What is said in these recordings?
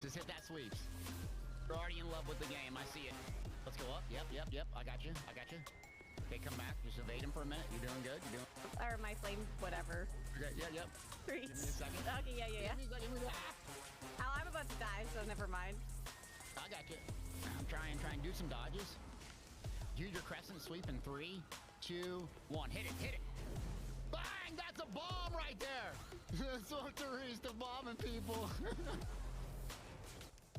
Just hit that sweeps. You're already in love with the game. I see it. Let's go up. Yep. I got you. Okay, come back. Just evade him for a minute. You're doing good. Or my flame, whatever. Okay, yep. 3. Give me a second. Okay, yeah. Give me that. Oh, I'm about to die, so never mind. I got you. I'm trying to do some dodges. Use your crescent sweep in 3, 2, 1. Hit it. Bang! That's a bomb right there. That's what Therese to bombing people.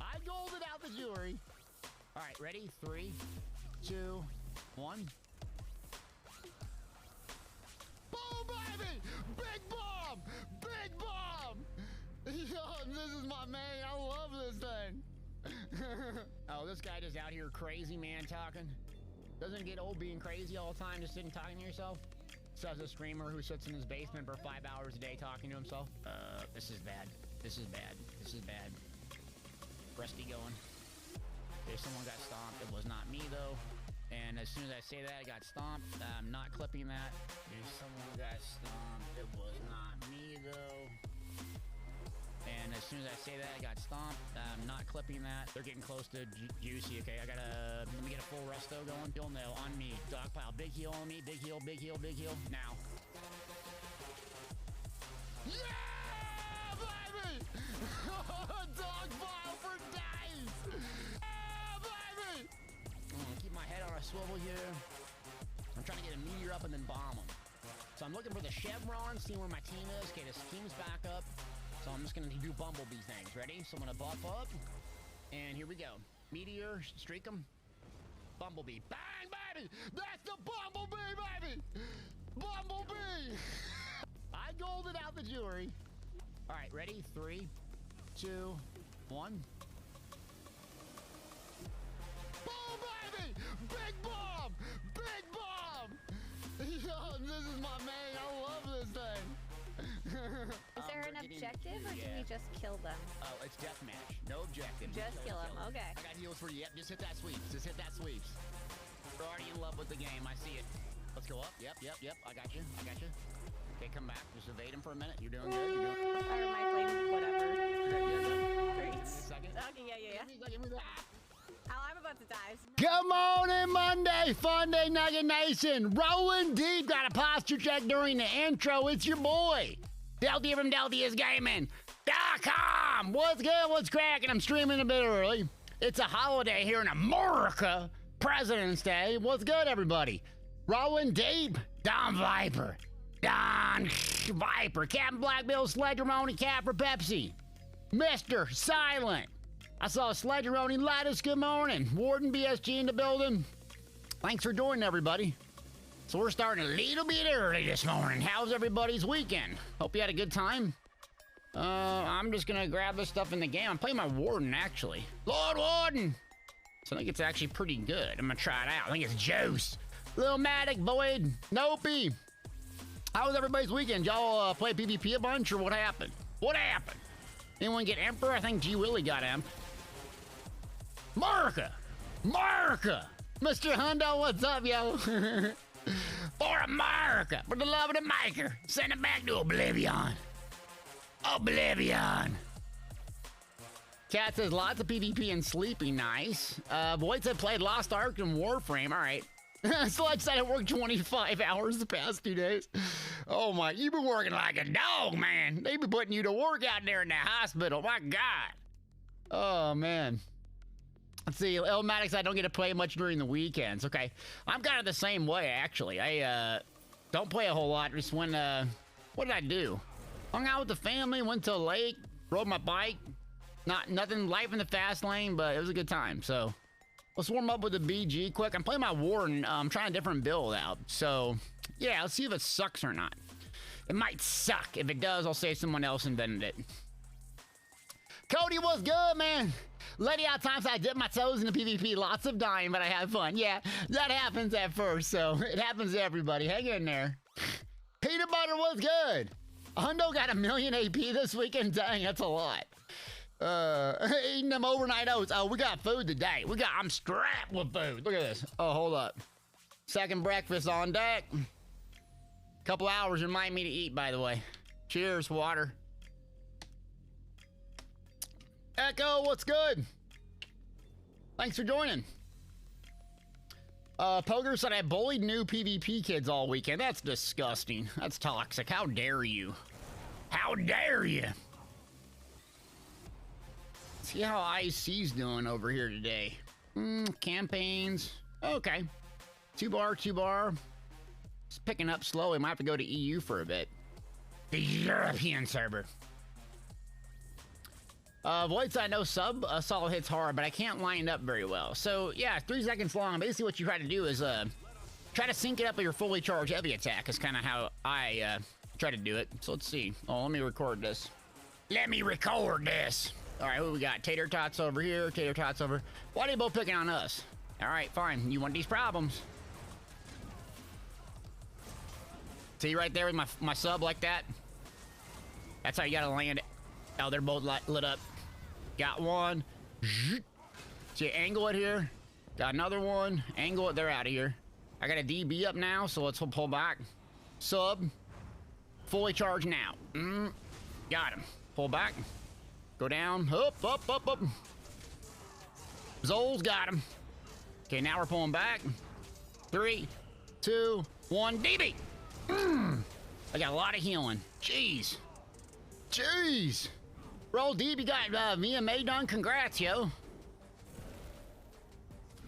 I golded out the jewelry. All right, ready? 3, 2, 1. Boom, baby! Big bomb! Yo, this is my man. I love this thing. Oh, this guy just out here crazy, man, talking. Doesn't get old being crazy all the time, just sitting talking to yourself. Says a streamer who sits in his basement for 5 hours a day talking to himself. This is bad. Rusty going. Okay, someone got stomped. It was not me, though. And as soon as I say that, I got stomped. I'm not clipping that. If someone got stomped, it was not me, though. And as soon as I say that, I got stomped. I'm not clipping that. They're getting close to juicy. Okay, let me get a full resto going. Heal nail on me. Dog pile. Big heal on me. Big heal. Now. Yeah, baby! Dog pile for days! Yeah, baby! Keep my head on a swivel here. I'm trying to get a meteor up and then bomb them. So I'm looking for the chevron, seeing where my team is. Okay, the team's back up. So I'm just gonna do Bumblebee things. Ready? So I'm gonna buff up. And here we go. Meteor, streak them. Bumblebee. Bang, baby! That's the Bumblebee, baby! Bumblebee! I golded out the jewelry. All right, ready? 3, 2, 1. Boom, baby! Big bomb! Yo, this is my man. I love this thing. Is there an objective, or do we just kill them? Oh, it's deathmatch. No objective. Just kill them. Okay. I got heals for you. Yep, just hit that sweeps. You're already in love with the game. I see it. Let's go up. Yep. I got you. Okay, come back. Just evade him for a minute. You're doing good. Or my flame, whatever. Okay, 3. Second. Okay, yeah. Give me that. Oh, I'm about to die. Good morning, Monday, Fun Day, Nugget Nation. Rolling deep, got a posture check during the intro. It's your boy, Delty from DeltyIsGaming.com. What's good? What's cracking? I'm streaming a bit early. It's a holiday here in America, President's Day. What's good, everybody? Rolling deep, Don Viper, Captain Black Bill, Sledgeroni, Cap for Pepsi, Mr. Silent. I saw Sledgeroni, Lattice, good morning. Warden BSG in the building. Thanks for joining, everybody. So we're starting a little bit early this morning. How's everybody's weekend? Hope you had a good time. I'm just gonna grab this stuff in the game. I'm playing my Warden, actually. Lord Warden! So I think it's actually pretty good. I'm gonna try it out. I think it's Juice. Lil Matic, Void, Nopey. How was everybody's weekend? Y'all play PvP a bunch, or what happened? Anyone get Emperor? I think G Willie got Emp. America! Mr. Hundo, what's up, yo? For America, for the love of the maker, send it back to Oblivion. Cat says lots of PvP and sleeping, nice. Void said played Lost Ark and Warframe, all right. Sludge said I worked 25 hours the past 2 days. Oh my, you've been working like a dog, man. They be putting you to work out there in the hospital, my God. Oh man. Let's see, Elmatics, I don't get to play much during the weekends. Okay, I'm kind of the same way, actually. I don't play a whole lot. Just when, what did I do? Hung out with the family, went to a lake, rode my bike. Nothing life in the fast lane, but it was a good time. So let's warm up with the BG quick. I'm playing my Warden. I'm trying a different build out. So yeah, let's see if it sucks or not. It might suck. If it does, I'll say someone else invented it. Cody, what's good, man? Lady out times I dip my toes into PvP. Lots of dying, but I had fun. Yeah, that happens at first, so it happens to everybody. Hang in there. Peanut butter was good. Hundo got 1,000,000 AP this weekend. Dang, that's a lot. Eating them overnight oats. Oh, we got food today. I'm strapped with food. Look at this. Oh, hold up. Second breakfast on deck. Couple hours remind me to eat, by the way. Cheers, water. Echo, what's good? Thanks for joining. Poker said I bullied new PvP kids all weekend. That's disgusting. That's toxic. How dare you? How dare you? See how IC's doing over here today. Campaigns. Okay. 2-bar, 2-bar. It's picking up slow. We might have to go to EU for a bit. The European server. Void side, no sub. Solid hits hard, but I can't line it up very well. So, yeah, 3 seconds long. Basically, what you try to do is try to sync it up with your fully charged heavy attack is kind of how I try to do it. So, let's see. Oh, let me record this. Let me record this. All right, who we got? Tater Tots over here. Tater Tots over. Why are they both picking on us? All right, fine. You want these problems. See right there with my sub like that? That's how you gotta land it. Oh, they're both lit up. Got one. See, angle it here. Got another one. Angle it. They're out of here. I got a DB up now, so let's pull back. Sub. Fully charged now. Got him. Pull back. Go down. Up, up, up, up. Zol's got him. Okay, now we're pulling back. 3, 2, 1. DB. I got a lot of healing. Jeez. Jeez. Roll deep, you got me and May done. Congrats, yo.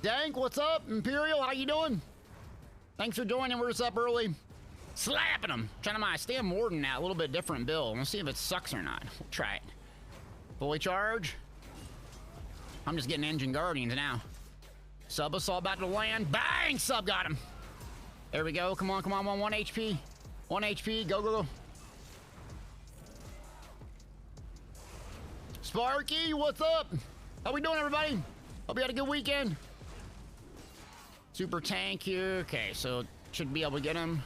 Dank, what's up? Imperial, how you doing? Thanks for joining. We're just up early. Slapping them. Trying to stay a Warden now. A little bit different build. Let's see if it sucks or not. We'll try it. Fully charge. I'm just getting engine guardians now. Sub us all about to land. Bang! Sub got him. There we go. Come on, come on. 1 HP. 1 HP. Go, go, go. Sparky, what's up? How we doing, everybody? Hope you had a good weekend. Super tank here. Okay, so should be able to get him.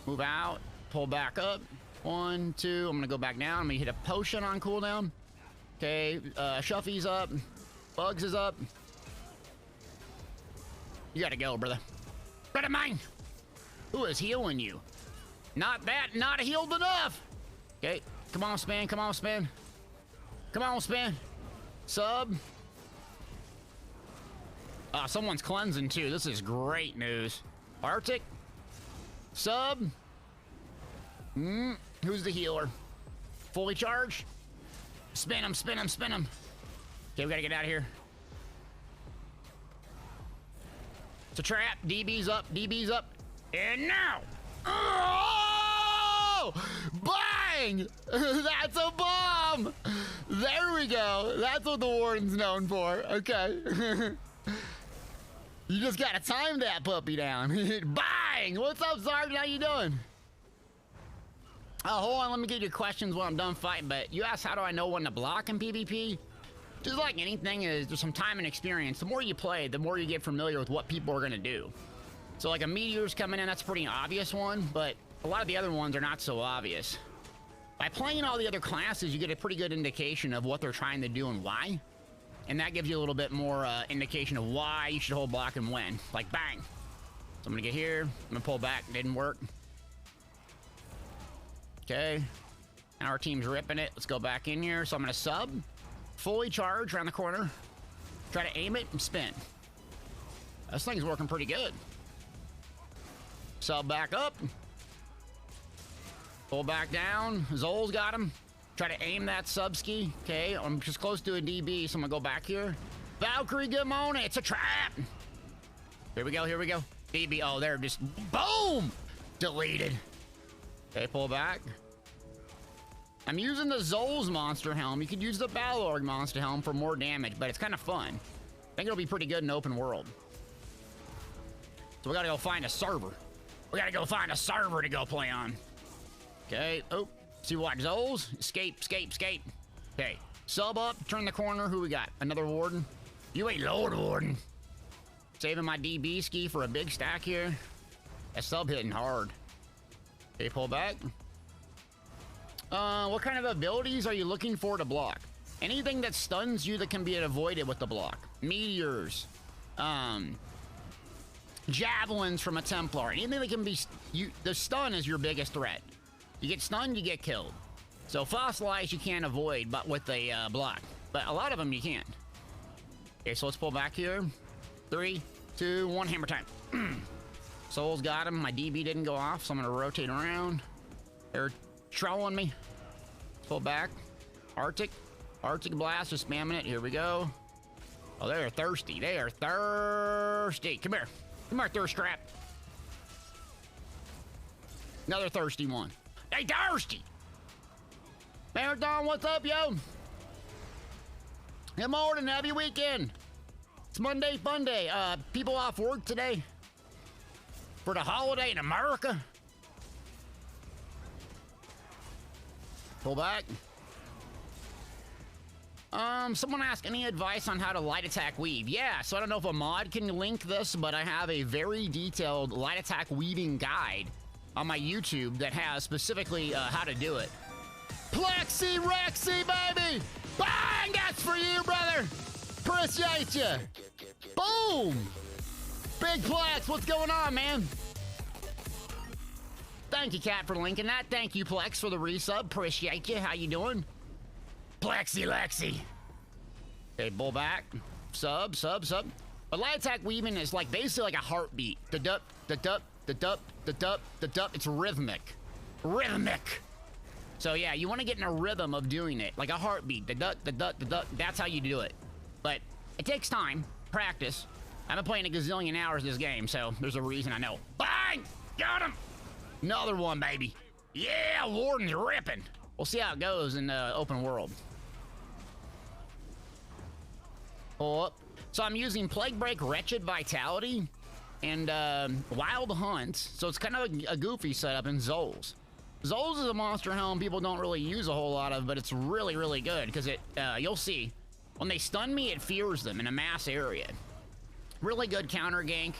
Move out. Pull back up. 1, 2. I'm gonna go back down. I'm gonna hit a potion on cooldown. Okay, Shuffy's up. Bugs is up. You gotta go, brother. Brother mine! Who is healing you? Not that, not healed enough! Okay, come on, Spin, come on, Spin. Come on, Spin. Sub. Someone's cleansing too. This is great news. Arctic. Sub. Who's the healer? Fully charged. Spin him, spin him, spin him. Okay, we gotta get out of here. It's a trap. DB's up, DB's up. And now. Oh! Bang! That's a bomb! There we go. That's what the Warden's known for. Okay. You just gotta time that puppy down. Bang! What's up, Sergeant? How you doing? Hold on, let me get your questions when I'm done fighting, but you asked how do I know when to block in PvP? Just like anything, there's some time and experience. The more you play, the more you get familiar with what people are gonna do. So like a meteor's coming in, that's a pretty obvious one, but a lot of the other ones are not so obvious. By playing all the other classes, you get a pretty good indication of what they're trying to do and why. And that gives you a little bit more indication of why you should hold block and when. Like bang. So I'm gonna get here, I'm gonna pull back, didn't work. Okay, now our team's ripping it. Let's go back in here. So I'm gonna sub, fully charge around the corner, try to aim it and spin. This thing's working pretty good. Sub back up, pull back down. Zol's got him. Try to aim that sub ski. Okay, I'm just close to a DB, so I'm gonna go back here. Valkyrie, get on it. It's a trap. Here we go, here we go. DB, oh, they're just boom! Deleted. Okay, pull back. I'm using the Zol's monster helm. You could use the Balorg monster helm for more damage, but it's kind of fun. I think it'll be pretty good in open world. So we gotta go find a server. We gotta go find a server to go play on. Okay, oh, see what, Zol's? Escape, escape, escape. Okay, sub up, turn the corner. Who we got? Another Warden? You ain't Lord Warden. Saving my DB ski for a big stack here. That sub hitting hard. Okay, pull back. What kind of abilities are you looking for to block? Anything that stuns you that can be avoided with the block. Meteors. Javelins from a Templar. Anything that can be... the stun is your biggest threat. You get stunned, you get killed. So fossilize you can't avoid, but with a block. But a lot of them you can't. Okay, so let's pull back here. 3, 2, 1, hammer time. Soul's got him. My DB didn't go off, so I'm gonna rotate around. They're trolling me. Let's pull back. Arctic blast, just spamming it. Here we go. Oh, they are thirsty. They are thirsty. Come here. Come here, thirst trap. Another thirsty one. They thirsty. Marathon, what's up, yo? Good morning, happy weekend. It's Monday, fun day. People off work today for the holiday in America. Pull back. Someone asked any advice on how to light attack weave. Yeah, so I don't know if a mod can link this, but I have a very detailed light attack weaving guide on my YouTube that has specifically how to do it. Plexi Rexy, baby! Bang! That's for you, brother! Appreciate you! Boom! Big Plex, what's going on, man? Thank you, Cat, for linking that. Thank you, Plex, for the resub. Appreciate you. How you doing? Plexi Lexi. Okay, bull back. Sub. But light attack weaving is like basically like a heartbeat. The dup, the dup, the dup, the dup, the dup. It's rhythmic. So yeah, you want to get in a rhythm of doing it, like a heartbeat. The duck, the duck, the duck. That's how you do it. But it takes time, practice. I've been playing a gazillion hours this game, so there's a reason I know. Bang! Got him! Another one, baby. Yeah, Warden's ripping. We'll see how it goes in the open world. Pull up. So I'm using Plague Break, Wretched Vitality, and Wild Hunt. So it's kind of a goofy setup in Zols. Zols is a monster helm people don't really use a whole lot of, but it's really, really good because it, you'll see, when they stun me, it fears them in a mass area. Really good counter gank.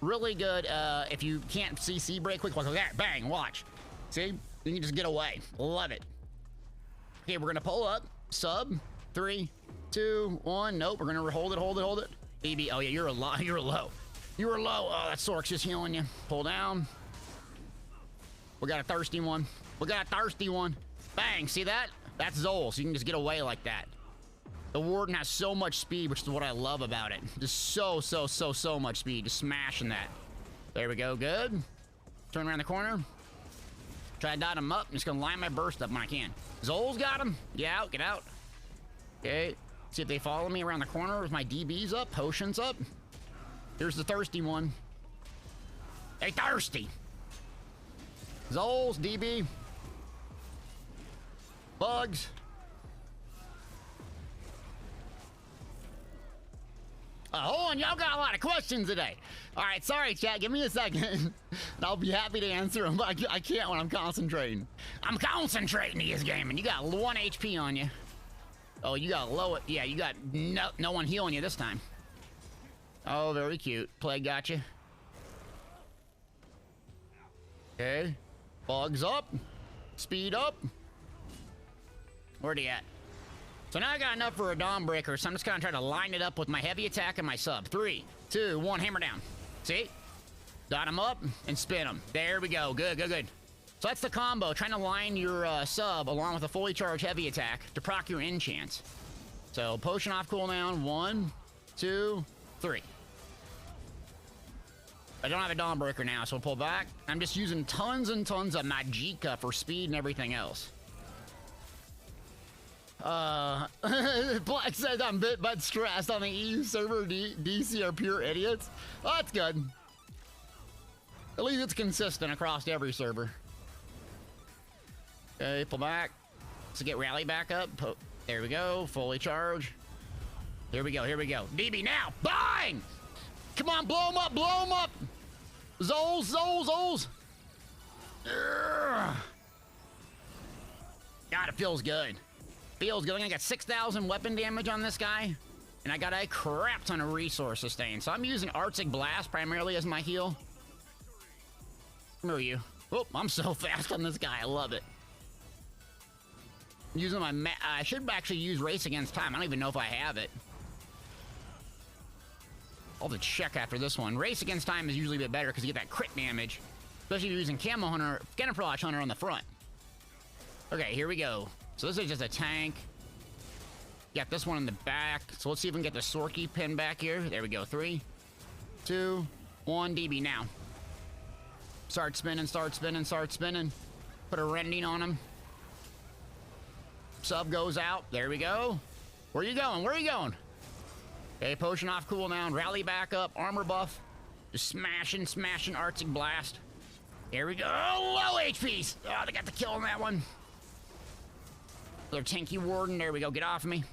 Really good if you can't CC break quick, like that. Bang, watch. See? You can just get away. Love it. Okay, we're gonna pull up. Sub. 3, 2, 1. Nope, we're gonna hold it. BB. Oh yeah, you're low. You're low. Oh, that Sork's just healing you. Pull down. We got a thirsty one. Bang, see that? That's Zol, so you can just get away like that. The Warden has so much speed, which is what I love about it. Just so much speed. Just smashing that. There we go, good. Turn around the corner. Try to dot him up. I'm just gonna line my burst up when I can. Zol's got him. Get out. Okay, see if they follow me around the corner with my DBs up, potions up. Here's the thirsty one. They thirsty. Zols, DB. Bugs. Hold on, y'all got a lot of questions today. All right, sorry, chat. Give me a second. And I'll be happy to answer them, but I can't when I'm concentrating. I'm concentrating in this game, and you got 1 HP on you. Oh, you got low. Yeah, you got no one healing you this time. Oh, very cute. Plague got you. Okay. Bugs up. Speed up. Where'd he at? So now I got enough for a Dawn Breaker, so I'm just gonna try to line it up with my heavy attack and my sub. 3, 2, 1, hammer down. See? Dot him up and spin him. There we go. Good. So that's the combo, trying to line your sub along with a fully charged heavy attack to proc your enchants. So potion off cooldown, 1, 2, 3. I don't have a Dawn Breaker now, so we'll pull back. I'm just using tons and tons of Magicka for speed and everything else. Black says I'm bit but stressed on the EU server. DC are pure idiots. Oh, that's good. At least it's consistent across every server. Okay, pull back. So get rally back up. There we go. Fully charge. Here we go. DB now. Bang! Come on, blow him up. Zols. God, it feels good. I got 6,000 weapon damage on this guy, and I got a crap ton of resource sustain. So I'm using Arctic Blast primarily as my heal. Where are you? Oh, I'm so fast on this guy. I love it. Using my I should actually use Race Against Time. I don't even know if I have it. I'll have to check after this one. Race Against Time is usually a bit better because you get that crit damage, especially if you're using Camouflage Hunter on the front. Okay, here we go. So this is just a tank. Got this one in the back. So let's see if we can get the Sorky pin back here. There we go. 3, 2, 1. DB now. Start spinning, start spinning, start spinning. Put a rending on him. Sub goes out. There we go. Where you going? Where are you going? Okay, potion off cooldown. Rally back up. Armor buff. Just smashing, smashing Arctic Blast. Here we go. Oh, low HPs. Oh, they got the kill on that one. Another tanky Warden. There we go. Get off of me.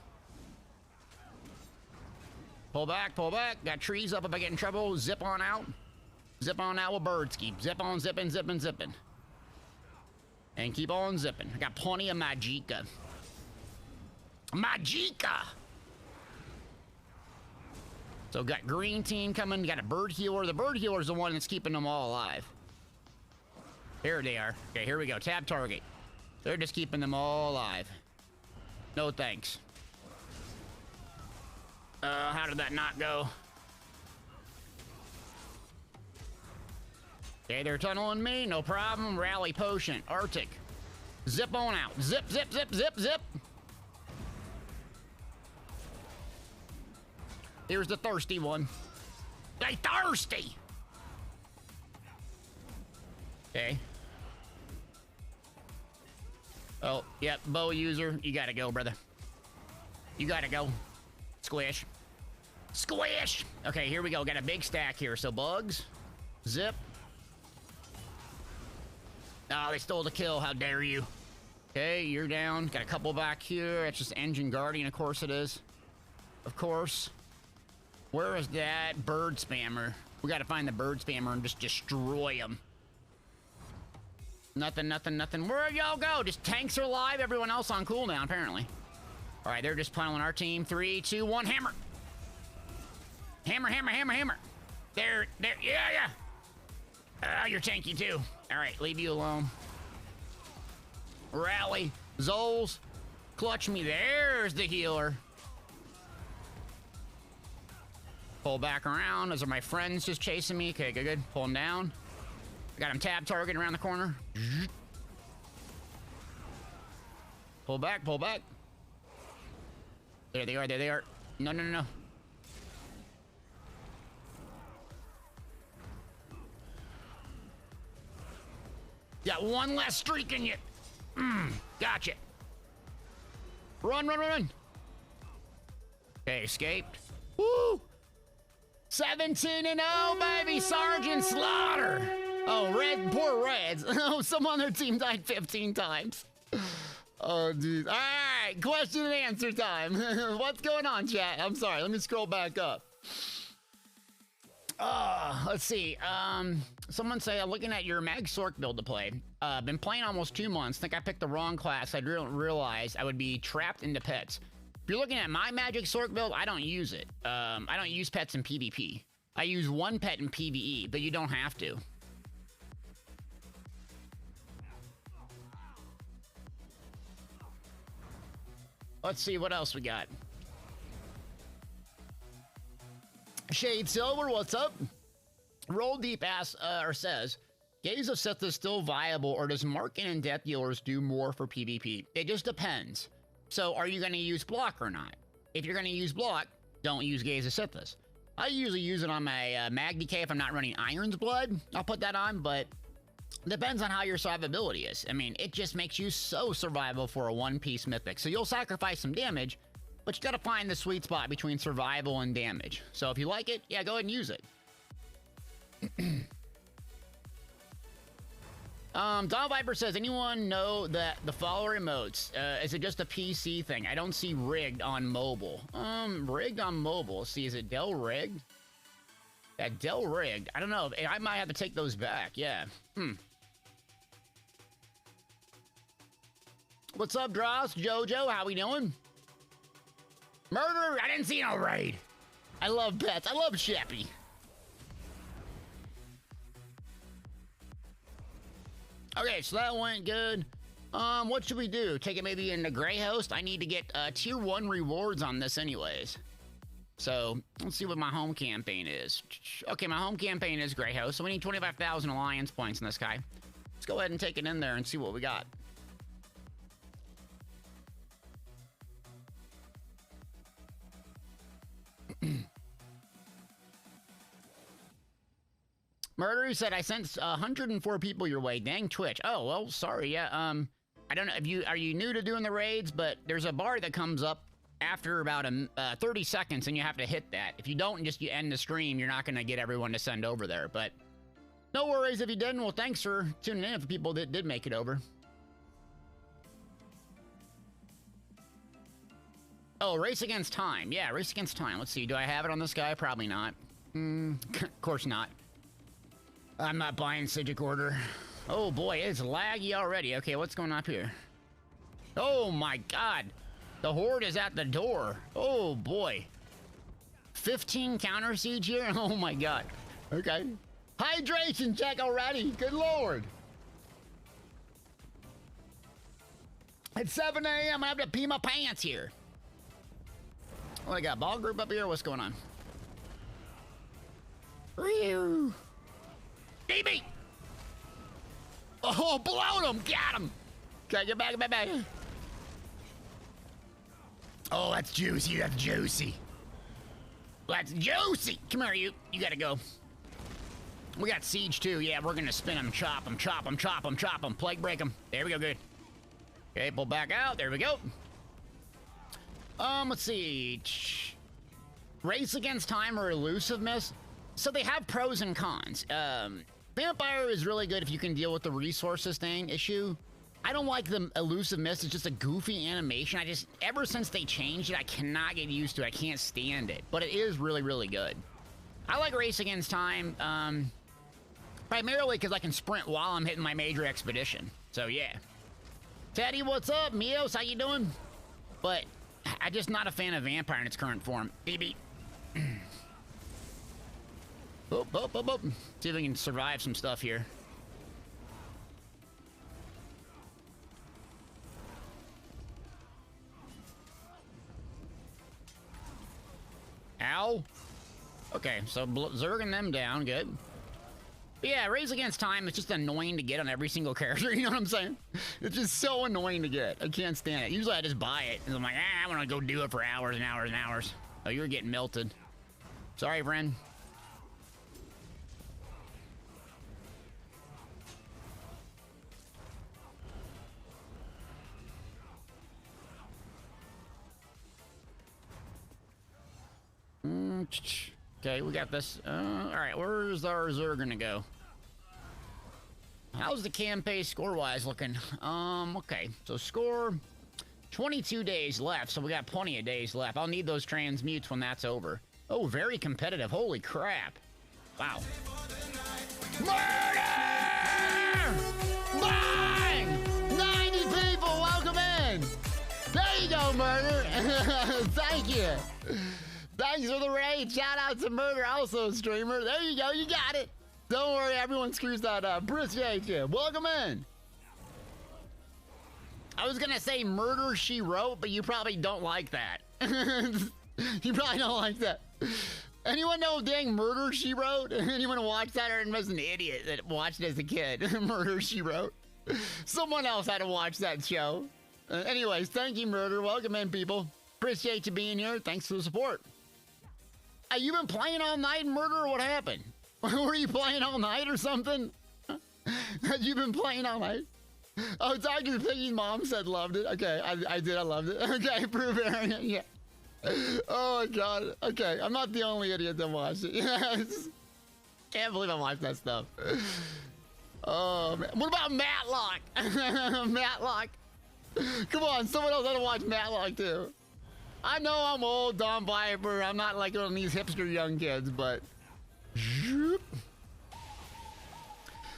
Pull back, pull back. Got trees up if I get in trouble. Zip on out. Zip on out with Birdski. Zip on, zipping, zipping, zipping. And keep on zipping. I got plenty of Magicka. Magicka! So got green team coming. Got a bird healer. The bird healer is the one that's keeping them all alive. Here they are. Okay, here we go. Tab target. They're just keeping them all alive. No thanks. How did that not go? Okay, they're tunneling me. No problem. Rally potion. Arctic. Zip on out. Zip, zip, zip, zip, zip. Here's the thirsty one. They thirsty! Okay. Oh, yep, bow user. You gotta go, brother. You gotta go. Squish. Squish! Okay, here we go. Got a big stack here. So bugs. Zip. Oh, they stole the kill. How dare you? Okay, you're down. Got a couple back here. That's just Engine Guardian. Of course it is. Of course. Where is that bird spammer? We gotta find the bird spammer and just destroy him. Nothing, nothing, nothing. Where y'all go? Just tanks are alive. Everyone else on cooldown, apparently. All right, they're just funneling our team. 3, 2, 1, hammer. Hammer, hammer, hammer, hammer. There, yeah. You're tanky too. All right, leave you alone. Rally, Zoles, clutch me. There's the healer. Pull back around. Those are my friends just chasing me. Okay, good, good. Pull them down. I got him tab targeting around the corner. Pull back, pull back. There they are, there they are. No, no, no, no. Got one less streak in you. Gotcha. Run, run, run, run. Okay, escaped. Woo! 17-0, baby, Sergeant Slaughter. Oh, red, poor Reds. Oh, someone on their team died 15 times. Oh, dude. All right, question and answer time. What's going on, chat? I'm sorry. Let me scroll back up. Let's see. Someone say, I'm looking at your Mag Sork build to play. Been playing almost 2 months. Think I picked the wrong class. I didn't realize I would be trapped into pets. If you're looking at my Magic Sork build, I don't use it. I don't use pets in PvP. I use one pet in PvE, but you don't have to. Let's see what else we got. Shade Silver, what's up? Roll Deep asks, or says, Gaze of Sith is still viable, or does Marking and Death Dealers do more for PvP? It just depends. So, are you going to use block or not? If you're going to use block, don't use Gaze of Sithis. I usually use it on my Mag DK if I'm not running Iron's Blood. I'll put that on, but depends on how your survivability is. I mean, it just makes you so survivable for a one-piece mythic. So you'll sacrifice some damage, but you got to find the sweet spot between survival and damage. So if you like it, yeah, go ahead and use it. Don Viper says, anyone know that the follower emotes, is it just a PC thing? I don't see rigged on mobile. Rigged on mobile. Let's see, is it Dell rigged? Yeah, Dell rigged. I don't know. I might have to take those back. Yeah. What's up, Dross? Jojo, how we doing? Murder? I didn't see no raid. I love pets. I love Sheppy. Okay, so that went good. What should we do? Take it maybe in the Grey Host? I need to get tier 1 rewards on this anyways. So, let's see what my home campaign is. Okay, my home campaign is Grey Host, so we need 25,000 Alliance points in this guy. Let's go ahead and take it in there and see what we got. Murder said, I sent 104 people your way. Dang Twitch. Oh, well, sorry. Yeah, I don't know if are you new to doing the raids, but there's a bar that comes up after about 30 seconds, and you have to hit that. If you don't, and you end the stream, you're not going to get everyone to send over there. But no worries if you didn't. Well, thanks for tuning in for people that did make it over. Oh, race against time. Yeah, race against time. Let's see. Do I have it on this guy? Probably not. Of course not. I'm not buying Cigic Order. Oh boy, it's laggy already. Okay, what's going on up here? Oh my god. The Horde is at the door. Oh boy. 15 counter siege here? Oh my god. Okay. Hydration check already. Good lord. It's 7 a.m. I have to pee my pants here. Oh, I got ball group up here. What's going on? Ryu. DB. Oh, blowed him. Got him. Okay, get back, get back, back. Oh, that's juicy. That's juicy. That's juicy. Come here, you. You gotta go. We got siege too. Yeah, we're gonna spin him, chop him, chop him, chop him, chop him, plague break him. There we go. Good. Okay, pull back out. There we go. Let's see. Race against time or elusiveness. So they have pros and cons. Vampire is really good if you can deal with the resources thing issue. I don't like the elusiveness. It's just a goofy animation. Ever since they changed it, I cannot get used to it. I can't stand it. But it is really, really good. I like Race Against Time, primarily because I can sprint while I'm hitting my major expedition. So yeah. Teddy, what's up? Mios, how you doing? But I'm just not a fan of Vampire in its current form. BB. Boop, boop, boop, boop. See if we can survive some stuff here. Ow. Okay, so zerging them down, good. But yeah, Race Against Time, it's just annoying to get on every single character, you know what I'm saying? It's just so annoying to get. I can't stand it. Usually I just buy it, and I'm like, I want to go do it for hours and hours and hours. Oh, you're getting melted. Sorry, friend. Okay, we got this. All right, where's our Zerg gonna go? How's the campaign score-wise looking? Okay, so score, 22 days left, so we got plenty of days left. I'll need those transmutes when that's over. Oh, very competitive. Holy crap. Wow. Murder! Bang! 90 people, welcome in! There you go, Murder! Thank you! Thanks for the raid. Shout out to Murder, also a streamer. There you go. You got it. Don't worry. Everyone screws that up. Appreciate you. Welcome in. I was going to say Murder, She Wrote, but you probably don't like that. You probably don't like that. Anyone know dang Murder, She Wrote? Anyone watch that or was an idiot that watched it as a kid? Murder, She Wrote. Someone else had to watch that show. Anyways, thank you, Murder. Welcome in, people. Appreciate you being here. Thanks for the support. You been playing all night, Murder, or what happened? Were you playing all night or something? Had you been playing all night? Oh, Dr. Piggy's mom said loved it. Okay, I did. I loved it. Okay, prove it. Yeah. Oh, my God. Okay, I'm not the only idiot that watched it. Yes. Can't believe I watched that stuff. Oh, man. What about Matlock? Matlock. Come on, someone else had to watch Matlock, too. I know I'm old, Don Viper. I'm not like one of these hipster young kids, but...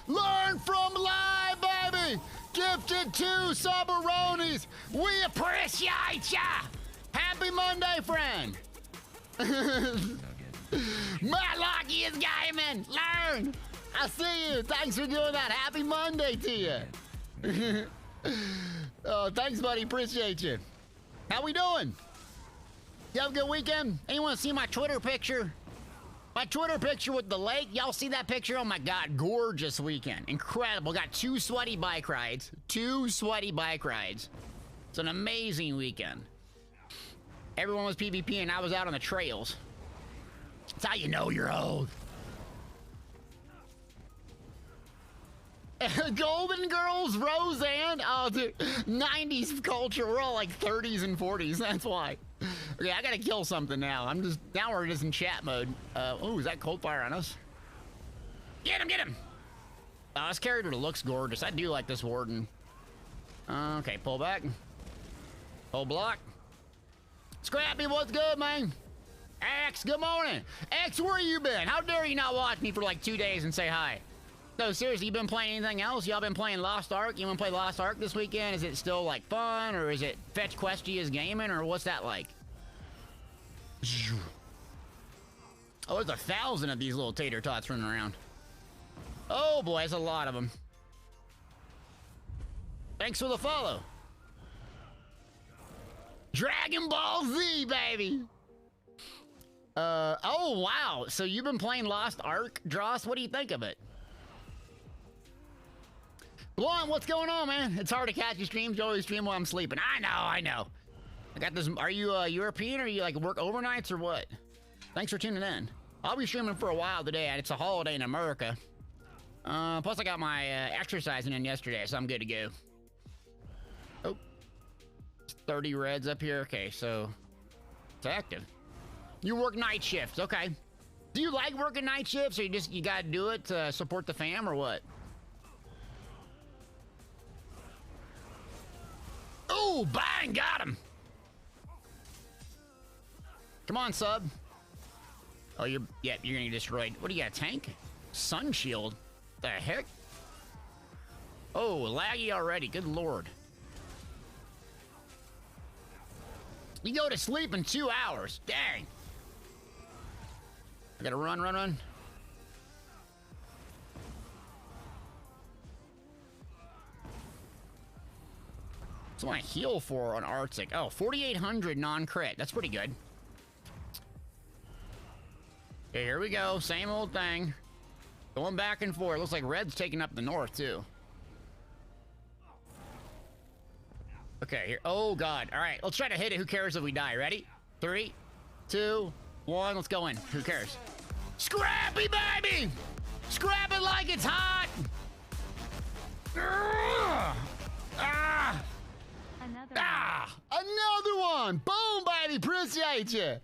Learn from live, baby! Gifted 2 Subaronis! We appreciate ya! Happy Monday, friend! Matlocky is gaming! Learn! I see you! Thanks for doing that! Happy Monday to you! Oh, thanks, buddy. Appreciate you. How we doing? You have a good weekend? Anyone see my Twitter picture? My Twitter picture with the lake. Y'all see that picture? Oh my God, gorgeous weekend. Incredible. Got 2 sweaty bike rides. 2 sweaty bike rides. It's an amazing weekend. Everyone was PvP and I was out on the trails. That's how you know you're old. Golden Girls, Roseanne. Oh, dude. 90s culture. We're all like 30s and 40s. That's why. Okay, I gotta kill something now. Now we're just in chat mode. Oh, is that cold fire on us? Get him, get him. Oh, this character looks gorgeous. I do like this warden. Okay, pull back. Pull block. Scrappy, what's good, man? X, good morning. X, where you been? How dare you not watch me for like 2 days and say hi? No, seriously, you been playing anything else? Y'all been playing Lost Ark? You wanna play Lost Ark this weekend? Is it still like fun, or is it fetch questy as gaming, or what's that like? Oh, there's 1,000 of these little tater tots running around. Oh boy, there's a lot of them. Thanks for the follow. Dragon Ball Z, baby. Oh wow, so you've been playing Lost Ark, Dross? What do you think of it? Blunt, what's going on, man? It's hard to catch your streams. You always stream while I'm sleeping. I know. I got this. Are you European, or you like work overnights, or what? Thanks for tuning in. I'll be streaming for a while today, and it's a holiday in America. Plus I got my exercising in yesterday, so I'm good to go. Oh, 30 reds up here. Okay, so it's active. You work night shifts, okay? Do you like working night shifts, or you gotta do it to support the fam, or what? Oh, bang, got him. Come on, sub. Oh, you're gonna get destroyed. What do you got, a tank? Sun shield? The heck? Oh, laggy already, good lord. You go to sleep in 2 hours, dang. I gotta run. So what I heal for on Arctic. Oh, 4,800 non-crit. That's pretty good. Okay, here we go. Same old thing. Going back and forth. Looks like red's taking up the north, too. Okay, here. Oh, God. All right, let's try to hit it. Who cares if we die? Ready? 3, 2, 1. Let's go in. Who cares? Scrappy, baby! Scrap it like it's hot! Another one! Boom, baby! Appreciate you!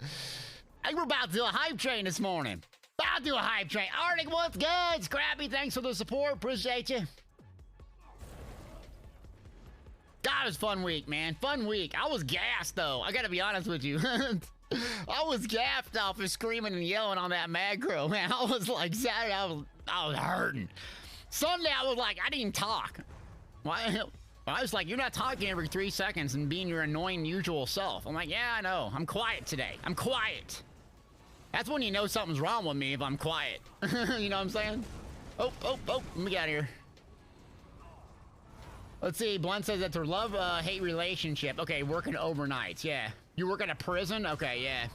I think we're about to do a hype train this morning. About to do a hype train. Arctic, what's good? Scrappy, thanks for the support. Appreciate you. God, it was a fun week, man. Fun week. I was gassed, though. I gotta be honest with you. I was gassed off of screaming and yelling on that Necro, man. I was like, Saturday, I was hurting. Sunday, I was like, I didn't even talk. Why? I was like, you're not talking every 3 seconds and being your annoying usual self. I'm like, yeah, I know. I'm quiet today. I'm quiet. That's when you know something's wrong with me, if I'm quiet. You know what I'm saying? Oh, let me get out of here. Let's see, Blunt says that's her love-hate relationship. Okay, working overnights, yeah. You work at a prison? Okay, yeah.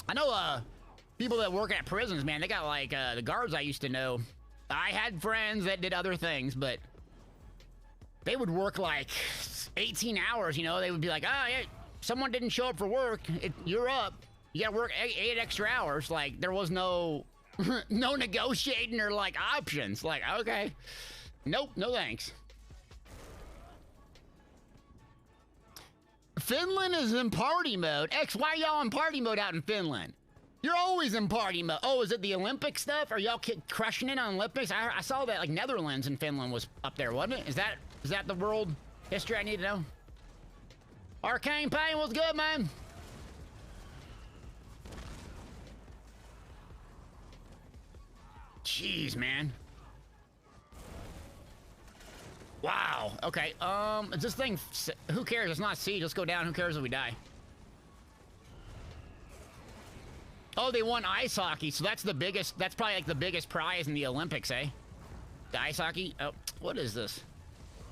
I know, people that work at prisons, man, they got, like, the guards I used to know. I had friends that did other things, but they would work, like, 18 hours, you know? They would be like, oh, yeah, someone didn't show up for work. You're up. You gotta work 8 extra hours. Like, there was no, no negotiating or, like, options. Like, okay. Nope, no thanks. Finland is in party mode. X, why y'all in party mode out in Finland? You're always in party mode. Oh, is it the Olympic stuff? Are y'all crushing it on Olympics? I saw that, like, Netherlands and Finland was up there, wasn't it? Is that the world history I need to know? Arcane Pain, what's good, man? Jeez, man. Wow. Okay. Is this thing? Who cares? It's not siege. Let's go down. Who cares if we die? Oh, they won ice hockey, so that's the biggest. That's probably like the biggest prize in the Olympics, eh? The ice hockey. Oh, what is this?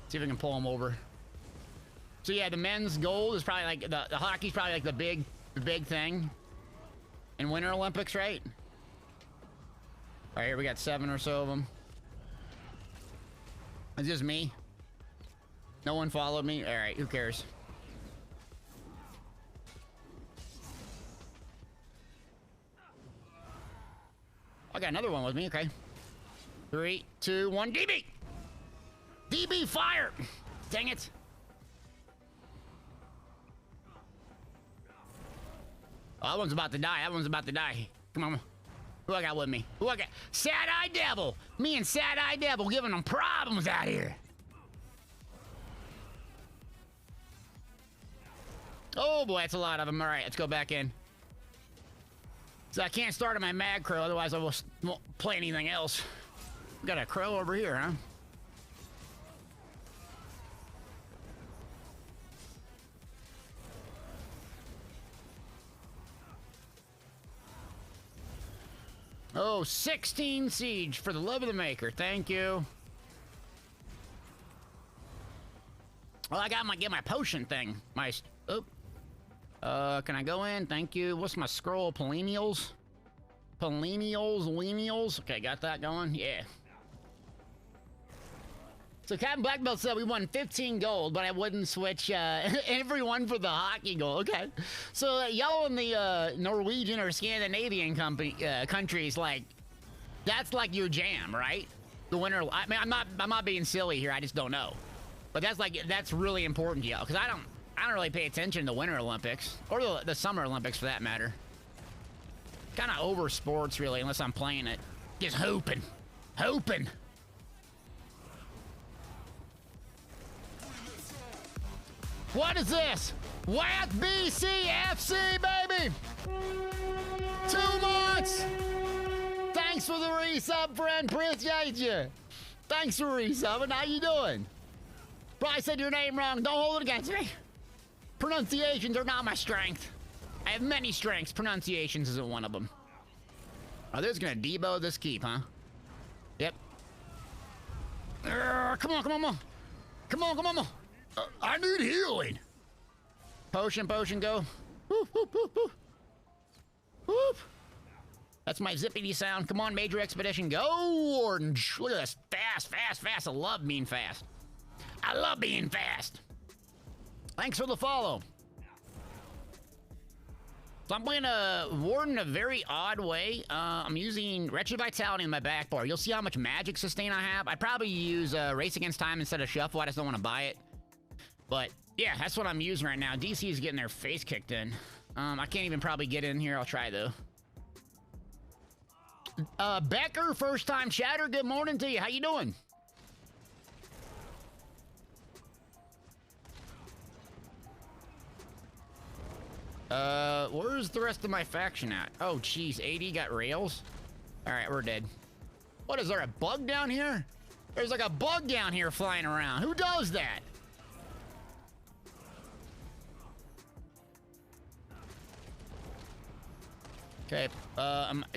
See if I can pull them over. So yeah, the men's gold is probably like the hockey's probably like the big thing in Winter Olympics, right? All right, here we got 7 or so of them. It's just me. No one followed me. All right, who cares? I got another one with me. Okay. 3, 2, 1, DB. DB fire! Dang it. Oh, that one's about to die. That one's about to die. Come on. Who I got with me? Who I got? Sad-Eye Devil! Me and Sad-Eye Devil giving them problems out here. Oh boy, that's a lot of them. All right, let's go back in. So I can't start on my Mad Crow, otherwise I won't play anything else. Got a crow over here, huh? Oh, 16 siege for the love of the maker. Thank you. Well, I got get my potion thing. Can I go in? Thank you. What's my scroll? Perennials? Lineals? Okay, got that going? Yeah. So Captain Black Belt said we won 15 gold, but I wouldn't switch everyone for the hockey goal. Okay. So y'all in the Norwegian or Scandinavian countries, like, that's like your jam, right? The winter. I mean, I'm not being silly here. I just don't know. But that's really important to y'all, because I don't really pay attention to the Winter Olympics or the Summer Olympics for that matter. Kind of over sports really, unless I'm playing it. Just hooping. What is this? WAC BCFC, baby! 2 months! Thanks for the resub, friend. Appreciate you. Thanks for resubbing. How you doing? Probably said your name wrong. Don't hold it against me. Pronunciations are not my strength. I have many strengths. Pronunciations isn't one of them. Oh, they're just gonna debo this keep, huh? Yep. Come on. I need healing. Potion, go. Whoop. That's my zippity sound. Come on, Major Expedition, go, Orange. Look at this, fast. I love being fast. Thanks for the follow. So I'm playing a Warden a very odd way. I'm using Wretched Vitality in my back bar. You'll see how much magic sustain I have. I'd probably use Race Against Time instead of Shuffle. I just don't want to buy it. But yeah, that's what I'm using right now. DC is getting their face kicked in. I can't even probably get in here. I'll try though. Becker, first time chatter. Good morning to you. How you doing? Where's the rest of my faction at? Oh, geez, 80 got rails? Alright, we're dead. What, is there a bug down here? There's like a bug down here flying around. Who does that? Okay,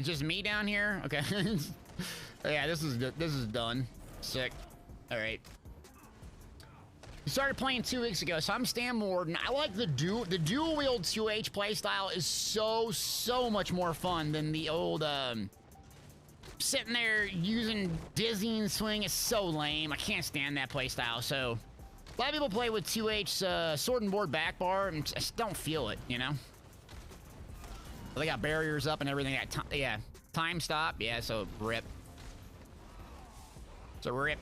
just me down here? Okay. Yeah, this is done. Sick. Alright. We started playing 2 weeks ago, so I'm Stam Warden. I like the dual wield 2H playstyle is so much more fun than the old sitting there using dizzying swing is so lame. I can't stand that playstyle. So a lot of people play with 2H sword and board back bar and just don't feel it, you know. They got barriers up and everything. Yeah, time stop. Yeah, so rip. It's a rip.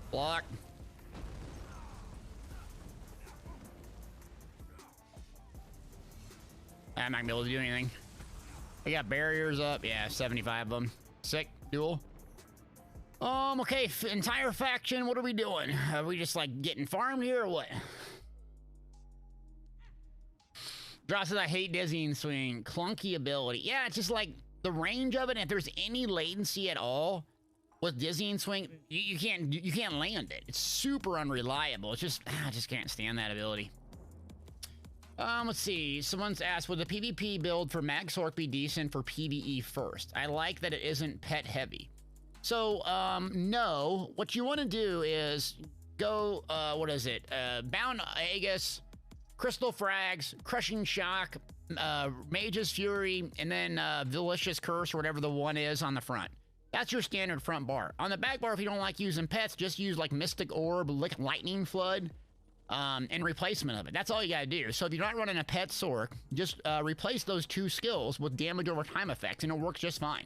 Block. I'm not gonna be able to do anything. They got barriers up. Yeah, 75 of them. Sick. Duel. Okay, entire faction, what are we doing? Are we just, like, getting farmed here or what? Draw says, I hate dizzying swing. Clunky ability. Yeah, it's just, like, the range of it, if there's any latency at all with dizzying swing, you can't land it. It's super unreliable. It's just, I just can't stand that ability. Let's see. Someone's asked, would the PvP build for Mag Sork be decent for PvE first? I like that it isn't pet heavy. So, no. What you want to do is go, what is it? Bound Aegis, Crystal Frags, Crushing Shock, Mage's Fury, and then Delicious Curse, or whatever the one is on the front. That's your standard front bar. On the back bar, if you don't like using pets, just use like Mystic Orb, Lightning Flood. in replacement of it. That's all you gotta do. So if you're not running a pet sork, just replace those 2 skills with damage over time effects, and it works just fine.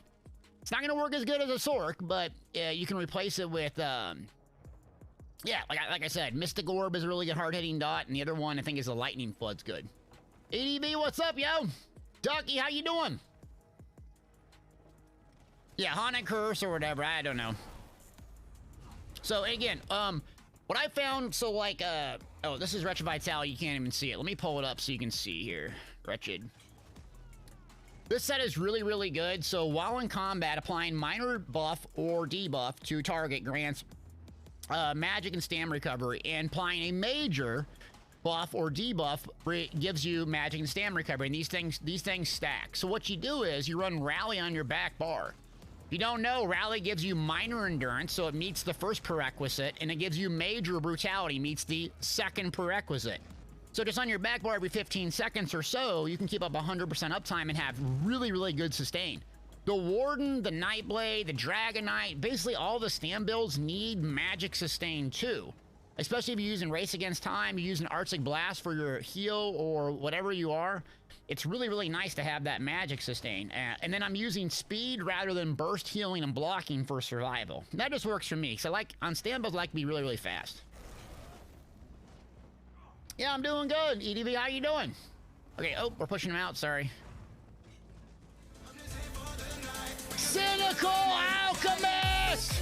It's not gonna work as good as a sork, but you can replace it with, yeah, like I said, Mystic Orb is a really good hard-hitting dot, and the other one I think is a Lightning Flood's good. ADB, what's up, yo? Ducky, how you doing? Yeah, Haunted Curse or whatever, I don't know. So again, what I found, so like, oh, this is Wretched Vitality, you can't even see it. Let me pull it up so you can see here. Wretched. This set is really, really good. So while in combat, applying minor buff or debuff to target grants magic and stam recovery, and applying a major buff or debuff gives you magic and stam recovery, and these things stack. So what you do is you run Rally on your back bar. If you don't know, Rally gives you minor endurance, so it meets the first prerequisite, and it gives you major brutality, meets the second prerequisite. So just on your back bar every 15 seconds or so, you can keep up 100% uptime and have really, really good sustain. The Warden, the Nightblade, the Dragon Knight, basically all the stam builds need magic sustain too. Especially if you're using Race Against Time, you're using Arctic Blast for your heal or whatever you are. It's really, really nice to have that magic sustain. And then I'm using speed rather than burst healing and blocking for survival. That just works for me. So like on stam builds, I like to be really, really fast. Yeah, I'm doing good. EDV, how you doing? Okay, oh, we're pushing him out, sorry. Cynical Alchemist!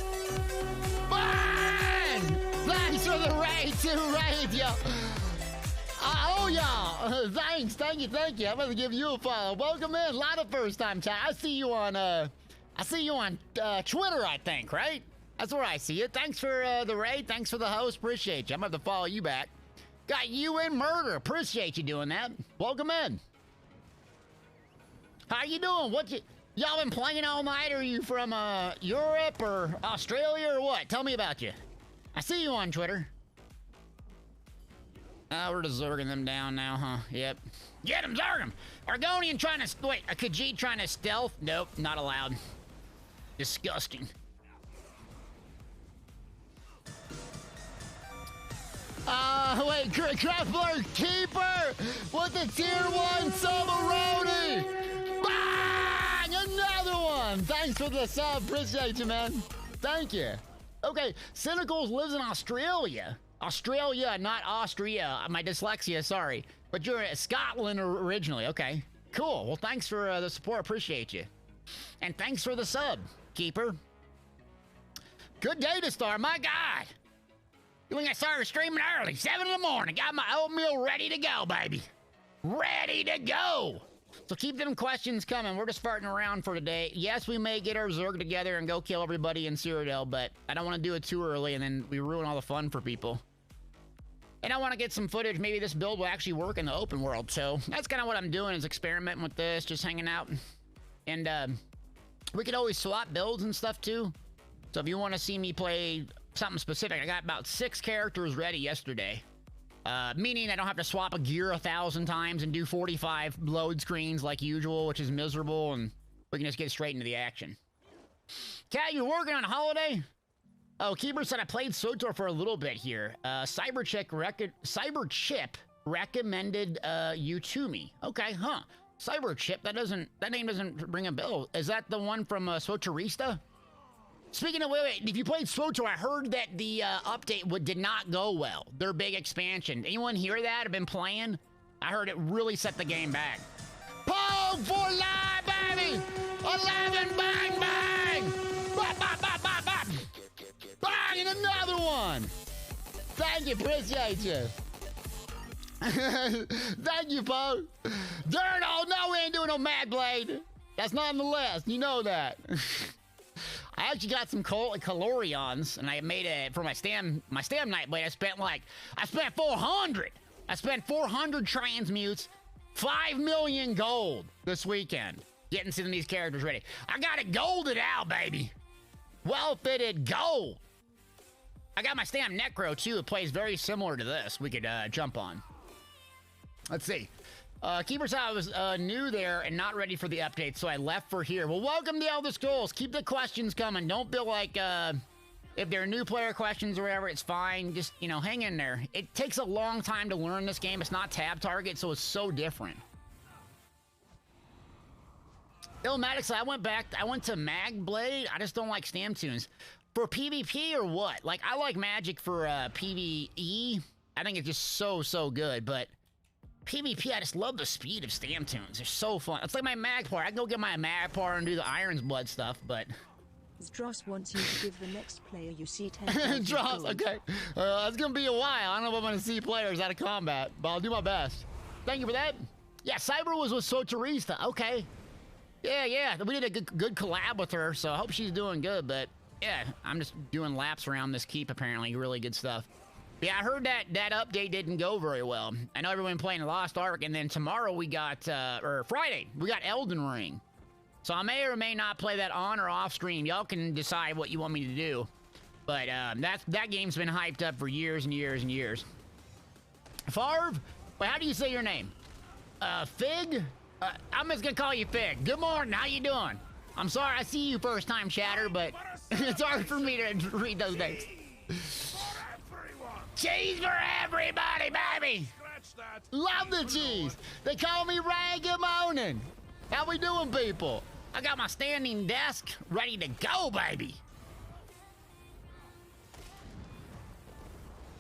Fine! Thanks for the raid, too, raid, yo. Oh, y'all. Thanks, thank you. I'm gonna give you a follow. Welcome in. A lot of first-time chat. I see you on Twitter, I think, right? That's where I see you. Thanks for the raid. Thanks for the host. Appreciate you. I'm gonna have to follow you back. Got you in murder. Appreciate you doing that. Welcome in. How you doing? Y'all been playing all night? Are you from Europe or Australia or what? Tell me about you. I see you on Twitter. We're just zerging them down now, huh? Yep. Get him, zerg him! Argonian trying to... Wait, a Khajiit trying to stealth? Nope, not allowed. Disgusting. Wait, Grappler Keeper with the tier 1 Submaroni! Bang! Another one! Thanks for the sub, appreciate you, man. Thank you. Okay, Cynicals lives in Australia. Australia, not Austria. My dyslexia, sorry. But you're in Scotland originally. Okay, cool. Well, thanks for the support. Appreciate you. And thanks for the sub, Keeper. Good day to start. My God. You think I started streaming early? 7 in the morning. Got my oatmeal ready to go, baby. Ready to go. So keep them questions coming. We're just farting around for today. Yes, we may get our Zerg together and go kill everybody in Cyrodiil, but I don't want to do it too early and then we ruin all the fun for people. And I want to get some footage. Maybe this build will actually work in the open world. So that's kind of what I'm doing, is experimenting with this, just hanging out. And we could always swap builds and stuff too. So if you want to see me play something specific, I got about 6 characters ready yesterday. Meaning I don't have to swap a gear 1,000 times and do 45 load screens like usual, which is miserable, and we can just get straight into the action. Cat, you working on a holiday? Oh, Keeper said I played SWTOR for a little bit here. Cyberchip recommended you to me. Okay, huh. Cyberchip, that name doesn't ring a bell. Is that the one from SWTORista? Speaking of, wait, if you played SWTOR, I heard that the update did not go well. Their big expansion. Anyone hear that? Have been playing? I heard it really set the game back. Pogue for life, baby! 11, bang, bang! Bop, bop, bop, bop, bop! Bang, and another one! Thank you, appreciate you. Thank you, Pogue. Darn, oh no, we ain't doing no Mad Blade. That's not on the list, you know that. I actually got some Calorions, and I made it for my stam Nightblade. I spent 400. I spent 400 transmutes, 5 million gold this weekend, getting some of these characters ready. I got it golded out, baby. Well-fitted gold. I got my stam Necro, too. It plays very similar to this. We could jump on. Let's see. Keeper said I was new there and not ready for the update, so I left for here. Well, welcome to Elder Scrolls. Keep the questions coming. Don't feel like If there are new player questions or whatever, it's fine. Just, you know, hang in there. It takes a long time to learn this game. It's not tab target, so it's so different. Illmatic, I went to Mag Blade. I just don't like Stam Tunes. For PvP or what? Like, I like Magic for PvE. I think it's just so good, but PvP, I just love the speed of Stam Tunes. They're so fun. It's like my Magpar. I can go get my Magpar and do the Iron's Blood stuff, but... Dross wants you to give the next player you see 10 Dross, okay. It's gonna be a while. I don't know if I'm gonna see players out of combat, but I'll do my best. Thank you for that. Yeah, Cyber was with Soterista. Okay. Yeah. We did a good collab with her, so I hope she's doing good, but yeah, I'm just doing laps around this keep, apparently. Really good stuff. Yeah, I heard that update didn't go very well. I know everyone playing Lost Ark, and then tomorrow we got, or Friday, we got Elden Ring. So I may or may not play that on or off stream. Y'all can decide what you want me to do. But that game's been hyped up for years and years and years. Farv? Wait, how do you say your name? Fig? I'm just gonna call you Fig. Good morning, how you doing? I'm sorry, I see you first time chatter, but it's hard for me to read those names. Cheese for everybody, baby! Love the cheese! They call me Rangamonin! How we doing, people? I got my standing desk ready to go, baby.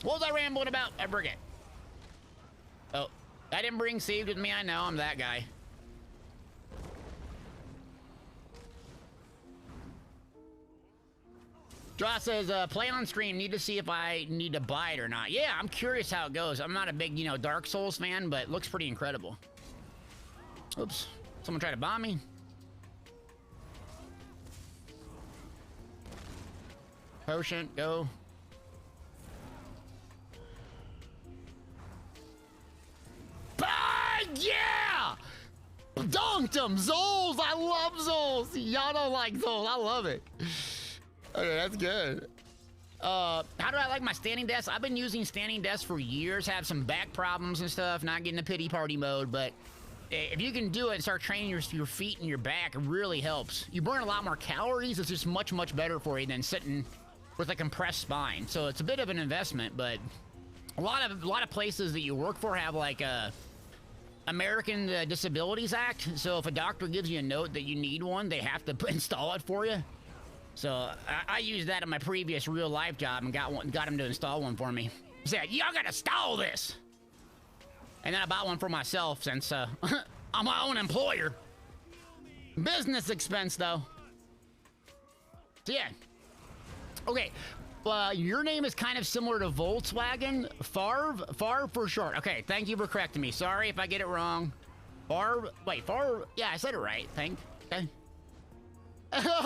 What was I rambling about? I forget. Oh, I didn't bring Siege with me. I know, I'm that guy. Draw says, play on stream. Need to see if I need to buy it or not. Yeah, I'm curious how it goes. I'm not a big, you know, Dark Souls fan, but it looks pretty incredible. Oops. Someone tried to bomb me. Potion, go. Bang! Yeah! Dunked him! Zols! I love Zols! Y'all don't like Zols. I love it. Okay, that's good. How do I like my standing desk? I've been using standing desk for years. Have some back problems and stuff. Not getting a pity party mode, but if you can do it and start training your feet and your back, it really helps. You burn a lot more calories. It's just much better for you than sitting with a compressed spine. So it's a bit of an investment, but a lot of places that you work for have like a American Disabilities Act. So if a doctor gives you a note that you need one, they have to install it for you. So I used that in my previous real life job and got him to install one for me. He said, "Y'all gotta install this." And then I bought one for myself since I'm my own employer. Business expense, though. So, yeah. Okay. Your name is kind of similar to Volkswagen. Farv for short. Okay, thank you for correcting me. Sorry if I get it wrong. Farv. Yeah, I said it right, I think. Okay.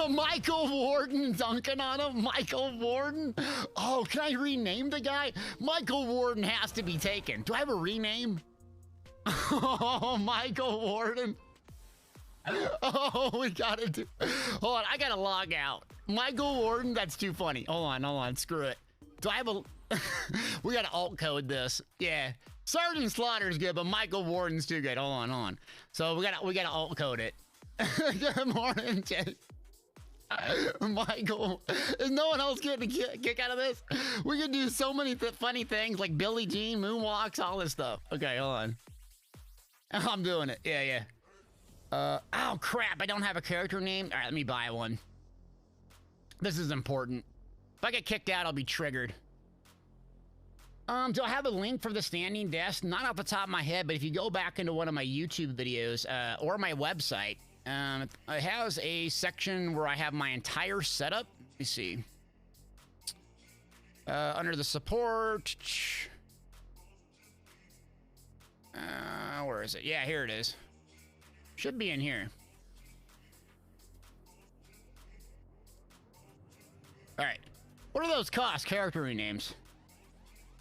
Michael Warden dunking on him. Michael Warden. Oh, can I rename the guy? Michael Warden has to be taken. Do I have a rename? Oh, Michael Warden. Oh, we gotta do. Hold on, I gotta log out. Michael Warden, that's too funny. Hold on, screw it. Do I have a... We gotta alt code this. Yeah. Sergeant Slaughter's good, but Michael Warden's too good. Hold on. So we gotta alt code it. Good morning, Jay. Michael, is no one else getting a kick out of this? We can do so many funny things like Billie Jean, moonwalks, all this stuff. Okay, hold on. I'm doing it. Yeah. Oh crap, I don't have a character name. All right, let me buy one. This is important. If I get kicked out, I'll be triggered. Do I have a link for the standing desk? Not off the top of my head, but if you go back into one of my YouTube videos or my website, it has a section where I have my entire setup. Let me see. Under the support. Where is it? Yeah, here it is. Should be in here. All right. What do those cost? Character renames.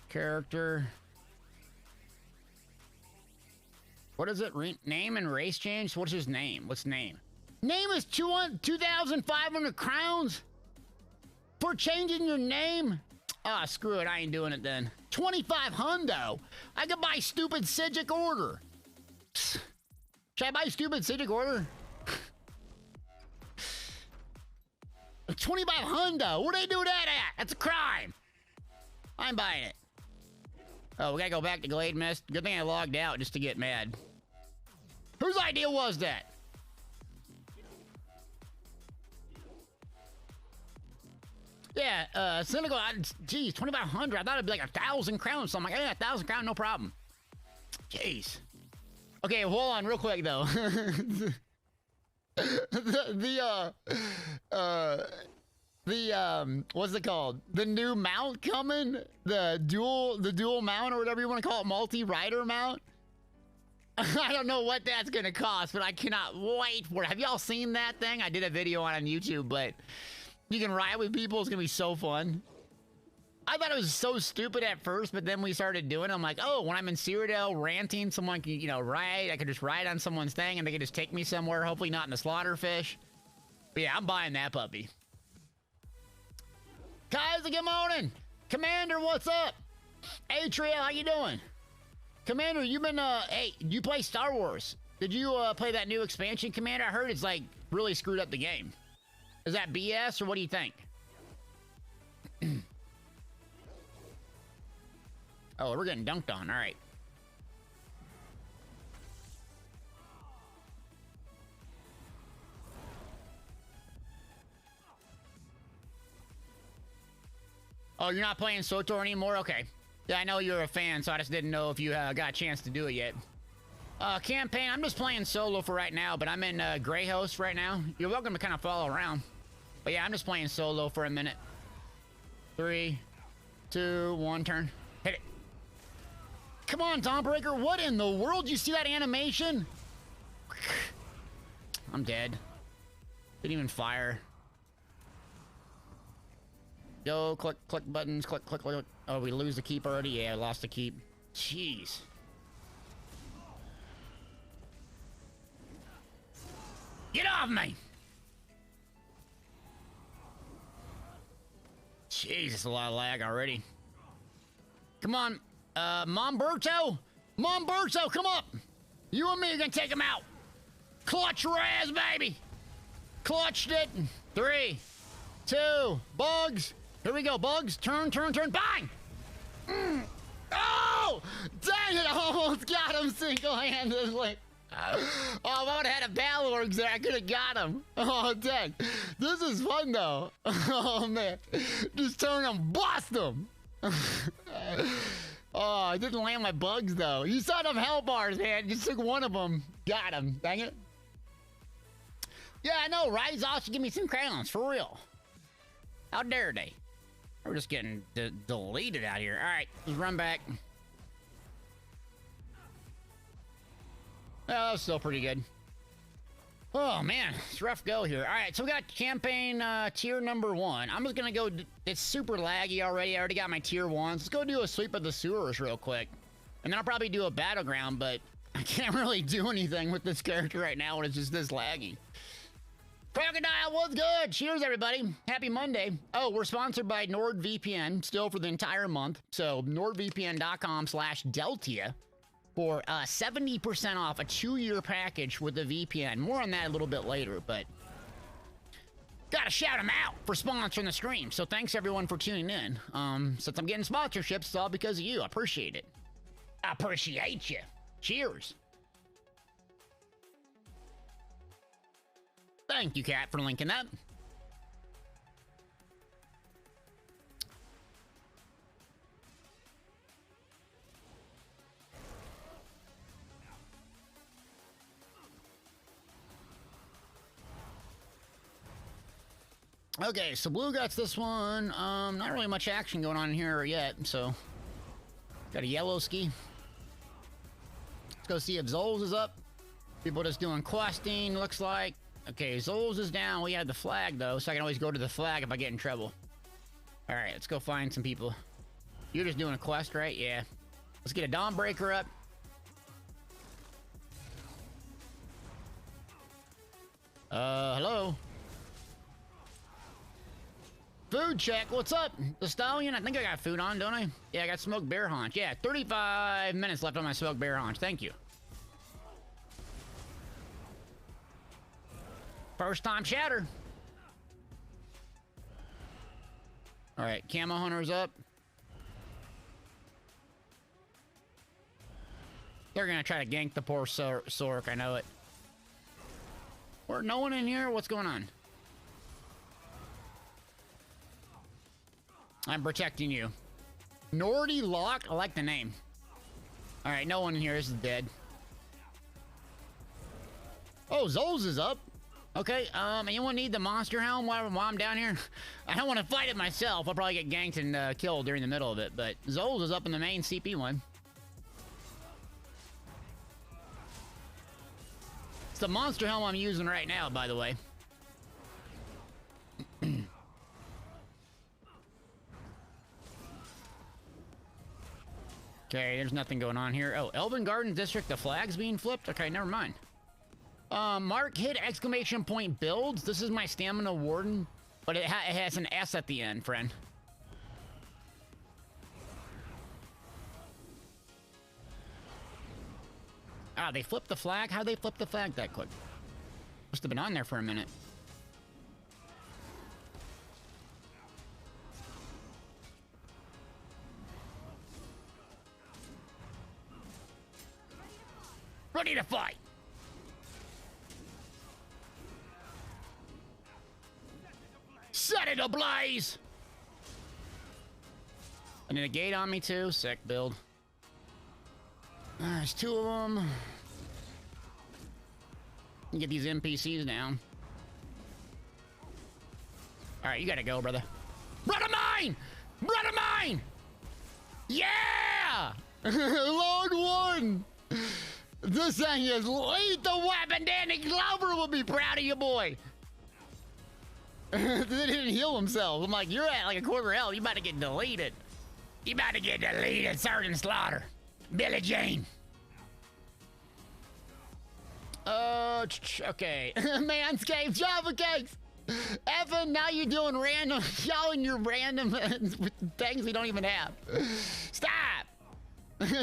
Character. What is it? Name and race change? What's his name? What's name? Name is 2,500 crowns? For changing your name? Ah, screw it. I ain't doing it then. 2,500. I could buy stupid Sigic order. Should I buy stupid Sigic order? 25 hundo. Where'd they do that at? That's a crime. I'm buying it. Oh, we gotta go back to Glade Mist. Good thing I logged out just to get mad. Whose idea was that? Yeah, Cynical, geez, 2,500. I thought it'd be like 1,000 crowns. So I'm like, yeah, 1,000 crowns, no problem. Jeez. Okay, hold on real quick, though. What's it called? The new mount coming? The dual mount or whatever you want to call it, multi-rider mount? I don't know what that's gonna cost, but I cannot wait for it. Have y'all seen that thing? I did a video on YouTube, but you can ride with people. It's gonna be so fun. I thought it was so stupid at first, but then we started doing it. I'm like, oh, when I'm in Cyrodiil ranting, someone can, you know, ride. I could just ride on someone's thing and they could just take me somewhere, hopefully not in the slaughterfish. But yeah, I'm buying that puppy. Kaiser, good morning. Commander, what's up? Atria, how you doing? Commander, you've been, hey, you play Star Wars. Did you, play that new expansion, Commander? I heard it's, like, really screwed up the game. Is that BS, or what do you think? Oh, we're getting dunked on. All right. Oh, you're not playing SWTOR anymore? Okay. Yeah, I know you're a fan, so I just didn't know if you got a chance to do it yet. Campaign, I'm just playing solo for right now, but I'm in Grey Host right now. You're welcome to kind of follow around. But yeah, I'm just playing solo for a minute. 3, 2, 1, turn. Hit it. Come on, Dawnbreaker. What in the world? You see that animation? I'm dead. Didn't even fire. Go, click buttons, click. Oh, we lose the keep already? Yeah, I lost the keep. Jeez. Get off me! Jeez, it's a lot of lag already. Come on, Momberto? Momberto, come up! You and me are gonna take him out. Clutch Raz, baby! Clutched it. 3, 2, Bugs. Here we go, Bugs. Turn. Bang! Oh! Dang it, I almost got him single-handedly. Oh, if I would have had a Balorgs there, I could have got him. Oh, dang. This is fun, though. Oh, man. Just turn him, blast him. Oh, I didn't land my Bugs, though. You saw them hell bars, man. Just took one of them. Got him. Dang it. Yeah, I know, right? Zosh should give me some crowns, for real. How dare they? We're just getting deleted out here. All right, let's run back. Oh, that's still pretty good. Oh, man, it's a rough go here. All right, so we got campaign tier number 1. I'm just going to go... It's super laggy already. I already got my tier 1s. Let's go do a sweep of the sewers real quick. And then I'll probably do a battleground, but I can't really do anything with this character right now when it's just this laggy. Crocodile, what's good? Cheers, everybody. Happy Monday. Oh, we're sponsored by NordVPN still for the entire month. So nordvpn.com/Deltia for 70% off a 2-year package with the VPN. More on that a little bit later, but gotta shout them out for sponsoring the stream. So thanks everyone for tuning in. Since I'm getting sponsorships, it's all because of you. I appreciate it. I appreciate you. Cheers. Thank you, Kat, for linking that. Okay, so Blue Guts this one. Not really much action going on here yet, so got a yellow ski. Let's go see if Zols is up. People just doing questing, looks like. Okay, Zols is down. We have the flag, though, so I can always go to the flag if I get in trouble. All right, let's go find some people. You're just doing a quest, right? Yeah. Let's get a Dawnbreaker up. Hello? Food check, what's up? The Stallion, I think I got food on, don't I? Yeah, I got smoked bear haunch. Yeah, 35 minutes left on my smoked bear haunch. Thank you. First time shatter. All right, camo hunter's up. They're gonna try to gank the poor Sork, I know it. Or no one in here? What's going on? I'm protecting you. Nordy Lock? I like the name. Alright, no one in here. This is dead. Oh, Zols is up. Okay, anyone need the monster helm while I'm down here? I don't want to fight it myself. I'll probably get ganked and killed during the middle of it, but Zols is up in the main CP one. It's the monster helm I'm using right now, by the way. Okay, there's nothing going on here. Oh, Elven Garden District, the flag's being flipped? Okay, never mind. Mark hit exclamation point builds. This is my stamina warden, but it has an S at the end, friend. Ah, they flipped the flag? How'd they flip the flag that quick? Must have been on there for a minute. Ready to fight! Set it ablaze! I need a gate on me too. Sick build. There's two of them. Get these NPCs down. Alright, you gotta go, brother. Brother mine! Brother mine! Yeah! Lord one! This thing is lethal weapon. Danny Glover will be proud of you, boy. They didn't heal themselves. I'm like, you're at like a quarter health. You about to get deleted. You about to get deleted, Sergeant Slaughter. Billy Jane. Okay. Manscaped, Java Cakes. Evan, now you're doing random, y'all and your random things we don't even have. Stop.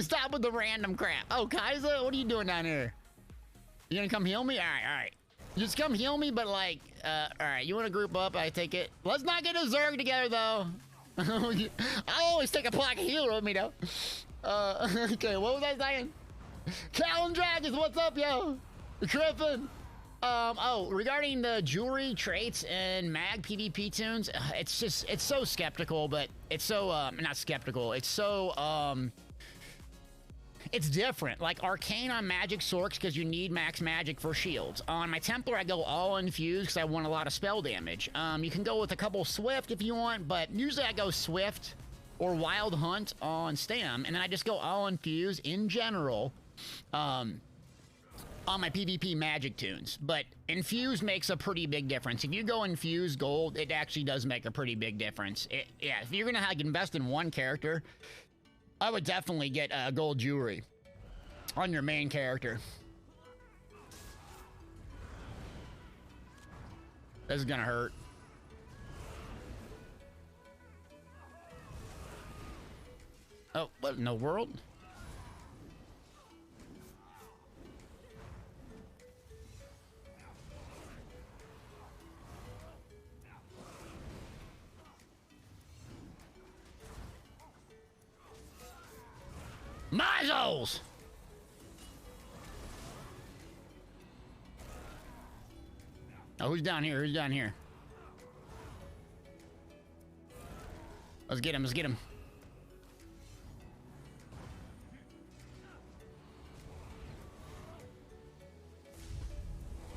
Stop with the random crap. Oh, Kaiser, what are you doing down here? You gonna come heal me? All right. Just come heal me, but like, all right, you want to group up? I take it. Let's not get a Zerg together, though. I always take a plaque of healer with me, though. Okay, what was I saying? Callan Dragons, what's up, yo? Griffin. Oh, regarding the jewelry traits and mag PvP tunes, it's so skeptical, but it's so, not skeptical, it's so, it's different. Like Arcane on Magic Sorks because you need max magic for shields. On my Templar, I go all infused because I want a lot of spell damage. You can go with a couple Swift if you want, but usually I go Swift or Wild Hunt on Stam, and then I just go all infused in general on my PvP magic tunes. But infused makes a pretty big difference. If you go infused gold, it actually does make a pretty big difference. Yeah, if you're gonna invest in one character, I would definitely get gold jewelry on your main character. This is gonna hurt. Oh, what in the world? Mizos! Oh, who's down here? Who's down here? Let's get him. Let's get him.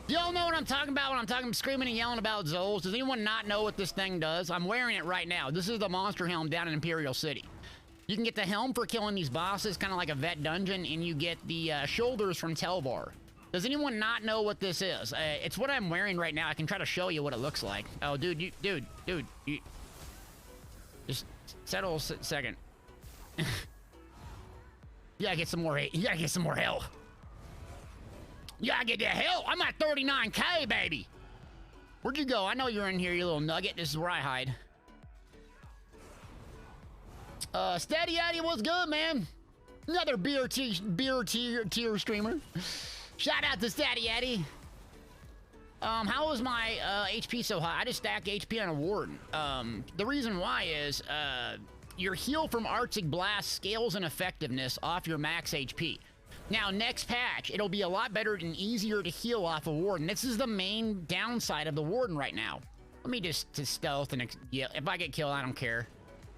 Do y'all know what I'm talking about when I'm talking screaming and yelling about Zols? Does anyone not know what this thing does? I'm wearing it right now. This is the monster helm down in Imperial City. You can get the helm for killing these bosses, kind of like a vet dungeon, and you get the shoulders from Telvar. Does anyone not know what this is? It's what I'm wearing right now. I can try to show you what it looks like. Oh, dude, you just settle a second. You gotta get some more. You gotta get some more health. You gotta get that health. I'm at 39K, baby. Where'd you go? I know you're in here, you little nugget. This is where I hide. Steady Eddie, what's good, man? Another beer tier streamer. Shout out to Steady Eddie. How is my HP so high? I just stack HP on a warden. The reason why is your heal from Arctic Blast scales in effectiveness off your max HP. Now, next patch, it'll be a lot better and easier to heal off a warden. This is the main downside of the warden right now. Let me just stealth and yeah, if I get killed, I don't care.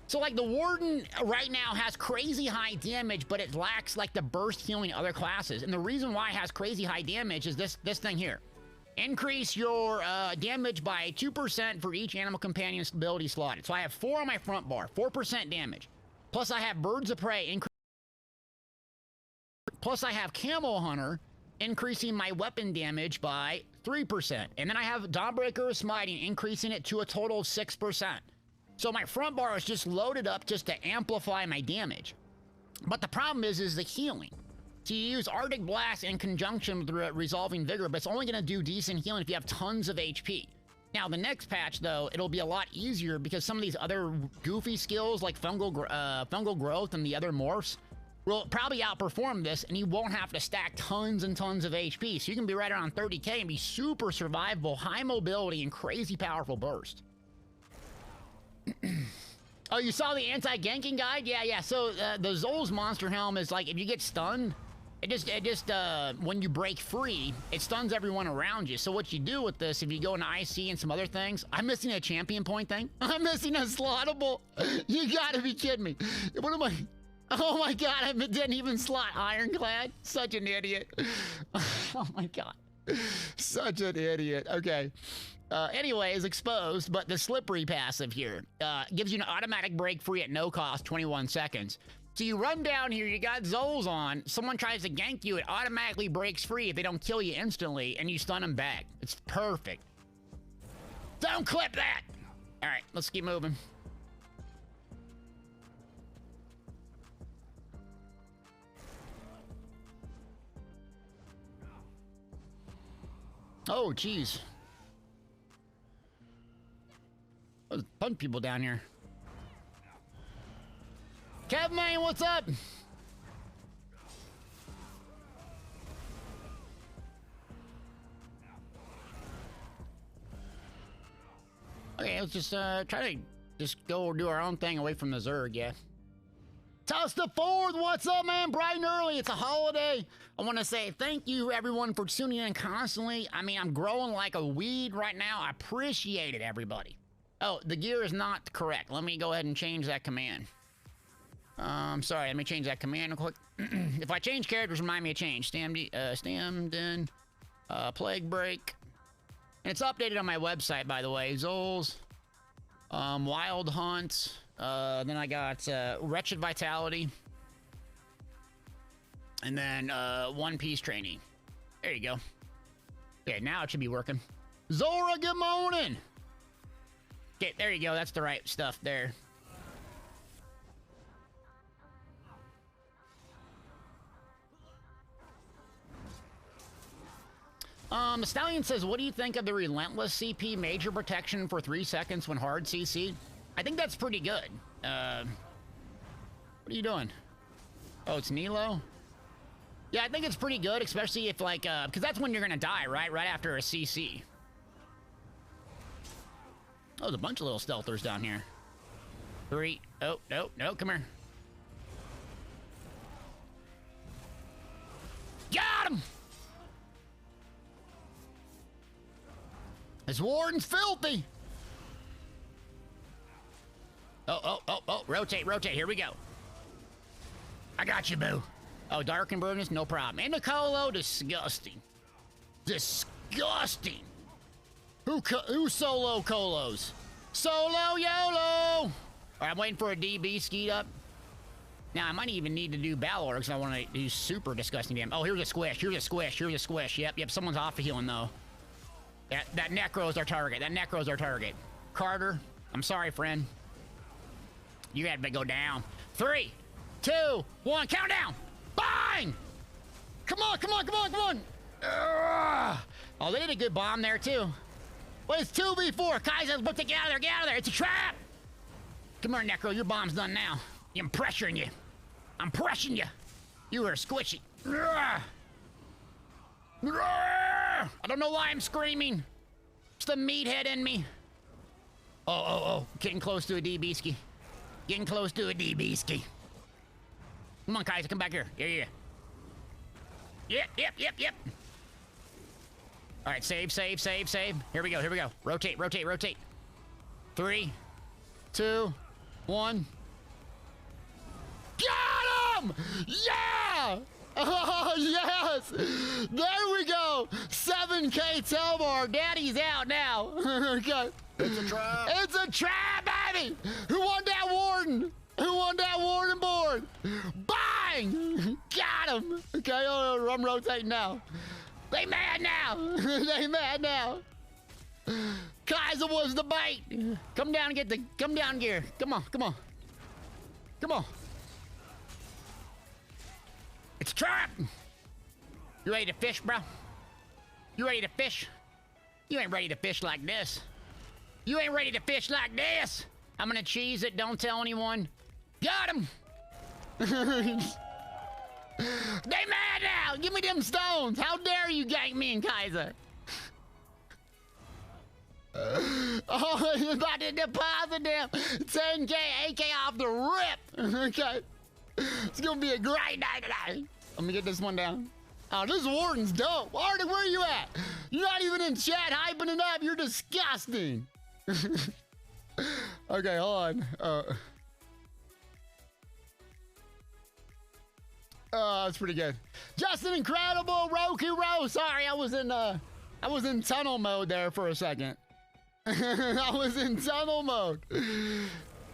So like the warden right now has crazy high damage, but it lacks like the burst healing other classes. And the reason why it has crazy high damage is this thing here. Increase your damage by 2% for each animal companion ability slotted. So I have 4 on my front bar, 4% damage. Plus I have Birds of Prey. Plus I have Camo Hunter, increasing my weapon damage by 3%. And then I have Dawnbreaker of Smiting, increasing it to a total of 6%. So my front bar is just loaded up just to amplify my damage. But the problem is the healing. So you use Arctic Blast in conjunction with Resolving Vigor, but it's only going to do decent healing if you have tons of HP. Now, the next patch, though, it'll be a lot easier because some of these other goofy skills like fungal growth and the other morphs will probably outperform this, and you won't have to stack tons and tons of HP. So you can be right around 30k and be super survivable, high mobility, and crazy powerful burst. Oh, you saw the anti-ganking guide? Yeah. So the Zol's Monster Helm is like, if you get stunned, it just when you break free, it stuns everyone around you. So what you do with this, if you go into IC and some other things, I'm missing a champion point thing. I'm missing a slottable. You gotta be kidding me. What am I? Oh my God, I didn't even slot Ironclad. Such an idiot. Oh my God. Such an idiot. Okay. Anyways, exposed, but the slippery passive here gives you an automatic break free at no cost, 21 seconds. So you run down here, you got Zols on, someone tries to gank you, it automatically breaks free if they don't kill you instantly, and you stun them back. It's perfect. Don't clip that! Alright, let's keep moving. Oh, jeez. There's a bunch of people down here. Kevman, what's up? Okay, let's just try to just go do our own thing away from the Zerg, yeah. Toss the Fourth, what's up, man? Bright and early, it's a holiday. I want to say thank you, everyone, for tuning in constantly. I mean, I'm growing like a weed right now. I appreciate it, everybody. Oh, the gear is not correct. Let me go ahead and change that command. Sorry, let me change that command real quick. If I change characters, remind me to change. Stammed in, Plague Break. And it's updated on my website, by the way. Zols, Wild Hunt, then I got Wretched Vitality, and then One Piece Training. There you go. Okay, now it should be working. Zora, good morning! Okay, there you go. That's the right stuff there. The Stallion says, what do you think of the Relentless CP major protection for 3 seconds when hard CC? I think that's pretty good. What are you doing? Oh, it's Nilo? Yeah, I think it's pretty good, especially if, like, because that's when you're gonna die, right? Right after a CC. Oh, there's a bunch of little stealthers down here. 3. Oh, no, come here. Got him! This warden's filthy! Oh, rotate, here we go. I got you, boo. Oh, Dark and Burnus, no problem. And the Colo, disgusting. Disgusting! Who solo Colos? Solo YOLO! Alright, I'm waiting for a DB skeet up. Now, I might even need to do Balor because I want to do super disgusting damage. Oh, here's a squish, here's a squish. Yep, someone's off of healing, though. That Necro is our target. Carter, I'm sorry, friend. You had to go down. 3, 2, 1, countdown! Bang! Come on! Oh, they did a good bomb there, too. Well, it's 2v4. Kaiser's booked it. Get out of there. It's a trap. Come here, Necro. Your bomb's done now. I'm pressuring you. I'm pressing you. You are squishy. I don't know why I'm screaming. It's the meathead in me. Oh. Getting close to a DB-ski. Getting close to a DB-ski. Come on, Kaiser, come back here. Yeah. Yep. All right, save. Here we go. Rotate. 3, 2, 1. Got him! Yeah! Oh, yes! There we go! 7K Telbar. Daddy's out now. Okay. It's a trap. It's a trap, baby! Who won that warden? Who won that warden board? Bang! Got him! Okay, I'm rotating now. They mad now. Kaiser was the bait. Come down and come down gear. Come on. It's a trap. You ready to fish, bro? You ready to fish? You ain't ready to fish like this. I'm gonna cheese it. Don't tell anyone. Got him. They mad now. Give me them stones. How dare you gank me and Kaiser? Oh, he's about to deposit them 10K AK off the rip. Okay. It's gonna be a great night tonight. Let me get this one down. Oh, this warden's dope. Arctic, where are you at? You're not even in chat hyping it up. You're disgusting. Okay, hold on. That's pretty good. Justin Incredible, Roku Rose. Sorry, I was in tunnel mode there for a second. I was in tunnel mode.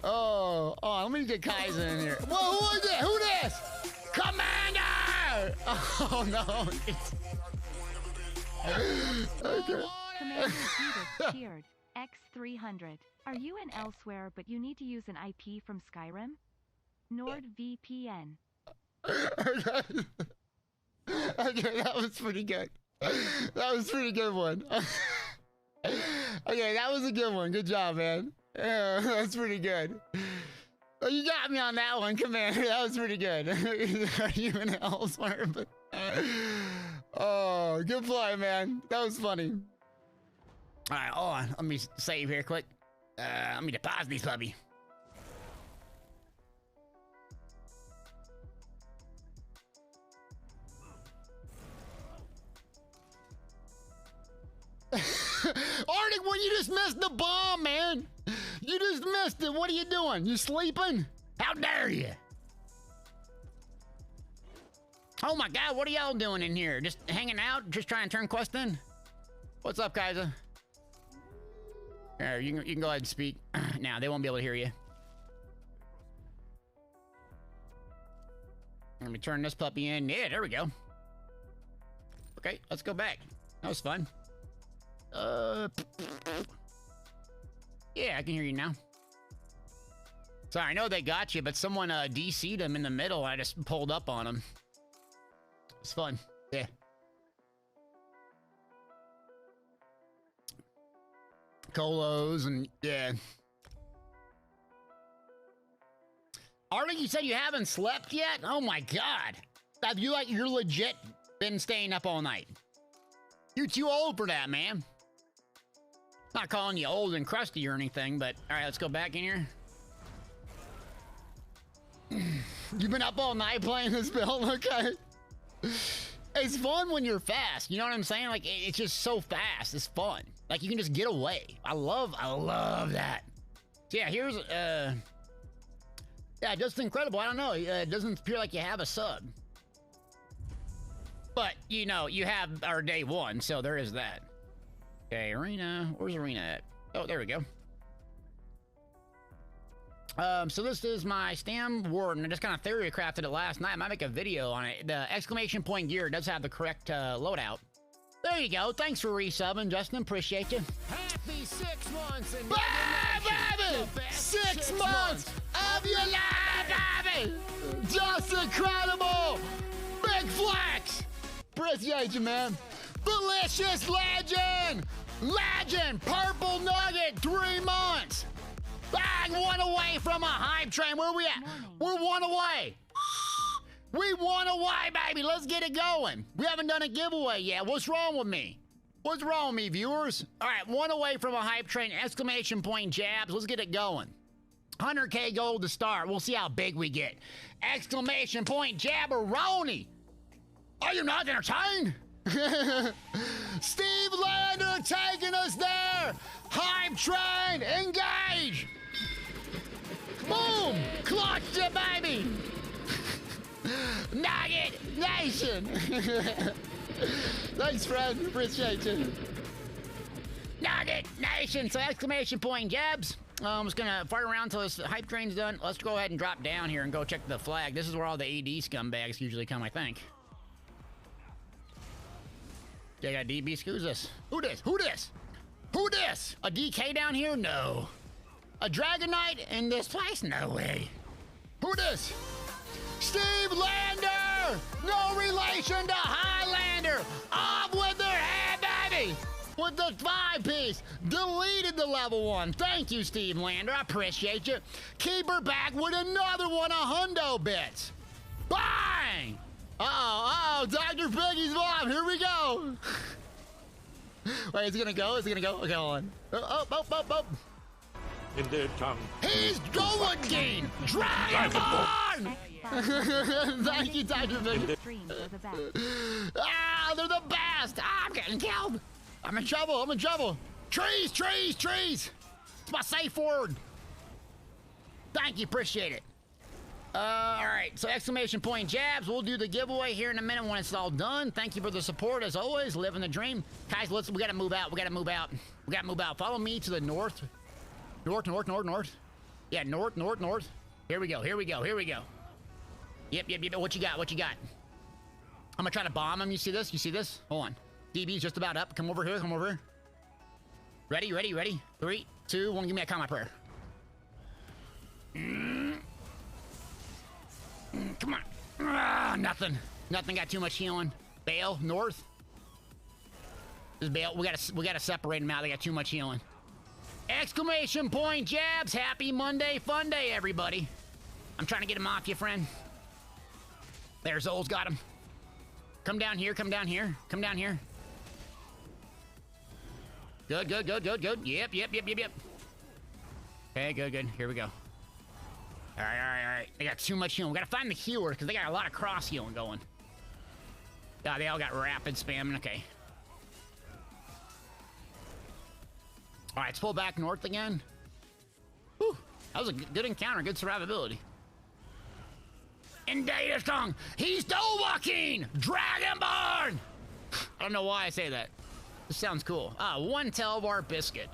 Oh, let me get Kaiser in here. Whoa, who is it? Who this? Commander! Oh no. Okay. Commander cheered. X300. Are you in elsewhere but you need to use an IP from Skyrim? NordVPN. Okay, that was pretty good. That was a pretty good one. Okay, that was a good one. Good job, man. Yeah, that's pretty good. Oh, you got me on that one, Commander. That was pretty good. Are you in elsewhere? But oh, good play, man. That was funny. All right, hold on. Let me save here quick. Let me deposit these puppy. Arctic, well, you just missed the bomb, man. You just missed it. What are you doing? You sleeping? How dare you? Oh my God, what are y'all doing in here? Just hanging out? Just trying to turn quest in? What's up, Kaiser? Here, you can go ahead and speak. Now, they won't be able to hear you. Let me turn this puppy in. Yeah, there we go. Okay, let's go back. That was fun. Yeah, I can hear you now. Sorry, I know they got you, but someone DC'd him in the middle. I just pulled up on him. It's fun. Yeah. Colos and yeah. Arctic, you said you haven't slept yet? Oh my God. Have you you're legit been staying up all night? You're too old for that, man. Not calling you old and crusty or anything, but all right, let's go back in here. You've been up all night playing this build, okay? It's fun when you're fast. You know what I'm saying? Like, it's just so fast. It's fun. Like, you can just get away. I love that. So yeah, here's, yeah, just incredible. I don't know. It doesn't appear like you have a sub. But, you know, you have our day one, so there is that. Okay, Arena. Where's Arena at? Oh, there we go. So this is my Stam Warden. I just kind of theory crafted it last night. I might make a video on it. The exclamation point gear does have the correct loadout. There you go. Thanks for resubbing, Justin. Appreciate you. Happy 6 months and baby! 6 months of your life, baby! Just incredible! Big flex! Appreciate you, man. Delicious legend! Legend! Purple Nugget, 3 months! Bang! 1 away from a hype train. Where are we at? We're 1 away. We 1 away, baby. Let's get it going. We haven't done a giveaway yet. What's wrong with me? What's wrong with me, viewers? All right, one away from a hype train, exclamation point jabs. Let's get it going. 100K gold to start. We'll see how big we get. Exclamation point jabberoni. Are you not entertained? Steve Lander taking us there. Hype train, engage. Boom, clutch the baby. Nugget Nation. Thanks, friend. Appreciate you. Nugget Nation. So exclamation point jabs. I'm just gonna fire around until this hype train's done. Let's go ahead and drop down here and go check the flag. This is where all the AD scumbags usually come, I think. They got DB. Who's this? Who this? Who this? Who this? A DK down here? No. A Dragon Knight in this place? No way. Who this? Steve Lander! No relation to Highlander! Off with their head, baby! With the 5-piece. Deleted the level 1. Thank you, Steve Lander. I appreciate you. Keep her back with another one of hundo bits. Bang! Uh-oh, Dr. Piggy's mom. Here we go. Wait, is it gonna go? Is it gonna go? Okay, hold on. Oh. In their tongue. He's going again! Dragonborn! Thank you, Dr. Piggy. Ah, they're the best! Ah, I'm getting killed! I'm in trouble, I'm in trouble! Trees! It's my safe word! Thank you, appreciate it. Alright, so exclamation point jabs. We'll do the giveaway here in a minute when it's all done. Thank you for the support, as always. Living the dream. Guys, we gotta move out. We gotta move out. Follow me to the north. North. Yeah, north. Here we go. Yep. What you got? I'm gonna try to bomb him. You see this? Hold on. DB's just about up. Come over here. Ready? 3, 2, 1. Give me a combat prayer. Come on. Ah, nothing. Got too much healing. Bale, north. This is Bale. We gotta separate them out. They got too much healing. Exclamation point jabs. Happy Monday fun day, everybody. I'm trying to get him off you, friend. There's Zol's got him. Come down here. Good. Yep. Okay, good. Here we go. All right. They got too much healing. We gotta find the healer because they got a lot of cross healing going. Yeah, they all got rapid spamming. Okay. All right, let's pull back north again. Whew, that was a good encounter. Good survivability. In data song, he's walking Dragonborn. I don't know why I say that. This sounds cool. 1 Telvar biscuit.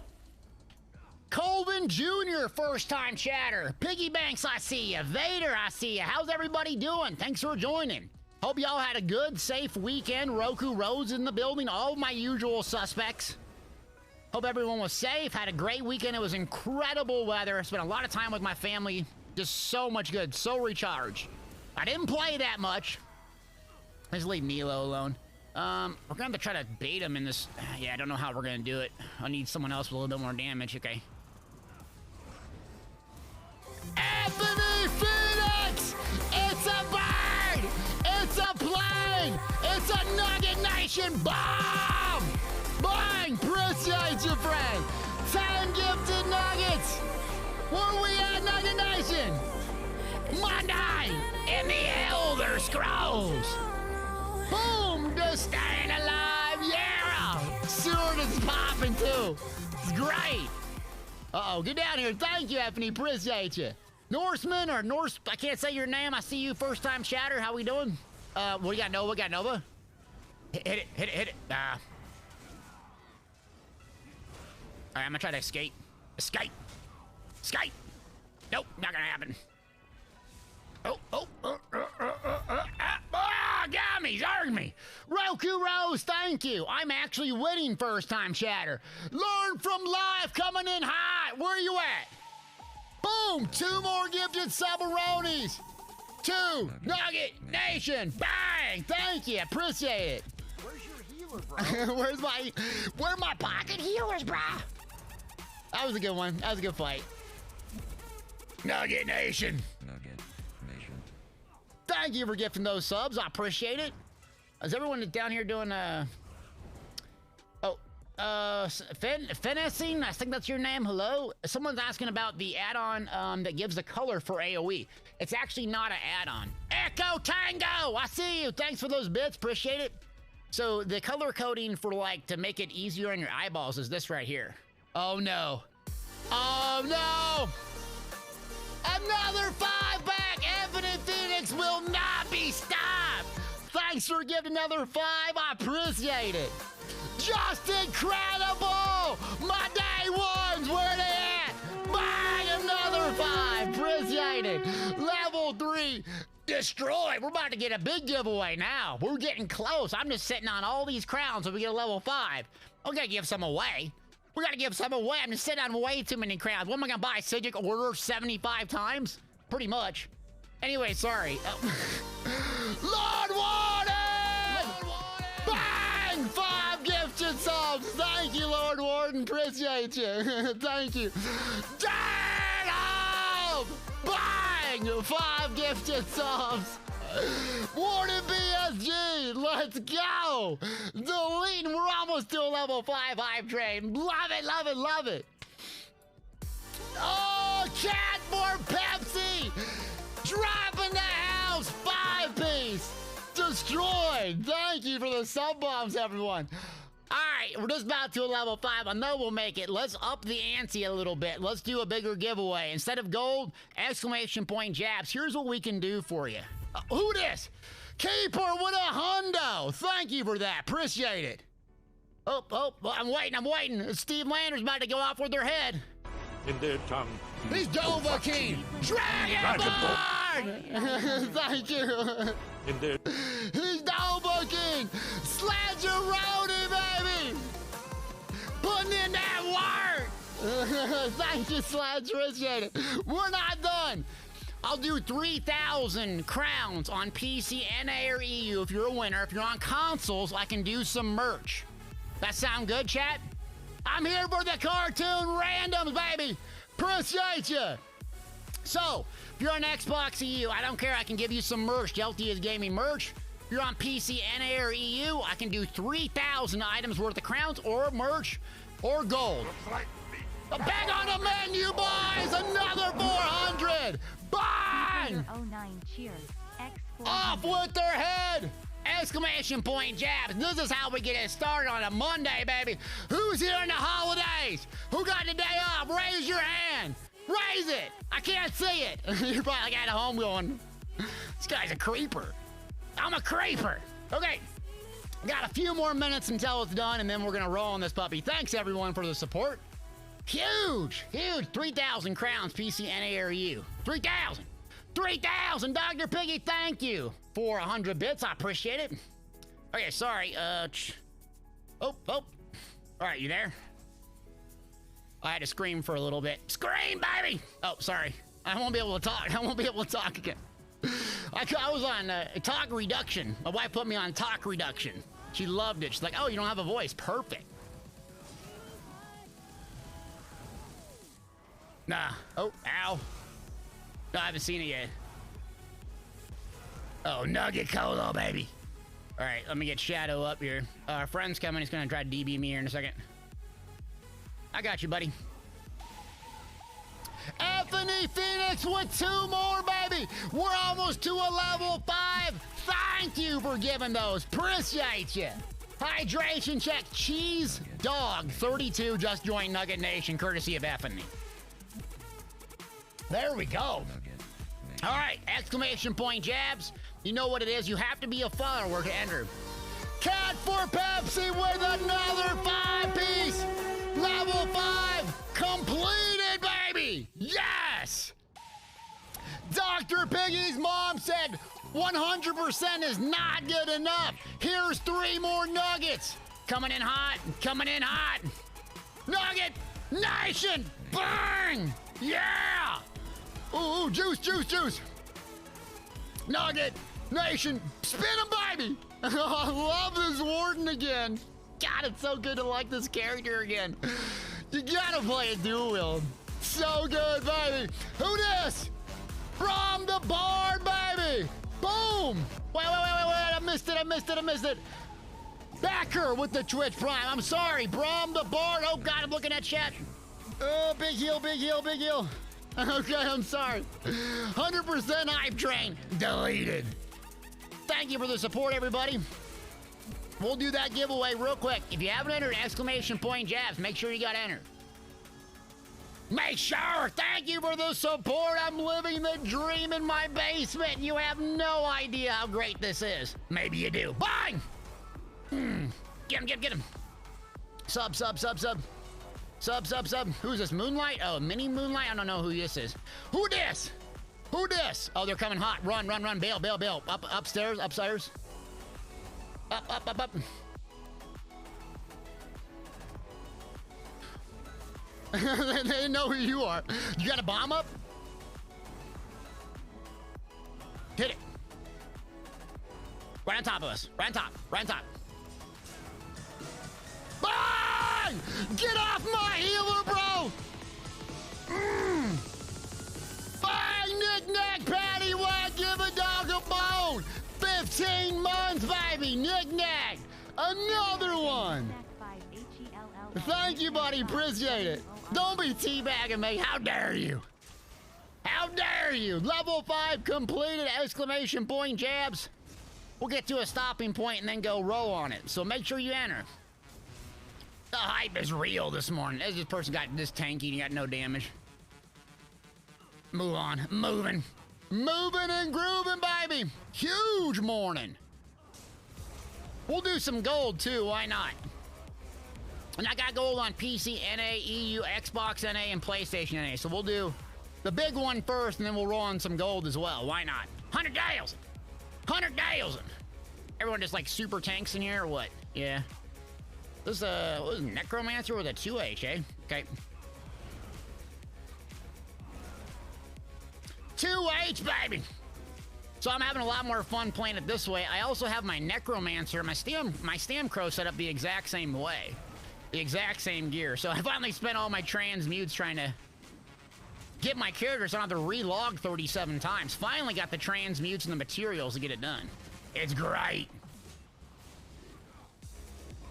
Colvin Jr., first time chatter. Piggy Banks, I see ya. Vader, I see ya. How's everybody doing? Thanks for joining. Hope y'all had a good, safe weekend. Roku Rose in the building. All my usual suspects. Hope everyone was safe. Had a great weekend. It was incredible weather. Spent a lot of time with my family. Just so much good. So recharged. I didn't play that much. Let's leave Nilo alone. We're gonna have to try to bait him in this. Yeah, I don't know how we're gonna do it. I need someone else with a little bit more damage. Okay. Anthony Phoenix! It's a bird! It's a plane! It's a Nugget Nation bomb! Bang! Appreciate you, friend! 10 gifted nuggets! Where we at, Nugget Nation? Monday in the Elder Scrolls! Boom! Just staying alive! Yeah! Sword is popping too! It's great! Uh-oh, get down here. Thank you, Anthony. Appreciate you. Norseman or Norse, I can't say your name. I see you first time chatter. How we doing? What do you got, Nova? Got Nova? Hit it. All right, I'm gonna try to escape. Escape. Nope, not gonna happen. Got me, zarged me. Roku Rose, thank you. I'm actually winning first time chatter. Learn from life coming in hot. Where you at? Boom, 2 more gifted Sabaronis. 2, Nugget Nation. Bang, thank you, appreciate it. Where's your healer, bro? Where my pocket healers, brah? That was a good one. That was a good fight. Nugget Nation. Thank you for gifting those subs. I appreciate it. Is everyone down here doing Oh, Finessing, I think that's your name. Hello? Someone's asking about the add-on that gives the color for AoE. It's actually not an add-on. Echo Tango! I see you. Thanks for those bits. Appreciate it. So the color coding for, like, to make it easier on your eyeballs is this right here. Oh, no. Oh, no! Another 5 back! Infinite Phoenix will not be stopped! Thanks for giving another 5. I appreciate it. Just incredible! My day ones, where they at? Bang! Another 5. Appreciate it. Level 3. Destroyed. We're about to get a big giveaway now. We're getting close. I'm just sitting on all these crowns so we get a level 5. I'm gonna give some away. We gotta give some away. I'm just sitting on way too many crowns. What am I gonna buy? Sigil order 75 times? Pretty much. Anyway, sorry. Lord Warden! Bang! 5 gifted subs. Thank you, Lord Warden. Appreciate you. Thank you. Damn! Bang! 5 gifted subs. Warden BSG, let's go! Deleting, we're almost to a level 5 hype train. Love it, love it, love it. Oh, chat for Pepsi! Dropping the house, 5-piece. Destroyed. Thank you for the sub bombs, everyone. All right, we're just about to a level 5. I know we'll make it. Let's up the ante a little bit. Let's do a bigger giveaway. Instead of gold, exclamation point jabs. Here's what we can do for you. Who this? Keeper with a hundo. Thank you for that. Appreciate it. Oh, I'm waiting. Steve Lander's about to go off with their head. In their tongue. He's Dovahkiin. Dragonborn! Thank you. In their... He's Dovahkiin. Sledgeroni, baby. Putting in that work. Thank you, Sledge. Appreciate it. We're not done. I'll do 3,000 crowns on PC, NA, or EU if you're a winner. If you're on consoles, I can do some merch. That sound good, chat? I'm here for the cartoon randoms, baby. Appreciate you. So, if you're on Xbox EU, I don't care. I can give you some merch. Delty is gaming merch. If you're on PC, NA, or EU, I can do 3,000 items worth of crowns or merch or gold. Bang on the menu, boys! Another 400! Bang! 09 cheers. X400. Off with their head! Exclamation point jabs. This is how we get it started on a Monday, baby. Who's here in the holidays? Who got the day off? Raise your hand. Raise it. I can't see it. You're probably like at home going, this guy's a creeper. I'm a creeper. Okay. Got a few more minutes until it's done, and then we're going to roll on this puppy. Thanks, everyone, for the support. Huge. 3,000 crowns, PC, NA, or EU. 3,000. 3,000, Dr. Piggy, thank you for 100 bits. I appreciate it. Okay, sorry. Oh. All right, you there? I had to scream for a little bit. Scream, baby! Oh, sorry. I won't be able to talk. Again. I was on talk reduction. My wife put me on talk reduction. She loved it. She's like, oh, you don't have a voice. Perfect. Nah. Oh, ow. No, I haven't seen it yet. Oh, Nugget Colo, baby. All right, let me get Shadow up here. Our friend's coming. He's going to try to DB me here in a second. I got you, buddy. Anthony Phoenix with 2 more, baby. We're almost to a level 5. Thank you for giving those. Appreciate you. Hydration check. Cheese Dog 32 just joined Nugget Nation, courtesy of Anthony. There we go. All right, exclamation point jabs. You know what it is. You have to be a follower to enter. Cat for Pepsi with another 5-piece. Level 5 completed, baby. Yes. Dr. Piggy's mom said 100% is not good enough. Here's 3 more nuggets. Coming in hot. Nugget Nation. Bang. Yeah. Ooh, juice. Nugget Nation, spin him, baby. I love this Warden again. God, it's so good to like this character again. You gotta play a dual wield. So good, baby. Who this? From the board, baby. Boom. Wait. I missed it. Backer with the Twitch Prime. I'm sorry, Brom the Bard. Oh, God, I'm looking at chat. Oh, big heal, big heal, big heal. Okay, I'm sorry. 100% hype train. Deleted. Thank you for the support, everybody. We'll do that giveaway real quick. If you haven't entered exclamation point jabs, make sure you got entered. Make sure. Thank you for the support. I'm living the dream in my basement. You have no idea how great this is. Maybe you do. Bang! Get him, get him. Sub. Sub. Who's this? Moonlight? Oh, mini Moonlight? I don't know who this is. Who this? Who this? Oh, they're coming hot. Run. Bail. Upstairs. Up. They know who you are. You got a bomb up? Hit it. Right on top of us. Right on top. Bang! Get off my healer, bro! Bang! Knick-knack, paddywhack, give a dog a bone! 15 months, baby! Knick-knack! Another one! Thank you, buddy. Appreciate it. Don't be teabagging me. How dare you? How dare you? Level 5 completed! Exclamation point jabs. We'll get to a stopping point and then go roll on it. So make sure you enter. The hype is real this morning. This person got this tanky and he got no damage. Move on. Moving and grooving, baby. Huge morning. We'll do some gold too. Why not? And I got gold on PC, NA, EU, Xbox NA, and PlayStation NA. So we'll do the big one first, and then we'll roll on some gold as well. Why not? 100,000. 100,000. Everyone just like super tanks in here or what? Yeah. This what was it, Necromancer with a 2H, eh? Okay. 2H, baby. So I'm having a lot more fun playing it this way. I also have my Necromancer, my Stamcrow set up the exact same way. The exact same gear. So I finally spent all my transmutes trying to get my characters. I don't have to relog 37 times. Finally got the transmutes and the materials to get it done. It's great.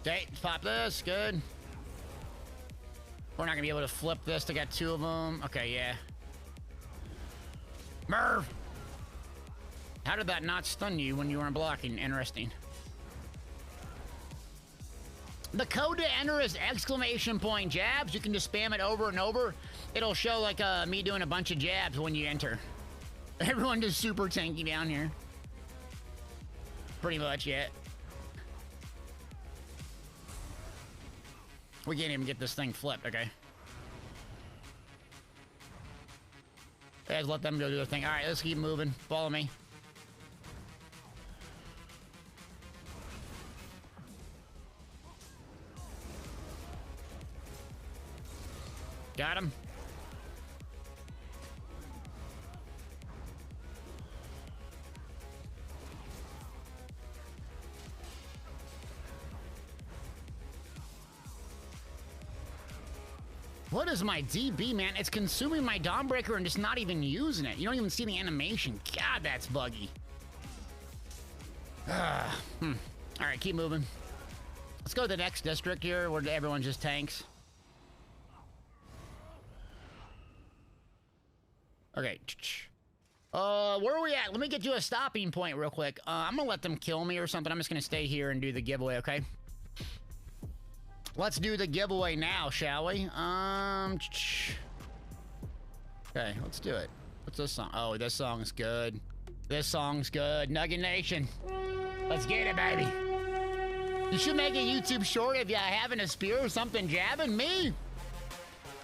Okay, pop this. Good. We're not gonna be able to flip this to get 2 of them. Okay, yeah. Merv! How did that not stun you when you weren't blocking? Interesting. The code to enter is exclamation point jabs. You can just spam it over and over. It'll show like me doing a bunch of jabs when you enter. Everyone just super tanky down here. Pretty much, yeah. We can't even get this thing flipped, okay? Guys, let them go do their thing. All right, let's keep moving. Follow me. Got him. What is my DB, man? It's consuming my Dawnbreaker and just not even using it. You don't even see the animation. God, that's buggy. All right, keep moving. Let's go to the next district here where everyone just tanks. Okay. Where are we at? Let me get to a stopping point real quick. I'm gonna let them kill me or something. I'm just gonna stay here and do the giveaway, okay? Let's do the giveaway now, shall we? Okay, let's do it. What's this song? Oh, this song's good. This song's good. Nugget Nation. Let's get it, baby. You should make a YouTube short if you're having a spear or something jabbing me.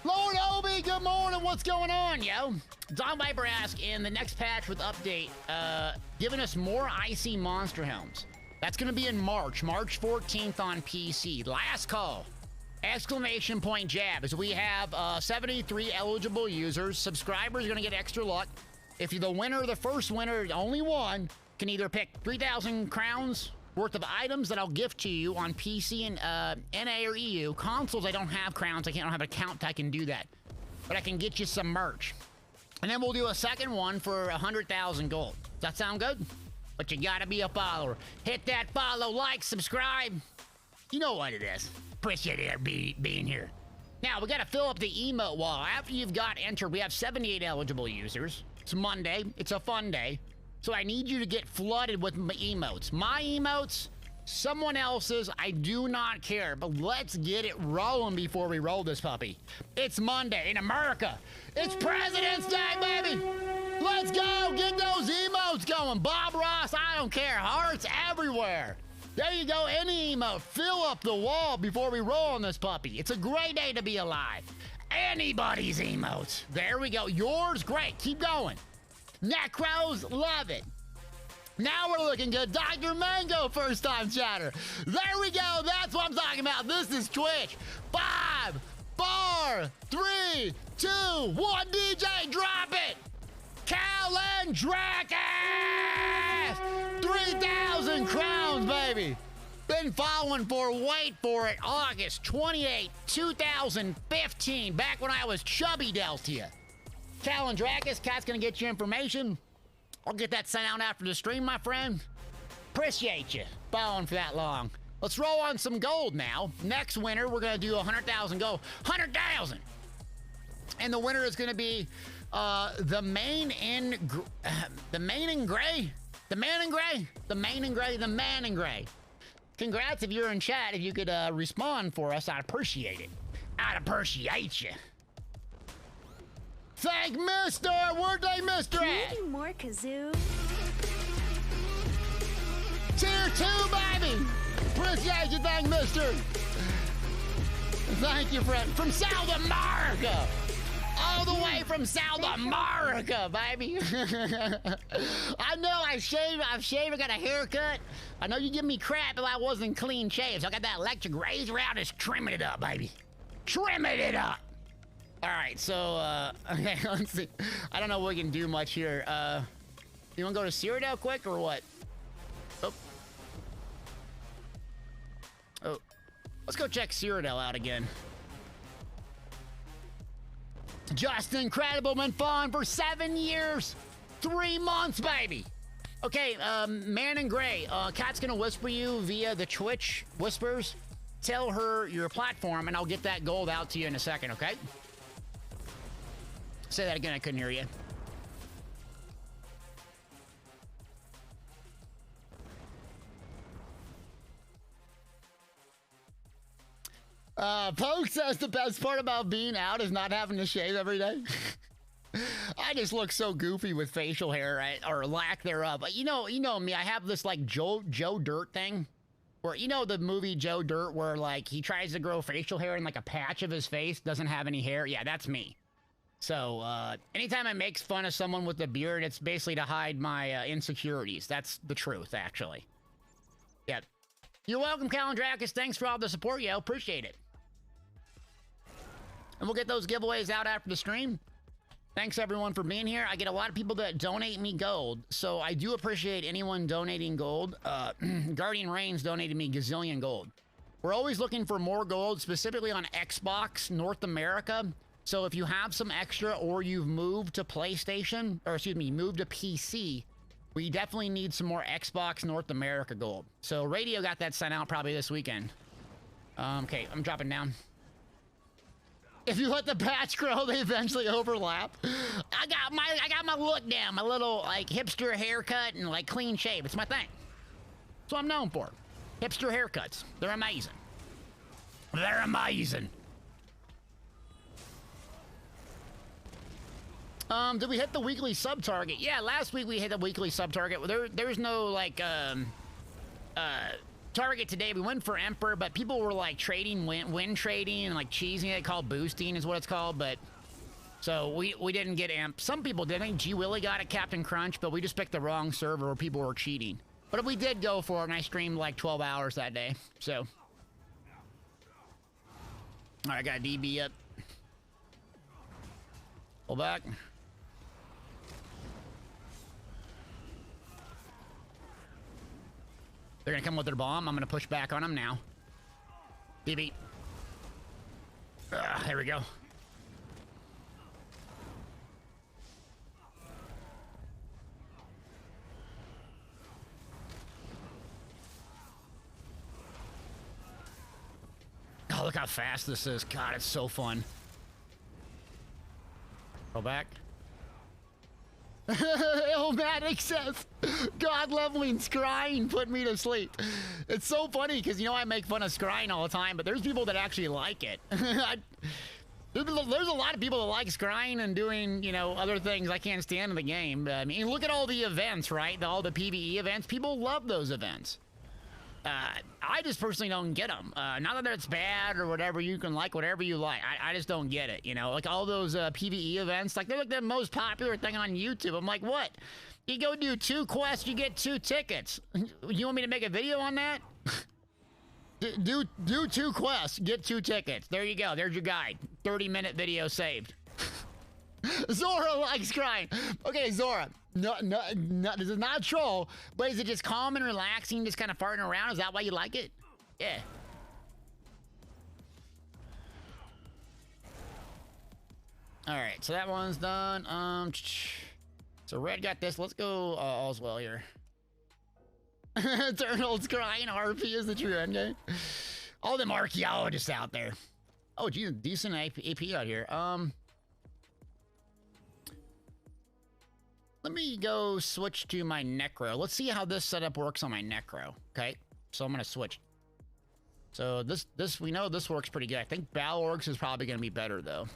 Lord Obi, good morning. What's going on, yo? Don Viper asked in the next patch with update, giving us more icy monster helms. That's going to be in March 14th on PC. Last call. Exclamation point jabs. We have 73 eligible users. Subscribers are going to get extra luck. If you're the winner, the first winner, only one, can either pick 3,000 crowns worth of items that I'll gift to you on PC and NA or EU. Consoles, I don't have crowns. I don't have an account I can do that. But I can get you some merch. And then we'll do a second one for 100,000 gold. Does that sound good? But you gotta be a follower. Hit that follow, like, subscribe. You know what it is. Appreciate it being here. Now, we got to fill up the emote wall. After you've got entered, we have 78 eligible users. It's Monday. It's a fun day. So I need you to get flooded with emotes. My emotes, someone else's, I do not care. But let's get it rolling before we roll this puppy. It's Monday in America. It's President's Day, baby. Let's go. Get those emotes going. Bob Ross, I don't care. Hearts everywhere. There you go, any emote. Fill up the wall before we roll on this puppy. It's a great day to be alive. Anybody's emotes. There we go. Yours, great. Keep going. Necros, love it. Now we're looking good. Dr. Mango, first time chatter. There we go. That's what I'm talking about. This is Twitch. 5, 4, 3, 2, 1. DJ, drop it. Calendrakis! 3,000 crowns, baby. Been following for, wait for it, August 28, 2015. Back when I was chubby Deltia. Calendrakis, Cat's gonna get you information. I'll get that sent out after the stream, my friend. Appreciate you following for that long. Let's roll on some gold now. Next winner, we're gonna do 100,000 gold. 100,000! And the winner is gonna be the man in gray. Congrats if you're in chat. If you could respond for us, I'd appreciate it. I'd appreciate you. Thank Mister. Where'd they Mister Can at? you do more kazoo? Tier 2, baby. Appreciate you, thank Mister. Thank you, friend. From South America. All the way from South America, baby. I know I've shaved, I got a haircut. I know you give me crap if I wasn't clean shaved. So I got that electric razor out, just trimming it up, baby. Trimming it up. All right, so, okay, let's see. I don't know if we can do much here. You wanna go to Cyrodiil quick or what? Oh, let's go check Cyrodiil out again. Just incredible, been fun for 7 years, 3 months, baby. Okay, Man in Gray, Kat's gonna whisper you via the Twitch whispers. Tell her your platform, and I'll get that gold out to you in a second, okay? Say that again, I couldn't hear you. Poke says the best part about being out is not having to shave every day. I just look so goofy with facial hair, right? Or lack thereof. But you know me, I have this like Joe Dirt thing. Where, you know the movie Joe Dirt where like he tries to grow facial hair and like a patch of his face doesn't have any hair? Yeah, that's me. So, anytime I make fun of someone with a beard, it's basically to hide my insecurities. That's the truth, actually. Yeah. You're welcome, Calendrakis. Thanks for all the support, yo. Appreciate it. And we'll get those giveaways out after the stream. Thanks, everyone, for being here. I get a lot of people that donate me gold, so I do appreciate anyone donating gold. Guardian Reigns donated me gazillion gold. We're always looking for more gold, specifically on Xbox North America. So if you have some extra or you've moved to PlayStation, or excuse me, moved to PC, we definitely need some more Xbox North America gold. So Radio got that sent out probably this weekend. Okay, I'm dropping down. If you let the patch grow, they eventually overlap. I got my look down, my little like hipster haircut and like clean shave. It's my thing. That's what I'm known for. Hipster haircuts. They're amazing. They're amazing. Did we hit the weekly sub target? Yeah, last week we hit the weekly sub target. There's no like target today. We went for Emperor, but people were like trading, win trading and like cheesing. They call boosting is what it's called, but so we didn't get Amp. Some people did. I think G Willie got it, Captain Crunch, but we just picked the wrong server where people were cheating. But we did go for it, and I streamed like 12 hours that day. So, all right, I got DB up. Pull back. They're gonna come with their bomb. I'm gonna push back on them now. DB. There we go. look how fast this is. God, it's so fun. Go back. Illmatic says, God leveling scrying put me to sleep. It's so funny because, you know, I make fun of scrying all the time, but there's people that actually like it. There's a lot of people that like scrying and doing, you know, other things I can't stand in the game. I mean, look at all the events, right? All the PvE events. People love those events. I just personally don't get them. Not that it's bad or whatever. You can like whatever you like. I just don't get it, you know? Like all those PvE events, like they're like the most popular thing on YouTube. I'm like, what? You go do 2 quests, you get 2 tickets. You want me to make a video on that? do 2 quests, get 2 tickets. There you go. There's your guide. 30-minute video saved. Zora likes crying. Okay, Zora. No, this is not a troll, but is it just calm and relaxing, just kind of farting around? Is that why you like it? Yeah. All right, so that one's done. So red got this. Let's go all's well here. Eternal's crying. RP is the true endgame. All them archaeologists out there. Oh, geez, decent AP out here. Let me go switch to my Necro. Let's see how this setup works on my Necro. Okay, so I'm gonna switch. So this we know this works pretty good. I think Balorg's is probably gonna be better though.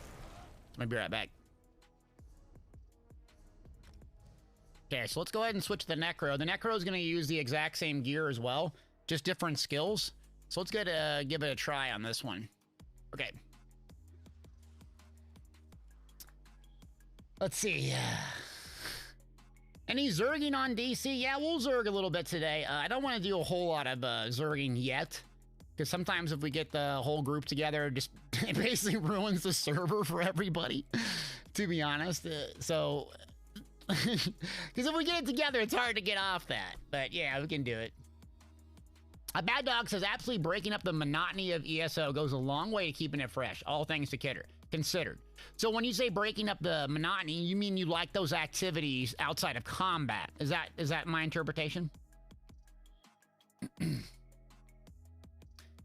Let me be right back. Okay, so let's go ahead and switch to the Necro. The Necro is gonna use the exact same gear as well, just different skills. So let's give it a try on this one. Okay. Let's see. Any zerging on DC? Yeah, we'll zerg a little bit today. I don't want to do a whole lot of zerging yet, because sometimes if we get the whole group together, it basically ruins the server for everybody, to be honest. So, because if we get it together, it's hard to get off that. But yeah, we can do it. A Bad Dog says, absolutely breaking up the monotony of ESO goes a long way to keeping it fresh, all things considered. So when you say breaking up the monotony, you mean you like those activities outside of combat. Is that my interpretation?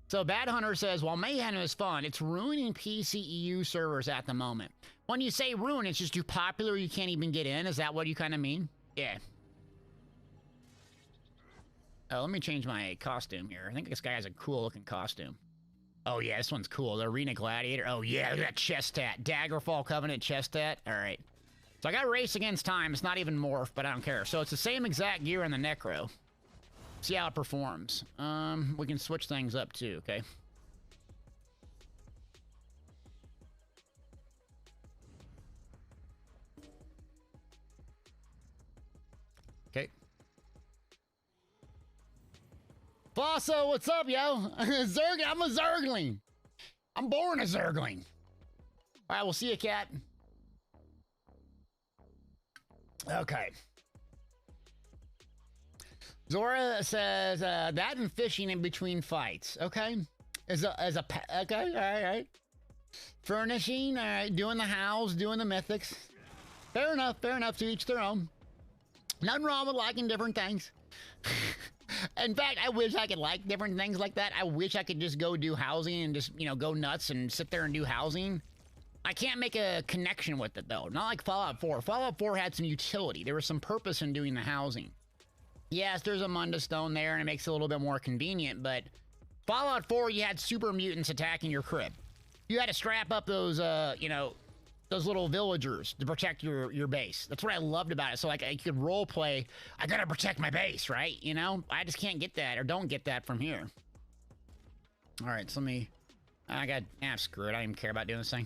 So Bad Hunter says, while Mayhem is fun, it's ruining PCEU servers at the moment. When you say ruin, it's just too popular, you can't even get in. Is that what you kind of mean? Yeah. Oh, let me change my costume here. I think this guy has a cool looking costume. Oh yeah, this one's cool. The Arena Gladiator. Oh yeah, look at that chest tat. Daggerfall Covenant chest tat. All right. So I got Race Against Time. It's not even morph, but I don't care. So it's the same exact gear in the Necro. See how it performs. We can switch things up too, okay? Okay. Bosso, what's up, yo? Zerg, I'm a Zergling. I'm born a Zergling. All right, we'll see you, cat. Okay. Zora says that and fishing in between fights. Okay. Okay. All right. Furnishing. All right. Doing the house. Doing the mythics. Fair enough. Fair enough. To each their own. Nothing wrong with liking different things. In fact, I wish I could like different things like that. I wish I could just go do housing and just, you know, go nuts and sit there and do housing. I can't make a connection with it, though. Not like Fallout 4. Fallout 4 had some utility. There was some purpose in doing the housing. Yes, there's a Munda Stone there, and it makes it a little bit more convenient, but Fallout 4, you had super mutants attacking your crib. You had to strap up those, you know, those little villagers to protect your base. That's what I loved about it. So, like, I could role play, I gotta protect my base, right? You know? I just can't get that, or don't get that from here. All right, so let me... screw it. I don't even care about doing this thing.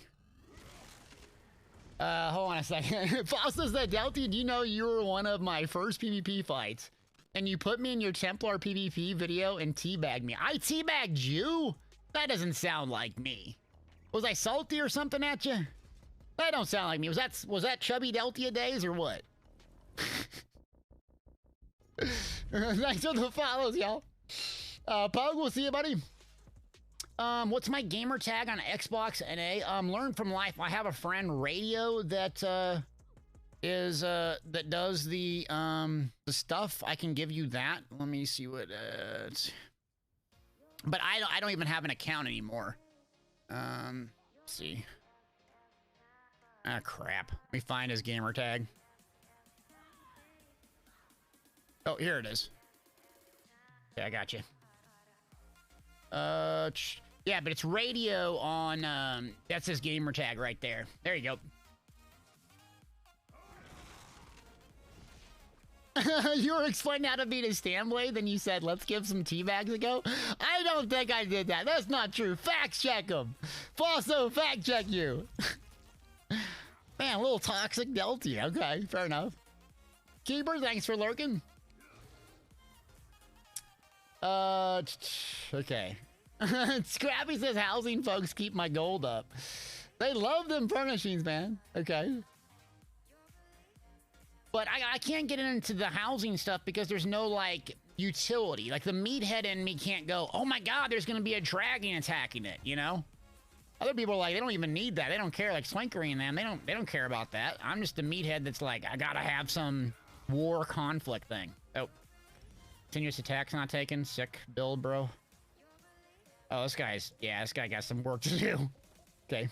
Hold on a second. Foster's the Delty, do you know you were one of my first PvP fights? And you put me in your Templar PvP video and teabagged me. I teabagged you? That doesn't sound like me. Was I salty or something at you? That don't sound like me. Was that Chubby Deltia days or what? Thanks for the follows, y'all. Pug, we'll see you, buddy. What's my gamer tag on Xbox NA? Learn from life. I have a friend, Radio, that that does the stuff. I can give you that. Let me see what it's... But I don't even have an account anymore. Let's see. Ah, crap. Let me find his gamer tag. Oh, here it is. Yeah, I got you. Yeah, but it's radio on, that's his gamer tag right there. There you go. You were explaining how to beat a stand blade, then you said, let's give some teabags a go. I don't think I did that. That's not true. Fact check him. Fosso, fact check you. Man, a little toxic Delty. Okay, fair enough. Keeper, thanks for lurking. Okay. Scrappy says housing folks keep my gold up. They love them furnishings, man. Okay. But I can't get into the housing stuff because there's no, like, utility. Like, the meathead in me can't go, oh my god, there's gonna be a dragon attacking it, you know? Other people are like, they don't even need that. They don't care, like Swankery and them. They don't care about that. I'm just the meathead that's like, I gotta have some war conflict thing. Oh. Continuous attacks not taken. Sick build, bro. Oh, this guy got some work to do. Okay.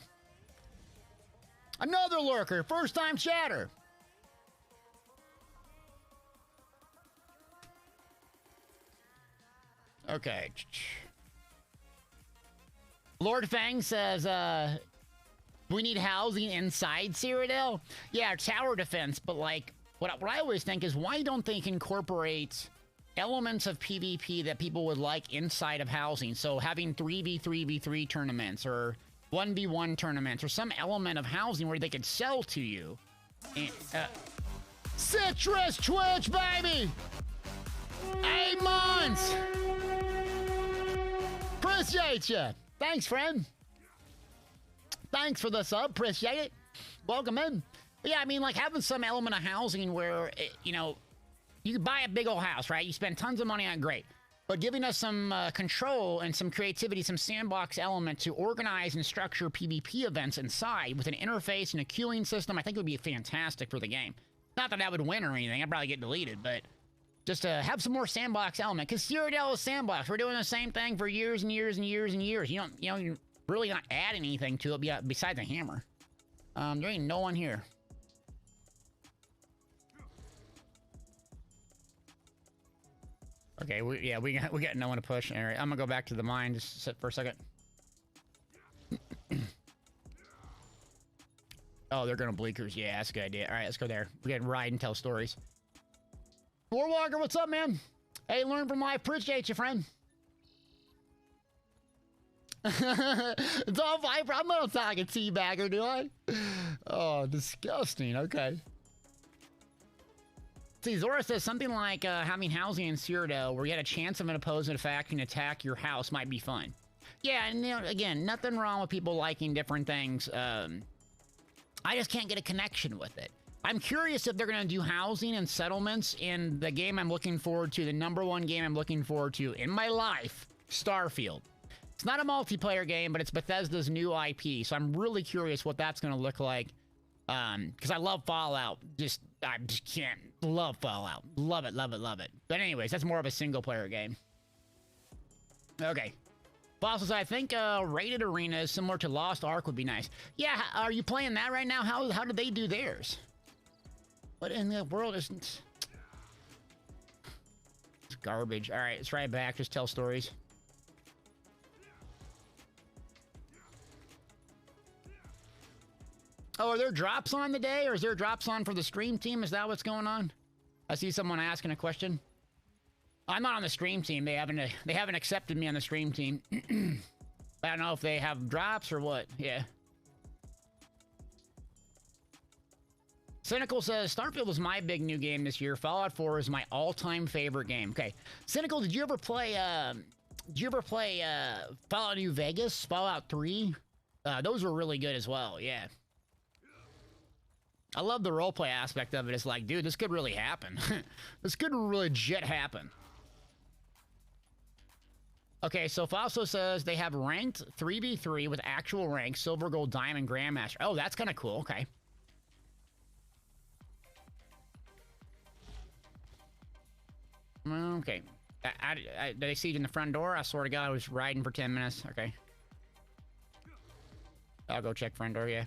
Another lurker. First time chatter. Okay. Lord Fang says, we need housing inside Cyrodiil? Yeah, tower defense, but like, what I always think is, why don't they incorporate elements of PvP that people would like inside of housing? So having 3v3v3 tournaments, or 1v1 tournaments, or some element of housing where they could sell to you. And, Citrus Twitch, baby! 8 months! Appreciate you! Thanks, friend. Thanks for the sub. Appreciate it. Welcome in. But yeah, I mean, like, having some element of housing where, you know, you can buy a big old house, right? You spend tons of money on it, great. But giving us some control and some creativity, some sandbox element to organize and structure PvP events inside with an interface and a queuing system, I think would be fantastic for the game. Not that I would win or anything. I'd probably get deleted, but just to have some more sandbox element. Because Cyrodiil is sandbox. We're doing the same thing for years and years and years and years. You know, you're really not adding anything to it besides a hammer. There ain't no one here. Okay, we got no one to push. All right, I'm gonna go back to the mine. Just sit for a second. Oh, they're gonna bleakers. Yeah, that's a good idea. All right, let's go there. We can ride and tell stories. Warwalker, what's up, man? Hey, learn from life. Appreciate you, friend. It's all Viper. I'm not talking teabagger, do I? Oh, disgusting. Okay. See, Zora says something like having housing in Cyrodiil where you had a chance of an opposing faction attack your house might be fun. Yeah, and you know, again, nothing wrong with people liking different things. I just can't get a connection with it. I'm curious if they're going to do housing and settlements in the game I'm looking forward to, the #1 game I'm looking forward to in my life, Starfield. It's not a multiplayer game, but it's Bethesda's new IP, so I'm really curious what that's going to look like. Because I love Fallout. I just can't. Love Fallout. Love it, love it, love it. But anyways, that's more of a single-player game. Okay. Fossils, I think rated arenas similar to Lost Ark would be nice. Yeah, are you playing that right now? How did they do theirs? What in the world isn't... It's garbage. All right, let's right back. Just tell stories. Oh, are there drops on the day, or is there drops on for the stream team? Is that what's going on? I see someone asking a question. I'm not on the stream team. They haven't accepted me on the stream team. I don't know if they have drops or what. Yeah. Cynical says, Starfield was my big new game this year. Fallout 4 is my all-time favorite game. Okay. Cynical, did you ever play Fallout New Vegas? Fallout 3? Those were really good as well, yeah. I love the roleplay aspect of it. It's like, dude, this could really happen. This could legit happen. Okay, so Falso says they have ranked 3v3 with actual rank, silver, gold, diamond, grandmaster. Oh, that's kind of cool. Okay. Okay. Did I see it in the front door? I swear to God, I was riding for 10 minutes. Okay. I'll go check front door, yeah.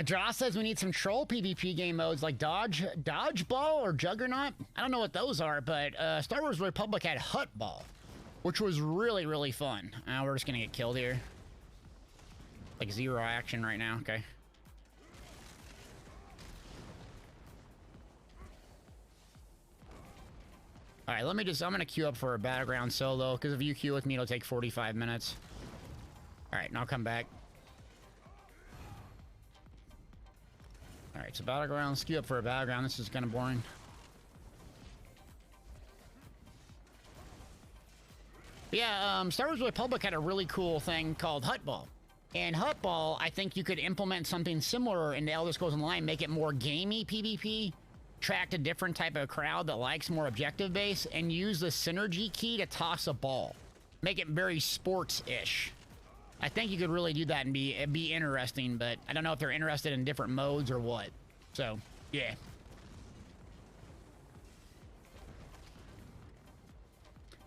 Dross says we need some troll PvP game modes like Dodgeball or Juggernaut. I don't know what those are, but Star Wars Republic had Huttball, which was really, really fun. We're just gonna get killed here. Like zero action right now, okay. All right, I'm gonna queue up for a Battleground solo, because if you queue with me, it'll take 45 minutes. All right, and I'll come back. All right, so Battleground, let's queue up for a Battleground. This is kind of boring. But yeah, Star Wars Republic had a really cool thing called Huttball. And Huttball, I think you could implement something similar in the Elder Scrolls Online, make it more gamey PvP, attract a different type of crowd that likes more objective base, and use the synergy key to toss a ball. Make it very sports-ish. I think you could really do that and be interesting, but I don't know if they're interested in different modes or what. So, yeah.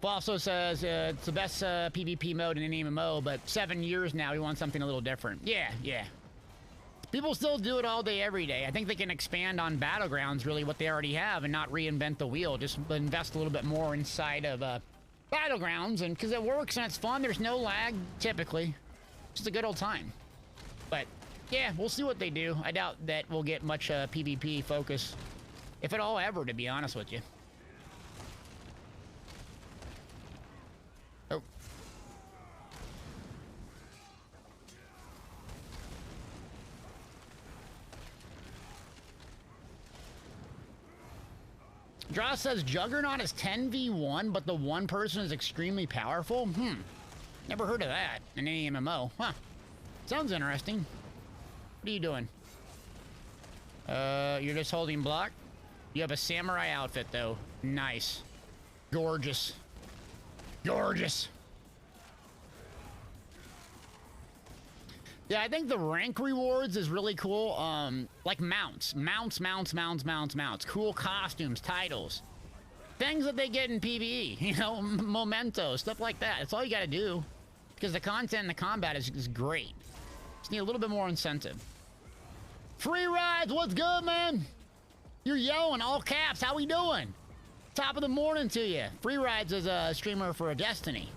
Also says it's the best PvP mode in any MMO, but 7 years now, we want something a little different. Yeah, yeah. People still do it all day, every day. I think they can expand on Battlegrounds, really, what they already have, and not reinvent the wheel. Just invest a little bit more inside of Battlegrounds, and because it works and it's fun, there's no lag, typically. Just a good old time. But, yeah, we'll see what they do. I doubt that we'll get much PvP focus, if at all ever, to be honest with you. Oh. Draw says Juggernaut is 10v1, but the one person is extremely powerful? Never heard of that in any MMO. Huh. Sounds interesting. What are you doing? You're just holding block? You have a samurai outfit, though. Nice. Gorgeous. Gorgeous. Yeah, I think the rank rewards is really cool. Like mounts. Mounts. Cool costumes, titles. Things that they get in PvE. You know, mementos, stuff like that. That's all you gotta do. Because the content and the combat is great. Just need a little bit more incentive. Free rides, what's good, man? You're yelling, all caps, how we doing? Top of the morning to you. Free rides is a streamer for a Destiny.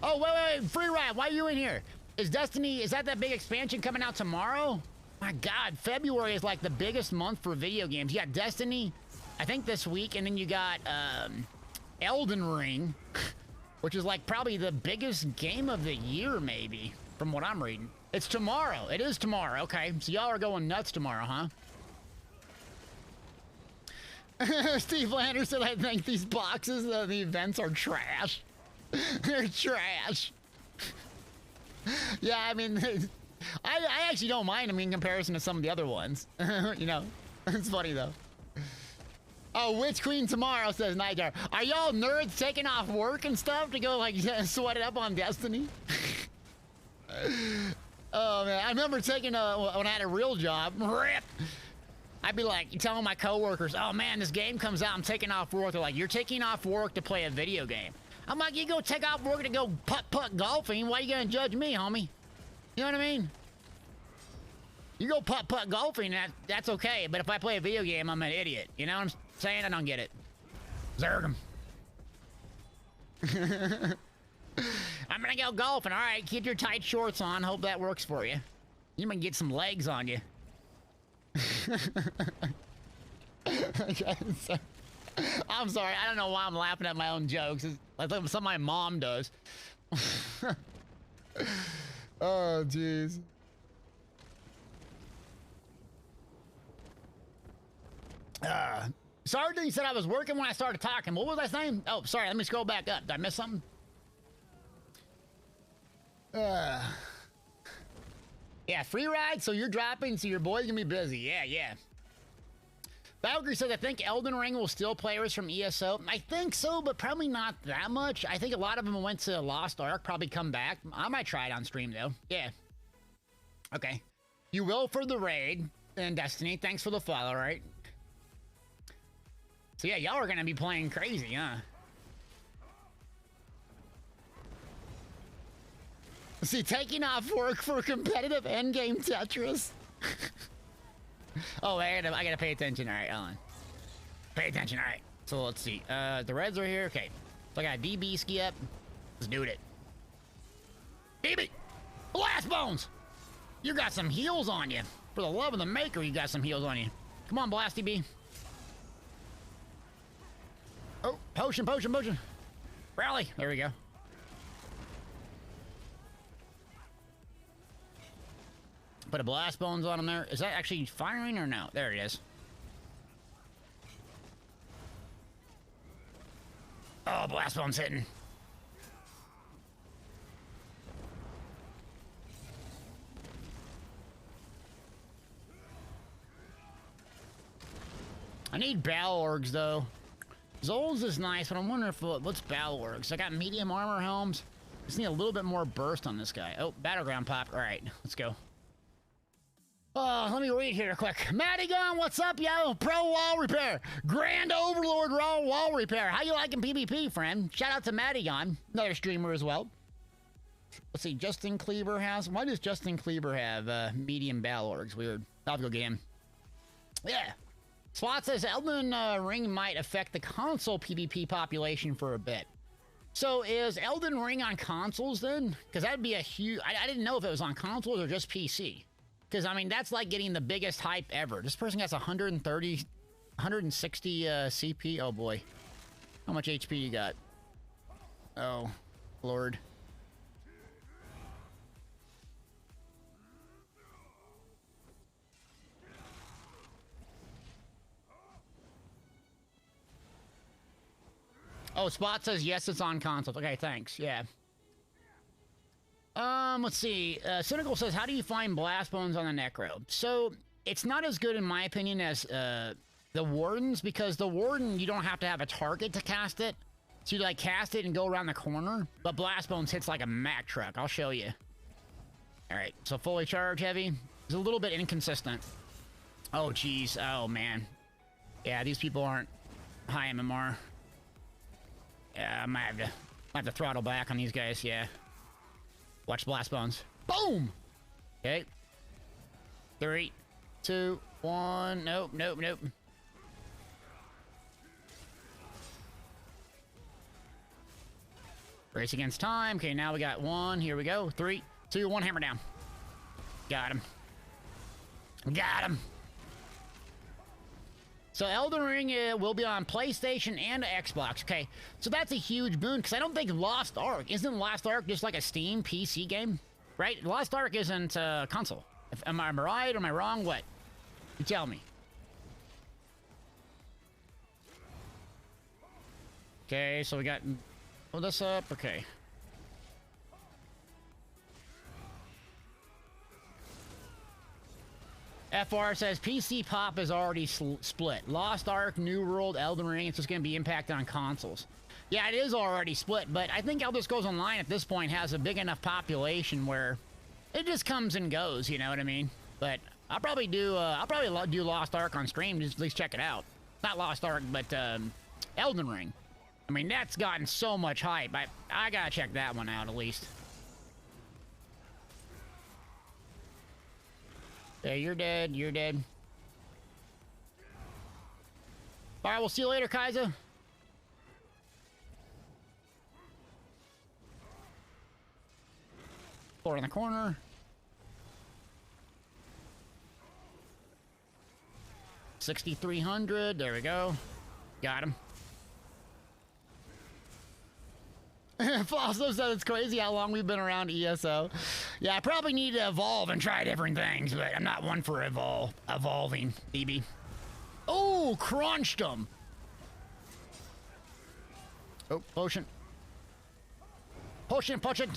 Oh, wait, free ride, why are you in here? Is Destiny, is that big expansion coming out tomorrow? My God, February is like the biggest month for video games. You got Destiny, I think this week, and then you got Elden Ring, which is like probably the biggest game of the year, maybe, from what I'm reading. It's tomorrow. It is tomorrow. Okay, so y'all are going nuts tomorrow, huh? Steve Lander said, I think these boxes of the events are trash. They're trash. Yeah, I mean, I actually don't mind them in comparison to some of the other ones. You know, it's funny, though. Oh, Witch Queen tomorrow, says Nightjar. Are y'all nerds taking off work and stuff to go, like, sweat it up on Destiny? Oh, man. I remember taking when I had a real job. Rip! I'd be like, telling my coworkers, oh, man, this game comes out. I'm taking off work. They're like, you're taking off work to play a video game. I'm like, you go take off work to go putt-putt golfing. Why you gonna judge me, homie? You know what I mean? You go putt-putt golfing, that's okay. But if I play a video game, I'm an idiot. You know what I'm saying? I don't get it. Zerg 'em. I'm gonna go golfing. All right, keep your tight shorts on. Hope that works for you. You might get some legs on you. I'm sorry. I don't know why I'm laughing at my own jokes. It's like something my mom does. Oh, jeez. Sergeant said I was working when I started talking. What was I saying? Oh, sorry. Let me scroll back up. Did I miss something? Yeah, free ride, so you're dropping, so your boy's gonna be busy. Yeah. Valkyrie says, I think Elden Ring will steal players from ESO. I think so, but probably not that much. I think a lot of them went to Lost Ark, probably come back. I might try it on stream, though. Yeah. Okay. You will for the raid. And Destiny, thanks for the follow, right? So yeah, y'all are gonna be playing crazy, huh? See, taking off work for competitive endgame Tetris. Oh, I gotta pay attention. All right, hold on. Pay attention. All right. So let's see. The reds are here. Okay. So I got DB ski up. Let's do it. DB, Blast Bones. You got some heals on you. For the love of the maker, you got some heals on you. Come on, Blasty B. Oh, potion, potion, potion. Rally. There we go. Put a Blast Bones on him there. Is that actually firing or no? There it is. Oh, Blast Bones hitting. I need Battle Orgs, though. Zol's is nice, but I'm wondering if what's Battle Orgs? I got medium armor helms. Just need a little bit more burst on this guy. Oh, Battleground pop. All right, let's go. Let me read here quick. Matty Gun, what's up, yo? Pro Wall Repair. Grand Overlord Raw Wall Repair. How you liking PvP, friend? Shout out to Matty Gun, another streamer as well. Let's see, Justin Cleaver has... Why does Justin Cleaver have medium Battle Orgs? Weird. I'll have to go get him. Yeah. Spot says Elden Ring might affect the console PvP population for a bit. So is Elden Ring on consoles then? Because that'd be a huge... I didn't know if it was on consoles or just PC. Because, I mean, that's like getting the biggest hype ever. This person has 130, 160 CP. Oh, boy. How much HP you got? Oh, Lord. Oh, Spot says yes, it's on console. Okay, thanks. Yeah. Let's see. Cynical says, how do you find Blast Bones on the Necro? So, it's not as good in my opinion as the Wardens, because the Warden, you don't have to have a target to cast it. So you like cast it and go around the corner. But Blast Bones hits like a Mack truck. I'll show you. Alright, so fully charge heavy. It's a little bit inconsistent. Oh, jeez. Oh, man. Yeah, these people aren't high MMR. Yeah, I might have to throttle back on these guys, yeah. Watch Blast Bones. Boom! Okay. 3, 2, 1. Nope, nope, nope. Race against time. Okay, now we got 1. Here we go. 3, 2, 1. Hammer down. Got him. Got him. So Elden Ring will be on PlayStation and Xbox. Okay, so that's a huge boon, because I don't think Lost Ark... Isn't Lost Ark just like a Steam PC game? Right? Lost Ark isn't console. Am I right or am I wrong? What? You tell me. Okay, so we got... Pull this up. Okay. FR says PC pop is already split. Lost Ark, New World, Elden Ring, it's just going to be impacted on consoles. Yeah, it is already split, but I think Elder Scrolls Online at this point has a big enough population where it just comes and goes, you know what I mean? But I'll probably do Lost Ark on stream, just at least check it out. Not Lost Ark, but Elden Ring. I mean, that's gotten so much hype. I gotta check that one out at least. Yeah, you're dead. You're dead. All right, we'll see you later, Kaiser. Four in the corner. 6,300. There we go. Got him. Flosso said it's crazy how long we've been around ESO. Yeah, I probably need to evolve and try different things, but I'm not one for evolving, DB. Oh, crunched him. Oh, potion. Potion, potion.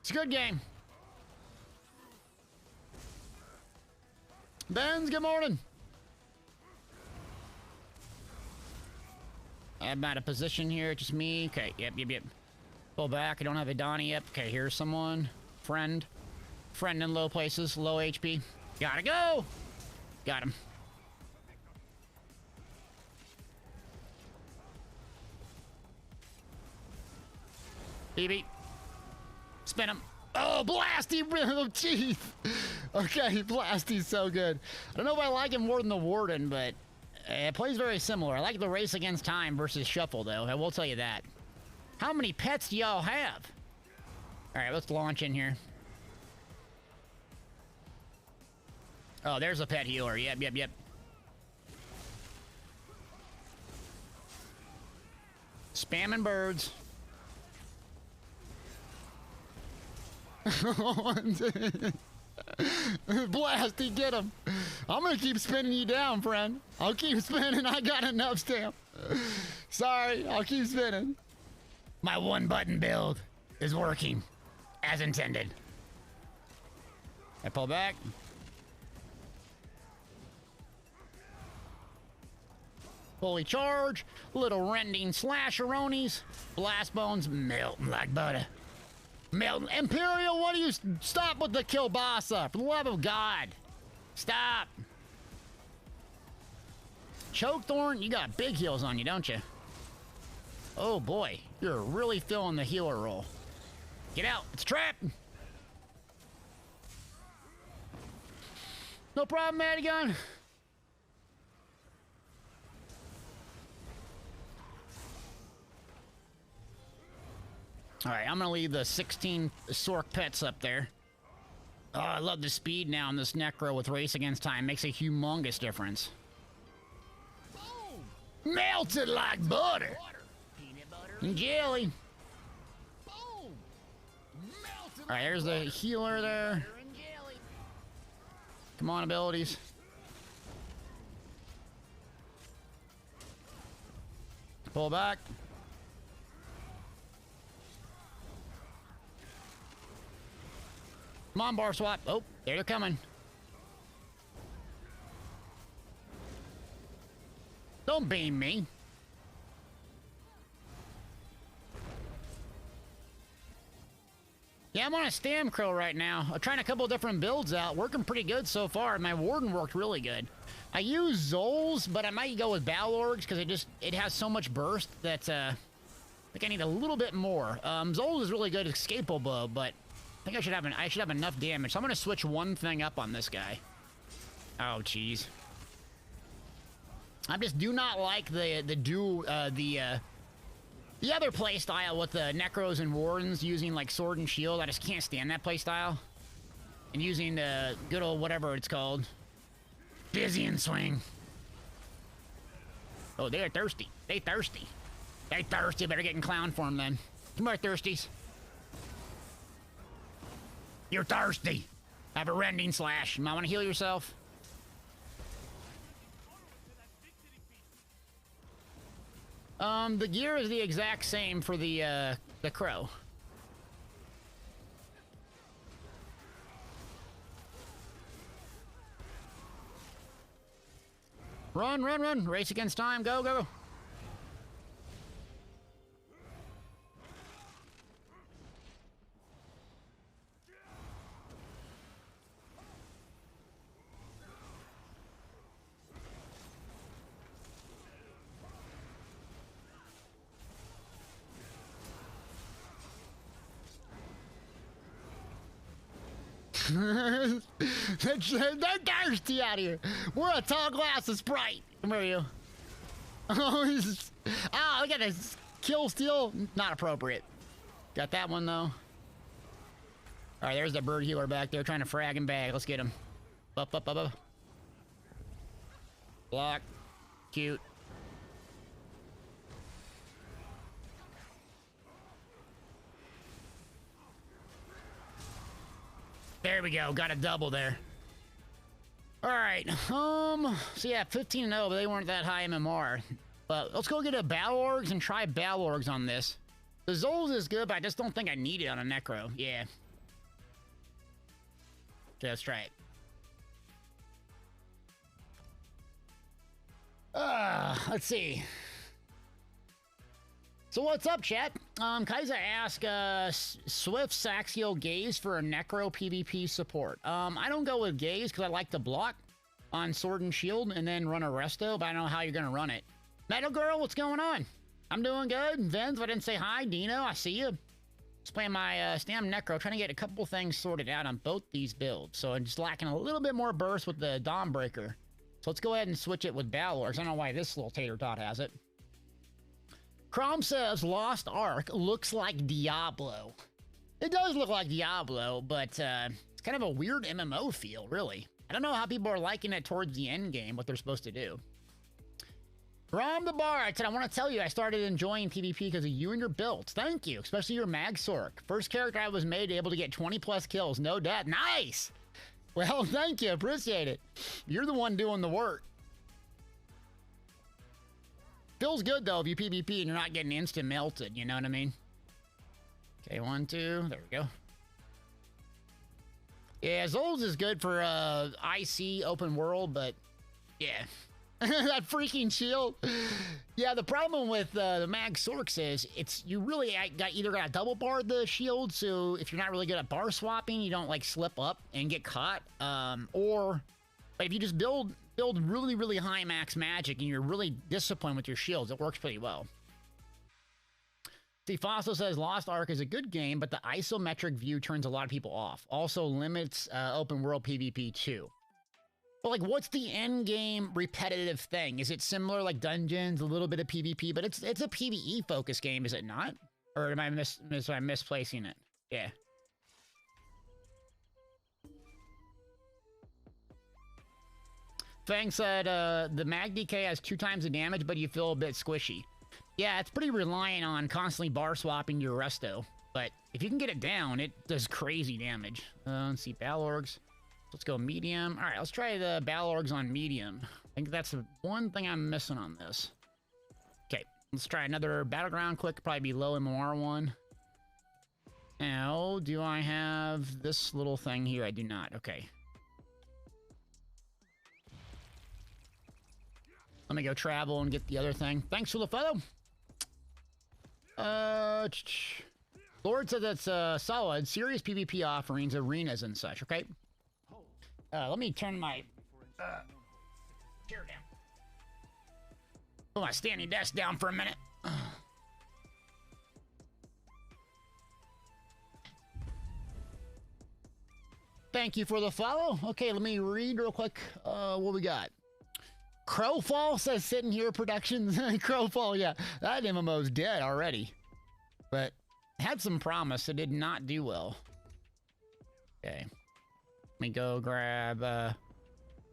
It's a good game. Benz, good morning. I'm out of position here, just me. Okay, yep. Pull back, I don't have a Donnie yet. Okay, here's someone. Friend. Friend in low places, low HP. Gotta go! Got him. BB. Spin him. Oh, Blasty! Oh, jeez. Okay, Blasty's so good. I don't know if I like him more than the Warden, but it plays very similar. I like the race against time versus shuffle, though. I will tell you that. How many pets do y'all have? All right, let's launch in here. Oh, there's a pet healer. Yep, yep, yep. Spamming birds. Blasty, get him. I'm gonna keep spinning you down, friend. I'll keep spinning. I got enough stamp. Sorry, I'll keep spinning. My one button build is working as intended. I pull back. Fully charge. Little rending slasheronis. Blast bones melting like butter. Melting. Imperial, what do you stop with the kielbasa? For the love of God. Stop. Chokethorn, you got big heals on you, don't you? Oh boy, you're really feeling the healer role. Get out, it's a trap. No problem, Madigan. All right, I'm gonna leave the 16 Sork pets up there. Oh, I love the speed now in this Necro with Race Against Time. Makes a humongous difference. Boom. Melted like butter. Peanut butter and jelly. Boom. All right, there's the healer there. Come on, abilities. Pull back. Come on, bar swap. Oh, there they're coming. Don't beam me. Yeah, I'm on a Stam Crow right now. I'm trying a couple different builds out. Working pretty good so far. My Warden worked really good. I use Zols, but I might go with Balorgs because it has so much burst that I think I need a little bit more. Zols is really good escapable bow, but I think I should have enough damage. So I'm gonna switch one thing up on this guy. Oh, jeez. I just do not like the other play style with the Necros and Wardens using like sword and shield. I just can't stand that play style. And using the good old whatever it's called, Busy and Swing. Oh, they're thirsty. They thirsty. They thirsty. Better get in clown form then. Come here, thirsties. You're thirsty. Have a rending slash. You might want to heal yourself. The gear is the exact same for the crow. Run, run, run. Race against time. Go, go, go. They're thirsty out here. We're a tall glass of Sprite. Come here, you. Oh, we got a kill steal. Not appropriate. Got that one, though. All right, there's the bird healer back there trying to frag and bag. Let's get him. Up, up, up, up. Block. Cute. There we go. Got a double there. All right. So yeah, 15-0, but they weren't that high MMR. But let's go get a Balorgs and try Balorgs on this. The Zols is good, but I just don't think I need it on a Necro. Yeah. Okay, let's try it. Let's see. So what's up, chat? Kaiser asked Swift Saxial Gaze for a Necro PvP support. I don't go with Gaze because I like to block on Sword and Shield and then run a Resto, but I don't know how you're going to run it. Metal Girl, what's going on? I'm doing good. Vince, I didn't say hi. Dino, I see you. Just playing my Stam Necro, trying to get a couple things sorted out on both these builds. So I'm just lacking a little bit more burst with the Dawnbreaker. So let's go ahead and switch it with Balorgs. I don't know why this little tater tot has it. Crom says Lost Ark looks like Diablo. It does look like Diablo, but it's kind of a weird MMO feel, really. I don't know how people are liking it towards the end game, what they're supposed to do. Rom the Bard said, I want to tell you I started enjoying PvP because of you and your builds. Thank you, especially your Mag Sork. First character I was made able to get 20 plus kills, no death. Nice! Well, thank you, appreciate it. You're the one doing the work. Feels good, though, if you PvP and you're not getting instant melted, you know what I mean? Okay, 1, 2, there we go. Yeah, Zol's is good for IC open world, but yeah. That freaking shield. Yeah, the problem with the Mag Sorks is you really either got to double bar the shield, so if you're not really good at bar swapping, you don't like slip up and get caught. Or if you just build really, really high max magic and you're really disciplined with your shields, it works pretty well. See, Fossil says Lost Ark is a good game, but the isometric view turns a lot of people off. Also limits open world PvP too. But like, what's the end game repetitive thing? Is it similar like dungeons, a little bit of PvP, but it's a PvE focused game, is it not? Or am I misplacing it? Yeah. Fang said the mag DK has 2 times the damage, but you feel a bit squishy. Yeah, it's pretty reliant on constantly bar swapping your resto. But if you can get it down, it does crazy damage. Let's see, Balorgs. Let's go medium. All right, let's try the Balorgs on medium. I think that's the one thing I'm missing on this. Okay, let's try another Battleground quick. Probably be low MMR one. Now, do I have this little thing here? I do not. Okay. Let me go travel and get the other thing. Thanks for the follow. Lord said that's solid. Serious PvP offerings, arenas and such, okay? Let me turn my chair down. Put my standing desk down for a minute. Thank you for the follow. Okay, let me read real quick what we got. Crowfall says Sitting Here Productions. Crowfall, yeah. That MMO's dead already. But had some promise. It did not do well. Okay. Let me go grab,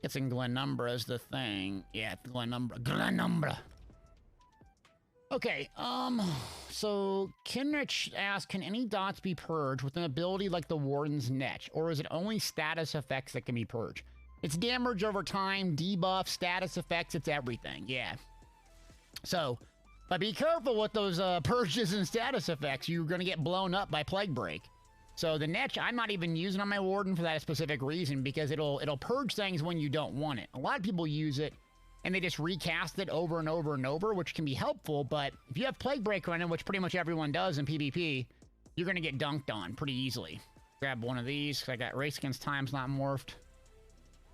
get some Glenumbra as the thing. Yeah, Glenumbra. Okay, so Kinrich asked, can any dots be purged with an ability like the Warden's Netch? Or is it only status effects that can be purged? It's damage over time, debuff, status effects, it's everything, yeah. So, but be careful with those purges and status effects. You're gonna get blown up by Plague Break. So the Netch, I'm not even using on my Warden for that specific reason, because it'll purge things when you don't want it. A lot of people use it, and they just recast it over and over and over, which can be helpful, but if you have Plague Break running, which pretty much everyone does in PvP, you're gonna get dunked on pretty easily. Grab one of these, because I got Race Against Time's not morphed.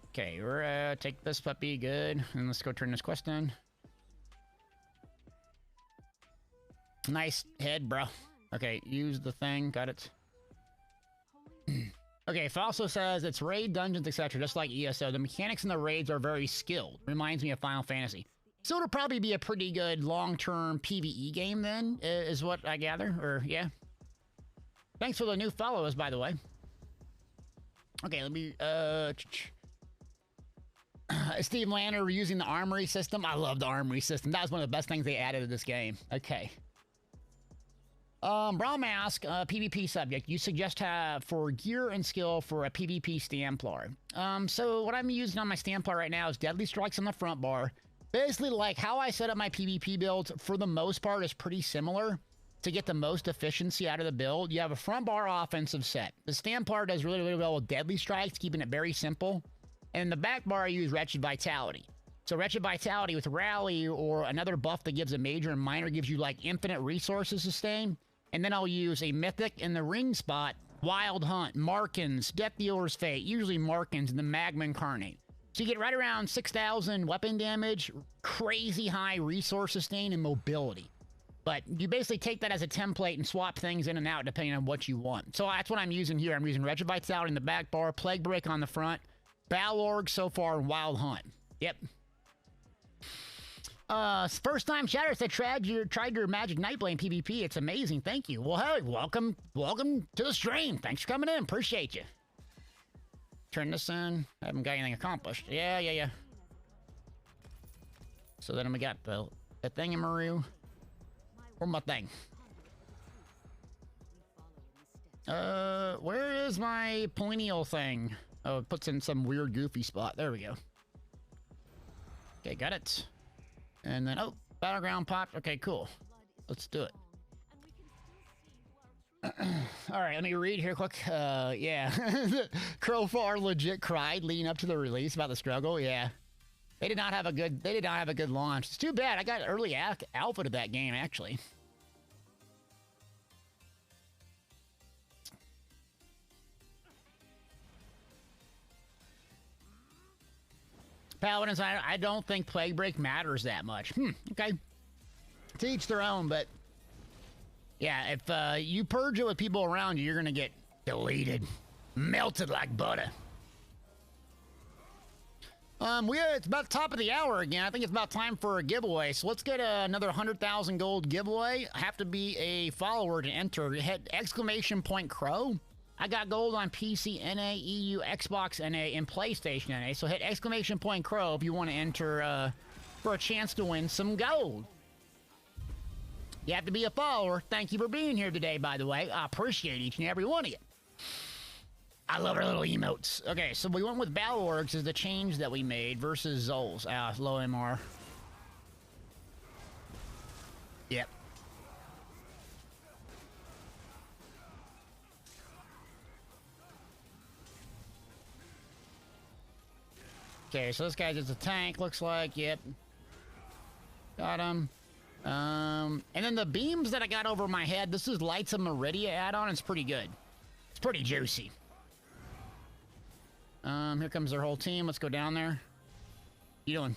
Okay, we're take this puppy, good. And let's go turn this quest in. Nice head, bro. Okay, use the thing, got it. Okay, Falso says it's raid, dungeons, etc., just like ESO. The mechanics in the raids are very skilled. Reminds me of Final Fantasy. So it'll probably be a pretty good long-term PvE game then, is what I gather, or yeah. Thanks for the new follows, by the way. Okay, let me, Steve Lanner using the armory system. I love the armory system. That was one of the best things they added to this game. Okay. Brown Mask, PvP subject. You suggest for gear and skill for a PvP Stamplar. So what I'm using on my Stamplar right now is Deadly Strikes on the front bar. Basically, like how I set up my PvP builds, for the most part, is pretty similar to get the most efficiency out of the build. You have a front bar offensive set. The Stamplar does really, really well with Deadly Strikes, keeping it very simple. And in the back bar, I use Wretched Vitality. So Wretched Vitality with Rally or another buff that gives a major and minor gives you like infinite resources sustain. And then I'll use a Mythic in the ring spot, Wild Hunt, Markins, Death Dealer's Fate, usually Markins, and the Magma Incarnate. So you get right around 6,000 weapon damage, crazy high resource sustain, and mobility. But you basically take that as a template and swap things in and out depending on what you want. So that's what I'm using here. I'm using Wretched Vitality in the back bar, Plague Break on the front, Balorg so far, and Wild Hunt. Yep. First time chatter said tried your Magic Nightblade PvP. It's amazing. Thank you. Well, hey, welcome to the stream. Thanks for coming in. Appreciate you. Turn this in. I haven't got anything accomplished. Yeah. So then we got the thingamaroo. Where's my thing? Where is my pineal thing? Oh, it puts in some weird goofy spot. There we go. Okay, got it. And then, oh, battleground popped. Okay, cool. Let's do it. All right, let me read here quick. Yeah. Crowfar legit cried leading up to the release about the struggle. Yeah. They did not have a good launch. It's too bad. I got early alpha to that game, actually. Paladins, I don't think Plague Break matters that much. Okay. To each their own, but yeah, if you purge it with people around you, you're gonna get deleted. Melted like butter. It's about top of the hour again. I think it's about time for a giveaway. So let's get another 100,000 gold giveaway. Have to be a follower to enter. Hit !Crow. I got gold on PC, NA, EU, Xbox, NA, and PlayStation, NA. So hit !Crow if you want to enter for a chance to win some gold. You have to be a follower. Thank you for being here today, by the way. I appreciate each and every one of you. I love our little emotes. Okay, so we went with Balorgs as the change that we made versus Zols. Low MR. Yep. Okay, so this guy's just a tank, looks like. Yep. Got him. And then the beams that I got over my head, this is Lights of Meridia add-on. It's pretty good. It's pretty juicy. Here comes their whole team. Let's go down there. You doing?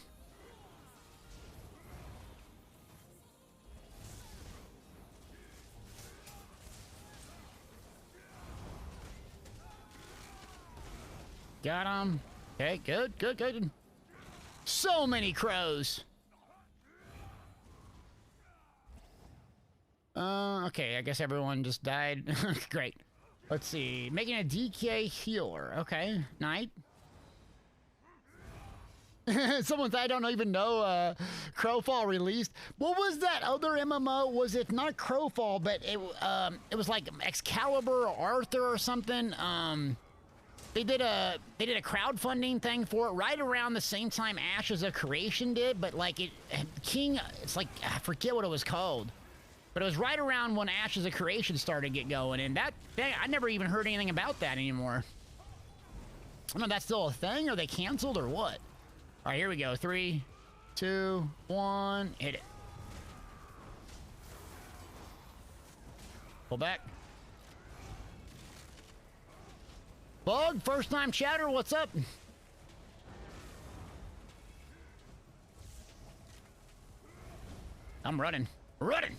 Got him. Okay, good. So many crows. Okay, I guess everyone just died. Great. Let's see. Making a DK healer. Okay, Knight. Someone said, I don't even know, Crowfall released. What was that other MMO? Was it not Crowfall, but it was like Excalibur or Arthur or something? They did a crowdfunding thing for it right around the same time Ashes of Creation did, but like it's like, I forget what it was called. But it was right around when Ashes of Creation started to get going, and that thing, I never even heard anything about that anymore. I don't know if that's still a thing, or they canceled, or what? All right, here we go. 3, 2, 1, hit it. Pull back. Bug, first time chatter, what's up? I'm running. Running!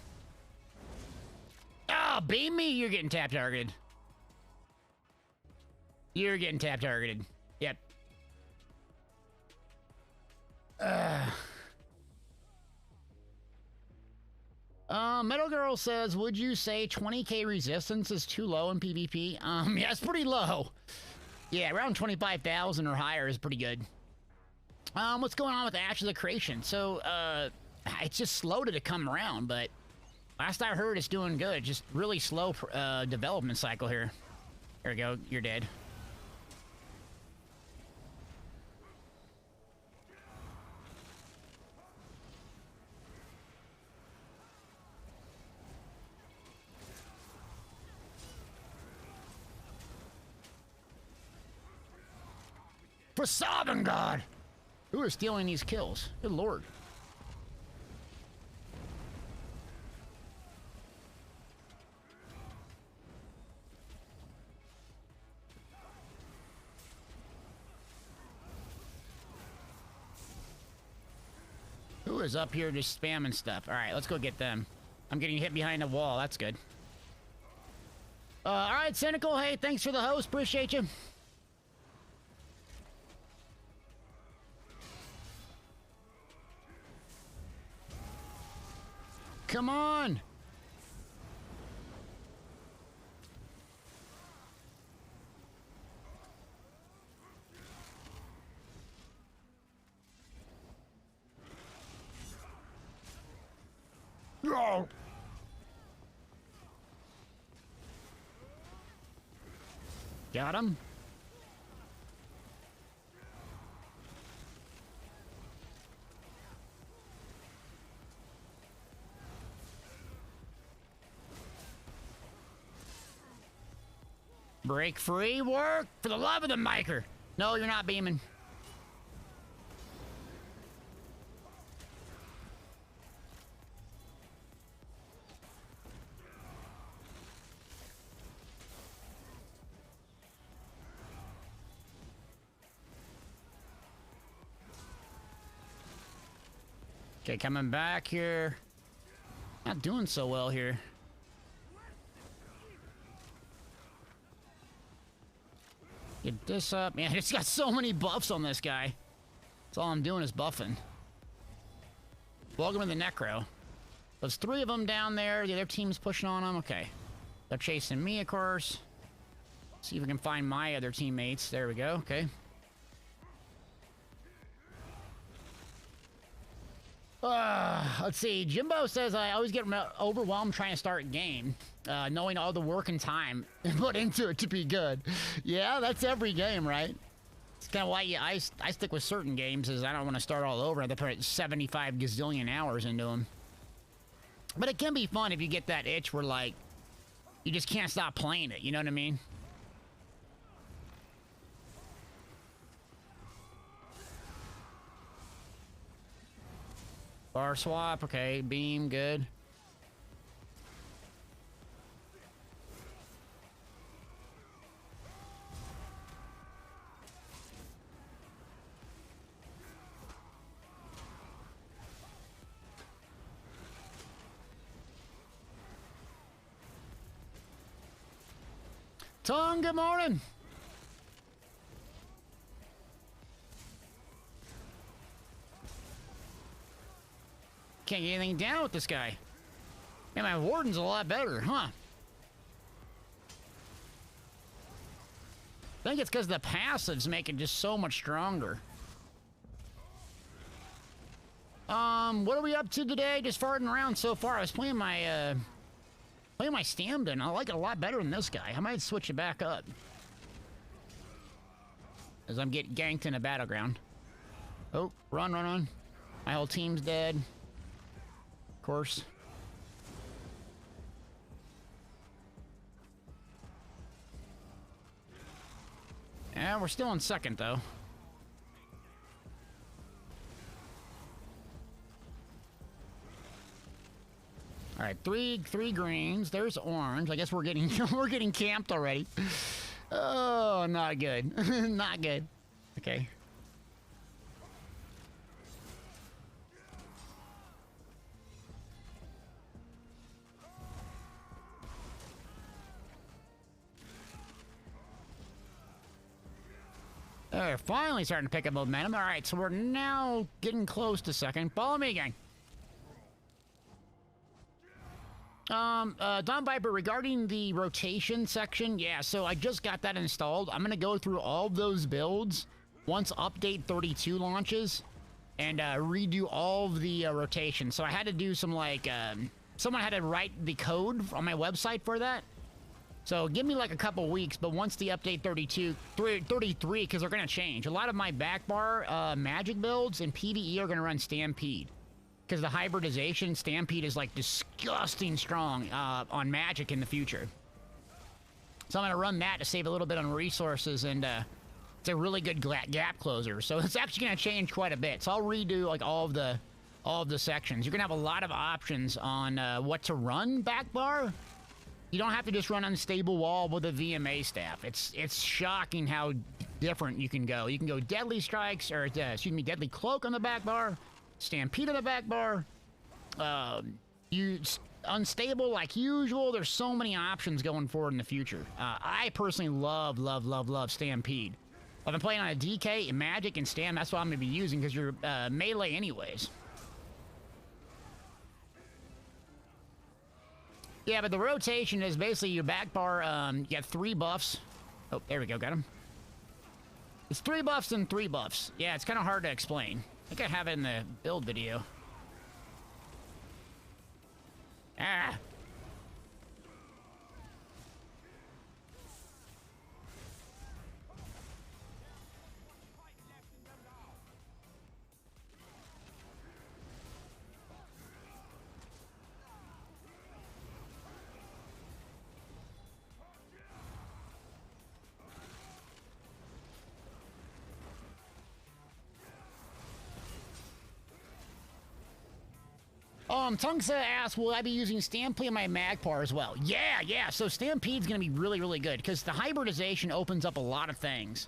Oh, beam me! You're getting tap targeted. You're getting tap targeted. Yep. Metal Girl says, would you say 20k resistance is too low in PvP? Yeah, it's pretty low. Yeah, around 25,000 or higher is pretty good. What's going on with Ashes of Creation? So, it's just slow to come around, but last I heard it's doing good. Just really slow development cycle here. There we go. You're dead. For Sovereign God! Who are stealing these kills? Good lord. Who is up here just spamming stuff? All right, let's go get them. I'm getting hit behind a wall. That's good. All right, Cynical. Hey, thanks for the host. Appreciate you. Come on. No. Got him. Break free, work for the love of the micer. No, you're not beaming. Okay, coming back here. Not doing so well here. Get this up. Man, it's got so many buffs on this guy. That's all I'm doing is buffing. Welcome to the Necro. There's 3 of them down there. The other team's pushing on them. Okay. They're chasing me, of course. See if we can find my other teammates. There we go. Okay. Let's see. Jimbo says I always get overwhelmed trying to start a game, knowing all the work and time put into it to be good. Yeah, that's every game, right? It's kind of why I stick with certain games, is I don't want to start all over. I have to put 75 gazillion hours into them. But it can be fun if you get that itch where, like, you just can't stop playing it. You know what I mean? Bar swap, okay. Beam, good. Tom, good morning. Can't get anything down with this guy. Man, my warden's a lot better, huh? I think it's because the passives make it just so much stronger. What are we up to today? Just farting around so far. I was playing my stamina, and I like it a lot better than this guy. I might switch it back up. As I'm getting ganked in a battleground. Oh, run, run, run. My whole team's dead. Of course. Yeah, we're still in second, though. All right, three greens. There's orange. I guess we're getting we're getting camped already. Oh, not good. Not good. Okay. They're finally starting to pick up momentum. All right, so we're now getting close to second. Follow me, gang. Don Viper, regarding the rotation section, yeah, so I just got that installed. I'm going to go through all of those builds once update 32 launches and redo all of the rotation. So I had to do some, like, someone had to write the code on my website for that. So give me like a couple weeks, but once the update 33, because they're going to change. A lot of my back bar magic builds and PvE are going to run Stampede. Because the hybridization, Stampede is like disgusting strong on magic in the future. So I'm going to run that to save a little bit on resources and It's a really good gap closer. So it's actually going to change quite a bit. So I'll redo like all of the sections. You're going to have a lot of options on what to run back bar. You don't have to just run unstable wall with a VMA staff. It's shocking how different you can go. You can go deadly strikes, or excuse me, deadly cloak on the back bar, stampede on the back bar. Unstable like usual. There's so many options going forward in the future. I personally love stampede. I've been playing on a DK, magic, and stam. That's what I'm gonna be using because you're melee anyways. Yeah, but the rotation is basically your back bar. You got 3 buffs. Oh, there we go. Got him. It's 3 buffs and 3 buffs. Yeah, it's kind of hard to explain. I think I have it in the build video. Ah. Tungsa asked, will I be using Stampede on my Magpar as well? Yeah, so Stampede's gonna be really good, because the hybridization opens up a lot of things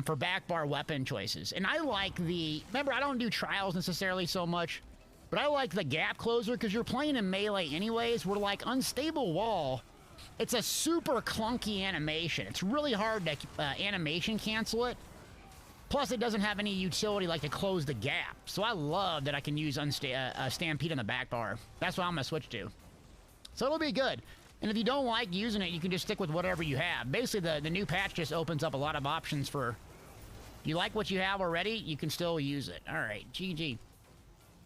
for backbar weapon choices. And I like remember, I don't do trials necessarily so much, but I like the gap closer, because you're playing in melee anyways, where like unstable wall, it's a super clunky animation. It's really hard to animation cancel it. Plus, it doesn't have any utility like to close the gap. So I love that I can use Stampede on the back bar. That's what I'm going to switch to. So it'll be good. And if you don't like using it, you can just stick with whatever you have. Basically, the new patch just opens up a lot of options for... You like what you have already, you can still use it. All right, GG.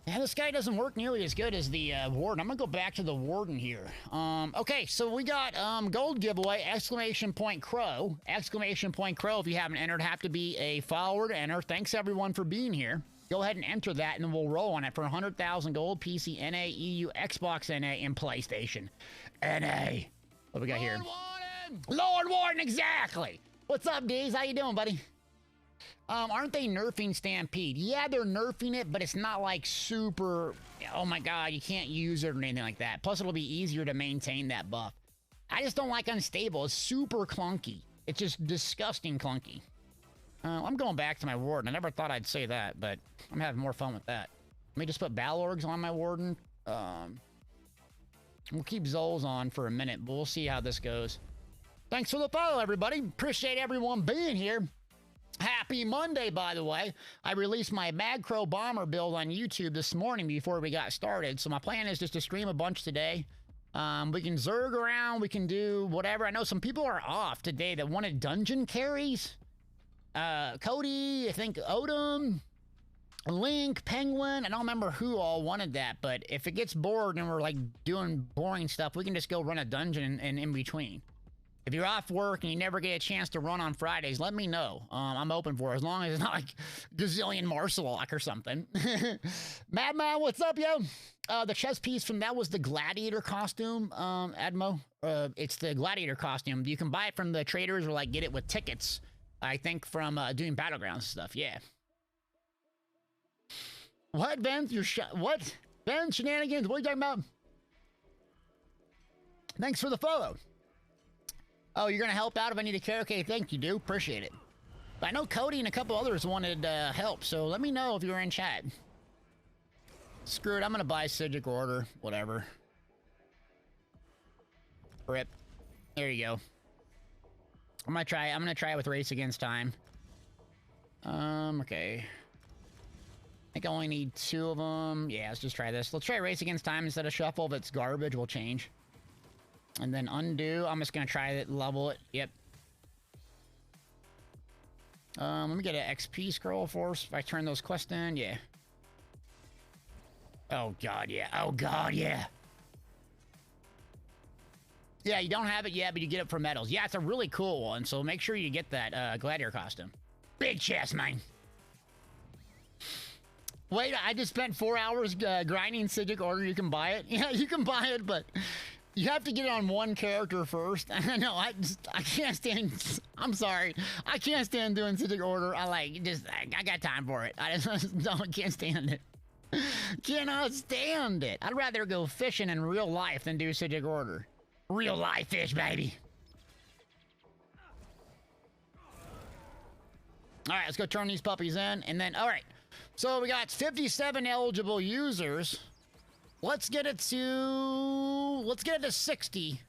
Yeah, this guy doesn't work nearly as good as the Warden. I'm going to go back to the Warden here. Okay, so we got gold giveaway, exclamation point Crow. Exclamation point Crow, if you haven't entered, have to be a follower to enter. Thanks, everyone, for being here. Go ahead and enter that, and then we'll roll on it for 100,000 gold, PC, NA, EU, Xbox NA, and PlayStation NA. What we got here? Lord Warden, exactly! What's up, D's? How you doing, buddy? Aren't they nerfing Stampede? Yeah, they're nerfing it, but it's not like super, oh my god, you can't use it or anything like that. Plus, it'll be easier to maintain that buff. I just don't like Unstable. It's super clunky. It's just disgusting clunky. I'm going back to my Warden. I never thought I'd say that, but I'm having more fun with that. Let me just put Balorgs on my Warden. We'll keep Zols on for a minute, but we'll see how this goes. Thanks for the follow, everybody. Appreciate everyone being here. Happy Monday, by the way. I released my Necro bomber build on YouTube this morning before we got started. So my plan is just to stream a bunch today. We can zerg around. We can do whatever. I know some people are off today that wanted dungeon carries. Cody, I think Odom, Link, Penguin. I don't remember who all wanted that. But if it gets bored and we're like doing boring stuff, we can just go run a dungeon and in between. If you're off work and you never get a chance to run on Fridays, let me know. I'm open for it, as long as it's not like gazillion Marcelock or something. Madman, what's up, yo? The chest piece from that was the Gladiator costume, Admo. It's the Gladiator costume. You can buy it from the traders or like get it with tickets, I think, from doing Battlegrounds stuff, yeah. What, Ben? What? Ben, shenanigans? What are you talking about? Thanks for the follow. Oh, you're going to help out if I need a care? Okay, thank you, dude. Appreciate it. But I know Cody and a couple others wanted help, so let me know if you're in chat. Screw it, I'm going to buy Sigic Order. Whatever. Rip. There you go. I'm going to try it with Race Against Time. Okay. I think I only need 2 of them. Yeah, let's just try this. Let's try Race Against Time instead of Shuffle. If it's garbage, we'll change. And then Undo. I'm just going to try it, level it. Yep. Let me get an XP scroll first. If I turn those quests in, yeah. Oh, God, yeah. Oh, God, yeah. Yeah, you don't have it yet, but you get it for medals. Yeah, it's a really cool one, so make sure you get that Gladiator costume. Big chest, man. Wait, I just spent 4 hours grinding Sigic Order. You can buy it? Yeah, you can buy it, but You have to get it on one character first. No, I can't stand. I'm sorry, I can't stand doing Civic Order. I got time for it. I just can't stand it. Cannot stand it. I'd rather go fishing in real life than do Civic Order. Real life fish, baby. All right, let's go turn these puppies in, and then all right. So we got 57 eligible users. Let's get it to 60,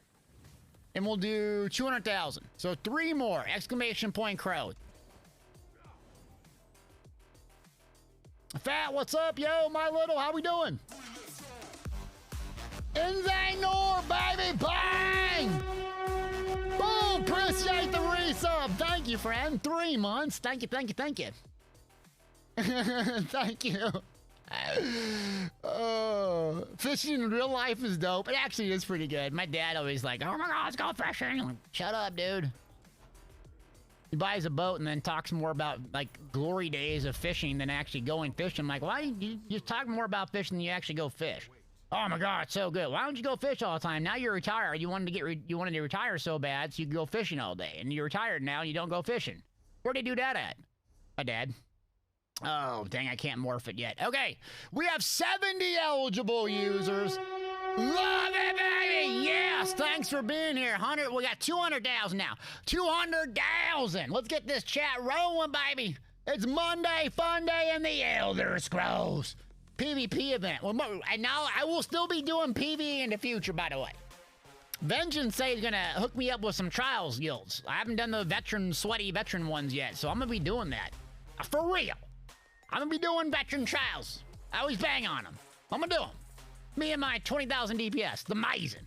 and we'll do 200,000. So 3 more! Exclamation point crowd. Fat, what's up, yo, my little? How we doing? Inzagnor, baby, bang! Boom! Appreciate the resub. Thank you, friend. 3 months. Thank you, thank you, thank you. Thank you. Fishing in real life is dope. It actually is pretty good. My dad always like, oh my god, let's go fishing. Like, shut up, dude. He buys a boat and then talks more about like glory days of fishing than actually going fishing. I'm like, why you talk more about fishing than you actually go fish? Oh my god, it's so good. Why don't you go fish all the time? Now you're retired. You wanted to retire so bad so you can go fishing all day, and you're retired now and you don't go fishing. Where'd he do that at? My dad. Oh, dang, I can't morph it yet. Okay, we have 70 eligible users. Love it, baby! Yes, thanks for being here. 100, we got 200,000 now. 200,000. Let's get this chat rolling, baby. It's Monday, fun day in the Elder Scrolls PvP event. Well, and now I will still be doing PvE in the future, by the way. Vengeance says he's gonna hook me up with some trials guilds. I haven't done the sweaty veteran ones yet, so I'm gonna be doing that. For real. I'm gonna be doing veteran trials. I always bang on them. I'm gonna do them. Me and my 20,000 DPS. The amazing.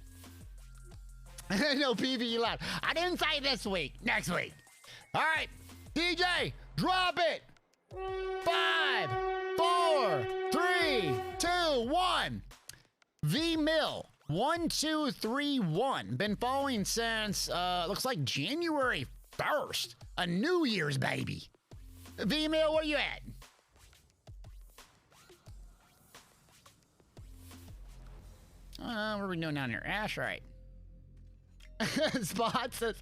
No PvE allowed. I didn't say this week. Next week. All right. DJ, drop it. 5, 4, 3, 2, 1. V-Mill 1231. Been following since looks like January 1st. A New Year's baby. V-Mill, where you at? What are we doing down here? Ash, right. Spot says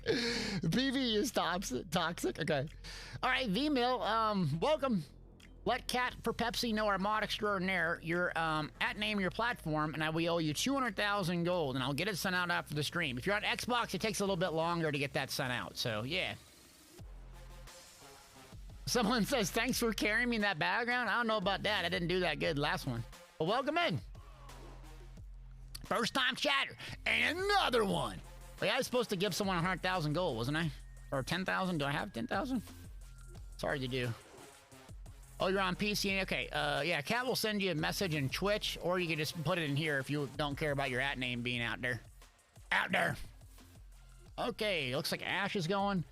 PvE is toxic. Okay. All right, V-Mill, welcome. Let Cat for Pepsi know our mod extraordinaire. Your at name your platform, and I will owe you 200,000 gold, and I'll get it sent out after the stream. If you're on Xbox, it takes a little bit longer to get that sent out. So yeah. Someone says thanks for carrying me in that background. I don't know about that. I didn't do that good last one. But welcome in. First time chatter, and another one. Wait, I was supposed to give someone 100,000 gold, wasn't I? Or 10,000? Do I have 10,000? It's hard to do. Oh, you're on PC? Okay, yeah, Cat will send you a message in Twitch, or you can just put it in here if you don't care about your at name being out there. Out there. Okay, looks like Ash is going.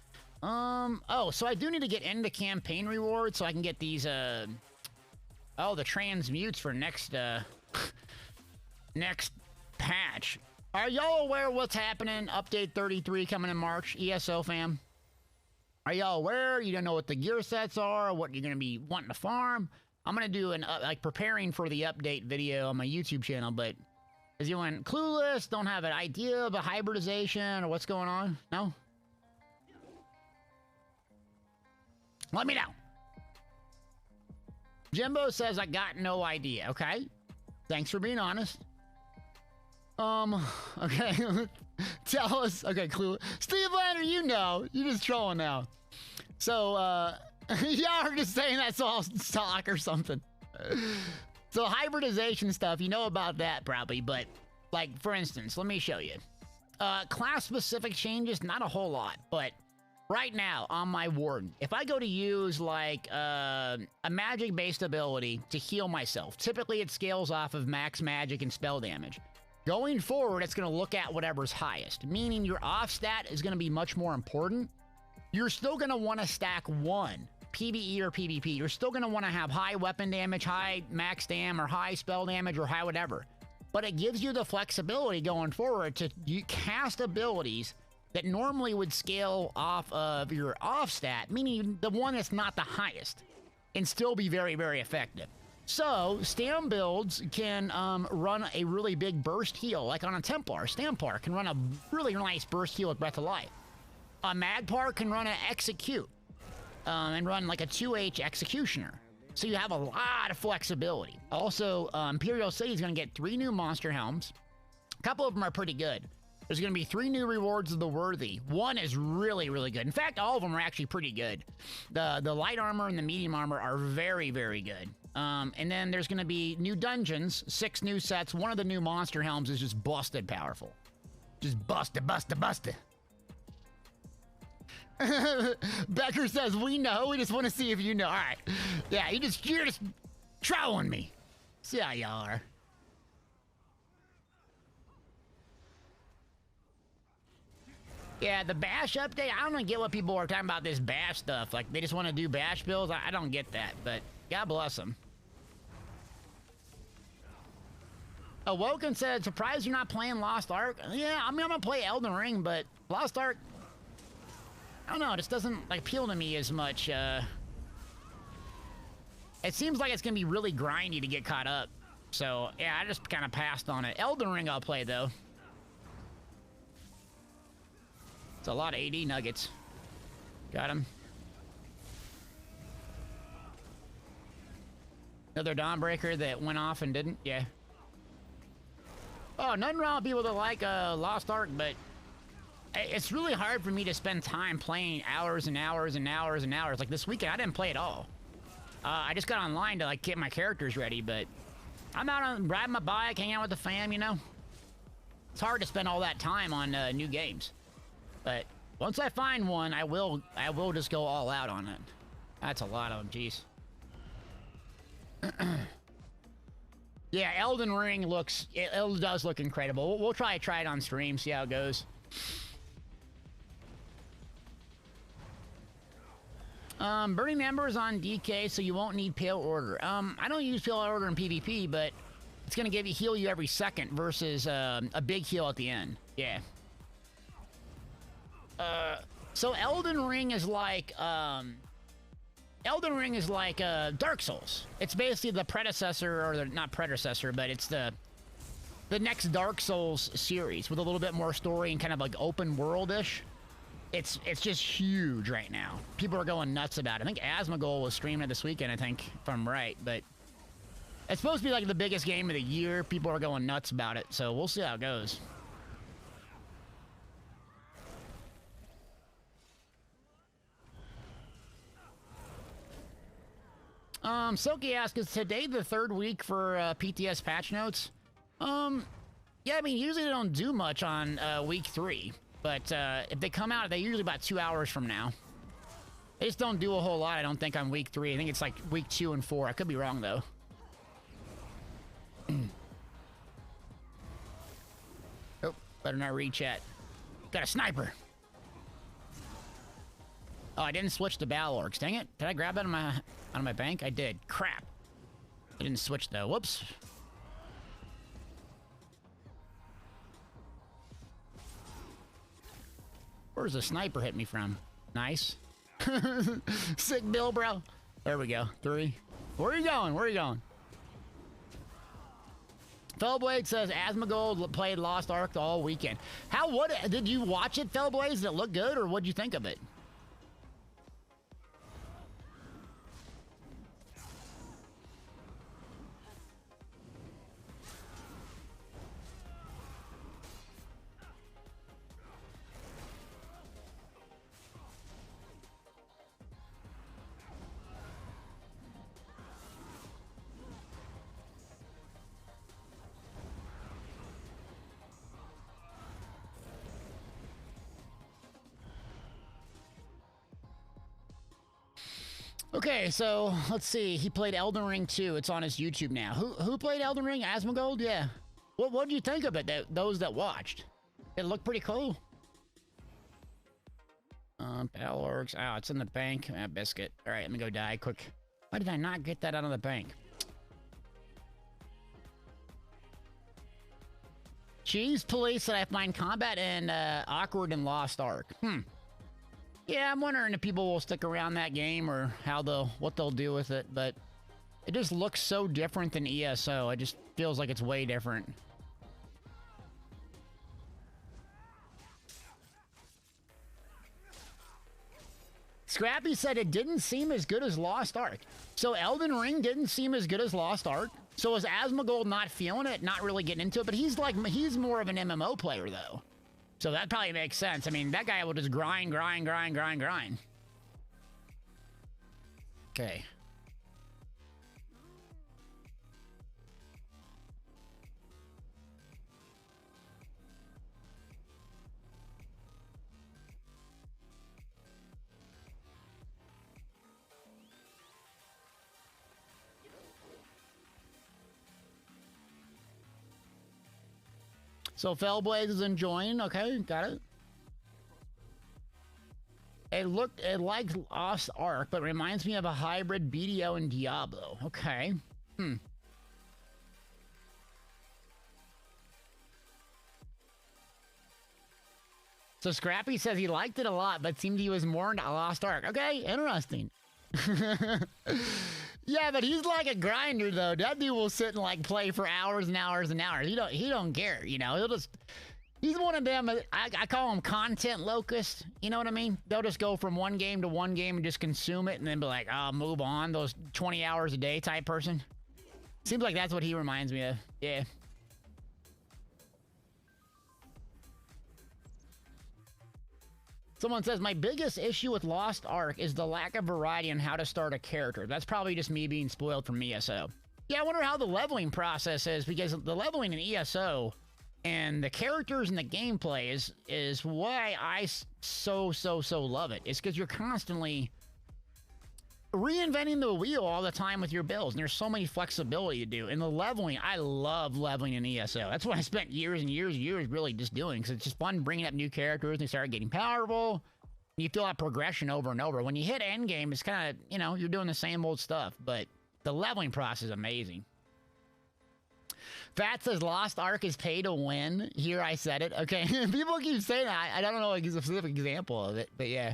Oh, so I do need to get into campaign rewards so I can get these, oh, the transmutes for next, next patch. Are y'all aware what's happening? Update 33 coming in March. ESO fam. Are y'all aware? You don't know what the gear sets are, what you're gonna be wanting to farm. I'm gonna do an like preparing for the update video on my YouTube channel, but is anyone clueless? Don't have an idea of a hybridization or what's going on? No? Let me know. Jimbo says I got no idea. Okay. Thanks for being honest. Okay. Tell us. Okay, clue. Steve Lander, you know. You're just trolling now. So, y'all are just saying that's all stock or something. So, hybridization stuff, you know about that probably, but, like, for instance, let me show you. Class-specific changes, not a whole lot, but right now, on my Warden, if I go to use, like, a magic-based ability to heal myself, typically it scales off of max magic and spell damage. Going forward, it's going to look at whatever's highest, meaning your off stat is going to be much more important. You're still going to want to stack one, PvE or PvP. You're still going to want to have high weapon damage, high max dam, or high spell damage, or high whatever. But it gives you the flexibility going forward to cast abilities that normally would scale off of your off stat, meaning the one that's not the highest, and still be very, very effective. So, stam builds can run a really big burst heal, like on a Templar. Stampar can run a really nice burst heal with Breath of Life. A Magpar can run an Execute and run like a 2H Executioner. So you have a lot of flexibility. Also, Imperial City is going to get 3 new monster helms. A couple of them are pretty good. There's going to be 3 new rewards of the worthy. One is really, really good. In fact, all of them are actually pretty good. The light armor and the medium armor are very, very good. And then there's going to be new dungeons, 6 new sets. One of the new monster helms is just busted powerful. Just busted. Becker says, we know. We just want to see if you know. All right. Yeah, you're just trolling me. See how y'all are. Yeah, the Bash update, I don't get what people are talking about this Bash stuff. Like, they just want to do Bash builds. I don't get that, but God bless them. Awoken said, surprised you're not playing Lost Ark? Yeah, I mean, I'm going to play Elden Ring, but Lost Ark, I don't know, it just doesn't like appeal to me as much. It seems like it's going to be really grindy to get caught up. So, yeah, I just kind of passed on it. Elden Ring I'll play, though. It's a lot of AD nuggets. Got him. Another Dawnbreaker that went off and didn't? Yeah. Oh, nothing wrong with people that like Lost Ark, but it's really hard for me to spend time playing hours and hours and hours and hours. Like this weekend, I didn't play at all. I just got online to like get my characters ready, but I'm out on riding my bike, hanging out with the fam, you know? It's hard to spend all that time on new games. But once I find one, I will just go all out on it. That's a lot of them, jeez. Yeah, Elden Ring looks, it does look incredible. We'll try it on stream, see how it goes. Burning Embers on DK, so you won't need Pale Order. I don't use Pale Order in PvP, but it's gonna heal you every second versus a big heal at the end. Yeah. So Elden Ring is like Dark Souls. It's basically the predecessor, or not predecessor, but it's the next Dark Souls series with a little bit more story and kind of like open world-ish. It's just huge right now. People are going nuts about it. I think Asmongold was streaming it this weekend, I think, if I'm right, but it's supposed to be like the biggest game of the year. People are going nuts about it, so we'll see how it goes. Silky asks, is today the 3rd week for PTS patch notes? Yeah, I mean, usually they don't do much on week 3, but if they come out, they're usually about 2 hours from now. They just don't do a whole lot, I don't think, on week 3. I think it's like week 2 and 4. I could be wrong, though. Oh, better not read chat. Got a sniper. Oh, I didn't switch to Battle Orcs. Dang it. Did I grab that out of my bank? I did. Crap. I didn't switch, though. Whoops. Where's the sniper hit me from? Nice. Sick bill, bro. There we go. 3. Where are you going? Where are you going? Fellblade says Asmongold played Lost Ark all weekend. Did you watch it, Fellblade? Did it look good, or what'd you think of it? Okay, so let's see. He played Elden Ring 2. It's on his YouTube now. Who played Elden Ring? Asmongold? Yeah. What did you think of it? Those that watched, it looked pretty cool. Battle Orcs. Oh, it's in the bank. Ah, biscuit. All right, let me go die quick. Why did I not get that out of the bank? Cheese Police said I find combat and awkward in Lost Ark. Yeah, I'm wondering if people will stick around that game or what they'll do with it, but It just looks so different than ESO. It just feels like it's way different. Scrappy said it didn't seem as good as Lost Ark. So Elden Ring didn't seem as good as Lost Ark. So is Asmongold not feeling it, not really getting into it? But he's more of an MMO player though. So that probably makes sense. I mean, that guy will just grind. Okay. So Fellblaze is enjoying. Okay, got it. It like Lost Ark, but reminds me of a hybrid BDO and Diablo. Okay. So Scrappy says he liked it a lot, but seemed he was more into Lost Ark. Okay, interesting. Yeah, but he's like a grinder though. That dude will sit and like play for hours and hours and hours. He don't care, you know. He's one of them. I call him content locust. You know what I mean? They'll just go from one game to one game and just consume it, and then be like, "Oh, move on." Those 20 hours a day type person. Seems like that's what he reminds me of. Yeah. Someone says, my biggest issue with Lost Ark is the lack of variety on how to start a character. That's probably just me being spoiled from ESO. Yeah, I wonder how the leveling process is, because the leveling in ESO and the characters and the gameplay is why I so love it. It's because you're constantly reinventing the wheel all the time with your builds, and there's so many flexibility to do. And the leveling, I love leveling in ESO. That's what I spent years and years really just doing, because it's just fun bringing up new characters, and they start getting powerful. And you feel that progression over and over. When you hit endgame, it's kind of, you know, you're doing the same old stuff, but the leveling process is amazing. Fat says Lost Ark is pay to win. Here, I said it. Okay, people keep saying that. I don't know like a specific example of it, but yeah.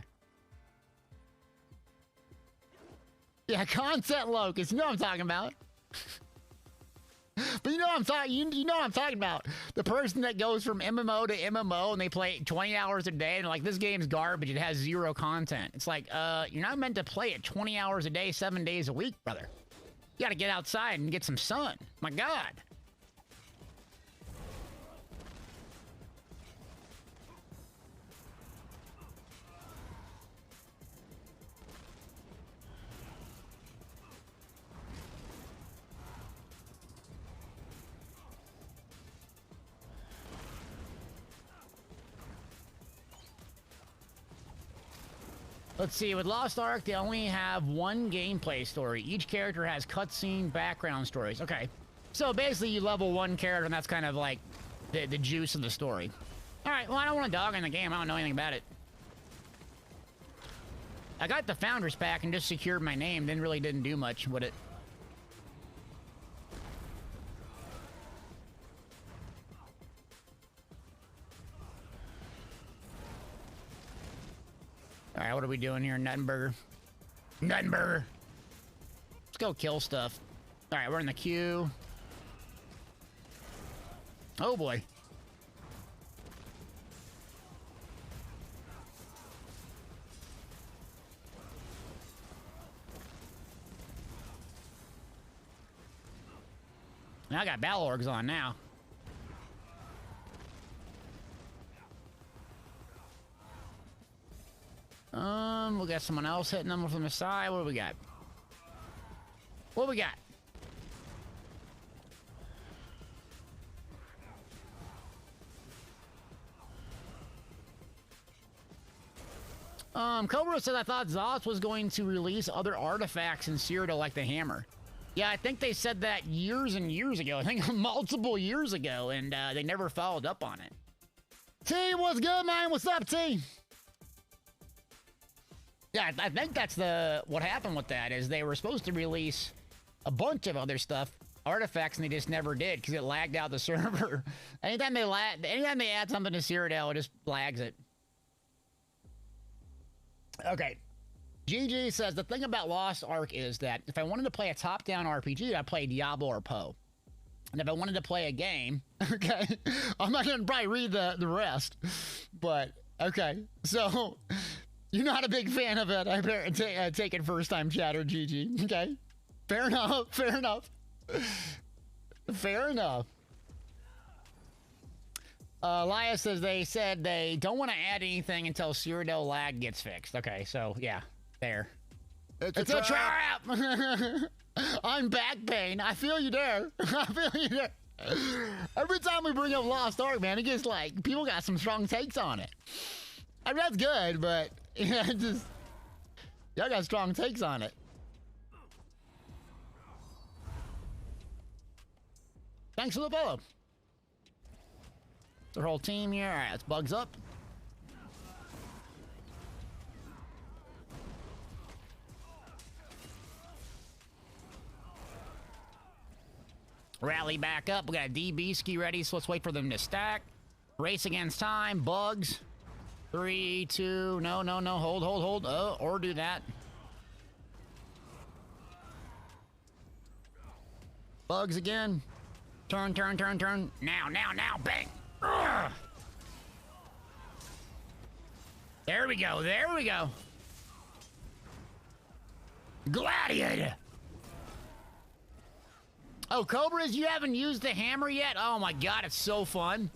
Yeah, content locust. You know what I'm talking about. But you know what I'm talking. You know what I'm talking about. The person that goes from MMO to MMO and they play 20 hours a day and like, this game's garbage. It has zero content. It's like, you're not meant to play it 20 hours a day, 7 days a week, brother. You got to get outside and get some sun. My God. Let's see, with Lost Ark, they only have one gameplay story. Each character has cutscene background stories. Okay. So basically you level one character and that's kind of like the juice of the story. Alright, well I don't want a dog in the game. I don't know anything about it. I got the Founders Pack and just secured my name. Then really didn't do much with it. Alright, what are we doing here? Nuttenburger. Nuttenburger! Let's go kill stuff. Alright, we're in the queue. Oh boy. Now I got battle orgs on now. We got someone else hitting them from the side. What do we got? What do we got? Cobra said, I thought Zoth was going to release other artifacts in Cyrodiil like the hammer. Yeah, I think they said that years and years ago. I think multiple years ago, and they never followed up on it. T, what's good, man? What's up, T? Yeah, I think that's what happened with that, is they were supposed to release a bunch of other stuff, artifacts, and they just never did, because it lagged out the server. Anytime they add something to Cyrodiil, it just lags it. Okay. GG says the thing about Lost Ark is that if I wanted to play a top-down RPG, I'd play Diablo or Poe. And if I wanted to play a game, okay, I'm not going to probably read the rest, but okay. So you're not a big fan of it. I take it first time chatter, GG. Okay, fair enough. Fair enough. Fair enough. Elias says they said they don't want to add anything until Cyrodiil lag gets fixed. Okay, so yeah, there. It's a trap. I'm back pain. I feel you there. I feel you there. Every time we bring up Lost Ark, man, it gets like people got some strong takes on it. I mean, that's good, but yeah, just y'all got strong takes on it. Thanks for the follow. Their whole team here. All right, let's bugs up. Rally back up. We got a DB ski ready, so let's wait for them to stack. Race against time. Bugs. 3, 2. No. Hold. Or do that. Bugs again. Turn. Now. Bang. Ugh. There we go. Gladiator. Oh, Cobras, you haven't used the hammer yet? Oh my god, it's so fun.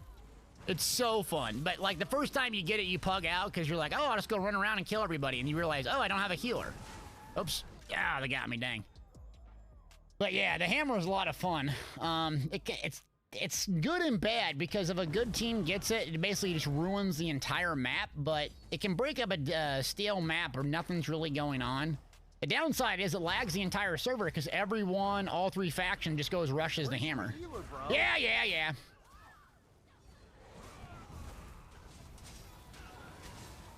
It's so fun. But like the first time you get it, you pug out because you're like, oh, I'll just go run around and kill everybody. And you realize, oh, I don't have a healer. Oops. Yeah, they got me, dang. But yeah, the hammer is a lot of fun. It's good and bad because if a good team gets it, it basically just ruins the entire map. But it can break up a stale map where nothing's really going on. The downside is it lags the entire server because everyone, all 3 factions, just goes rushes the hammer. Healer, bro? Yeah.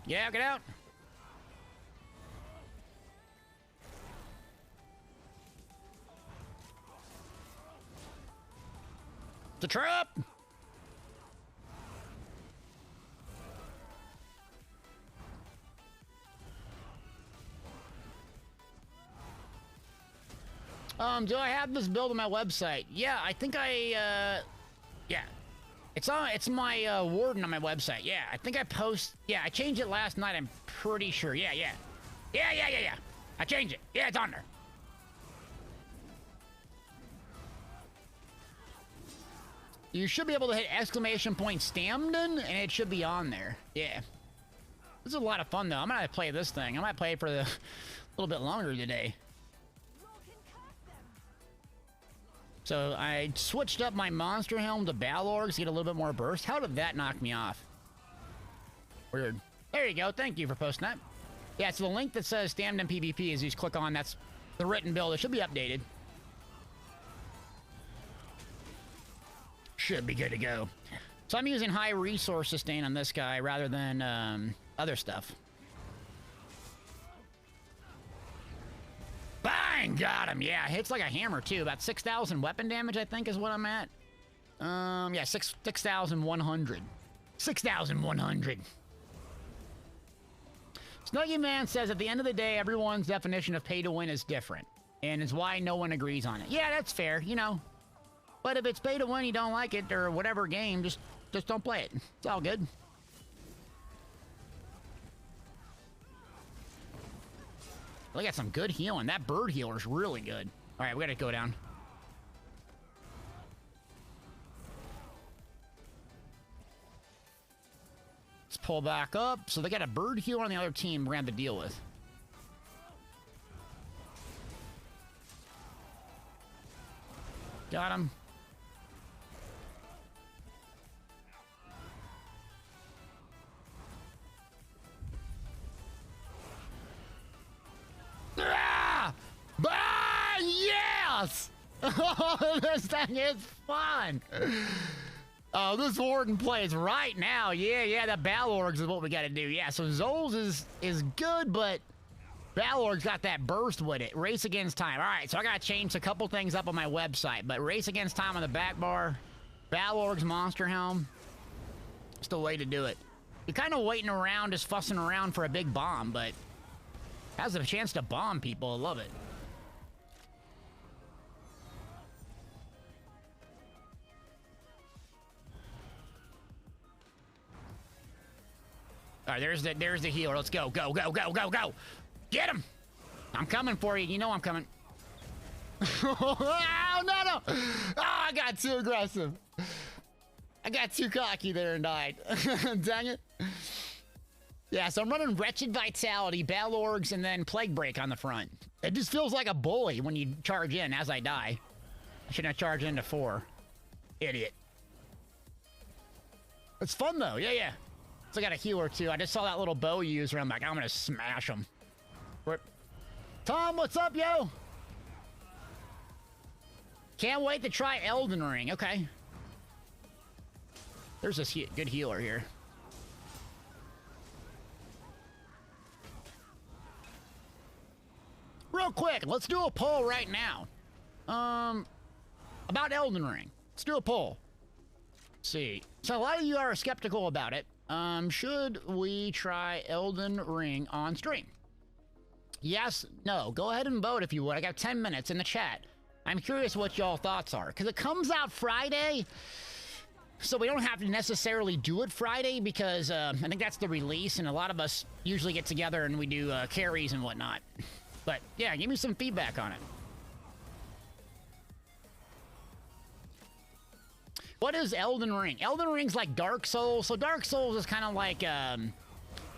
Yeah, get out. The trap. Do I have this build on my website? Yeah, I think yeah. It's my warden on my website. Yeah, I think I post. Yeah, I changed it last night. I'm pretty sure. Yeah. I changed it. Yeah, it's on there. You should be able to hit exclamation point Stamden, and it should be on there. Yeah. This is a lot of fun, though. I'm gonna play this thing. I might play it for a little bit longer today. So I switched up my monster helm to Balorgs to get a little bit more burst. How did that knock me off? Weird. There you go. Thank you for posting that. Yeah, so the link that says Stamden PvP is you just click on. That's the written build. It should be updated. Should be good to go. So I'm using high resource sustain on this guy rather than other stuff. Bang! Got him. Yeah, hits like a hammer too. About 6,000 weapon damage, I think, is what I'm at. Yeah, 6,100. 6,100. Snuggy Man says at the end of the day, everyone's definition of pay to win is different, and it's why no one agrees on it. Yeah, that's fair, you know. But if it's pay to win, you don't like it or whatever game, just don't play it. It's all good. They got some good healing. That bird healer's really good. All right, we gotta go down. Let's pull back up. So they got a bird healer on the other team we're gonna have to deal with. Got him. Ah! Yes! Oh, this thing is fun. Oh, this warden plays right now. Yeah, that Balorgs is what we got to do. Yeah, so Zol's is good, but Balorg's got that burst with it. Race against time. All right, so I got to change a couple things up on my website, but race against time on the back bar, Balorg's monster helm. It's the way to do it. You're kind of waiting around, just fussing around for a big bomb, but Has a chance to bomb people. I love it. All right, there's the healer. Let's go, go, go, go, go, go. Get him! I'm coming for you. You know I'm coming. Oh, no. Oh, I got too aggressive. I got too cocky there and died. Dang it. Yeah, so I'm running Wretched Vitality, Battle Orgs, and then Plague Break on the front. It just feels like a bully when you charge in as I die. I shouldn't have charged into 4. Idiot. It's fun, though. Yeah, yeah. So I got a healer, too. I just saw that little bow user. I'm like, I'm going to smash him. Tom, what's up, yo? Can't wait to try Elden Ring. Okay. There's this good healer here. Real quick, let's do a poll right now. About Elden Ring. Let's do a poll. Let's see. So a lot of you are skeptical about it. Should we try Elden Ring on stream? Yes, no. Go ahead and vote if you would. I got 10 minutes in the chat. I'm curious what y'all thoughts are. Because it comes out Friday, so we don't have to necessarily do it Friday because I think that's the release, and a lot of us usually get together and we do carries and whatnot. But yeah, give me some feedback on it. What is Elden Ring? Elden Ring's like Dark Souls. So Dark Souls is kind of like,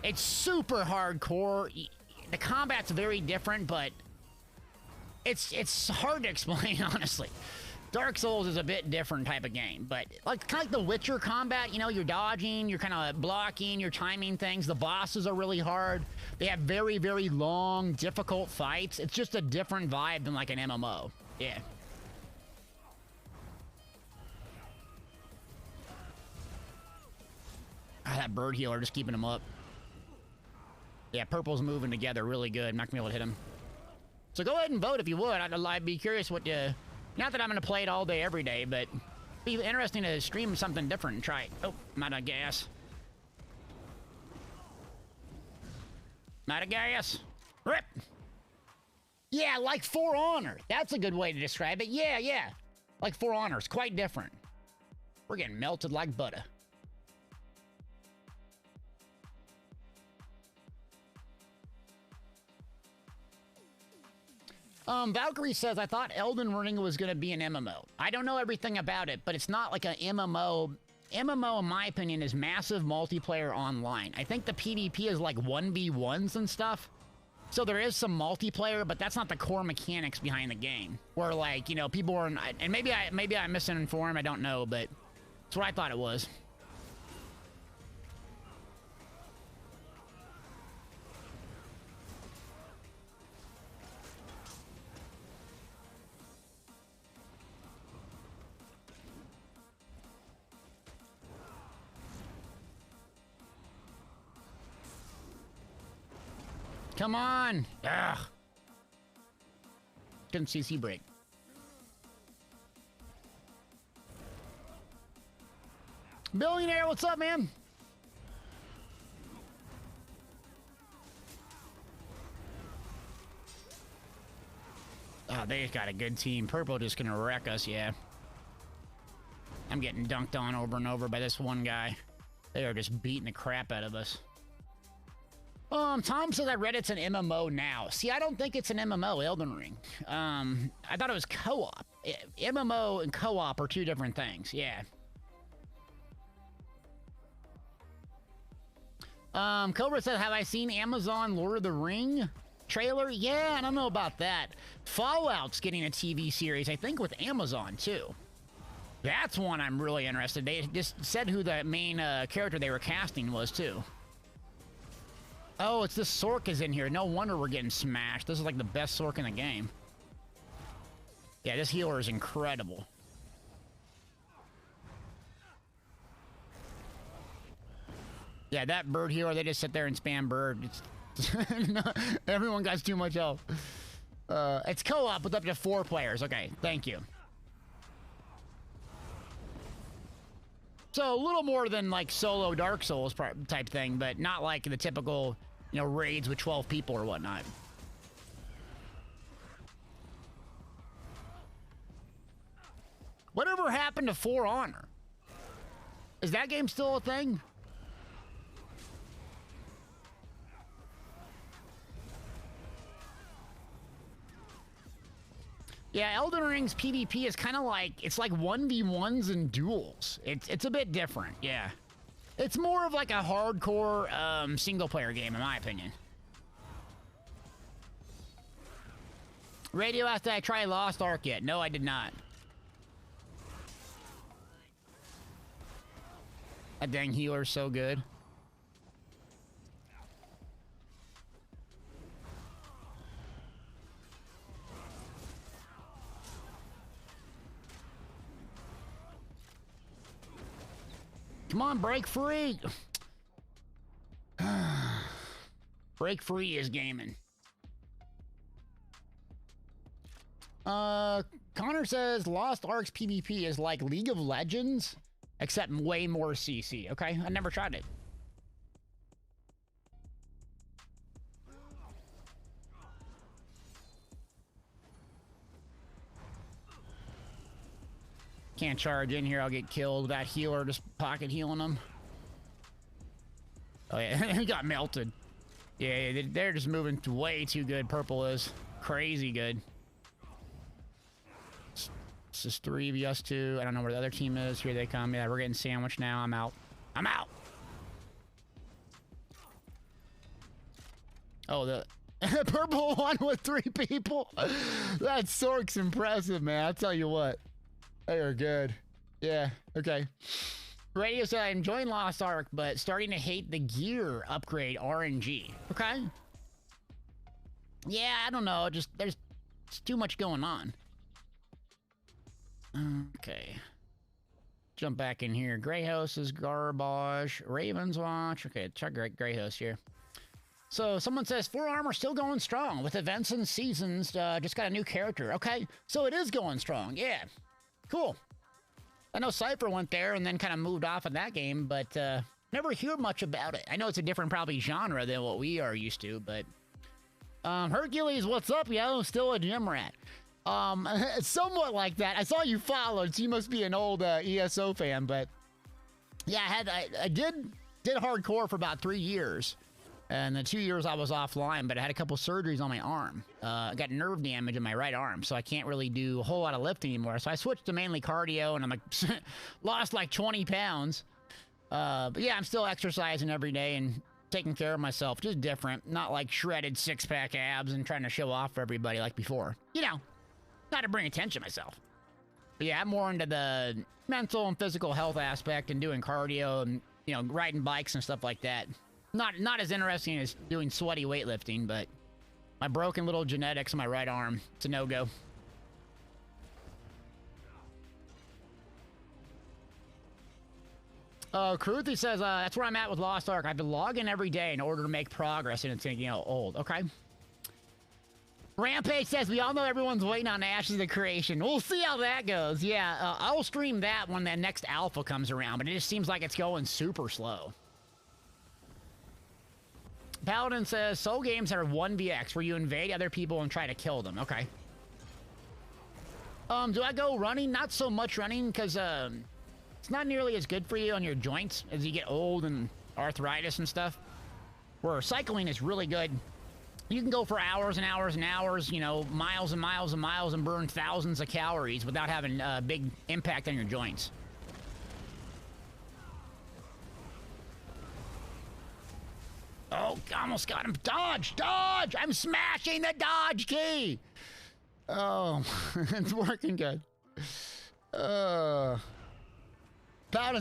it's super hardcore. The combat's very different, but it's hard to explain, honestly. Dark Souls is a bit different type of game, but like kind of like the Witcher combat, you know, you're dodging, you're kind of blocking, you're timing things. The bosses are really hard. They have very, very long, difficult fights. It's just a different vibe than like an MMO. Yeah. Ah, that bird healer, just keeping him up. Yeah, purple's moving together really good. I'm not gonna be able to hit him. So go ahead and vote if you would. I'd be curious what you... Not that I'm gonna play it all day, every day, but it'd be interesting to stream something different and try it. Oh, I'm out of gas. I'm out of gas. Rip! Yeah, like For Honor. That's a good way to describe it. Yeah, yeah. Like For Honor. It's quite different. We're getting melted like butter. Valkyrie says, I thought Elden Ring was going to be an MMO. I don't know everything about it, but it's not like an MMO. MMO, in my opinion, is massive multiplayer online. I think the PvP is like 1v1s and stuff. So there is some multiplayer, but that's not the core mechanics behind the game. Where, like, you know, people are... And maybe I'm misinformed, I don't know, but that's what I thought it was. Come on! Ugh! Couldn't CC break. Billionaire, what's up, man? Oh, they got a good team. Purple just gonna wreck us, yeah. I'm getting dunked on over and over by this one guy. They are just beating the crap out of us. Tom says I read it's an MMO now. See, I don't think it's an MMO, Elden Ring. I thought it was co-op. MMO and co-op are two different things, yeah. Cobra said, have I seen Amazon Lord of the Ring trailer? Yeah, I don't know about that. Fallout's getting a TV series, I think, with Amazon, too. That's one I'm really interested. They just said who the main character they were casting was, too. Oh, it's this Sork is in here. No wonder we're getting smashed. This is like the best Sork in the game. Yeah, this healer is incredible. Yeah, that bird healer, they just sit there and spam bird. No, everyone got too much health. It's co-op with up to 4 players. Okay, thank you. So a little more than like solo Dark Souls type thing, but not like the typical, you know, raids with 12 people or whatnot. Whatever happened to For Honor? Is that game still a thing? Yeah, Elden Ring's PvP is kind of like, it's like 1v1s and duels. It's a bit different, yeah. It's more of like a hardcore single-player game, in my opinion. Radio asked, did I try Lost Ark yet? No, I did not. That dang healer's so good. Come on, break free! Break free is gaming. Connor says Lost Ark's PvP is like League of Legends, except way more CC. Okay, I never tried it. Can't charge in here, I'll get killed. That healer just pocket healing him. Oh yeah, he got melted. Yeah, they're just moving way too good. Purple is crazy good. It's just 3v us 2. I don't know where the other team is. Here they come. Yeah, we're getting sandwiched now. I'm out. I'm out! Oh, the purple one with 3 people? That Sork's impressive, man. I'll tell you what. They are good. Yeah, okay. Radio said, I'm enjoying Lost Ark, but starting to hate the gear upgrade RNG. Okay. Yeah, I don't know. Just, there's too much going on. Okay. Jump back in here. Greyhouse is garbage. Ravens watch. Okay, check Greyhouse here. So someone says, For Armor still going strong with events and seasons. Just got a new character. Okay, so it is going strong. Yeah. Cool. I know Cypher went there and then kind of moved off of that game, but never hear much about it. I know it's a different probably genre than what we are used to, but Hercules, what's up, yo? Still a gym rat. Somewhat like that. I saw you followed, so you must be an old ESO fan, but yeah, I did hardcore for about 3 years. And the 2 years I was offline, but I had a couple surgeries on my arm. I got nerve damage in my right arm, so I can't really do a whole lot of lifting anymore. So I switched to mainly cardio, and I'm like, lost like 20 pounds. But yeah, I'm still exercising every day and taking care of myself. Just different. Not like shredded six-pack abs and trying to show off for everybody like before. You know, not to bring attention to myself. But yeah, I'm more into the mental and physical health aspect and doing cardio and, you know, riding bikes and stuff like that. Not as interesting as doing sweaty weightlifting, but my broken little genetics in my right arm, it's a no-go. Kruthi says, that's where I'm at with Lost Ark. I have to log in every day in order to make progress, and it's, you know, old. Okay. Rampage says, we all know everyone's waiting on Ashes of Creation. We'll see how that goes. Yeah, I'll stream that when that next alpha comes around, but it just seems like it's going super slow. Paladin says, Soul games are 1vx, where you invade other people and try to kill them. Okay. Do I go running? Not so much running, because, it's not nearly as good for you on your joints as you get old and arthritis and stuff. Where cycling is really good. You can go for hours and hours and hours, you know, miles and miles and miles and burn thousands of calories without having a big impact on your joints. Oh, almost got him. Dodge! Dodge! I'm smashing the dodge key! Oh, it's working good. Paladin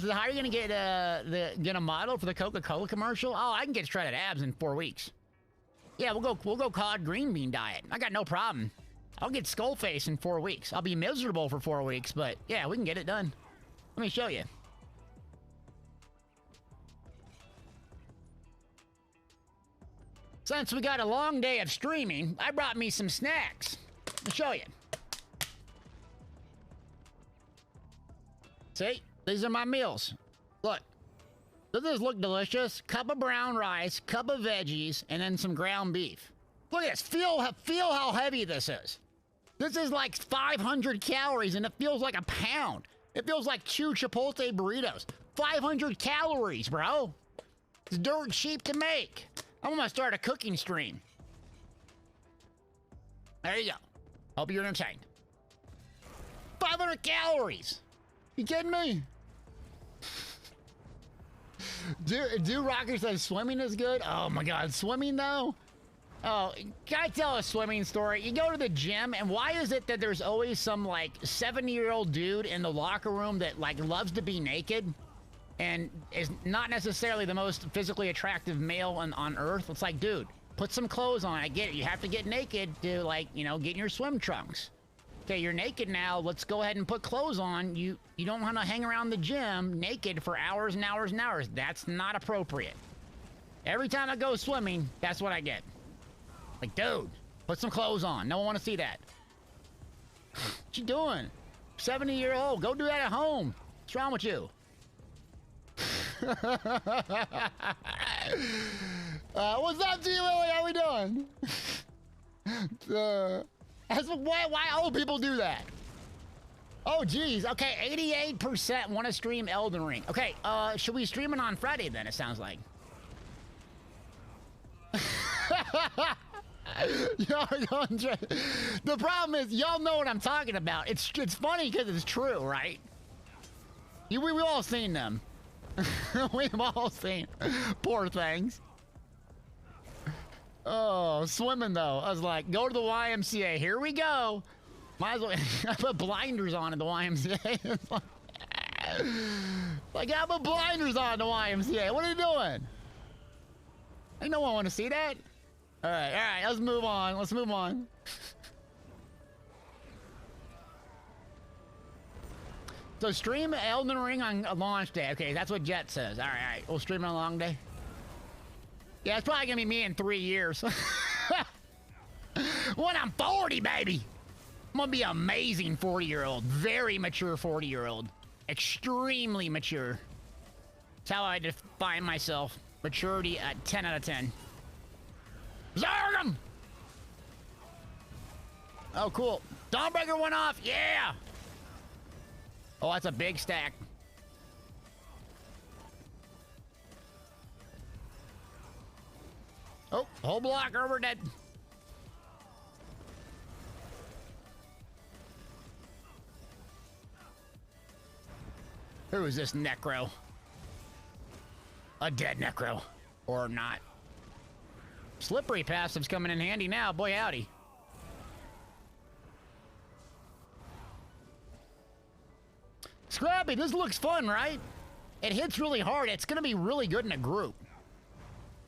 says, how are you gonna get a model for the Coca-Cola commercial? Oh, I can get shredded abs in 4 weeks. Yeah, we'll go cod green bean diet. I got no problem. I'll get skull face in 4 weeks. I'll be miserable for 4 weeks, but yeah, we can get it done. Let me show you. Since we got a long day of streaming, I brought me some snacks. I'll show you. See? These are my meals. Look. Doesn't this look delicious? Cup of brown rice, cup of veggies, and then some ground beef. Look at this. Feel how heavy this is. This is like 500 calories and it feels like a pound. It feels like 2 Chipotle burritos. 500 calories, bro. It's dirt cheap to make. I'm gonna start a cooking stream. There you go. Hope you're entertained. 500 calories. You kidding me? Do Rocker says swimming is good? Oh my god, swimming though? Oh, can I tell a swimming story? You go to the gym, and why is it that there's always some, like, 70-year-old dude in the locker room that, like, loves to be naked and is not necessarily the most physically attractive male on Earth? It's like, dude, put some clothes on. I get it. You have to get naked to, like, you know, get in your swim trunks. Okay, you're naked now. Let's go ahead and put clothes on. You don't want to hang around the gym naked for hours and hours and hours. That's not appropriate. Every time I go swimming, that's what I get. Like, dude, put some clothes on. No one want to see that. What you doing? 70-year-old. Go do that at home. What's wrong with you? What's up, G. Lily? How we doing? Why old people do that? Oh, geez. Okay, 88% want to stream Elden Ring. Okay, should we stream it on Friday then, it sounds like? The problem is, y'all know what I'm talking about. It's funny because it's true, right? We've all seen them. We've all seen poor things. Oh, swimming though. I was like, go to the YMCA. Here we go. Might as well. I put blinders on at the YMCA. Like, I put blinders on at the YMCA. What are you doing? Ain't no one want to see that. All right, let's move on. Let's move on. So stream Elden Ring on a launch day. Okay, that's what Jet says. All right, we'll stream it on a long day. Yeah, it's probably gonna be me in 3 years. When I'm 40, baby. I'm gonna be an amazing 40-year-old. Very mature 40-year-old. Extremely mature. That's how I define myself. Maturity at 10 out of 10. Zarg him! Oh, cool. Dawnbreaker went off. Yeah! Oh, that's a big stack. Oh, whole block over dead. Who is this Necro? A dead Necro. Or not. Slippery passive's coming in handy now. Boy, howdy. Scrappy, this looks fun, right? It hits really hard. It's going to be really good in a group.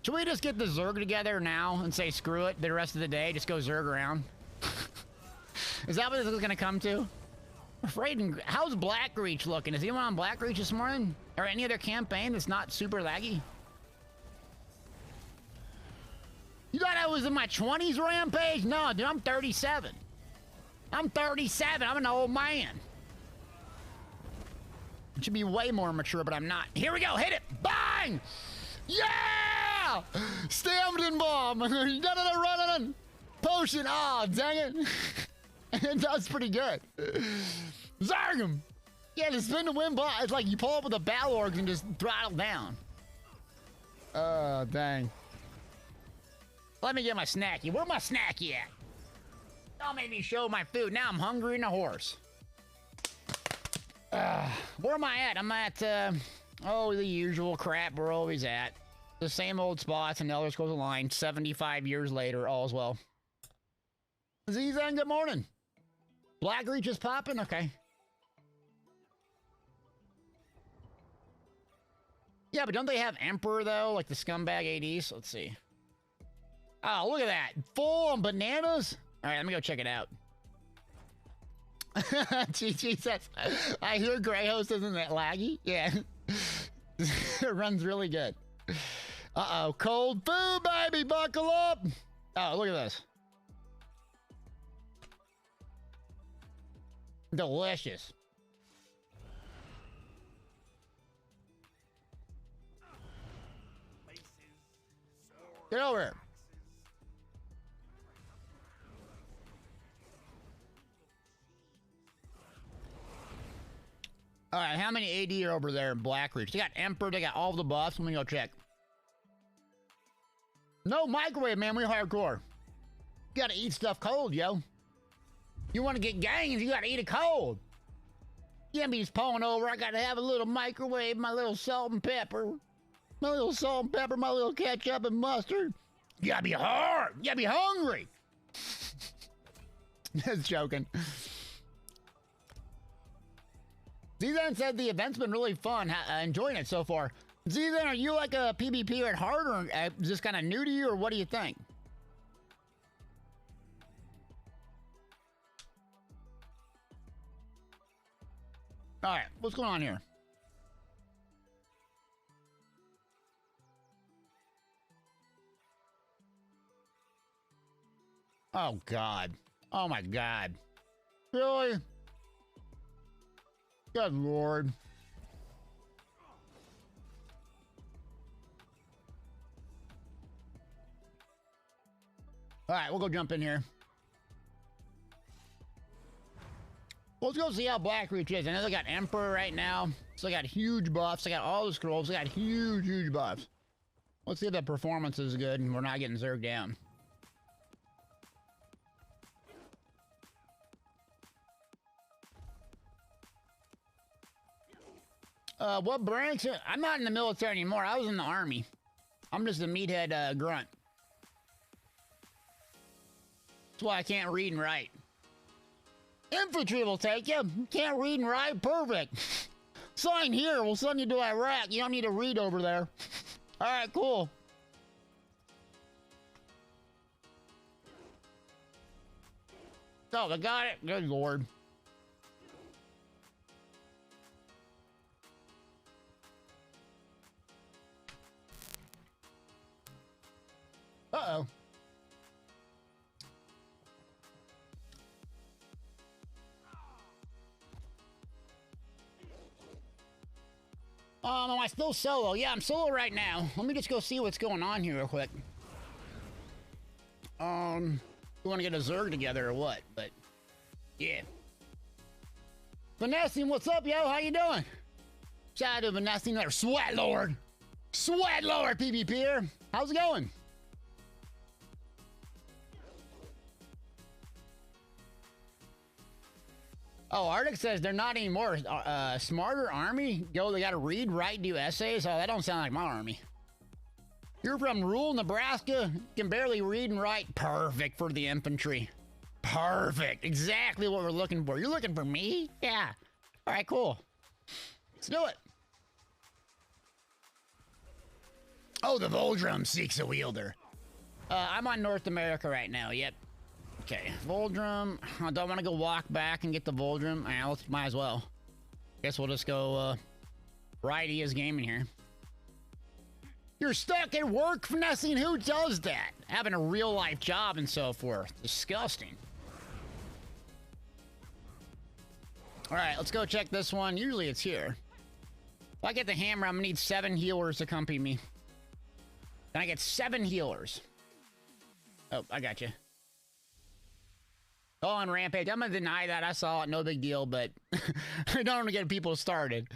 Should we just get the Zerg together now and say screw it the rest of the day? Just go Zerg around? Is that what this is going to come to? Afraid. How's Blackreach looking? Is anyone on Blackreach this morning? Or any other campaign that's not super laggy? You thought I was in my 20s, Rampage? No, dude, I'm 37. I'm 37. I'm an old man. I should be way more mature, but I'm not. Here we go. Hit it. Bang! Yeah! Stamina bomb. Run. Potion. Oh, dang it. It does pretty good. Zarg him. Yeah, the spin to win bot. It's like you pull up with the battle orgs and just throttle down. Oh, dang. Let me get my snacky. Where my snacky at? Don't make me show my food. Now I'm hungry and a horse. Where am I at? I'm at, oh, the usual crap we're always at. The same old spots and Elder Scrolls Online. 75 years later, all's well. Zizan, good morning. Blackreach is popping? Okay. Yeah, but don't they have Emperor, though? Like the scumbag ADs? Let's see. Oh, look at that. Full on bananas? All right, let me go check it out. GG says, I hear Greyhost isn't that laggy. Yeah. It runs really good. Uh-oh. Cold food, baby. Buckle up. Oh, look at this. Delicious. Get over here. All right, how many AD are over there in Blackreach? They got Emperor, they got all the buffs. Let me go check. No microwave, man. We hardcore. You gotta eat stuff cold, yo. You wanna get gangs, you gotta eat it cold. You can't be just pulling over. I gotta have a little microwave, my little salt and pepper. My little salt and pepper, my little ketchup and mustard. You gotta be hard. You gotta be hungry. Just joking. Z-Zen said the event's been really fun. Enjoying it so far. Z-Zen, are you like a PvP at heart, or is this kind of new to you, or what do you think? All right, what's going on here? Oh, God. Oh, my God. Really? Good Lord. All right, we'll go jump in here. Let's go see how Blackreach is. I know they got Emperor right now, so they got huge buffs. They got all the scrolls. They got huge, huge buffs. Let's see if the performance is good and we're not getting zerged down. What branch? I'm not in the military anymore. I was in the army. I'm just a meathead grunt. That's why I can't read and write. Infantry will take you. Can't read and write? Perfect. Sign here. We'll send you to Iraq. You don't need to read over there. All right, cool. Oh, they got it? Good Lord. Uh-oh. Am I still solo? Yeah, I'm solo right now. Let me just go see what's going on here real quick. We want to get a Zerg together or what? But, yeah. Vanessing, what's up, yo? How you doing? Shout out to Vanessing there. Sweat Lord. Sweat Lord, PvPer. How's it going? Oh, Arctic says they're not anymore. Smarter army? Yo, they gotta read, write, do essays? Oh, that don't sound like my army. You're from rural Nebraska? Can barely read and write? Perfect for the infantry. Perfect. Exactly what we're looking for. You're looking for me? Yeah. All right, cool. Let's do it. Oh, the Voldrum seeks a wielder. I'm on North America right now. Yep. Okay, Voldrum. I don't want to go walk back and get the Voldrum. Might as well. Guess we'll just go righty as gaming here. You're stuck at work, finessing? Who does that? Having a real life job and so forth. Disgusting. All right, let's go check this one. Usually it's here. If I get the hammer, I'm gonna need 7 healers to accompany me. Then I get 7 healers. Oh, I got you. Oh, on Rampage. I'm gonna deny that. I saw it. No big deal, but I don't want to get people started.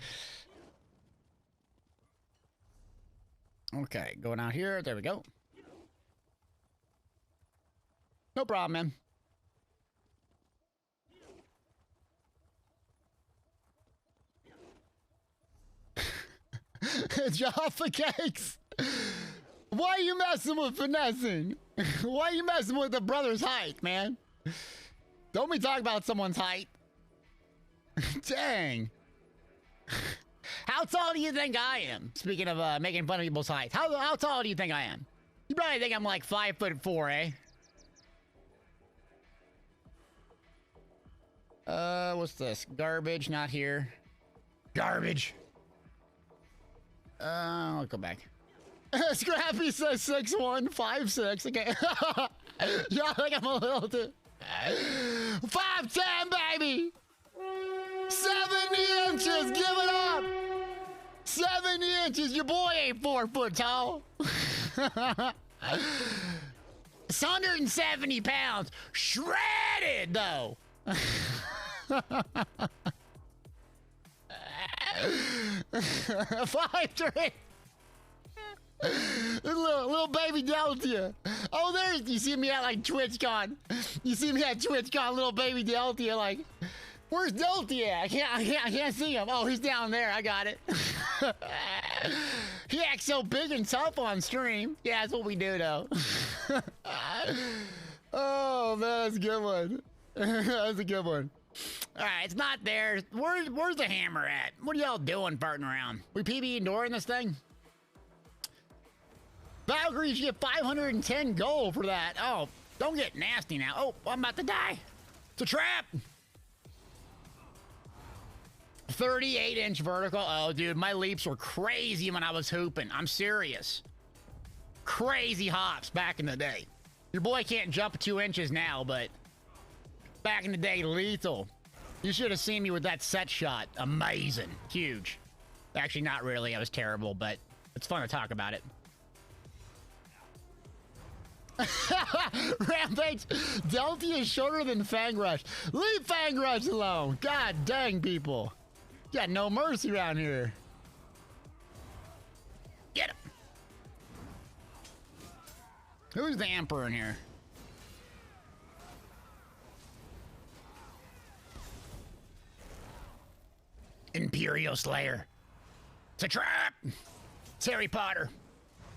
Okay, going out here. There we go. No problem, man. Jaffa Cakes. Why are you messing with finessing? Why are you messing with the brother's height, man? Don't be talking about someone's height. Dang. How tall do you think I am? Speaking of making fun of people's height. How tall do you think I am? You probably think I'm like 5'4", eh? What's this? Garbage, not here. Garbage. I'll go back. Scrappy says 6'1", 5'6". Okay. Yeah, I think I'm a little too... 5'10", baby! 70 inches, give it up! 70 inches, your boy ain't 4 foot tall. It's 170 pounds, shredded though. 5-3. little baby Delta. Oh, there's, you see me at like TwitchCon. You see me at TwitchCon, little baby Delta. Like, where's Delta at? I can't see him. Oh, he's down there. I got it. He acts so big and tough on stream. Yeah, that's what we do, though. Oh, man, that's a good one. That's a good one. All right, it's not there. Where's the hammer at? What are y'all doing, farting around? We PB enduring this thing? Valkyries, you get 510 gold for that. Oh, don't get nasty now. Oh, I'm about to die. It's a trap. 38-inch vertical. Oh, dude, my leaps were crazy when I was hooping. I'm serious. Crazy hops back in the day. Your boy can't jump 2 inches now, but back in the day, lethal. You should have seen me with that set shot. Amazing. Huge. Actually, not really. I was terrible, but it's fun to talk about it. Rampage, Delta is shorter than Fang Rush. Leave Fang Rush alone. God dang, people. You got no mercy around here. Get him. Who's the Emperor in here? Imperial Slayer. It's a trap. It's Harry Potter.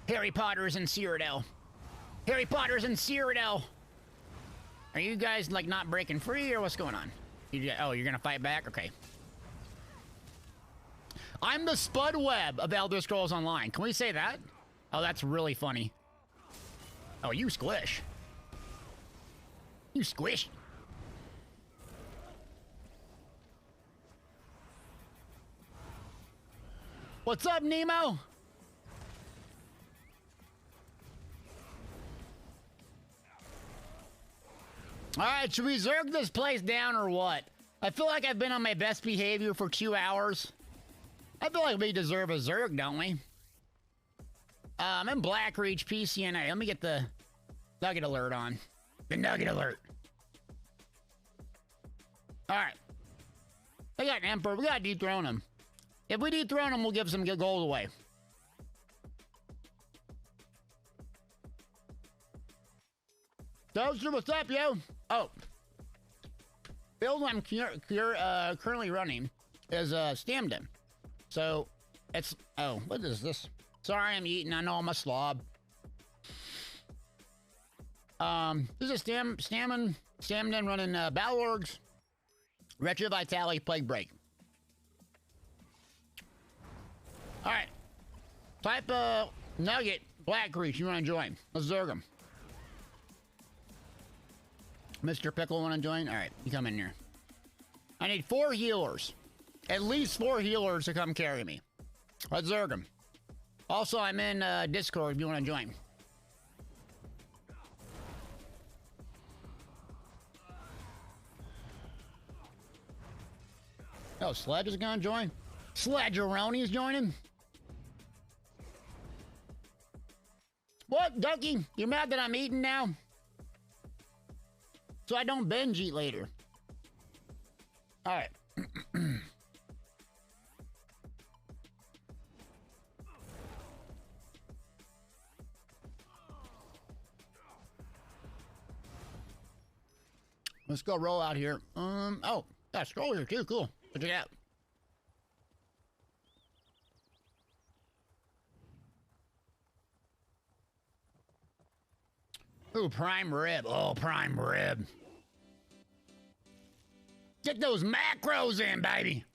Harry Potter is in Cyrodiil. Harry Potter's in Cyrodiil. Are you guys like not breaking free or what's going on? Oh, you're gonna fight back? Okay. I'm the Spud Webb of Elder Scrolls Online. Can we say that? Oh, that's really funny. Oh, you squish. You squish. What's up, Nemo? All right, should we zerg this place down or what? I feel like I've been on my best behavior for 2 hours. I feel like we deserve a zerg, don't we? I'm in Blackreach, PCNA. Let me get the nugget alert on. The nugget alert. All right. I got an Emperor. We got to dethrone him. If we dethrone him, we'll give some gold away. Toaster, what's up, yo? Oh. Build I'm currently running is Stamden. So, it's... Oh, what is this? Sorry, I'm eating. I know I'm a slob. This is Stamden running Battle Orgs, Retro Vitality, Plague Break. Alright. Type Nugget, Blackreach, you want to join? Let's zerg him. Mr. Pickle want to join? Alright, you come in here. I need 4 healers. At least 4 healers to come carry me. Let's zerg him. Also, I'm in Discord if you want to join. Oh, Sledge is gonna join? Sledgeroni is joining? What, Ducky? You mad that I'm eating now? So I don't binge eat later. Alright. Let's go roll out here. Oh, got a scroll here too. Cool. Check it out. Ooh, prime rib. Oh, prime rib. Get those macros in, baby.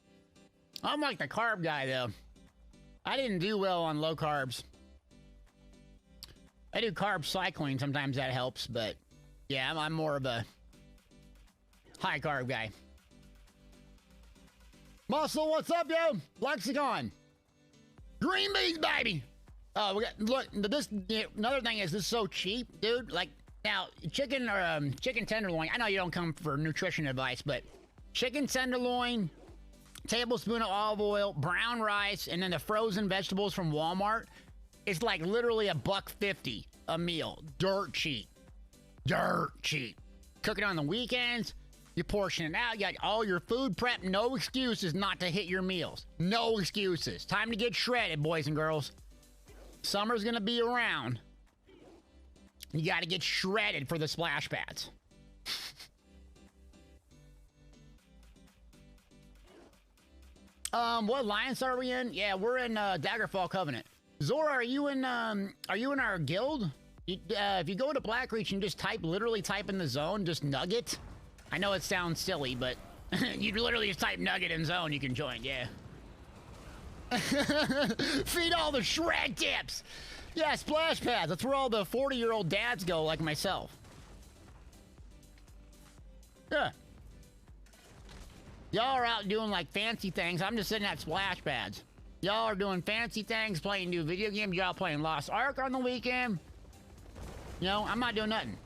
I'm like the carb guy, though. I didn't do well on low carbs. I do carb cycling. Sometimes that helps, but yeah, I'm more of a high carb guy. Muscle, what's up, yo? Lexicon. Green beans, baby. Oh, we got, look, this, another thing is this is so cheap, dude. Like, now, chicken or chicken tenderloin, I know you don't come for nutrition advice, but chicken tenderloin, tablespoon of olive oil, brown rice, and then the frozen vegetables from Walmart, it's like literally $1.50 a meal. Dirt cheap. Dirt cheap. Cook it on the weekends. You portion it out. You got all your food prep. No excuses not to hit your meals. No excuses. Time to get shredded, boys and girls. Summer's gonna be around. You got to get shredded for the splash pads. What alliance are we in? Yeah, we're in Daggerfall Covenant. Zora, are you in our guild? If you go to Blackreach and just literally type in the zone, just nugget. I know it sounds silly, but you literally just type nugget in zone, you can join, yeah. Feed all the shred tips! Yeah, splash pads. That's where all the 40-year-old dads go, like myself. Yeah. Y'all are out doing, like, fancy things. I'm just sitting at splash pads. Y'all are doing fancy things, playing new video games. Y'all playing Lost Ark on the weekend. You know, I'm not doing nothing.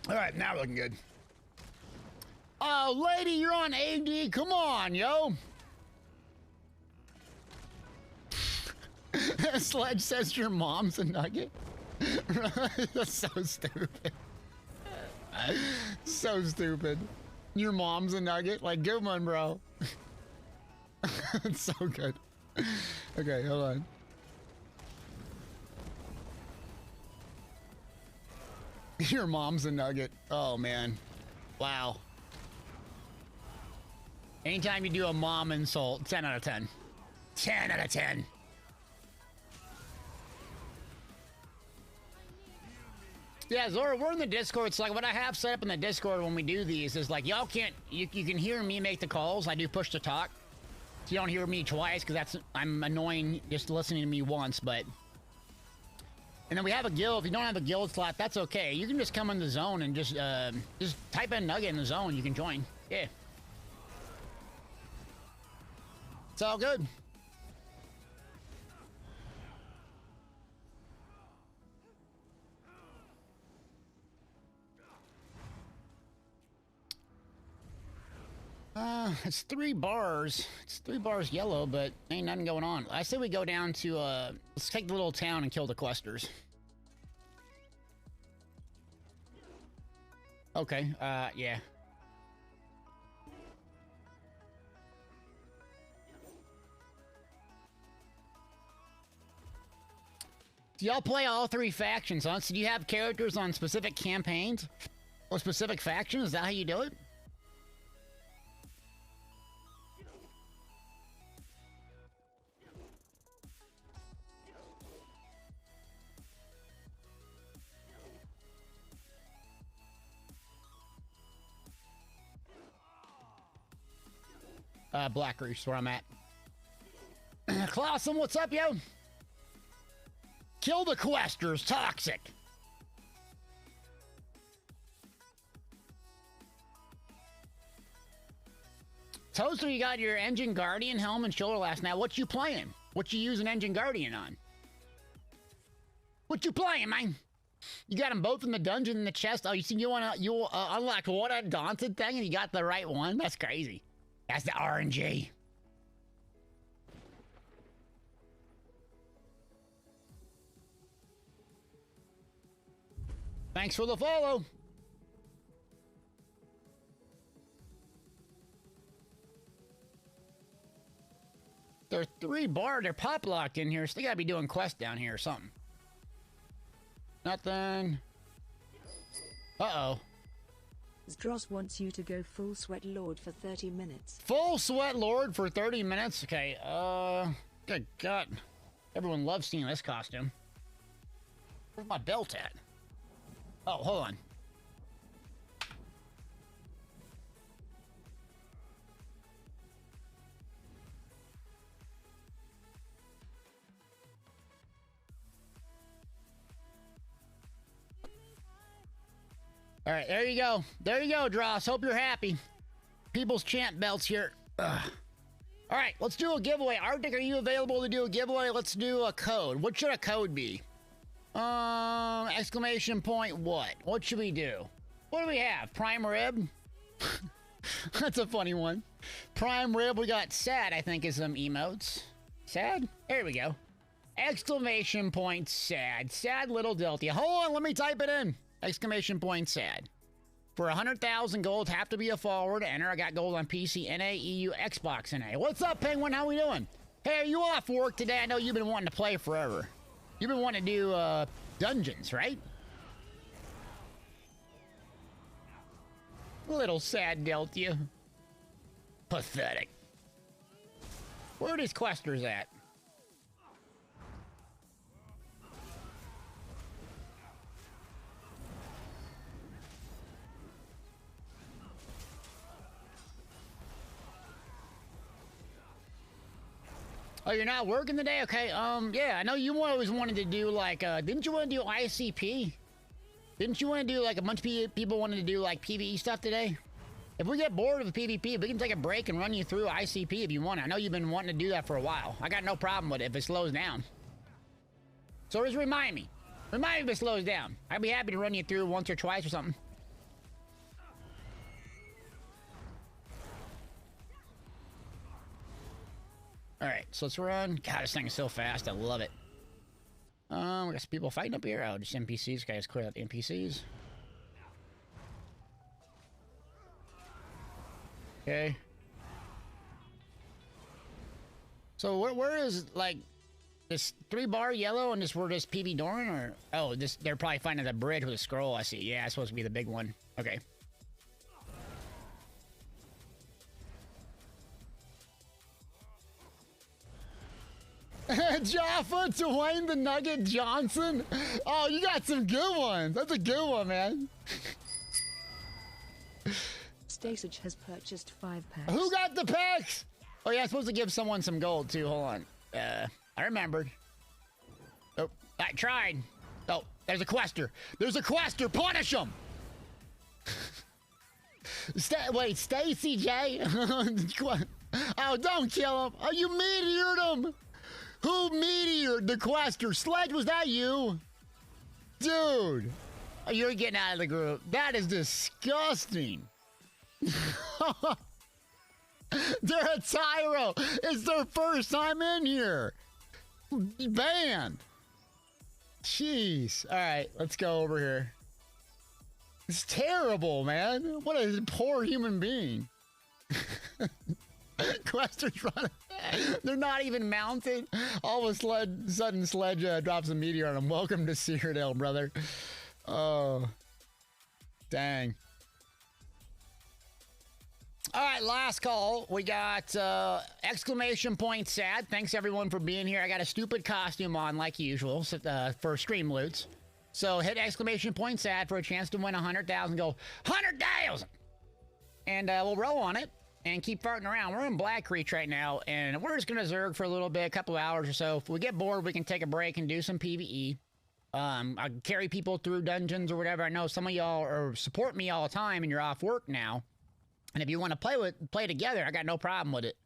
All right, now we're looking good. Oh, lady, you're on AD. Come on, yo. Sledge says your mom's a nugget. That's so stupid. So stupid. Your mom's a nugget? Like, good one, bro. It's so good. Okay, hold on. Your mom's a nugget. Oh, man. Wow. Anytime you do a mom insult, 10 out of 10. 10 out of 10. Yeah, Zora, we're in the Discord. It's like what I have set up in the Discord when we do these is like, y'all can't, you can hear me make the calls. I do push to talk. So you don't hear me twice because I'm annoying just listening to me once, but. And then we have a guild. If you don't have a guild slot, that's okay. You can just come in the zone and just type in nugget in the zone. You can join. Yeah. It's all good. It's 3 bars. It's 3 bars yellow, but ain't nothing going on. I say we go down to, let's take the little town and kill the questers. Okay, yeah. Do y'all play all 3 factions, huh? So do you have characters on specific campaigns? Or specific factions? Is that how you do it? Blackreach, where I'm at. Clawsome, what's up, yo? Kill the questers, toxic. Toaster, you got your Engine Guardian, Helm, and shoulder last night. What you playing? What you using Engine Guardian on? What you playing, man? You got them both in the dungeon in the chest. Oh, you see, you unlocked what a daunted thing, and you got the right one. That's crazy. That's the RNG. Thanks for the follow. They're 3 bar. They're pop locked in here, so they gotta be doing quests down here or something. Nothing. Uh-oh. Zdros wants you to go full sweat lord for 30 minutes. Full sweat lord for 30 minutes? Okay, good God. Everyone loves seeing this costume. Where's my belt at? Oh, hold on. All right, there you go. There you go, Dross. Hope you're happy. People's champ belts here. Ugh. All right, let's do a giveaway. Arctic, are you available to do a giveaway? Let's do a code. What should a code be? Exclamation point what? What should we do? What do we have? Prime rib? That's a funny one. Prime Rib, we got sad, I think, is some emotes. Sad? There we go. Exclamation point sad. Sad little Delta. Hold on, let me type it in. Exclamation point sad. For 100,000 gold, have to be a follower to enter. I got gold on PC, NA, EU, Xbox, NA. What's up, Penguin? How we doing? Hey, are you off work today? I know you've been wanting to play forever. You've been wanting to do dungeons, right? Little sad Delta. Pathetic. Where are these questers at? Oh, you're not working today? Okay, yeah, I know you always wanted to do, like, didn't you want to do ICP? Didn't you want to do, like, a bunch of people wanted to do, like, PvE stuff today? If we get bored of PvP, we can take a break and run you through ICP if you want. I know you've been wanting to do that for a while. I got no problem with it if it slows down. So just remind me. Remind me if it slows down. I'd be happy to run you through once or twice or something. Alright, so let's run. God, this thing is so fast. I love it. We got some people fighting up here. Oh, just NPCs. Guys, clear out the NPCs. Okay. So where is, like, this 3-bar yellow and this we're just PV Doran, or oh, this they're probably finding the bridge with a scroll. I see. Yeah, it's supposed to be the big one. Okay. Jaffa, Dwayne the Nugget Johnson. Oh, you got some good ones. That's a good one, man. Stasage has purchased 5 packs. Who got the packs? Oh yeah, I'm supposed to give someone some gold too. Hold on. I remembered. Oh, I tried. Oh, there's a quester. There's a quester. Punish him. Wait, Stacy J. Oh, don't kill him. Oh, you meteored him. Who meteored the quester? Sledge, was that you? Dude. Oh, you're getting out of the group. That is disgusting. They're a tyro. It's their first time in here. Banned. Jeez. All right, let's go over here. It's terrible, man. What a poor human being. Questers running. They're not even mounted. All of a sudden, Sledge drops a meteor on them. Welcome to Cyrodiil, brother. Oh, dang. All right, last call. We got exclamation point sad. Thanks everyone for being here. I got a stupid costume on like usual for stream loots. So hit exclamation point sad for a chance to win 100,000 gold. 100,000! And we'll roll on it and keep farting around. We're in Black Creek right now, and we're just going to zerg for a little bit, a couple of hours or so. If we get bored, we can take a break and do some PvE. I carry people through dungeons or whatever. I know some of y'all support me all the time, and you're off work now. And if you want to play together, I got no problem with it.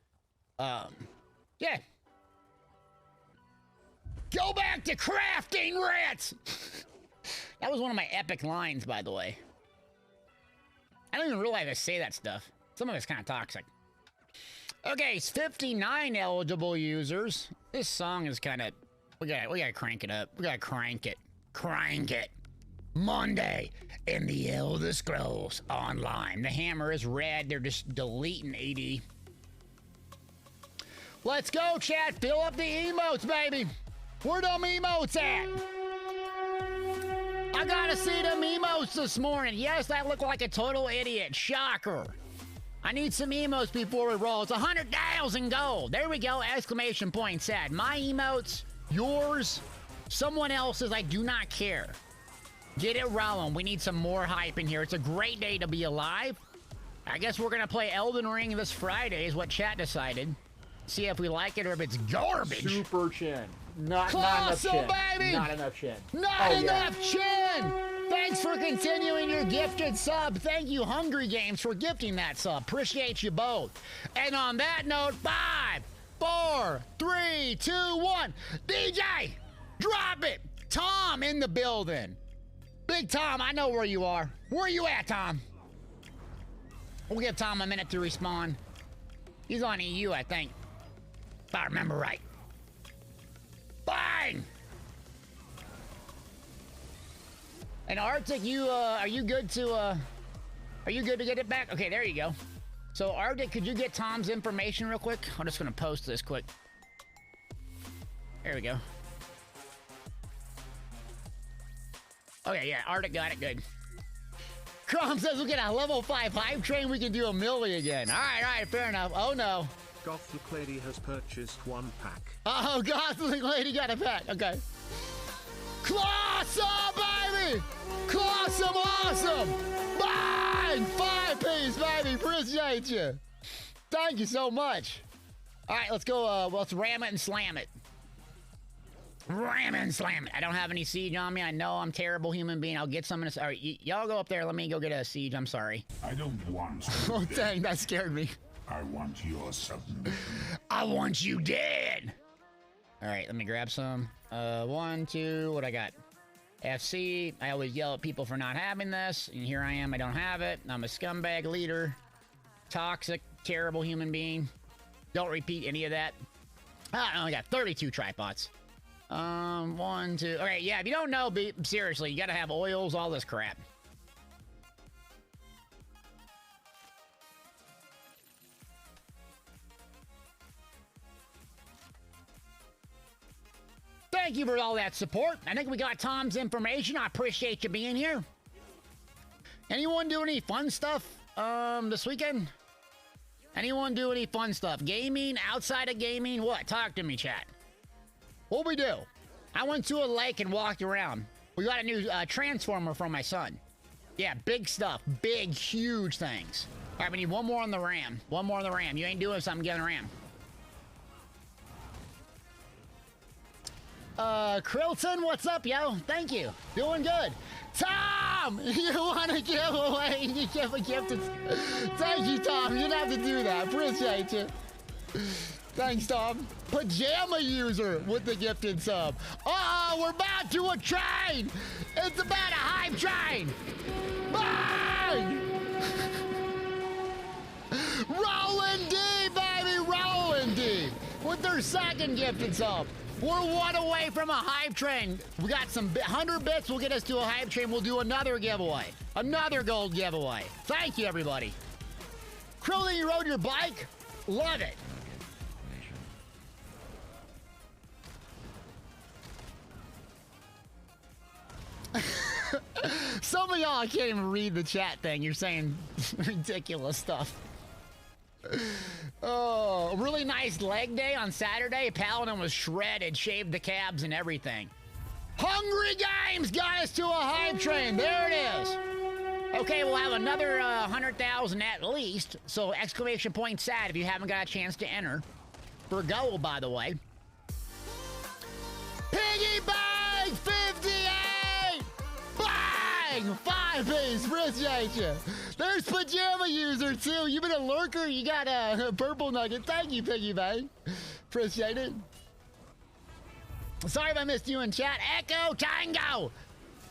Yeah. Go back to crafting, rats! That was one of my epic lines, by the way. I don't even realize I say that stuff. Some of it's kind of toxic. Okay, it's 59 eligible users. This song is kind of... We gotta crank it up. We gotta crank it. Crank it. Monday in the Elder Scrolls Online. The hammer is red. They're just deleting AD. Let's go, chat. Fill up the emotes, baby. Where them emotes at? I gotta see them emotes this morning. Yes, I look like a total idiot. Shocker. I need some emotes before we roll. It's 100,000 gold. There we go. Exclamation point sad. My emotes, yours, someone else's. I do not care. Get it rolling. We need some more hype in here. It's a great day to be alive. I guess we're gonna play Elden Ring this Friday is what chat decided. See if we like it or if it's garbage. Super chin. Not enough chin. Baby! Not enough chin. Not enough chin! Thanks for continuing your gifted sub. Thank you, Hungry Games, for gifting that sub. Appreciate you both. And on that note, 5, 4, 3, 2, 1. DJ, drop it. Tom in the building. Big Tom, I know where you are. Where you at, Tom? We'll give Tom a minute to respawn. He's on EU, I think. If I remember right. Bang! And Arctic, you, are you good to get it back? Okay, there you go. So, Arctic, could you get Tom's information real quick? I'm just gonna post this quick. There we go. Okay, yeah, Arctic got it, good. Crom says we'll get a level 5 hype train, we can do a milli again. Alright, fair enough. Oh no. Gothic Lady has purchased 1 pack. Oh, Gothic Lady got a pack, okay. Clawsome, baby! Clawsome, awesome! Bang! 5-piece, baby, appreciate you. Thank you so much. Alright, let's go, let's ram it and slam it. Ram and slam it. I don't have any siege on me. I know I'm a terrible human being. I'll get some in a... All right, y'all go up there. Let me go get a siege. I'm sorry. I don't want you. Oh, dang. That scared me. I want your submission. I want you dead. All right, let me grab some. 1, 2, what I got? FC. I always yell at people for not having this. And here I am. I don't have it. I'm a scumbag leader. Toxic, terrible human being. Don't repeat any of that. I only got 32 tripods. 1, 2. Okay, yeah, if you don't know, seriously, you gotta have oils, all this crap. Thank you for all that support. I think we got Tom's information. I appreciate you being here. Anyone do any fun stuff, this weekend? Anyone do any fun stuff? Gaming, outside of gaming? What? Talk to me, chat. What'd we do? I went to a lake and walked around. We got a new transformer from my son. Yeah, big stuff. Big, huge things. All right, we need one more on the ram. One more on the ram. You ain't doing something, get on the ram. Krilton, what's up, yo? Thank you. Doing good. Tom! You want to give away? You give a gift? Thank you, Tom. You didn't have to do that. Appreciate you. Thanks, Tom. Pajama user with the gifted sub. Uh-oh, we're about to a train. It's about a hype train. Bang! Rolling D, baby, rolling D. With their second gifted sub. We're one away from a hype train. We got some 100 bits will get us to a hype train. We'll do another giveaway. Another gold giveaway. Thank you, everybody. Krillin, you rode your bike? Love it. Some of y'all can't even read the chat thing. You're saying ridiculous stuff. Oh, really nice leg day on Saturday. Paladin was shredded, shaved the calves and everything. Hungry Games got us to a hype train. There it is. Okay, we'll have another 100,000 at least. So exclamation point sad if you haven't got a chance to enter. For gold, by the way. Piggy Bang 58! Bang! 5-piece, appreciate you. There's Pajama User, too. You been a lurker? You got a purple nugget. Thank you, Piggy Bang. Appreciate it. Sorry if I missed you in chat. Echo Tango!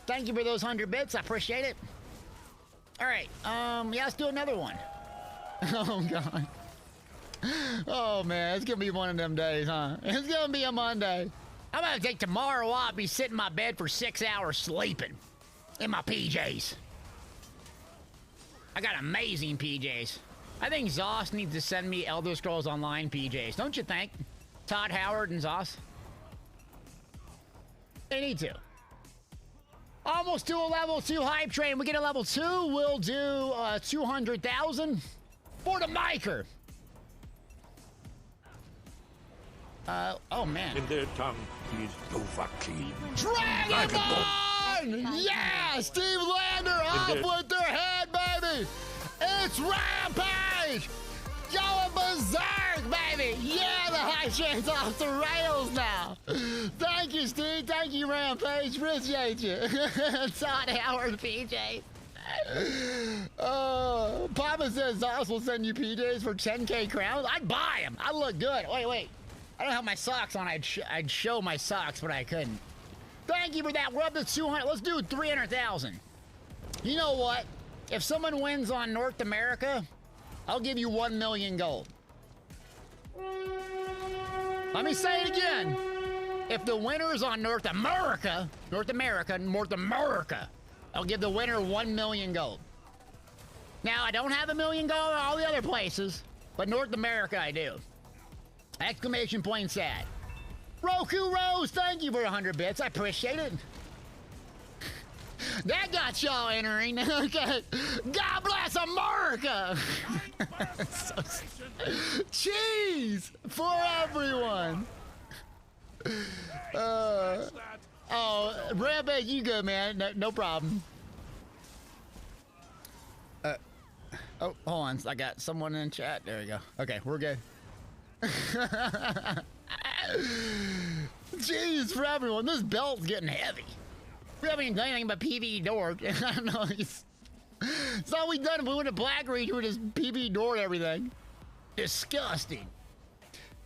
Thank you for those 100 bits. I appreciate it. All right, yeah, let's do another one. Oh, God. Oh, man, it's gonna be one of them days, huh? It's gonna be a Monday. I'm gonna take tomorrow off, be sitting in my bed for 6 hours sleeping in my PJs. I got amazing PJs. I think Zoss needs to send me Elder Scrolls Online PJs, don't you think? Todd Howard and Zoss. They need to. Almost to a level 2 hype train. We get a level 2, we'll do 200,000 for the micer. Oh man. In their tongue, he's Dovahkiin. Dragonborn! Yeah! Steve Lander off with their head, baby! It's Rampage! Going berserk, baby! Yeah, the high chain's off the rails now! Thank you, Steve. Thank you, Rampage. Appreciate you. Todd Howard PJ. Papa says Zoss will send you PJs for 10K crowns. I'd buy them. I look good. Wait. I don't have my socks on. I'd show my socks, but I couldn't. Thank you for that. We're up to 200. Let's do 300,000. You know what? If someone wins on North America, I'll give you 1 million gold. Let me say it again. If the winner's on North America, I'll give the winner 1 million gold. Now, I don't have 1 million gold in all the other places, but North America I do. Exclamation point sad. Roku Rose, thank you for 100 bits. I appreciate it. That got y'all entering. Okay. God bless America. Cheese for everyone. Oh, Rampage, you good, man. No problem. Oh, hold on. I got someone in chat. There we go. Okay, we're good. Jeez, for everyone. This belt's getting heavy. We haven't even done anything but PvE door. I don't know. It's all we done. We went to Black Region with this PvE door and everything. Disgusting.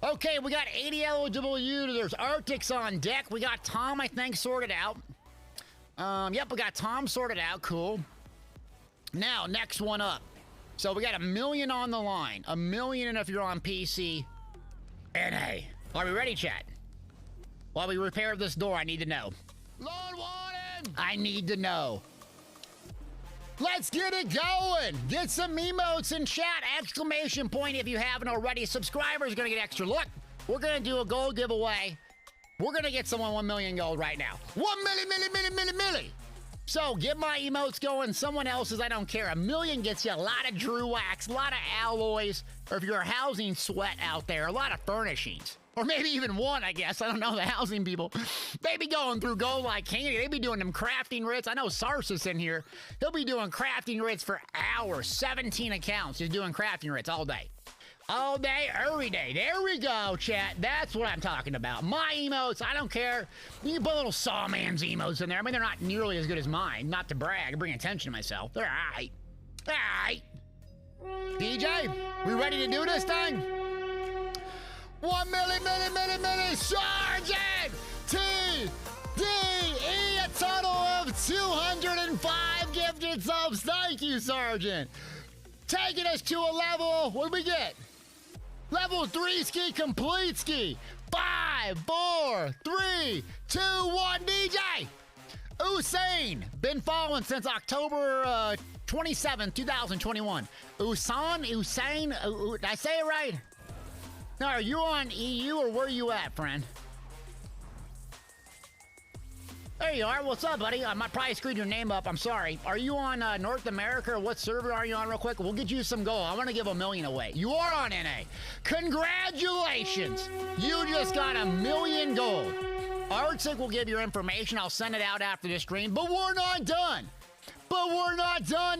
Okay, we got 80 eligible users. There's Arctic's on deck. We got Tom, I think, sorted out. Yep, we got Tom sorted out. Cool. Now, next one up. So we got 1 million on the line. 1 million if you're on PC. NA. Are we ready, chat? While we repair this door, I need to know. Lord Warden! I need to know. Let's get it going! Get some emotes in chat! Exclamation point if you haven't already. Subscribers are gonna get extra look. We're gonna do a gold giveaway. We're gonna get someone 1 million gold right now. 1 milli. So get my emotes going. Someone else's, I don't care. 1 million gets you a lot of Drew wax, a lot of alloys, or if you're a housing sweat out there, a lot of furnishings. Or maybe even one, I guess. I don't know, the housing people. They be going through gold like candy. They be doing them crafting writs. I know Sarsis in here. He'll be doing crafting writs for hours. 17 accounts. He's doing crafting writs all day. All day, every day. There we go, chat. That's what I'm talking about. My emotes, I don't care. You can put little Sawman's emotes in there. I mean, they're not nearly as good as mine. Not to brag, bring attention to myself. They're all right. All right. DJ, we ready to do this thing? 1 milli, Sergeant TDE, a total of 205 gifted subs. Thank you, Sergeant. Taking us to a level, what do we get? Level 3 ski, complete ski. 5, 4, 3, 2, 1, DJ. Usain, been following since October 27th, 2021. Usain, did I say it right? Now, are you on EU or where are you at, friend? There you are. What's up, buddy? I might probably screwed your name up. I'm sorry. Are you on North America or what server are you on real quick? We'll get you some gold. I want to give 1 million away. You are on NA. Congratulations. You just got 1 million gold. Arctic will give your information. I'll send it out after this stream. But we're not done.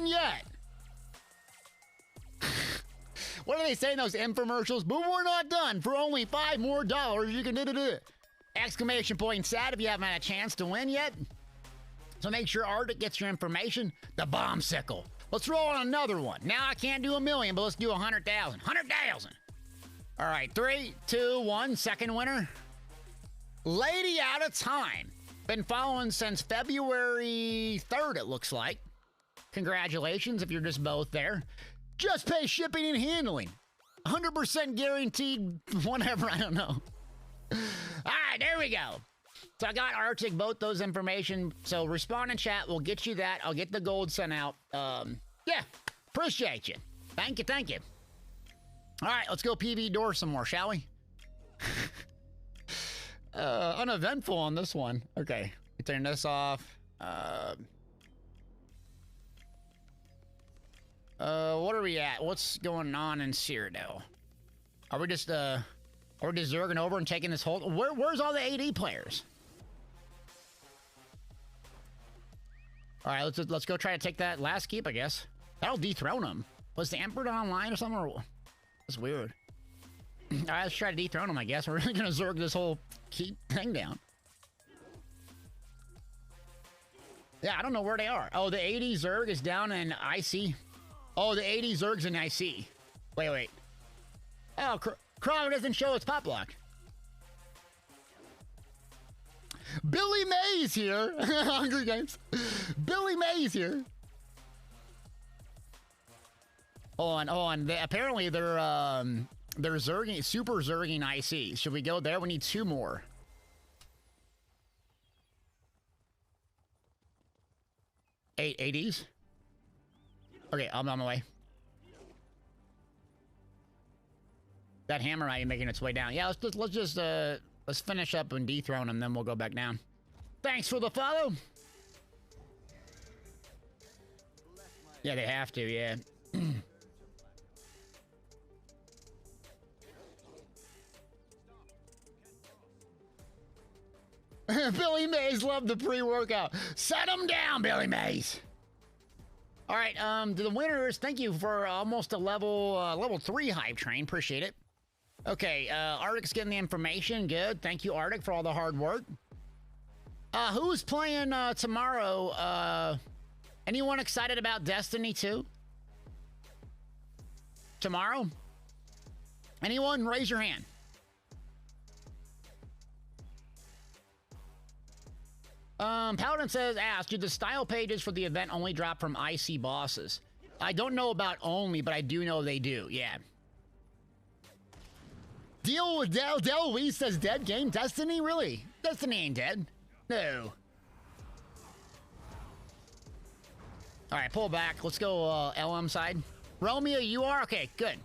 Yet. What are they saying, those infomercials? But we're not done. For only $5 more, you can do it. Exclamation point sad if you haven't had a chance to win yet. So make sure Arctic gets your information. The bombsicle. Let's roll on another one. Now I can't do 1 million, but let's do 100,000. 100,000. All right, 3, 2, 1. Second winner. Lady out of time. Been following since February 3rd, it looks like. Congratulations if you're just both there. Just pay shipping and handling. 100% guaranteed, whatever, I don't know. All right, there we go. So I got Arctic both those information. So respond in chat. We'll get you that. I'll get the gold sent out. Yeah, appreciate you. Thank you. All right, let's go PvE door some more, shall we? Uneventful on this one. Okay, we turn this off. What are we at? What's going on in Cyrodiil? Are we just, we're just zerging over and taking this whole... Where's all the AD players? All right, let's go try to take that last keep, I guess. That'll dethrone him. Was the Emperor online or something? That's weird. All right, let's try to dethrone him, I guess. We're really gonna zerg this whole keep thing down. Yeah, I don't know where they are. Oh, the AD zerg is down in IC. Oh, the 80 Zerg's in IC. Wait. Oh, Chrome doesn't show its pop lock. Billy Mays here. Hungry Games. Billy Mays here. Hold on. Apparently they're Zerging, super Zerging IC. Should we go there? We need 2 more. 80s? Okay, I'm on my way. That hammer might be making its way down. Yeah, let's finish up and dethrone him, then we'll go back down. Thanks for the follow. Yeah, they have to, yeah. Billy Mays loved the pre-workout. Set him down, Billy Mays. All right, to the winners, thank you for almost a level 3 hype train. Appreciate it. Okay, Arctic's getting the information. Good. Thank you, Arctic, for all the hard work. Who's playing tomorrow? Anyone excited about Destiny 2? Tomorrow? Anyone? Raise your hand. Paladin says, ask, do the style pages for the event only drop from IC bosses? I don't know about only, but I do know they do, yeah. Deal with Del Weiss says dead game? Destiny? Really? Destiny ain't dead. No. Alright, pull back. Let's go LM side. Romeo, you are? Okay, good.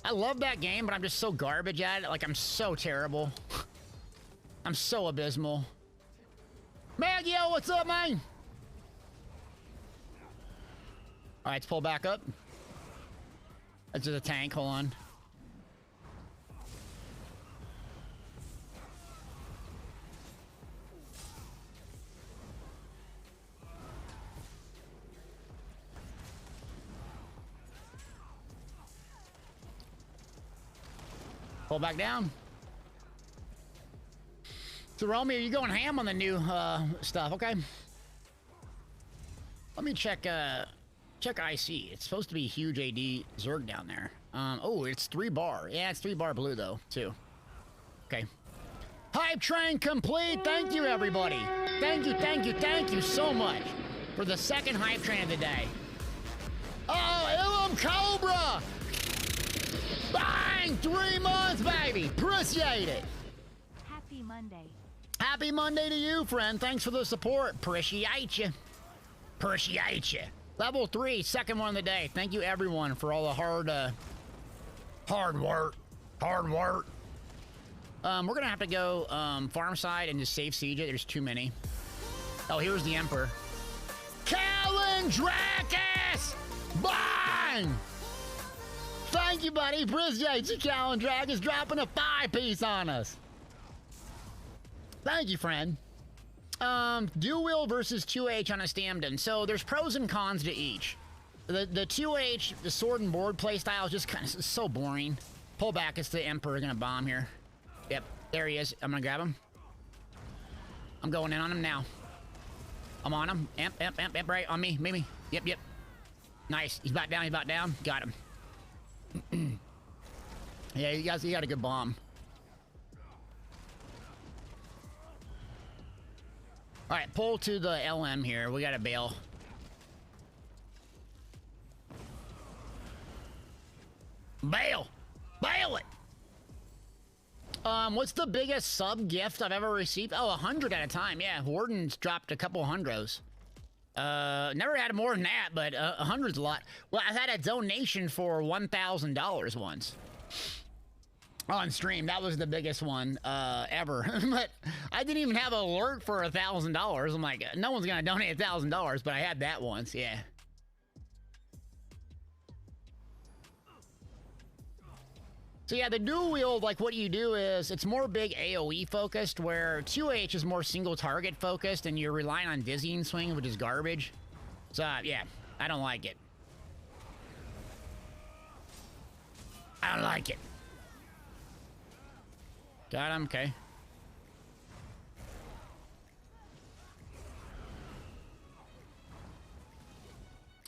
I love that game, but I'm just so garbage at it. Like, I'm so terrible. I'm so abysmal. Maggio, what's up, man? Alright, let's pull back up. That's just a tank, hold on. Pull back down. So, Romeo, you're going ham on the new stuff, okay? Let me check IC. It's supposed to be huge AD Zerg down there. Oh, it's 3 bar. Yeah, it's 3 bar blue, though, too. Okay. Hype train complete! Thank you, everybody! Thank you so much for the second hype train of the day. Oh, Ilum Cobra! Bang! 3 months, baby! Appreciate it! Happy Monday. Happy Monday to you, friend. Thanks for the support. Appreciate you. Appreciate you. Level 3, second one of the day. Thank you, everyone, for all the hard work. Hard work. We're gonna have to go farm side and just save siege it. There's too many. Oh, here's the Emperor. Calendrakis! Bang! Thank you, buddy. Appreciate you, Calendrakis, dropping a 5-piece on us. Thank you, friend. Dual wheel versus 2H on a Stamden. So there's pros and cons to each. The 2H, the sword and board playstyle is just kind of so boring. Pull back, it's the Emperor gonna bomb here. Yep, there he is. I'm gonna grab him. I'm going in on him now. I'm on him. Amp, right on me. Yep. Nice. He's back down. Got him. Yeah, he got a good bomb. All right, pull to the LM here. We got to bail. Bail it. What's the biggest sub gift I've ever received? Oh, 100 at a time. Yeah, Warden's dropped a couple hundros. Never had more than that, but 100's a lot. Well, I had a donation for $1,000 once. On stream. That was the biggest one ever. But I didn't even have an alert for $1,000. I'm like, no one's gonna donate $1,000, but I had that once, yeah. So yeah, the dual wield, like what you do is, it's more big AoE focused, where 2H is more single target focused, and you're relying on dizzying swing, which is garbage. So yeah, I don't like it. I don't like it. Got him, okay.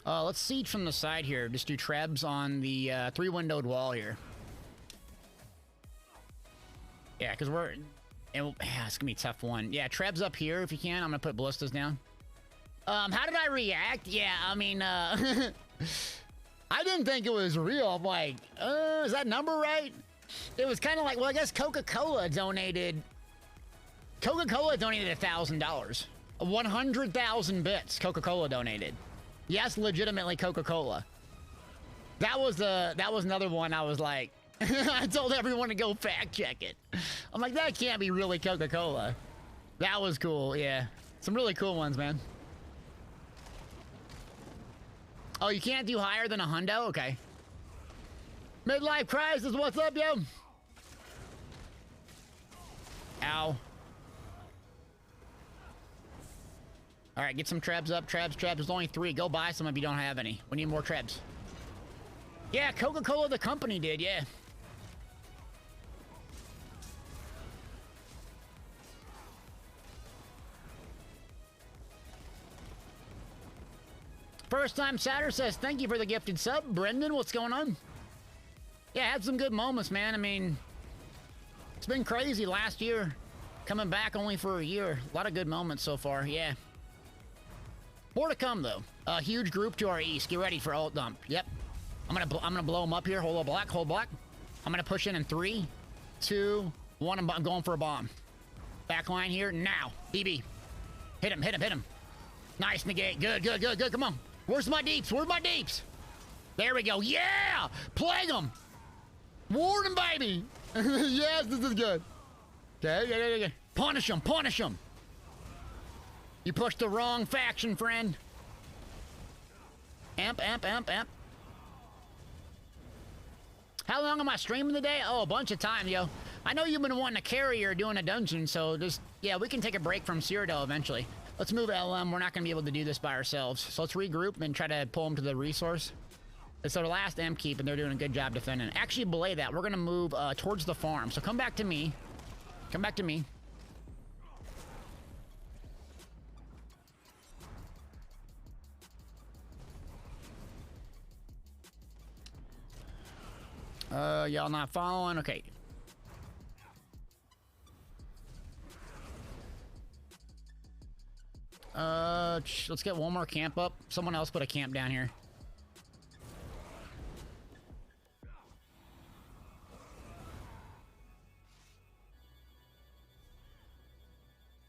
Let's siege from the side here. Just do trebs on the 3-windowed wall here. Yeah, because it's gonna be a tough one. Yeah, trebs up here if you can. I'm gonna put ballistas down. How did I react? Yeah, I mean, I didn't think it was real. I'm like, is that number right? It was kind of like, well, I guess Coca-Cola donated $1,000. 100,000 bits Coca-Cola donated. Yes, legitimately Coca-Cola. That was another one I was like, I told everyone to go fact check it. I'm like, that can't be really Coca-Cola. That was cool, yeah. Some really cool ones, man. Oh, you can't do higher than a hundo? Okay. Midlife crisis, what's up, yo? Ow. All right, get some trebs up. Trebs. There's only 3. Go buy some if you don't have any. We need more trebs. Yeah, Coca-Cola, the company did, yeah. First time Satter says, thank you for the gifted sub. Brendan, what's going on? Yeah, had some good moments, man. I mean, it's been crazy last year. Coming back only for a year. A lot of good moments so far, yeah. More to come, though. A huge group to our east. Get ready for ult dump. Yep. I'm gonna blow them up here. Hold block. I'm gonna push in 3, 2, 1. I'm going for a bomb. Back line here now. BB. Hit him. Nice negate. Good. Come on. Where's my deeps? There we go. Yeah! Plague them! Ward them, baby! Yes, this is good. Okay, yeah. Punish them. You pushed the wrong faction, friend. Amp. How long am I streaming today? Oh, a bunch of time, yo. I know you've been wanting a carrier doing a dungeon, so just, yeah, we can take a break from Cyrodiil eventually. Let's move LM. We're not going to be able to do this by ourselves. So let's regroup and try to pull them to the resource. It's our last M keep, and they're doing a good job defending. Actually, belay that. We're going to move towards the farm. So come back to me. Y'all not following? Okay. Let's get one more camp up. Someone else put a camp down here.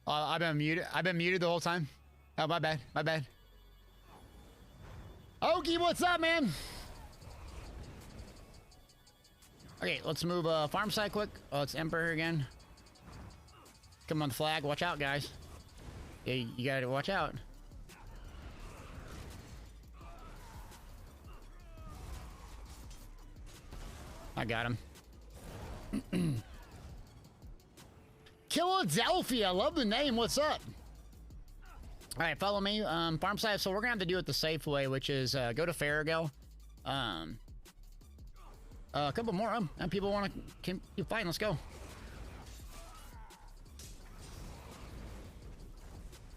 I've been muted the whole time. Oh, my bad. Okie, what's up, man? Okay, let's move farm side quick. Oh, it's Emperor again. Come on the flag. Watch out, guys. Yeah, you gotta watch out. I got him. Philadelphia, love the name. What's up? All right, follow me. Farm side. So we're gonna have to do it the safe way, which is go to Farrago. A couple more. And people want to keep fighting. Let's go.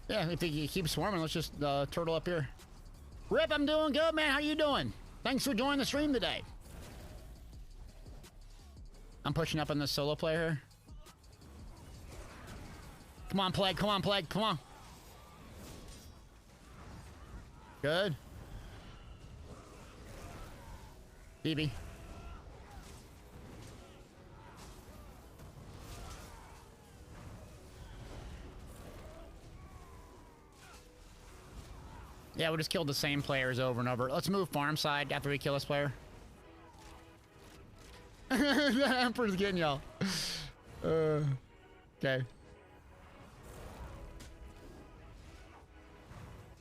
Yeah, if you keep swarming, let's just turtle up here. Rip, I'm doing good, man. How you doing? Thanks for joining the stream today. I'm pushing up on this solo player here. Come on, Plague. Come on. Good. BB. Yeah, we just killed the same players over and over. Let's move farm side after we kill this player. The Emperor's getting y'all. Okay.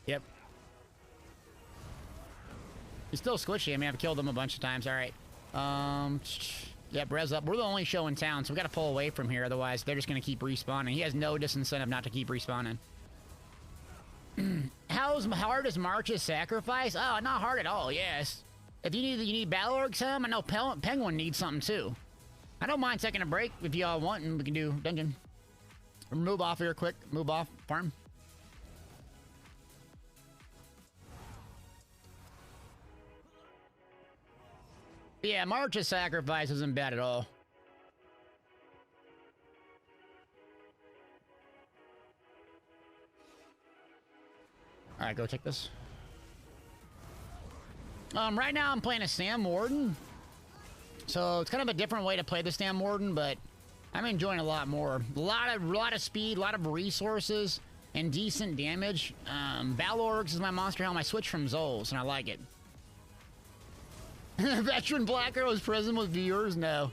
Yep. He's still squishy. I mean, I've killed him a bunch of times. All right. Yep, res up. We're the only show in town, so we got to pull away from here. Otherwise, they're just going to keep respawning. He has no disincentive not to keep respawning. How hard is March's sacrifice? Oh, not hard at all. Yes. If you need battle org some, I know Penguin needs something too. I don't mind taking a break if y'all want, and we can do dungeon. Move off here quick. Move off farm. Yeah, March's sacrifice isn't bad at all. All right, go take this. Right now I'm playing a Sam Warden. So it's kind of a different way to play the Sam Warden, but I'm enjoying a lot more. A lot of speed, a lot of resources, and decent damage. Valorgs is my monster helm. I switched from Zols, and I like it. Veteran Black Rose Prison with viewers? No.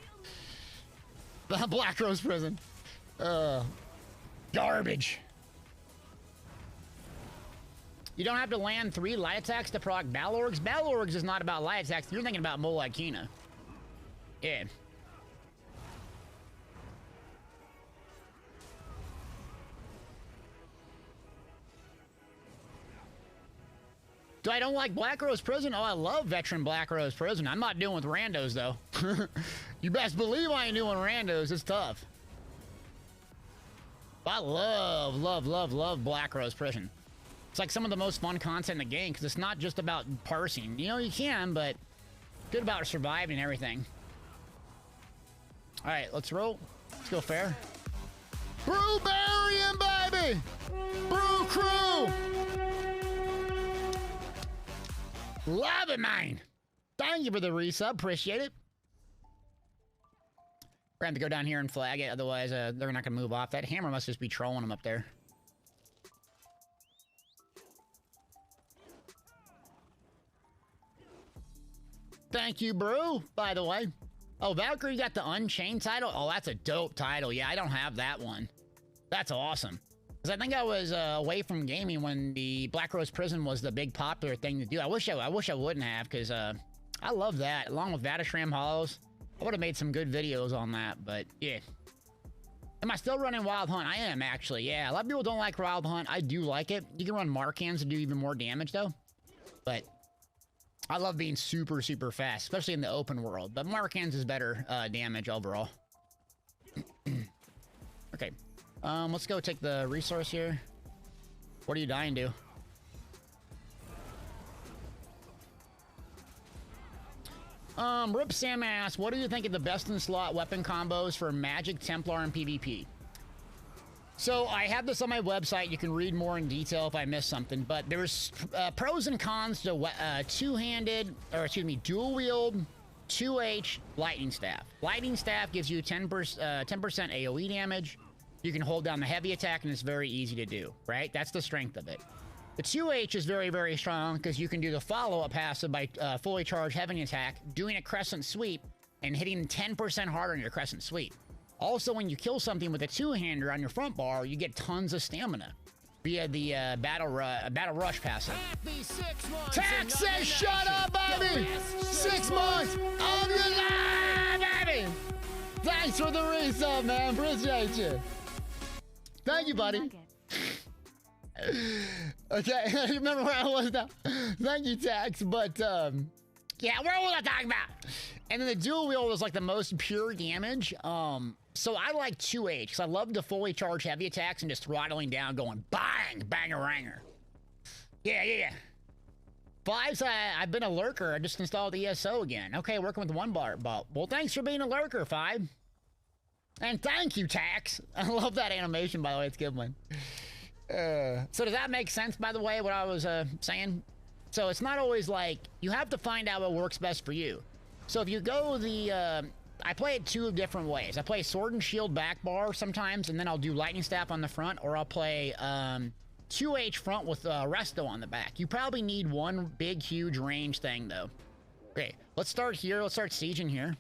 Black Rose Prison. Garbage. You don't have to land 3 light attacks to proc Balorgs. Balorgs is not about light attacks. You're thinking about Molag Kina. Yeah. Do I don't like Black Rose Prison? Oh, I love Veteran Black Rose Prison. I'm not doing with randos, though. You best believe I ain't doing randos. It's tough. I love Black Rose Prison. It's like some of the most fun content in the game, because it's not just about parsing. You know, you can, but good about surviving and everything. All right, let's roll. Let's go fair. Brewbarian, baby! Brew crew! Love it, man! Thank you for the resub. Appreciate it. We're going to go down here and flag it, otherwise they're not going to move off. That hammer must just be trolling them up there. Thank you, Brew, by the way. Oh, Valkyrie got the Unchained title? Oh, that's a dope title. Yeah, I don't have that one. That's awesome. Because I think I was away from gaming when the Black Rose Prison was the big popular thing to do. I wish I wouldn't have, because I love that. Along with Vatashram Hollows, I would have made some good videos on that, but yeah. Am I still running Wild Hunt? I am, actually, yeah. A lot of people don't like Wild Hunt. I do like it. You can run Markans to do even more damage, though. But I love being super, super fast, especially in the open world. But Markans is better damage overall. Okay. Let's go take the resource here. What are you dying to? Rip Sam asks, what do you think of the best in slot weapon combos for Magic, Templar, and PvP? So I have this on my website. You can read more in detail if I missed something, but there's pros and cons to two-handed, or excuse me, dual wield 2H lightning staff. Lightning staff gives you 10% AoE damage. You can hold down the heavy attack, and it's very easy to do, right? That's the strength of it. The 2H is very, very strong because you can do the follow-up passive by fully charged heavy attack, doing a crescent sweep, and hitting 10% harder on your crescent sweep. Also, when you kill something with a two-hander on your front bar, you get tons of stamina via the battle rush passive. Tax says, shut up, baby! 6 months of your life, baby! Thanks for the resub, man. Appreciate you. Thank you, buddy. Okay, I remember where I was now. Thank you, Tax. But, yeah, where was I talking about? And then the dual wield was like the most pure damage. So I like 2H because I love the fully charged heavy attacks and just throttling down, going bang, bang-a-ranger. Yeah. 5's I've been a lurker. I just installed ESO again. Okay, working with one bar. Well, thanks for being a lurker, 5. And thank you, Tax. I love that animation, by the way. It's a good one. So does that make sense, by the way, what I was saying? So it's not always like, you have to find out what works best for you. So if you go the, I play it 2 different ways. I play Sword and Shield back bar sometimes, and then I'll do Lightning Staff on the front, or I'll play 2H front with Resto on the back. You probably need one big, huge range thing, though. Okay, let's start here. Let's start sieging here.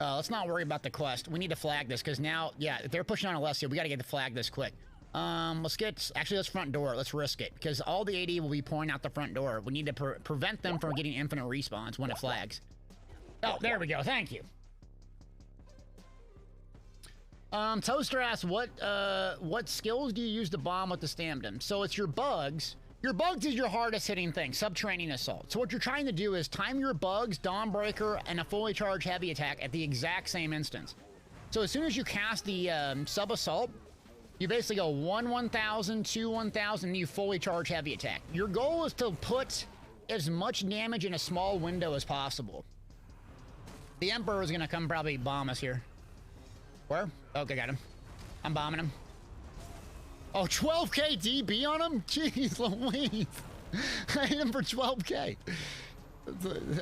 Let's not worry about the quest. We need to flag this, because now, yeah, if they're pushing on Alessia, we got to get to flag this quick. Let's front door. Let's risk it, because all the AD will be pouring out the front door. We need to prevent them from getting infinite respawns when it flags. Oh, there we go. Thank you. Toaster asks, what skills do you use to bomb with the Stamdom? So it's your bugs. Your bugs is your hardest hitting thing, Subterranean Assault. So what you're trying to do is time your bugs, Dawnbreaker, and a fully charged heavy attack at the exact same instance. So as soon as you cast the Sub-Assault, you basically go 1,000, 2, 1,000, and you fully charge heavy attack. Your goal is to put as much damage in a small window as possible. The Emperor is going to come probably bomb us here. Where? Okay, got him. I'm bombing him. Oh, 12k DB on him? Jeez Louise. I hit him for 12k.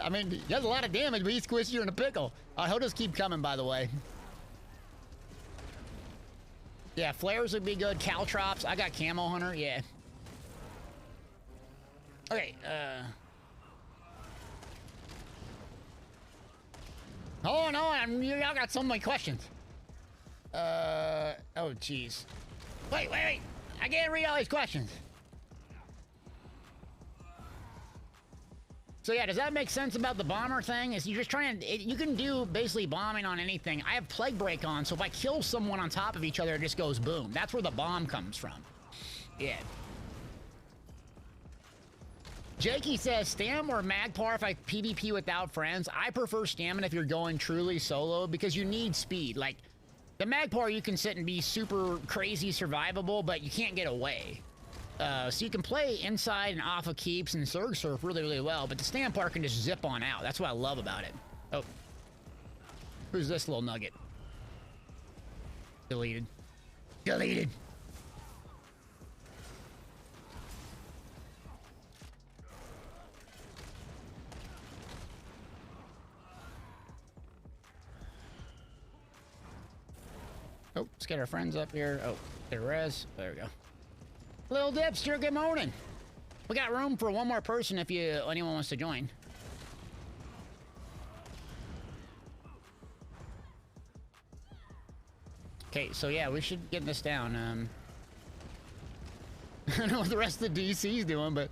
I mean, he does a lot of damage, but he squished you in a pickle. He'll just keep coming, by the way. Yeah, flares would be good. Caltrops. I got Camo Hunter. Yeah. Okay, hold on. Y'all got so many questions. Oh, jeez. Wait. I can't read all these questions. So yeah, does that make sense about the bomber thing? Is you're just trying to, you can do basically bombing on anything. I have Plague Break on, so if I kill someone on top of each other, it just goes boom. That's where the bomb comes from. Yeah. Jakey says, Stam or Magpar if I PvP without friends? I prefer Stamina if you're going truly solo because you need speed. Like, the Magpar you can sit and be super crazy survivable, but you can't get away. So you can play inside and off of keeps and Surge Surf really, really well, but the Stampar can just zip on out. That's what I love about it. Oh. Who's this little nugget? Deleted. Deleted. Oh, let's get our friends up here. Oh, there res. There we go. Little Dipster, good morning. We got room for one more person if anyone wants to join. Okay, so yeah, we should get this down. I don't know what the rest of the DC's doing, but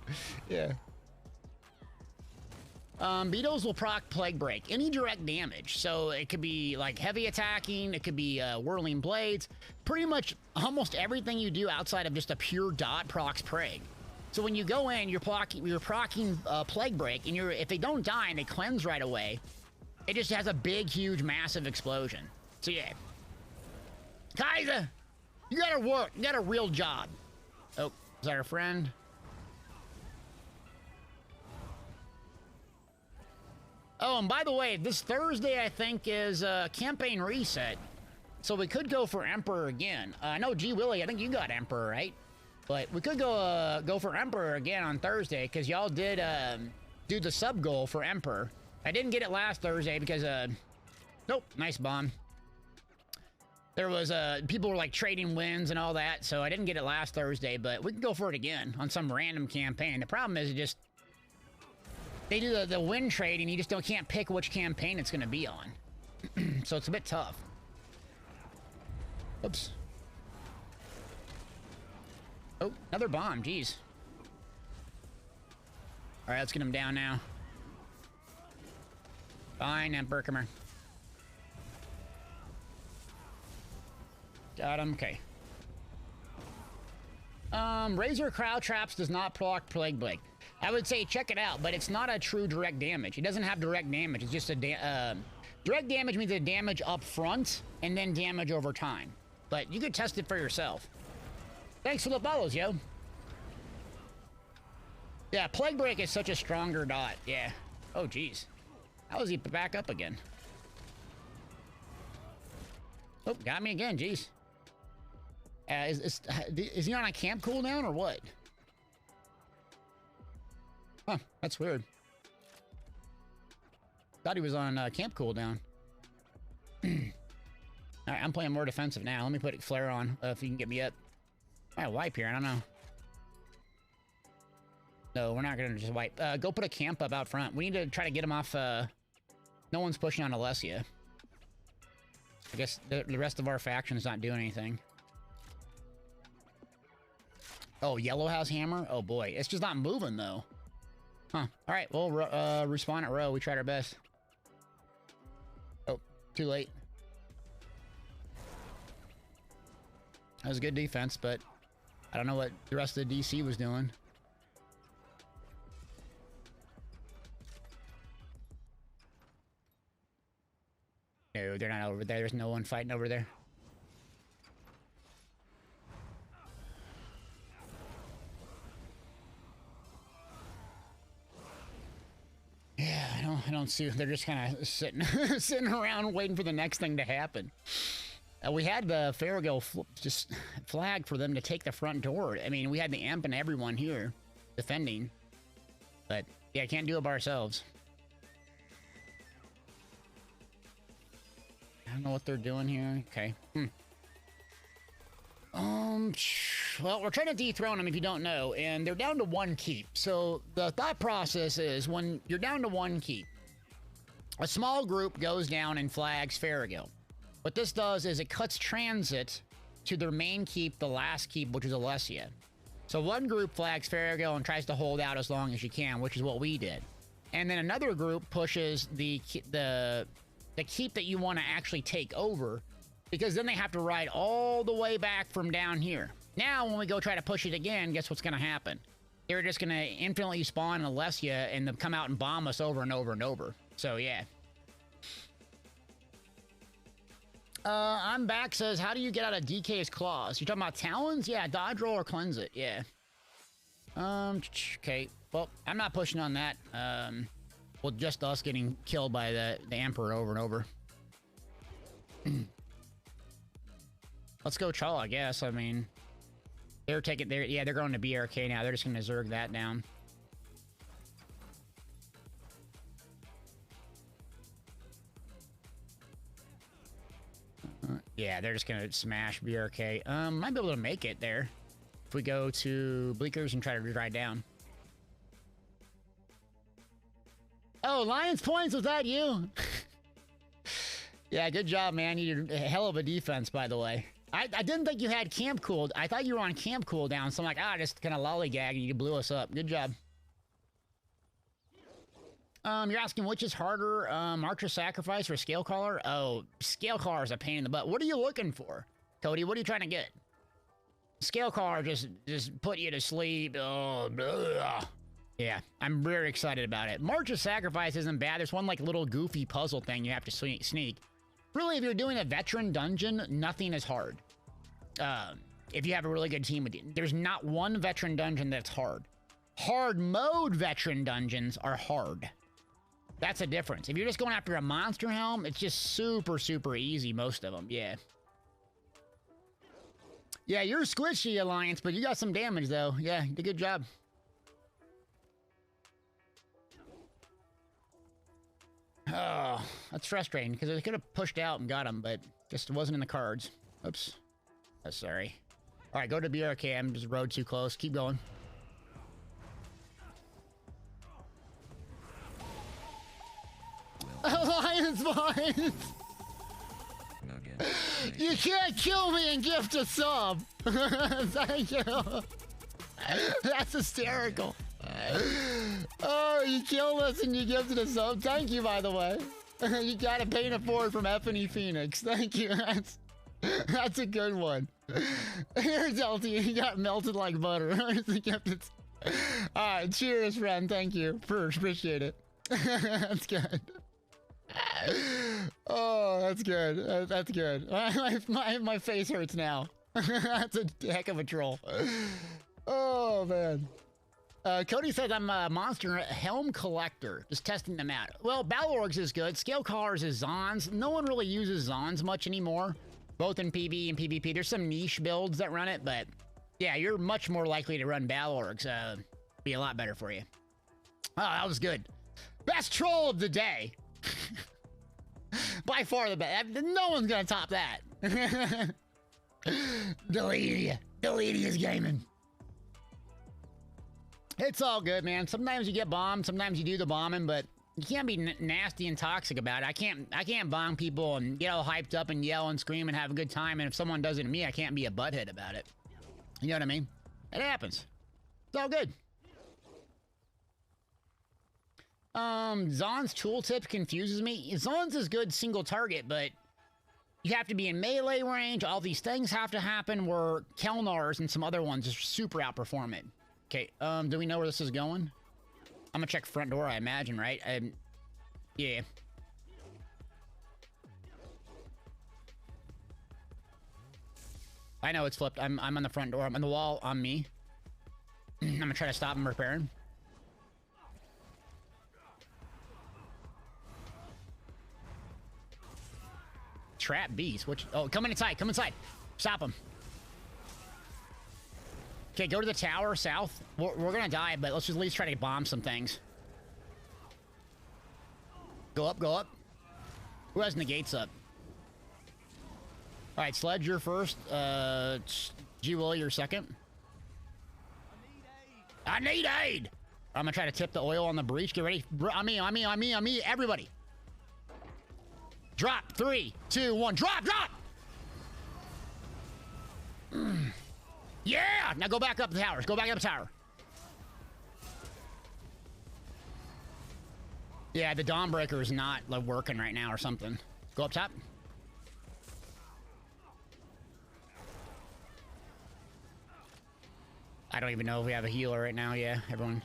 yeah. Beetles will proc Plague Break. Any direct damage. So it could be like heavy attacking, it could be whirling blades. Pretty much almost everything you do outside of just a pure dot procs Plague. So when you go in, you're procking Plague Break, and if they don't die and they cleanse right away, it just has a big, huge, massive explosion. So yeah. Kaiser, you gotta work. You got a real job. Oh, is that our friend? Oh, and by the way, this Thursday, I think, is campaign reset. So we could go for Emperor again. I know, G. Willie, I think you got Emperor, right? But we could go for Emperor again on Thursday, because y'all did do the sub goal for Emperor. I didn't get it last Thursday because, nope, nice bomb. There was, people were like trading wins and all that, so I didn't get it last Thursday, but we can go for it again on some random campaign. The problem is they do the win trade, and you just can't pick which campaign it's going to be on. So it's a bit tough. Oops. Oh, another bomb. Jeez. All right, let's get him down now. Fine, Emperor, come here. Got him. Okay. Razor Crowd Traps does not proc Plague Break. I would say check it out, but it's not a true direct damage. It doesn't have direct damage. It's just a direct damage means the damage up front and then damage over time. But you could test it for yourself. Thanks for the follows, yo. Yeah, Plague Break is such a stronger dot. Yeah. Oh, jeez. How is he back up again? Oh, got me again. Jeez. Is he on a camp cooldown or what? Huh, that's weird. Thought he was on camp cooldown. Alright, I'm playing more defensive now. Let me put Flare on if you can get me up. I might wipe here, I don't know. No, we're not gonna just wipe. Go put a camp up out front. We need to try to get him off, no one's pushing on Alessia. I guess the rest of our faction is not doing anything. Oh, Yellow House Hammer? Oh boy, it's just not moving though. Huh. Alright, we'll respawn at row. We tried our best. Oh, too late. That was a good defense, but I don't know what the rest of the DC was doing. No, they're not over there. There's no one fighting over there. Yeah, I don't see. They're just kind of sitting around waiting for the next thing to happen. We had the Farrago just flag for them to take the front door. I mean, we had the Imp and everyone here defending. But, yeah, can't do it by ourselves. I don't know what they're doing here. Okay. Well, we're trying to dethrone them if you don't know, and they're down to 1 keep. So the thought process is when you're down to 1 keep, a small group goes down and flags Farrago. What this does is it cuts transit to their main keep, the last keep, which is Alessia. So one group flags Farrago and tries to hold out as long as you can, which is what we did. And then another group pushes the keep that you want to actually take over, because then they have to ride all the way back from down here. Now, when we go try to push it again, guess what's going to happen? They're just going to infinitely spawn Alessia and then come out and bomb us over and over and over. So, yeah. I'm back says, how do you get out of DK's claws? You talking about talons? Yeah, dodge roll or cleanse it. Yeah. Okay. Well, I'm not pushing on that. Well, just us getting killed by the Emperor over and over. Let's go Chal, I guess. I mean, they're taking their, yeah, they're going to BRK now. They're just going to Zerg that down. Yeah, they're just going to smash BRK. Might be able to make it there if we go to Bleakers and try to ride down. Oh, Lions Points, was that you? Yeah, good job, man. You did a hell of a defense, by the way. I didn't think you had camp cooled. I thought you were on camp cooldown, so I'm like, just kind of lollygag, and you blew us up. Good job. You're asking which is harder, Archer Sacrifice or Scale Caller? Oh, Scale Caller is a pain in the butt. What are you looking for, Cody? What are you trying to get? Scale Caller just put you to sleep. Oh, blah. Yeah, I'm very excited about it. March of Sacrifice isn't bad. There's one like little goofy puzzle thing you have to sneak. Really, if you're doing a veteran dungeon, nothing is hard. If you have a really good team with you. There's not one veteran dungeon that's hard. Hard mode veteran dungeons are hard. That's a difference. If you're just going after a monster helm, it's just super, super easy, most of them. Yeah. Yeah, you're squishy, Alliance, but you got some damage, though. Yeah, you did a good job. Oh, that's frustrating, because I could have pushed out and got him, but just wasn't in the cards. Oops. Oh, sorry. All right, go to BRK. I'm just road too close. Keep going. Alliance Vines! You can't kill me and gift a sub! Thank you. That's hysterical. Oh, you killed us and you gifted a sub. Thank you, by the way. You got a paint it forward from Effany Phoenix. Thank you. That's a good one. Here's LT. You got melted like butter. Alright, cheers, friend. Thank you. First, appreciate it. That's good. Oh, that's good. That's good. My face hurts now. That's a heck of a troll. Oh, man. Cody says I'm a monster Helm collector. Just testing them out. Well, Balorgs is good. Scale Callers is Zons. No one really uses Zons much anymore. Both in PB and PvP. There's some niche builds that run it, but yeah, you're much more likely to run Balorgs. Be a lot better for you. Oh, that was good. Best troll of the day. By far the best. No one's gonna top that. Deletia is gaming. It's all good, man. Sometimes you get bombed. Sometimes you do the bombing, but you can't be nasty and toxic about it. I can't bomb people and get all hyped up and yell and scream and have a good time. And if someone does it to me, I can't be a butthead about it. You know what I mean? It happens. It's all good. Zon's tooltip confuses me. Zon's is good single target, but you have to be in melee range. All these things have to happen where Kelnars and some other ones just super outperform it. Okay, do we know where this is going? I'm gonna check front door, I imagine, right? Yeah. I know it's flipped. I'm on the front door. I'm on the wall on me. I'm gonna try to stop him repairing. trap beast. Which? Oh, come inside. Come inside. Stop him. Okay, go to the tower south. We're gonna die, but let's just at least try to bomb some things. Go up, go up. Who has negates up? All right, Sledge, you're first. G. Will, you're second. I need aid. I'm gonna try to tip the oil on the breach. Get ready. On me. Everybody. Drop. 3, 2, 1. Drop. Yeah! Now go back up the towers. Go back up the tower. Yeah, the Dawnbreaker is not like working right now or something. Go up top. I don't even know if we have a healer right now. Yeah, everyone.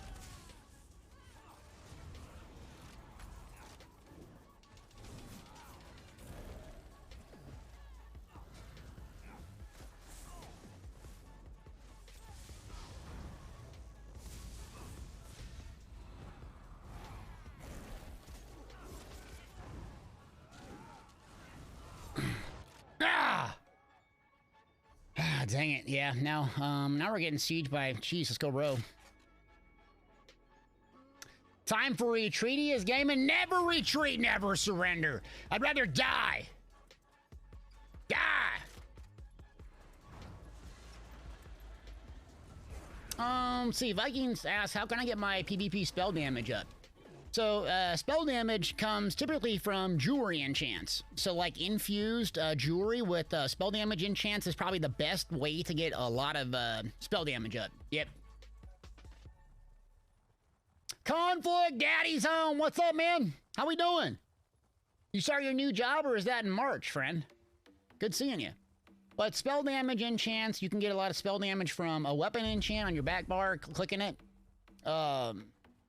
Dang it. Yeah, now we're getting sieged by... Jeez, let's go row. Time for retreatiest gaming. Never retreat, never surrender. I'd rather die. See, Vikings asks, how can I get my PvP spell damage up? So, spell damage comes typically from jewelry enchants. So, like, infused jewelry with spell damage enchants is probably the best way to get a lot of spell damage up. Yep. Conflict Daddy's home. What's up, man? How we doing? You start your new job, or is that in March, friend? Good seeing you. But spell damage enchants, you can get a lot of spell damage from a weapon enchant on your back bar, clicking it.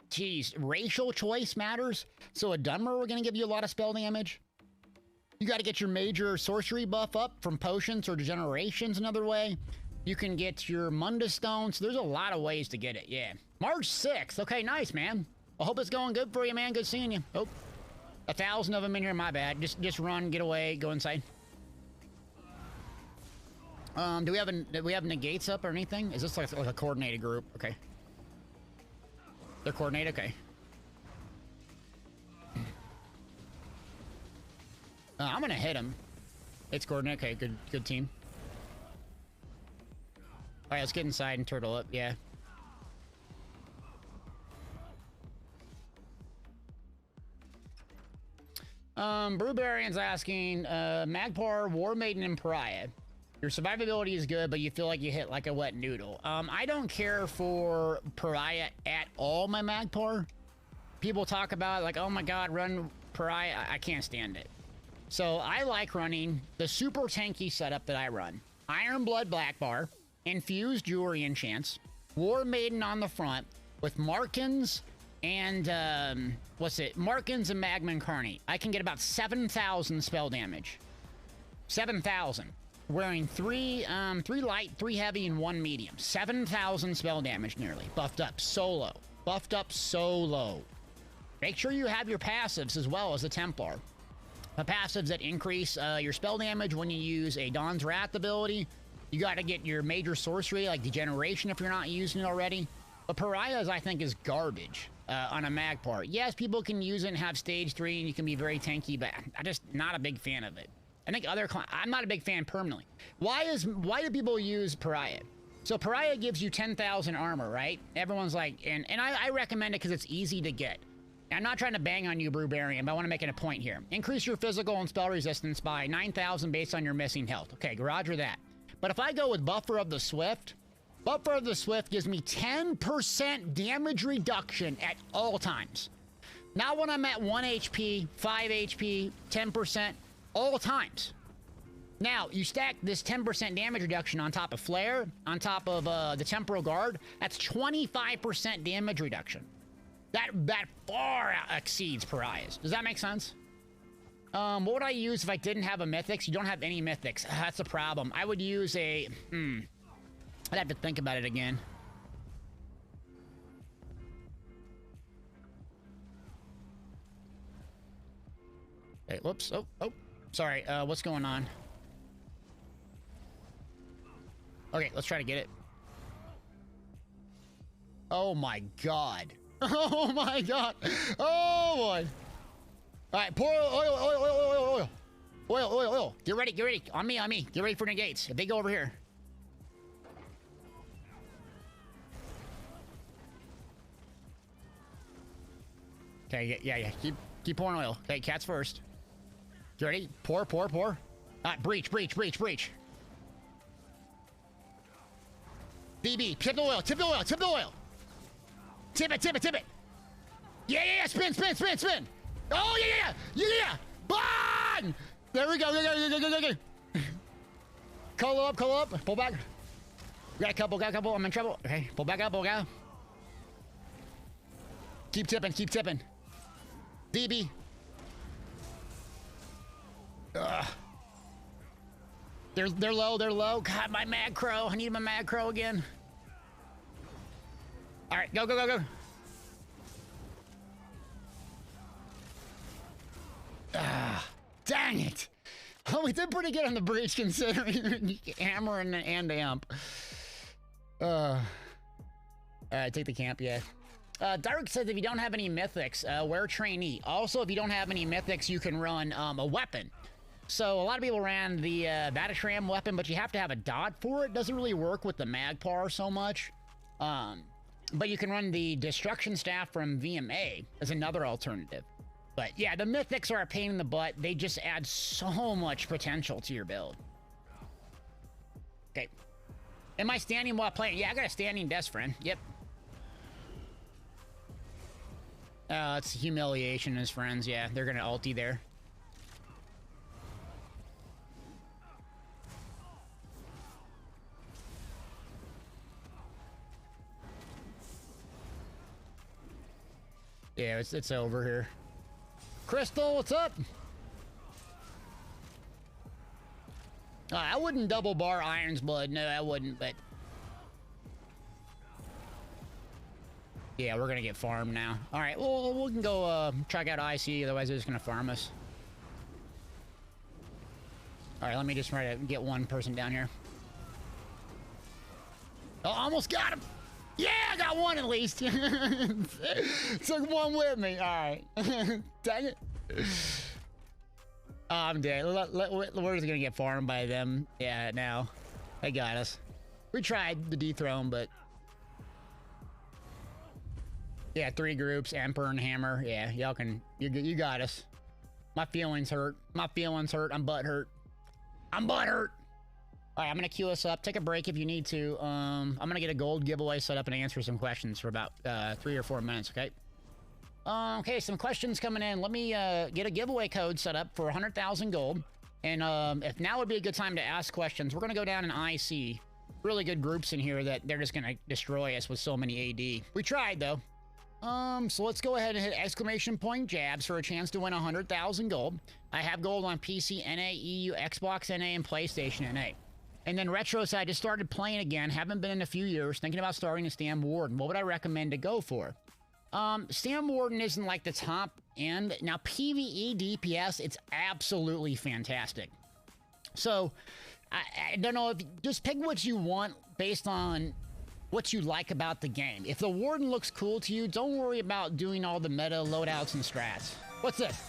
Geez, racial choice matters. So a Dunmer, we're going to give you a lot of spell damage. You got to get your major sorcery buff up from potions or degenerations another way. You can get your Munda Stone. So there's a lot of ways to get it, yeah. March 6th. Okay, nice, man. I hope it's going good for you, man. Good seeing you. Oh, 1,000 of them in here, my bad. Just run, get away, go inside. Do we have negates up or anything? Is this like a coordinated group? Okay. They're coordinated? Okay. I'm gonna hit him. It's coordinated. Okay, good team. Alright, let's get inside and turtle up. Yeah. Brewbarian's asking, Magpar, War Maiden, and Pariah. Your survivability is good, but you feel like you hit like a wet noodle. I don't care for Pariah at all, my Magpar. People talk about like, oh my god, run Pariah. I can't stand it. So I like running the super tanky setup that I run. Iron Blood Black Bar, Infused Jewelry Enchants, War Maiden on the front, with Markins and, Markins and Magma Incarnate. I can get about 7,000 spell damage. 7,000. Wearing 3 light, 3 heavy, and 1 medium. 7,000 spell damage nearly. Buffed up solo. Buffed up solo. Make sure you have your passives as well as the Templar. The passives that increase your spell damage when you use a Dawn's Wrath ability. You got to get your major sorcery, like Degeneration if you're not using it already. But Pariah's, I think, is garbage on a Magpar. Yes, people can use it and have stage 3, and you can be very tanky, but I'm just not a big fan of it. I think I'm not a big fan permanently. Why do people use Pariah? So Pariah gives you 10,000 armor, right? Everyone's like, and I recommend it because it's easy to get. I'm not trying to bang on you, Brewbarian, but I want to make it a point here. Increase your physical and spell resistance by 9,000 based on your missing health. Okay, roger that. But if I go with Buffer of the Swift gives me 10% damage reduction at all times. Not when I'm at 1 HP, 5 HP, 10%. All times. Now, you stack this 10% damage reduction on top of Flare, on top of the Temporal Guard, that's 25% damage reduction. That far exceeds Pariah's. Does that make sense? What would I use if I didn't have a Mythics? You don't have any Mythics. That's a problem. I would use a... I'd have to think about it again. Hey, whoops. Oh. Sorry, what's going on? Okay, let's try to get it. Oh my god. Oh my god. Oh boy. Alright, pour oil. Oil. Get ready. On me. Get ready for negates. If they go over here. Okay, yeah. Keep pouring oil. Okay, cats first. You ready? Pour. Alright, breach. BB, tip the oil. Tip it. Yeah, spin. Oh, yeah. Bang! There we go. Cull up. Pull back. Got a couple. I'm in trouble. Okay, pull back up, okay. Keep tipping. BB. They're low. God, my mad crow. I need my mad crow again. All right, go. Dang it. Oh, we did pretty good on the breach considering hammer and amp. All right, take the camp, yeah. Dark says if you don't have any mythics, wear trainee. Also, if you don't have any mythics, you can run a weapon. So a lot of people ran the Batashram weapon, but you have to have a dot for it. Doesn't really work with the Magpar so much. But you can run the Destruction Staff from VMA as another alternative. But yeah, the mythics are a pain in the butt. They just add so much potential to your build. Okay. Am I standing while playing? Yeah, I got a standing desk, friend. Yep. It's humiliation, his friends. Yeah, they're gonna ulti there. Yeah, it's over here. Crystal, what's up? I wouldn't double bar Iron's Blood. No, I wouldn't, but... Yeah, we're gonna get farmed now. Alright, well, we can go check out IC, otherwise they're just gonna farm us. Alright, let me just try to get one person down here. Oh, almost got him! Yeah, I got one at least. Took one with me. All right. Dang it. Oh, I'm dead. We're just gonna get farmed by them. Yeah, now. They got us. We tried the dethrone, but... Yeah, 3 groups, Emperor and Hammer. Yeah, y'all can... You got us. My feelings hurt. I'm butthurt. All right, I'm gonna queue us up. Take a break if you need to. I'm gonna get a gold giveaway set up and answer some questions for about 3 or 4 minutes, okay? Okay, some questions coming in. Let me get a giveaway code set up for 100,000 gold. And if now would be a good time to ask questions, we're gonna go down in IC. Really good groups in here that they're just gonna destroy us with so many AD. We tried though. So let's go ahead and hit exclamation point jabs for a chance to win 100,000 gold. I have gold on PC, NA, EU, Xbox NA, and PlayStation NA. And then Retro said, I just started playing again, haven't been in a few years, thinking about starting a Stam Warden. What would I recommend to go for? Stam Warden isn't like the top end. Now, PvE DPS, it's absolutely fantastic. So, I don't know, if just pick what you want based on what you like about the game. If the Warden looks cool to you, don't worry about doing all the meta loadouts and strats. What's this?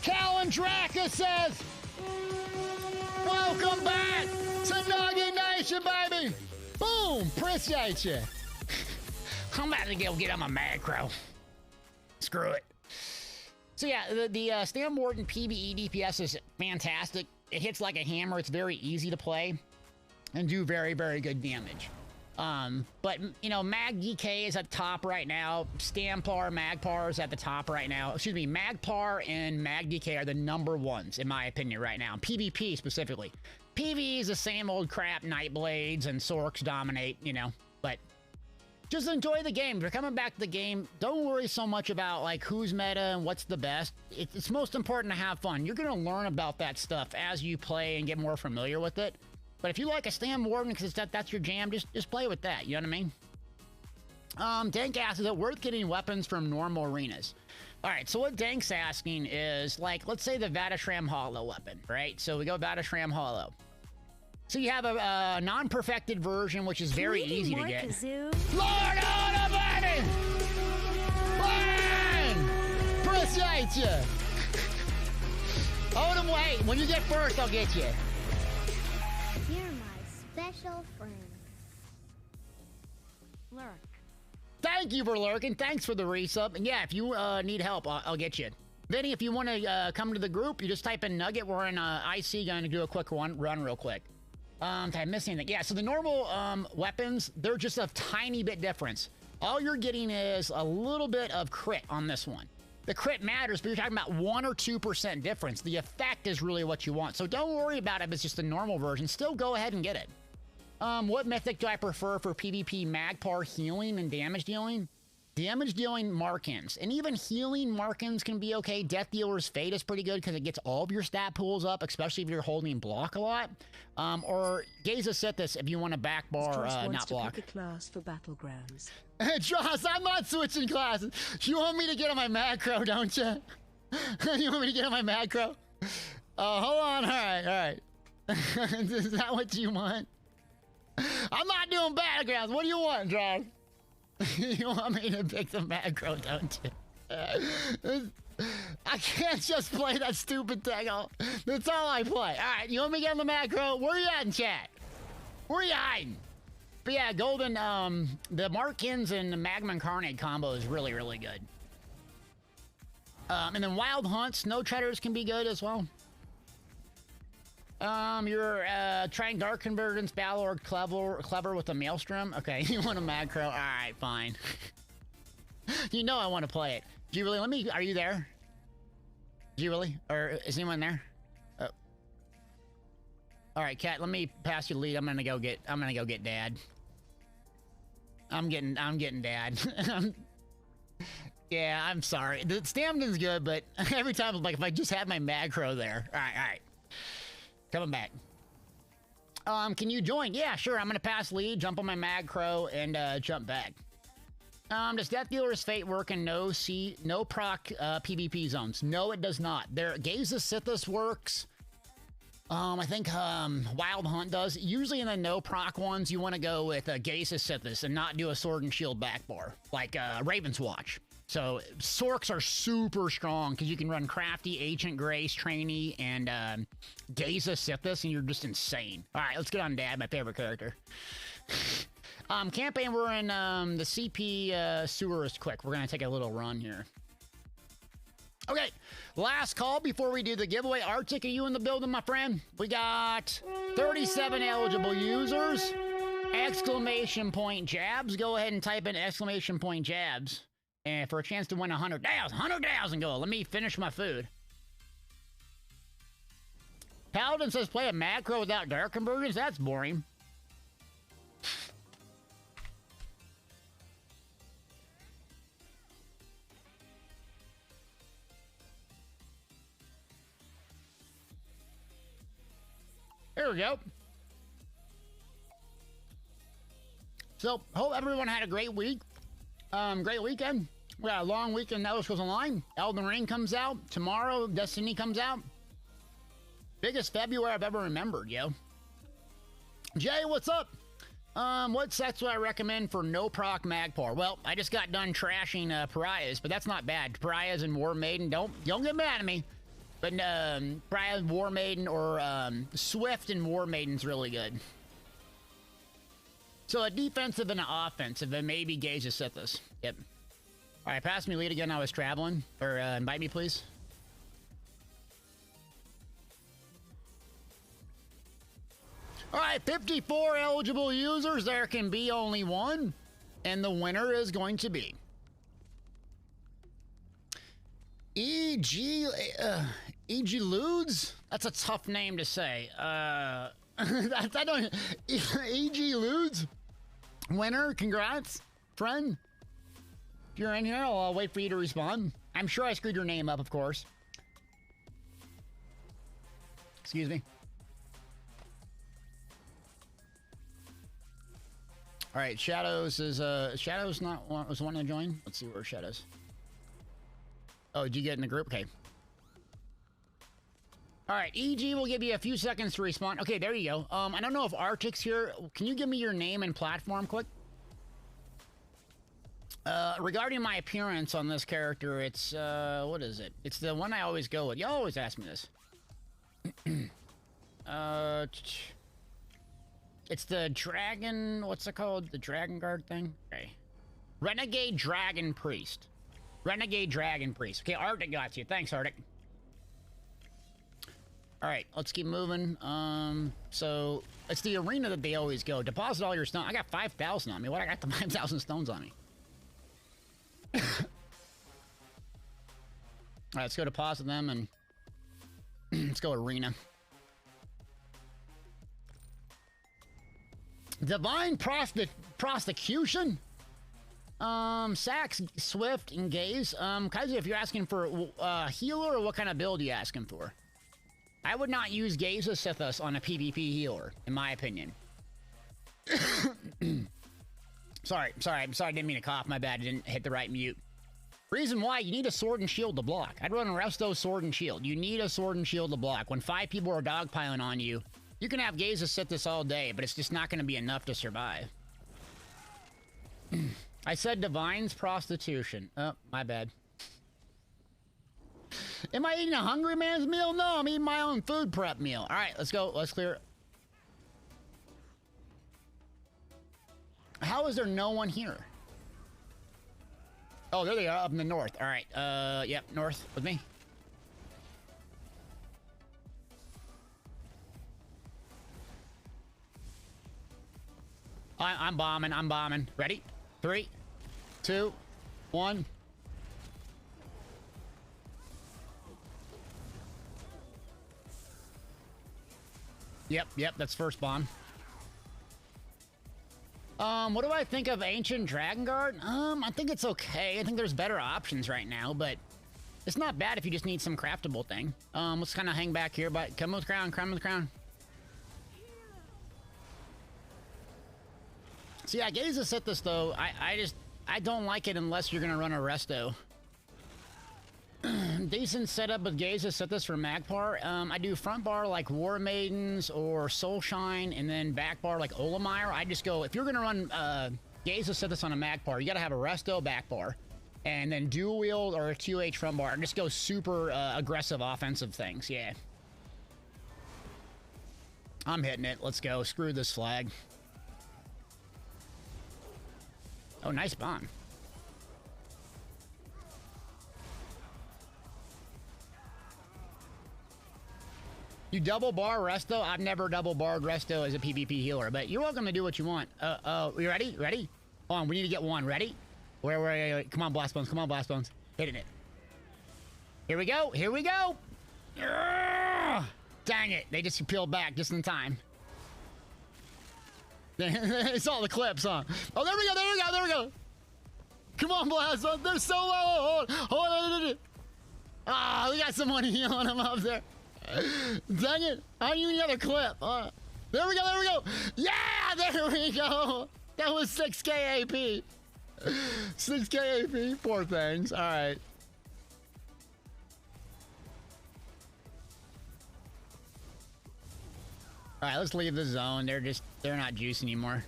Callan Draka says, welcome back to Nugget Nation, baby! Boom! Appreciate you. I'm about to go get on my mad crow. Screw it. So yeah, the Stam Warden PvE DPS is fantastic. It hits like a hammer. It's very easy to play and do very, very good damage. But, you know, Mag DK is at the top right now. Stampar, Magpar is at the top right now. Excuse me, Magpar and Mag DK are the #1s, in my opinion, right now. PvP specifically. PvE is the same old crap. Nightblades and Sorks dominate, you know. But just enjoy the game. If you're coming back to the game, don't worry so much about, like, who's meta and what's the best. It's most important to have fun. You're going to learn about that stuff as you play and get more familiar with it. But if you like a Stam Warden because that's your jam, just play with that. You know what I mean? Dank asks, is it worth getting weapons from normal arenas? All right, so what Dank's asking is, like, let's say the Vatashram Hollow weapon, right? So we go Vatashram Hollow. So you have a non-perfected version, which is very easy to get. Lord Almighty! Fine! Appreciate you! Odin, wait. When you get first, I'll get you. You're my special friend. Lurk. Thank you for lurking. Thanks for the resub. And yeah, if you need help, I'll get you. Vinny, if you want to come to the group, you just type in Nugget. We're in IC, going to do a quick run real quick. Did I miss anything? Yeah, so the normal weapons, they're just a tiny bit difference. All you're getting is a little bit of crit on this one. The crit matters, but you're talking about 1 or 2% difference. The effect is really what you want. So don't worry about it if it's just the normal version. Still go ahead and get it. What mythic do I prefer for PvP? Magpar healing and damage dealing? Damage dealing Markins. And even healing Markins can be okay. Death Dealer's Fate is pretty good because it gets all of your stat pools up, especially if you're holding block a lot. Or Gaze of Sithis if you want to back bar, not block. Pick a class for Battlegrounds. Joss, I'm not switching classes. You want me to get on my macro, don't you? You want me to get on my macro? Oh, hold on. All right. Is that what you want? I'm not doing Battlegrounds. What do you want, Joss? You want me to pick the macro, don't you? I can't just play that stupid thing. That's all I play. All right, you want me to get on the macro? Where you at in chat? Where you hiding? But yeah, Golden, the Markins and the Magma Incarnate combo is really, really good. And then Wild Hunt, Snow Treaders can be good as well. You're trying Dark Convergence, Battle clever with a Maelstrom. Okay, you want a macro? All right, fine. You know I want to play it. Do you really? Are you there? Do you really? Or is anyone there? Oh. All right, Kat. Let me pass you the lead. I'm gonna go get Dad. I'm getting Dad. Yeah, I'm sorry. The stamina's good, but every time, like, if I just had my macro there. All right. Coming back. Can you join? Yeah, sure. I'm gonna pass lead, jump on my macro, and jump back. Does Death Dealer's Fate work in no proc PvP zones? No, it does not. Gaze of Sithis works. I think Wild Hunt does. Usually in the no proc ones, you want to go with Gaze of Sithis and not do a Sword and Shield backbar, like Raven's Watch. So Sorks are super strong because you can run Crafty, Ancient Grace, Trainee, and Gaze of Sithis, and you're just insane. All right, let's get on Dad, my favorite character. Campaign, we're in the CP sewer is quick. We're going to take a little run here. Okay, last call before we do the giveaway. Arctic, are you in the building, my friend? We got 37 eligible users. Exclamation point jabs. Go ahead and type in exclamation point jabs. And for a chance to win 100,000 gold. Let me finish my food. Paladin says play a macro without Dark Convergence. That's boring. Here we go. So, hope everyone had a great week. Great weekend. We got a long weekend. Elder Scrolls Online. Elden Ring comes out. Tomorrow, Destiny comes out. Biggest February I've ever remembered, yo. Jay, what's up? What sets do I recommend for no proc Magpar? Well, I just got done trashing Pariahs, but that's not bad. Pariahs and War Maiden, don't get mad at me. But Pariahs, War Maiden, or Swift and War Maiden's really good. So a defensive and an offensive, and maybe Gaze of Sithis. Yep. All right, pass me lead again. I was traveling. Or invite me, please. All right, 54 eligible users. There can be only one. And the winner is going to be E.G. Ludes? That's a tough name to say. I don't... E.G. Ludes? Winner, congrats, friend. If you're in here, I'll wait for you to respond. I'm sure I screwed your name up, of course. Excuse me. All right, Shadows is Shadows not was wanting to join. Let's see where Shadows. Oh, did you get in the group? Okay. All right, EG will give you a few seconds to respond. Okay, there you go. I don't know if Arctic's here. Can you give me your name and platform quick? Regarding my appearance on this character, it's, what is it? It's the one I always go with. You always ask me this. It's the dragon, what's it called? The dragon guard thing? Okay. Renegade Dragon Priest. Renegade Dragon Priest. Okay, Arctic got you. Thanks, Arctic. Alright, let's keep moving. So, it's the arena that they always go. Deposit all your stones. I got 5,000 on me. What? I got the 5,000 stones on me. Alright, let's go deposit them and let's go arena. Divine prosecution? Sax, Swift, and Gaze. Kaiser, if you're asking for healer, or what kind of build are you asking for? I would not use Gaze of Sithis on a PvP healer, in my opinion. Sorry, I didn't mean to cough, my bad, I didn't hit the right mute. Reason why, you need a sword and shield to block. I'd run a Resto sword and shield. You need a sword and shield to block. When 5 people are dogpiling on you, you can have Gaze of Sithis all day, but it's just not going to be enough to survive. I said Divine's prostitution. Oh, my bad. Am I eating a hungry man's meal? No, I'm eating my own food prep meal. All right, let's go. Let's clear. How is there no one here? Oh, there they are up in the north. All right. Yep, north with me. I'm bombing. Ready? 3, 2, 1. Yep, that's first bomb. What do I think of Ancient Dragon Guard? I think it's okay. I think there's better options right now, but it's not bad if you just need some craftable thing. Let's kind of hang back here, but come with crown. See, I Gaze of Sithis though. I don't like it unless you're gonna run a resto. Decent setup with Gaze of Sithis for Magpar. I do front bar like War Maidens or Soulshine, and then back bar like Olimire. I just go, if you're gonna run Gaze of Sithis on a Magpar, you gotta have a resto back bar, and then dual wield or a 2H front bar, and just go super aggressive offensive things. Yeah. I'm hitting it. Let's go. Screw this flag. Oh, nice bomb. You double bar resto? I've never double barred resto as a PvP healer, but you're welcome to do what you want. You ready? Ready? Hold on, we need to get one. Ready? Where? Come on, Blast Bones. Hitting it. Here we go. Dang it. They just peeled back just in time. It's all the clips, huh? Oh, there we go. Come on, Blast Bones. They're so low. Hold on. Ah, we got someone healing them up there. Dang it. I need another clip. There we go. Yeah, there we go. That was 6k AP. 6k AP. Poor things. All right. All right, let's leave the zone. They're not juice anymore.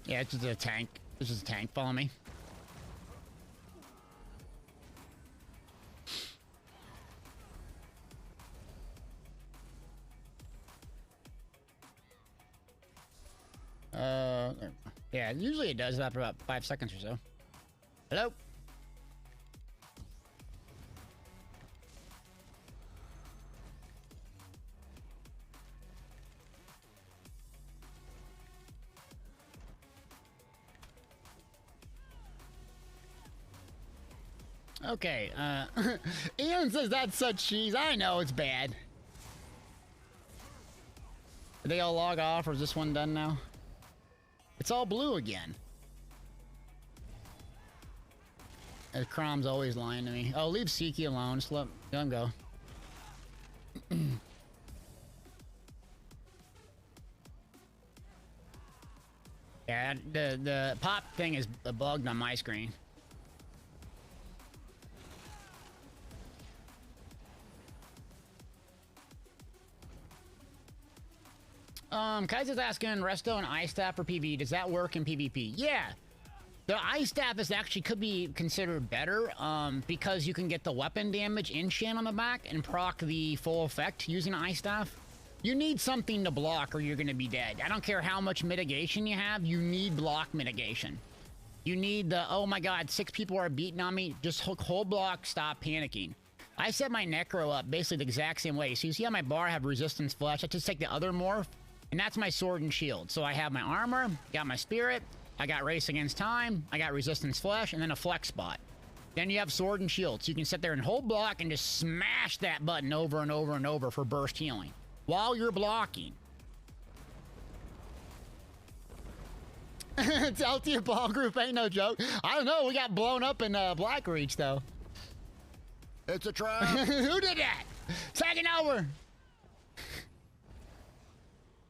Yeah, it's just a tank. Follow me. Yeah, usually it does after about 5 seconds or so. Hello? Okay, Ian says that's such cheese. I know, it's bad. Did they all log off, or is this one done now? It's all blue again. Crom's always lying to me. Oh, leave Siki alone. Just let him go. Yeah, the pop thing is bugged on my screen. Kaiser's asking, Resto and Ice Staff for PvE, does that work in PvP? Yeah. The Ice Staff is actually could be considered better, because you can get the weapon damage enchant on the back and proc the full effect using Ice Staff. You need something to block or you're gonna be dead. I don't care how much mitigation you have, you need block mitigation. You need the, oh my god, 6 people are beating on me, just hold block, stop panicking. I set my Necro up basically the exact same way. So you see how my bar have resistance flesh? I just take the other morph, and that's my sword and shield. So I have my armor, got my spirit, I got race against time, I got resistance flesh, and then a flex spot. Then you have sword and shield. So you can sit there and hold block and just smash that button over and over and over for burst healing while you're blocking. LT ball group ain't no joke. I don't know, we got blown up in Blackreach though. It's a trap. Who did that? Second over.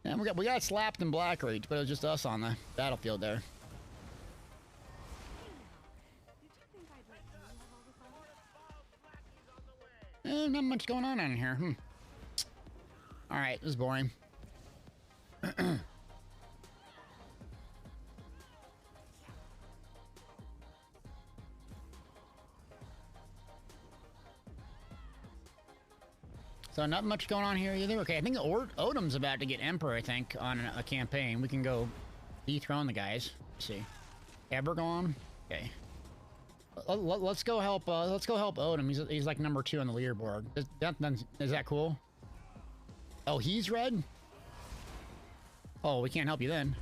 Yeah, we got slapped in Blackreach, but it was just us on the battlefield there. Not much going on in here. All right, this is boring. So not much going on here either. Okay, I think Odom's about to get Emperor, I think, on a campaign. We can go dethrone the guys. Let's see. Ebergon? Okay. Let's go help Odom. He's like number 2 on the leaderboard. Is that cool? Oh, he's red? Oh, we can't help you then.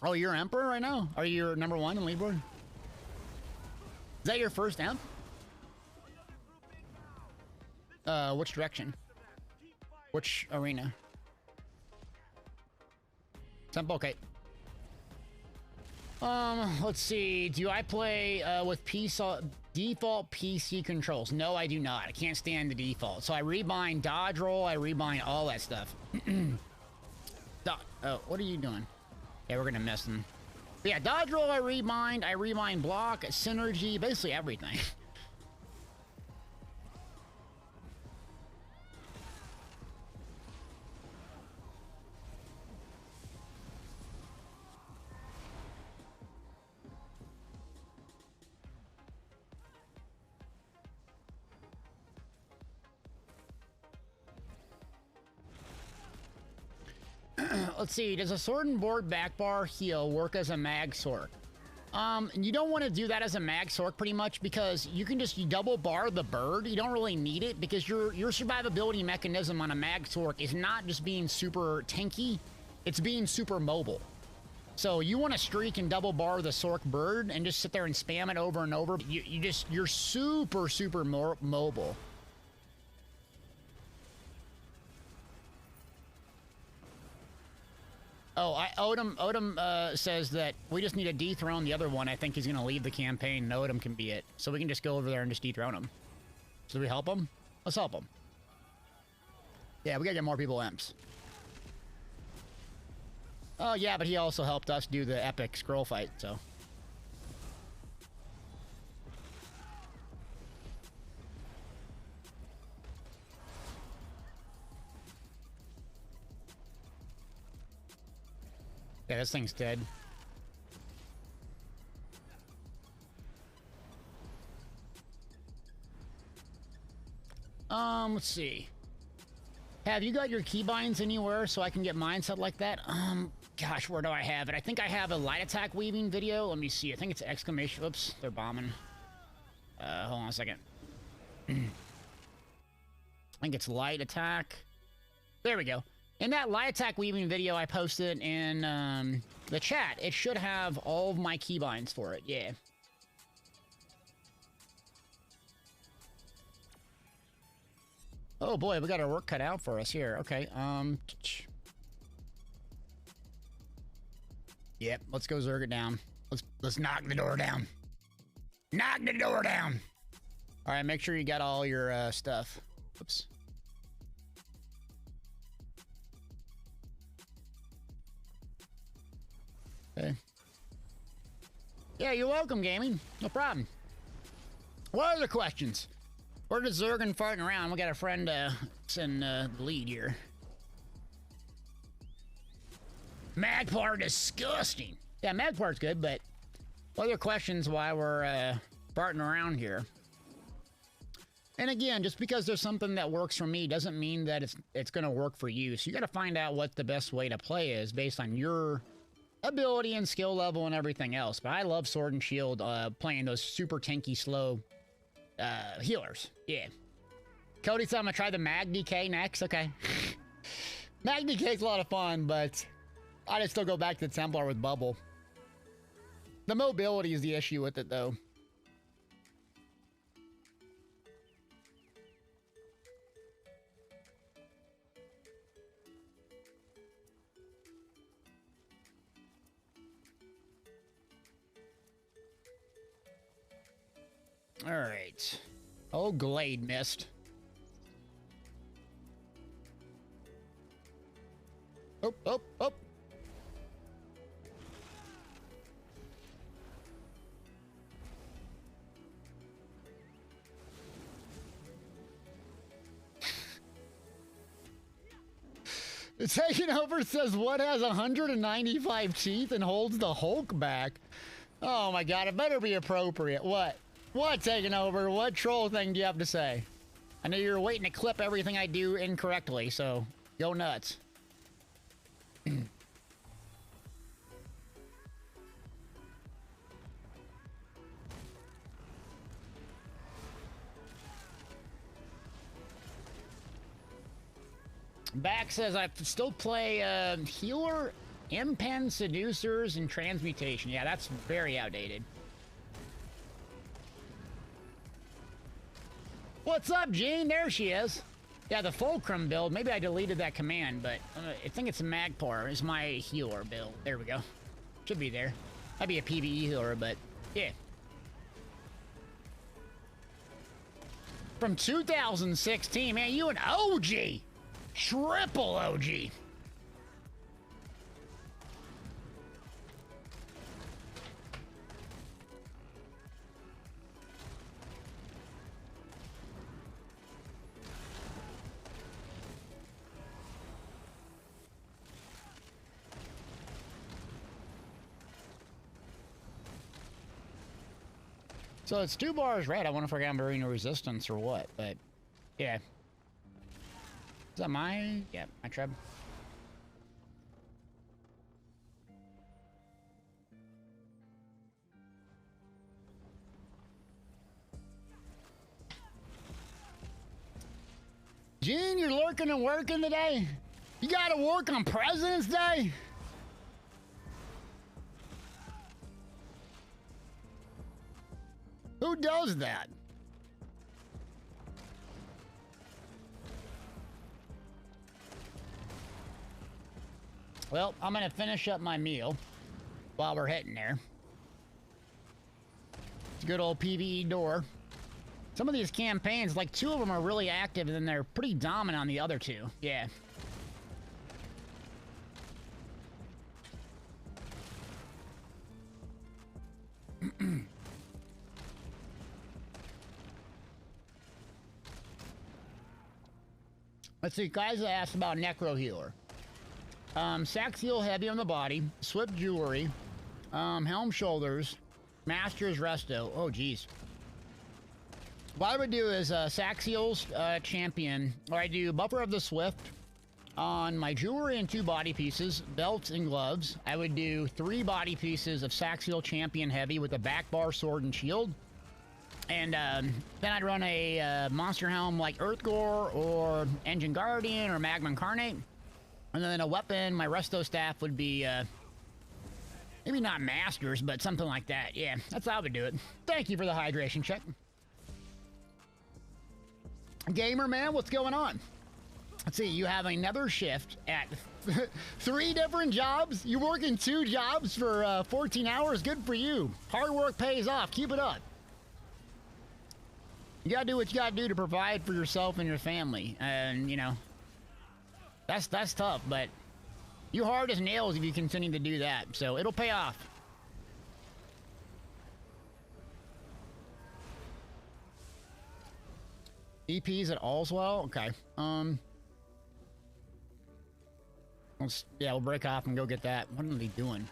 Oh, you're Emperor right now? Are you number 1 on the leaderboard? Is that your first amp? Which direction? Which arena? Temple, okay. Let's see. Do I play with default PC controls? No, I do not. I can't stand the default. So I rebind dodge roll, I rebind all that stuff. Oh, what are you doing? Yeah, we're gonna miss them. But yeah, dodge roll, I rebind block, synergy, basically everything. Let's see, does a sword and board back bar heal work as a mag sork? You don't want to do that as a mag sork pretty much because you double bar the bird. You don't really need it because your survivability mechanism on a mag sork is not just being super tanky, it's being super mobile. So you want to streak and double bar the sork bird and just sit there and spam it over and over. You're super mobile. Oh, Odom says that we just need to dethrone the other one. I think he's going to leave the campaign and Odom can be it. So we can just go over there and just dethrone him. So do we help him? Let's help him. Yeah, we got to get more people imps. Oh, yeah, but he also helped us do the epic scroll fight, so. Yeah, this thing's dead. Let's see. Have you got your keybinds anywhere so I can get mine set like that? Gosh, where do I have it? I think I have a light attack weaving video. Let me see. I think it's exclamation. Oops, they're bombing. Hold on a second. I think it's light attack. There we go. In that light attack weaving video I posted in the chat, it should have all of my keybinds for it. Yeah. Oh boy, we got our work cut out for us here. Okay. Yep. Let's go Zerg it down. Let's knock the door down. Knock the door down. All right. Make sure you got all your stuff. Oops. Okay. Yeah, you're welcome, gaming. No problem. What other questions? We're just Zerg farting around. We got a friend in the lead here. Magpar disgusting. Yeah, Magpar's good, but what other questions while we're farting around here? And again, just because there's something that works for me doesn't mean that it's going to work for you. So you got to find out what the best way to play is based on your ability and skill level and everything else. But I love Sword and Shield, playing those super tanky, slow healers. Yeah. Cody said I'm going to try the Mag DK next. Okay. Mag DK's a lot of fun, but I'd still go back to the Templar with Bubble. The mobility is the issue with it, though. All right. Oh, Glade missed. Oh, oh, oh. Taking over says what has 195 teeth and holds the Hulk back. Oh my god, it better be appropriate. What? What taking over? What troll thing do you have to say? I know you're waiting to clip everything I do incorrectly, so go nuts. Back says I still play Healer, Impen, Seducers, and Transmutation. Yeah, that's very outdated. What's up, Jean? There she is. Yeah, the Fulcrum build. Maybe I deleted that command, but I think it's a Magpar is my healer build. There we go. Should be there. Might be a PvE healer, but yeah. From 2016, man, you an OG. Triple OG. So it's 2 bars red. I wonder if I got Marine Resistance or what, but yeah. Is that my... Yeah, my treb. Gene, you're lurking and working today? You gotta work on President's Day? Who does that? Well, I'm gonna finish up my meal while we're hitting there. It's a good old PvE door. Some of these campaigns, like 2 of them are really active and then they're pretty dominant on the other 2. Yeah. Let's see, guys asked about Necro Healer. Saxiel Heavy on the body, Swift Jewelry, Helm Shoulders, Master's Resto. Oh, geez. What I would do is Saxiel's Champion, or I do Buffer of the Swift on my jewelry and 2 body pieces, belts and gloves. I would do 3 body pieces of Saxiel Champion Heavy with a back bar, sword, and shield. And then I'd run a Monster Helm like Earthgore or Engine Guardian or Magma Incarnate. And then a weapon, my Resto Staff would be, maybe not Masters, but something like that. Yeah, that's how I would do it. Thank you for the hydration check. Gamer man, what's going on? Let's see, you have another shift at 3 different jobs? You're working 2 jobs for 14 hours? Good for you. Hard work pays off. Keep it up. You gotta do what you gotta do to provide for yourself and your family. And, you know, that's tough, but You hard as nails if you continue to do that, so it'll pay off. EPs at Allswell? Okay. We'll break off and go get that. What are they doing?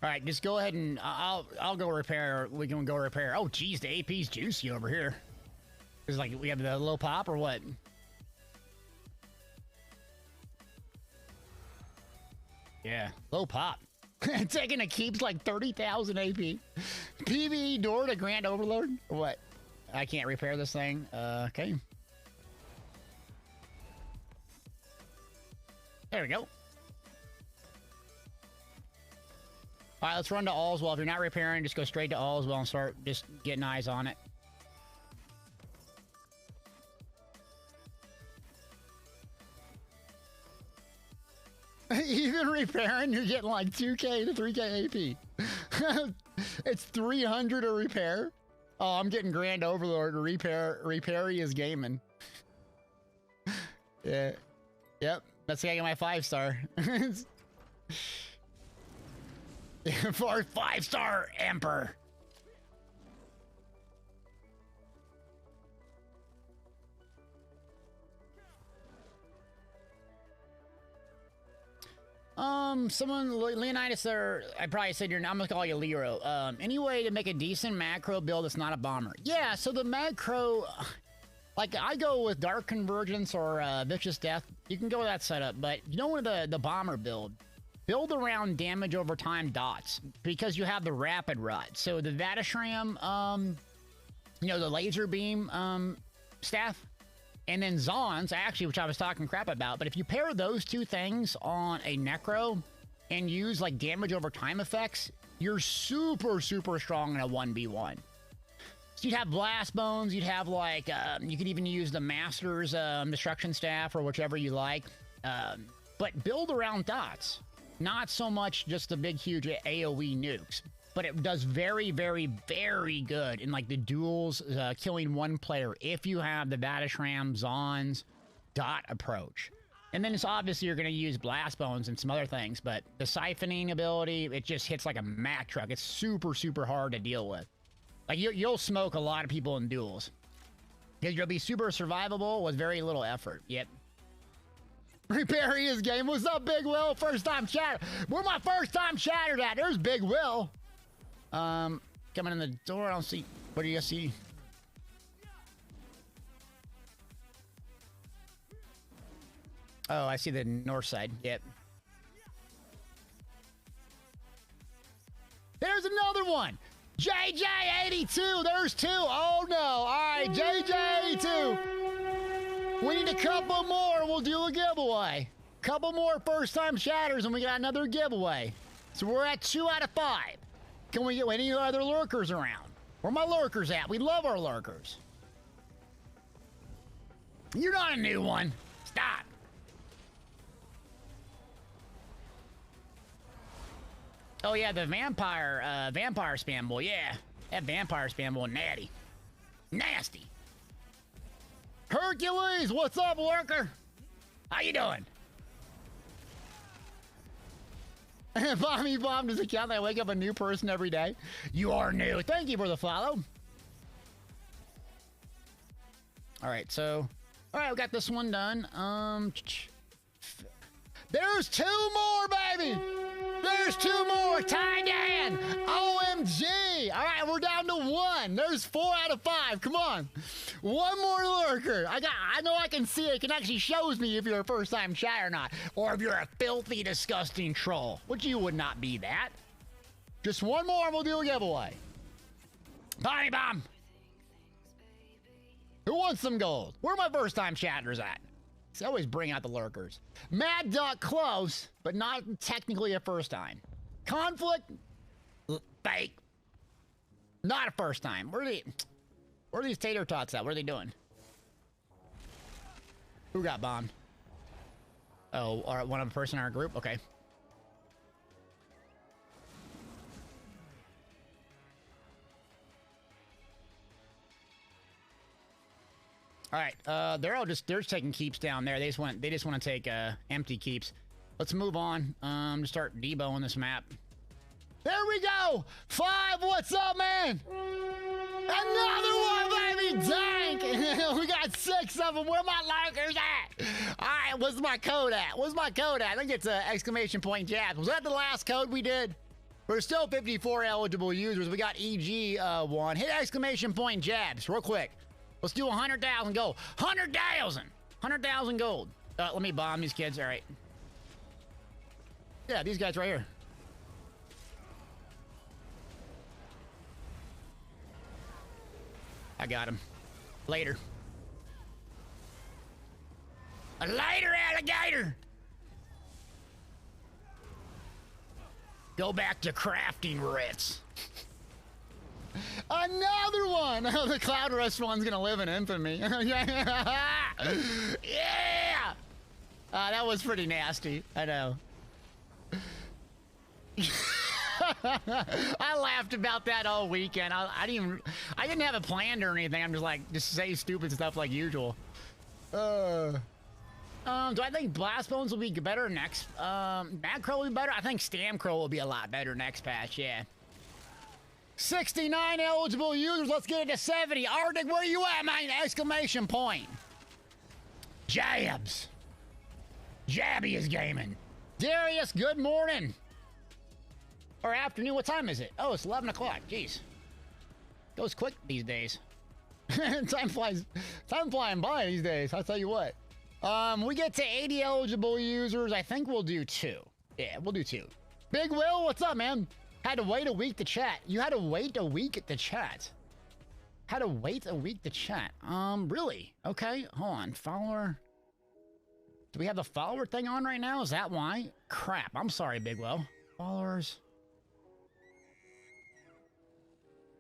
All right, just go ahead and I'll go repair. We can go repair. Oh, geez, the AP's juicy over here. Is like we have the low pop or what? Yeah, low pop. Taking a keeps like 30,000 AP. PvE door to Grand Overlord? Or what? I can't repair this thing. Okay. There we go. All right, let's run to Allswell. If you're not repairing, just go straight to Allswell and start just getting eyes on it. Even repairing, you're getting like 2k to 3k AP. It's 300 a repair. Oh, I'm getting Grand Overlord to repair he is gaming. Yeah. Yep. That's how I get my 5-star. For 5-star Emperor. Someone, Leonidas, there, I probably said I'm gonna call you Lero. Any way to make a decent macro build that's not a bomber? Yeah, so the macro, like I go with Dark Convergence or Vicious Death. You can go with that setup, but you know what the bomber build around damage over time dots because you have the rapid rod. So the Vatashram, you know, the laser beam staff. And then Zons, actually, which I was talking crap about, but if you pair those two things on a Necro and use like damage over time effects, you're super, super strong in a 1v1. So you'd have Blast Bones, you'd have like, you could even use the Master's Destruction Staff or whichever you like. But build around dots, not so much just the big, huge AoE nukes. But it does very, very, very good in like the duels, killing one player if you have the Vatashram Zons dot approach. And then it's obviously you're going to use Blast Bones and some other things, but the siphoning ability, it just hits like a Mack truck. It's super, super hard to deal with. Like you'll smoke a lot of people in duels. Because you'll be super survivable with very little effort. Yep. Repair his game. What's up, Big Will? First time chatter. Where my first time chattered at? There's Big Will. Coming in the door, I don't see. What do you guys see? Oh, I see the north side. Yep. There's another one. JJ82. There's two. Oh no. All right, JJ82. We need a couple more and we'll do a giveaway. Couple more first-time shatters and we got another giveaway. So we're at 2 out of 5. Can we get any other lurkers around? Where my lurkers at? We love our lurkers. You're not a new one. Stop. Oh yeah, the vampire spam boy. Yeah, that vampire spam boy, natty, nasty. Hercules, what's up, lurker? How you doing? Bomby Bomb, does it count that I wake up a new person every day? You are new. Thank you for the follow. All right, so, all right, we got this one done. There's 2 more, baby. There's 2 more. Ty Dan. OMG. All right, we're down to 1. There's 4 out of 5. Come on. 1 more lurker. I know I can see it. It can actually shows me if you're a first-time chat or not. Or if you're a filthy, disgusting troll. Which you would not be that. Just 1 more and we'll do a giveaway. Bonnie Bomb. Who wants some gold? Where are my first-time chatters at? So always bring out the lurkers. Mad Duck, close, but not technically a first time. Conflict, fake. Not a first time. Where are these tater tots at? What are they doing? Who got bombed? Oh, one of a person in our group? Okay. All right, they're just taking keeps down there. They just want to take empty keeps. Let's move on. To start deboing this map. There we go. 5. What's up, man? Another one, baby. Dang. We got 6 of them. Where my lurkers at? All right, what's my code at? What's my code at? I think it's exclamation point jabs. Was that the last code we did? We're still 54 eligible users. We got EG one. Hit exclamation point jabs real quick. Let's do 100,000 gold. 100,000! 100,000 gold. Let me bomb these kids. All right. Yeah, these guys right here. I got him. Later. A later, alligator! Go back to crafting, Ritz. Another one! The Cloud Rush one's gonna live in infamy. Yeah! That was pretty nasty. I know. I laughed about that all weekend. I didn't have it planned or anything. I'm just say stupid stuff like usual. Do I think Blast Bones will be better next? Necro will be better. I think Stamcrow will be a lot better next patch. Yeah. 69 eligible users. Let's get it to 70. Arctic, where you at, man? Exclamation point. Jabs. Jabby is gaming. Darius, good morning. Or afternoon. What time is it? Oh, it's 11 o'clock. Jeez. Goes quick these days. Time flying by these days. I'll tell you what. We get to 80 eligible users. I think we'll do 2. Yeah, we'll do 2. Big Will, what's up, man? Had to wait a week to chat. You had to wait a week to chat. Had to wait a week to chat. Really? Okay, hold on. Follower. Do we have the follower thing on right now? Is that why? Crap. I'm sorry, Big Will. Followers.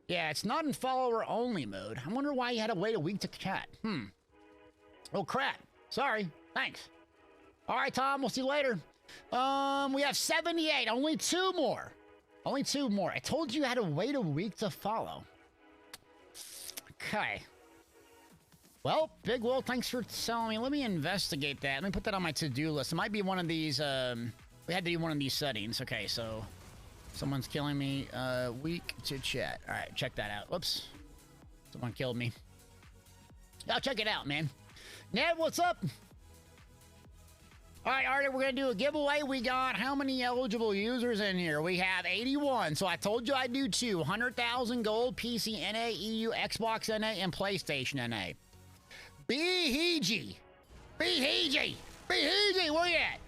Yeah, it's not in follower only mode. I wonder why you had to wait a week to chat. Oh, crap. Sorry. Thanks. All right, Tom. We'll see you later. We have 78. Only 2 more. Only 2 more. I told you had to wait a week to follow. Okay. Well, Big Will, thanks for telling me. Let me investigate that. Let me put that on my to-do list. It might be one of these, we had to do one of these settings. Okay, so someone's killing me. Week to chat. All right, check that out. Whoops. Someone killed me. I'll check it out, man. Ned, what's up? All right, Artie, we're going to do a giveaway. We got how many eligible users in here? We have 81. So I told you I'd do 2. 100,000 gold, PC NA, EU, Xbox NA, and PlayStation NA. Beheege. Beheege. Beheege, where you at?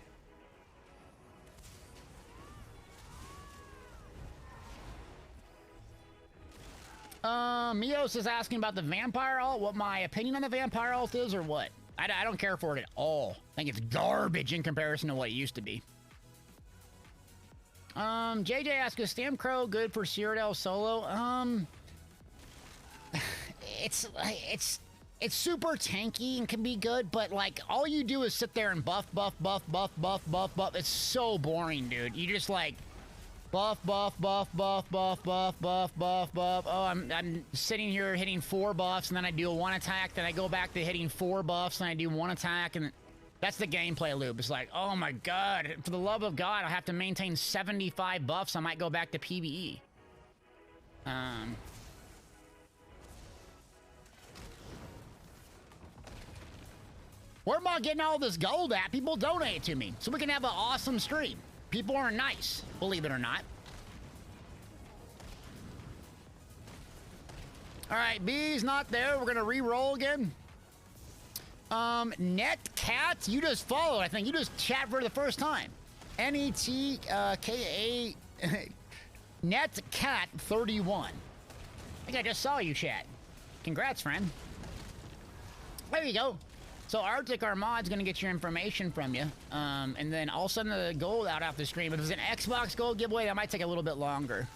Mios is asking about the vampire ult, what my opinion on the vampire ult is, or what? I don't care for it at all. I think it's garbage in comparison to what it used to be. JJ asks, is Stamcrow good for Cyrodiil solo? It's super tanky and can be good, but like all you do is sit there and buff. It's so boring, dude. You just like buff. Oh, I'm sitting here hitting 4 buffs, and then I do 1 attack, then I go back to hitting 4 buffs, and I do 1 attack, and that's the gameplay loop. It's like, oh my god, for the love of God, I have to maintain 75 buffs. I might go back to PvE. Where am I getting all this gold at? People donate to me so we can have an awesome stream. People are nice, believe it or not. All right, B's not there. We're gonna re-roll again. Netcat, you just followed. I think you just chat for the first time. NETKA Netcat 31. I think I just saw you chat. Congrats, friend. There you go. So Arctic, our mod's gonna get your information from you, and then I'll send the gold out after the stream. If it's an Xbox gold giveaway, that might take a little bit longer.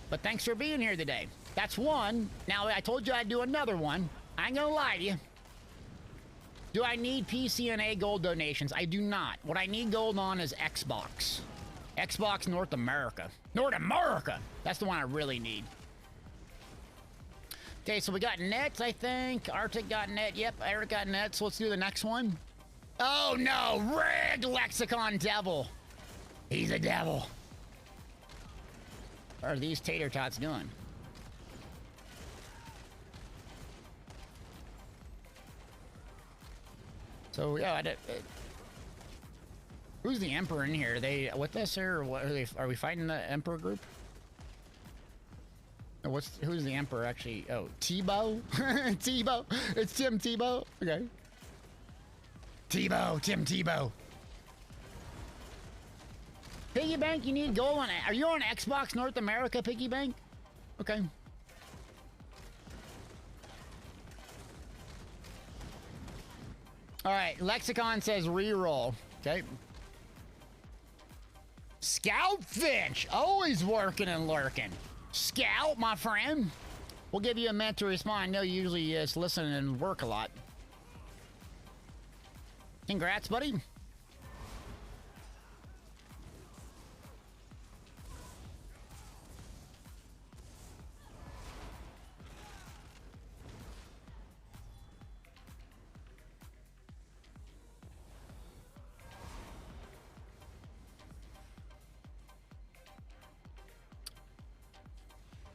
But thanks for being here today. That's one. Now, I told you I'd do another one. I ain't gonna lie to you. Do I need PCNA gold donations? I do not. What I need gold on is Xbox. Xbox North America. North America! That's the one I really need. Okay, so we got nets, I think. Arctic got net. Yep, Eric got net. So let's do the next one. Oh no, rigged lexicon devil. He's a devil. What are these tater tots doing? So yeah, who's the emperor in here? Are they with us or what? Are we fighting the emperor group? Who's the emperor actually? Oh, Tebow? Tebow? It's Tim Tebow? Okay. Tebow, Tim Tebow. Piggy Bank, you need gold on it. Are you on Xbox North America, Piggy Bank? Okay. Alright, Lexicon says reroll. Okay. Scout Finch, always working and lurking. Scout, my friend. We'll give you a minute to respond. I know you usually just listen and work a lot. Congrats, buddy.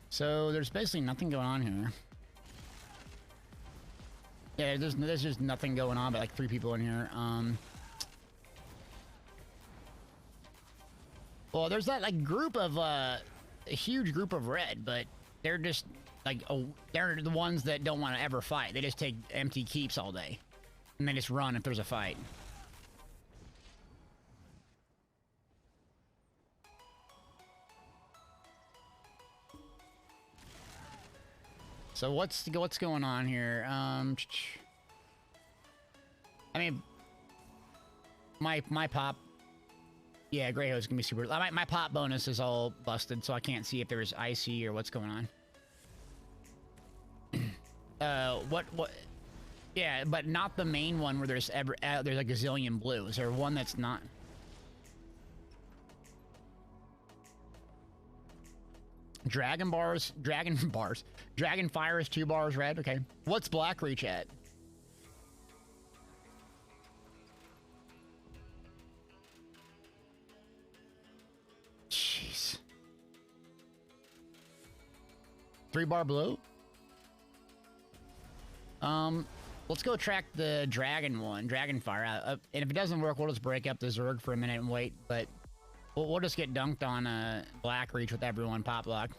So there's basically nothing going on here. Yeah, there's just nothing going on but like 3 people in here. Well, there's that like group of a huge group of red, but they're just like they're the ones that don't want to ever fight. They just take empty keeps all day, and they just run if there's a fight. So what's going on here? I mean, my pop, yeah, Greyhound's gonna be super. My pop bonus is all busted, so I can't see if there's IC or what's going on. What? Yeah, but not the main one where there's there's a gazillion blue. Is there one that's not? Dragon Fire is 2 bars red. Okay. What's Black Reach at? Jeez. 3 bar blue? Let's go track the dragon one, Dragon Fire. And if it doesn't work, we'll just break up the Zerg for a minute and wait, but we'll just get dunked on Black Reach with everyone pop lock.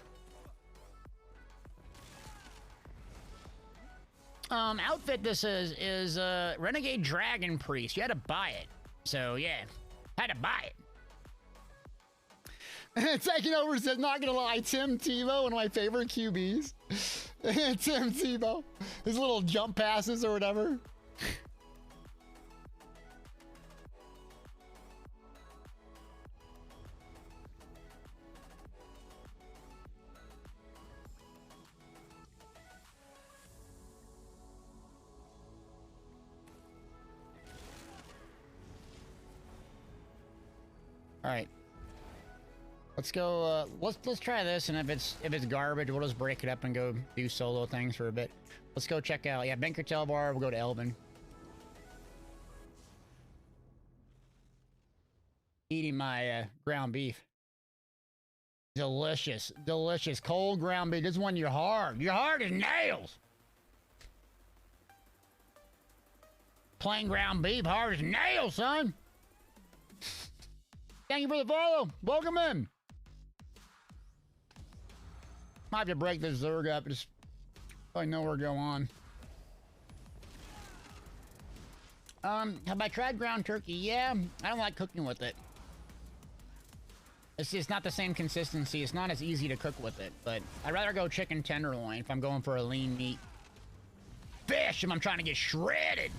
Outfit this is Renegade Dragon Priest. You had to buy it. So yeah, had to buy it. Taking over says, not gonna lie, Tim Tebow, one of my favorite QBs. Tim Tebow. His little jump passes or whatever. All right, let's go. Let's try this, and if it's garbage, we'll just break it up and go do solo things for a bit. Let's go check out. Yeah, Banker Tail Bar. We'll go to Elvin. Eating my ground beef. Delicious, delicious cold ground beef. This one you're hard. You're hard as nails. Plain ground beef, hard as nails, son. Thank you for the follow. Welcome in. Might have to break this Zerg up just so I know where to go on. Have I tried ground turkey? Yeah, I don't like cooking with it. It's just not the same consistency. It's not as easy to cook with it, but I'd rather go chicken tenderloin if I'm going for a lean meat. Fish if I'm trying to get shredded.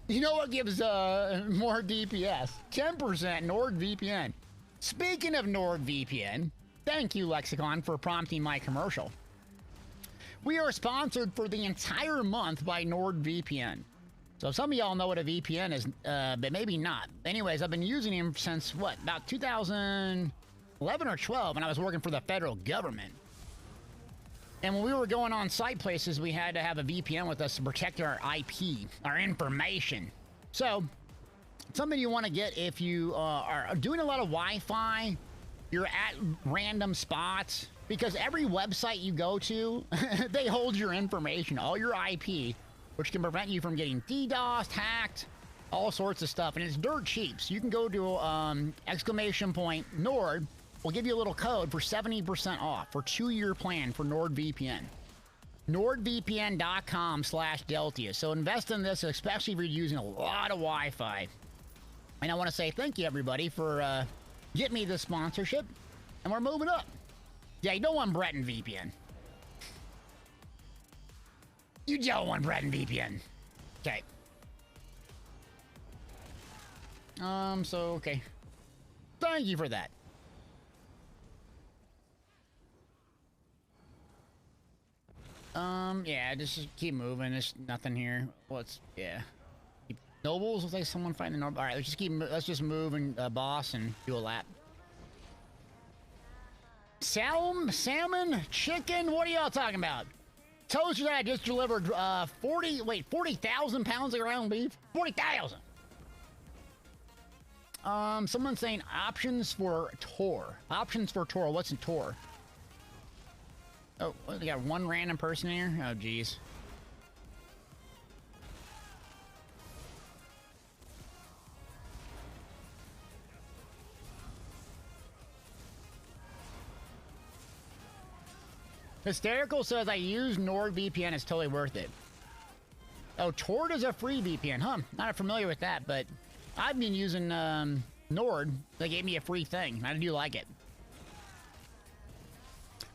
You know what gives more DPS? 10% NordVPN. Speaking of NordVPN, thank you, Lexicon, for prompting my commercial. We are sponsored for the entire month by NordVPN. So some of y'all know what a VPN is, but maybe not. Anyways, I've been using him since, what, about 2011 or 12, and I was working for the federal government. And when we were going on site places, we had to have a VPN with us to protect our IP, our information. So, something you want to get if you are doing a lot of Wi-Fi, you're at random spots, because every website you go to, they hold your information, all your IP, which can prevent you from getting DDoSed, hacked, all sorts of stuff. And it's dirt cheap. So you can go to !Nord. We'll give you a little code for 70% off for 2-year plan for NordVPN. NordVPN.com/Deltia. So invest in this, especially if you're using a lot of Wi-Fi. And I want to say thank you, everybody, for getting me this sponsorship. And we're moving up. Yeah, you don't want Breton VPN. You don't want Breton VPN. Okay. Okay. Thank you for that. Yeah, just keep moving. There's nothing here. Yeah. Nobles? Looks like someone fighting the noble. Alright, let's just move and, boss, and do a lap. Salmon? Chicken? What are y'all talking about? Told you that I just delivered, 40,000 pounds of ground beef? 40,000! Someone's saying options for Tor. Options for Tor. What's in Tor? Oh, we got one random person here? Oh, geez. Hysterical says I use NordVPN. It's totally worth it. Oh, Tor is a free VPN. Huh, not familiar with that, but I've been using Nord. They gave me a free thing. I do like it.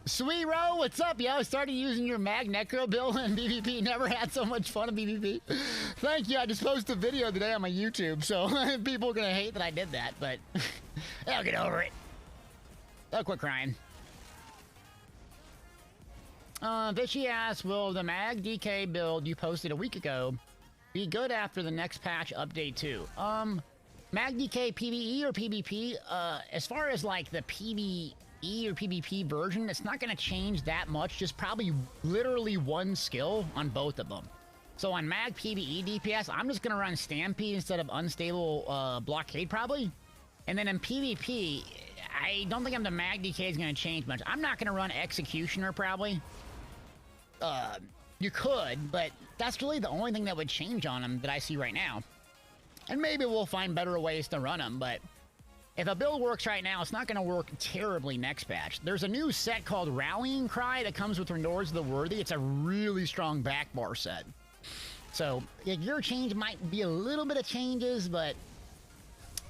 Sweet Ro, what's up, yo? I started using your Mag Necro build in PvP. Never had so much fun in PvP. Thank you. I just posted a video today on my YouTube, so people are going to hate that I did that, but I'll get over it. I'll quit crying. Vishy asks, will the Mag DK build you posted a week ago be good after the next patch update too? Mag DK PvE or PvP? As far as like the PvE or PvP version, it's not going to change that much, just probably literally one skill on both of them. So on Mag PvE DPS, I'm just going to run Stampede instead of Unstable Blockade probably. And then in PvP, I don't think the Mag DK is going to change much. I'm not going to run Executioner probably. You could, but that's really the only thing that would change on them that I see right now. And maybe we'll find better ways to run them, but if a build works right now, it's not going to work terribly next patch. There's a new set called Rallying Cry that comes with Rewards of the Worthy. It's a really strong back bar set. So, yeah, your change might be a little bit of changes, but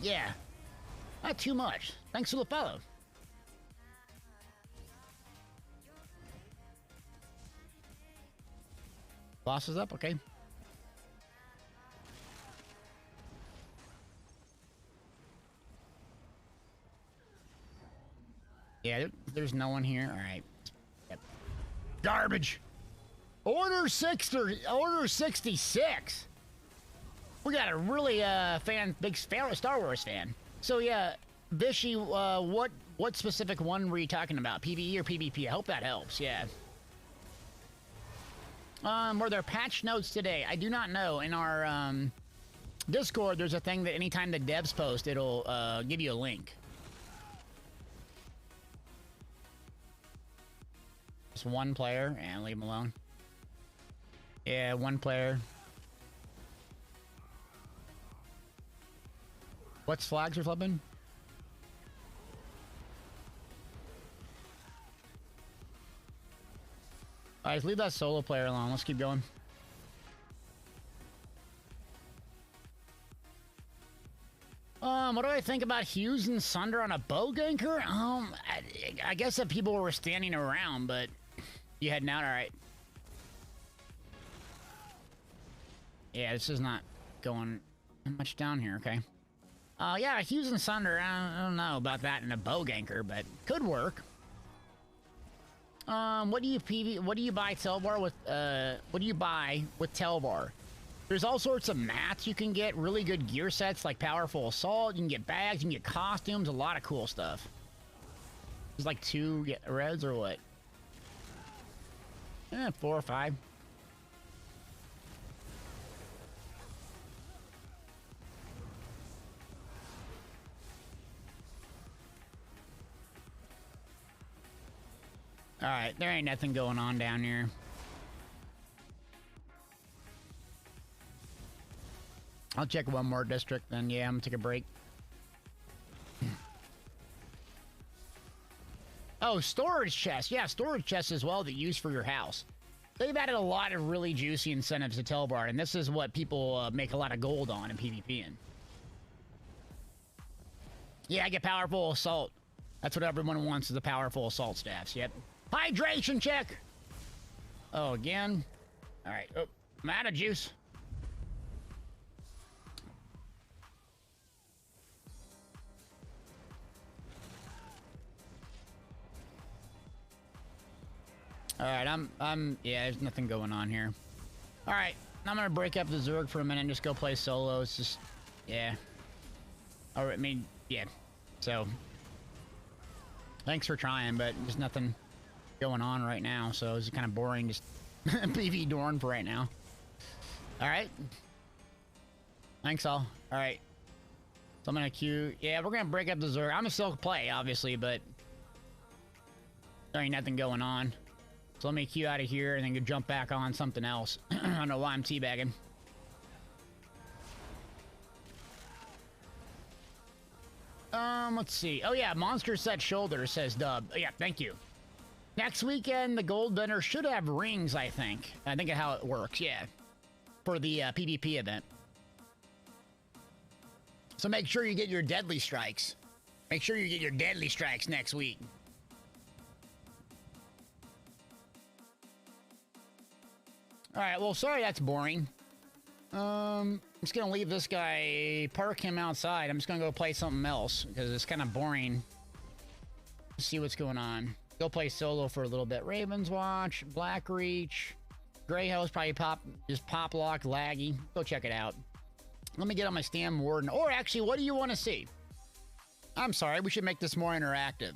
yeah, not too much. Thanks for the follow. Boss is up, okay. Yeah, there's no one here. All right. Yep. Garbage. Order 66. We got a really big Star Wars fan. So yeah, Vishy, what specific one were you talking about? PvE or PvP? I hope that helps. Yeah. Were there patch notes today? I do not know. In our Discord, there's a thing that anytime the devs post, it'll give you a link. Just one player, and leave him alone. Yeah, one player. What's flags are flipping? Alright, leave that solo player alone. Let's keep going. What do I think about Hughes and Sunder on a bow ganker? I guess that people were standing around, but you heading out? Alright. Yeah, this is not going much down here, okay. Yeah, Hughes and Sunder, I don't know about that in a bow ganker, but could work. What do you buy Telvar with, what do you buy with Telvar? There's all sorts of mats you can get, really good gear sets like Powerful Assault, you can get bags, you can get costumes, a lot of cool stuff. There's like 2 reds or what? 4 or 5. All right, there ain't nothing going on down here. I'll check one more district, then yeah, I'm gonna take a break. Oh, storage chests. Yeah, storage chests as well that you use for your house. They've added a lot of really juicy incentives to Telbar, and this is what people make a lot of gold on in PvP in. Yeah, I get powerful assault. That's what everyone wants, is the powerful assault staffs. Yep. Hydration check! Oh, again. All right. Oh, I'm out of juice. All right, yeah, there's nothing going on here. All right, I'm gonna break up the Zerg for a minute and just go play solo. It's just, yeah. Or, I mean, yeah. So, thanks for trying, but there's nothing going on right now, so it's kind of boring just PV Dorn for right now. All right. Thanks all. All right. So I'm gonna queue. Yeah, we're gonna break up the Zerg. I'm gonna still play, obviously, but there ain't nothing going on. So let me queue out of here and then go jump back on something else. I don't know why I'm teabagging. Let's see. Oh yeah, Monster Set Shoulders, says Dub. Oh, yeah, thank you. Next weekend, the gold vendor should have rings, I think. I think of how it works, yeah. For the PvP event. So make sure you get your deadly strikes. Make sure you get your deadly strikes next week. All right, well, sorry that's boring. I'm just gonna leave this guy, park him outside. I'm just gonna go play something else because it's kind of boring. Let's see what's going on. Go play solo for a little bit. Raven's Watch, Black Reach, Grey House probably just pop lock, laggy. Go check it out. Let me get on my Stam Warden. Or actually, what do you want to see? I'm sorry, we should make this more interactive.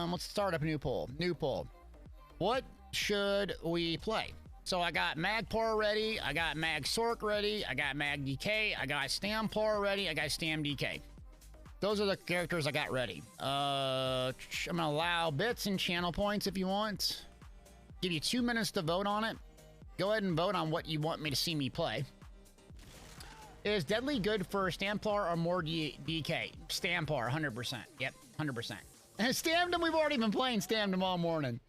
Let's start up a new poll. New poll. What should we play? So I got Magpar ready, I got Mag Sork ready, I got Mag DK, I got Stampar ready, I got Stam DK. Those are the characters I got ready. I'm gonna allow bits and channel points if you want. Give you 2 minutes to vote on it. Go ahead and vote on what you want me to see me play. Is Deadly good for Stampar or more DK? Stampar, 100%. Yep, 100%. And Stamdom, we've already been playing Stamdom all morning.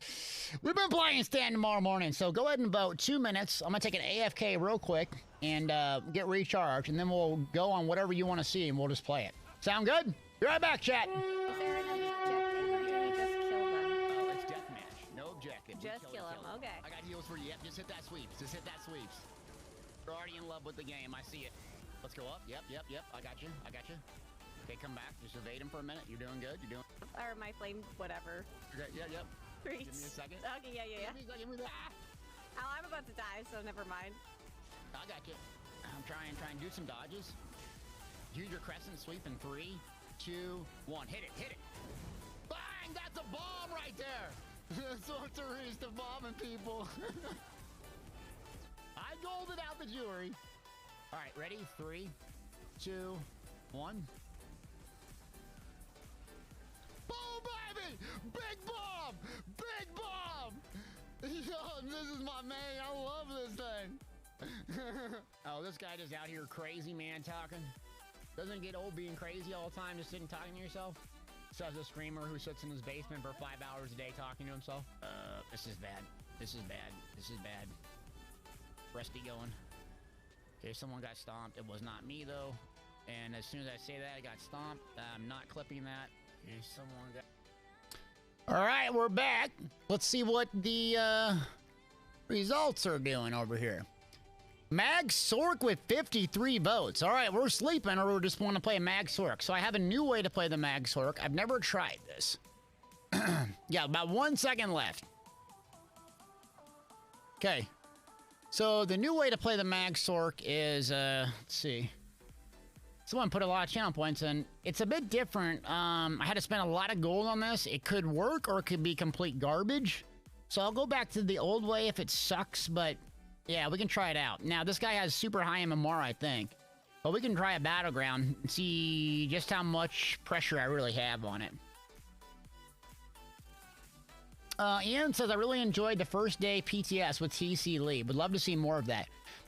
We've been playing Stamdom all morning, so go ahead and vote. 2 minutes. I'm going to take an AFK real quick and get recharged, and then we'll go on whatever you want to see, and we'll just play it. Sound good? Be right back, chat. Is there an objective, or do we just kill them? Oh, it's deathmatch. No objective. Just kill them, okay. I got heals for you. Yep, just hit that sweeps. Just hit that sweeps. You're already in love with the game. I see it. Let's go up. Yep. I got you. Okay, come back. Just evade him for a minute. You're doing good. You're doing... Or my flame, whatever. Okay, yep. Reach. Give me a second. Okay, yeah. Give me that. Oh, I'm about to die, so never mind. I got you. I'm trying to do some dodges. Use your crescent sweep in 3, 2, 1. Hit it. Bang! That's a bomb right there. Sorcery's to bombing people. I golded out the jewelry. All right, ready? 3, 2, 1. Boom, baby! Big bomb! Big bomb! Yo, this is my man. I love this thing. Oh, this guy just out here crazy, man, talking. Doesn't it get old being crazy all the time, just sitting talking to yourself? Says a screamer who sits in his basement for 5 hours a day talking to himself. This is bad. Rusty going. Okay, someone got stomped. It was not me, though. And as soon as I say that, I got stomped. I'm not clipping that. Okay, someone got... All right, we're back. Let's see what the results are doing over here. Mag Sork with 53 votes. All right, we're sleeping, or we just want to play Mag Sork. So I have a new way to play the Mag Sork. I've never tried this. Yeah, about 1 second left. Okay. So the new way to play the Mag Sork is, let's see. Someone put a lot of channel points in. It's a bit different. I had to spend a lot of gold on this. It could work or it could be complete garbage. So I'll go back to the old way if it sucks, but yeah, we can try it out. Now, this guy has super high MMR, I think. But we can try a battleground and see just how much pressure I really have on it. Ian says, I really enjoyed the first day PTS with TC Lee. Would love to see more of that.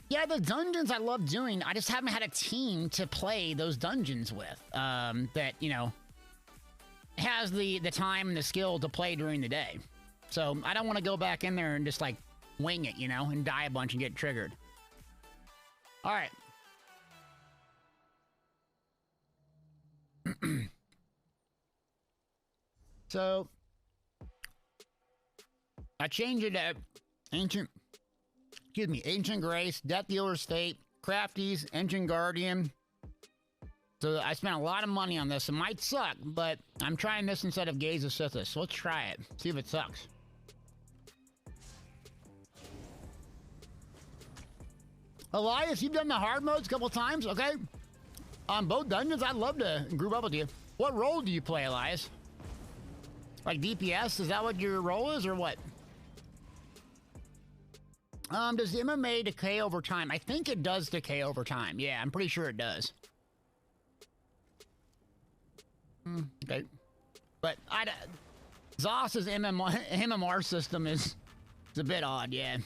Yeah, the dungeons I love doing. I just haven't had a team to play those dungeons with. That, you know, has the time and the skill to play during the day. So I don't want to go back in there and just like wing it, you know, and die a bunch and get triggered. All right. So I changed it to Ancient Grace, Death Dealer's Fate, Crafties, Engine Guardian. So I spent a lot of money on this. It might suck, but I'm trying this instead of Gaze of Sithis. So let's try it. See if it sucks. Elias, you've done the hard modes a couple times, okay? On both dungeons, I'd love to group up with you. What role do you play, Elias? Like DPS? Is that what your role is, or what? Does MMA decay over time? I think it does decay over time. Yeah, I'm pretty sure it does. Okay. But Zos's MMR system is a bit odd, yeah.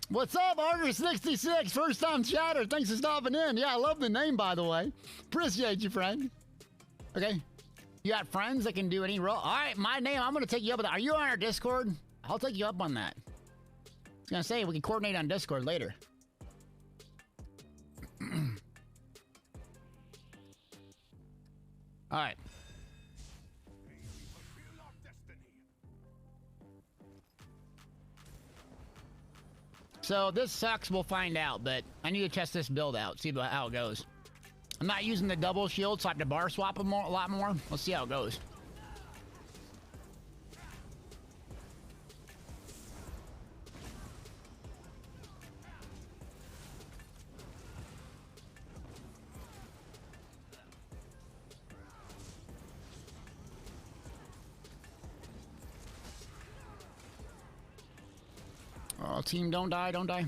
What's up, Arger66? First time chatter. Thanks for stopping in. Yeah, I love the name, by the way. Appreciate you, friend. Okay. You got friends that can do any role? All right, my name. I'm going to take you up with that. Are you on our Discord? I'll take you up on that. I was going to say, we can coordinate on Discord later. All right. So this sucks, we'll find out, but I need to test this build out, see how it goes. I'm not using the double shield, so I have to bar swap a lot more. Let's see how it goes. Oh, team, don't die, don't die.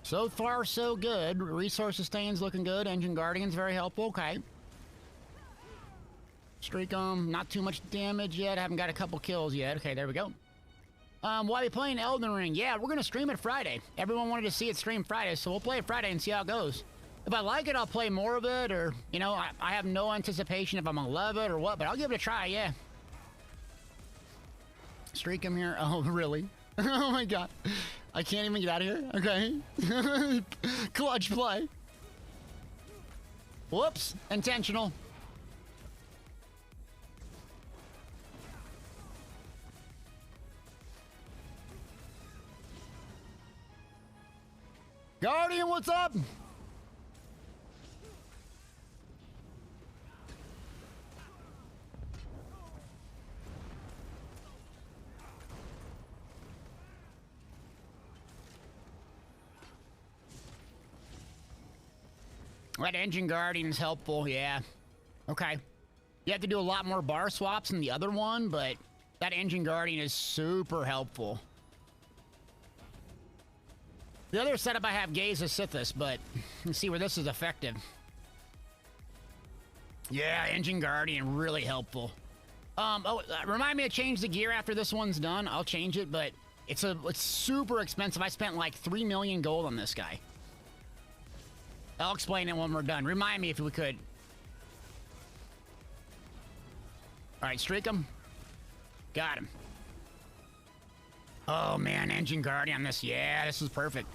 So far, so good. Resource sustain's looking good. Engine Guardian's very helpful. Okay. Streak not too much damage yet. I haven't got a couple kills yet. Okay, there we go. Why are you playing Elden Ring? Yeah, we're gonna stream it Friday. Everyone wanted to see it stream Friday, so we'll play it Friday and see how it goes. If I like it, I'll play more of it, or, you know, I have no anticipation if I'm gonna love it or what, but I'll give it a try, yeah. Streak him here. Oh, really? Oh my god. I can't even get out of here? Okay. Clutch play. Whoops. Intentional. Guardian, what's up? That Engine Guardian is helpful, yeah. Okay. You have to do a lot more bar swaps than the other one, but that Engine Guardian is super helpful. The other setup I have Gaze of Sithis, but let's see where this is effective. Yeah, Engine Guardian, really helpful. Remind me to change the gear after this one's done. I'll change it, but it's super expensive. I spent like 3 million gold on this guy. I'll explain it when we're done. Remind me if we could. All right, streak him. Got him. Oh, man, Engine Guardian on this. Yeah, this is perfect.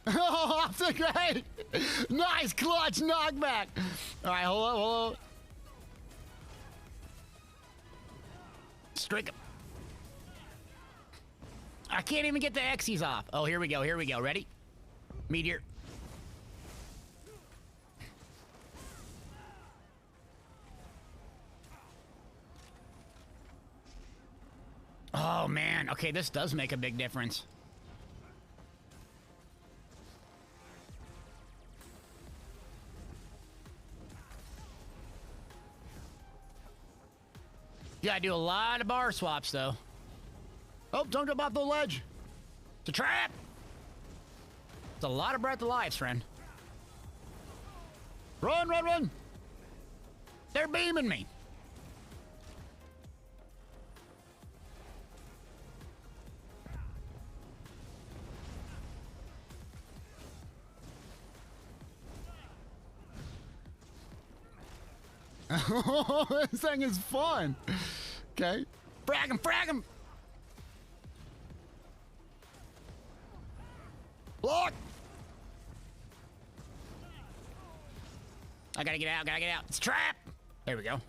Oh, that's great. Nice clutch knockback. All right, hold on, hold on. Streak him. I can't even get the X's off. Oh, here we go, here we go. Ready? Meteor. Oh, man. Okay, this does make a big difference. You gotta do a lot of bar swaps, though. Oh, don't jump off the ledge. It's a trap. It's a lot of breath of life, friend. Run, run, run. They're beaming me. This thing is fun. Okay. Frag him, frag him. Look. I gotta get out, gotta get out. It's a trap. There we go.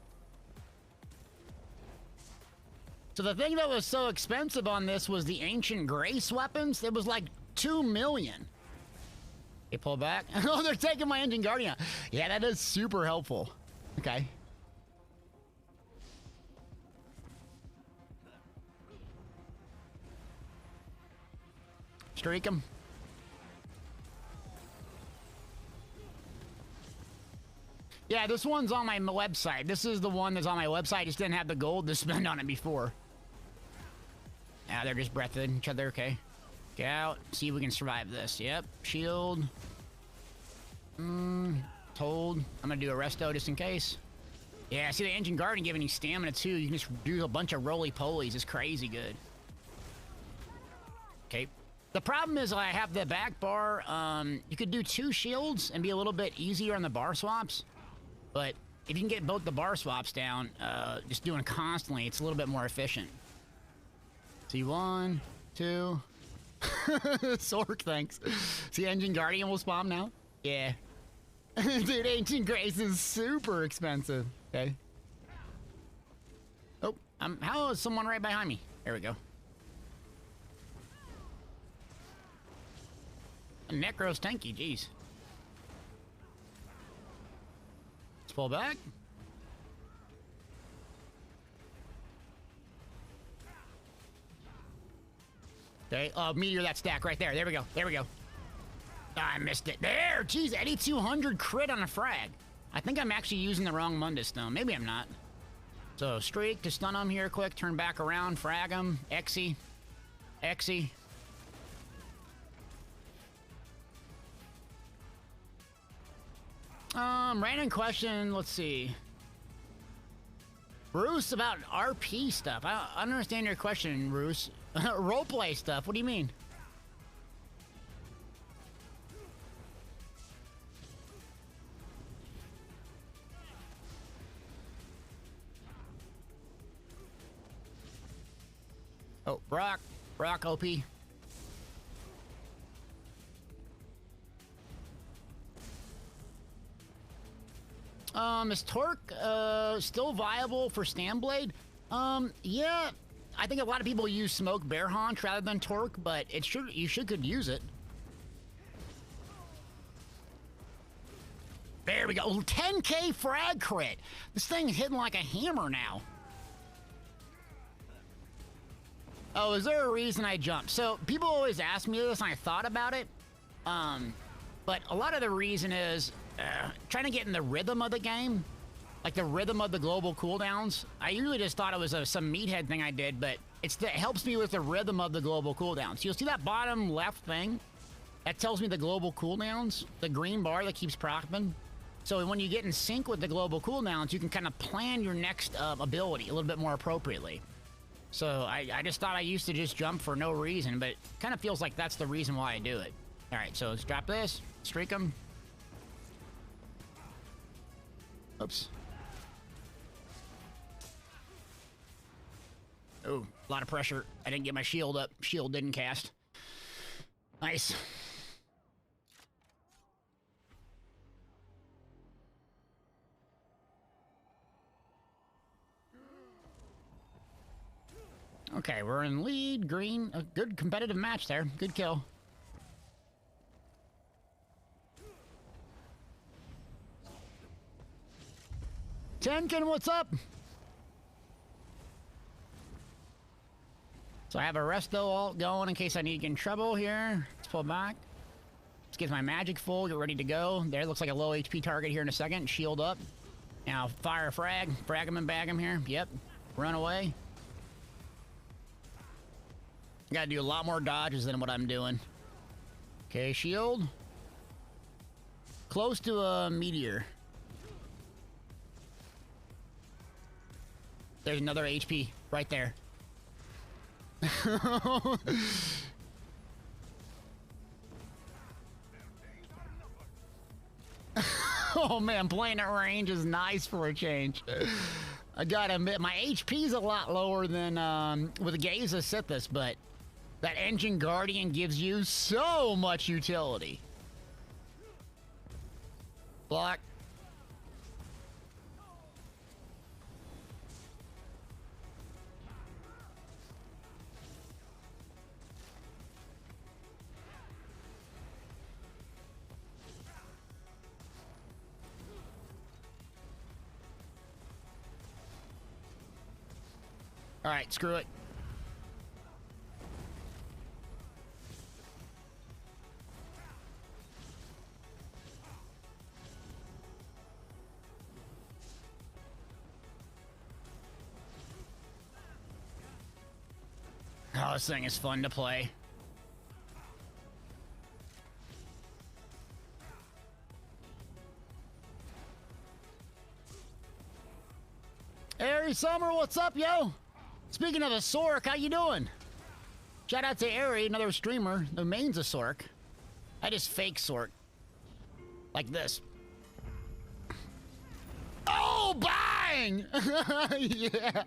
So the thing that was so expensive on this was the ancient grace weapons. It was like 2 million. They pull back. Oh, they're taking my engine guardian. Yeah, that is super helpful. Okay. Streak him. Yeah, this one's on my website. This is the one that's on my website. I just didn't have the gold to spend on it before. Yeah, they're just breathing each other. Okay. Get out. See if we can survive this. Yep. Shield. Told. I'm gonna do a resto just in case. Yeah, see the engine guardian giving you stamina too. You can just do a bunch of roly-polies. It's crazy good. Okay. The problem is I have the back bar. You could do 2 shields and be a little bit easier on the bar swaps. But if you can get both the bar swaps down, just doing it constantly, it's a little bit more efficient. See, 1, 2. Sork, thanks. See, engine guardian will spawn now? Yeah. Dude, ancient grace is super expensive. Okay. Oh, how is someone right behind me? There we go. Necro's tanky, jeez. Let's pull back. Okay, meteor that stack right there. There we go. There we go. I missed it. There! Jeez, 8200 crit on a frag. I think I'm actually using the wrong Mundus Stone. Maybe I'm not. So, streak to stun him here quick. Turn back around. Frag him. Exy. Exy. Random question. Let's see. Roos, about RP stuff. I don't understand your question, Roos. Roleplay stuff. What do you mean? Oh, Brock. Brock OP. Is Torque still viable for Stamblade? Yeah. I think a lot of people use Smoke Bear Haunch rather than Torque, but you could use it. There we go. 10k frag crit. This thing's hitting like a hammer now. Oh, is there a reason I jumped? So people always ask me this, and I thought about it. But a lot of the reason is trying to get in the rhythm of the game, like the rhythm of the global cooldowns. I usually just thought it was some meathead thing I did, but it helps me with the rhythm of the global cooldowns. You'll see that bottom left thing? That tells me the global cooldowns, the green bar that keeps proccing. So when you get in sync with the global cooldowns, you can kind of plan your next ability a little bit more appropriately. So I just thought I used to just jump for no reason, but it kind of feels like that's the reason why I do it. All right, so let's drop this, streak them. Oops. Oh, a lot of pressure. I didn't get my shield up. Shield didn't cast. Nice. Okay, we're in lead, green. A good competitive match there. Good kill. Tenkin, what's up? So I have a resto alt going in case I need to get in trouble here. Let's pull back. Let's get my magic full, get ready to go. There, looks like a low HP target here in a second. Shield up. Now, fire a frag. Frag him and bag him here. Yep. Run away. Gotta do a lot more dodges than what I'm doing. Okay, shield. Close to a meteor. There's another HP right there. Oh man, playing at range is nice for a change. I gotta admit, my HP's a lot lower than with Gaze Sithis, but that Engine Guardian gives you so much utility. Block. All right, screw it. Oh, this thing is fun to play. Airy Summer, what's up, yo? Speaking of a Sork, how you doing? Shout out to Airy, another streamer. The main's a Sork. I just fake Sork. Like this. Oh, bang! Yeah.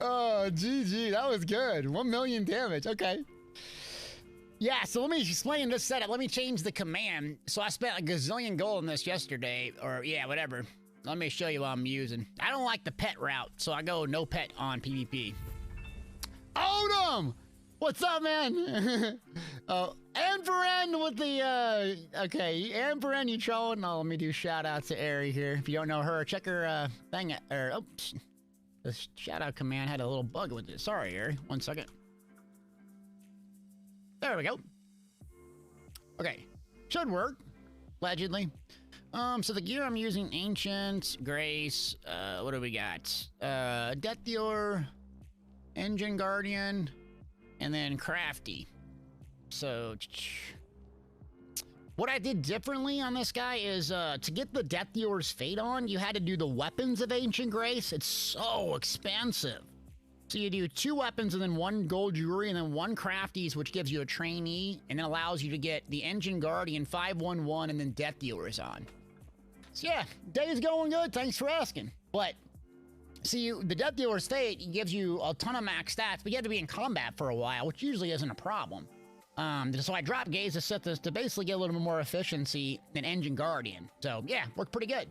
Oh, GG, that was good. 1 million damage, okay. Yeah, so let me explain this setup. Let me change the command. So I spent a gazillion gold on this yesterday, or yeah, whatever. Let me show you what I'm using. I don't like the pet route, so I go no pet on PvP. Odom! What's up, man? Oh, Anvaran with the, okay, Anvaran, you trolling? Oh, let me do shout out to Ari here. If you don't know her, check her, thing, or, oops. The shout out command had a little bug with it. Sorry, Ari. 1 second. There we go. Okay. Should work. Allegedly. So the gear I'm using, Ancient, Grace, what do we got? Death Dealer, Engine Guardian, and then Crafty. So, what I did differently on this guy is, to get the Death Dealer's Fate on, you had to do the Weapons of Ancient Grace. It's so expensive. So you do 2 weapons and then 1 gold jewelry and then 1 crafties, which gives you a trainee, and then allows you to get the Engine Guardian 511 and then Death Dealer's on. So yeah, day's going good, thanks for asking. But, see, the Death Dealer's Fate gives you a ton of max stats, but you have to be in combat for a while, which usually isn't a problem. So I dropped Gaze of Sithis to basically get a little bit more efficiency than Engine Guardian. So yeah, worked pretty good.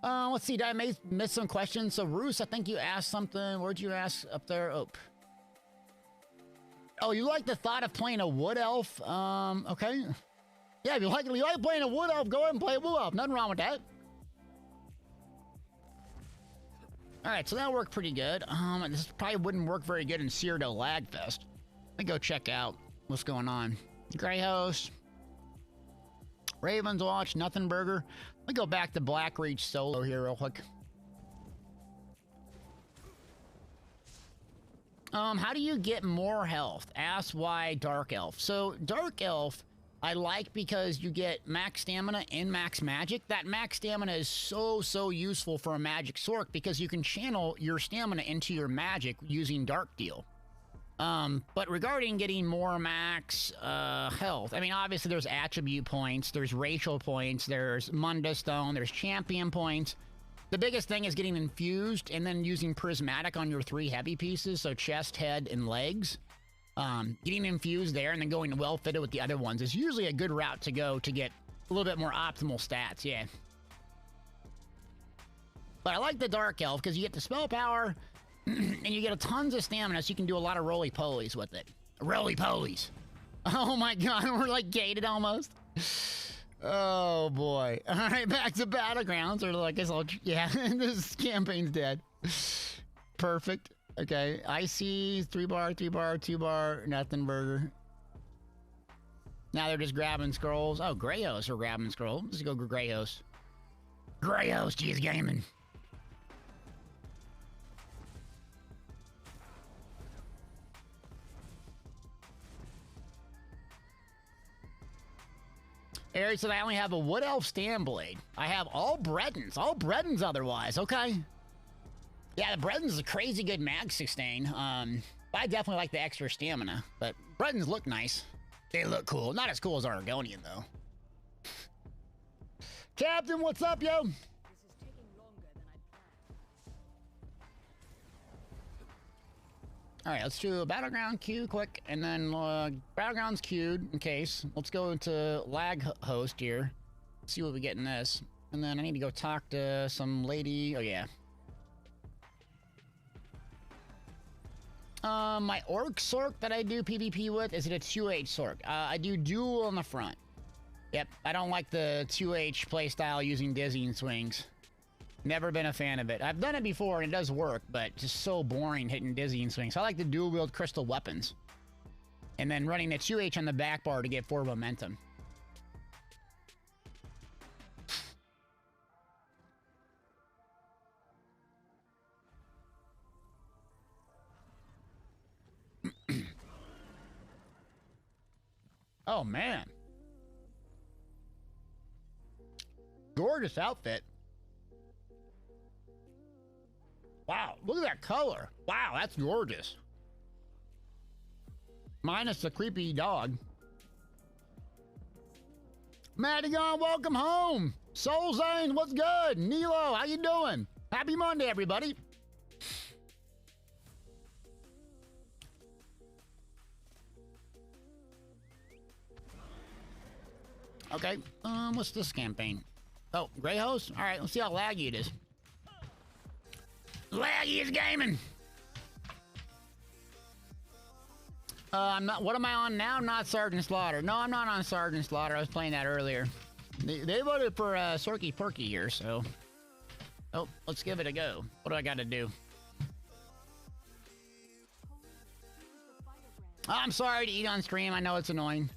Let's see, did I miss some questions? So Roos, I think you asked something. Where'd you ask up there? Oh, you like the thought of playing a Wood Elf? Okay. Yeah, if you like playing a Wood Elf, go ahead and play a Wood Elf. Nothing wrong with that. Alright, so that worked pretty good. This probably wouldn't work very good in Cyrodiil Lagfest. Let me go check out what's going on. Grey Host. Ravens Watch, Nothing Burger. Let me go back to Blackreach solo here real quick. How do you get more health? Ask why Dark Elf. So, Dark Elf, I like because you get max stamina and max magic. That max stamina is so useful for a magic Sork because you can channel your stamina into your magic using Dark Deal. But regarding getting more max health, I mean, obviously there's attribute points, there's racial points, there's Munda Stone, there's champion points. The biggest thing is getting infused and then using prismatic on your 3 heavy pieces, so chest, head, and legs. Getting infused there and then going well fitted with the other ones is usually a good route to go to get a little bit more optimal stats, yeah. But I like the Dark Elf because you get the spell power and you get a tons of stamina, so you can do a lot of roly-polies with it. Roly-polies. Oh my god, we're like gated almost. Oh boy. Alright, back to Battlegrounds, or I guess I'll, yeah, this campaign's dead. Perfect. Okay, icy, 3-bar, 3-bar, 2-bar, nothing burger. Now they're just grabbing scrolls. Oh, Greyhost are grabbing scrolls. Let's go Greyhost. Greyhost, geez, gaming. Eric said I only have a Wood Elf Stand Blade. I have all Bredens. All Bredens otherwise. Okay. Yeah, the Breden's a crazy good mag sustain. I definitely like the extra stamina. But Bredens look nice. They look cool. Not as cool as Argonian, though. Captain, what's up, yo? All right, let's do a battleground queue quick, and then battleground's queued in case. Let's go into lag host here, see what we get in this, and then I need to go talk to some lady. Oh yeah. My orc sork that I do PvP with, is it a 2H sork? I do dual on the front. Yep, I don't like the 2H playstyle using dizzying swings. Never been a fan of it. I've done it before and it does work, but just so boring hitting dizzying swings. So I like the dual wield crystal weapons. And then running the 2H on the back bar to get forward momentum. Oh man. Gorgeous outfit. Wow, look at that color. Wow, that's gorgeous. Minus the creepy dog. Madigan, welcome home. Soul Zane, what's good? Nilo, how you doing? Happy Monday, everybody. Okay, what's this campaign? Oh, Grey Host? All right, let's see how laggy it is. Laggy is gaming. I'm not. What am I on now? I'm not Sergeant Slaughter. No, I'm not on Sergeant Slaughter. I was playing that earlier. They voted for Sorky Perky here, so. Oh, let's give it a go. What do I got to do? I'm sorry to eat on stream. I know it's annoying.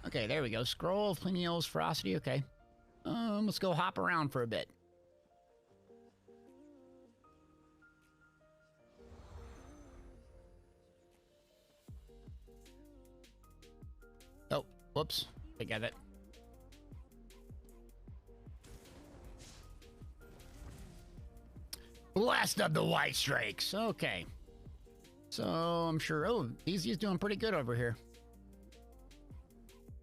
Okay, there we go. Scroll, Plenios, Ferocity. Okay. Let's go hop around for a bit. Oh, whoops. I got it. Blast of the White Strakes. Okay. So, I'm sure... Oh, he's doing pretty good over here.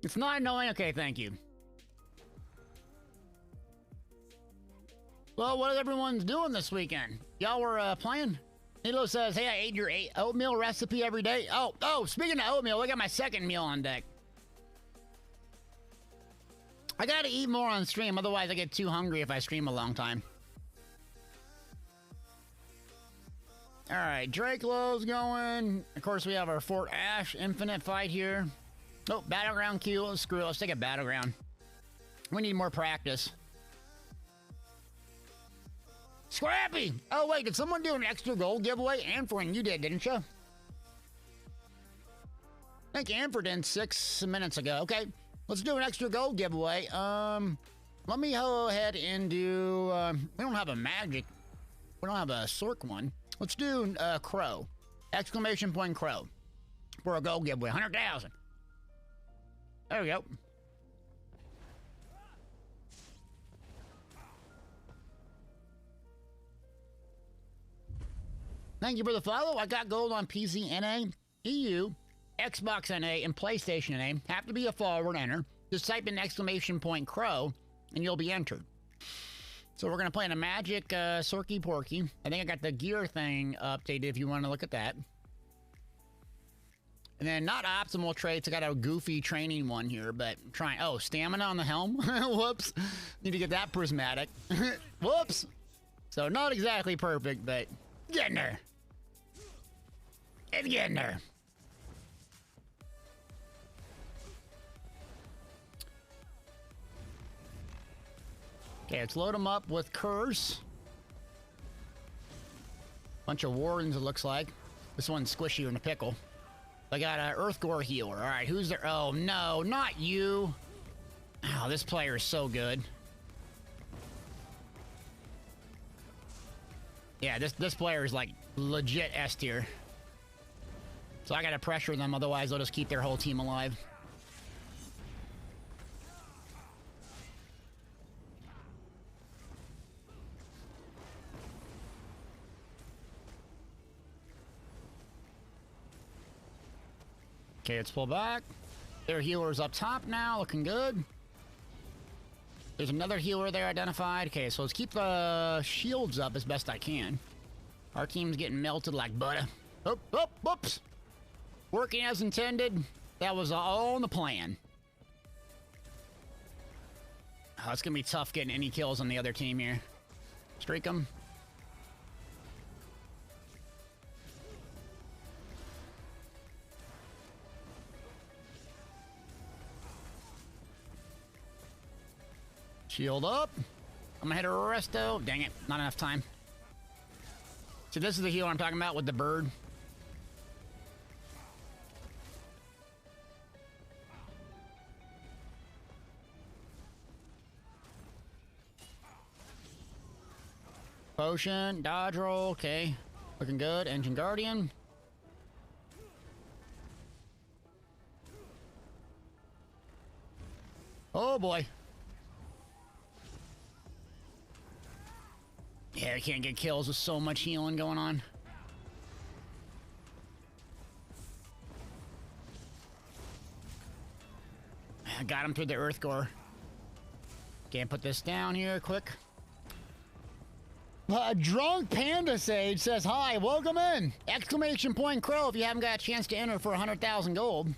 It's not annoying? Okay, thank you. Well, what everyone's doing this weekend? Y'all were playing? Nilo says, hey, I ate your oatmeal recipe every day. Oh, speaking of oatmeal, I got my second meal on deck. I gotta eat more on stream, otherwise I get too hungry if I stream a long time. Alright, Drakelo's going. Of course, we have our Fort Ash Infinite fight here. Oh, Battleground queue. Screw it, let's take a Battleground. We need more practice. Scrappy! Oh, wait, did someone do an extra gold giveaway? Anfrin, you did, didn't you? I think Anfrin did 6 minutes ago. Okay, let's do an extra gold giveaway. Let me go ahead and do... we don't have a magic... We don't have a Sork one. Let's do Crow. Exclamation point Crow. For a gold giveaway. 100,000. There we go. Thank you for the follow. I got gold on PC, NA, EU, Xbox NA, and PlayStation NA. Have to be a forward enter. Just type in exclamation point Crow, and you'll be entered. So we're going to play in a magic Sorky Porky. I think I got the gear thing updated if you want to look at that. And then not optimal traits. I got a goofy training one here, but I'm trying. Oh, stamina on the helm. Whoops. Need to get that prismatic. Whoops. So not exactly perfect, but getting there. It's getting there. Okay, let's load them up with Curse. Bunch of wardens, it looks like. This one's squishier in a pickle. I got an Earth Gore healer. All right, who's there? Oh, no, not you. Oh, this player is so good. Yeah, this player is like legit S tier. So I gotta pressure them, otherwise they'll just keep their whole team alive. Okay, let's pull back. Their healer's up top now, looking good. There's another healer there identified. Okay, so let's keep the shields up as best I can. Our team's getting melted like butter. Oh, oh, whoops. Working as intended. That was all in the plan. Oh, it's gonna be tough getting any kills on the other team here. Streak them. Shield up. I'm gonna hit a resto. Dang it, not enough time. So this is the healer I'm talking about with the bird. Potion, dodge roll, okay. Looking good. Engine Guardian. Oh boy. Yeah, I can't get kills with so much healing going on. I got him through the Earth Gore. Can't put this down here quick. Drunk Panda Sage says, hi, welcome in! Exclamation point Crow if you haven't got a chance to enter for 100,000 gold.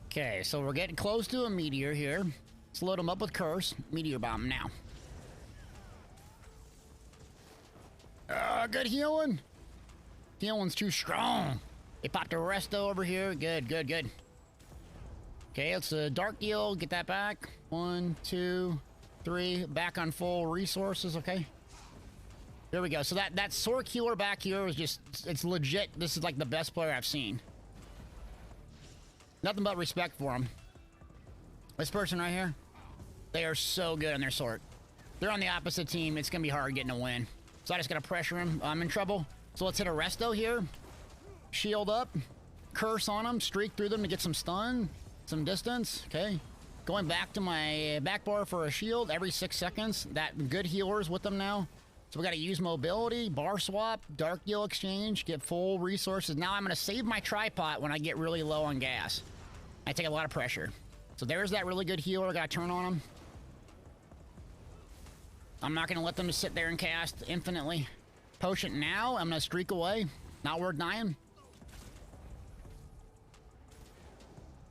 Okay, so we're getting close to a meteor here. Let's load him up with Curse. Meteor Bomb now. Good healing. Healing's too strong. They popped a resto over here. Good, good, good. Okay, let's Dark Deal. Get that back. 1, 2, 3. Back on full resources, okay? There we go. So that Sork healer back here is just, it's legit. This is like the best player I've seen. Nothing but respect for him. This person right here, they are so good on their Sork. They're on the opposite team. It's going to be hard getting a win. So I just got to pressure him. I'm in trouble. So let's hit a resto here. Shield up. Curse on them. Streak through them to get some stun. Some distance. Okay. Going back to my back bar for a shield every 6 seconds. That good healers with them now. So we got to use mobility, bar swap, dark deal exchange, get full resources. Now I'm going to save my tripod when I get really low on gas. I take a lot of pressure. So there's that really good healer. I got to turn on him. I'm not going to let them just sit there and cast infinitely. Potion now. I'm going to streak away. Not worth dying.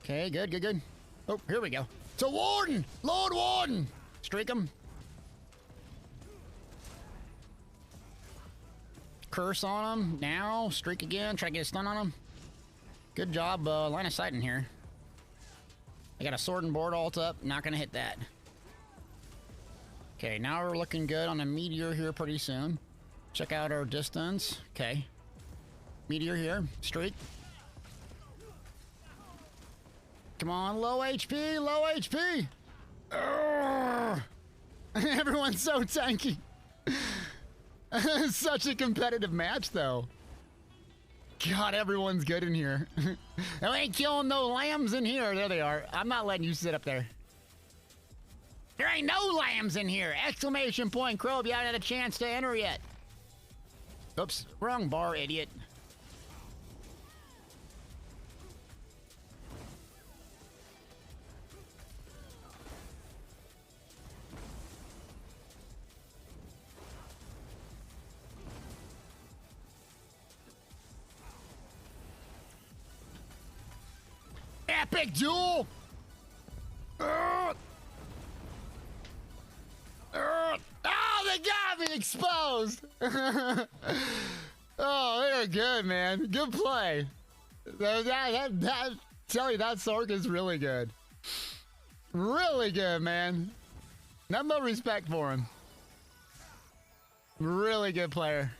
Okay, good, good, good. Oh, here we go. It's a Warden! Lord Warden! Streak him. Curse on him. Now, streak again. Try to get a stun on him. Good job, line of sight in here. I got a sword and board alt up. Not gonna hit that. Okay, now we're looking good on a meteor here pretty soon. Check out our distance. Okay. Meteor here. Streak. Come on, low HP, low HP. Everyone's so tanky. Such a competitive match, though. God, everyone's good in here. I ain't killing no lambs in here. There they are. I'm not letting you sit up there. There ain't no lambs in here. Exclamation point, Crow, you haven't had a chance to enter yet. Oops, wrong bar, idiot. Epic duel! Oh, they got me exposed! Oh, they're good, man. Good play. Tell you, that Sork is really good. Really good, man. Nothing but respect for him. Really good player.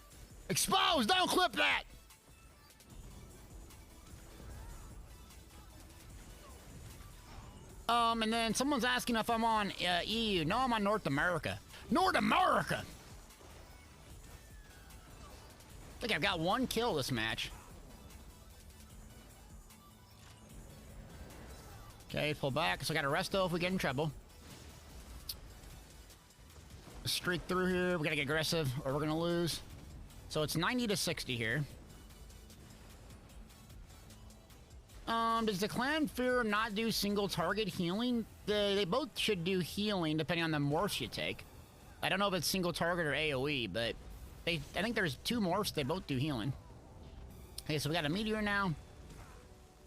Exposed! Don't clip that! And then someone's asking if I'm on EU. No, I'm on North America. North America! I think I've got 1 kill this match. Okay, pull back. So I got a resto if we get in trouble. Streak through here. We gotta get aggressive or we're gonna lose. So it's 90 to 60 here. Does the Clan Fear not do single target healing? They both should do healing depending on the morphs you take. I don't know if it's single target or AoE, but I think there's 2 morphs, they both do healing. Okay, so we got a meteor now.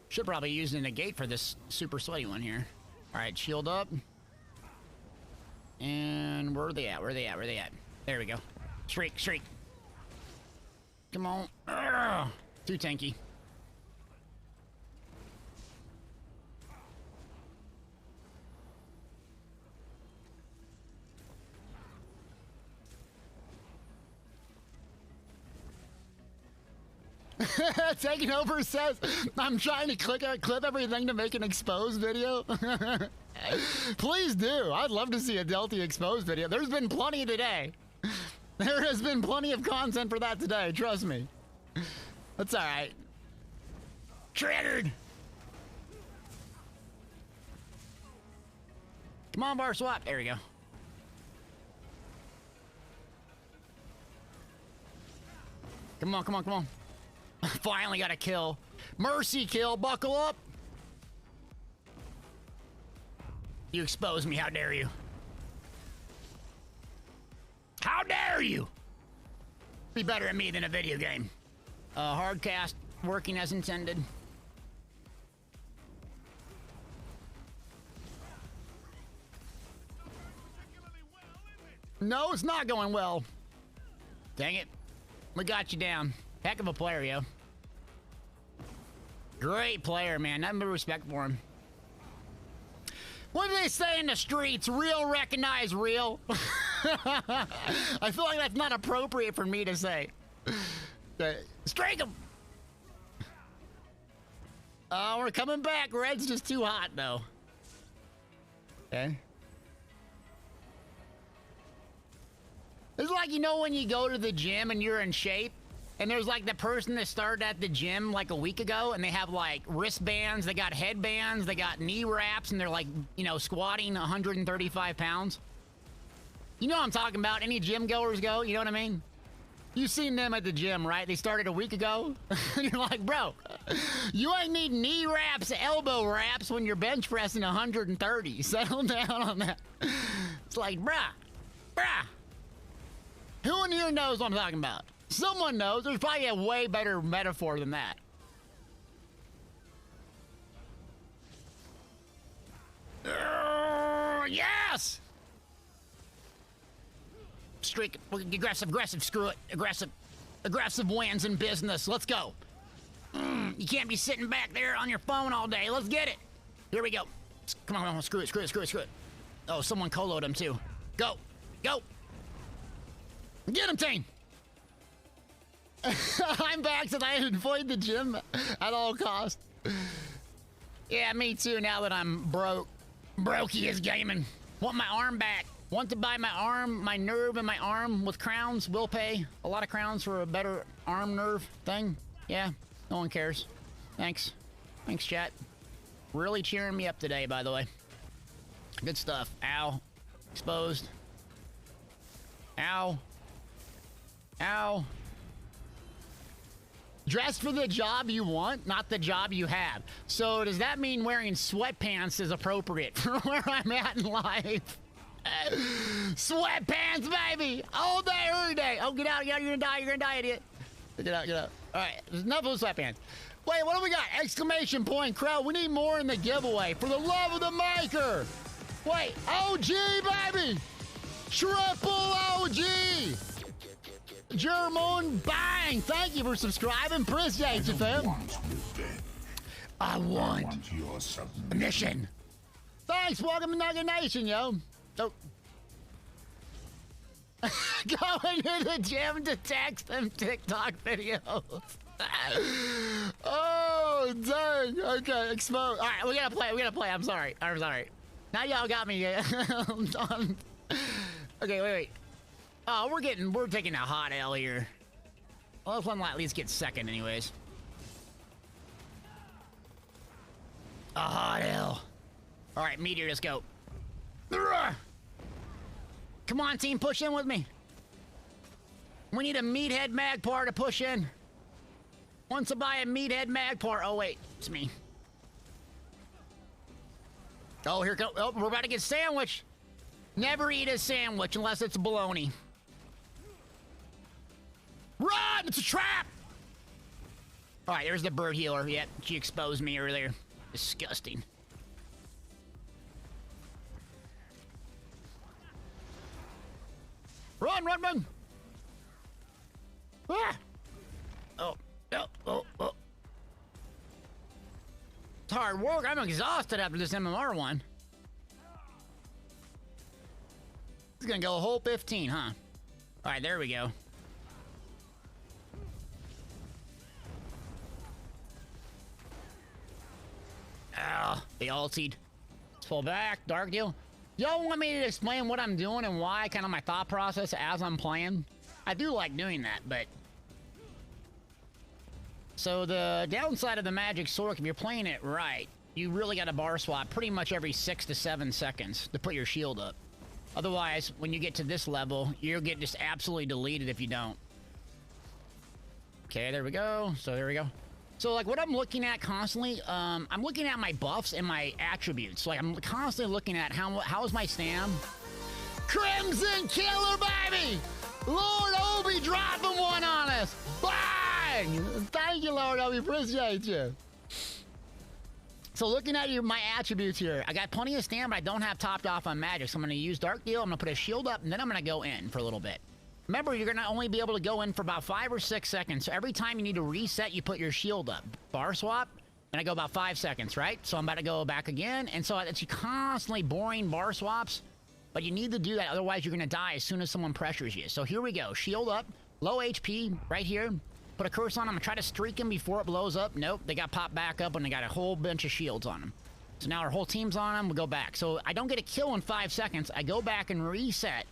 Should probably use the negate for this super sweaty one here. Alright, shield up. And where are they at? Where are they at? Where are they at? There we go. Shriek, shriek. Come on. Urgh. Too tanky. Taking over says, I'm trying to clip everything to make an exposed video. Please do. I'd love to see a Delty exposed video. There's been plenty today. There has been plenty of content for that today. Trust me. That's all right. Triggered. Come on, bar swap. There we go. Come on, come on, come on. Finally got a kill. Mercy kill. Buckle up. You exposed me. How dare you? How dare you? Be better at me than a video game. Hardcast working as intended. No, it's not going well. Dang it. We got you down. Heck of a player, yo. Great player, man. Nothing but respect for him. What do they say in the streets? Real recognize real. I feel like that's not appropriate for me to say. Strike him. Oh, we're coming back. Red's just too hot, though. Okay. It's like, you know when you go to the gym and you're in shape? And there's like the person that started at the gym like a week ago and they have like wristbands, they got headbands, they got knee wraps, and they're like, you know, squatting 135 pounds. You know what I'm talking about. Any gym goers go, you know what I mean? You've seen them at the gym, right? They started a week ago. And you're like, bro, you ain't need knee wraps, elbow wraps when you're bench pressing 130. Settle down on that. It's like, bruh. Who in here knows what I'm talking about? Someone knows. There's probably a way better metaphor than that. Yes! Streak. Aggressive. Screw it. Aggressive wins in business. Let's go. You can't be sitting back there on your phone all day. Let's get it. Here we go. Come on. Screw it. Oh, someone coloed him too. Go. Get him, team. I'm back since I avoid the gym at all costs. Yeah, me too, now that I'm broke. Brokey is gaming. Want my arm back. Want to buy my arm, my nerve and my arm with crowns. Will pay a lot of crowns for a better arm nerve thing. Yeah, no one cares. Thanks, chat. Really cheering me up today, by the way. Good stuff. Ow. Exposed. Ow. Dress for the job you want, not the job you have. So does that mean wearing sweatpants is appropriate for where I'm at in life? Sweatpants, baby! All day, every day. Oh, get out, you're gonna die, idiot. Get out. All right, there's enough of those sweatpants. Wait, what do we got? Exclamation point, crowd. We need more in the giveaway. For the love of the maker. Wait, OG, baby! Triple OG! German bang! Thank you for subscribing. Appreciate you, fam. I want your submission. mission. Thanks. Welcome to Nugget Nation, yo. Oh, Going to the gym to text them TikTok videos. Oh, dang. Okay, expose. All right, we gotta play. I'm sorry. Now y'all got me. Okay, wait. Oh, we're taking a hot L here. Well, let's at least get second anyways. A hot L. All right, Meteor, let's go. Come on, team, push in with me. We need a meathead magpar to push in. Wants to buy a meathead magpar. Oh, wait, it's me. Oh, here go. Oh, we're about to get sandwiched. Never eat a sandwich unless it's bologna. Run! It's a trap! All right, there's the bird healer. Yep, she exposed me earlier. Disgusting. Run, run, run! Ah! Oh, oh, oh, oh. It's hard work. I'm exhausted after this MMR one. It's gonna go a whole 15, huh? All right, there we go. Ah, they ultied. Let's pull back. Dark deal. Y'all want me to explain what I'm doing and why, kind of my thought process as I'm playing? I do like doing that, but... So the downside of the Magic Sword, if you're playing it right, you really got to bar swap pretty much every 6 to 7 seconds to put your shield up. Otherwise, when you get to this level, you'll get just absolutely deleted if you don't. Okay, there we go. So there we go. So like what I'm looking at constantly, I'm looking at my buffs and my attributes. Like I'm constantly looking at how's my stam. Crimson Killer, baby! Lord Obi dropping one on us. Bang! Thank you, Lord Obi. Appreciate you. So looking at my attributes here, I got plenty of stam, but I don't have topped off on magic. So I'm going to use Dark Deal. I'm going to put a shield up, and then I'm going to go in for a little bit. Remember, you're going to only be able to go in for about 5 or 6 seconds. So every time you need to reset, you put your shield up. Bar swap, and I go about 5 seconds, right? So I'm about to go back again. And so it's constantly boring bar swaps, but you need to do that. Otherwise, you're going to die as soon as someone pressures you. So here we go. Shield up, low HP right here. Put a curse on them. I'm going to try to streak him before it blows up. Nope, they got popped back up and they got a whole bunch of shields on them. So now our whole team's on them. We'll go back. So I don't get a kill in 5 seconds. I go back and reset.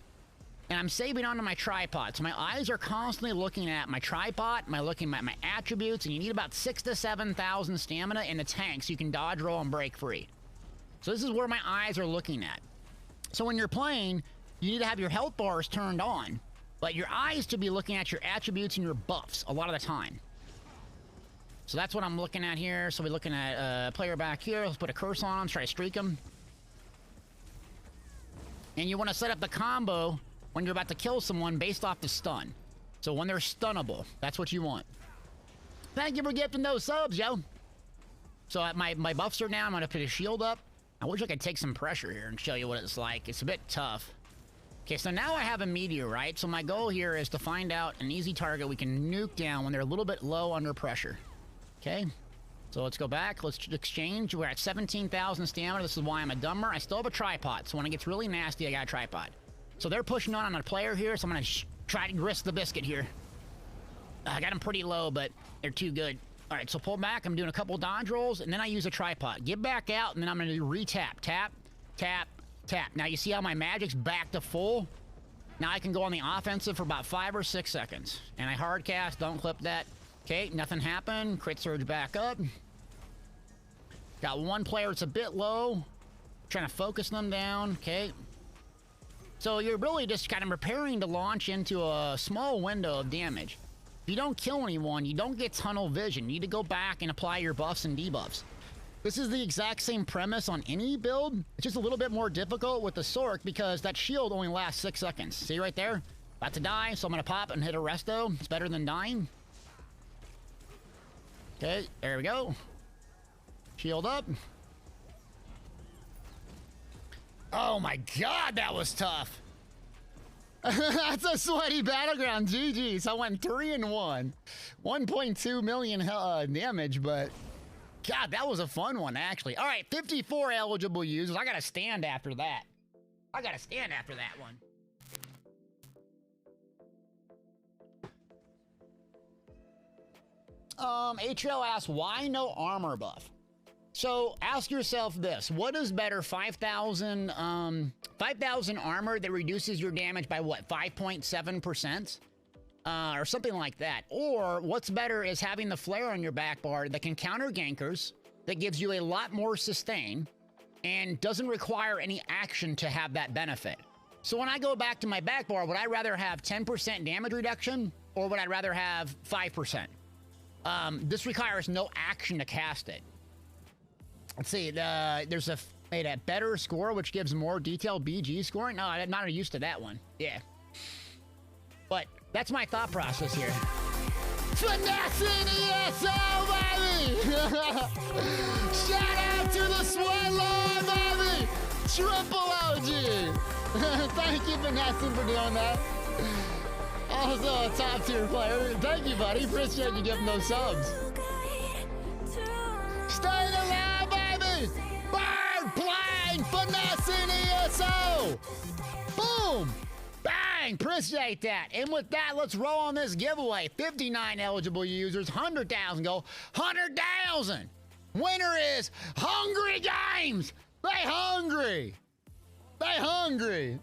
And I'm saving onto my tripod. So my eyes are constantly looking at my tripod. I'm looking at my attributes. And you need about 6,000 to 7,000 stamina in the tank so you can dodge, roll, and break free. So this is where my eyes are looking at. So when you're playing, you need to have your health bars turned on. But your eyes to be looking at your attributes and your buffs a lot of the time. So that's what I'm looking at here. So we're looking at player back here. Let's put a curse on him, try to streak him. And you want to set up the combo when you're about to kill someone based off the stun. So when they're stunnable, that's what you want. Thank you for gifting those subs, yo. So my buffs are down. I'm going to put a shield up. I wish I could take some pressure here and show you what it's like. It's a bit tough. Okay, so now I have a meteor, right? So my goal here is to find out an easy target we can nuke down when they're a little bit low under pressure. Okay, so let's go back. Let's exchange. We're at 17,000 stamina. This is why I'm a dumber. I still have a tripod, so when it gets really nasty, I got a tripod. So they're pushing on a player here, so I'm going to try to risk the biscuit here. I got them pretty low, but they're too good. All right, so pull back. I'm doing a couple dodge rolls, and then I use a tripod. Get back out, and then I'm going to do re-tap. Tap, tap, tap. Now you see how my magic's back to full? Now I can go on the offensive for about 5 or 6 seconds. And I hard cast, don't clip that. Okay, nothing happened. Crit surge back up. Got one player that's a bit low. Trying to focus them down, okay. So you're really just kind of preparing to launch into a small window of damage. If you don't kill anyone, you don't get tunnel vision. You need to go back and apply your buffs and debuffs. This is the exact same premise on any build. It's just a little bit more difficult with the Sork because that shield only lasts 6 seconds. See right there? About to die, so I'm going to pop and hit a resto. It's better than dying. Okay, there we go. Shield up. Oh my god, that was tough. That's a sweaty battleground. GG. So I went 3-1. 1.2 million damage, but... God, that was a fun one, actually. All right, 54 eligible users. I got to stand after that. I got to stand after that one. HL asks, why no armor buff? So ask yourself this, what is better, 5,000 armor that reduces your damage by what, 5.7%? Or something like that. Or what's better is having the flare on your back bar that can counter gankers, that gives you a lot more sustain, and doesn't require any action to have that benefit. So when I go back to my back bar, would I rather have 10% damage reduction, or would I rather have 5%? This requires no action to cast it. Let's see, there's made a better score, which gives more detailed BG scoring. No, I'm not used to that one. Yeah. But that's my thought process here. Finessing ESO, baby! Shout out to the Sweat Lord, baby! Triple OG! Thank you, Finessing, for doing that. Also a top tier player. Thank you, buddy. Appreciate you giving those subs. Staying alive, baby! Bird plane! Finessing ESO! Boom! Bang! Appreciate that. And with that, let's roll on this giveaway. 59 eligible users, 100,000 gold, 100,000. Winner is Hungry Games. They hungry. They hungry.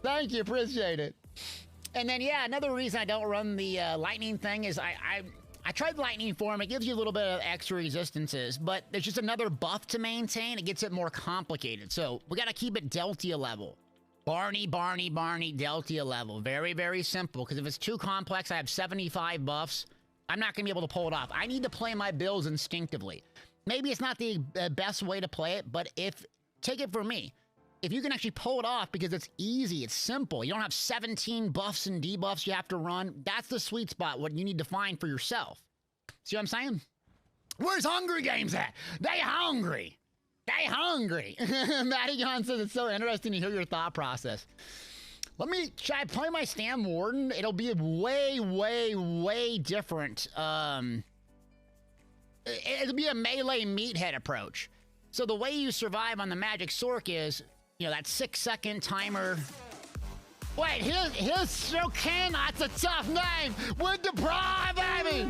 Thank you. Appreciate it. And then, yeah, another reason I don't run the lightning thing is I tried lightning form. It gives you a little bit of extra resistances, but there's just another buff to maintain. It gets it more complicated. So we got to keep it Deltia level. Barney, Deltia level. Very, very simple, because if it's too complex, I have 75 buffs. I'm not going to be able to pull it off. I need to play my builds instinctively. Maybe it's not the best way to play it, but take it from me. If you can actually pull it off because it's easy, it's simple, you don't have 17 buffs and debuffs you have to run, that's the sweet spot, what you need to find for yourself. See what I'm saying? Where's Hungry Games at? They hungry. They hungry. Matty Gon says it's so interesting to hear your thought process. Let me try play my Stam Warden. It'll be way, way, way different. It'll be a melee meathead approach. So the way you survive on the Magic Sork is, you know, that 6-second timer. Wait, his Shokan, that's a tough name. With the prime, baby.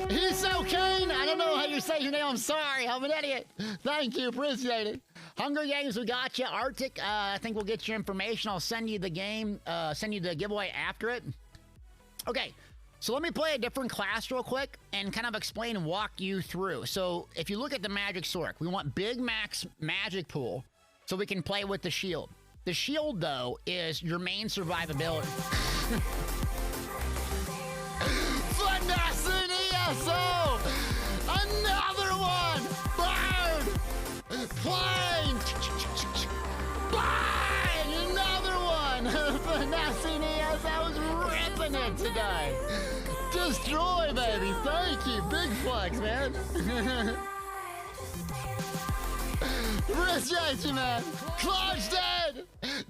He's so keen. I don't know how you say your name. I'm sorry. I'm an idiot. Thank you. Appreciate it. Hunger Games, we got you. Arctic, I think we'll get your information. I'll send you the game, send you the giveaway after it. Okay, so let me play a different class real quick and kind of explain and walk you through. So if you look at the Magic Sork, we want big max magic pool so we can play with the shield. The shield, though, is your main survivability. Finessing ESO! Another one! Bird! Plane! Bang! Another one! Finessing ESO's ripping it today! Destroy, baby! Thank you! Big flex, man! Appreciate you, man! Clark's dead!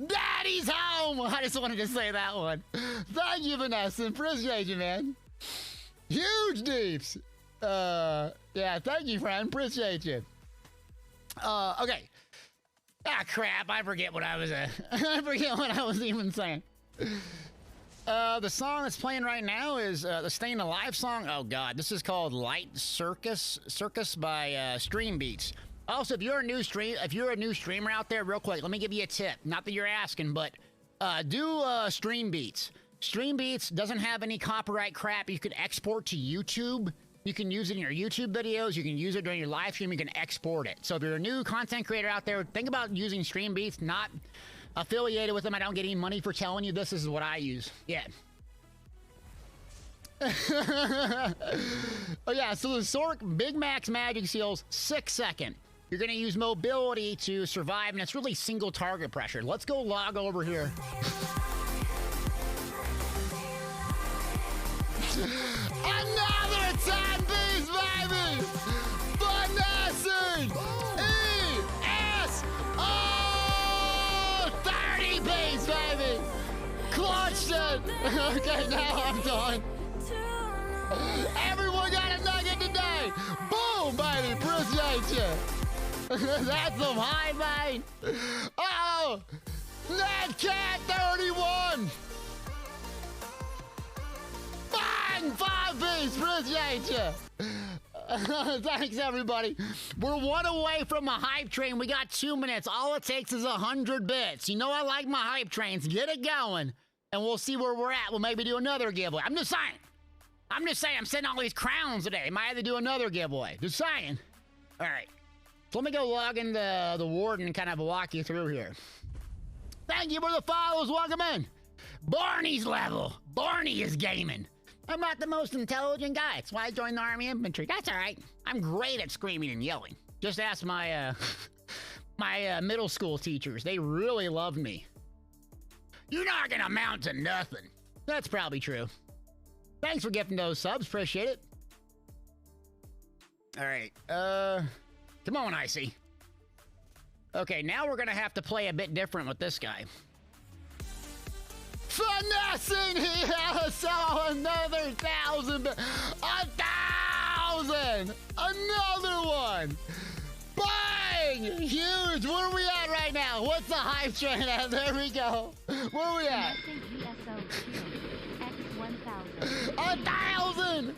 Daddy's home! I just wanted to say that one. Thank you, Vanessa. Appreciate you, man. Huge deeps. Yeah, thank you, friend. Appreciate you. Okay. Ah, crap. I forget what I was I forget what I was even saying. The song that's playing right now is the Staying Alive song. Oh, God. This is called Light Circus by Stream Beats. Also, if you're a new streamer out there, real quick, let me give you a tip. Not that you're asking, but do Stream Beats. Stream Beats doesn't have any copyright crap. You can export to YouTube. You can use it in your YouTube videos. You can use it during your live stream. You can export it. So if you're a new content creator out there, think about using Stream Beats. Not affiliated with them. I don't get any money for telling you this. This is what I use. Yeah. Oh, yeah. So the Sork Big Max Magic Seals, 6-second. You're going to use mobility to survive, and it's really single target pressure. Let's go log over here. Another 10 piece, baby! Finessing! ESO! 30 piece, baby! Clutched it! Okay, now I'm done. Everyone got a nugget today! Boom, baby! Appreciate you! That's some high, man! Uh-oh! Ned Cat 31! Bang! Bang! 5 beats. Appreciate you. Thanks, everybody. We're 1 away from a hype train. We got 2 minutes. All it takes is 100 bits. You know I like my hype trains. Get it going, and we'll see where we're at. We'll maybe do another giveaway. I'm just saying. I'm sending all these crowns today. Might have to do another giveaway. Just saying. All right. So let me go log into the warden and kind of walk you through here. Thank you for the follows. Welcome in. Barney's level. Barney is gaming. I'm not the most intelligent guy. That's why I joined the Army Infantry. That's all right. I'm great at screaming and yelling. Just ask my my middle school teachers. They really loved me. You're not gonna amount to nothing. That's probably true. Thanks for gifting those subs. Appreciate it. All right. Come on, Icy. Okay, now we're gonna have to play a bit different with this guy. Finessing ESO, another 1,000. 1,000! Another one! Bang! Huge! Where are we at right now? What's the hype train at? There we go. Where are we at? X1000. 1,000!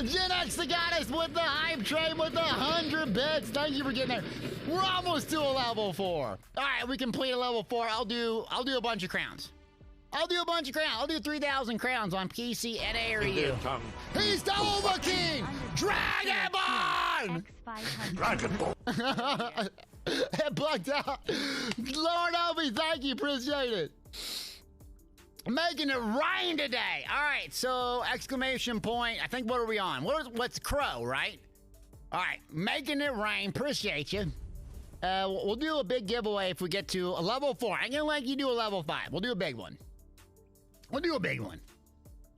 Gen X the goddess with the hype train with 100 bits. Thank you for getting there. We're almost to a level 4. All right, we complete a level 4. I'll do a bunch of crowns. I'll do 3,000 crowns on PC and ARU. He's the Over King! Dragonborn! X500. It bugged out. Lord Obi, thank you, appreciate it. Making it rain today. All right, so exclamation point. I think what are we on? What's Crow, right? All right, making it rain. Appreciate you. We'll do a big giveaway if we get to a level 4. I'm gonna let you do a level 5. We'll do a big one. We'll do a big one.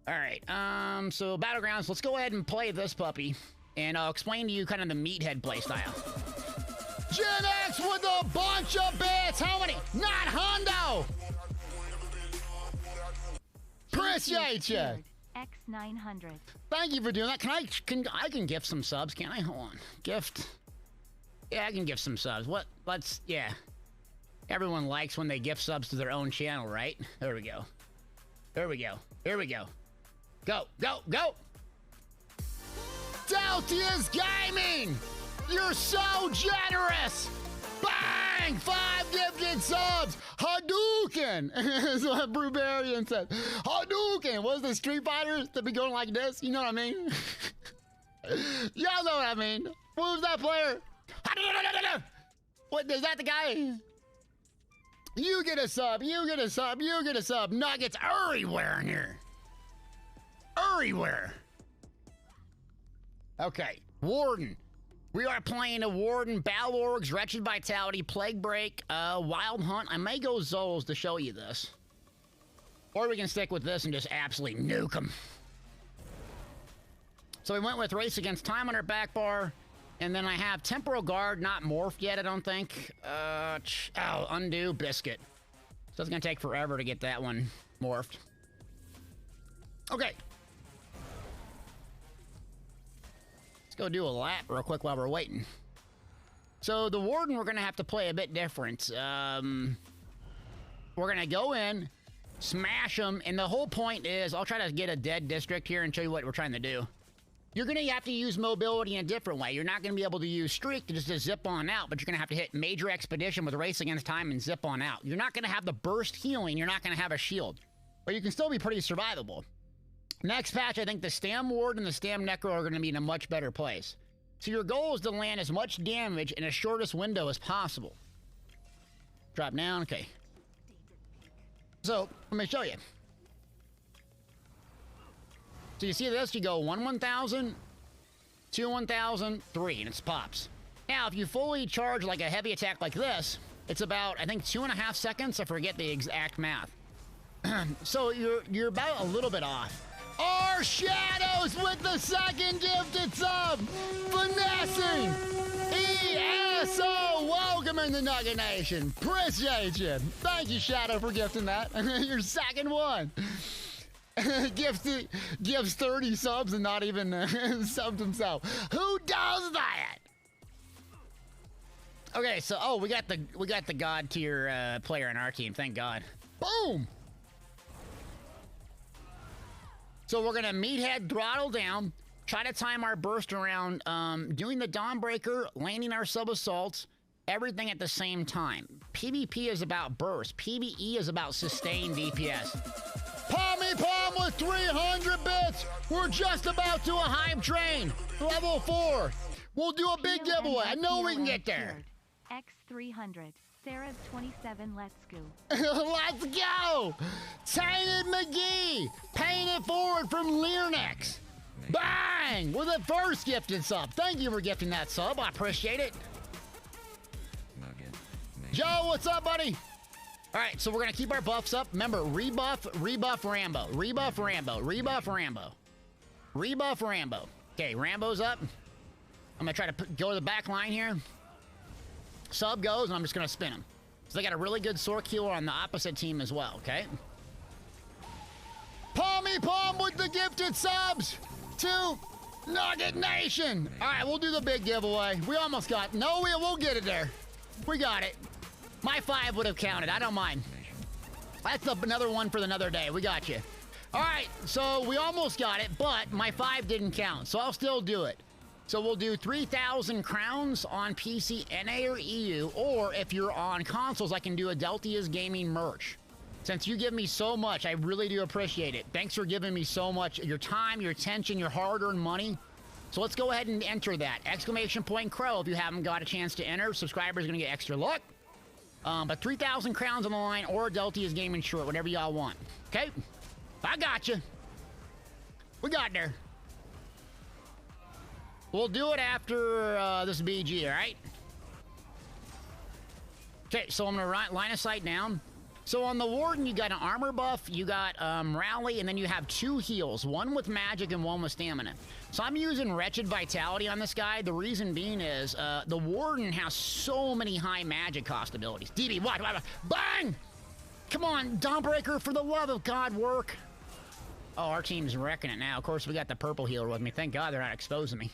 All right, so Battlegrounds, let's go ahead and play this puppy, and I'll explain to you kind of the meathead playstyle. Gen X with a bunch of bits. How many? Not hundo. Appreciate you. X900. Thank you for doing that. I can gift some subs, can't I? Hold on. Gift. Yeah, I can gift some subs. Yeah. Everyone likes when they gift subs to their own channel, right? There we go. There we go. Here we go. Go, go, go! Deltia's Gaming! You're so generous! Bang! 5 gifted subs! Hadouken! That's what Brubarian said. Hadouken! What's the Street Fighters that be going like this? You know what I mean? Y'all know what I mean. Who's that player? What, is that the guy? You get a sub, you get a sub, you get a sub. Nuggets everywhere in here. Everywhere. Okay, Warden. We are playing a Warden, Balorgs, Wretched Vitality, Plague Break, Wild Hunt. I may go Zols to show you this. Or we can stick with this and just absolutely nuke them. So we went with Race Against Time on our back bar. And then I have Temporal Guard, not morphed yet, I don't think. Undo Biscuit. So it's gonna take forever to get that one morphed. Okay. Let's go do a lap real quick while we're waiting. So the Warden, we're gonna have to play a bit different. We're gonna go in, smash them, and the whole point is, I'll try to get a dead district here and show you what we're trying to do. You're gonna have to use mobility in a different way. You're not gonna be able to use Streak to just zip on out, but you're gonna have to hit Major Expedition with Race Against Time and zip on out. You're not gonna have the burst healing, you're not gonna have a shield. But you can still be pretty survivable. Next patch, I think the Stam Ward and the Stam Necro are gonna be in a much better place. So your goal is to land as much damage in the shortest window as possible. Drop down, okay. So, let me show you. So you see this, you go 1,000, 2 1,000, 3, and it pops. Now, if you fully charge like a heavy attack like this, it's about, I think, 2.5 seconds. I forget the exact math. So you're about a little bit off. Our Shadows with the 2nd gifted sub! Finessing! ESO! Welcome in the Nugget Nation. Appreciate you. Thank you, Shadow, for gifting that. Your 2nd one. gives 30 subs and not even subbed himself. Who does that? Okay, so we got the god tier player on our team. Thank God. Boom. So we're gonna meathead throttle down, try to time our burst around doing the Dawnbreaker, landing our sub-assaults, everything at the same time. PvP is about burst. PvE is about sustained DPS. Pommy Pom with 300 bits! We're just about to a hype train! Level 4! We'll do a big giveaway. I know we can get there. X300. Sarah's 27. Let's go. Let's go! Tainted McGee! Paying it forward from Learnex. Bang! With a first gifted sub. Thank you for gifting that sub. I appreciate it. Joe, what's up, buddy? All right, so we're going to keep our buffs up. Remember, rebuff Rambo. Rebuff Rambo. Rebuff Rambo. Rebuff Rambo. Okay, Rambo's up. I'm going to try to go to the back line here. Sub goes, and I'm just going to spin him. So they got a really good sword healer on the opposite team as well, okay? Pommy Pom with the gifted subs to Nugget Nation. All right, we'll do the big giveaway. We almost got, no, we'll get it there. We got it. My 5 would have counted. I don't mind. That's another one for another day. We got you. All right, so we almost got it, but my 5 didn't count, so I'll still do it. So we'll do 3,000 crowns on PC, NA, or EU, or if you're on consoles, I can do a Deltia's Gaming merch. Since you give me so much, I really do appreciate it. Thanks for giving me so much, your time, your attention, your hard-earned money. So let's go ahead and enter that. Exclamation point Crow if you haven't got a chance to enter. Subscribers are going to get extra luck. But 3,000 crowns on the line or Deltia's Gaming shirt, whatever y'all want. Okay? I got you. We got there. We'll do it after this BG, all right? Okay, so I'm going to line of sight down. So on the Warden, you got an armor buff, you got Rally, and then you have 2 heals, one with magic and one with stamina. So I'm using Wretched Vitality on this guy. The reason being is the Warden has so many high magic cost abilities. DB, watch, bang! Come on, Dawnbreaker, for the love of God, work. Oh, our team's wrecking it now. Of course, we got the purple healer with me. Thank God they're not exposing me.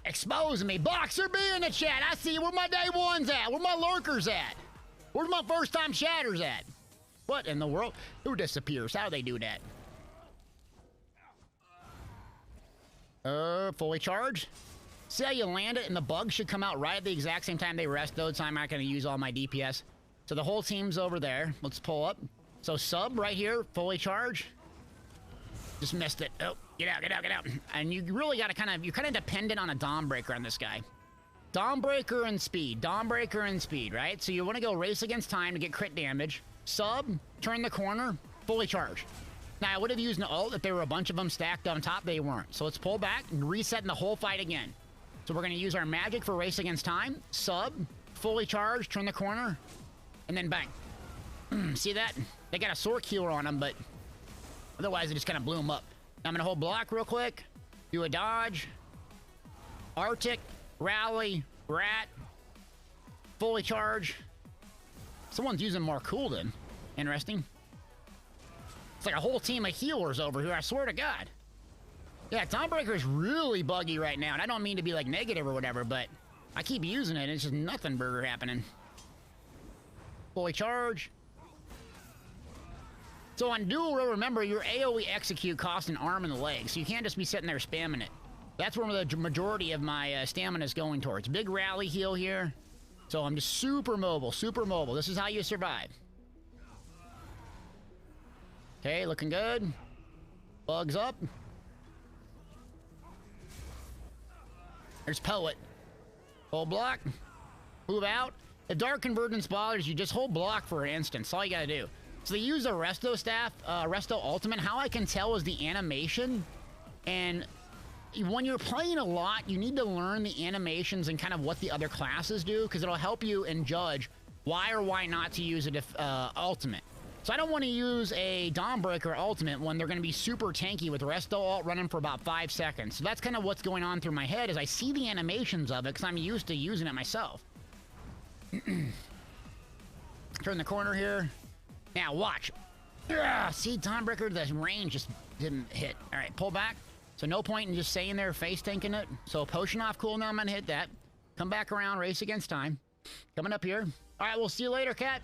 Exposing me. Boxer B in the chat. I see you. Where my day ones at? Where my lurkers at? Where's my first time chatters at? What in the world? Who disappears? How do they do that? Fully charged. See how you land it and the bugs should come out right at the exact same time they rest, though, so I'm not going to use all my DPS. So the whole team's over there. Let's pull up. So sub right here, fully charged. Just missed it. Oh, get out, get out, get out. And you really got to you're kind of dependent on a Dawnbreaker on this guy. Dawnbreaker and speed. Dawnbreaker and speed, right? So you want to go race against time to get crit damage. Sub, turn the corner, fully charged. Now, I would have used an ult if there were a bunch of them stacked on top. They weren't. So let's pull back and reset the whole fight again. So we're going to use our magic for race against time. Sub, fully charged, turn the corner, and then bang. See that? They got a sword healer on them, but otherwise it just kind of blew them up. Now I'm going to hold block real quick. Do a dodge. Arctic. Rally, Rat, fully charge. Someone's using more Coolden. Interesting. It's like a whole team of healers over here, I swear to God. Yeah, Dawnbreaker is really buggy right now, and I don't mean to be like negative or whatever, but I keep using it, and it's just nothing burger happening. Fully charge. So on dual, remember, your AoE execute costs an arm and a leg, so you can't just be sitting there spamming it. That's where the majority of my stamina is going towards. Big rally heal here. So I'm just super mobile, super mobile. This is how you survive. Okay, looking good. Bugs up. There's Poet. Hold block. Move out. If Dark Convergence bothers you, just hold block for an instant. That's all you gotta do. So they use the Resto staff, Resto Ultimate. How I can tell is the animation. And when you're playing a lot, you need to learn the animations and kind of what the other classes do, because it'll help you and judge why or why not to use a ultimate. So I don't want to use a Dawnbreaker ultimate when they're going to be super tanky with Resto ult running for about 5 seconds. So that's kind of what's going on through my head, is I see the animations of it because I'm used to using it myself. Turn the corner here. Now watch. See, Dawnbreaker, the range just didn't hit. All right, pull back. So no point in just staying there face tanking it. So potion off cooldown, I'm gonna hit that. Come back around, race against time. Coming up here. All right, we'll see you later, cat.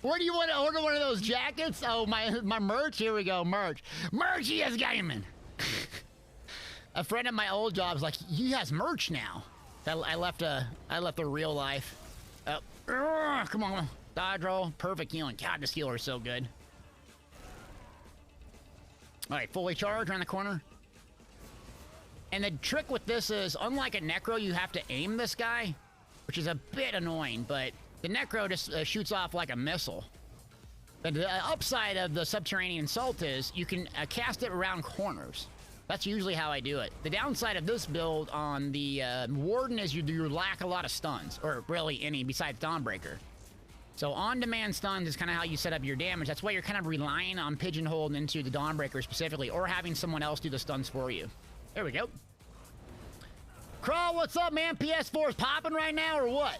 Where do you want to order one of those jackets? Oh, my merch. Here we go, merch. Merchy is gaming. A friend at my old job's like, he has merch now. I left the real life. Come on, dodge roll, perfect healing. God, this healer is so good. All right, fully charged around the corner. And the trick with this is, unlike a Necro, you have to aim this guy, which is a bit annoying, but the Necro just shoots off like a missile. But the upside of the Subterranean Assault is you can cast it around corners. That's usually how I do it. The downside of this build on the Warden is you lack a lot of stuns, or really any besides Dawnbreaker. So on-demand stuns is kind of how you set up your damage. That's why you're kind of relying on pigeonholed into the Dawnbreaker specifically, or having someone else do the stuns for you. There we go. Crawl, what's up, man? PS4 is popping right now, or what?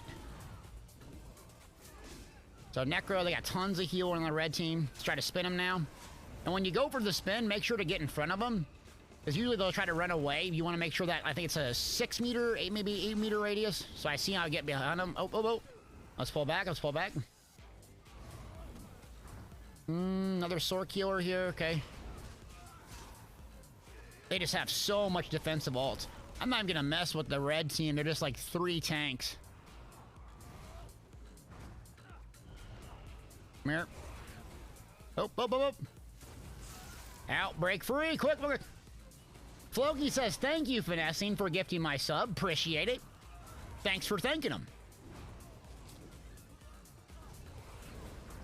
So Necro, they got tons of heal on the red team. Let's try to spin them now. And when you go for the spin, make sure to get in front of them. Because usually they'll try to run away. You want to make sure that, I think it's a 6 meter, maybe 8 meter radius. So I see how I get behind them. Oh. Let's pull back, Another sword killer here, okay. They just have so much defensive ult. I'm not even gonna mess with the red team. They're just like 3 tanks. Come here. Oh. Outbreak free, quick. Floki says, thank you, Finessing, for gifting my sub. Appreciate it. Thanks for thanking him.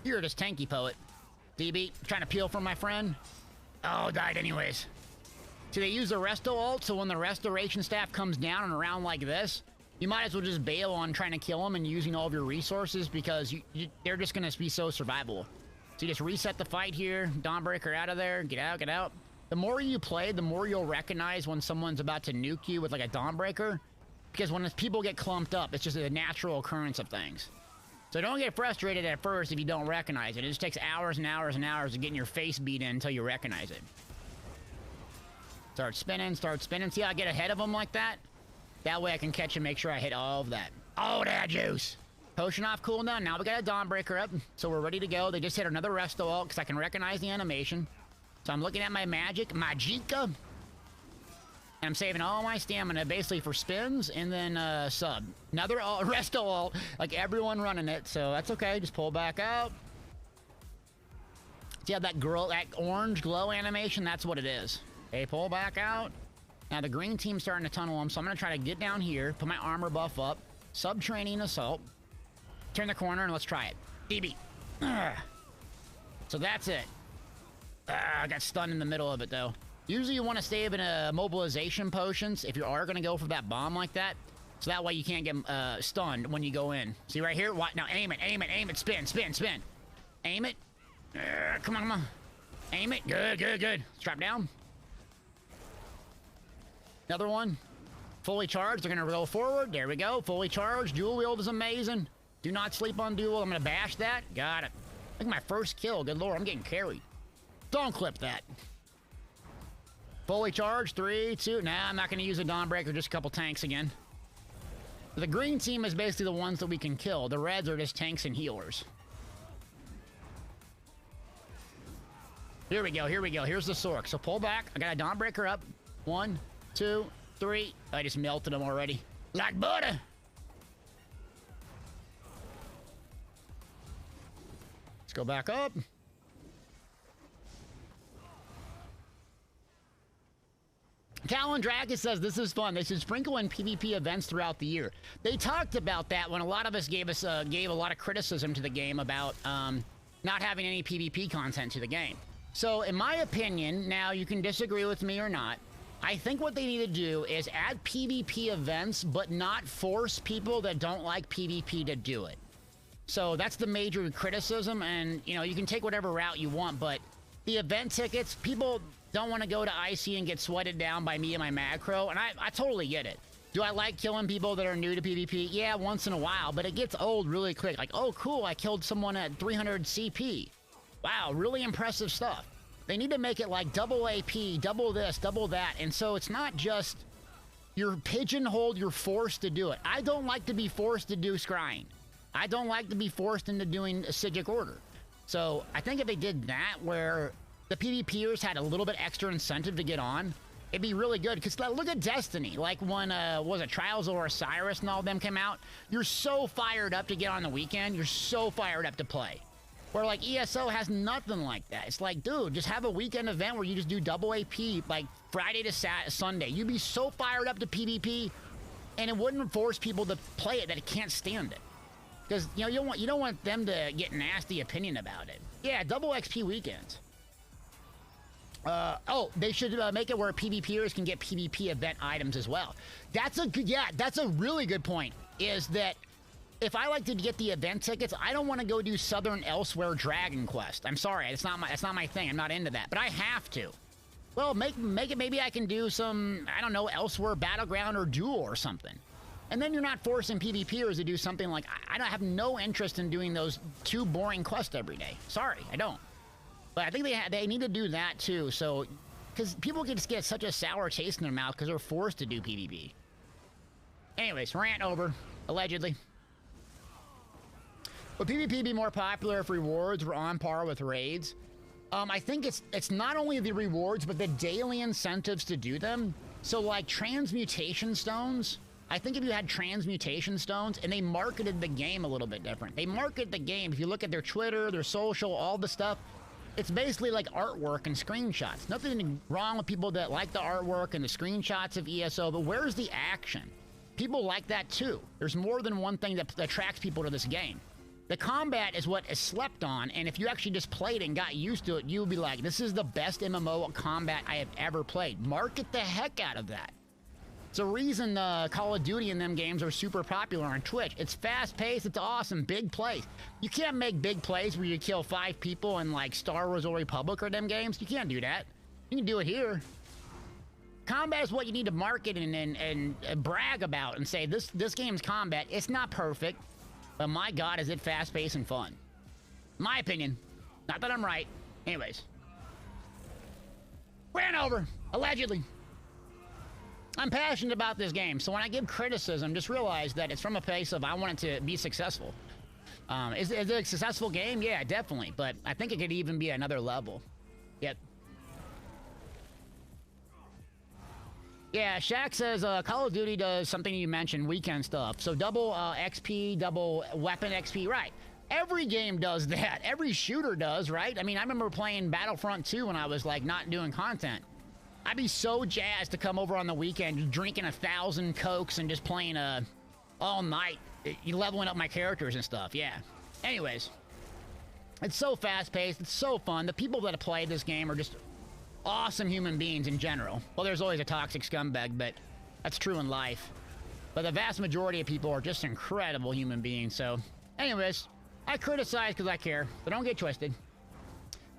You're just tanky poet. DB, trying to peel from my friend. Oh, died anyways. So they use the resto ult, so when the restoration staff comes down and around like this, you might as well just bail on trying to kill them and using all of your resources, because they're just going to be so survivable. So you just reset the fight here. Dawnbreaker out of there. Get out. The more you play, the more you'll recognize when someone's about to nuke you with like a Dawnbreaker, because when people get clumped up, it's just a natural occurrence of things. So don't get frustrated at first if you don't recognize it. It just takes hours and hours and hours of getting your face beat in until you recognize it. Start spinning. See how I get ahead of them like that? That way I can catch and make sure I hit all of that. Oh, that juice! Potion off cooldown. Now we got a Dawnbreaker up, so we're ready to go. They just hit another resto ult because I can recognize the animation. So I'm looking at my Magicka. And I'm saving all my stamina basically for spins and then sub. Another resto ult, like everyone running it, so that's okay. Just pull back out. See how that orange glow animation? That's what it is. Okay, pull back out. Now the green team's starting to tunnel them, so I'm going to try to get down here, put my armor buff up, Subterranean Assault, turn the corner, and let's try it. DB. So that's it. I got stunned in the middle of it, though. Usually you want to save in a mobilization potions if you are going to go for that bomb like that, so that way you can't get stunned when you go in. See right here? Now aim it, spin. Aim it. Come on. Aim it. Good. Let's drop down. Another one. Fully charged. They're going to go forward. There we go. Fully charged. Dual wield is amazing. Do not sleep on dual. I'm going to bash that. Got it. I think my first kill. Good lord, I'm getting carried. Don't clip that. Fully charged. 3, 2. Nah, I'm not going to use a Dawnbreaker. Just a couple tanks again. The green team is basically the ones that we can kill. The reds are just tanks and healers. Here we go. Here's the Sork. So pull back. I got a Dawnbreaker up. 1, 2, 3. I just melted them already. Like butter. Let's go back up. Talon Dragon says this is fun. They should sprinkle in PvP events throughout the year. They talked about that when a lot of us gave a lot of criticism to the game about not having any PvP content to the game. So in my opinion, now you can disagree with me or not, I think what they need to do is add PvP events, but not force people that don't like PvP to do it. So that's the major criticism, and you know, you can take whatever route you want, but the event tickets, people don't want to go to IC and get sweated down by me and my macro, and I totally get it. Do I like killing people that are new to PvP? Yeah, once in a while, but it gets old really quick. Like, oh cool, I killed someone at 300 CP. Wow, really impressive stuff. They need to make it like double AP, double this, double that, and so it's not just you're pigeonholed, you're forced to do it. I don't like to be forced to do scrying. I don't like to be forced into doing a Sigic order. So I think if they did that, where the PvPers had a little bit extra incentive to get on, it'd be really good. Because look at Destiny. Like when, was it Trials of Osiris and all of them came out? You're so fired up to get on the weekend. You're so fired up to play. Where like ESO has nothing like that. It's like, dude, just have a weekend event where you just do double AP, like Friday to Sunday. You'd be so fired up to PvP, and it wouldn't force people to play it that it can't stand it. Because, you know, you don't want them to get nasty opinion about it. Yeah, double XP weekends. Oh, they should make it where PvPers can get PvP event items as well. That's a really good point. Is that if I like to get the event tickets, I don't want to go do Southern Elsewhere Dragon Quest. I'm sorry, that's not my thing. I'm not into that, but I have to. Well, make it. Maybe I can do some, I don't know, Elsewhere Battleground or Duel or something. And then you're not forcing PvPers to do something like, I have no interest in doing those 2 boring quests every day. Sorry, I don't. But I think they need to do that too, so, because people can just get such a sour taste in their mouth because they're forced to do PvP. Anyways, rant over, allegedly. Would PvP be more popular if rewards were on par with raids? I think it's not only the rewards, but the daily incentives to do them. So like transmutation stones, I think if you had transmutation stones, and they marketed the game a little bit different. They market the game, if you look at their Twitter, their social, all the stuff, it's basically like artwork and screenshots. Nothing wrong with people that like the artwork and the screenshots of ESO, but where's the action? People like that too. There's more than one thing that attracts people to this game. The combat is what is slept on, and if you actually just played and got used to it, you would be like, this is the best MMO combat I have ever played. Market the heck out of that. It's a reason Call of Duty and them games are super popular on Twitch. It's fast-paced, it's awesome, big plays. You can't make big plays where you kill 5 people in like Star Wars or Republic or them games. You can't do that. You can do it here. Combat is what you need to market and brag about and say, this game's combat, it's not perfect, but my God, is it fast-paced and fun. My opinion. Not that I'm right. Anyways. Ran over, allegedly. I'm passionate about this game, so when I give criticism, just realize that it's from a place of I want it to be successful. Is it a successful game? Yeah, definitely, but I think it could even be another level. Yep. Yeah, Shaq says Call of Duty does something you mentioned, weekend stuff. So double XP, double weapon XP, right. Every game does that. Every shooter does, right? I mean, I remember playing Battlefront 2 when I was like not doing content. I'd be so jazzed to come over on the weekend, drinking 1,000 Cokes and just playing all night, leveling up my characters and stuff, yeah. Anyways, it's so fast-paced, it's so fun. The people that play this game are just awesome human beings in general. Well, there's always a toxic scumbag, but that's true in life. But the vast majority of people are just incredible human beings, so... Anyways, I criticize because I care, so don't get twisted.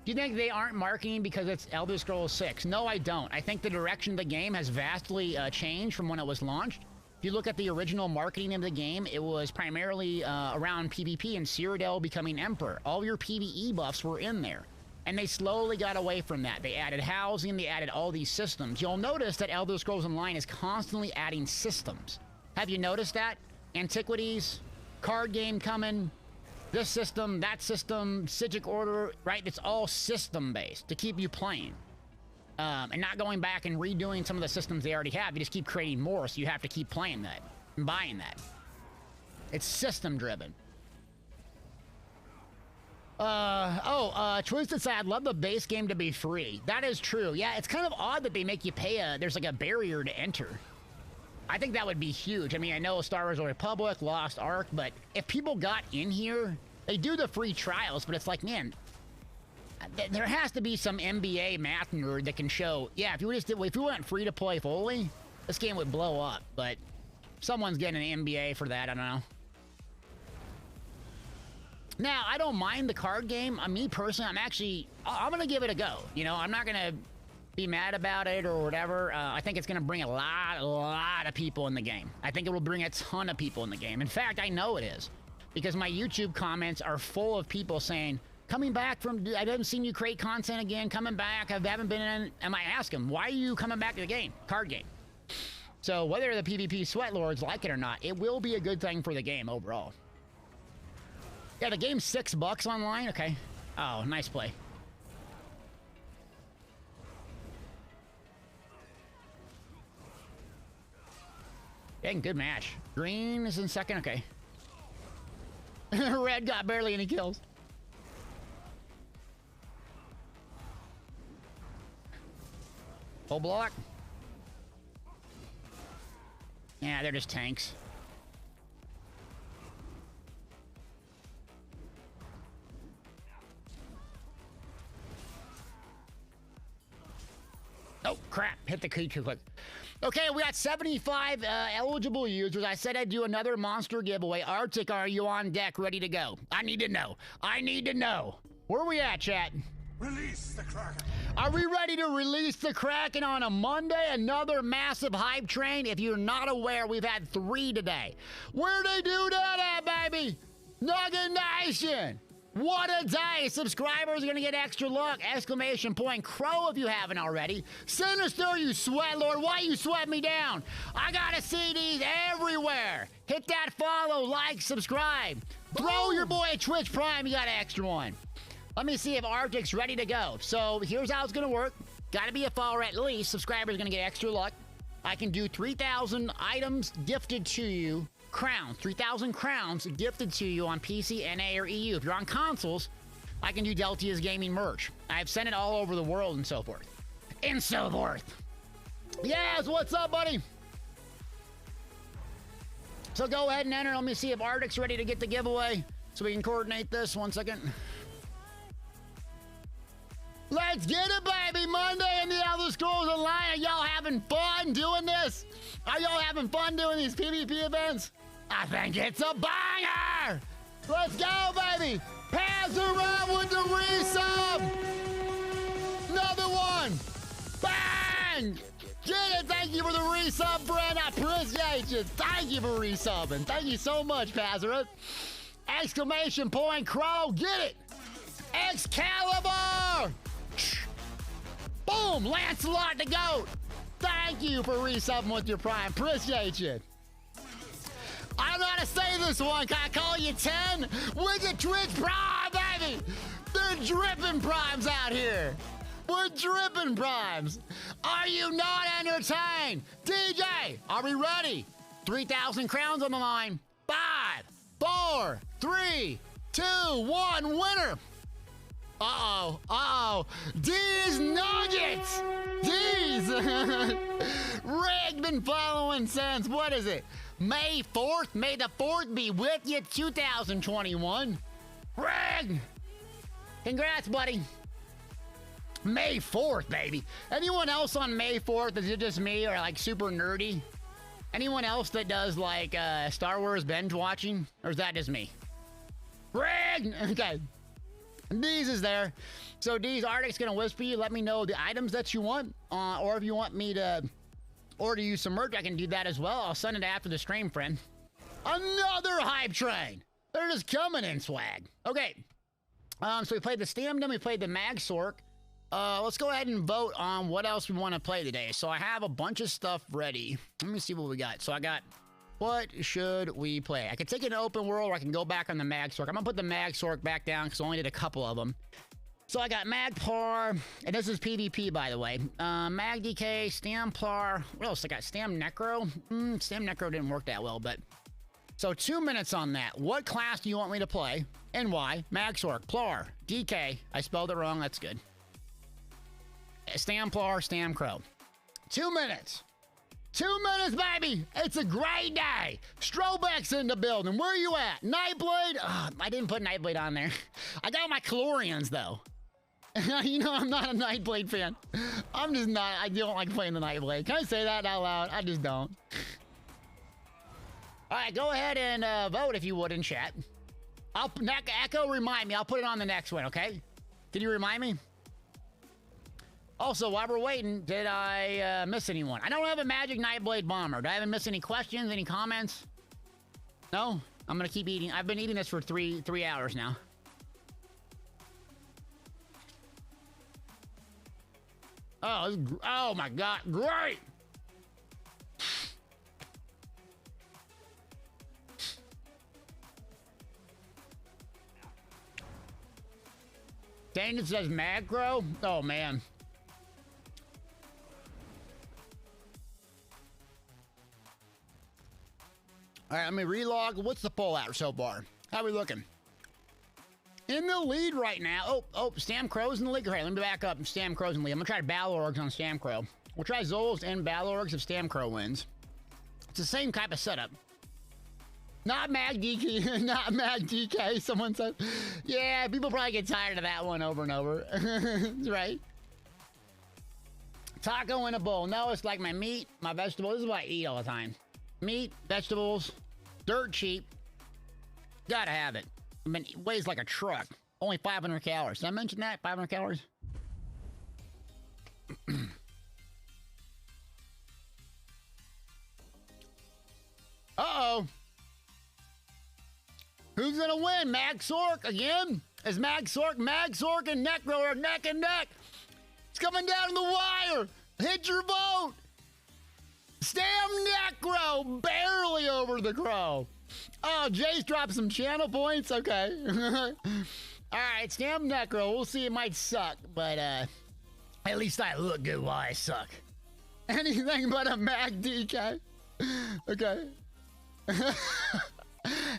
Do you think they aren't marketing because it's Elder Scrolls 6? No, I don't. I think the direction of the game has vastly changed from when it was launched. If you look at the original marketing of the game, it was primarily around PvP and Cyrodiil becoming Emperor. All your PvE buffs were in there. And they slowly got away from that. They added housing, they added all these systems. You'll notice that Elder Scrolls Online is constantly adding systems. Have you noticed that? Antiquities, card game coming, this system, that system, Sigic Order, right? It's all system-based to keep you playing. And not going back and redoing some of the systems they already have. You just keep creating more, so you have to keep playing that and buying that. It's system-driven. Twisted said, I'd love the base game to be free. That is true. Yeah, it's kind of odd that they make you pay there's like a barrier to enter. I think that would be huge. I mean, I know Star Wars Republic, Lost Ark, but if people got in here, they do the free trials, but it's like, man, there has to be some NBA math nerd that can show, yeah, if we went free to play fully, this game would blow up, but someone's getting an MBA for that, I don't know. Now, I don't mind the card game. Me personally, I'm gonna give it a go. You know, I'm not gonna be mad about it or whatever. I think it's gonna bring a lot of people in the game. I think it will bring a ton of people in the game. In fact, I know it is. Because my YouTube comments are full of people saying, coming back from, I haven't seen you create content again, coming back, I haven't been in, and I ask them, why are you coming back to the game? Card game. So whether the PvP sweatlords like it or not, it will be a good thing for the game overall. Yeah, the game's $6 online, okay. Oh, nice play. Dang, good match. Green is in second. Okay. Red got barely any kills. Full block. Yeah, they're just tanks. Oh, crap. Hit the key too quick. Okay, we got 75 eligible users. I said I'd do another monster giveaway. Arctic, are you on deck, ready to go? I need to know. I need to know. Where are we at, chat? Release the Kraken. Are we ready to release the Kraken on a Monday? Another massive hype train? If you're not aware, we've had 3 today. Where'd they do that at, baby? Nugget Nation! What a day! Subscribers are gonna get extra luck! Exclamation point Crow if you haven't already. Sinister, you sweat lord! Why you sweat me down? I gotta see these everywhere! Hit that follow, like, subscribe. Throw your boy a Twitch Prime, you got an extra one. Let me see if Arctic's ready to go. So here's how it's gonna work. Gotta be a follower at least. Subscribers are gonna get extra luck. I can do 3,000 items gifted to you. Crowns, 3,000 crowns gifted to you on PC, NA, or EU. If you're on consoles, I can do Deltia's gaming merch. I've sent it all over the world and so forth. And so forth. Yes, what's up, buddy? So go ahead and enter. Let me see if Arctic's ready to get the giveaway so we can coordinate this. 1 second. Let's get it, baby! Monday in the Elder Scrolls Online. Are y'all having fun doing this? Are y'all having fun doing these PvP events? I think it's a banger! Let's go, baby! Pass around with the resub! Another one! Bang! Get it! Thank you for the resub, friend! I appreciate you! Thank you for resubbing! Thank you so much, Pazara! Exclamation point, Crow! Get it! Excalibur! Boom! Lancelot the GOAT! Thank you for resubbing with your Prime. Appreciate you. I don't know how to say this one. Can I call you 10? With the Twitch Prime, baby! They're dripping Primes out here. We're dripping Primes. Are you not entertained? DJ, are we ready? 3,000 crowns on the line. 5, 4, 3, 2, 1, winner! Uh-oh, uh-oh. D's Nuggets! D's! Rick been following since, what is it? May 4th? May the 4th be with you, 2021. Rick! Congrats, buddy. May 4th, baby. Anyone else on May 4th? Is it just me or like super nerdy? Anyone else that does like Star Wars binge watching? Or is that just me? Rick! Okay. Deez is there. So Deez, Arctic's gonna whisper you, let me know the items that you want, or if you want me to order you some merch, I can do that as well. I'll send it after the stream, friend. Another hype train. They're just coming in swag. Okay. So we played the Stamdom, we played the Mag Sork. Let's go ahead and vote on what else we want to play today. So I have a bunch of stuff ready. Let me see what we got. So I got, what should we play? I can take an open world or I can go back on the Mag Sork. I'm gonna put the Mag Sork back down because I only did a couple of them. So I got Magplar, and this is PvP, by the way. Mag DK, Stamplar. What else? I got Stam Necro. Stam Necro didn't work that well, but... So 2 minutes on that. What class do you want me to play, and why? Mag Sork, Plar, DK. I spelled it wrong, that's good. Stamplar, Stamcrow. 2 minutes. 2 minutes, baby! It's a great day! Strobeck's in the building. Where are you at? Nightblade? Oh, I didn't put Nightblade on there. I got my Calorians, though. You know, I'm not a Nightblade fan. I'm just not. I don't like playing the Nightblade. Can I say that out loud? I just don't. All right, go ahead and vote if you would in chat. Echo, remind me. I'll put it on the next one, okay? Can you remind me? Also, while we're waiting, did I miss anyone? I don't have a Magic Nightblade Bomber. Do I haven't missed any questions, any comments? No? I'm gonna keep eating. I've been eating this for three hours now. Oh my God, great! thing that says macro? Oh, man. All right, let me relog. What's the poll at so far? How we looking? In the lead right now. Oh, Stam Crow's in the lead. Okay, let me back up. Stam Crow's in the lead. I'm going to try Battle Orgs on Stam Crow. We'll try Zols and Battle Orgs if Stam Crow wins. It's the same type of setup. Not Mag DK. Not Mag DK. Someone said. Yeah, people probably get tired of that one over and over. Right? Taco in a bowl. No, it's like my meat, my vegetables. This is what I eat all the time. Meat, vegetables, dirt cheap. Gotta have it. I mean, it weighs like a truck. Only 500 calories. Did I mention that? 500 calories? Uh-oh. Who's gonna win? Mag Sork again? Is Mag Sork and Necro are neck and neck. It's coming down to the wire. Hit your vote. Stam Necro barely over the Crow. Oh, Jace dropped some channel points. Okay. All right, Stam Necro. We'll see. It might suck, but at least I look good while I suck. Anything but a Mag DK. Okay.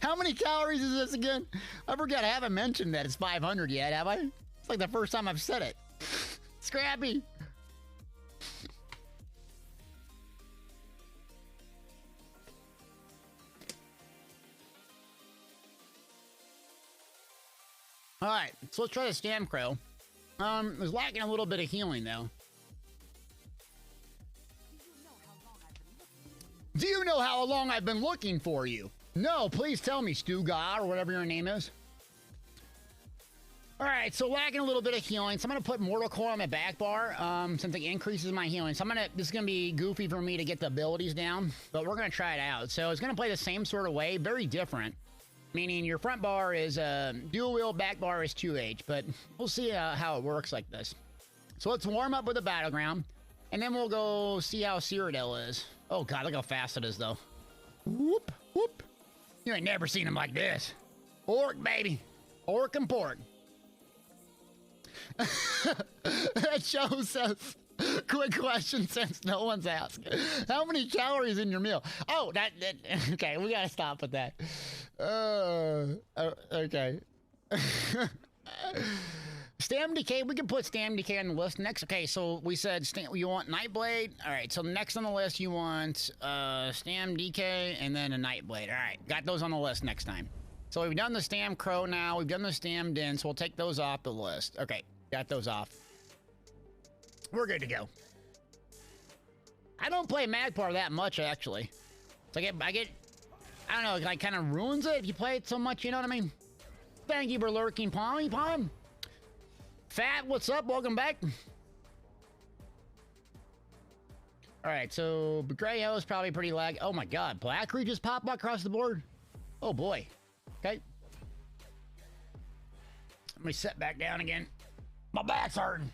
How many calories is this again? I forget. I haven't mentioned that it's 500 yet, have I? It's like the first time I've said it. Scrappy. All right, so let's try the Stam Crow. It was lacking a little bit of healing, though. Do you know how long I've been looking for you? No, please tell me, Stugar, or whatever your name is. All right, so lacking a little bit of healing. So I'm gonna put Mortal Core on my back bar, since it increases my healing. So this is gonna be goofy for me to get the abilities down, but we're gonna try it out. So it's gonna play the same sort of way, very different. Meaning your front bar is dual wheel, back bar is 2H, but we'll see how it works like this. So let's warm up with the Battleground, and then we'll go see how Cyrodiil is. Oh God, look how fast it is though. Whoop, whoop. You ain't never seen him like this. Orc, baby. Orc and pork. That show says, quick question since no one's asked. How many calories in your meal? Oh, okay, we gotta stop with that. Okay. Stam Decay, we can put Stam Decay on the list next. Okay, so we said you want Nightblade. All right, so next on the list you want Stam Decay and then a Nightblade. All right, got those on the list next time. So we've done the Stam Crow now. We've done the Stam Din, so we'll take those off the list. Okay, got those off. We're good to go. I don't play Magpar that much, actually. So I don't know, it like, kind of ruins it if you play it so much, you know what I mean? Thank you for lurking, Pommy Pom. Fat, what's up? Welcome back. All right, so Greyho is probably pretty lag. Oh my God, Blackry just popped across the board. Oh boy. Okay. Let me sit back down again. My back's hurting.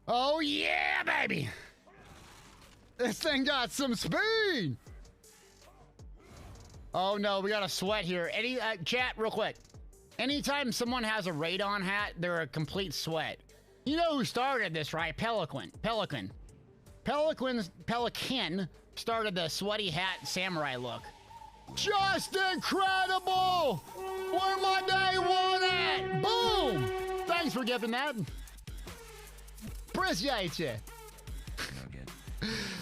Oh yeah, baby! This thing got some speed! Oh no, we got a sweat here. Chat, real quick. Anytime someone has a Radon hat, they're a complete sweat. You know who started this, right? Pelican started the sweaty hat samurai look. Just incredible! Where my day one at? Boom! Thanks for giving that. Appreciate you.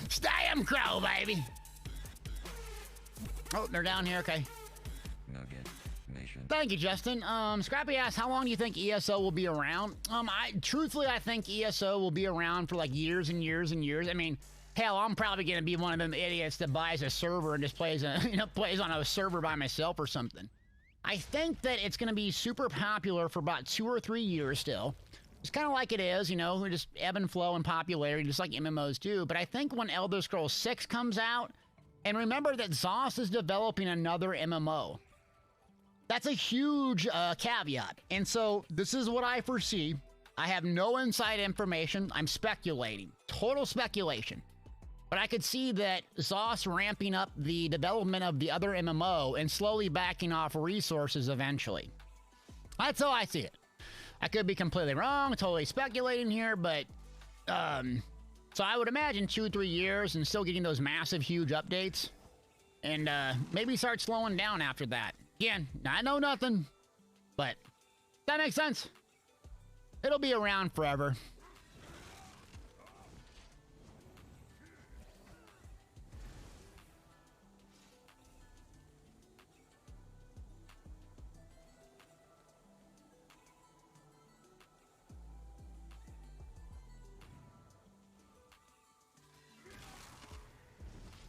Stam Crow, baby. Oh, they're down here. Okay. Thank you, Justin. Scrappy asked, how long do you think ESO will be around? Truthfully, I think ESO will be around for like years and years and years. I mean, hell, I'm probably gonna be one of them idiots that buys a server and just plays plays on a server by myself or something. I think that it's gonna be super popular for about 2 or 3 years still. It's kind of like it is, you know, we just ebb and flow in popularity, just like MMOs do. But I think when Elder Scrolls 6 comes out, and remember that ZOS is developing another MMO. That's a huge caveat. And so this is what I foresee. I have no inside information. I'm speculating. Total speculation. But I could see that ZOS ramping up the development of the other MMO and slowly backing off resources eventually. That's how I see it. I could be completely wrong, totally speculating here, but so I would imagine 2-3 years and still getting those massive, huge updates. And maybe start slowing down after that. Again, I know nothing, but that makes sense. It'll be around forever.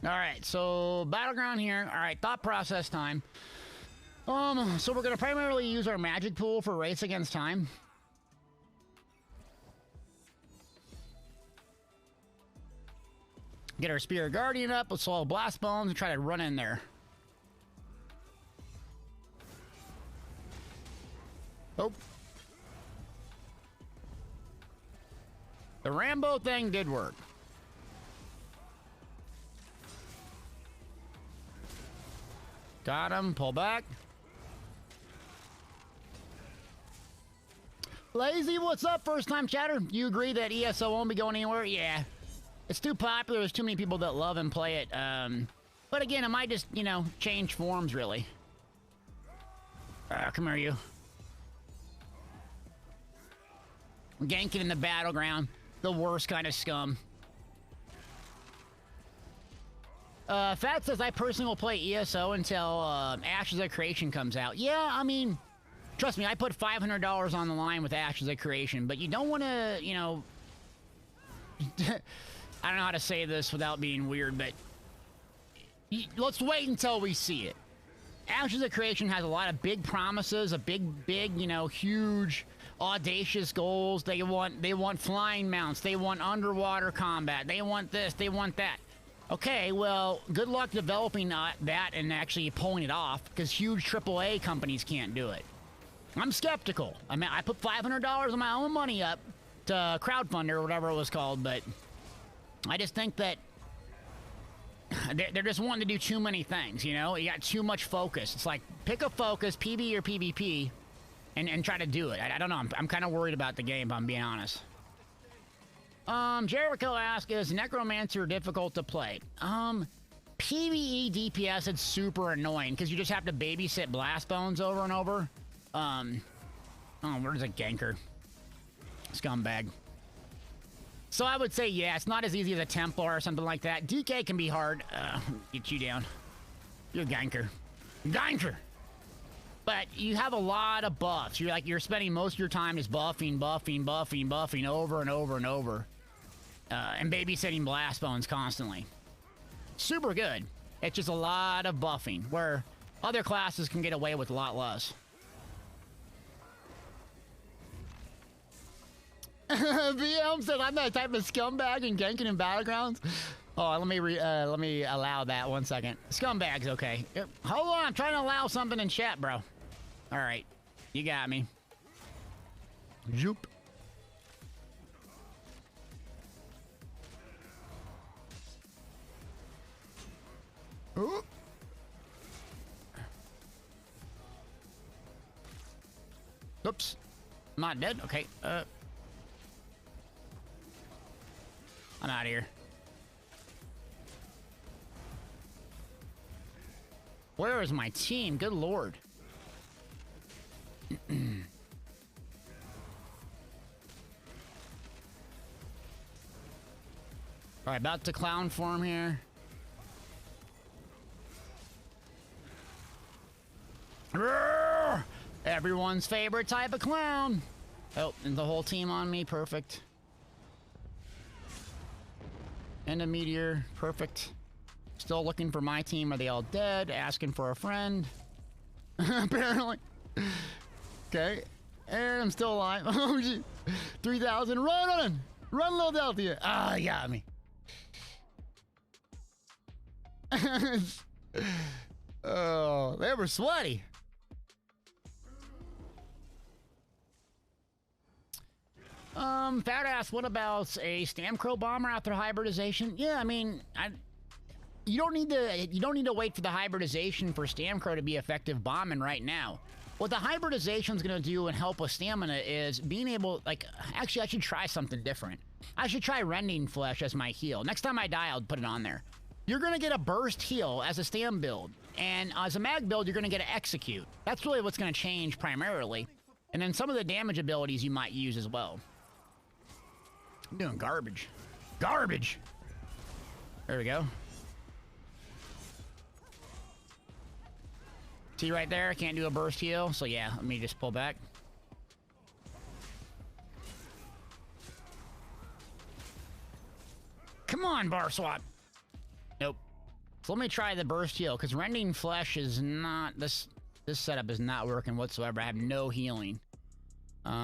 All right, so battleground here. All right, thought process time. So we're gonna primarily use our magic pool for race against time. Get our Spear Guardian up, let's swallow Blast Bones and try to run in there. Oh. The Rambo thing did work. Got him, pull back. Lazy, what's up, first time chatter? You agree that ESO won't be going anywhere? Yeah. It's too popular, there's too many people that love and play it. But again, it might just, you know, change forms, really. Come here, you. Ganking in the battleground. The worst kind of scum. Fat says, I personally will play ESO until Ashes of Creation comes out. Yeah, I mean, trust me, I put $500 on the line with Ashes of Creation, but you don't want to, you know... I don't know how to say this without being weird, but... let's wait until we see it. Ashes of Creation has a lot of big promises, a big, you know, huge, audacious goals. They want flying mounts, they want underwater combat, they want this, they want that. Okay, well, good luck developing that and actually pulling it off, because huge AAA companies can't do it. I'm skeptical. I mean, I put $500 of my own money up to crowdfund or whatever it was called, but I just think that they're just wanting to do too many things, you know? You got too much focus. It's like, pick a focus, PvE or PvP, and try to do it. I don't know. I'm kind of worried about the game, if I'm being honest. Jericho asked, is Necromancer difficult to play? PvE DPS, it's super annoying, because you just have to babysit Blast Bones over and over. Oh, where's a ganker? Scumbag. So I would say, yeah, it's not as easy as a Templar or something like that. DK can be hard. Get you down. You're a ganker. Ganker! But you have a lot of buffs. You're spending most of your time just buffing over and over and over. And babysitting Blast Bones constantly. Super good. It's just a lot of buffing, where other classes can get away with a lot less. VM said I'm that type of scumbag and ganking in battlegrounds. Oh, let me allow that 1 second. Scumbag's okay. Hold on, I'm trying to allow something in chat, bro. All right, you got me. Zoop. Ooh. Oops. I'm not dead. Okay. I'm out of here. Where is my team? Good lord. Alright, about to clown form here. Roar! Everyone's favorite type of clown. Oh, and the whole team on me. Perfect. And a meteor. Perfect. Still looking for my team. Are they all dead? Asking for a friend. Apparently. Okay. And I'm still alive. Oh, gee. 3,000. Run! Run, Little Deltia. Ah, you got me. Oh, they were sweaty. Fat ass, what about a Stamcrow bomber after hybridization? Yeah, I mean, you don't need to wait for the hybridization for Stamcrow to be effective bombing right now. What the hybridization is going to do and help with stamina is being able, like, actually I should try something different. I should try Rending Flesh as my heal. Next time I die, I'll put it on there. You're going to get a burst heal as a Stam build, and as a mag build, you're going to get an execute. That's really what's going to change primarily. And then some of the damage abilities you might use as well. I'm doing garbage. Garbage! There we go. See right there, I can't do a burst heal, so yeah, let me just pull back. Come on, bar swap. Nope. So let me try the burst heal, because Rending Flesh is not, this setup is not working whatsoever. I have no healing.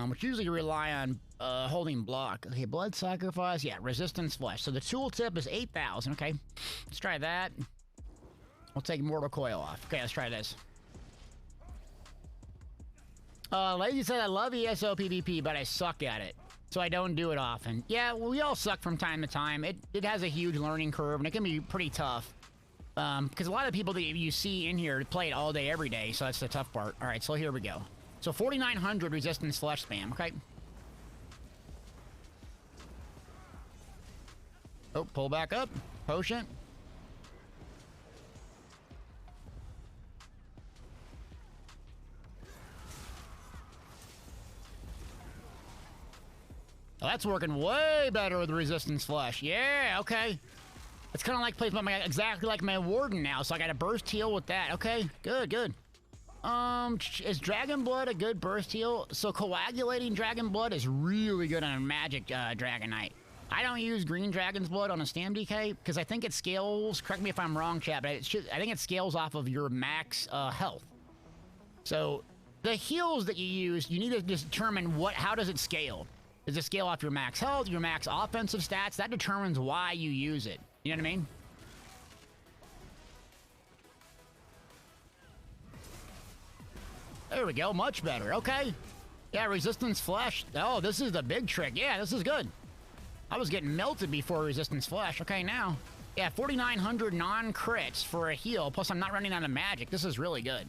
Which usually rely on holding block. Okay, blood sacrifice, yeah, resistance flesh. So the tooltip is 8,000, okay. Let's try that. We'll take mortal coil off. Okay, let's try this. Lady said, I love ESO PvP, but I suck at it. So I don't do it often. Yeah, well, we all suck from time to time. It has a huge learning curve, and it can be pretty tough. Because a lot of people that you see in here play it all day, every day, so that's the tough part. All right, so here we go. So 4,900 resistance flesh spam, okay? Oh, pull back up. Potion. Oh, that's working way better with resistance flesh. Yeah, okay. It's kind of like plays exactly like my warden now, so I got a burst heal with that. Okay, good, good. Is Dragon Blood a good burst heal? So coagulating Dragon Blood is really good on a magic Dragon Knight. I don't use green Dragon's Blood on a Stam DK because I think it scales, correct me if I'm wrong, chat, but I think it scales off of your max health. So the heals that you use, you need to determine how does it scale? Does it scale off your max health, your max offensive stats? That determines why you use it. You know what I mean? There we go, much better, okay. Yeah, resistance flesh. Oh, this is the big trick. Yeah, this is good. I was getting melted before resistance flesh. Okay, now. Yeah, 4,900 non-crits for a heal, plus I'm not running out of magic. This is really good.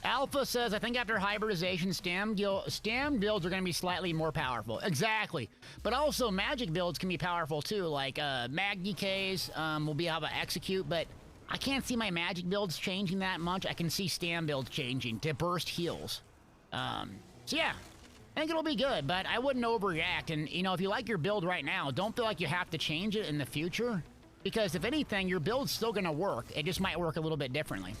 Alpha says, I think after hybridization, Stam builds are going to be slightly more powerful. Exactly. But also, magic builds can be powerful too. Like, mag DKs will be able to execute, but I can't see my magic builds changing that much. I can see Stam builds changing to burst heals. So yeah, I think it'll be good, but I wouldn't overreact. And, you know, if you like your build right now, don't feel like you have to change it in the future. Because if anything, your build's still going to work. It just might work a little bit differently.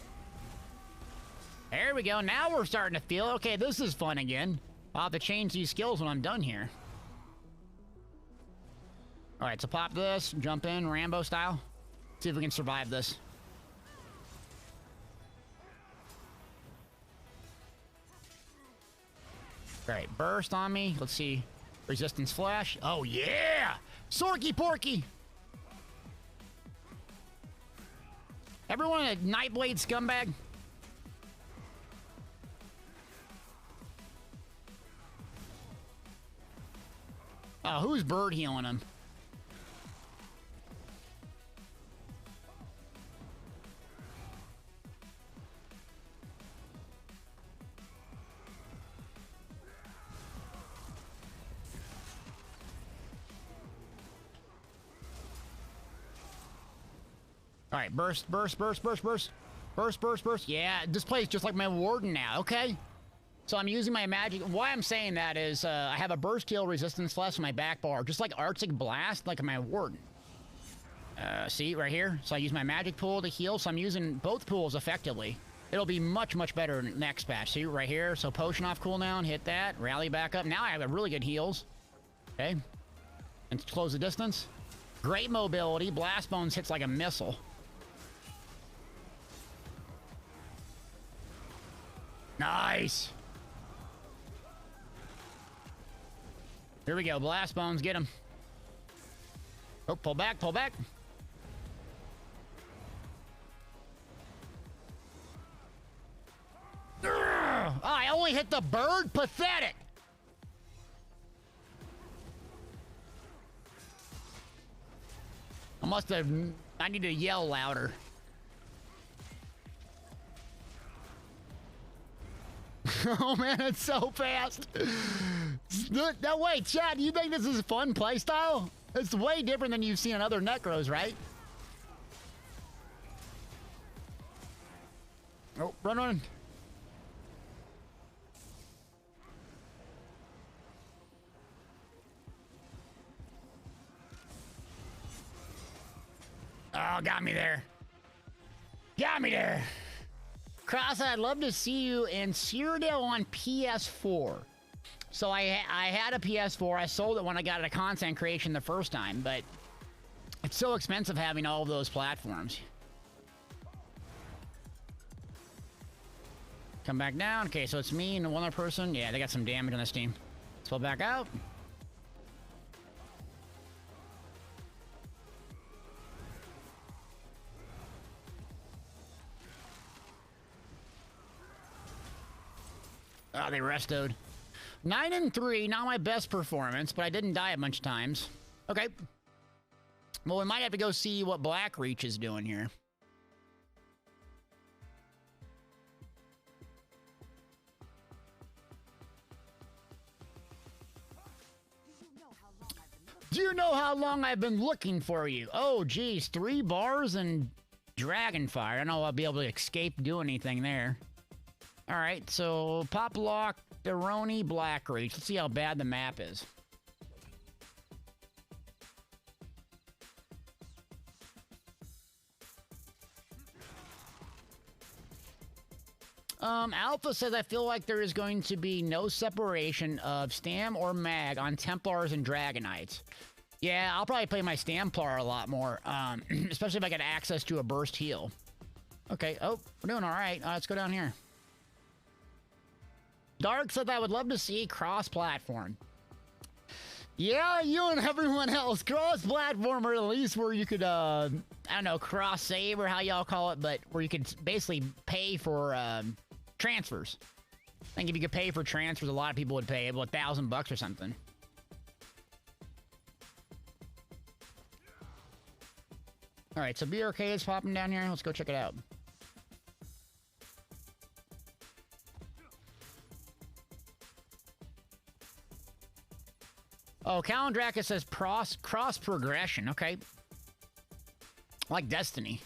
There we go. Now we're starting to feel, okay, this is fun again. I'll have to change these skills when I'm done here. All right, so pop this, jump in, Rambo style. See if we can survive this. All right, burst on me. Let's see. Resistance flash. Oh, yeah! Sorky Porky! Everyone a Nightblade scumbag? Oh, who's bird healing him? All right, burst, burst, burst, burst, burst. Burst, burst, burst. Yeah, this plays just like my warden now, okay? So I'm using my magic. Why I'm saying that is I have a burst heal resistance flesh in my back bar, just like Arctic Blast, like my warden. See, right here? So I use my magic pool to heal, so I'm using both pools effectively. It'll be much, much better next patch. See, right here? So potion off cooldown, hit that, rally back up. Now I have really good heals. Okay. and close the distance. Great mobility. Blast Bones hits like a missile. Nice. Here we go. Blast Bones, get him. Oh, pull back, pull back. Oh, I only hit the bird? Pathetic. I need to yell louder. Oh man, it's so fast. No, wait, Chad, you think this is a fun playstyle? It's way different than you've seen in other Necros, right? Oh, run on. Oh, got me there. Got me there. Cross, I'd love to see you in Cyrodiil on PS4. So I had a PS4. I sold it when I got into content creation the first time, but it's so expensive having all of those platforms. Come back down. Okay, so it's me and one other person. Yeah, they got some damage on this team. Let's pull back out. Oh, they restoed. 9 and 3, not my best performance, but I didn't die a bunch of times. Okay. Well, we might have to go see what Blackreach is doing here. Do you know how long I've been looking for you? Oh, geez, 3 bars and Dragonfire. I don't know if I'll be able to escape doing anything there. All right, so Poplock, Deroni, Blackreach. Let's see how bad the map is. Alpha says, I feel like there is going to be no separation of Stam or Mag on Templars and Dragonites. Yeah, I'll probably play my Stamplar a lot more, especially if I get access to a burst heal. Okay, oh, we're doing all right. Let's go down here. Dark said I would love to see cross-platform. Yeah, you and everyone else. Cross-platform, or at least where you could, I don't know, cross-save or how y'all call it, but where you could basically pay for transfers. I think if you could pay for transfers, a lot of people would pay about $1,000 or something. All right, so BRK is popping down here. Let's go check it out. Oh, Calendraka says cross progression. Okay. Like Destiny.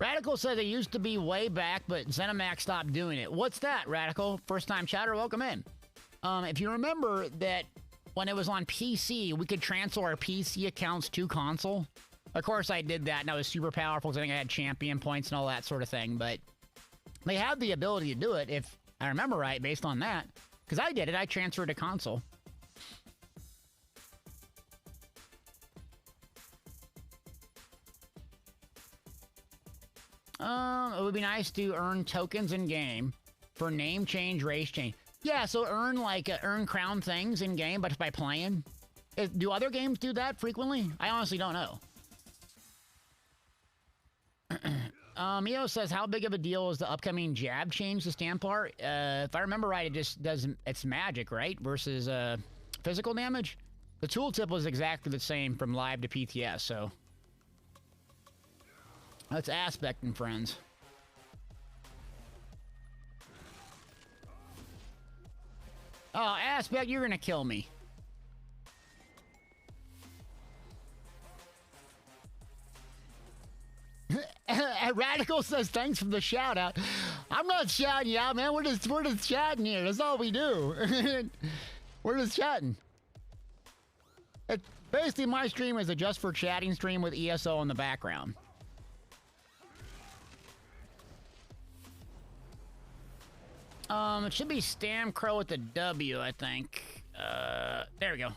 Radical says it used to be way back, but ZeniMax stopped doing it. What's that, Radical? First time chatter, welcome in. If you remember that when it was on PC, we could transfer our PC accounts to console. Of course, I did that, and I was super powerful because I think I had champion points and all that sort of thing, but they had the ability to do it, if I remember right, based on that. Because I did it. I transferred to console. It would be nice to earn tokens in-game for name change, race change. Yeah, so earn crown things in-game, but by playing. Do other games do that frequently? I honestly don't know. Mio says, how big of a deal is the upcoming jab change to Stamplar? If I remember right, it just does, it's magic, right? Versus physical damage? The tooltip was exactly the same from live to PTS, so. That's aspecting, friends. Oh, Aspect, you're gonna kill me. Radical says thanks for the shout out. I'm not shouting you out, man. We're just chatting here. That's all we do. We're just chatting. Basically, my stream is a just for chatting stream with ESO in the background. It should be Stam Crow with the W, I think. There we go.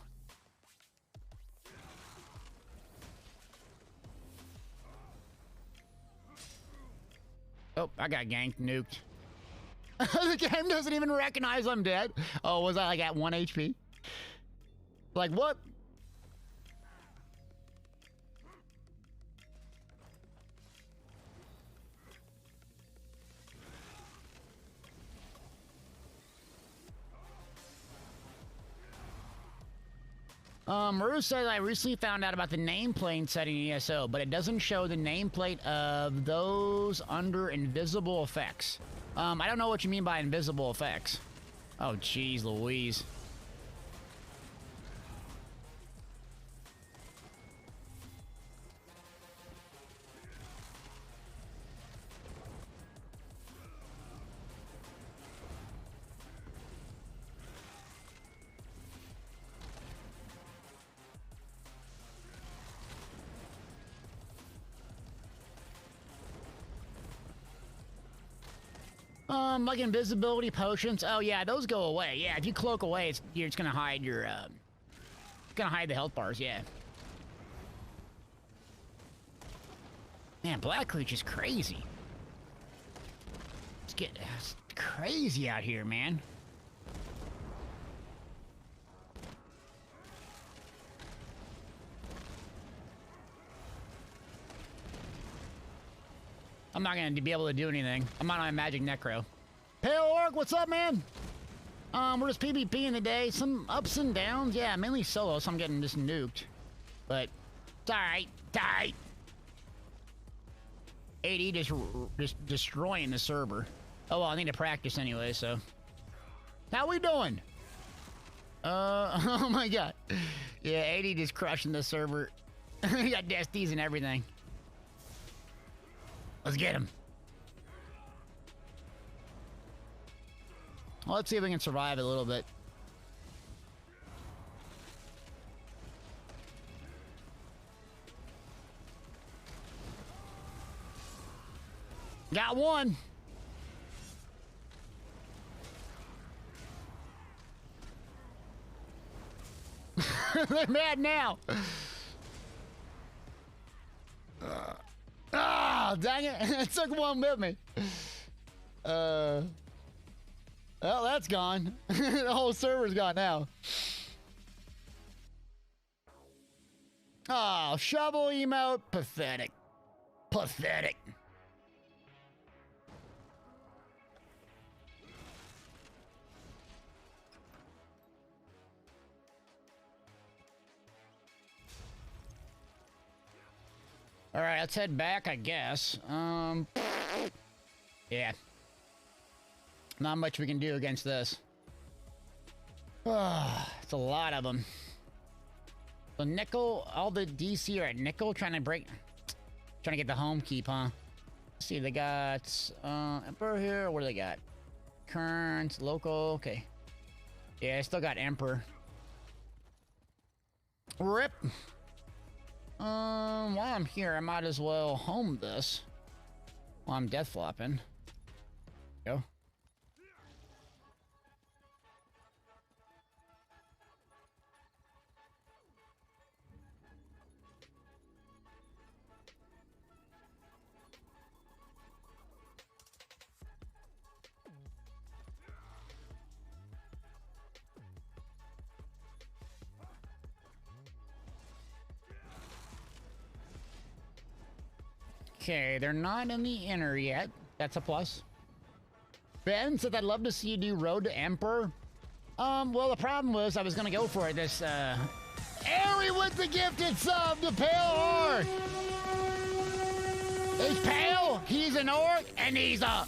Oh, I got ganked, nuked. The game doesn't even recognize I'm dead. Oh, was I like at 1 HP? Like, what? Maru says, I recently found out about the nameplate setting in ESO, but it doesn't show the nameplate of those under invisible effects. I don't know what you mean by invisible effects. Oh, jeez Louise. Like invisibility potions. Oh yeah, those go away. Yeah, if you cloak away, it's gonna hide your it's gonna hide the health bars. Yeah. Man, Black Leech is crazy. It's crazy out here, man. I'm not gonna be able to do anything. I'm not on my magic Necro. Pale Orc, what's up, man? We're just PvP in the day. Some ups and downs. Yeah, mainly solo, so I'm getting just nuked. But it's alright. It's alright. AD just destroying the server. Oh well, I need to practice anyway, so. How we doing? Oh my god. Yeah, AD just crushing the server. He got Desties and everything. Let's get him. Well, let's see if we can survive a little bit. Got one. They're mad now. Ah, dang it. It took one with me. Well, that's gone. The whole server's gone now. Oh, shovel emote. Pathetic. Pathetic. All right, let's head back, I guess. Yeah. Not much we can do against this. It's a lot of them. So Nickel, all the DC are at Nickel, trying to get the home keep, huh? Let's see, they got Emperor here. What do they got? Current, local, okay. Yeah, I still got Emperor. Rip. While I'm here, I might as well home this while I'm death flopping. Go. Okay, they're not in the inner yet. That's a plus. Ben said, I'd love to see you do Road to Emperor. Well, the problem was I was gonna go for it this, Ari with the gifted sub to Pale Orc! He's pale, he's an orc, and he's a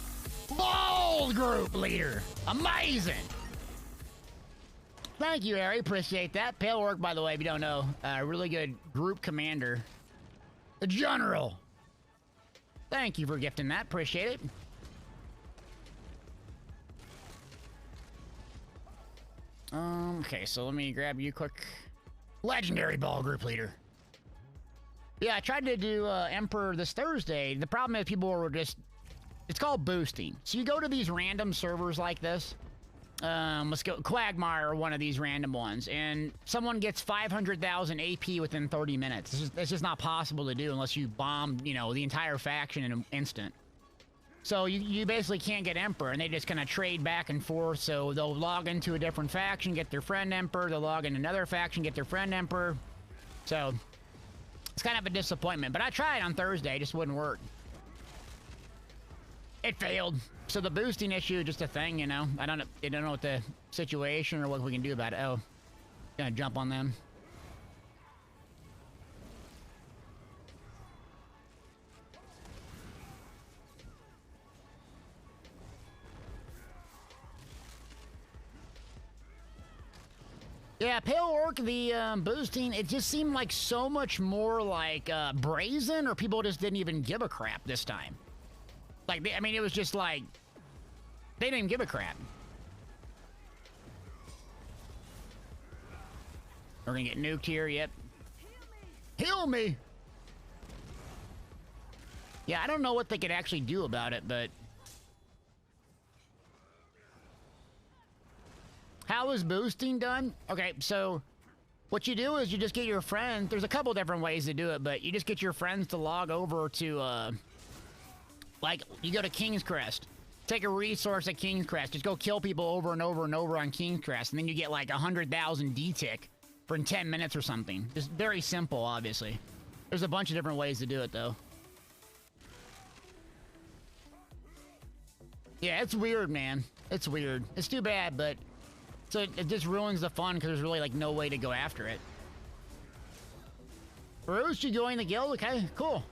bold group leader. Amazing! Thank you, Ari. Appreciate that. Pale Orc, by the way, if you don't know, really good group commander. The General. Thank you for gifting that. Appreciate it. Okay, so let me grab you quick. Legendary ball group leader. Yeah, I tried to do Emperor this Thursday. The problem is people were just... It's called boosting. So you go to these random servers like this, let's go Quagmire or one of these random ones, and someone gets 500,000 AP within 30 minutes. It's just not possible to do unless you bomb, you know, the entire faction in an instant. So you basically can't get Emperor, and they just kind of trade back and forth. So they'll log into a different faction, get their friend Emperor. They'll log in another faction, get their friend Emperor. So it's kind of a disappointment. But I tried on Thursday, it just wouldn't work. It failed. So the boosting issue is just a thing, you know. I don't know what the situation or what we can do about it. Oh, gonna jump on them. Yeah, Pale Orc, the boosting, it just seemed like so much more like brazen, or people just didn't even give a crap this time. Like, I mean, it was just like, they didn't even give a crap. We're gonna get nuked here, yep. Heal me! Yeah, I don't know what they could actually do about it, but... How is boosting done? Okay, so what you do is you just get your friends. There's a couple different ways to do it, but you just get your friends to log over to, like, you go to King's Crest. Take a resource at King's Crest. Just go kill people over and over and over on King's Crest, and then you get like 100,000 D-tick for 10 minutes or something. Just very simple, obviously. There's a bunch of different ways to do it, though. Yeah, it's weird, man. It's weird. It's too bad, but... So it just ruins the fun because there's really like no way to go after it. Bruce, you join the guild? Okay, cool.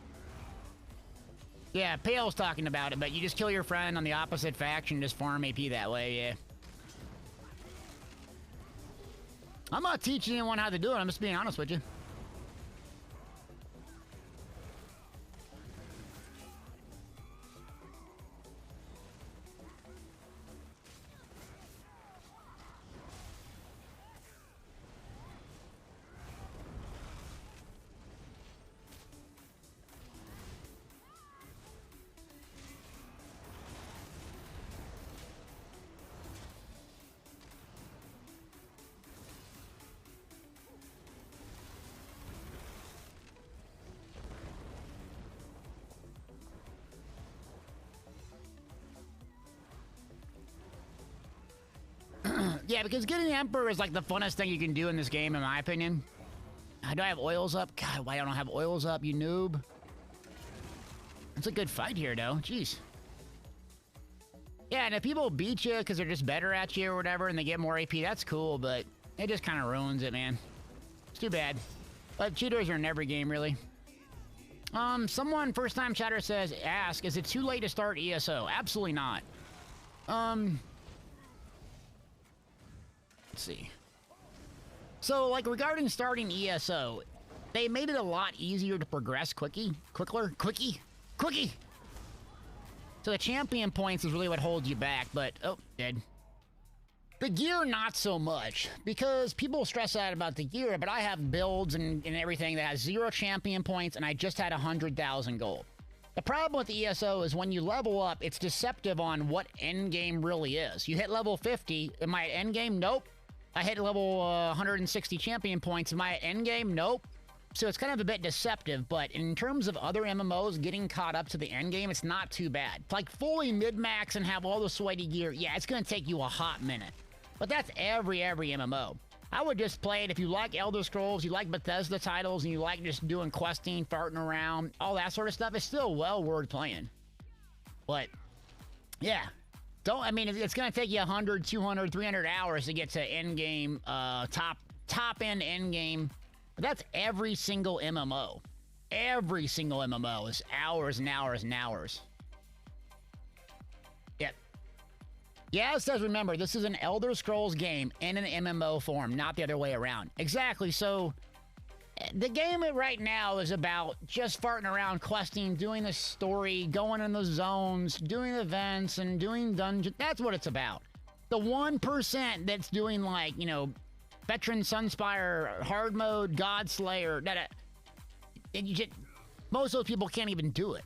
Yeah, Pale's talking about it, but you just kill your friend on the opposite faction, just farm AP that way, yeah. I'm not teaching anyone how to do it, I'm just being honest with you. Yeah, because getting the Emperor is like the funnest thing you can do in this game, in my opinion. Do I have oils up? God, why don't I have oils up, you noob? It's a good fight here, though. Jeez. Yeah, and if people beat you because they're just better at you or whatever and they get more AP, that's cool, but it just kind of ruins it, man. It's too bad. But cheaters are in every game, really. Someone, first-time chatter says, ask, is it too late to start ESO? Absolutely not. Let's see. So, like, regarding starting ESO, they made it a lot easier to progress quickie. So the champion points is really what holds you back, but... Oh, dead. The gear, not so much, because people stress out about the gear, but I have builds and everything that has 0 champion points, and I just had 100,000 gold. The problem with the ESO is when you level up, it's deceptive on what endgame really is. You hit level 50, am I at endgame? Nope. I hit level 160 champion points, am I at endgame? Nope. So it's kind of a bit deceptive, but in terms of other MMOs getting caught up to the endgame, it's not too bad. Like fully mid-max and have all the sweaty gear, yeah, it's gonna take you a hot minute. But that's every MMO. I would just play it if you like Elder Scrolls, you like Bethesda titles, and you like just doing questing, farting around, all that sort of stuff. It's still well worth playing. But, yeah. I mean, it's going to take you 100, 200, 300 hours to get to endgame, top-end endgame. But that's every single MMO. Every single MMO is hours and hours and hours. Yep. Yeah, it says, remember, this is an Elder Scrolls game in an MMO form, not the other way around. Exactly, so the game right now is about just farting around, questing, doing the story, going in the zones, doing events, and doing dungeons. That's what it's about. The 1% that's doing, like, you know, Veteran Sunspire, Hard Mode, God Slayer, most of those people can't even do it,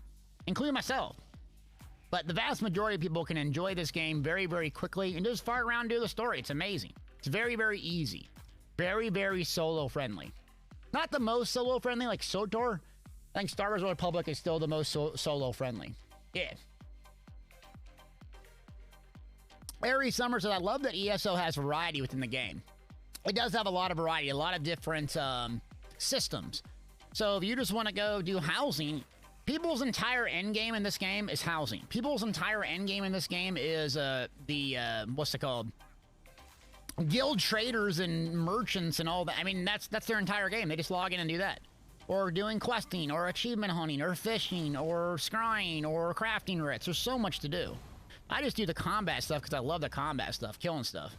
including myself. But the vast majority of people can enjoy this game very, very quickly and just fire around and do the story. It's amazing. It's very, very easy. Very, very solo-friendly. Not the most solo-friendly like SOTOR. I think Star Wars Republic is still the most solo-friendly. Yeah. Airy Summer says, I love that ESO has variety within the game. It does have a lot of variety, a lot of different systems. So if you just want to go do housing, people's entire end game in this game is housing. People's entire end game in this game is what's it called? Guild traders and merchants and all that. I mean, that's their entire game. They just log in and do that. Or doing questing, or achievement hunting, or fishing, or scrying, or crafting writs. There's so much to do. I just do the combat stuff because I love the combat stuff, killing stuff.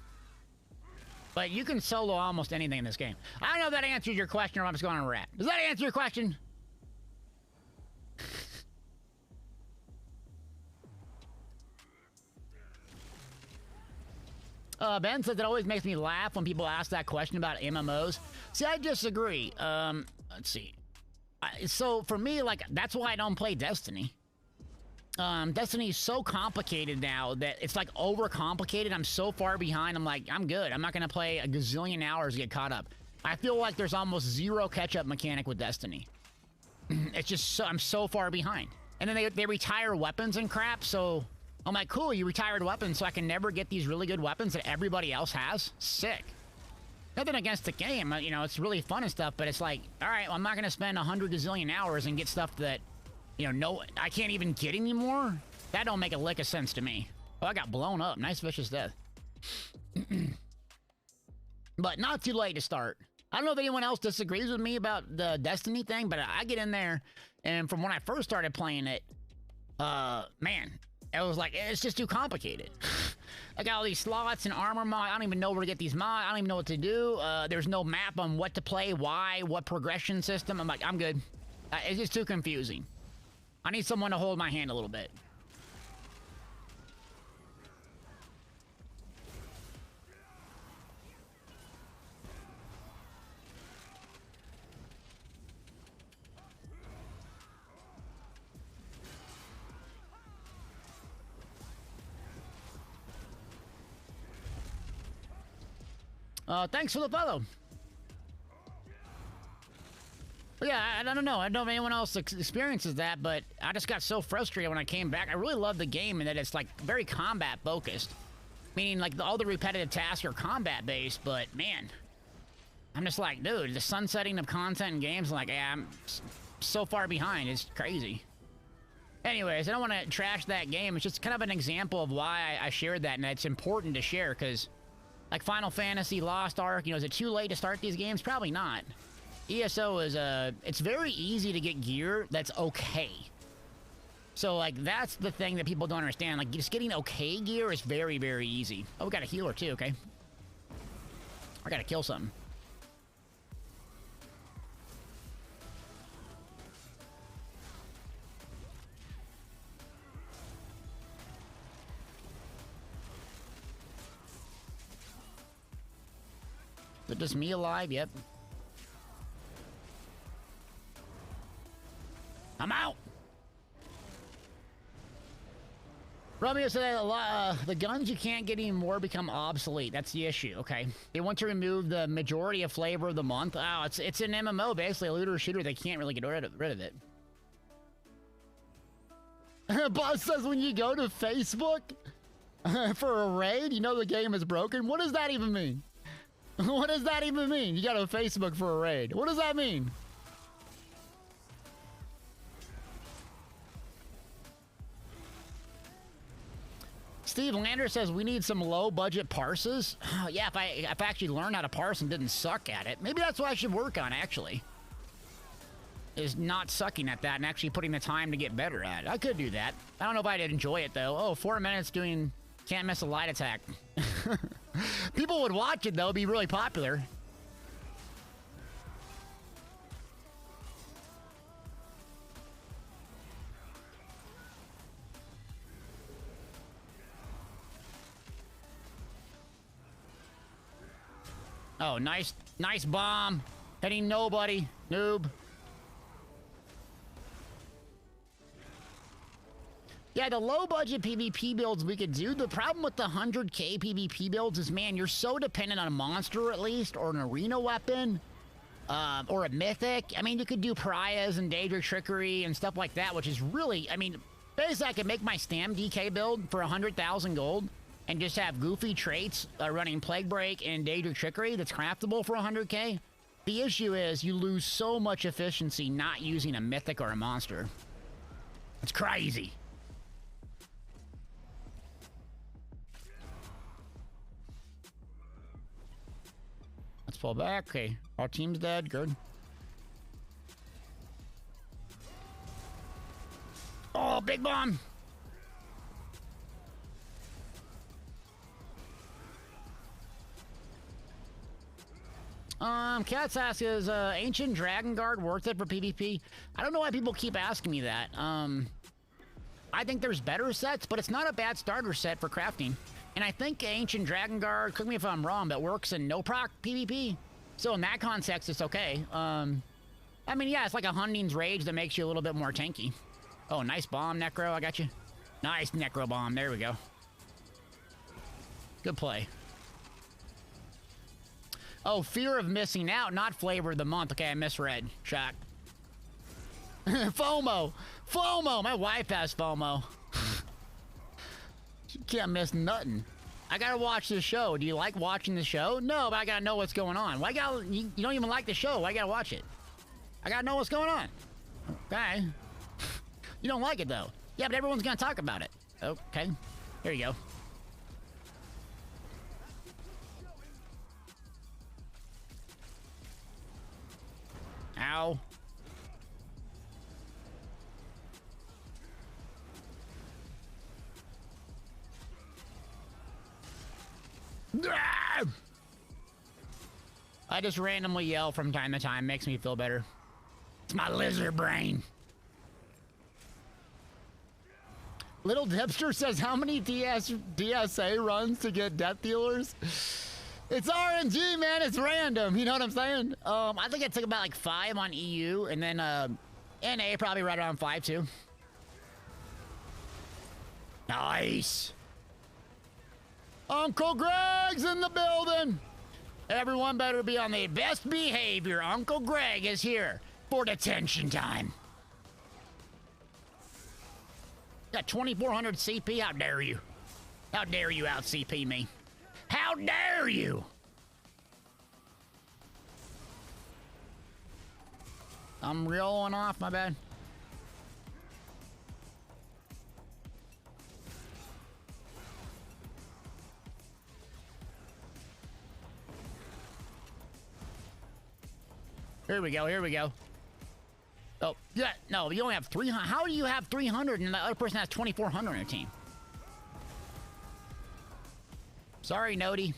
But you can solo almost anything in this game. I don't know if that answers your question or I'm just going on a rant. Does that answer your question? Ben says it always makes me laugh when people ask that question about MMOs. See, I disagree. Let's see. So for me, like, that's why I don't play Destiny. Destiny is so complicated now that it's like overcomplicated. I'm so far behind. I'm like, I'm good. I'm not going to play a gazillion hours to get caught up. I feel like there's almost zero catch-up mechanic with Destiny. It's just so, I'm so far behind. And then they retire weapons and crap, so I'm like, cool, you retired weapons, so I can never get these really good weapons that everybody else has? Sick. Nothing against the game, you know, it's really fun and stuff, but it's like, all right, well, I'm not going to spend 100 gazillion hours and get stuff that, you know, no, I can't even get anymore? That don't make a lick of sense to me. Oh, I got blown up. Nice vicious death. But not too late to start. I don't know if anyone else disagrees with me about the Destiny thing, but I get in there, and from when I first started playing it, man, it was like, it's just too complicated. I got all these slots and armor mod. I don't even know where to get these mods. I don't even know what to do. There's no map on what to play, why, what progression system. I'm like, I'm good. It's just too confusing. I need someone to hold my hand a little bit. Thanks for the follow. But yeah, I don't know. I don't know if anyone else experiences that, but I just got so frustrated when I came back. I really love the game and that it's like very combat focused. Meaning like all the repetitive tasks are combat based, but man, I'm just like, dude, the sunsetting of content in games, like, yeah, I'm so far behind. It's crazy. Anyways, I don't want to trash that game. It's just kind of an example of why I shared that, and it's important to share because like Final Fantasy, Lost Ark, you know, is it too late to start these games? Probably not. ESO is, it's very easy to get gear that's okay. So, like, that's the thing that people don't understand. Like, just getting okay gear is very, very easy. Oh, we got a healer, too, okay. I gotta kill something. Is it just me alive? Yep. I'm out! Romeo said the guns you can't get anymore become obsolete. That's the issue, okay? They want to remove the majority of flavor of the month. Oh, it's an MMO, basically, a looter shooter. They can't really get rid of it. Boss says when you go to Facebook for a raid, you know the game is broken. What does that even mean? What does that even mean? You go to Facebook for a raid. What does that mean? Steve Lander says we need some low-budget parses. Yeah, if I actually learned how to parse and didn't suck at it, maybe that's what I should work on, actually. Is not sucking at that and actually putting the time to get better at it. I could do that. I don't know if I'd enjoy it, though. Oh, 4 minutes doing can't miss a light attack. People would watch it, though. It'd be really popular. Oh, nice bomb. Hitting nobody. Noob. Yeah, the low-budget PvP builds we could do. The problem with the 100k PvP builds is, man, you're so dependent on a monster, at least, or an arena weapon, or a mythic. I mean, you could do pariahs and Daedric Trickery and stuff like that, which is really, I mean, basically I could make my Stam DK build for 100,000 gold and just have goofy traits running Plague Break and Daedric Trickery that's craftable for 100k. The issue is you lose so much efficiency not using a mythic or a monster. It's crazy. Let's pull back. Okay, our team's dead. Good. Oh, big bomb. Cats ask, is Ancient Dragon Guard worth it for PvP? I don't know why people keep asking me that. I think there's better sets, but it's not a bad starter set for crafting. And I think Ancient Dragon Guard, correct me if I'm wrong, but works in no proc PvP. So in that context, it's okay. I mean, yeah, it's like a Hunting's Rage that makes you a little bit more tanky. Oh, nice bomb, Necro. I got you. Nice Necro bomb. There we go. Good play. Oh, fear of missing out, not flavor of the month. Okay, I misread. Shock. FOMO. FOMO. My wife has FOMO. She can't miss nothing. I gotta watch this show. Do you like watching the show? No, but I gotta know what's going on. Why you don't even like the show. Why you gotta watch it? I gotta know what's going on. Okay. You don't like it, though. Yeah, but everyone's gonna talk about it. Okay. Here you go. Ow. I just randomly yell from time to time. Makes me feel better. It's my lizard brain. Little Dipster says, how many DSA runs to get death dealers? It's RNG, man. It's random. You know what I'm saying? I think it took about like 5 on EU, and then NA probably right around 5 too. Nice. Uncle Greg's in the building. Everyone better be on their best behavior. Uncle Greg is here for detention time. Got 2,400 CP. How dare you? How dare you out CP me? How dare you? I'm reeling off, my bad. Here we go, here we go. Oh, yeah, no, you only have 300. How do you have 300 and the other person has 2,400 on their team? Sorry, Nody.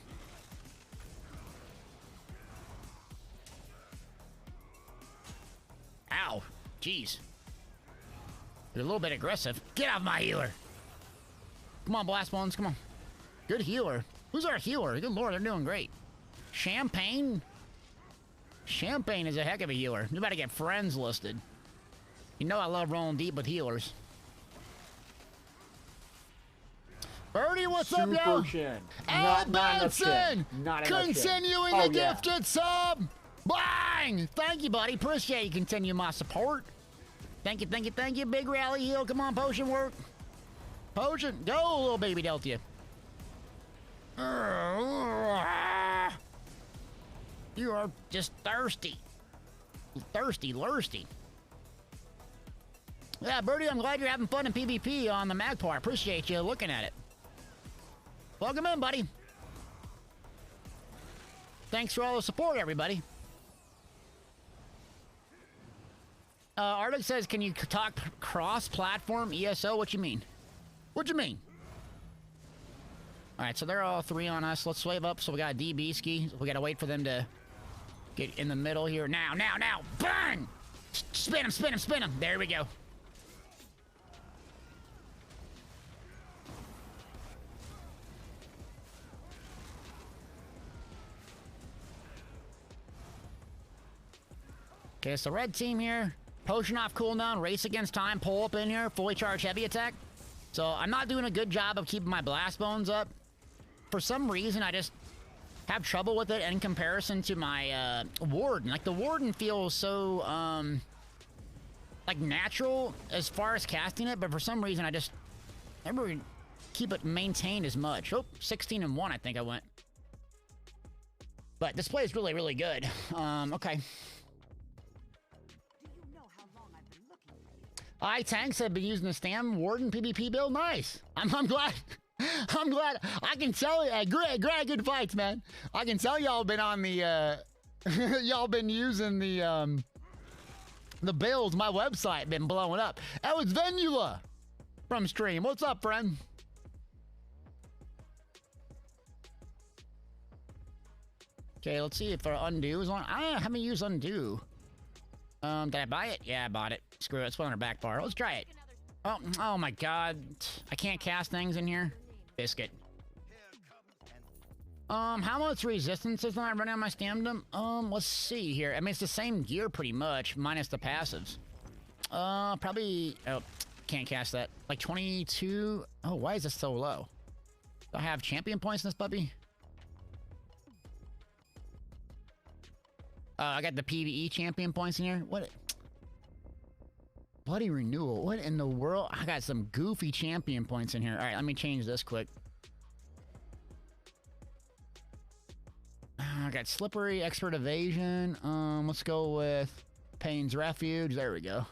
Ow. Jeez. You're a little bit aggressive. Get off my healer. Come on, Blast Bones, come on. Good healer. Who's our healer? Good lord, they're doing great. Champagne? Champagne is a heck of a healer. You better get friends listed. You know I love rolling deep with healers. Birdie, what's up, yo? Chin. Al Benson! Not continuing the gifted sub! Bang! Thank you, buddy. Appreciate you continue my support. Thank you, thank you, thank you. Big rally heal. Come on, potion work. Potion. Go, little baby Delta. You are just thirsty. Thirsty, lursty. Yeah, Birdie, I'm glad you're having fun in PvP on the Magpie. Appreciate you looking at it. Welcome in, buddy. Thanks for all the support, everybody. Arctic says, can you talk cross-platform ESO? What you mean? What you mean? All right, so they're all 3 on us. Let's wave up. So we got a DB ski. We got to wait for them to get in the middle here. Now. Bang! Spin him, spin him, spin him. There we go. Okay, so red team here. Potion off cooldown, race against time, pull up in here, fully charged heavy attack. So I'm not doing a good job of keeping my blast bones up. For some reason, I just have trouble with it in comparison to my warden. Like the warden feels so like natural as far as casting it, but for some reason I just never keep it maintained as much. Oh, 16 and 1 I think I went. But this play is really, really good. Okay. Tanks have been using the Stam Warden PvP build. Nice. I'm glad. I'm glad. I can tell you, great good fights, man. I can tell y'all been on the, y'all been using the builds. My website been blowing up. Oh, it's Venula from stream. What's up, friend? Okay, let's see if our undo is on. I haven't used undo. Did I buy it? Yeah, I bought it. Screw it. Let's put it on our back bar. Let's try it. Oh my god. I can't cast things in here. Biscuit. How much resistance is I running on my stamdom? Let's see here. I mean, it's the same gear pretty much, minus the passives. Probably... Oh, can't cast that. Like 22... Oh, why is this so low? Do I have champion points in this puppy? I got the PvE champion points in here. What? Bloody renewal. What in the world? I got some goofy champion points in here. All right, let me change this quick. I got slippery, expert evasion. Let's go with Pain's refuge. There we go.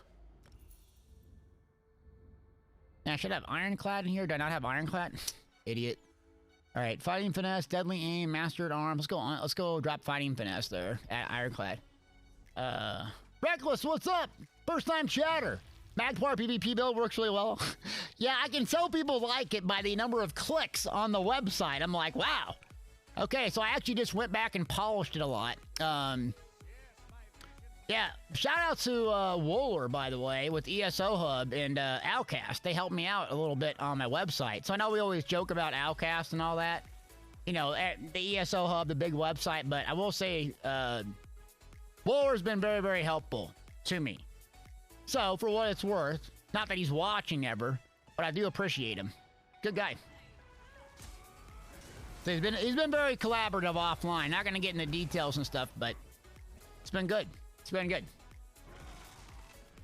Now, I should have ironclad in here. Do I not have ironclad? Idiot. All right, fighting finesse, deadly aim, mastered arm. Let's go on. Let's go drop fighting finesse there at ironclad. Reckless, what's up? First time chatter. Magpar PvP build works really well. Yeah, I can tell people like it by the number of clicks on the website. I'm like, wow. Okay, so I actually just went back and polished it a lot. Yeah, shout out to Wooler, by the way, with ESO Hub and Outcast. They helped me out a little bit on my website. So I know we always joke about Outcast and all that. You know, the ESO Hub, the big website. But I will say, Wooler's been very, very helpful to me. So, for what it's worth, not that he's watching ever, but I do appreciate him. Good guy. So he's been very collaborative offline. Not going to get into details and stuff, but it's been good. It's been good.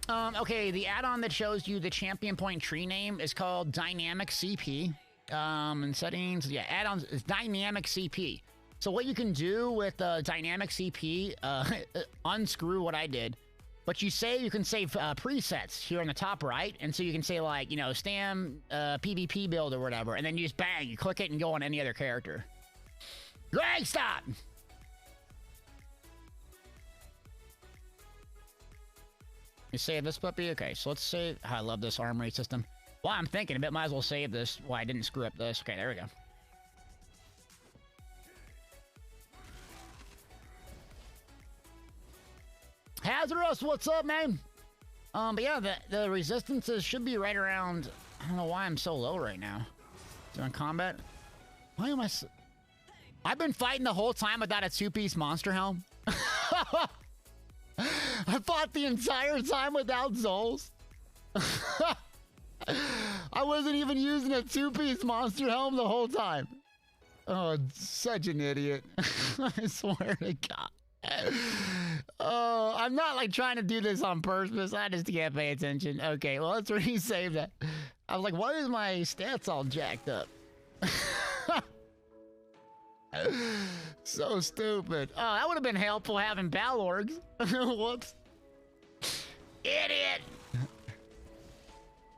Okay, the add-on that shows you the champion point tree name is called Dynamic CP. In settings, yeah, add-ons is Dynamic CP. So what you can do with Dynamic CP, unscrew what I did, but you can save presets here on the top right, and so you can say like, you know, Stam PvP build or whatever, and then you just bang, you click it and go on any other character. Greg, stop! You save this puppy? Okay, so let's save... Oh, I love this armory system. Well, I'm thinking a bit, might as well save this. Well, I didn't screw up this. Okay, there we go. Hazardous, what's up, man? But yeah, the resistances should be right around... I don't know why I'm so low right now. Doing combat? Why am I so... I've been fighting the whole time without a two-piece monster helm. I fought the entire time without souls. I wasn't even using a two-piece monster helm the whole time. Oh, such an idiot. I swear to God. Oh, I'm not like trying to do this on purpose. I just can't pay attention. Okay, well, let's resave that. I was like, why is my stats all jacked up? So stupid. Oh, that would have been helpful having Balorgs. Whoops. Idiot.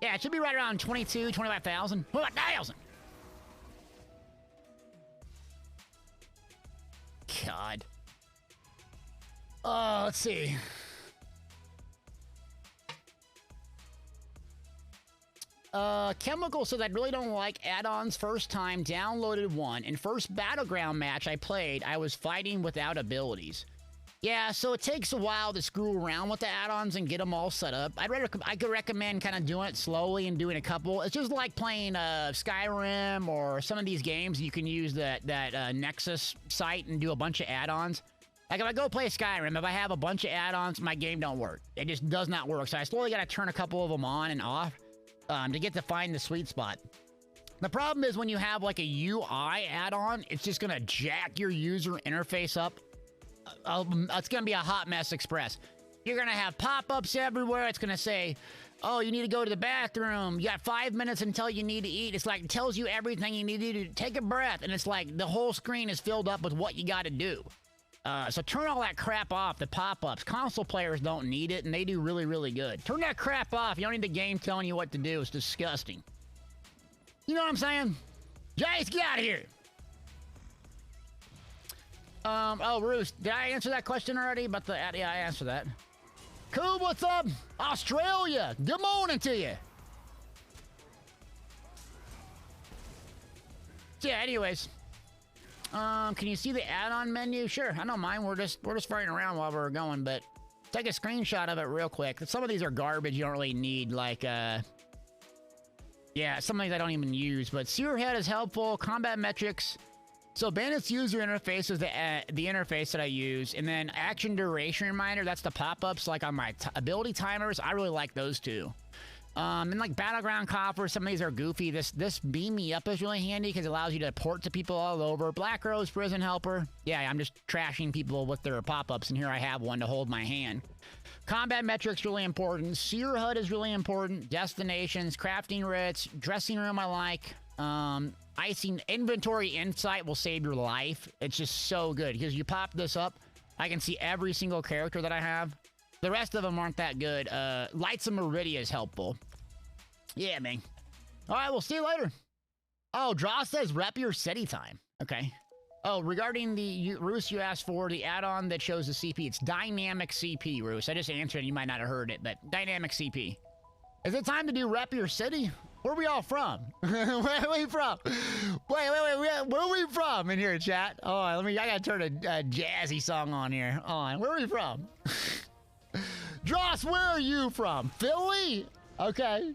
Yeah, it should be right around 22, 25,000. What about 1,000? God. Let's see. Chemical said I really don't like add-ons. First time, downloaded one. In first Battleground match I played, I was fighting without abilities. Yeah, so it takes a while to screw around with the add-ons and get them all set up. I could recommend kind of doing it slowly and doing a couple. It's just like playing Skyrim or some of these games. You can use that Nexus site and do a bunch of add-ons. Like if I go play Skyrim, if I have a bunch of add-ons, my game don't work. It just does not work. So I slowly got to turn a couple of them on and off. to get to find the sweet spot. The problem is when you have like a UI add-on, it's just gonna jack your user interface up. It's gonna be a hot mess express. You're gonna have pop-ups everywhere. It's gonna say, oh, you need to go to the bathroom. You got 5 minutes until you need to eat. It's like, it tells you everything you need to do. Take a breath. And it's like the whole screen is filled up with what you gotta do. So turn all that crap off, the pop-ups. Console players don't need it, and they do really, really good. Turn that crap off. You don't need the game telling you what to do. It's disgusting. You know what I'm saying? Jace, get out of here. Oh, Roost, did I answer that question already? About the, yeah, I answered that. Cool, what's up? Australia, good morning to you. So yeah, anyways. Can you see the add-on menu? Sure, I don't mind. We're just farting around while we're going, but take a screenshot of it real quick. Some of these are garbage you don't really need, like, yeah, some of these I don't even use, but Sewer Head is helpful. Combat metrics. So Bandit's user interface is the interface that I use, and then action duration reminder, that's the pop-ups like on my ability timers. I really like those two. And like Battleground Coffer, some of these are goofy. This Beam Me Up is really handy because it allows you to port to people all over. Black Rose Prison Helper. Yeah, I'm just trashing people with their pop-ups, and here I have one to hold my hand. Combat metrics really important. Seer HUD is really important. Destinations, crafting writs, dressing room I like. Icing inventory insight will save your life. It's just so good because you pop this up, I can see every single character that I have. The rest of them aren't that good. Lights of Meridia is helpful. Yeah, man. All right, we'll see you later. Oh, Draw says rep your city time. Okay. Oh, regarding the Roos you asked for, the add-on that shows the CP, it's Dynamic CP, Roos. I just answered and you might not have heard it, but Dynamic CP. Is it time to do rep your city? Where are we all from? Where are we from? Wait, where are we from in here, chat? Oh, I gotta turn a jazzy song on here. On, where are we from? Dross, where are you from? Philly? Okay.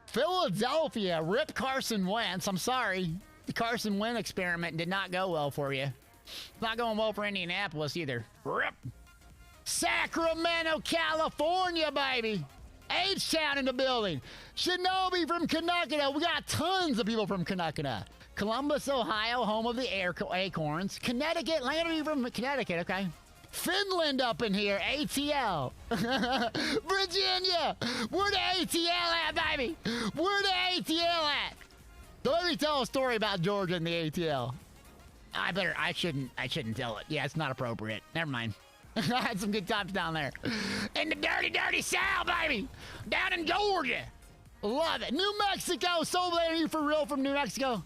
Philadelphia. Rip Carson Wentz. I'm sorry. The Carson Wentz experiment did not go well for you. It's not going well for Indianapolis either. Rip. Sacramento, California, baby. H-Town in the building. Shinobi from Kanakana. We got tons of people from Kanakana. Columbus, Ohio, home of the Acorns. Connecticut, Landry from Connecticut, okay. Finland up in here, ATL. Virginia, where the ATL at, baby? Where the ATL at? So let me tell a story about Georgia and the ATL. I shouldn't tell it. Yeah, it's not appropriate. Never mind. I had some good times down there. In the dirty, dirty South, baby. Down in Georgia. Love it. New Mexico. So are you for real from New Mexico?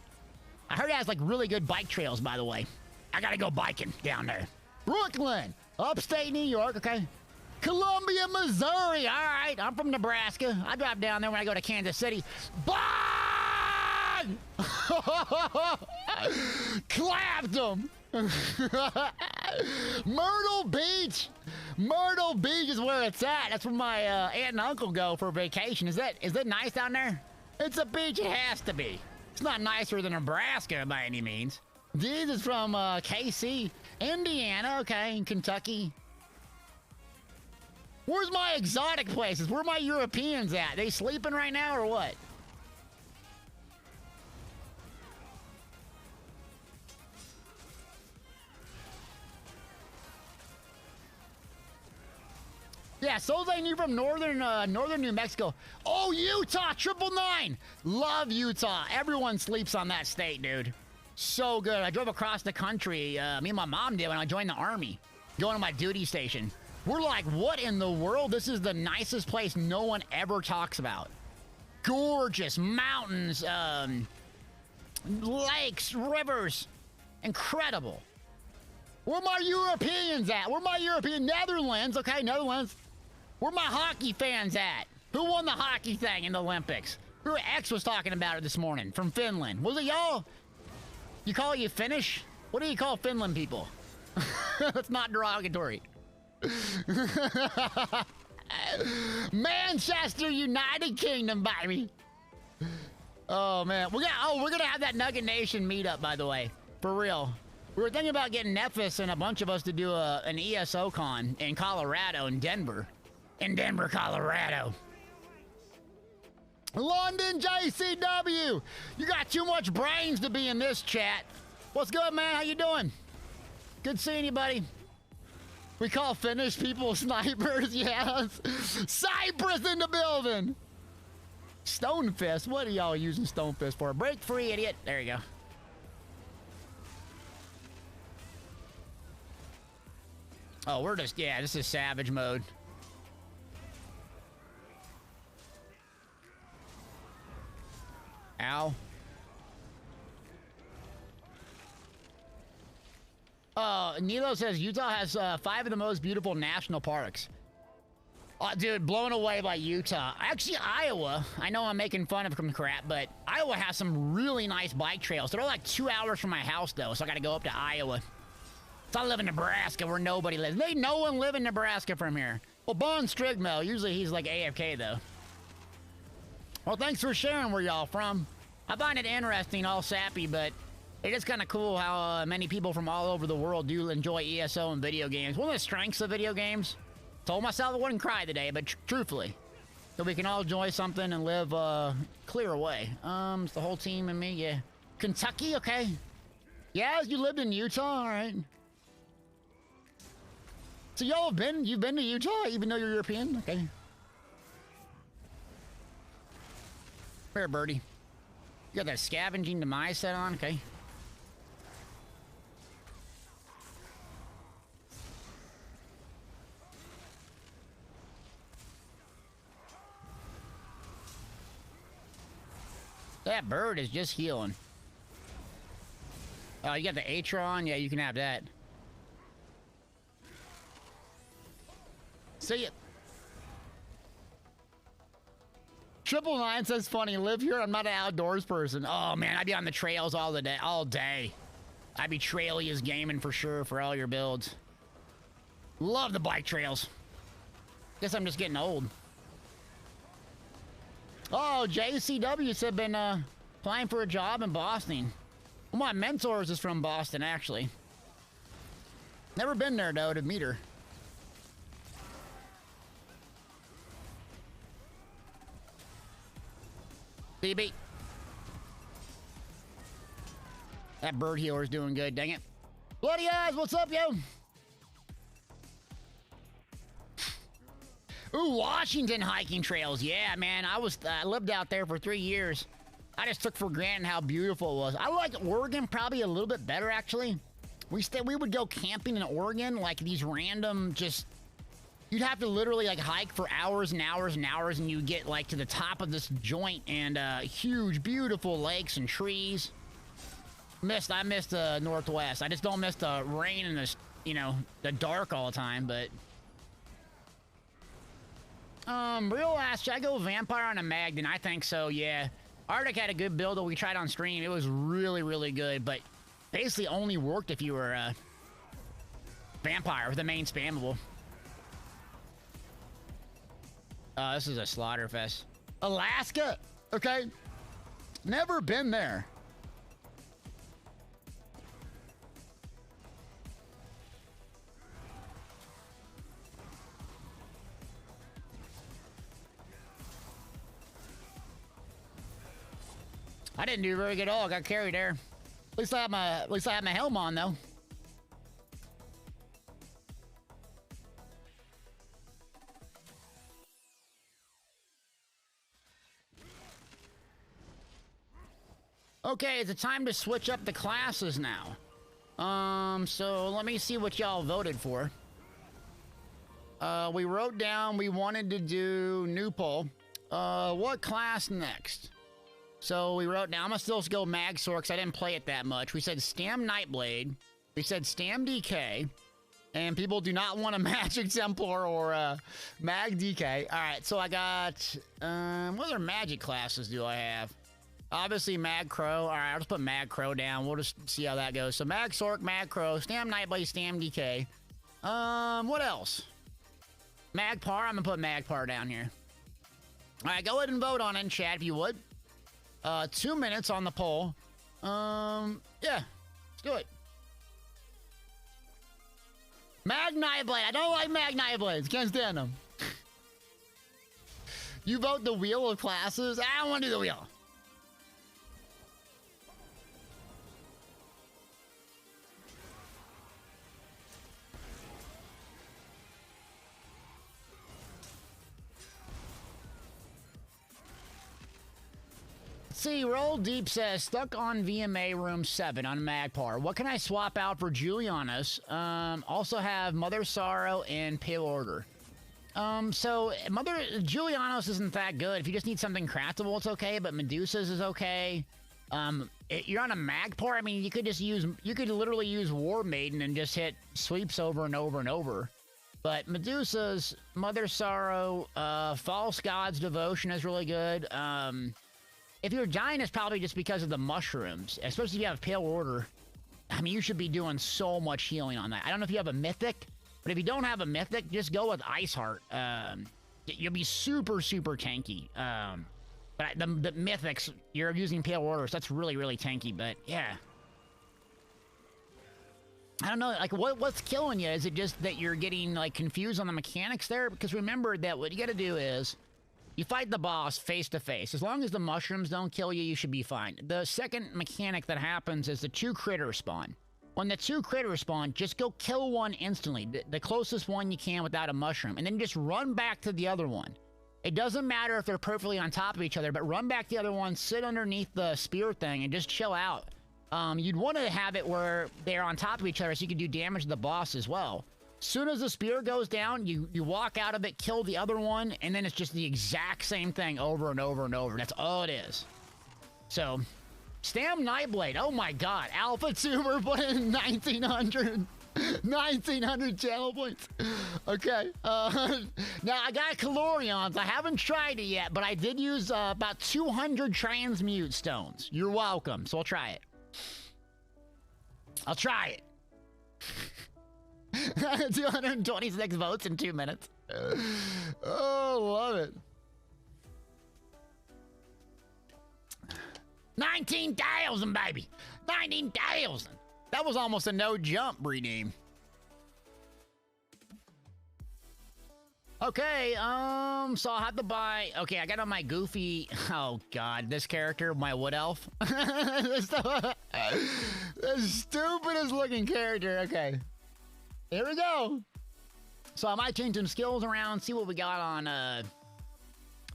I heard it has like really good bike trails, by the way. I gotta go biking down there. Brooklyn. Upstate New York, okay. Columbia, Missouri. All right. I'm from Nebraska. I drive down there when I go to Kansas City. Bang! Clapped them. Myrtle Beach. Myrtle Beach is where it's at. That's where my aunt and uncle go for vacation. Is that nice down there? It's a beach. It has to be. It's not nicer than Nebraska by any means. This is from KC, Indiana, okay, in Kentucky. Where's my exotic places? Where are my Europeans at? They sleeping right now or what? Yeah, Solzane, you from northern New Mexico. Oh, Utah, 999. Love Utah. Everyone sleeps on that state, dude. So good. I drove across the country. Me and my mom did when I joined the Army. Going to my duty station. We're like, what in the world? This is the nicest place no one ever talks about. Gorgeous mountains, lakes, rivers. Incredible. Where my Europeans at? Where my European Netherlands? Okay, Netherlands. Where my hockey fans at? Who won the hockey thing in the Olympics? Who X was talking about it this morning from Finland. Was it y'all? You call you Finnish? What do you call Finland people? That's not derogatory. Manchester United Kingdom, baby. Oh man, we're gonna have that Nugget Nation meetup, by the way, for real. We were thinking about getting Nephis and a bunch of us to do an ESO con in Colorado, in Denver, Colorado. London JCW, you got too much brains to be in this chat. What's good, man? How you doing? Good seeing you, buddy. We call Finnish people snipers. Yes. Cypress in the building. Stonefist. What are y'all using Stonefist for? Break free, idiot. There you go. Oh, we're just, yeah, this is savage mode. Ow. Nilo says Utah has 5 of the most beautiful national parks. Dude, blown away by Utah. Actually, Iowa, I know I'm making fun of some crap, but Iowa has some really nice bike trails. They're like 2 hours from my house, though, so I gotta go up to Iowa. So I live in Nebraska, where nobody lives. They no one live in Nebraska from here. Well, Bon Strigmo, usually he's like AFK, though. Well, thanks for sharing where y'all from. I find it interesting, all sappy, but it is kind of cool how many people from all over the world do enjoy ESO and video games. One of the strengths of video games, told myself I wouldn't cry today, but truthfully, that we can all enjoy something and live clear away. It's the whole team and me, yeah. Kentucky, okay. Yeah, you lived in Utah, all right. So y'all have you've been to Utah, even though you're European? Okay. Where, birdie? You got that scavenging demise set on? Okay. That bird is just healing. Oh, you got the Atron? Yeah, you can have that. See ya. 999 says funny, live here, I'm not an outdoors person. Oh man, I'd be on the trails all day. I'd be trailiest gaming for sure for all your builds. Love the bike trails. Guess I'm just getting old. Oh, JCW said been applying for a job in Boston. One of my mentors is from Boston, actually. Never been there though to meet her. BB. That bird healer's doing good, dang it. Bloody eyes, what's up, yo? Ooh, Washington hiking trails. Yeah, man, I lived out there for 3 years. I just took for granted how beautiful it was. I like Oregon probably a little bit better, actually. We would go camping in Oregon, like these random just... You'd have to literally like hike for hours and hours and hours, and you get like to the top of this joint and huge, beautiful lakes and trees. I missed the Northwest. I just don't miss the rain and the, you know, the dark all the time. But real ass, should I go vampire on a Magden? I think so. Yeah, Arctic had a good build that we tried on stream. It was really, really good, but basically only worked if you were vampire with the main spammable. This is a slaughter fest. Alaska? Okay. Never been there. I didn't do very good at all. I got carried there. At least I have my helm on though. Okay, it's a time to switch up the classes now. So let me see what y'all voted for. We wrote down we wanted to do new poll. What class next? So we wrote down, I'm gonna still go Mag Sword because I didn't play it that much. We said Stam Nightblade. We said Stam DK. And people do not want a Magic Templar or Mag DK. All right, so I got, what other Magic classes do I have? Obviously, Mag Crow. All right, I'll just put Mag Crow down. We'll just see how that goes. So, Mag Sork, Mag Crow, Stam Nightblade, Stam DK. What else? Magpar. I'm going to put Magpar down here. All right, go ahead and vote on it in chat if you would. 2 minutes on the poll. Yeah, let's do it. Mag Nightblade. I don't like Mag Nightblades. Can't stand them. You vote the wheel of classes? I don't want to do the wheel. See, Roll Deep says, stuck on VMA room 7 on Magpar. What can I swap out for Julianus? Also have Mother Sorrow and Pale Order. So Julianos isn't that good. If you just need something craftable, it's okay, but Medusa's is okay. You're on a Magpar, I mean, you could literally use War Maiden and just hit sweeps over and over and over. But Medusa's, Mother Sorrow, False God's Devotion is really good. If you're dying, it's probably just because of the mushrooms, especially if you have Pale Order. I mean, you should be doing so much healing on that. I don't know if you have a Mythic, but if you don't have a Mythic, just go with Ice Heart. You'll be super, super tanky. But the Mythics, you're using Pale Order, so that's really, really tanky, but yeah. I don't know, like, what's killing you? Is it just that you're getting, like, confused on the mechanics there? Because remember that what you gotta do is, you fight the boss face to face. As long as the mushrooms don't kill you, you should be fine. The second mechanic that happens is the 2 critters spawn. When the 2 critters spawn, just go kill one instantly. The closest one you can without a mushroom. And then just run back to the other one. It doesn't matter if they're perfectly on top of each other, but run back to the other one, sit underneath the spear thing, and just chill out. You'd want to have it where they're on top of each other so you can do damage to the boss as well. Soon as the spear goes down, you walk out of it, kill the other one, and then it's just the exact same thing over and over and over. That's all it is. So, Stam Nightblade. Oh my god. Alpha Tumor put in 1900. 1900 channel points. Okay. Now, I got Calorions. I haven't tried it yet, but I did use about 200 Transmute Stones. You're welcome. So I'll try it. I'll try it. 226 votes in 2 minutes. Oh, love it. 19,000, baby. 19,000. That was almost a no jump redeem. Okay, so I'll have to buy... Okay, I got on my goofy... Oh, God, this character, my Wood Elf. The stupidest looking character. Okay. Here we go. So I might change some skills around, see what we got on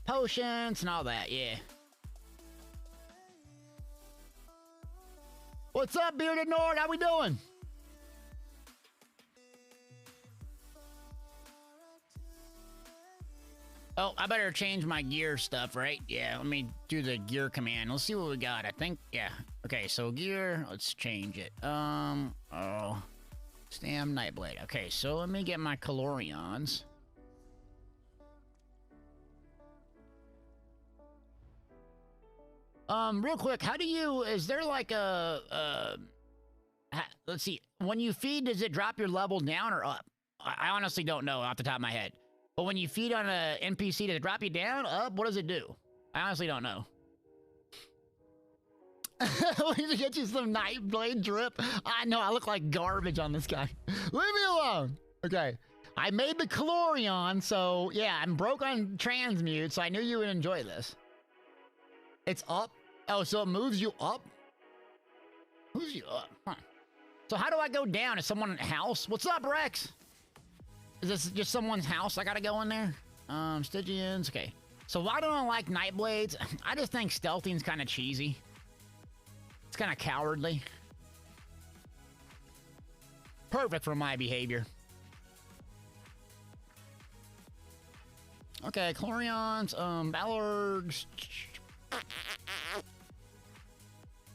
potions and all that, yeah. What's up, Bearded Nord? How we doing? Oh, I better change my gear stuff, right? Yeah, let me do the gear command. Let's see what we got. I think, yeah. Okay, so gear, let's change it. Oh. Stam Nightblade. Okay, so let me get my Calorions. Real quick, how do you... Is there like a... let's see. When you feed, does it drop your level down or up? I honestly don't know off the top of my head. But when you feed on an NPC, does it drop you down, up? What does it do? I honestly don't know. We need to get you some Nightblade drip. I know, I look like garbage on this guy. Leave me alone. Okay. I made the Calorion, so yeah, I'm broke on Transmute, so I knew you would enjoy this. It's up. Oh, so it moves you up? Moves you up, huh? So how do I go down? Is someone in the house? What's up, Rex? Is this just someone's house I gotta go in there? Stygians, okay. So why don't I like Nightblades? I just think stealthing's kind of cheesy. It's kind of cowardly. Perfect for my behavior. Okay, Calorions, Ballards.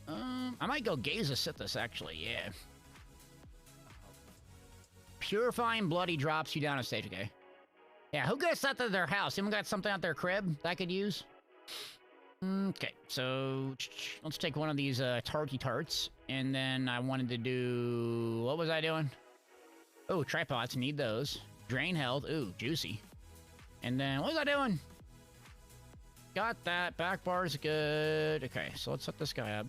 I might go Gaza Sithis, actually, yeah. Purifying Bloody drops you down a stage, okay. Yeah, who got stuff at their house? Anyone got something out their crib that I could use? Okay, so let's take one of these tarty tarts, and then I wanted to do... What was I doing? Oh, tripods, need those. Drain health, ooh, juicy. And then, what was I doing? Got that, back bar's good. Okay, so let's set this guy up.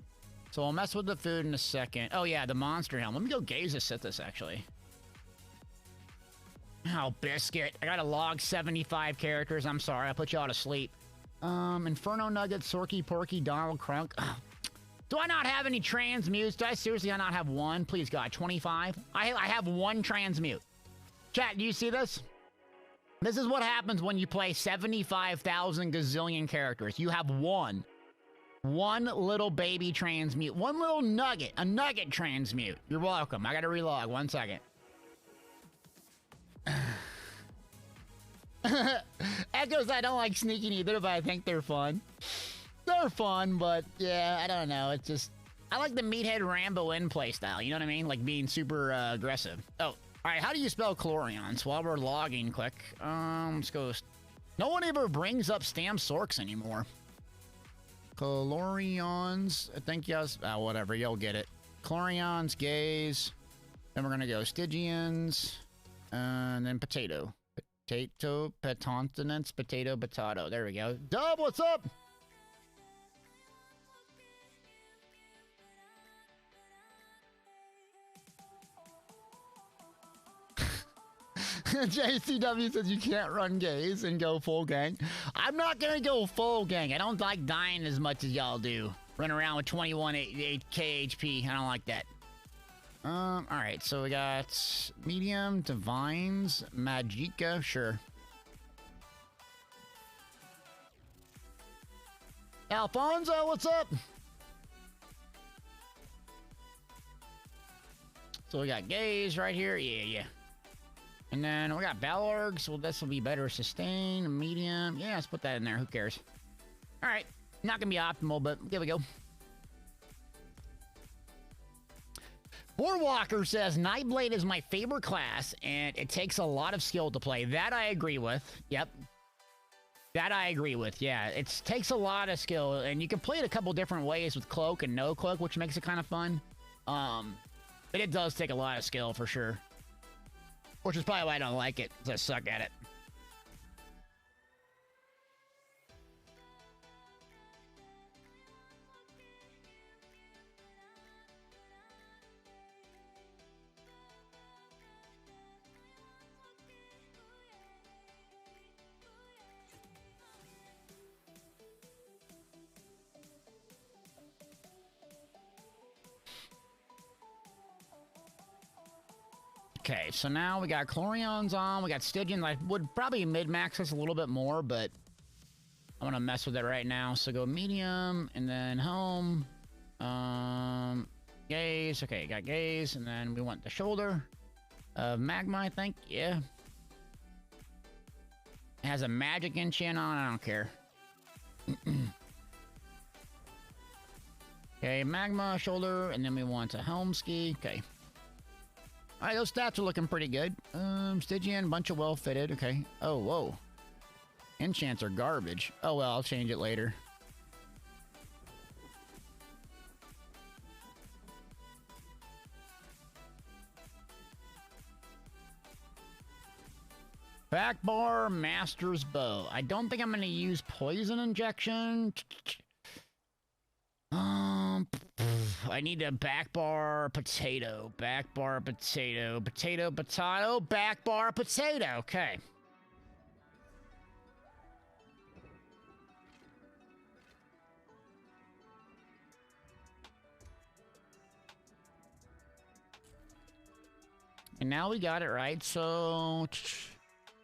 So I'll mess with the food in a second. Oh yeah, the monster helm. Let me go Gaze Sithis, actually. Oh, Biscuit. I gotta log 75 characters. I'm sorry. I put you all to sleep. Inferno Nugget, Sorky, Porky, Donald, Crunk. Oh. Do I not have any transmutes? Do I seriously not have one? Please, God. 25? I have one transmute. Chat, do you see this? This is what happens when you play 75,000 gazillion characters. You have one. One little baby transmute. One little nugget. A nugget transmute. You're welcome. I gotta relog. 1 second. Echoes, I don't like sneaking either, but I think they're fun. They're fun, but yeah, I don't know. It's just... I like the Meathead Rambo in playstyle. You know what I mean? Like being super aggressive. Oh, alright. How do you spell Chlorions? While we're logging, click. Let's go... No one ever brings up Stam Sorks anymore. Chlorions. I think yes. Oh, whatever. You'll get it. Chlorions, gays. Then we're gonna go Stygians. And then potato. Potato, petontinence, potato, potato. There we go. Dub, what's up? JCW says you can't run gays and go full gang. I'm not gonna go full gang. I don't like dying as much as y'all do. Run around with 21 KHP. I don't like that. Alright, so we got medium, divines, magicka, sure. Alfonso, what's up? So we got gays right here, yeah. And then we got Balorg, so this will be better sustain, medium. Yeah, let's put that in there, who cares? Alright, not gonna be optimal, but here we go. Boardwalker says, Nightblade is my favorite class, and it takes a lot of skill to play. That I agree with. Yep. That I agree with, yeah. It takes a lot of skill, and you can play it a couple different ways with Cloak and no Cloak, which makes it kind of fun. But it does take a lot of skill, for sure. Which is probably why I don't like it, because I suck at it. Okay, so now we got Chlorions on, we got Stygian. I would probably mid-max this a little bit more, but I'm gonna mess with it right now. So go medium, and then home. Gaze, okay, got gaze, and then we want the shoulder. Magma, I think, yeah. It has a magic enchant on, I don't care. Okay, magma, shoulder, and then we want a helm ski, okay. Alright, those stats are looking pretty good. Stygian, bunch of well-fitted. Okay. Oh, whoa. Enchants are garbage. Oh, well, I'll change it later. Back bar, Master's Bow. I don't think I'm going to use Poison Injection. I need a back bar potato. Back bar potato. Potato, potato. Back bar potato. Okay. And now we got it right. So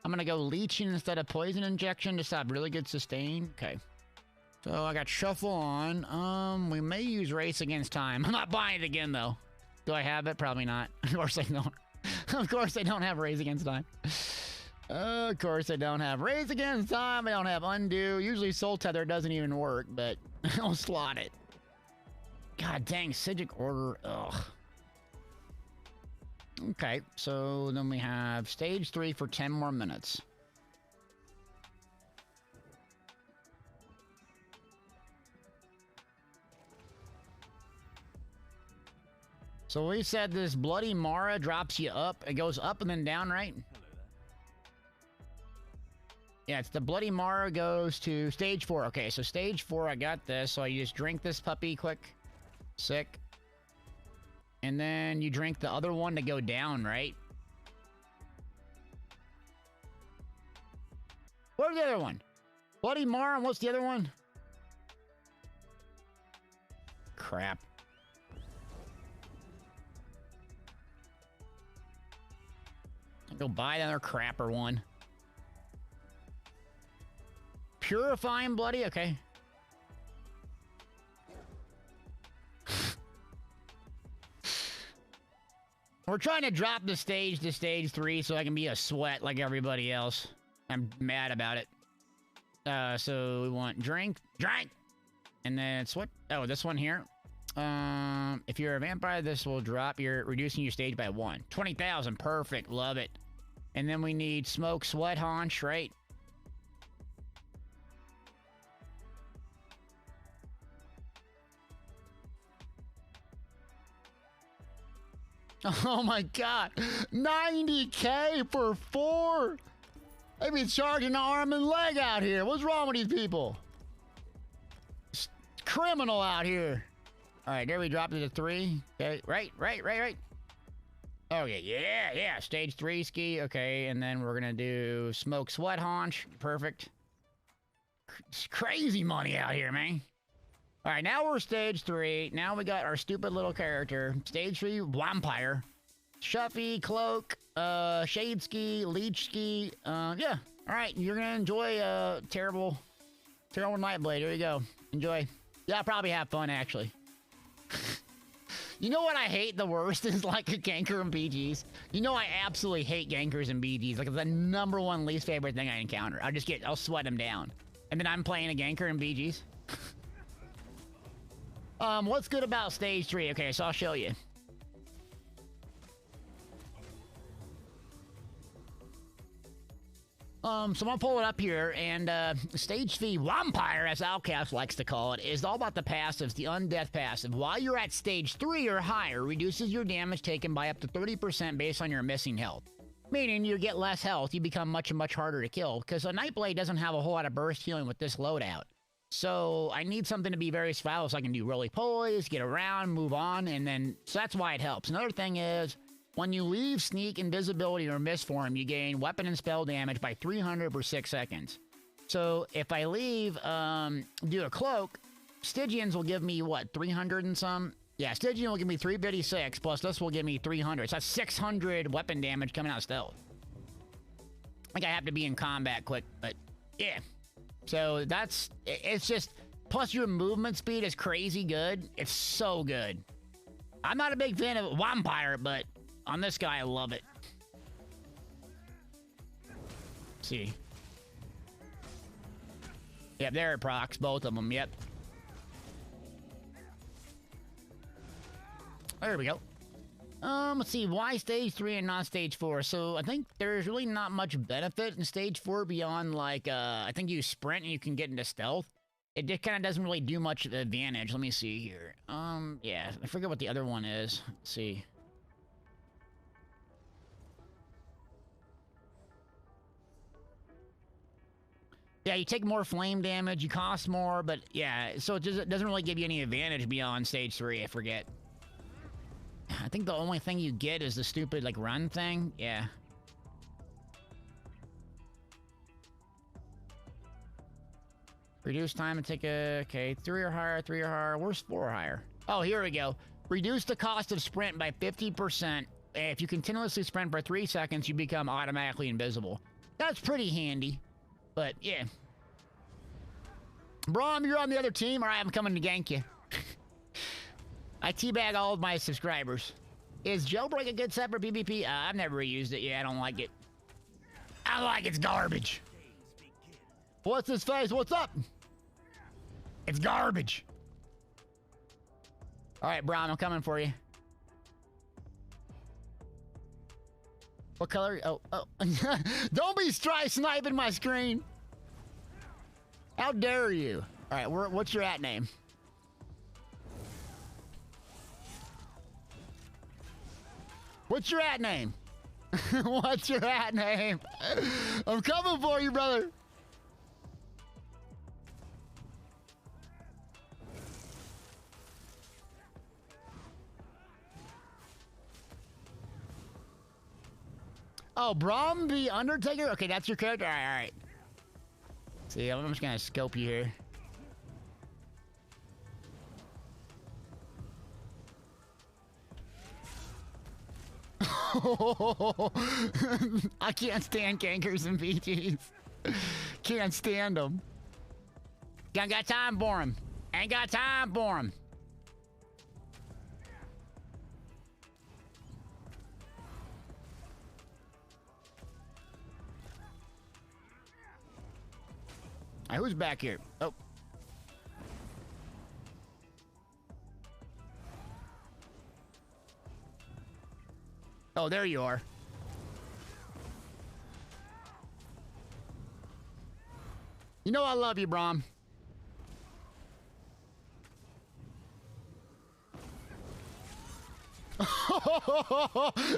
I'm going to go leeching instead of poison injection to have really good sustain. Okay. So I got shuffle on. We may use race against time. I'm not buying it again though. Do I have it? Probably not. Of course I don't. Of course I don't have race against time. Of course I don't have race against time. I don't have undo. Usually soul tether doesn't even work, but I'll slot it. God dang, Sigic order. Ugh. Okay, so then we have stage 3 for 10 more minutes. So we said this Bloody Mara drops you up. It goes up and then down, right? Yeah, it's the Bloody Mara goes to stage 4. Okay, so stage 4, I got this. So you just drink this puppy quick. Sick. And then you drink the other one to go down, right? Where's the other one? Bloody Mar, and what's the other one? Crap. I'll go buy another crapper one. Purifying Bloody? Okay. We're trying to drop the stage to stage 3 so I can be a sweat like everybody else. I'm mad about it. So we want drink. And then it's what? Oh, this one here. If you're a vampire, this will drop your, reducing your stage by 1. 20,000, perfect, love it. And then we need smoke, sweat, haunch, right? Oh my god, 90K for 4? They be charging an arm and leg out here. What's wrong with these people? It's criminal out here. All right, there we dropped it to 3. Okay, right. Okay, yeah. Stage 3 ski. Okay, and then we're gonna do smoke, sweat, haunch. Perfect. It's crazy money out here, man. All right, now we're stage 3. Now we got our stupid little character. Stage 3, vampire. Shuffy, cloak, shade ski, leech ski. Yeah. All right, you're gonna enjoy terrible Nightblade. Here you go. Enjoy. Yeah, I'll probably have fun actually. You know what I hate the worst is like a ganker and BGs. You know I absolutely hate gankers and BGs. Like it's the #1 least favorite thing I encounter. I'll sweat them down, and then I'm playing a ganker and BGs. What's good about stage 3? Okay, so I'll show you. So I'm gonna pull it up here, and stage 3 vampire, as Outcast likes to call it, is all about the passives, the undeath passive. While you're at stage 3 or higher, reduces your damage taken by up to 30% based on your missing health. Meaning you get less health, you become much harder to kill, because a Nightblade doesn't have a whole lot of burst healing with this loadout. So I need something to be very survivable so I can do roly polies, get around, move on, and then, so that's why it helps. Another thing is, when you leave sneak, invisibility, or mistform, you gain weapon and spell damage by 300 per 6 seconds. So if I leave, do a cloak, Stygians will give me, what, 300 and some? Yeah, Stygian will give me 356, plus this will give me 300. So that's 600 weapon damage coming out of stealth. I think I have to be in combat quick, but yeah. So that's, it's just, plus your movement speed is crazy good. It's so good. I'm not a big fan of vampire, but on this guy, I love it. Let's see. Yep, there it procs, both of them, yep. There we go. Let's see, why stage 3 and not stage 4? So I think there's really not much benefit in stage 4 beyond like, I think you sprint and you can get into stealth. It just kind of doesn't really do much advantage. Let me see here. Yeah, I forget what the other one is. Let's see. Yeah, you take more flame damage, you cost more, but yeah, so it doesn't really give you any advantage beyond stage 3, I forget. I think the only thing you get is the stupid, like, run thing. Yeah. Reduce time and take a... Okay, 3 or higher, 3 or higher. Where's 4 or higher? Oh, here we go. Reduce the cost of sprint by 50%. If you continuously sprint for 3 seconds, you become automatically invisible. That's pretty handy. But, yeah. Brom, you're on the other team? Alright, I'm coming to gank you. I teabag all of my subscribers. Is Jailbreak a good set for PvP? I've never used it. Yeah, I don't like it. I like it's garbage. What's his face? What's up? It's garbage. Alright, Brom, I'm coming for you. What color? Oh. Don't be sniping my screen. How dare you? Alright, what's your at name? What's your at name? What's your at name? I'm coming for you, brother. Oh, Brom the Undertaker? Okay, that's your character? Alright. See, I'm just gonna scope you here. I can't stand gankers and BGs. Can't stand them. Ain't got time for him. Ain't got time for him. All right, who's back here? Oh. Oh, there you are. You know I love you, Brom.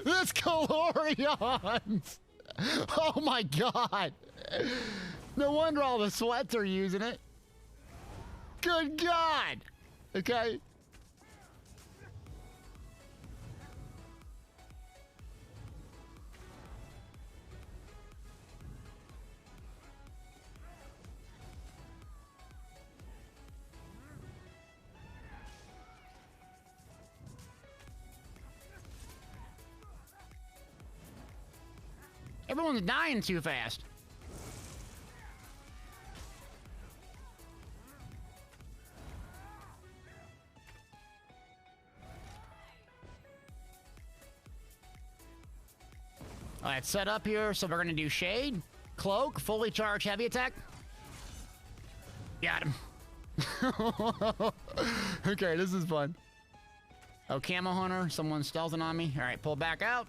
This Calorions! Oh my god! No wonder all the sweats are using it. Good god! Okay. Everyone's dying too fast. All right, set up here. So we're gonna do Shade, Cloak, fully charged heavy attack. Got him. Okay, this is fun. Oh, Camo Hunter. Someone's stealthing on me. All right, pull back out.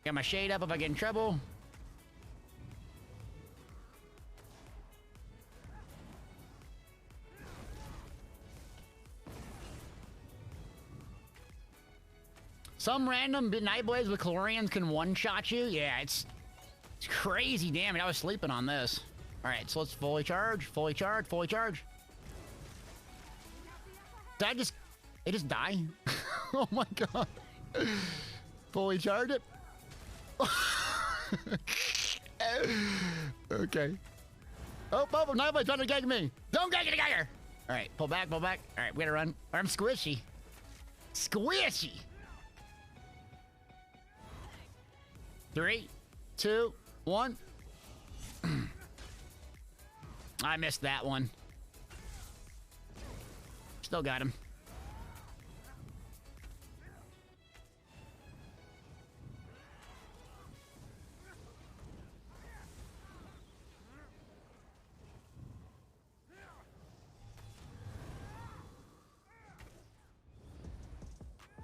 Got my Shade up if I get in trouble. Some random Nightblades with Calorians can one-shot you. Yeah, it's crazy damage. I was sleeping on this. All right, so let's fully charge, fully charge, fully charge. Did it just die? Oh my god. Fully charge it. Okay. Oh, Nightblade's trying to gank me. Don't gank the ganker. All right, pull back, pull back. All right, we gotta run. I'm squishy. Squishy. 3, 2, 1. I missed that one. Still got him.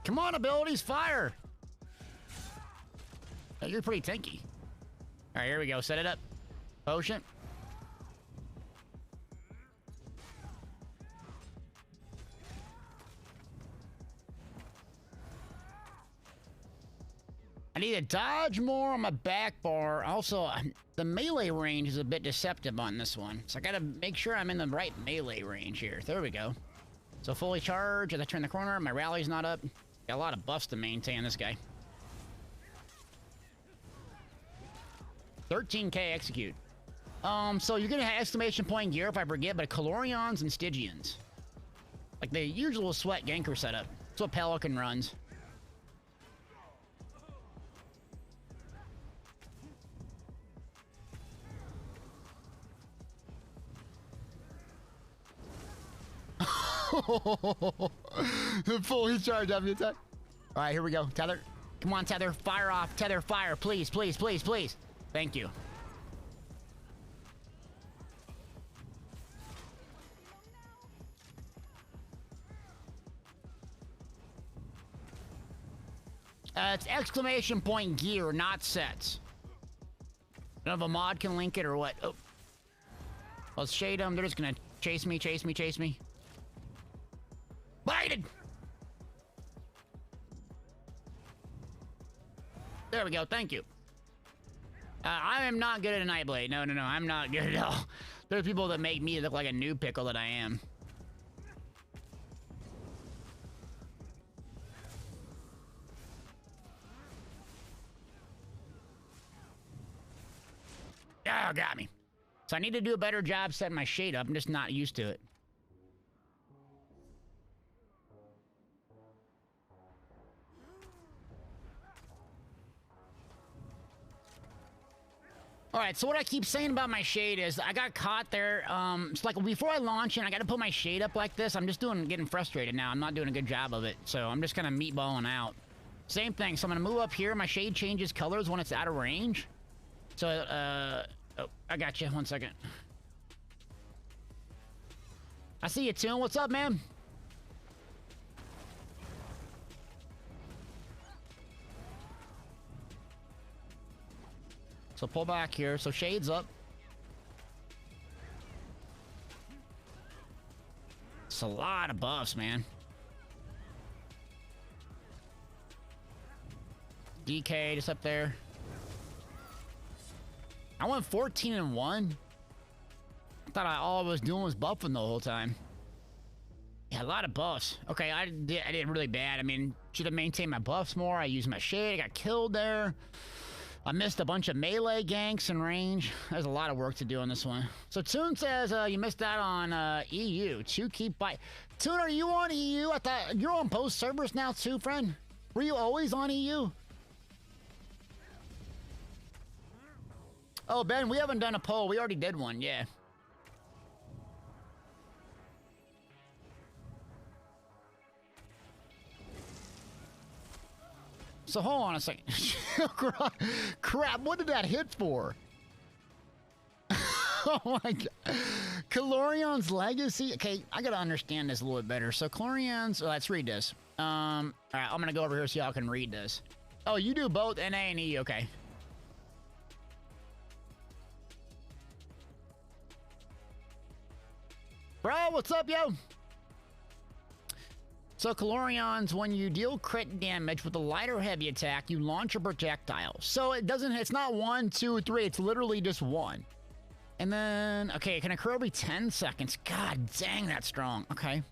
Come on, abilities, fire! Oh, you're pretty tanky. All right, here we go. Set it up. Potion. I need to dodge more on my back bar. Also, the melee range is a bit deceptive on this one. So I gotta make sure I'm in the right melee range here. There we go. So fully charged as I turn the corner. My rally's not up. Got a lot of buffs to maintain this guy. 13k execute. So you're gonna have exclamation point gear if I forget, but Calorions and Stygians. Like the usual sweat ganker setup. That's what Pelican runs. Fully charged after the attack. All right, here we go. Tether. Come on, Tether. Fire off. Tether, fire. Please, please, please, please. Thank you. It's exclamation point gear, not sets. I don't know if a mod can link it or what. Oh. Let's shade them. They're just gonna chase me, chase me, chase me. Biden! There we go. Thank you. I am not good at a Nightblade. No, no, no. I'm not good at all. There's people that make me look like a new pickle that I am. Oh, got me. So I need to do a better job setting my shade up. I'm just not used to it. All right, so what I keep saying about my shade is I got caught there. It's like before I launch and I got to put my shade up like this. I'm just getting frustrated now. I'm not doing a good job of it. So I'm just kind of meatballing out. Same thing. So I'm going to move up here. My shade changes colors when it's out of range. So, oh, I got you. 1 second. I see you, Toon. What's up, man? So pull back here. So shades up. It's a lot of buffs, man. DK just up there. I went 14-1. I thought all I was doing was buffing the whole time. Yeah, a lot of buffs. Okay, I did really bad. I mean, should have maintained my buffs more. I used my shade. I got killed there. I missed a bunch of melee ganks in range. There's a lot of work to do on this one. So Toon says you missed out on EU. Keep by. Toon, are you on EU? I thought you're on both servers now too, friend. Were you always on EU? Oh, Ben, we haven't done a poll. We already did one, yeah. So hold on a second. Crap, what did that hit for? Oh my god. Calorion's legacy. Okay, I gotta understand this a little bit better. So Calorion's, let's read this. Alright, I'm gonna go over here so y'all can read this. Oh, you do both NA and E, okay. Bro, what's up, yo? So Calorion's, when you deal crit damage with a light or heavy attack, you launch a projectile. So it's not 1, 2, 3, it's literally just 1. And then, okay, it can occur every 10 seconds. God dang, that's strong. Okay.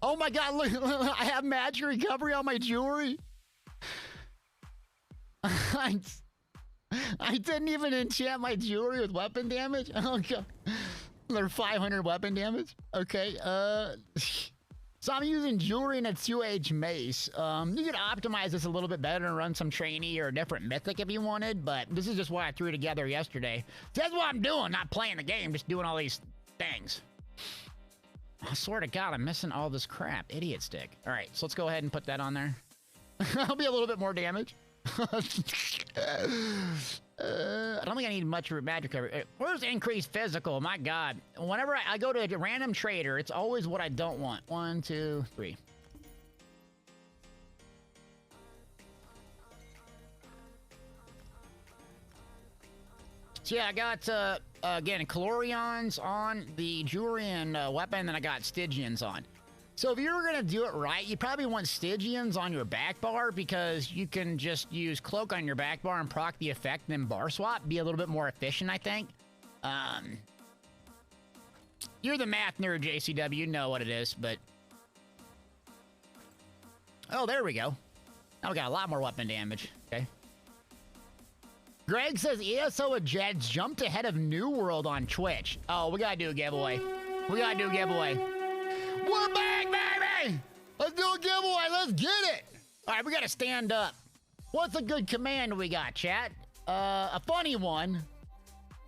Oh my god, look, I have magic recovery on my jewelry. I didn't even enchant my jewelry with weapon damage. Oh god. They're 500 weapon damage. Okay, so I'm using jewelry and a 2H mace. You could optimize this a little bit better and run some trainee or a different mythic if you wanted, but this is just what I threw together yesterday. So that's what I'm doing, not playing the game, just doing all these things. I swear to God, I'm missing all this crap. Idiot stick. All right, so let's go ahead and put that on there. That'll be a little bit more damage. I don't think I need much magic recovery. Where's increased physical? My God. Whenever I go to a random trader, it's always what I don't want. 1, 2, 3. So yeah, I got, again, Calorion's on the jewelry and weapon, then I got Stygians on. So if you were going to do it right, you probably want Stygians on your back bar because you can just use Cloak on your back bar and proc the effect and then bar swap. Be a little bit more efficient, I think. You're the math nerd, JCW. You know what it is, but... Oh, there we go. Now we got a lot more weapon damage. Okay. Greg says ESO Jets jumped ahead of New World on Twitch. Oh, we got to do a giveaway. We got to do a giveaway. We're back, baby! Let's do a giveaway. Let's get it! All right, we got to stand up. What's a good command we got, chat? A funny one.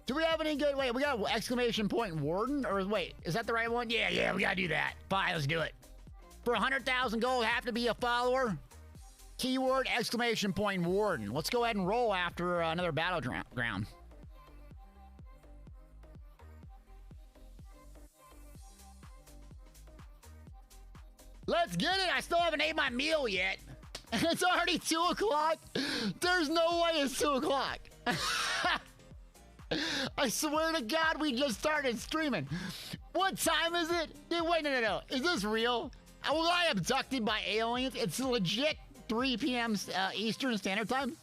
Do we have any good... Wait, we got exclamation point warden? Or wait, is that the right one? Yeah, we got to do that. Fine, let's do it. For 100,000 gold, have to be a follower. Keyword exclamation point warden. Let's go ahead and roll after another battleground. Let's get it! I still haven't ate my meal yet. It's already 2 o'clock. There's no way it's 2 o'clock. I swear to God, we just started streaming. What time is it? Dude, wait, no. Is this real? Was I abducted by aliens? It's legit 3 p.m. Eastern Standard Time?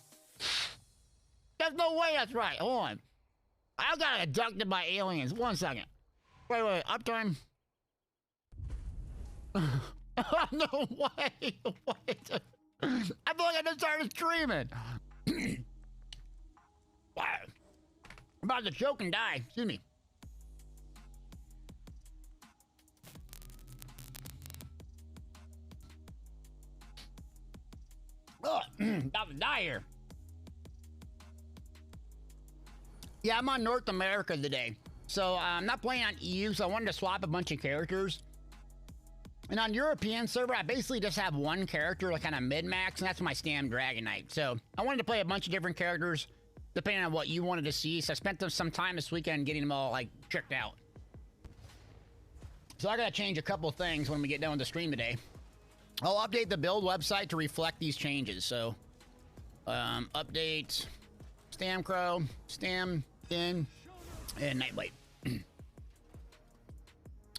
There's no way that's right. Hold on. I got abducted by aliens. 1 second. Wait. Uptime. No way. Wait. I feel like I just started streaming. Wow. I'm about to choke and die. Excuse me. Oh, about to die here. Yeah, I'm on North America today. So I'm not playing on EU, so I wanted to swap a bunch of characters. And on European server, I basically just have one character, like kind of mid-max, and that's my Stam Dragon Knight. So I wanted to play a bunch of different characters, depending on what you wanted to see. So I spent some time this weekend getting them all, like, tricked out. So I gotta change a couple things when we get done with the stream today. I'll update the build website to reflect these changes. So, update Stam Crow, Stam Din, and Nightblade.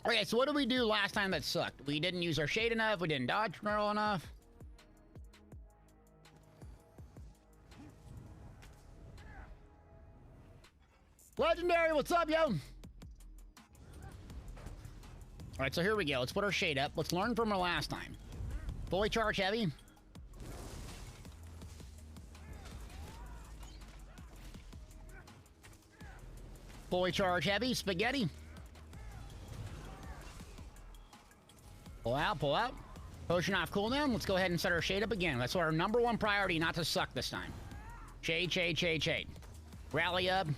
Okay, so what did we do last time that sucked? We didn't use our shade enough. We didn't dodge neural enough. Legendary, what's up, yo? All right, so here we go. Let's put our shade up. Let's learn from our last time. Fully charge heavy. Fully charge heavy, spaghetti. Pull out, pull out. Potion off cooldown. Let's go ahead and set our shade up again. That's our #1 priority, not to suck this time. Shade, shade, shade, shade. Rally up.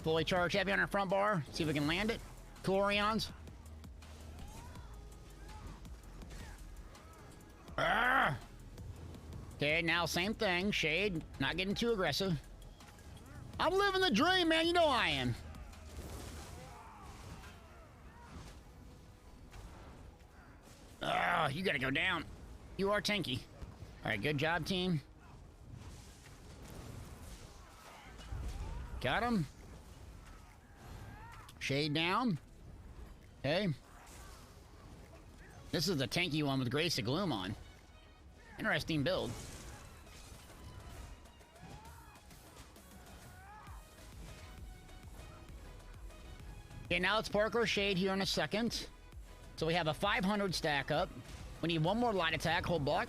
Fully charge heavy on our front bar. See if we can land it. Chlorions. Okay, now same thing. Shade, not getting too aggressive. I'm living the dream, man. You know I am. You gotta go down. You are tanky. All right, good job, team. Got him. Shade down. Okay. This is the tanky one with Grace of Gloom on. Interesting build. Okay, now let's park our shade here in a second. So we have a 500 stack up. We need one more light attack, hold block.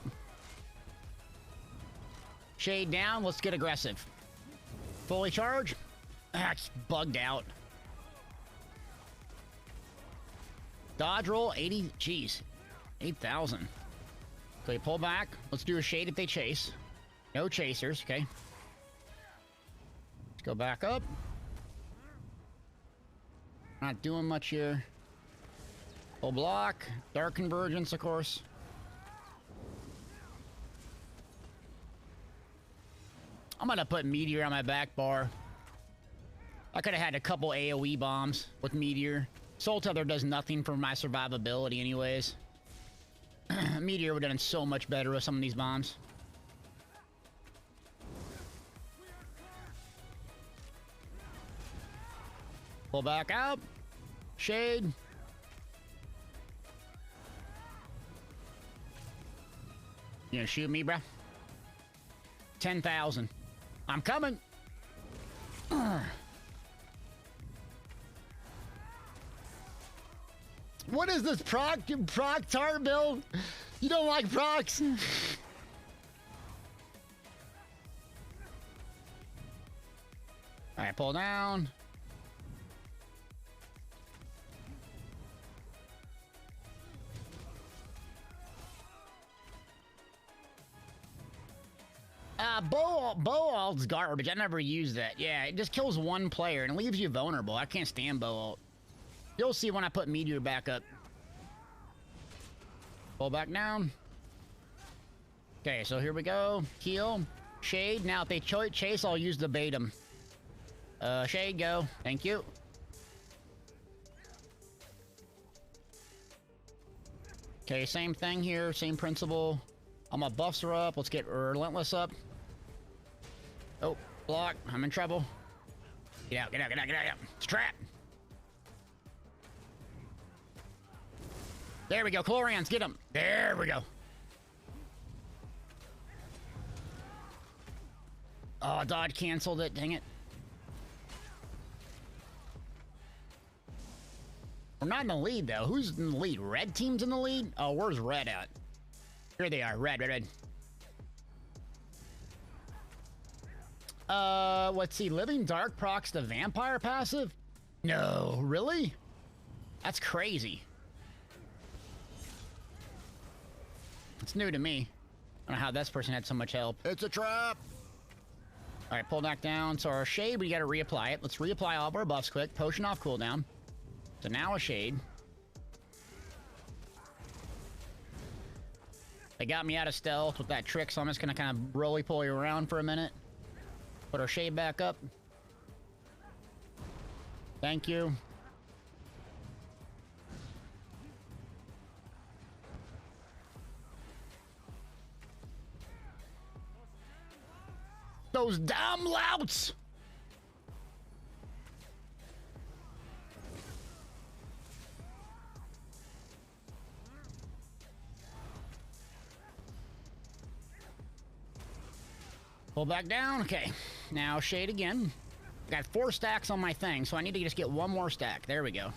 Shade down, let's get aggressive. Fully charge. Ah, it's bugged out. Dodge roll, 80, jeez. 8,000. Okay, pull back. Let's do a shade if they chase. No chasers, okay. Let's go back up. Not doing much here. Full block. Dark convergence, of course. I'm gonna put Meteor on my back bar. I could have had a couple AoE bombs with Meteor. Soul Tether does nothing for my survivability anyways. Meteor would have done so much better with some of these bombs. Pull back out. Shade. You gonna shoot me, bruh? 10,000. I'm coming. What is this proc tar build? You don't like procs? All right, pull down. Bow alt's garbage. I never use that. Yeah, it just kills one player and it leaves you vulnerable. I can't stand bow alt. You'll see when I put Meteor back up. Pull back down. Okay, so here we go. Heal. Shade. Now, if they chase, I'll use the bait 'em. Shade, go. Thank you. Okay, same thing here. Same principle. I'm gonna buffs her up. Let's get Relentless up. Oh, block. I'm in trouble. Get out, get out, get out, get out, get out. It's a trap. There we go. Chlorians, get him. There we go. Oh, dodge canceled it. Dang it. We're not in the lead, though. Who's in the lead? Red team's in the lead? Oh, where's red at? Here they are. Red, red, red. Let's see. Living Dark procs the vampire passive? No, really? That's crazy. It's new to me. I don't know how this person had so much help. It's a trap. All right, pull back down. So our shade, we got to reapply it. Let's reapply all of our buffs quick. Potion off cooldown. So now a shade. They got me out of stealth with that trick, so I'm just going to kind of roly-poly around for a minute. Put our shade back up. Thank you. Those damn louts! Pull back down. Okay. Now shade again. Got 4 stacks on my thing, so I need to just get 1 more stack. There we go.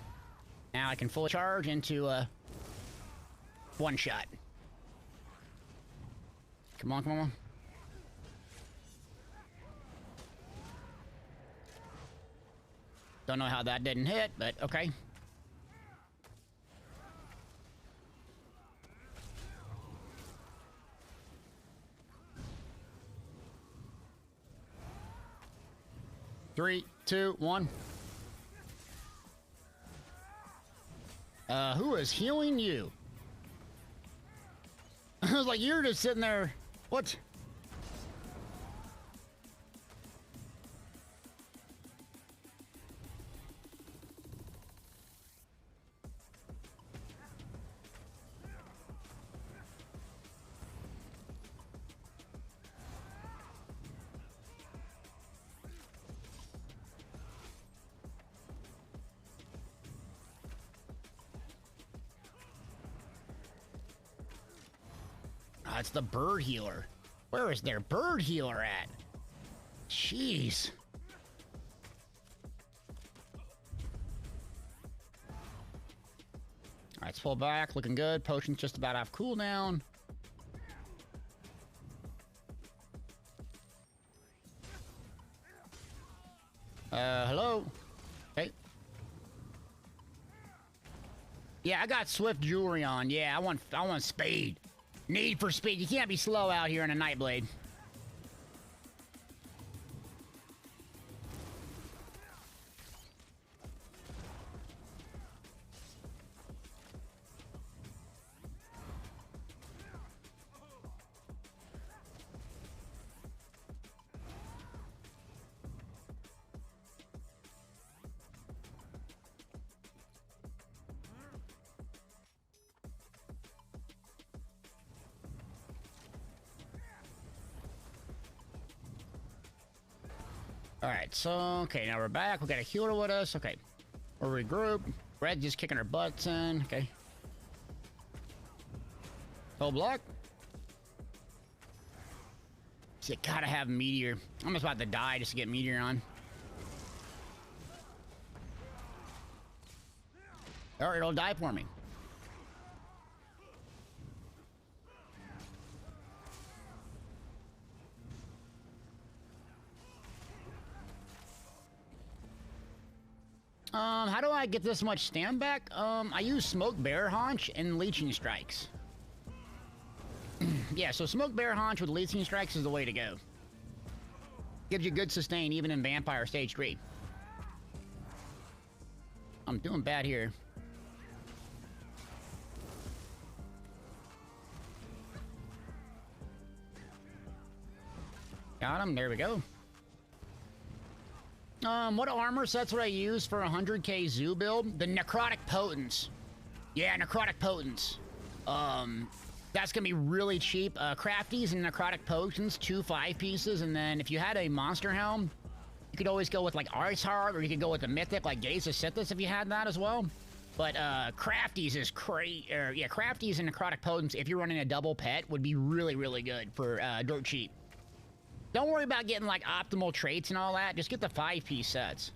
Now I can fully charge into one shot. Come on, come on. Don't know how that didn't hit, but okay. Three, two, one. Who is healing you? I was like, you're just sitting there. What? It's the bird healer. Where is their bird healer at? Jeez. Alright, let's pull back. Looking good. Potion's just about off cooldown. Hello? Hey. Yeah, I got swift jewelry on. Yeah, I want speed. Need for speed. You can't be slow out here in a Nightblade. Alright, so, okay, now we're back. We got a healer with us. Okay. We'll regroup. Red just kicking our butts in. Okay. Full block. So you gotta have Meteor. I'm almost about to die just to get Meteor on. Or it'll die for me. How do I get this much stand back? I use Smoke Bear Haunch and Leeching Strikes. Yeah, so Smoke Bear Haunch with Leeching Strikes is the way to go. Gives you good sustain even in Vampire Stage 3. I'm doing bad here. Got him, there we go. What armor sets would I use for a 100k zoo build? The Necrotic Potence. Yeah, Necrotic Potence. That's gonna be really cheap. Crafties and Necrotic Potence, 2 5-pieces, and then if you had a Monster Helm, you could always go with like Ice Heart, or you could go with the Mythic, like Gaze of Sithis if you had that as well. But Crafties is yeah, Crafties and Necrotic Potence, if you're running a double pet, would be really, really good for dirt cheap. Don't worry about getting, like, optimal traits and all that. Just get the 5-piece sets.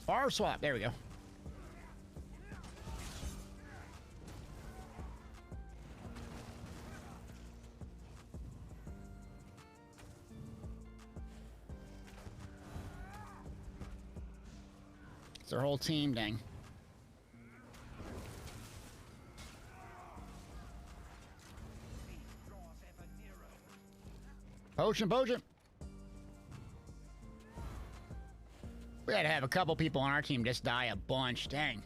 Bar swap. There we go. their whole team, dang. Potion, potion. We had to have a couple people on our team just die a bunch, dang.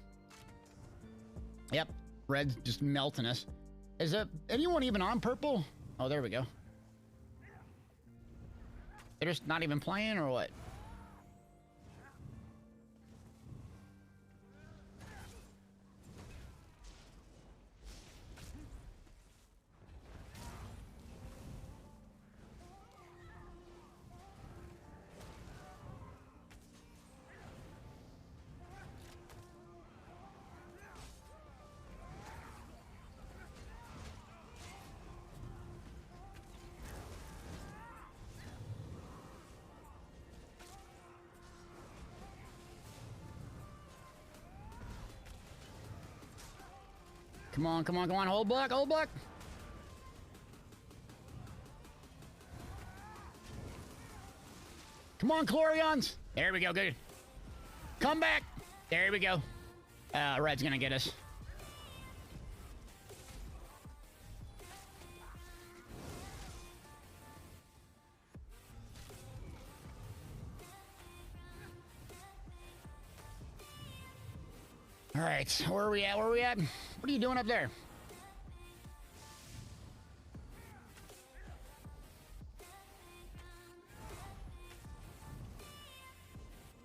Yep, red's just melting us. Is it anyone even on purple? Oh, there we go. They're just not even playing or what? Come on, come on, come on. Hold block, hold block. Come on, Chlorions. There we go, good. Come back. There we go. Red's gonna get us. All right, where are we at? Where are we at? What are you doing up there?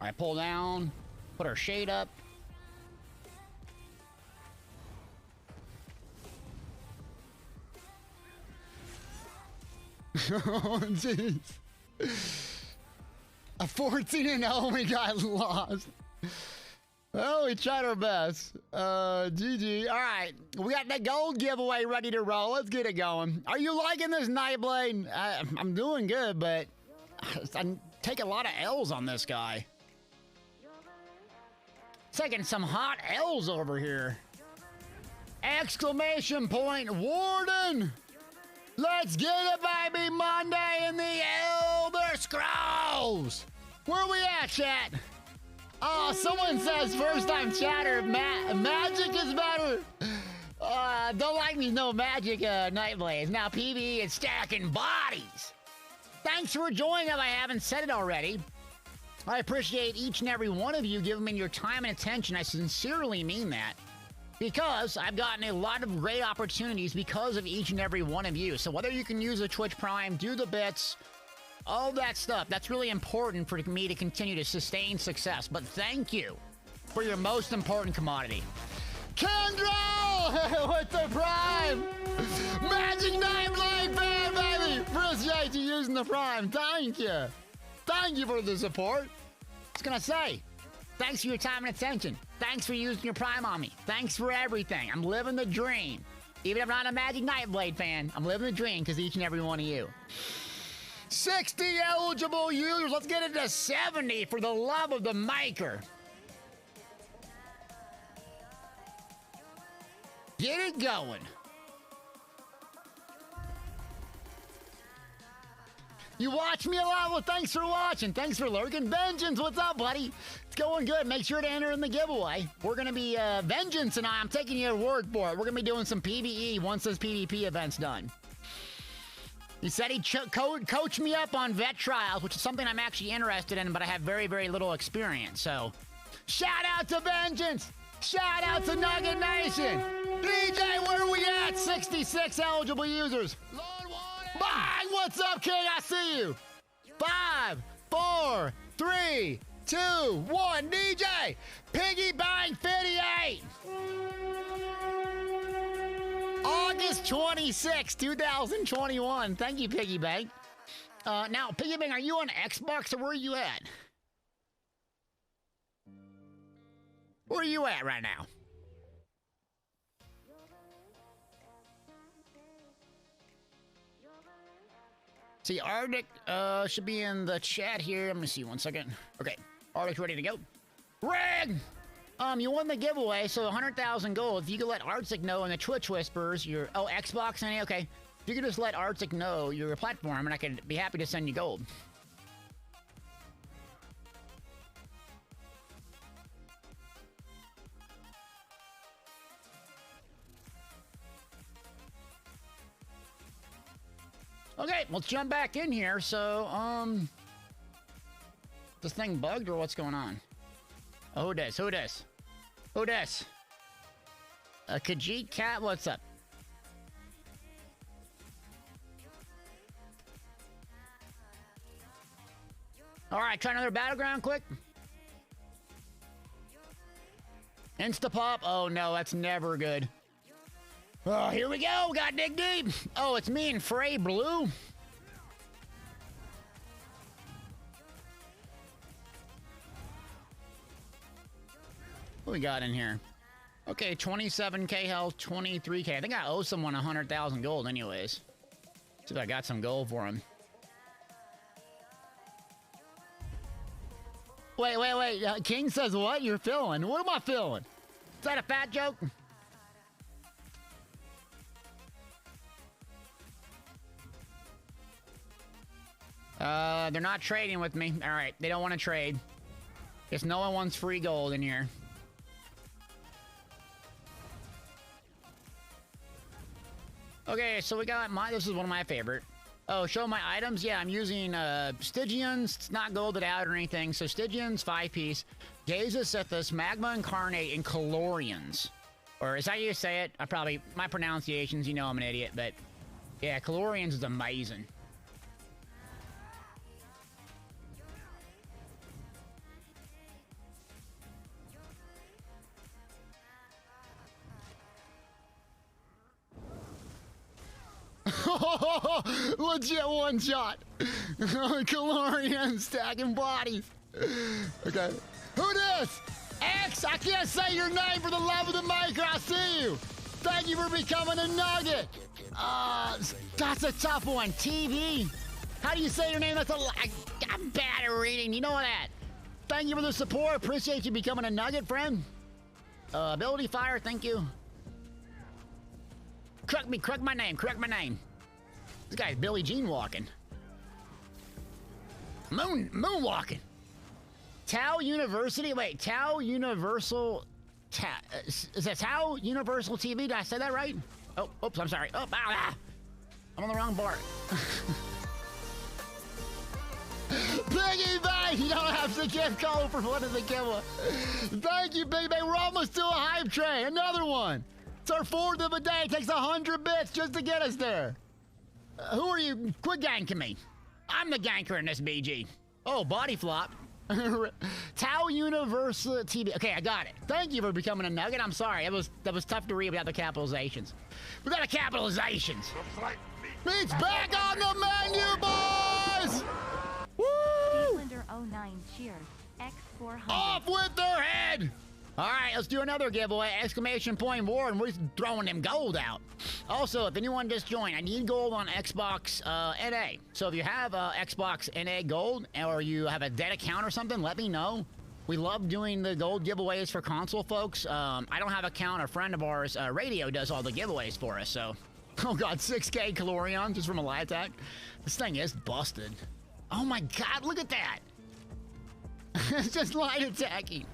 All right, pull down, put our shade up. Oh, jeez. A 14-0, we got lost. Well, we tried our best. GG. All right, we got that gold giveaway ready to roll. Let's get it going. Are you liking this Nightblade? I'm doing good, but I take a lot of L's on this guy. Taking some hot L's over here. Exclamation point, Warden! Let's get it, baby! Monday in the Elder Scrolls! Where we at, chat? Oh, someone says first-time chatter, magic is better. Don't like me no magic, Nightblades. Now PvE is stacking bodies. Thanks for joining if I haven't said it already. I appreciate each and every one of you giving me your time and attention. I sincerely mean that. Because I've gotten a lot of great opportunities because of each and every one of you. So whether you can use a Twitch Prime, do the bits, all that stuff, that's really important for me to continue to sustain success. But thank you for your most important commodity. Kendra with the Prime! Magic Nightblade fan, baby! Appreciate you using the Prime. Thank you. Thank you for the support. I was gonna say, thanks for your time and attention. Thanks for using your Prime on me. Thanks for everything. I'm living the dream. Even if I'm not a Magic Nightblade fan, I'm living the dream because each and every one of you. 60 eligible users. Let's get it to 70 for the love of the maker. Get it going. You watch me a lot? Well, thanks for watching. Thanks for lurking. Vengeance, what's up, buddy? It's going good. Make sure to enter in the giveaway. We're going to be, Vengeance and I'm taking your word for it. We're going to be doing some PvE once this PvP event's done. He said he'd coach me up on vet trials, which is something I'm actually interested in, but I have very, very little experience. So, shout out to Vengeance. Shout out to Nugget Nation. DJ, where are we at? 66 eligible users. Bye! What's up, King? I see you. 5, 4, 3, 2, 1. DJ, Piggy Bang 58. August 26, 2021. Thank you, Piggy Bang. Now, Piggy Bang, are you on Xbox or where are you at? Where are you at right now? See, Arctic should be in the chat here. Let me see 1 second. Okay, Arctic's ready to go. Rig! You won the giveaway, so 100,000 gold. If you could let Arctic know in the Twitch Whispers, your Xbox, okay. If you could just let Arctic know your platform, and I could be happy to send you gold. Okay, let's jump back in here. So, this thing bugged or what's going on? Oh, who this? Who this? Who this? Khajiit Cat, what's up? All right, try another battleground quick. Insta-pop. Oh, no, that's never good. Oh, here we go. Got dig deep. Oh, it's me and Frey Blue. What we got in here? Okay, 27k health, 23k. I think I owe someone 100,000 gold anyways. See if I got some gold for him. Wait. King says what? You're feeling? What am I feeling? Is that a fat joke? They're not trading with me. All right, they don't want to trade. Guess no one wants free gold in here. Okay, so we got this is one of my favorite. Oh, show my items. Yeah, I'm using Stygians. It's not golded out or anything. So Stygians, 5-piece. Gaza Sithis, Magma Incarnate, and Calorians. Or is that how you say it? My pronunciations, you know I'm an idiot, but yeah, Calorians is amazing. Legit one shot. Calorian stacking bodies. Okay. Who this? X, I can't say your name for the love of the maker. I see you. Thank you for becoming a nugget. That's a tough one. TV. How do you say your name? I'm bad at reading. You know that. Thank you for the support. Appreciate you becoming a nugget, friend. Ability fire. Thank you. Correct my name. This guy's Billie Jean walking. Moonwalking. Tau University. Wait, Tau Universal. Is that Tau Universal TV? Did I say that right? Oh, oops, I'm sorry. Oh, I'm on the wrong bar. Piggyback! You don't have to give code for one of the giveaway. Thank you, Big Bang. We're almost to a hype train. Another one. It's our 4th of a day. It takes 100 bits just to get us there. Who are you? Quit ganking me. I'm the ganker in this BG. Oh, body flop. Tau Universal TV. Okay, I got it. Thank you for becoming a nugget. I'm sorry. That was tough to read without the capitalizations. Without the capitalizations. It's back on the menu, boys! Woo! Deeplander09 cheers. X400. Off with their head! All right, let's do another giveaway. Exclamation point war, and we're throwing them gold out. Also, if anyone just joined, I need gold on Xbox NA. So if you have Xbox NA gold, or you have a dead account or something, let me know. We love doing the gold giveaways for console folks. I don't have an account. A friend of ours, Radio, does all the giveaways for us. So, oh god, 6k Calorion just from a light attack. This thing is busted. Oh my god, look at that. It's just light attacking.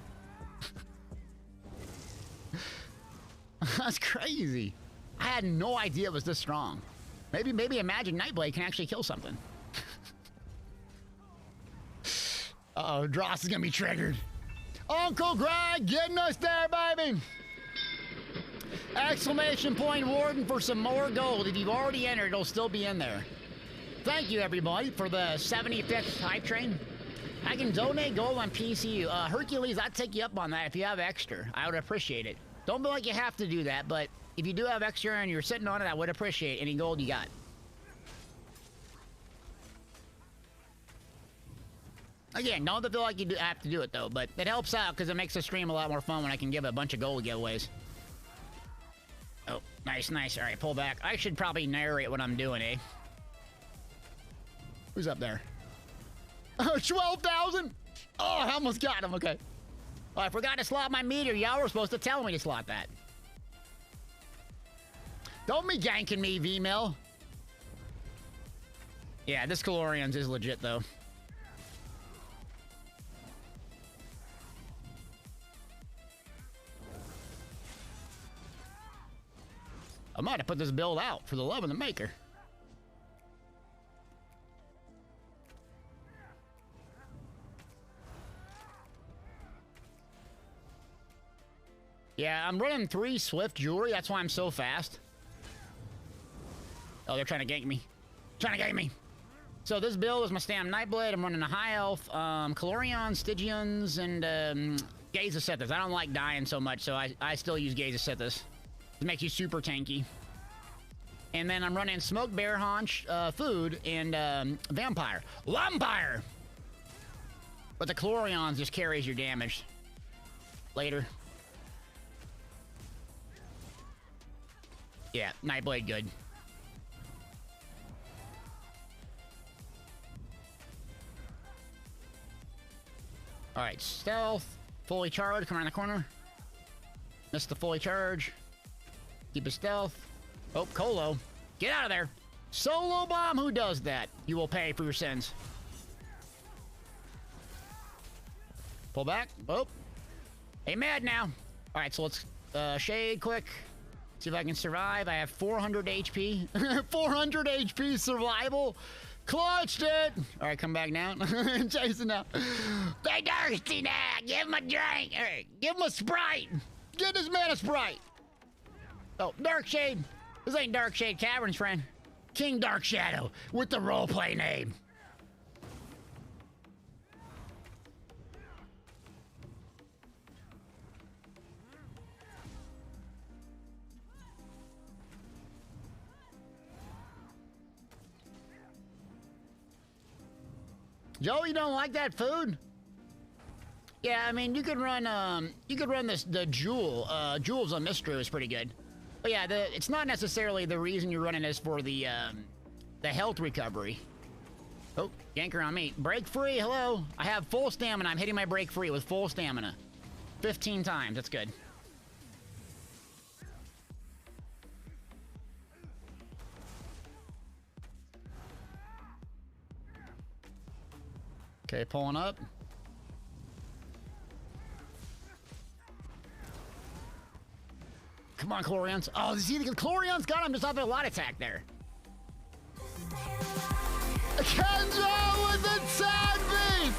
That's crazy. I had no idea it was this strong. Maybe a magic nightblade can actually kill something. Uh-oh, Dross is gonna be triggered. Uncle Greg getting us there, baby! Exclamation point Warden for some more gold. If you've already entered, it'll still be in there. Thank you, everybody, for the 75th hype train. I can donate gold on PCU. Hercules, I'd take you up on that if you have extra. I would appreciate it. Don't feel like you have to do that, but if you do have extra and you're sitting on it, I would appreciate any gold you got. Again, don't feel like you have to do it, though, but it helps out because it makes the stream a lot more fun when I can give a bunch of gold giveaways. Oh, nice. All right, pull back. I should probably narrate what I'm doing, eh? Who's up there? Oh, 12,000? Oh, I almost got him. Okay. Oh, I forgot to slot my meter. Y'all were supposed to tell me to slot that. Don't be ganking me, V-Mill. Yeah, this Calorians is legit, though. I might have put this build out for the love of the maker. Yeah, I'm running 3 Swift Jewelry. That's why I'm so fast. Oh, they're trying to gank me. Trying to gank me. So this build is my Stam Nightblade. I'm running a High Elf, Calorion, Stygians, and Gaze of Sithis. I don't like dying so much, so I still use Gaze of Sithis. It makes you super tanky. And then I'm running Smoked Bear Haunch, Food, and Vampire. Vampire! But the Calorion just carries your damage. Later. Yeah, Nightblade good. Alright, stealth. Fully charged, come around the corner. Missed the fully charge. Keep it stealth. Oh, Colo. Get out of there. Solo bomb, who does that? You will pay for your sins. Pull back. Oh. Hey, mad now. Alright, so let's shade quick. See if I can survive. I have 400 HP. 400 HP survival. Clutched it. All right, come back now. Chasing now. They thirsty now. Give him a drink. All right, give him a Sprite. Get this man a Sprite. Oh, Darkshade. This ain't Darkshade Caverns, friend. King Dark Shadow with the roleplay name. Joe, you don't like that food? Yeah, I mean, you could run this the Jewel. Jewels on Mistru is pretty good. But yeah, it's not necessarily the reason you're running this for the health recovery. Oh, ganker on me. Break free, hello. I have full stamina. I'm hitting my break free with full stamina. 15 times, that's good. Okay, pulling up. Come on, Chlorians. Oh, see, the Chlorians got him just off a lot attack there. Kendra with the sad beat!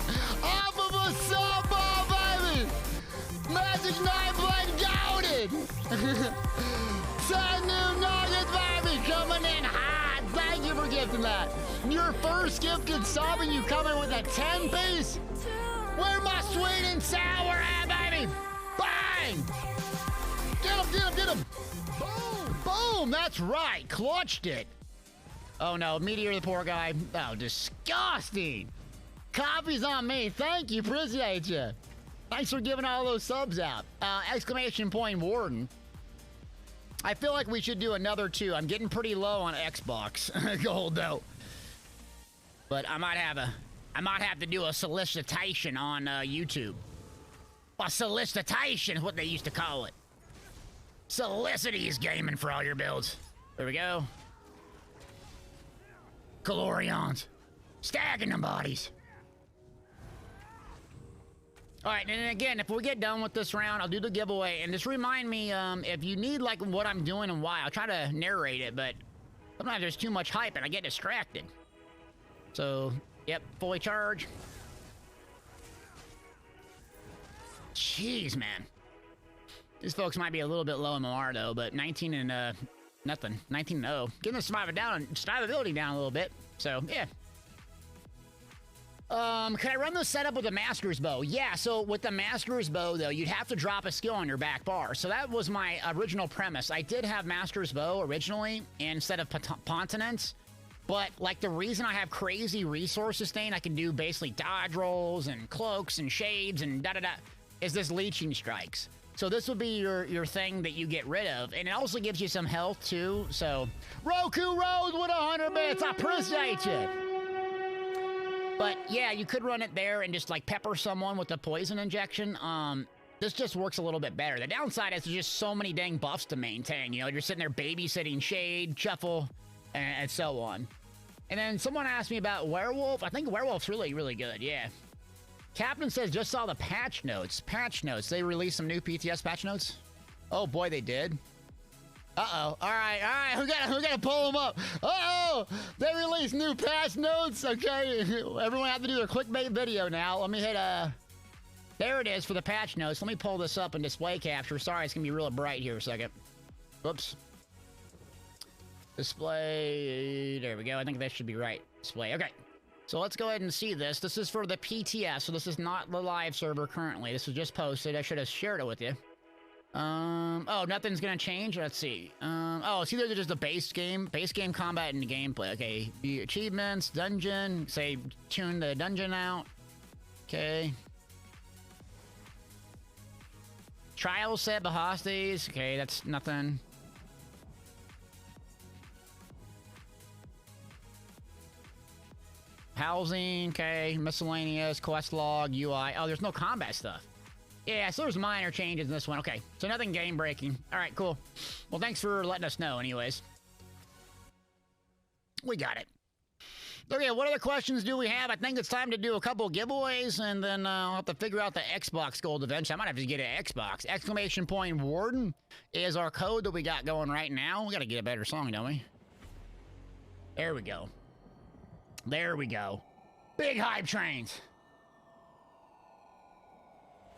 Off of a softball, baby! Magic Nightblade goaded! Sad new nuggets, baby! Coming in hot! Thank you for gifting that! Your first gifted sub and you coming with a 10-piece? Where my sweet and sour at, baby? Bang! Get him, get him, get him! Boom! Boom! That's right! Clutched it! Oh no, Meteor the poor guy. Oh, disgusting! Coffee's on me. Thank you, appreciate you. Thanks for giving all those subs out. Exclamation point Warden. I feel like we should do another 2. I'm getting pretty low on Xbox gold though. But I might have to do a solicitation on YouTube. A solicitation is what they used to call it. Solicities gaming for all your builds. There we go. Calorions. Stacking them bodies. Alright, and again, if we get done with this round, I'll do the giveaway. And just remind me, if you need, like, what I'm doing and why. I'll try to narrate it, but sometimes there's too much hype and I get distracted. So, yep, fully charged. Jeez, man. These folks might be a little bit low in MMR, though, but 19 and, nothing. 19-0. Getting the survivability down a little bit. So, yeah. Can I run the setup with a Master's Bow? Yeah, so with the Master's Bow, though, you'd have to drop a skill on your back bar. So that was my original premise. I did have Master's Bow originally instead of Pontinence. But, like, the reason I have crazy resource sustain, I can do basically dodge rolls and cloaks and shades and da-da-da, is this leeching strikes. So this would be your thing that you get rid of. And it also gives you some health, too. So, Roku Rose with 100 bits. I appreciate you. But, yeah, you could run it there and just, like, pepper someone with a poison injection. This just works a little bit better. The downside is there's just so many dang buffs to maintain. You know, you're sitting there babysitting Shade, Shuffle, and so on. And then someone asked me about Werewolf. I think Werewolf's really, really good, yeah. Captain says, just saw the patch notes. Patch notes. They released some new PTS patch notes? Oh, boy, they did. Uh-oh. All right. We gotta pull them up. Uh-oh. They released new patch notes. Okay. Everyone have to do their clickbait video now. Let me hit There it is for the patch notes. Let me pull this up in display capture. Sorry, it's going to be real bright here a second. Whoops. Display. There we go. I think that should be right. Display. Okay. So let's go ahead and see this. This is for the PTS, so this is not the live server currently. This was just posted. I should have shared it with you. Oh, nothing's gonna change? Let's see. Oh, it's either just a base game combat and the gameplay. Okay, the achievements, dungeon, say, tune the dungeon out. Okay. Trial set, Bahastes. Okay, that's nothing. Housing, okay, miscellaneous, quest log, UI. Oh, there's no combat stuff. Yeah, so there's minor changes in this one. Okay, so nothing game breaking. All right, cool. Well, thanks for letting us know anyways. We got it. Okay, what other questions do we have? I think it's time to do a couple giveaways, and then I'll have to figure out the Xbox gold eventually. I might have to get an Xbox. Exclamation point Warden is our code that we got going right now. We got to get a better song, don't we? There we go. There we go. Big hype trains.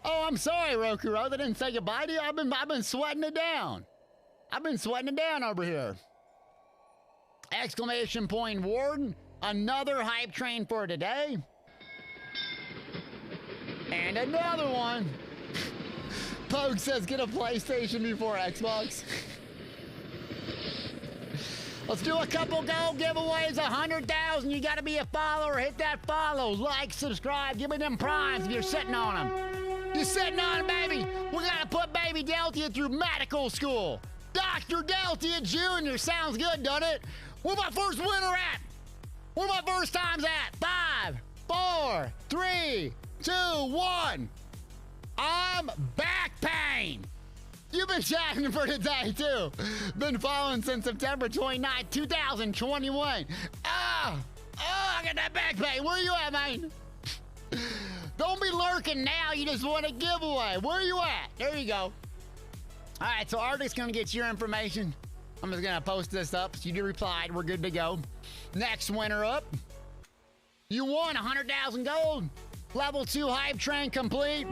Oh, I'm sorry, Roku Rose. I didn't say goodbye to you. I've been sweating it down. I've been sweating it down over here. Exclamation point Warden. Another hype train for today. And another one. Pogue says get a PlayStation before Xbox. Let's do a couple gold giveaways, 100,000. You got to be a follower. Hit that follow, like, subscribe. Give me them primes if you're sitting on them. You're sitting on them, baby. We got to put baby Deltia through medical school. Dr. Deltia Jr. Sounds good, doesn't it? Where my first winner at? Where my first times at? 5, 4, 3, 2, 1. I'm back pain. You've been chatting for today, too. Been following since September 29th, 2021. I got that back pain. Where you at, man? Don't be lurking now. You just want a giveaway. Where you at? There you go. All right, so Arctic's going to get your information. I'm just going to post this up. So you replied. We're good to go. Next winner up. You won 100,000 gold. Level 2 hype train complete.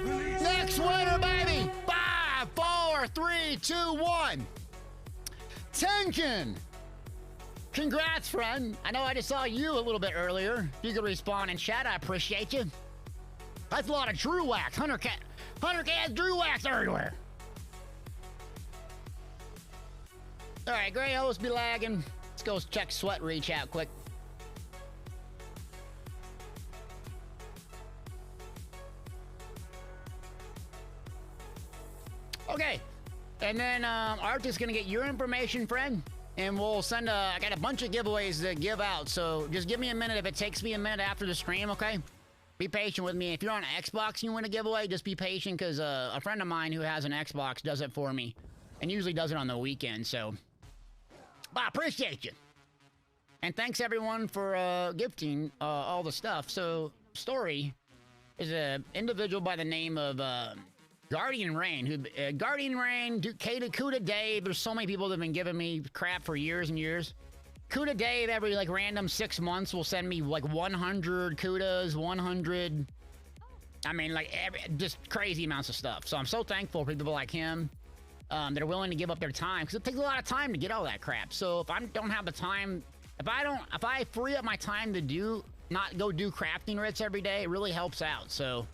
Next winner, baby! 5, 4, 3, 2, 1. Tenkin! Congrats, friend. I know I just saw you a little bit earlier. You could respond in chat. I appreciate you. That's a lot of Drew wax. 100K has Drew wax everywhere. All right, Gray host be lagging. Let's go check Sweat Reach out quick. Okay, and then Arctic's gonna get your information, friend, and we'll send I got a bunch of giveaways to give out, so just give me a minute if it takes me a minute after the stream, okay? Be patient with me. If you're on an Xbox and you win a giveaway, just be patient, because a friend of mine who has an Xbox does it for me, and usually does it on the weekend, so. But I appreciate you. And thanks, everyone, for gifting all the stuff. So, Story is an individual by the name of... Guardian Rain, Guardian Rain, Kuda Dave. There's so many people that have been giving me crap for years and years. Kuda Dave, every like random 6 months, will send me like 100 Kudas, 100. I mean, like just crazy amounts of stuff. So I'm so thankful for people like him that are willing to give up their time, because it takes a lot of time to get all that crap. So if I don't have the time, if I free up my time to not go do crafting writs every day, it really helps out. So.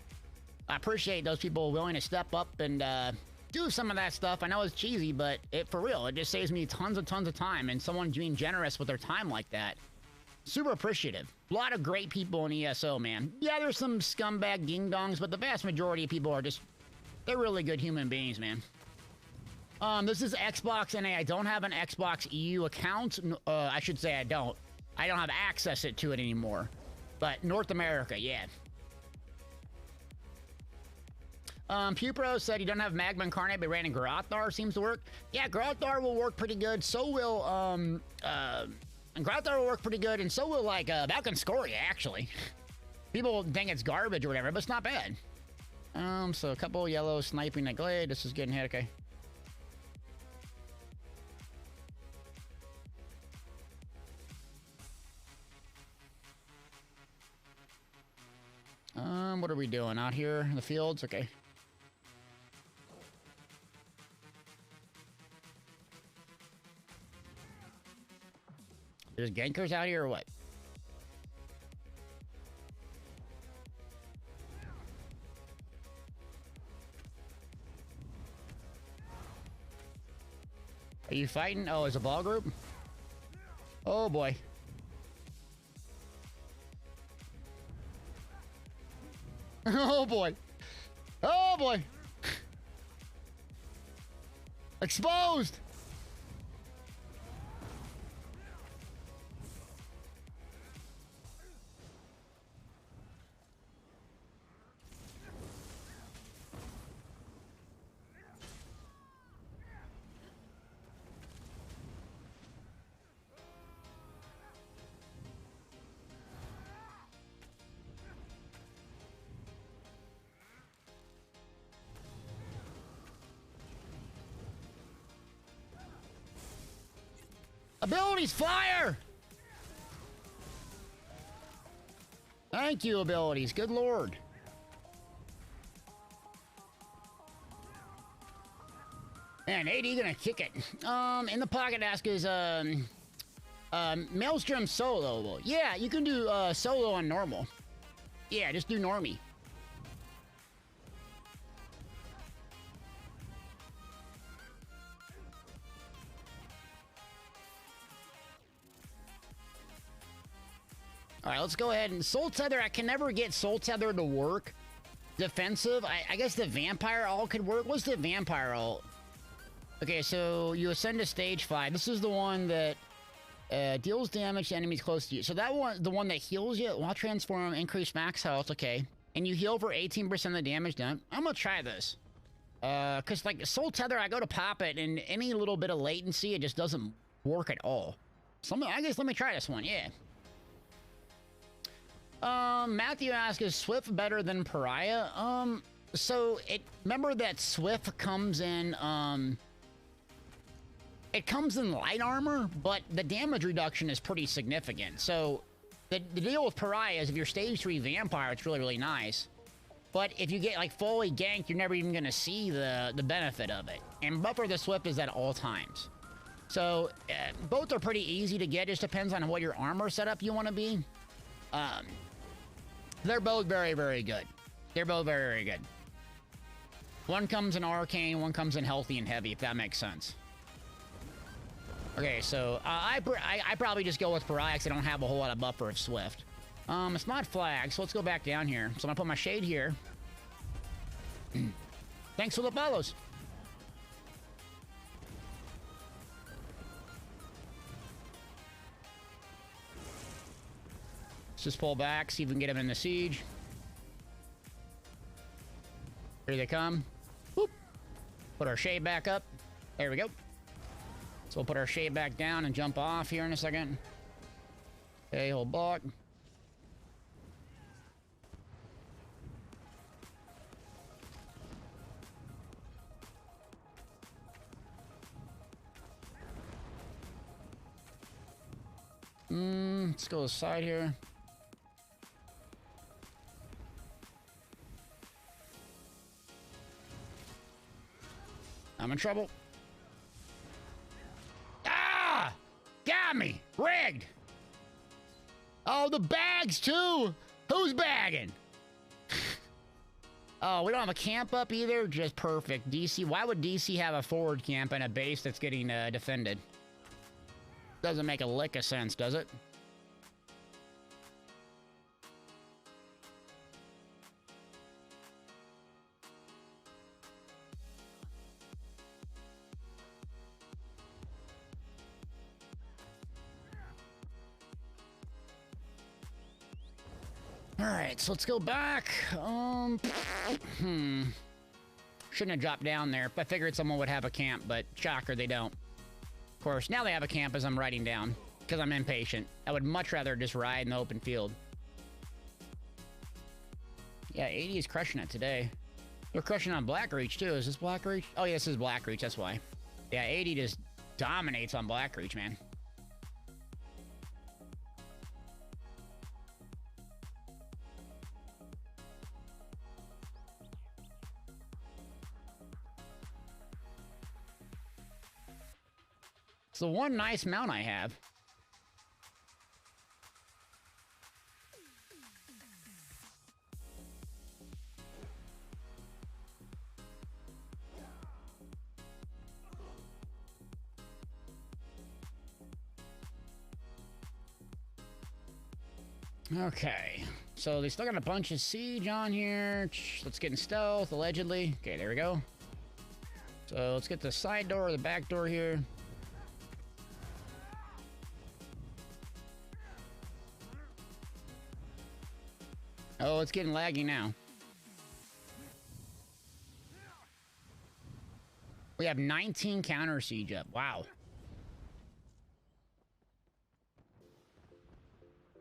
I appreciate those people willing to step up and do some of that stuff. I know it's cheesy, but for real, it just saves me tons of time. And someone being generous with their time like that, super appreciative. A lot of great people in ESO, man. Yeah, there's some scumbag ding-dongs, but the vast majority of people are they're really good human beings, man. This is Xbox NA. I don't have an Xbox EU account. I should say I don't. I don't have access to it anymore. But North America, yeah. Pupro said you don't have Magma Incarnate, but ran in Grothar seems to work. Yeah, Grothar will work pretty good. So will, Grothar will work pretty good, and so will, like, Valkynscoria, actually. People think it's garbage or whatever, but it's not bad. So a couple yellow sniping at Glade. This is getting hit, okay. What are we doing out here in the fields? Okay. There's gankers out here or what? Are you fighting? Oh, it's a ball group? Oh boy. Oh boy. Oh boy. Exposed. Abilities, fire! Thank you, abilities. Good lord. Man, AD gonna kick it. In the pocket ask is, Maelstrom solo. Yeah, you can do, solo on normal. Yeah, just do normie. All right, let's go ahead and Soul Tether. I can never get Soul Tether to work. Defensive, I guess the Vampire ult could work. What's the Vampire ult? Okay, so you ascend to stage 5. This is the one that deals damage to enemies close to you. So that one, the one that heals you while transform, increase max health. Okay, and you heal for 18% of the damage done. I'm gonna try this. Cause like Soul Tether, I go to pop it, and any little bit of latency, it just doesn't work at all. So I guess let me try this one. Yeah. Matthew asks, is Swift better than Pariah? So remember that Swift comes in, it comes in light armor, but the damage reduction is pretty significant. So the deal with Pariah is if you're stage 3 Vampire, it's really, really nice. But if you get like fully ganked, you're never even gonna see the benefit of it. And Buffer the Swift is at all times. So both are pretty easy to get, just depends on what your armor setup you want to be. They're both very, very good. They're both very, very good. One comes in Arcane, one comes in Healthy and Heavy, if that makes sense. Okay, so I probably just go with Pariah because I don't have a whole lot of buffer of Swift. It's not flagged, so let's go back down here. So I'm gonna put my shade here. Thanks for the follows. Let's just pull back, see if we can get them in the siege. Here they come. Whoop. Put our shade back up. There we go. So we'll put our shade back down and jump off here in a second. Okay, hold block. Let's go to the side here. I'm in trouble. Ah! Got me! Rigged! Oh, the bags too! Who's bagging? Oh, we don't have a camp up either? Just perfect. DC, why would DC have a forward camp and a base that's getting defended? Doesn't make a lick of sense, does it? Alright, so let's go back. Shouldn't have dropped down there. I figured someone would have a camp, but shocker, they don't. Of course, now they have a camp as I'm riding down, because I'm impatient. I would much rather just ride in the open field. Yeah, 80 is crushing it today. They're crushing on Blackreach, too. Is this Blackreach? Oh, yeah, this is Blackreach, that's why. Yeah, 80 just dominates on Blackreach, man. the one nice mount I have. Okay, so they still got a bunch of siege on here. Let's get in stealth, allegedly. Okay, there we go. So let's get the side door or the back door here. Oh, it's getting laggy now. We have 19 counter siege up. Wow.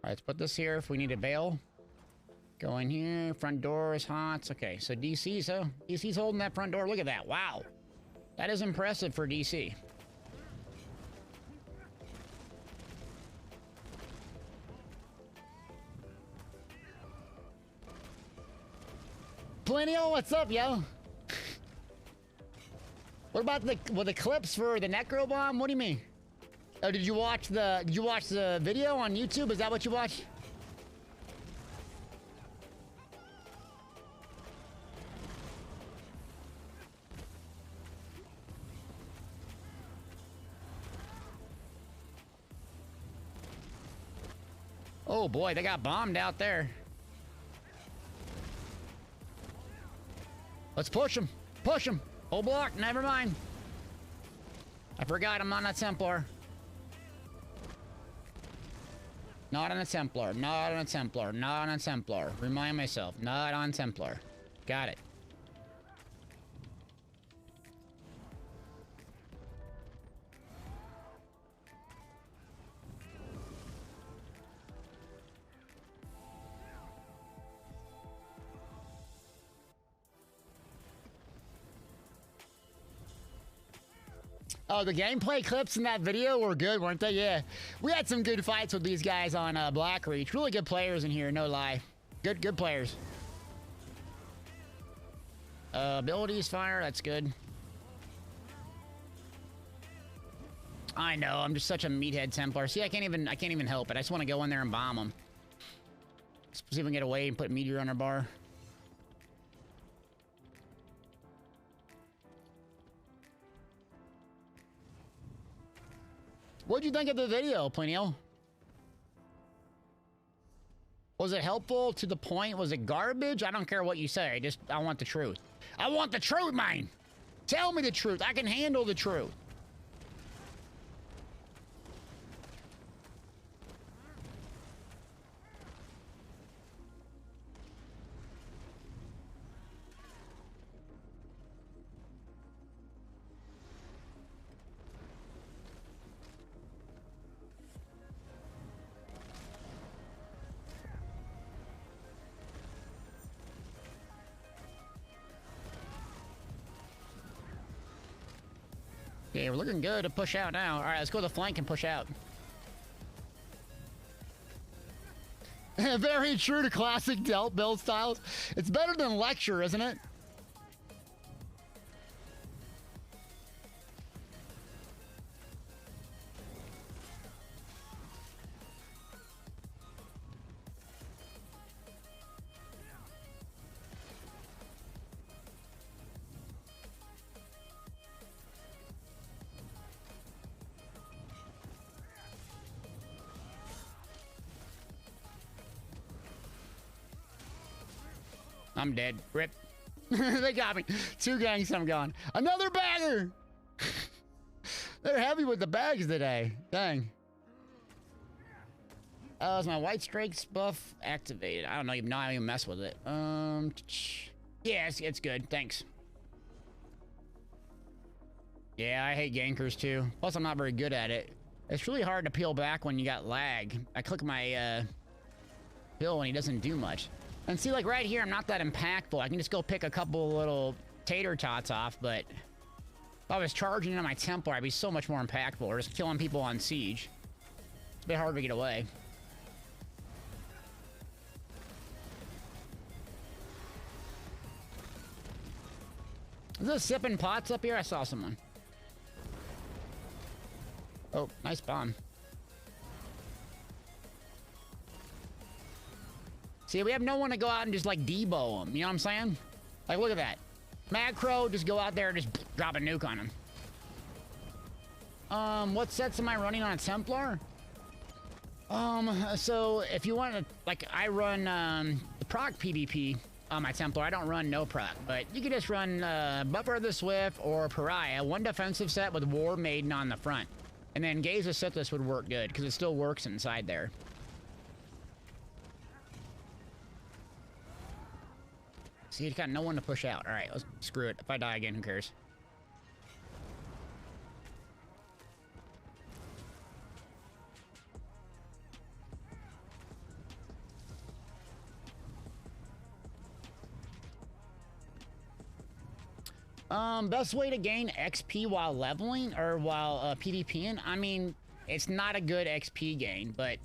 All right, let's put this here if we need a bail. Go in here. Front door is hot. Okay, so DC's holding that front door. Look at that. Wow. That is impressive for DC. Plenio, what's up, yo? What about the clips for the Necro bomb? What do you mean? Oh, did you watch the video on YouTube? Is that what you watched? Oh boy, they got bombed out there. Let's push them. Push them. Whole block. Never mind. I forgot I'm on a Templar. Not on a Templar. Not on a Templar. Not on a Templar. Remind myself. Not on Templar. Got it. Oh, the gameplay clips in that video were good, weren't they? Yeah. We had some good fights with these guys on Blackreach. Really good players in here, no lie. Good players. Abilities fire, that's good. I know, I'm just such a meathead Templar. See, I can't even help it. I just want to go in there and bomb them. Let's see if we can get away and put meteor on our bar. What'd you think of the video, Plenio? Was it helpful, to the point? Was it garbage? I don't care what you say. I want the truth. I want the truth, man! Tell me the truth. I can handle the truth. Okay, we're looking good to push out now. All right, let's go to the flank and push out. Very true to classic Delt build styles. It's better than Lecture, isn't it? I'm dead. Rip. They got me. 2 gangs, I'm gone. Another bagger! They're heavy with the bags today. Dang. Is my white strikes buff activated? I don't know. I don't even mess with it. Yeah, it's good. Thanks. Yeah, I hate gankers too. Plus, I'm not very good at it. It's really hard to peel back when you got lag. I click my pill and he doesn't do much. And see, like right here, I'm not that impactful. I can just go pick a couple little tater tots off, but if I was charging on my Templar, I'd be so much more impactful. Or just killing people on siege. It's a bit hard to get away. Is this sipping pots up here? I saw someone. Oh, nice bomb. See, we have no one to go out and just, like, debo him. You know what I'm saying? Like, look at that. Macro, just go out there and just drop a nuke on him. What sets am I running on a Templar? So if you want to, like, I run, the proc PvP on my Templar. I don't run no proc, but you can just run, Buffer of the Swift or Pariah, one defensive set with War Maiden on the front. And then Gaze of Sithis would work good, because it still works inside there. See, you got no one to push out. All right, let's screw it. If I die again, who cares? Best way to gain XP while leveling or while PvPing? I mean, it's not a good XP gain, but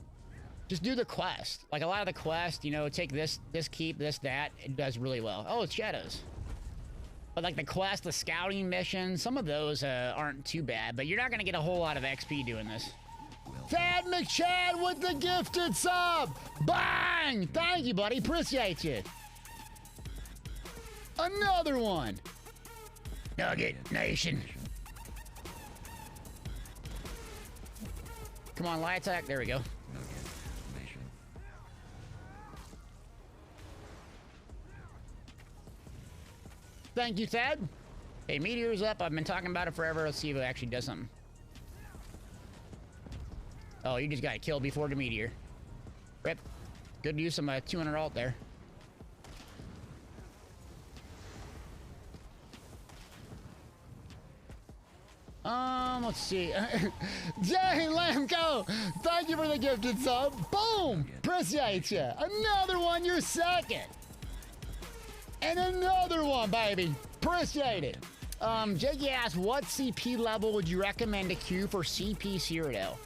just do the quest. Like a lot of the quest, you know, take this keep, this, that. It does really well. Oh, it's shadows. But like the quest, the scouting missions, some of those aren't too bad, but you're not going to get a whole lot of XP doing this. Thad McChad with the gifted sub! Bang! Thank you, buddy. Appreciate you. Another one. Nugget Nation. Come on, light attack. There we go. Thank you, Thad. Hey, Meteor's up. I've been talking about it forever. Let's see if it actually does something. Oh, you just got killed before the Meteor. Rip. Good use of my 200 alt there. Let's see. Jay Lamco, thank you for the gifted sub. Boom! Appreciate you. Another one, you're second. And another one, baby. Appreciate it. Jiggy asked, what CP level would you recommend to queue for CP Cyrodiil?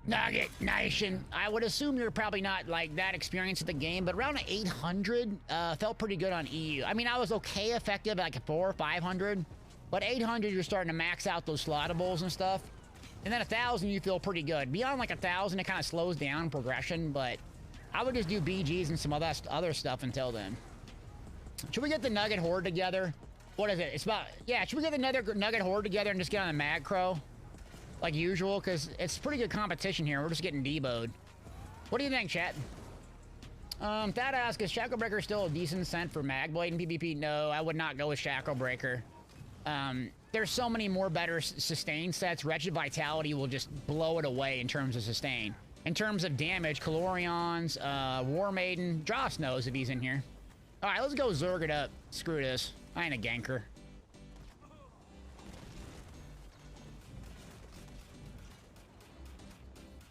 Nugget Nation. I would assume you're probably not like that experienced at the game, but around 800 felt pretty good on EU. I mean, I was okay effective at like 400 or 500, but 800 you're starting to max out those slottables and stuff. And then 1,000 you feel pretty good. Beyond like 1,000 it kind of slows down progression, but I would just do BGs and some other stuff until then. Should we get the Nugget Horde together? What is it? It's about, yeah, should we get the Nugget Horde together and just get on the Macro? Like usual, because it's pretty good competition here. We're just getting deboed. What do you think, chat? Thad asks, is Shacklebreaker still a decent scent for Magblade in PvP? No, I would not go with Shacklebreaker. There's so many more better sustain sets. Wretched Vitality will just blow it away in terms of sustain. In terms of damage, Calorions, War Maiden, Dross knows if he's in here. All right, let's go Zerg it up. Screw this. I ain't a ganker.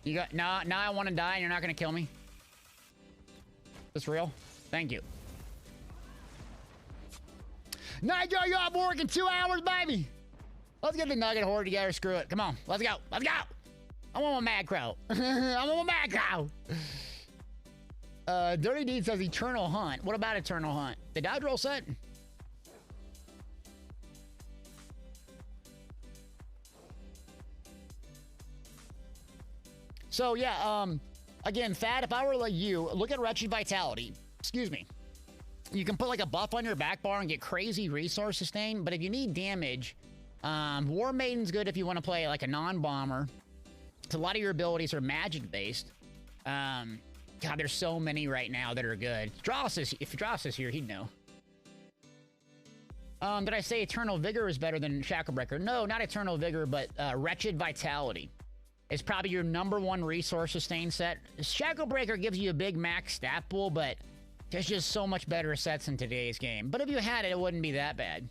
You got now I want to die and you're not gonna kill me? This real? Thank you. Nitro, you're up work in 2 hours, baby! Let's get the Nugget Horde together, screw it. Come on, let's go, let's go! I want my Macro. I want my Macro! Dirty Deed says Eternal Hunt. What about Eternal Hunt? The dodge roll set? So yeah, again, Thad, if I were like you, look at Wretched Vitality. Excuse me. You can put like a buff on your back bar and get crazy resource sustain, but if you need damage, War Maiden's good if you want to play like a non-bomber. A lot of your abilities are magic-based. God, there's so many right now that are good. If Dross is here, he'd know. Did I say Eternal Vigor is better than Shacklebreaker? No, not Eternal Vigor, but Wretched Vitality. It's probably your #1 resource sustain set. Shacklebreaker gives you a big max stat pool, but there's just so much better sets in today's game. But if you had it, it wouldn't be that bad.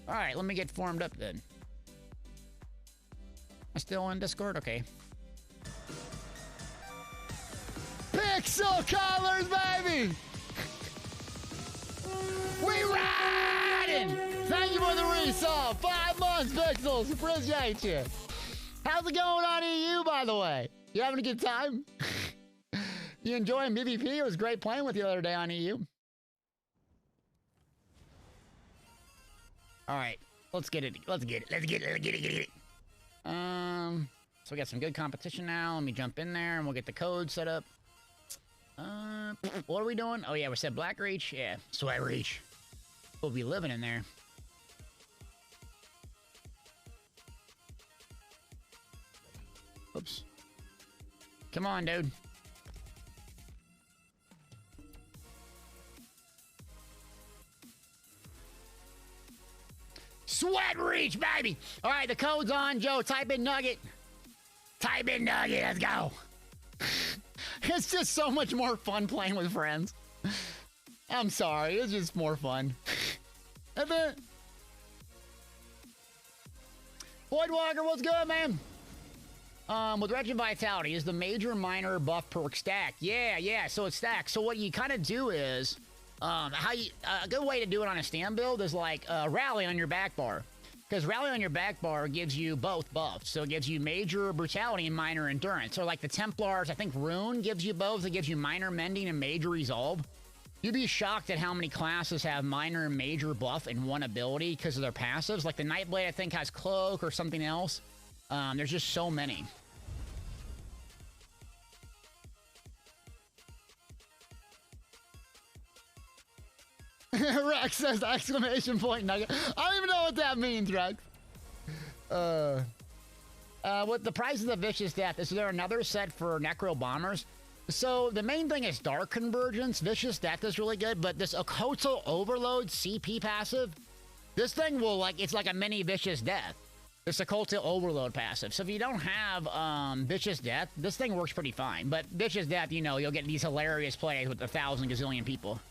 All right, let me get formed up then. I'm still on Discord? Okay. Pixel colors, baby! We riding! Thank you for the resub. 5 months, Pixels. Appreciate you. How's it going on EU, by the way? You having a good time? You enjoying PvP? It was great playing with you the other day on EU. All right, let's get it. Let's get it. Let's get it. Let's get it. Get it. So we got some good competition now. Let me jump in there and we'll get the code set up. What are we doing? Oh yeah, we said Black Reach. Yeah, Sweat Reach. We'll be living in there. Oops. Come on, dude. Sweat Reach, baby! All right, the code's on, Joe. Type in Nugget. Type in Nugget. Let's go. It's just so much more fun playing with friends. I'm sorry. It's just more fun. And then... Void Walker, what's good, man? With Wretched Vitality, is the major minor buff perk stack? Yeah, so it's stacked. So what you kind of do is... a good way to do it on a stand build is like rally on your back bar, because rally on your back bar gives you both buffs. So it gives you major brutality and minor endurance. Or like the Templars, I think Rune gives you both. It gives you minor mending and major resolve. You'd be shocked at how many classes have minor and major buff in one ability because of their passives. Like the Nightblade, I think, has Cloak or something else. There's just so many. Rex says exclamation point Nugget. I don't even know what that means, Rex. With the price of the Vicious Death, is there another set for Necro Bombers? So the main thing is Dark Convergence. Vicious Death is really good, but this Occultal Overload CP passive, this thing will it's like a mini Vicious Death. This Occultal Overload passive. So if you don't have Vicious Death, this thing works pretty fine. But Vicious Death, you know, you'll get these hilarious plays with 1,000 gazillion people.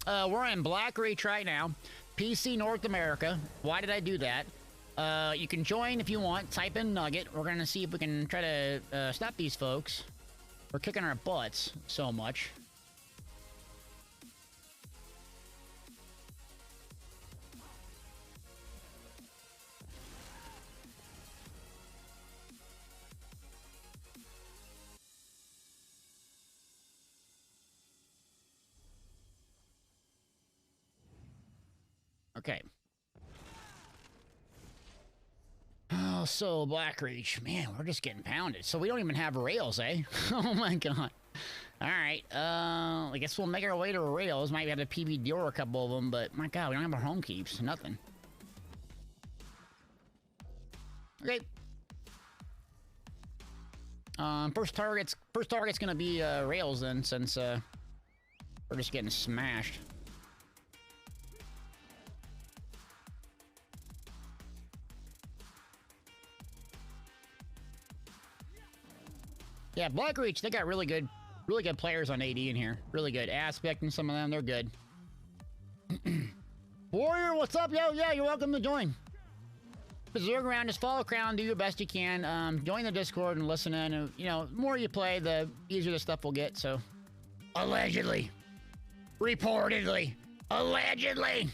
We're in Black Reach right now. PC North America. Why did I do that? You can join if you want. Type in Nugget. We're going to see if we can try to stop these folks. We're kicking our butts so much. Okay. Oh, so Black Reach. Man, we're just getting pounded. So we don't even have rails, eh? Oh my god. Alright, I guess we'll make our way to rails. Might have to PB Dior a couple of them, but my god, we don't have our home keeps. Nothing. Okay. First target's gonna be rails then, since we're just getting smashed. Yeah, Black Reach, they got really good players on AD in here. Really good. Aspect and some of them, they're good. Warrior, what's up, yo? Yeah, you're welcome to join. Berserk around, just follow Crown, do your best you can. Join the Discord and listen in. And, you know, the more you play, the easier the stuff will get, so. Allegedly. Reportedly. Allegedly.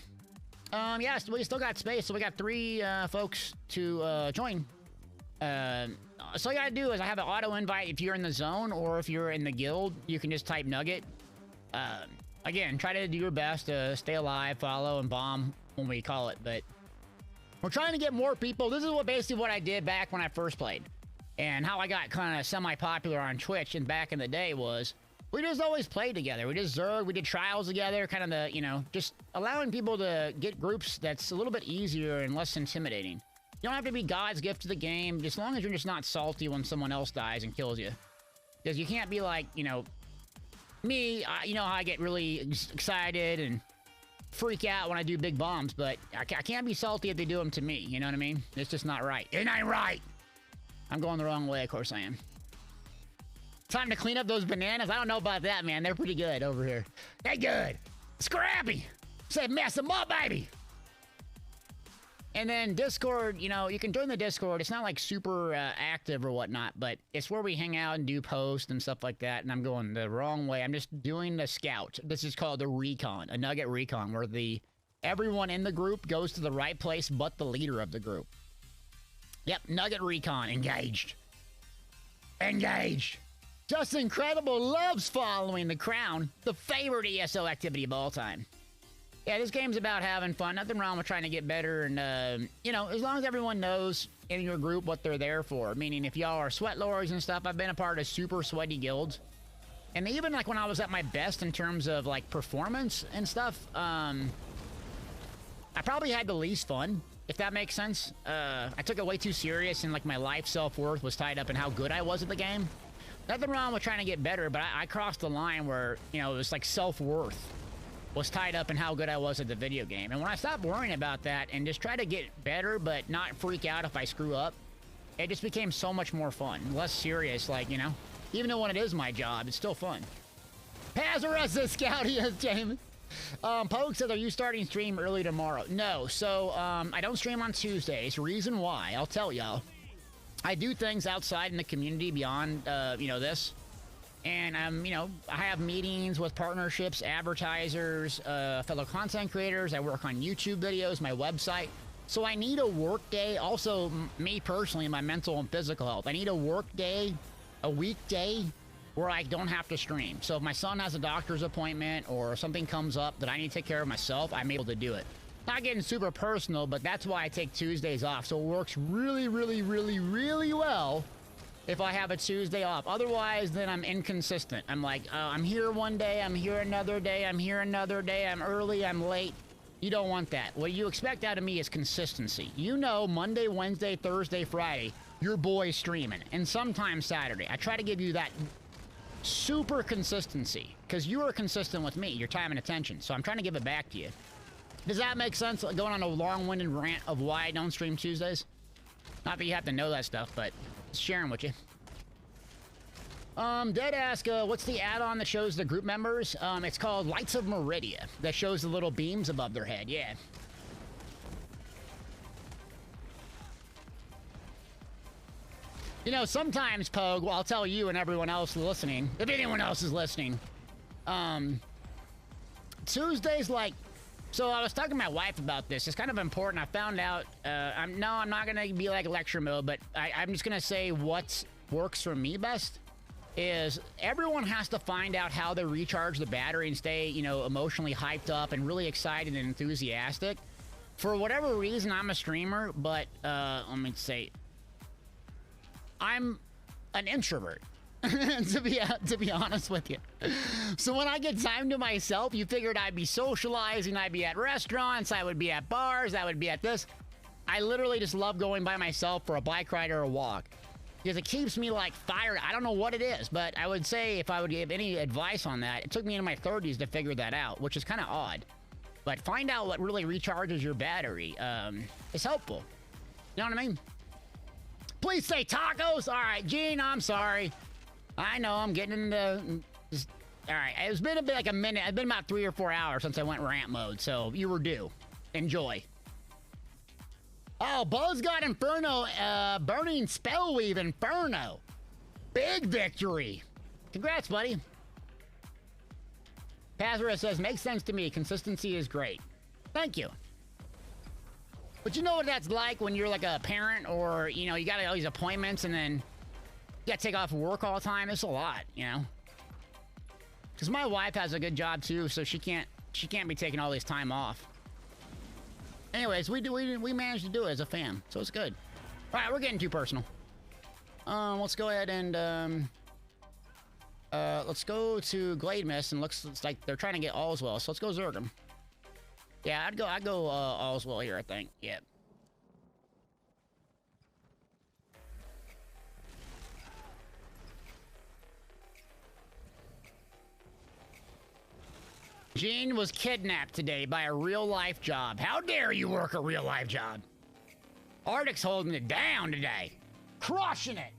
Yeah, so we still got space, so we got 3 folks to join. So all you gotta do is I have an auto invite if you're in the zone, or if you're in the guild, you can just type Nugget. Again, try to do your best to stay alive, follow, and bomb when we call it, but we're trying to get more people. This is basically what I did back when I first played, and how I got kind of semi-popular on Twitch and back in the day was we just always played together. We just Zerg, we did trials together, kind of the, you know, just allowing people to get groups that's a little bit easier and less intimidating. You don't have to be God's gift to the game, as long as you're just not salty when someone else dies and kills you. Because you can't be like, you know, me, you know how I get really excited and freak out when I do big bombs, but I can't be salty if they do them to me, you know what I mean? It's just not right. It ain't right! I'm going the wrong way, of course I am. Time to clean up those bananas? I don't know about that, man. They're pretty good over here. They good! Scrappy! Say mess them up, baby! And then Discord, you know, you can join the Discord. It's not like super active or whatnot, but it's where we hang out and do posts and stuff like that. And I'm going the wrong way. I'm just doing the scout. This is called the recon, a Nugget recon, where everyone in the group goes to the right place but the leader of the group. Yep, Nugget recon, engaged. Engaged. Just Incredible loves following the Crown, the favorite ESO activity of all time. Yeah, this game's about having fun. Nothing wrong with trying to get better. And, you know, as long as everyone knows in your group what they're there for. Meaning, if y'all are sweat lords and stuff, I've been a part of super sweaty guilds. And even, like, when I was at my best in terms of, like, performance and stuff, I probably had the least fun, if that makes sense. I took it way too serious, and, like, my life self-worth was tied up in how good I was at the game. Nothing wrong with trying to get better, but I crossed the line where, you know, it was, like, self-worth was tied up in how good I was at the video game. And when I stopped worrying about that and just try to get better but not freak out if I screw up, it just became so much more fun. Less serious, like, you know? Even though when it is my job, it's still fun. Pazarus the Scout, yes, Jamie. Pogue says, are you starting stream early tomorrow? No, so, I don't stream on Tuesdays. Reason why, I'll tell y'all. I do things outside in the community beyond, you know, this. And, you know, I have meetings with partnerships, advertisers, fellow content creators. I work on YouTube videos, my website. So I need a work day. Also, me personally, my mental and physical health. I need a work day, a weekday, where I don't have to stream. So if my son has a doctor's appointment or something comes up that I need to take care of myself, I'm able to do it. Not getting super personal, but that's why I take Tuesdays off. So it works really, really, really, really well if I have a Tuesday off. Otherwise, then I'm inconsistent. I'm like, I'm here one day, I'm here another day, I'm here another day, I'm early, I'm late. You don't want that. What you expect out of me is consistency. You know, Monday, Wednesday, Thursday, Friday, your boy's streaming. And sometimes Saturday. I try to give you that super consistency. Because you are consistent with me, your time and attention. So I'm trying to give it back to you. Does that make sense? Going on a long-winded rant of why I don't stream Tuesdays? Not that you have to know that stuff, but sharing with you. Dead ask, what's the add-on that shows the group members? It's called Lights of Meridia. That shows the little beams above their head, yeah. You know, sometimes, Pogue, well, I'll tell you and everyone else listening, if anyone else is listening, Tuesdays, like, so I was talking to my wife about this. It's kind of important. I found out, I'm not going to be like lecture mode, but I'm just going to say what works for me best is everyone has to find out how they recharge the battery and stay, you know, emotionally hyped up and really excited and enthusiastic. For whatever reason, I'm a streamer, but, let me say, I'm an introvert. to be honest with you. So when I get time to myself, you figured I'd be socializing, I'd be at restaurants, I would be at bars, I would be at this. I literally just love going by myself for a bike ride or a walk. Because it keeps me like fired. I don't know what it is, but I would say if I would give any advice on that, it took me into my 30s to figure that out, which is kind of odd. But find out what really recharges your battery. It's helpful. You know what I mean? Please say tacos. All right, Gene, I'm sorry. I know, I'm getting into... Just, all right, it's been a bit like a minute. It's been about 3 or 4 hours since I went rant mode, so you were due. Enjoy. Oh, Buzz got Inferno, Burning Spellweave Inferno. Big victory. Congrats, buddy. Pazarus says, makes sense to me. Consistency is great. Thank you. But you know what that's like when you're like a parent or, you know, you got all these appointments and then... You gotta take off work all the time. It's a lot, you know. Because my wife has a good job too, so she can't be taking all this time off. Anyways, we managed to do it as a fam, so it's good. All right, we're getting too personal. Let's go ahead and let's go to Glade Mist, and looks like they're trying to get Allswell, so let's go Zergum. Yeah, I'd go Allswell here, I think. Yep. Gene was kidnapped today by a real-life job. How dare you work a real-life job? Arctic's holding it down today. Crushing it.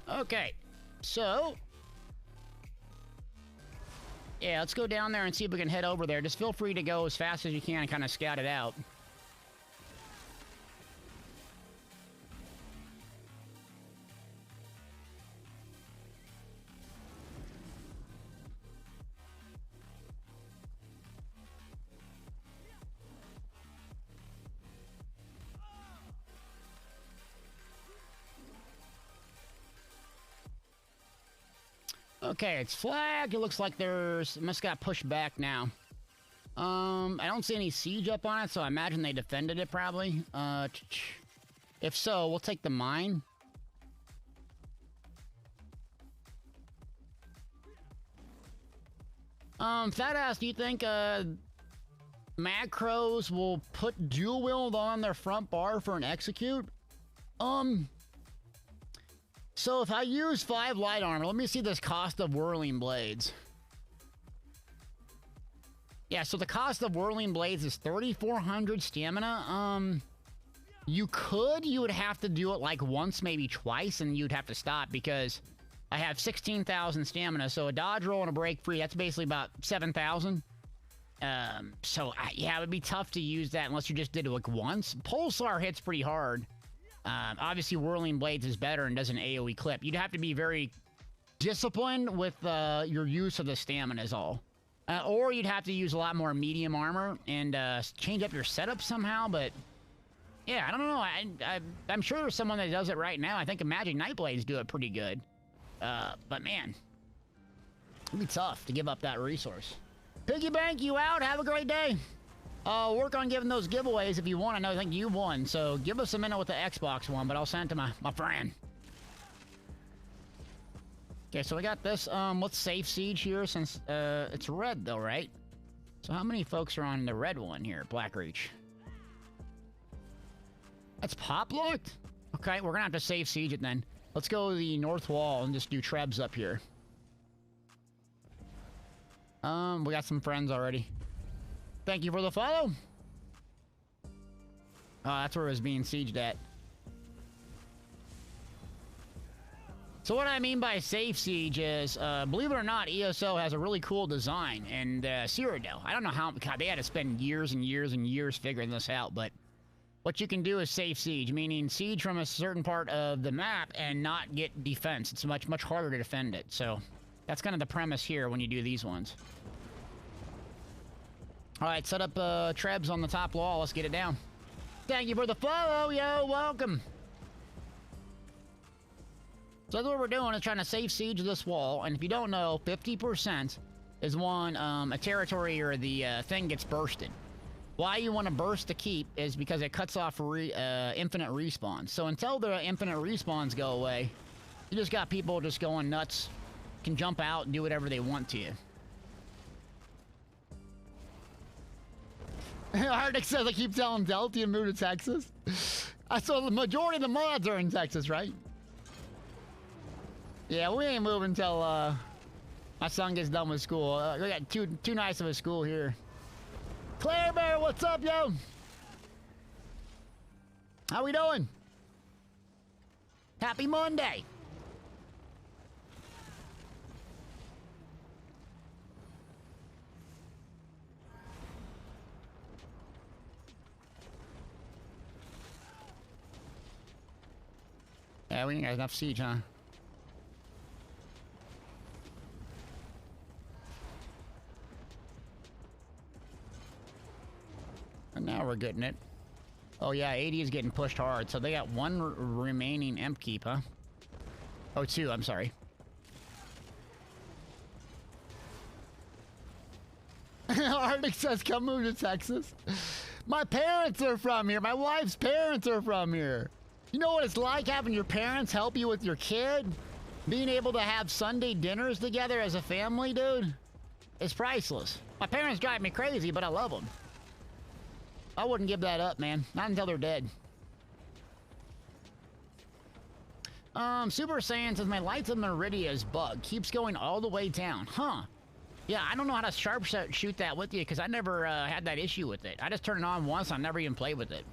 Okay, so... Yeah, let's go down there and see if we can head over there. Just feel free to go as fast as you can and kind of scout it out. Okay, it's flagged. It looks like there's... must got pushed back now. I don't see any siege up on it, so I imagine they defended it probably. If so, we'll take the mine. Fat ass, do you think macros will put dual wield on their front bar for an execute? So if I use 5 light armor, let me see this cost of whirling blades. Yeah, so the cost of whirling blades is 3,400 stamina. You would have to do it like once, maybe twice, and you'd have to stop because I have 16,000 stamina. So a dodge roll and a break free, that's basically about 7,000. Yeah, it would be tough to use that unless you just did it like once. Pulsar hits pretty hard. Obviously, whirling blades is better and does an AoE clip. You'd have to be very disciplined with your use of the stamina is all. Or you'd have to use a lot more medium armor and change up your setup somehow, but... yeah, I don't know. I'm sure there's someone that does it right now. I think Magic Nightblades do it pretty good. But man, it'd be tough to give up that resource. Piggy Bank, you out? Have a great day. Work on giving those giveaways if you want. I think you won, so give us a minute with the Xbox one, but I'll send it to my friend. Okay, so we got this. Let's save siege here since it's red though, right? So how many folks are on the red one here? Blackreach. That's pop locked? Okay, we're gonna have to save siege it then. Let's go to the north wall and just do trebs up here. We got some friends already. Thank you for the follow. Oh, that's where it was being sieged at. So what I mean by safe siege is, believe it or not, ESO has a really cool design. And Cyrodiil, I don't know how, God, they had to spend years and years and years figuring this out, but what you can do is safe siege, meaning siege from a certain part of the map and not get defense. It's much, much harder to defend it. So that's kind of the premise here when you do these ones. All right, set up trebs on the top wall. Let's get it down. Thank you for the follow, yo. Welcome. So that's what we're doing is trying to safe siege this wall. And if you don't know, 50% is when a territory or the thing gets bursted. Why you want to burst to keep is because it cuts off infinite respawns. So until the infinite respawns go away, you just got people just going nuts, can jump out and do whatever they want to you. Arctic says I keep telling Delty to move to Texas. I saw the majority of the mods are in Texas, right? Yeah, we ain't moving until my son gets done with school. We got too nice of a school here. Claire Bear, what's up, yo? How we doing? Happy Monday. Yeah, we ain't got enough siege, huh? And now we're getting it. Oh yeah, 80 is getting pushed hard, so they got one remaining emp keep, huh? Oh, 2, I'm sorry. Arctic says, come move to Texas. My parents are from here. My wife's parents are from here. You know what it's like having your parents help you with your kid? Being able to have Sunday dinners together as a family, dude? It's priceless. My parents drive me crazy, but I love them. I wouldn't give that up, man. Not until they're dead. Super Saiyan says, my Lights of Meridia's bug keeps going all the way down. Huh. Yeah, I don't know how to shoot that with you, because I never had that issue with it. I just turned it on once, I never even played with it.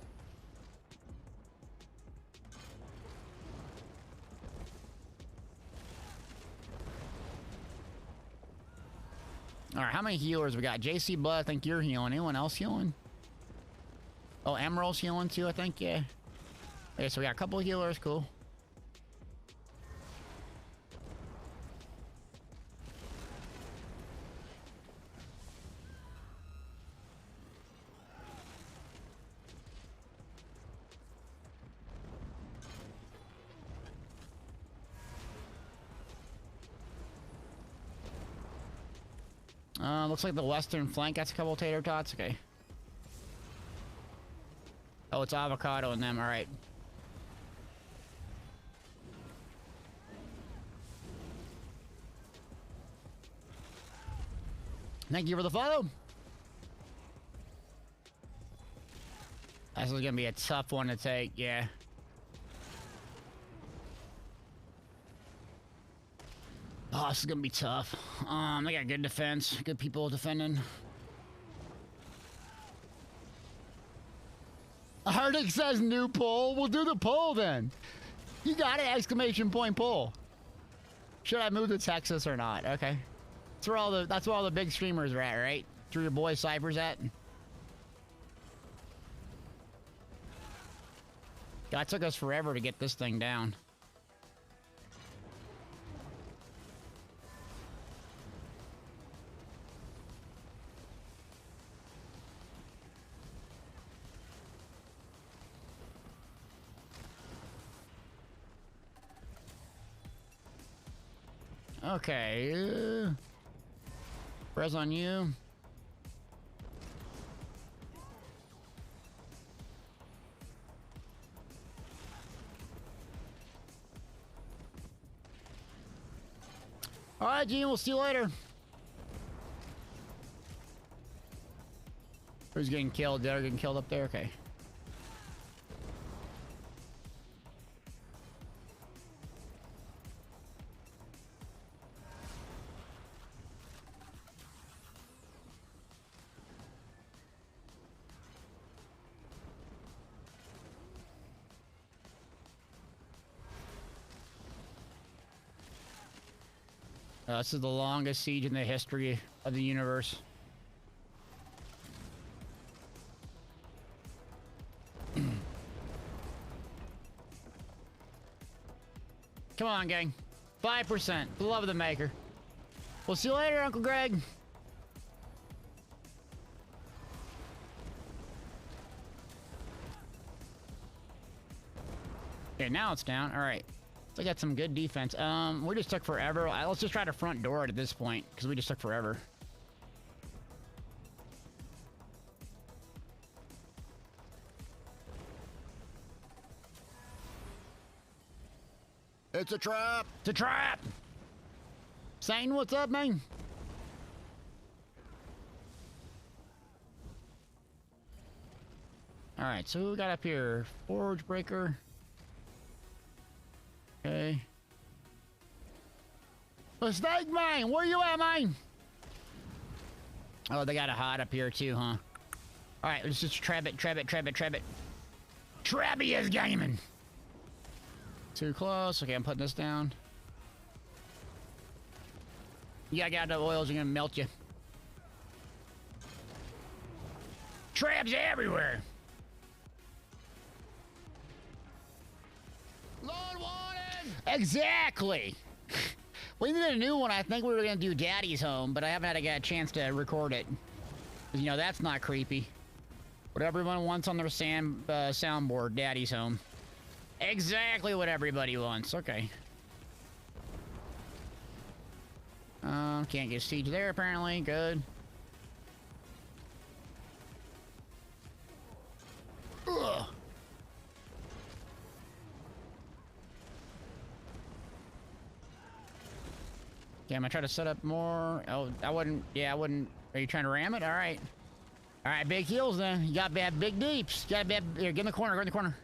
Alright, how many healers we got? JC Blood, I think you're healing. Anyone else healing? Oh, Emerald's healing too, I think, yeah. Okay, so we got a couple of healers, cool. Looks like the western flank gets a couple tater tots. Okay. Oh, it's avocado in them. All right. Thank you for the follow. This is gonna be a tough one to take, yeah. Oh, this is gonna be tough. They got good defense, good people defending. Hardick says new poll. We'll do the poll then. You got it! Exclamation point poll. Should I move to Texas or not? Okay. That's where all the big streamers are at, right? That's where your boy Cypher's at. God, it took us forever to get this thing down. Okay. Press on you. All right, Gene, we'll see you later. Who's getting killed? They're getting killed up there? Okay. This is the longest siege in the history of the universe. Come on, gang. 5%. For the love of the maker. We'll see you later, Uncle Greg. Okay, now it's down. All right. So I got some good defense. We just took forever. Let's just try to front door it at this point, because we just took forever. It's a trap! It's a trap! Satan, what's up, man? Alright, so who we got up here? Forge Breaker. Okay. The snake mine! Where you at, mine? Oh, they got a hot up here too, huh? Alright, let's just trap it. Trappy is gaming! Too close. Okay, I'm putting this down. Yeah, I got the oils are gonna melt you. Traps everywhere! Lord wanted! Exactly! We need a new one. I think we were gonna do Daddy's Home, but I haven't had a chance to record it. You know, that's not creepy. What everyone wants on their soundboard, Daddy's Home. Exactly what everybody wants. Okay. Can't get siege there apparently. Good. Ugh. Okay, I'm gonna try to set up more. Oh, I wouldn't. Yeah, I wouldn't. Are you trying to ram it? All right. All right, big heals then. You got bad big deeps. You got bad. Here, get in the corner. Go in the corner.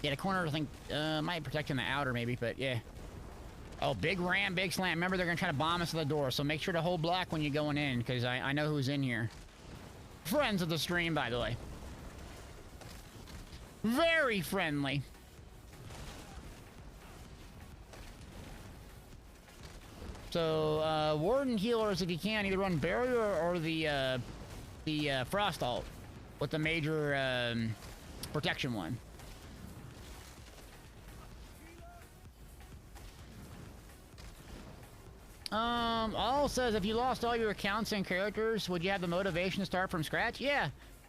Yeah, the corner, I think, might protect in the outer maybe, but yeah. Oh, big ram, big slam. Remember, they're gonna try to bomb us to the door, so make sure to hold black when you're going in, because I know who's in here. Friends of the stream, by the way. Very friendly. So, Warden healers, if you can, either run Barrier or the Frost Alt with the major protection one. All says if you lost all your accounts and characters, would you have the motivation to start from scratch? Yeah,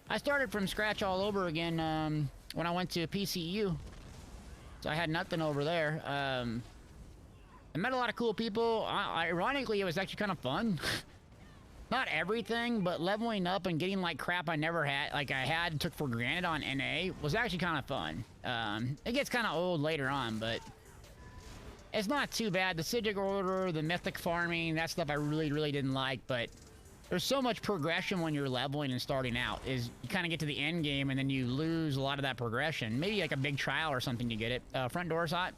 I started from scratch all over again when I went to PCU. So I had nothing over there. And I met a lot of cool people. Ironically, it was actually kind of fun. Not everything, but leveling up and getting like crap I never had, like I had took for granted on NA was actually kind of fun. It gets kind of old later on, but it's not too bad. The Sidic Order, the Mythic farming, that stuff I really didn't like, but there's so much progression when you're leveling and starting out. Is you kind of get to the end game and then you lose a lot of that progression. Maybe like a big trial or something, you get it. Front door's hot.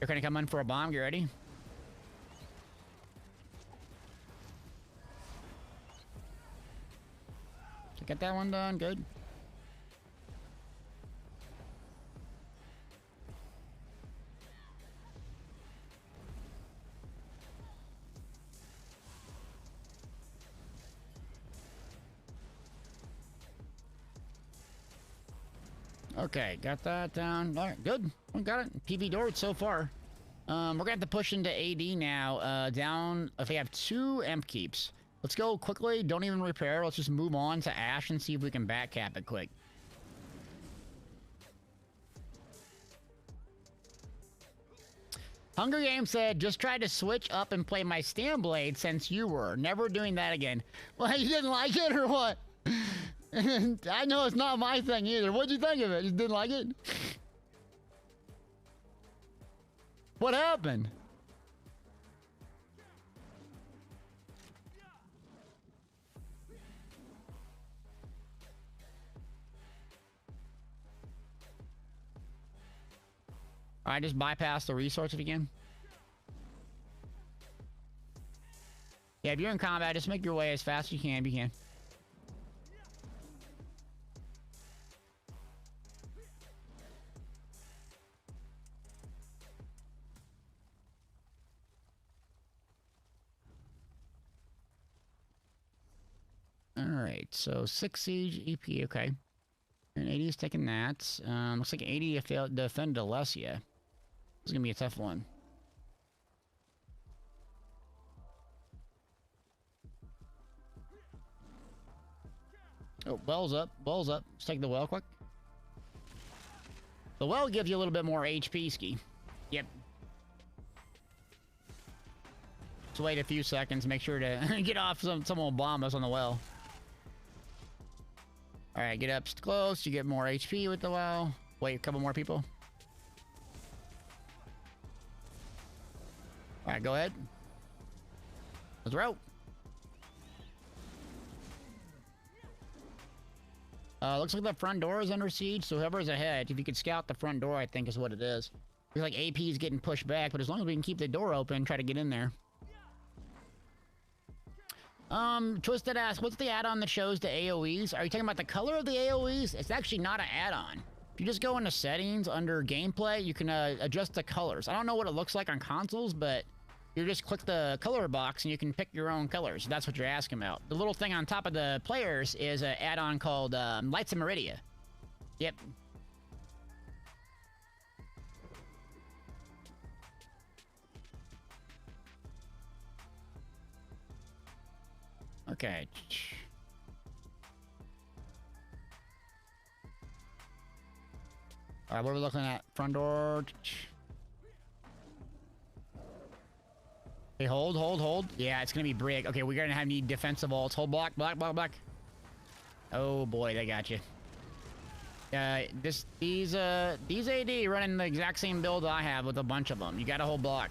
They're gonna come in for a bomb. Get ready. So get that one done. Good. Okay, got that down. All right, good. We got it. PV Dort so far. We're gonna have to push into AD now. Down. If we have 2 Emp keeps, let's go quickly. Don't even repair. Let's just move on to Ash and see if we can back cap it quick. Hunger Games said, just tried to switch up and play my Stand Blade since you were. Never doing that again. Well, you didn't like it or what? I know it's not my thing either. What'd you think of it? You didn't like it? What happened? Alright, just bypass the resources again. Yeah, if you're in combat, just make your way as fast as you can if you can. Alright, so 6 siege EP, okay. And 80 is taking that. Looks like 80 failed to defend Alessia. This is gonna be a tough one. Oh, well's up, well's up. Let's take the well quick. The well gives you a little bit more HP, Ski. Yep. Let's wait a few seconds, make sure to get off someone will bomb us on the well. Alright, get up close, you get more HP with the well. Wait, a couple more people. Alright, go ahead. Let's roll. Looks like the front door is under siege, so whoever's ahead, if you could scout the front door, I think is what it is. Looks like AP is getting pushed back, but as long as we can keep the door open, try to get in there. Twisted asks, what's the add-on that shows the AoEs? Are you talking about the color of the AoEs? It's actually not an add-on. If you just go into settings under gameplay, you can adjust the colors. I don't know what it looks like on consoles, but you just click the color box and you can pick your own colors. That's what you're asking about. The little thing on top of the players is an add-on called Lights of Meridia. Yep. Okay. Alright, what are we looking at? Front door. Okay, hold. Yeah, it's gonna be brick. Okay, we're gonna need defensive ults. Hold block. Oh boy, they got you. These AD running the exact same build I have with a bunch of them. You gotta hold block.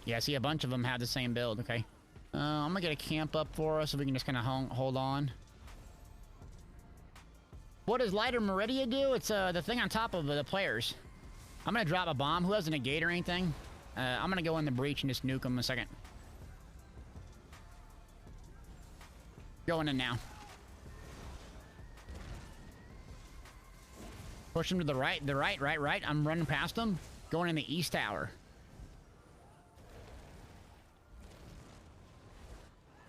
Yeah, I see a bunch of them have the same build. Okay. I'm gonna get a camp up for us so we can just kind of hold on. What does Lighter Meridia do? It's the thing on top of the players. I'm gonna drop a bomb. Who has a negate or anything? I'm gonna go in the breach and just nuke them in a second. Going in now. Push them to the right. Right. I'm running past them. Going in the east tower.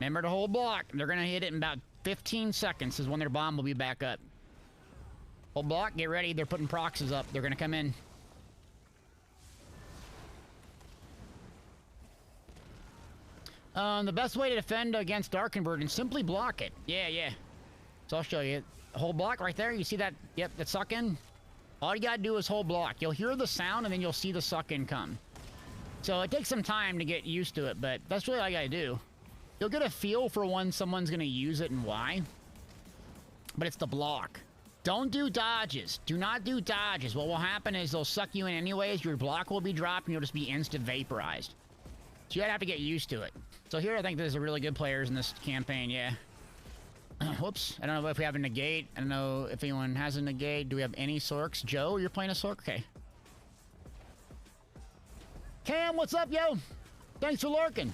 Remember to hold block. They're gonna hit it in about 15 seconds is when their bomb will be back up. Hold block, get ready. They're putting proxies up. They're gonna come in. The best way to defend against Dark Convergence, simply block it. Yeah. So I'll show you. Hold block right there. You see that? Yep, that suck in. All you gotta do is hold block. You'll hear the sound and then you'll see the suck-in come. So it takes some time to get used to it, but that's really all you gotta do. You'll get a feel for when someone's gonna use it and why. But it's the block. Don't do dodges. Do not do dodges. What will happen is they'll suck you in anyways. Your block will be dropped and you'll just be instant vaporized. So you gotta have to get used to it. So here I think there's a really good players in this campaign, yeah. Whoops. I don't know if we have a negate. I don't know if anyone has a negate. Do we have any Sorks? Joe, you're playing a Sork? Okay. Cam, what's up, yo? Thanks for lurking.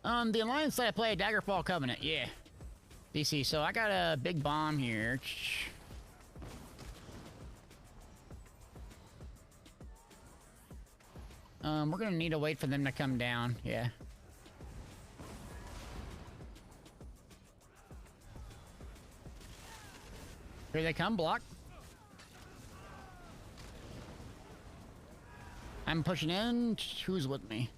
The Alliance side I play Daggerfall Covenant, yeah. DC, so I got a big bomb here. We're gonna need to wait for them to come down, yeah. Here they come, block. I'm pushing in. Who's with me?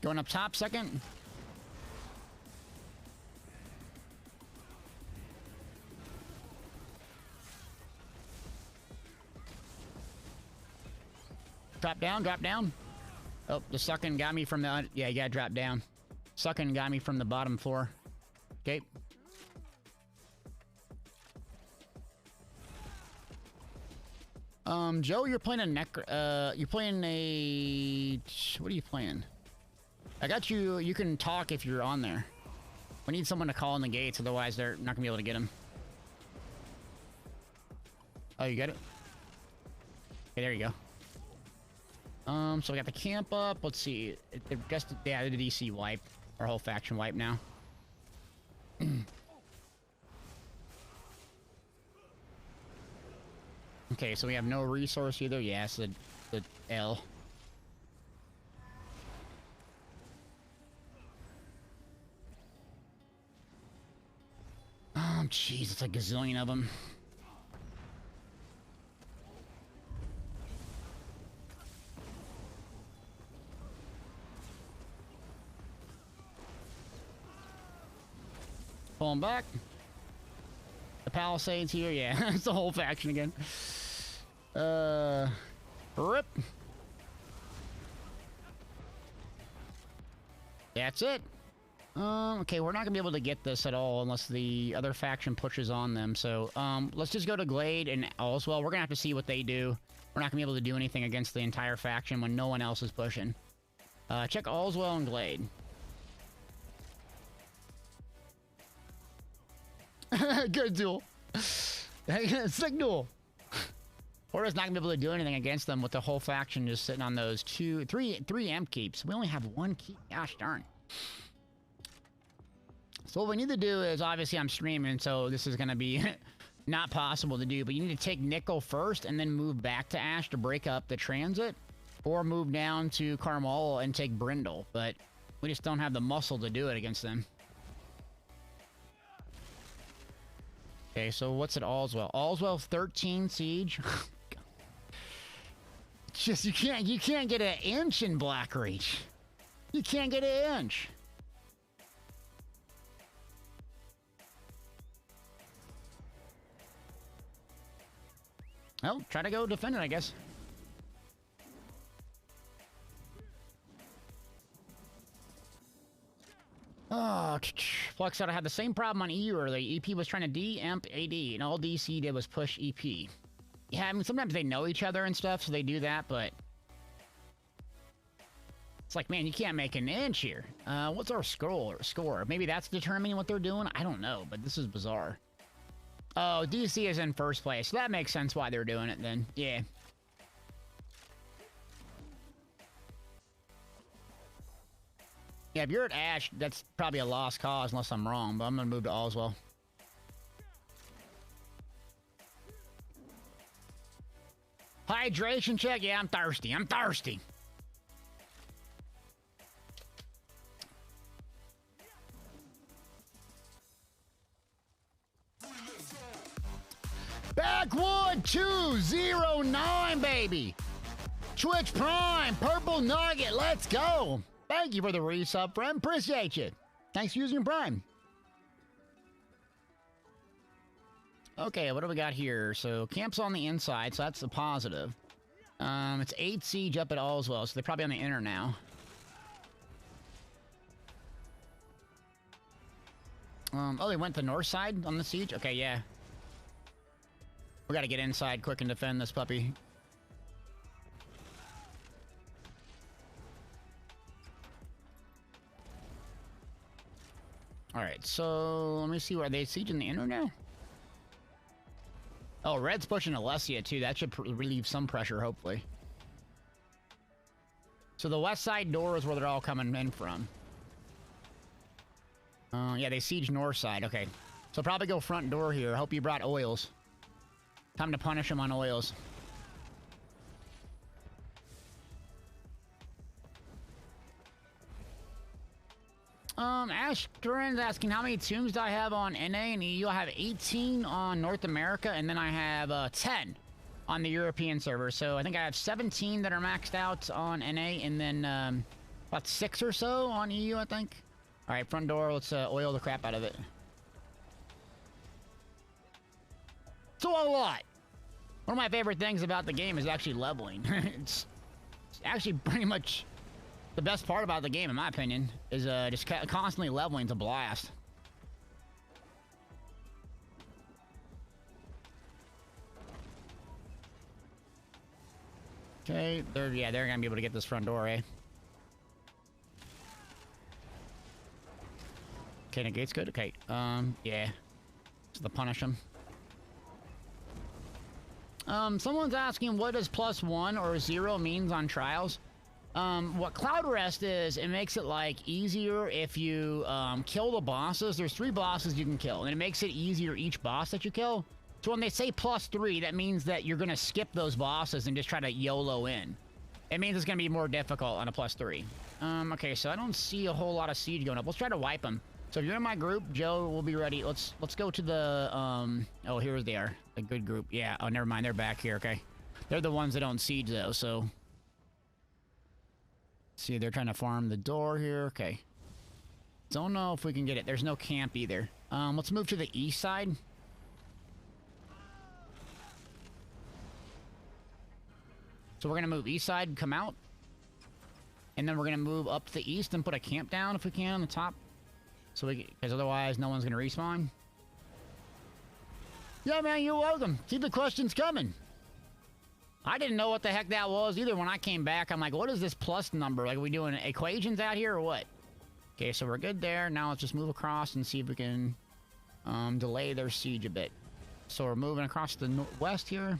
Going up top second. Drop down, drop down. Oh, the sucking got me from the... Yeah, you gotta drop down. Sucking got me from the bottom floor. Okay. Joe, you're playing a Necro... you're playing a... What are you playing? I got you... You can talk if you're on there. We need someone to call in the gates, otherwise they're not gonna be able to get him. Oh, you got it? Okay, there you go. So we got the camp up. Let's see. Yeah, the DC wipe. Our whole faction wipe now. Okay, so we have no resource either. Yeah, it's the L. Oh, jeez, it's a gazillion of them. Pull him back. The Palisades here, yeah. It's the whole faction again. Rip. That's it. Okay, we're not gonna be able to get this at all unless the other faction pushes on them. So, let's just go to Glade and Allswell. We're gonna have to see what they do. We're not gonna be able to do anything against the entire faction when no one else is pushing. Check Allswell and Glade. Good duel. Sick duel. We're just not gonna be able to do anything against them with the whole faction just sitting on those three amp keeps. We only have one keep. Gosh darn. So what we need to do is, obviously I'm streaming, so this is gonna be not possible to do, but you need to take Nickel first and then move back to Ash to break up the transit, or move down to Carmel and take Brindle, but we just don't have the muscle to do it against them. Okay, so what's at Allswell? Allswell 13 siege. Just you can't get an inch in Blackreach. You can't get an inch. Well, try to go defend it, I guess. Oh, Flux out. I had the same problem on EU early. EP was trying to de-amp AD, and all DC did was push EP. Yeah, I mean, sometimes they know each other and stuff, so they do that, but... It's like, man, you can't make an inch here. What's our score? Maybe that's determining what they're doing? I don't know, but this is bizarre. Oh, DC is in first place, so that makes sense why they're doing it then. Yeah. Yeah, if you're at Ash, that's probably a lost cause unless I'm wrong, but I'm gonna move to Allswell. Hydration check? Yeah, I'm thirsty. I'm thirsty. Backwood 209, baby. Twitch Prime, Purple Nugget, let's go. Thank you for the resub, friend. Appreciate you. Thanks for using your Prime. Okay, what do we got here? So camp's on the inside, so that's a positive. It's 8 siege up at all as well, so they're probably on the inner now. Oh, they went the north side on the siege? Okay, yeah. We gotta get inside quick and defend this puppy. Alright, so let me see, are they sieging the inner now? Oh, red's pushing Alessia too. That should relieve some pressure, hopefully. So the west side door is where they're all coming in from. Yeah, they siege north side. Okay. So probably go front door here. Hope you brought oils. Time to punish them on oils. Ashton's asking how many tombs do I have on NA and EU. I have 18 on North America, and then I have 10 on the European server. So I think I have 17 that are maxed out on NA, and then about 6 or so on EU, I think. All right, front door. Let's oil the crap out of it. So a lot. One of my favorite things about the game is actually leveling. It's actually pretty much the best part about the game, in my opinion, is just constantly leveling to blast. Okay, they're gonna be able to get this front door, eh? Okay, the gate's good. Okay, yeah. So they'll punish them. Someone's asking what does +1 or 0 means on trials. What Cloud Rest is, it makes it like easier if you kill the bosses. There's 3 bosses you can kill, and it makes it easier each boss that you kill. So when they say +3, that means that you're gonna skip those bosses and just try to YOLO in. It means it's gonna be more difficult on a +3. Okay, so I don't see a whole lot of siege going up. Let's try to wipe them. So if you're in my group, Joe will be ready. Let's go to the oh, here they are. A good group. Yeah. Oh, never mind. They're back here. Okay. They're the ones that don't siege though. So see, they're trying to farm the door here. Okay. Don't know if we can get it. There's no camp either. Let's move to the east side. So we're gonna move east side, come out, and then we're gonna move up to the east and put a camp down if we can on the top. So because otherwise no one's gonna respawn. Yeah, man, you're welcome. Keep the questions coming. I didn't know what the heck that was either when I came back. I'm like, what is this plus number? Like, are we doing equations out here or what? Okay, so we're good there. Now let's just move across and see if we can delay their siege a bit. So we're moving across the west here.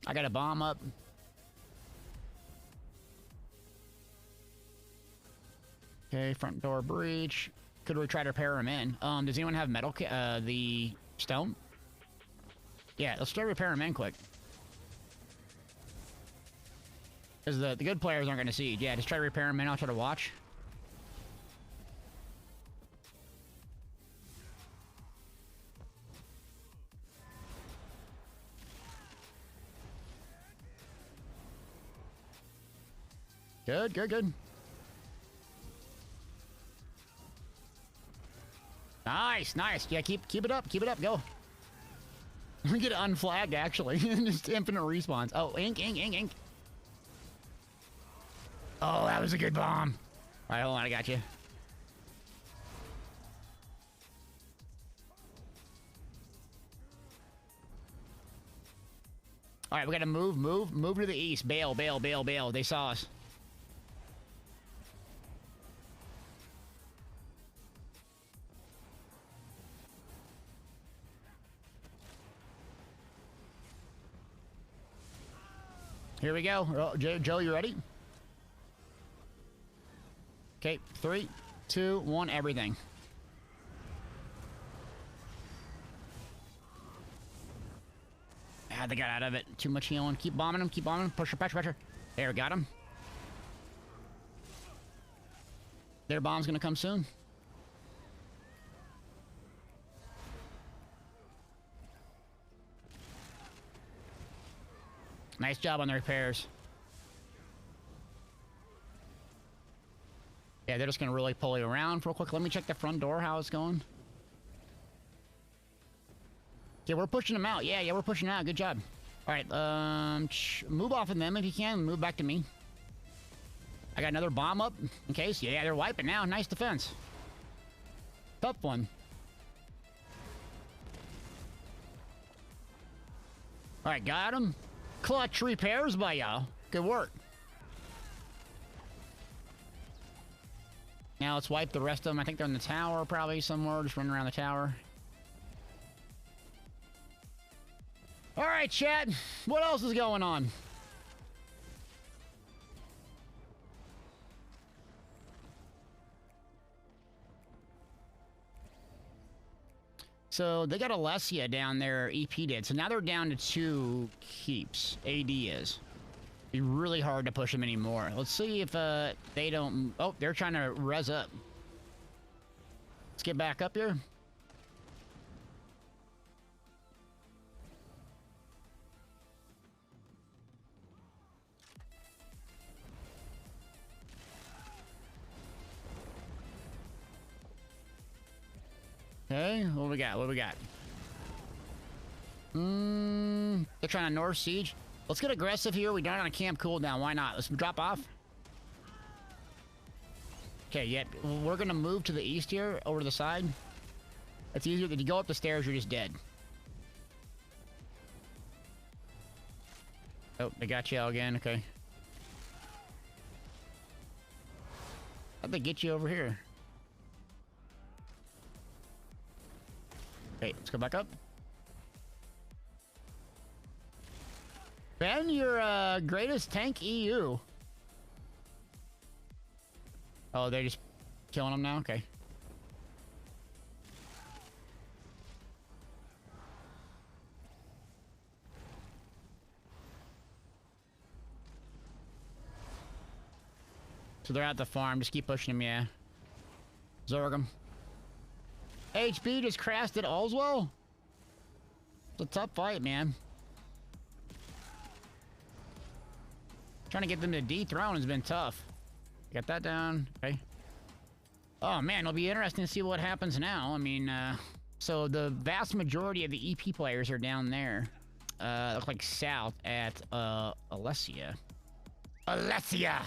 I got a bomb up. Okay, front door breach. Could we try to repair them in? Does anyone have metal? The stone? Yeah, let's try to repair them in quick. Because the good players aren't going to siege. Yeah, just try to repair them in. I'll try to watch. Good, good, good. Nice, nice. Yeah, keep it up, go. We get unflagged, actually. Just infinite respawns. Oh, ink. Oh, that was a good bomb. All right, hold on, I got you. All right, we gotta move to the east. Bail. They saw us. Here we go. Oh, Joe, you ready? Okay, 3, 2, 1, everything. Ah, they got out of it. Too much healing. Keep bombing them, Pressure. There, got him. Their bomb's gonna come soon. Nice job on the repairs. Yeah, they're just gonna really pull you around real quick. Let me check the front door, how it's going. Yeah, we're pushing them out. Yeah, we're pushing out. Good job. All right, move off of them if you can. Move back to me. I got another bomb up in case. Yeah, they're wiping now. Nice defense. Tough one. All right, got him. Clutch repairs by y'all. Good work. Now let's wipe the rest of them. I think they're in the tower probably somewhere. Just running around the tower. All right, chat. What else is going on? So they got Alessia down there, EP did. So now they're down to 2 keeps. AD is. Be really hard to push them anymore. Let's see if they don't... Oh, they're trying to res up. Let's get back up here. Okay, what we got? What we got? They're trying to north siege. Let's get aggressive here. We're down on a camp cooldown. Why not? Let's drop off. Okay, yeah. We're gonna move to the east here, over to the side. It's easier. If you go up the stairs, you're just dead. Oh, they got you all again. Okay. How'd they get you over here? Okay, let's go back up. Ben, you're greatest tank EU. Oh, they're just killing them now? Okay. So they're at the farm. Just keep pushing them, yeah. Zorg them. HB just crashed at Allswell? It's a tough fight, man. Trying to get them to dethrone has been tough. Get that down. Okay. Oh, man, it'll be interesting to see what happens now. I mean, so the vast majority of the EP players are down there. Look like south at, Alessia. Alessia!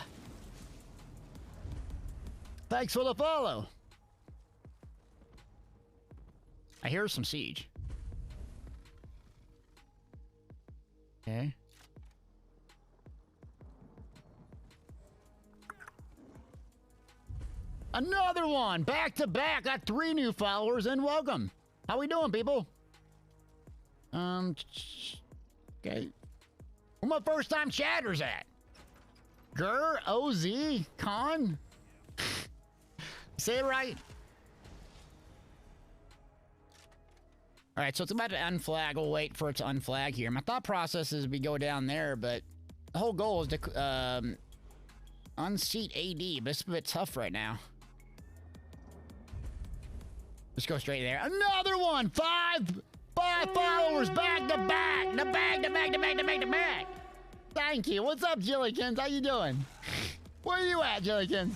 Thanks for the follow! I hear some siege. Okay. Another one! Back to back! Got 3 new followers and welcome! How we doing, people? Okay. Where my first time chatters at? Gur, OZ, Con? Say it right. Alright, so it's about to unflag. We'll wait for it to unflag here. My thought process is we go down there, but the whole goal is to unseat AD, but it's a bit tough right now. Just go straight there. Another one! 5 followers back to back! To back! Thank you. What's up, Jillykins? How you doing? Where you at, Jillykins?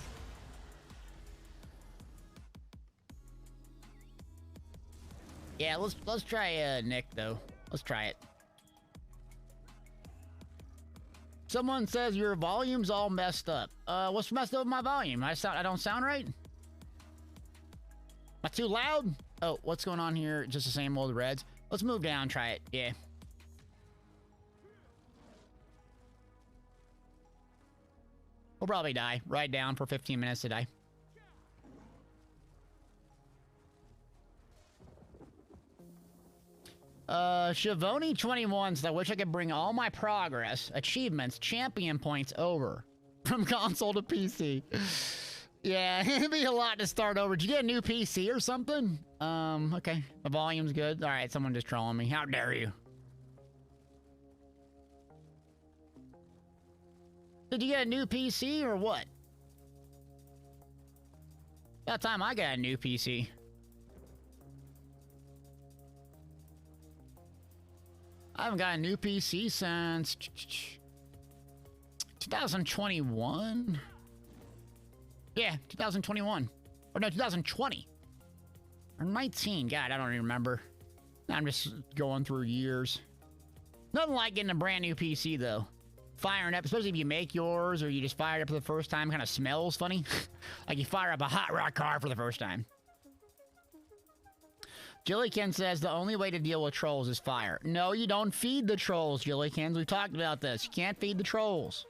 Yeah, let's try Nick though. Let's try it. Someone says your volume's all messed up. What's messed up with my volume? I don't sound right? Am I too loud? Oh, what's going on here? Just the same old reds. Let's move down, try it. Yeah. We'll probably die. Ride down for 15 minutes to die. Shavoni21 says, I wish I could bring all my progress, achievements, champion points over from console to PC. Yeah, it'd be a lot to start over. Did you get a new PC or something? Okay. The volume's good. All right, someone just trolling me. How dare you? Did you get a new PC or what? About time I got a new PC. I haven't got a new PC since 2021. Yeah, 2021. Or no, 2020. Or 19. God, I don't even remember. I'm just going through years. Nothing like getting a brand new PC, though. Firing up, especially if you make yours or you just fire it up for the first time, kind of smells funny. Like you fire up a hot rod car for the first time. Jillykin says the only way to deal with trolls is fire. No, you don't feed the trolls, Jillykins. We've talked about this. You can't feed the trolls.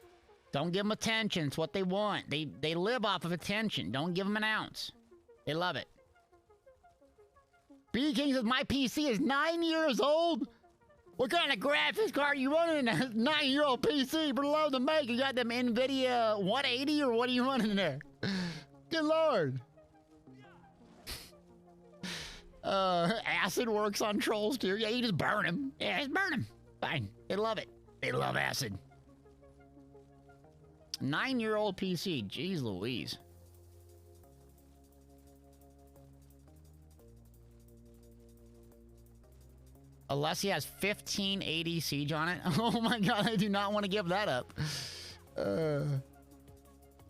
Don't give them attention. It's what they want. They live off of attention. Don't give them an ounce. They love it. B King says my PC is 9 years old. What kind of graphics card are you running in a 9-year-old PC? Below the make, you got them NVIDIA 180 or what are you running there? Good lord. Acid works on trolls too. Yeah, you just burn them. Yeah, just burn them. Fine. They love it. They love acid. 9-year-old PC. Jeez Louise. Alessia has 1580 siege on it. Oh my god, I do not want to give that up. I'm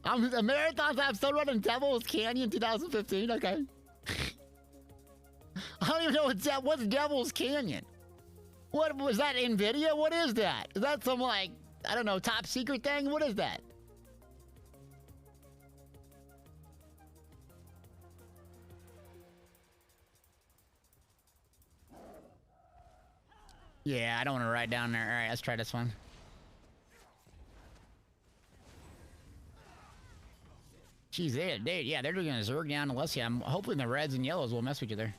a marathons. I'm still running Devil's Canyon 2015. Okay. I don't even know what's Devil's Canyon. What was that? NVIDIA? What is that? Is that some like I don't know top secret thing? What is that? Yeah, I don't want to ride down there. All right, let's try this one. Jeez, dude, yeah, they're doing a Zerg down to Alessia. I'm hoping the reds and yellows will mess with you there.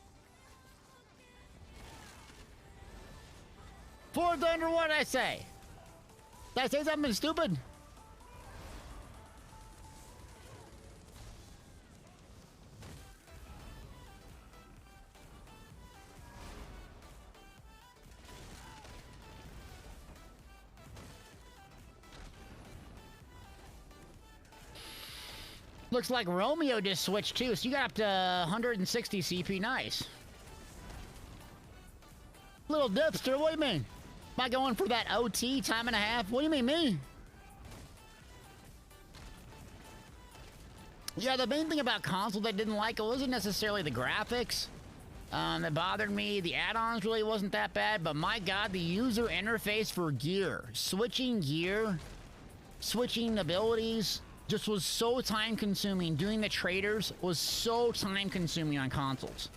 For Thunder, what did I say? Did I say something stupid? Looks like Romeo just switched too, so you got up to 160 CP. Nice. Little dipster, what do you mean? Am I going for that OT time and a half? What do you mean, me? Yeah, the main thing about console that I didn't like, it wasn't necessarily the graphics that bothered me. The add-ons really wasn't that bad, but my god, the user interface for gear, switching abilities, just was so time-consuming. Doing the traders was so time-consuming on consoles.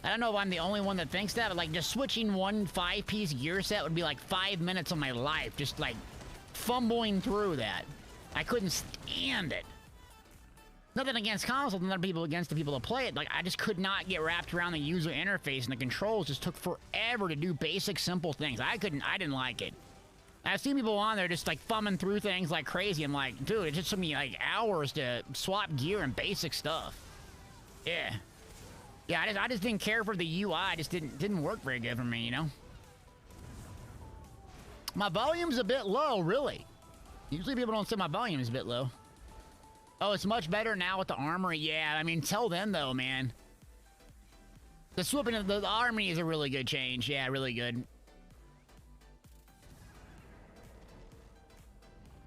I don't know if I'm the only one that thinks that, but like just switching one 5-piece gear set would be like 5 minutes of my life, just like fumbling through that. I couldn't stand it. Nothing against consoles, nothing people against the people that play it. Like I just could not get wrapped around the user interface, and the controls just took forever to do basic, simple things. I didn't like it. I've seen people on there just like thumbing through things like crazy. I'm like, dude, it just took me like hours to swap gear and basic stuff. Yeah. Yeah, I just didn't care for the UI. It just didn't work very good for me, you know? My volume's a bit low, really. Usually people don't say my volume is a bit low. Oh, it's much better now with the armory. Yeah, I mean, till then, though, man. The swooping of the armory is a really good change. Yeah, really good.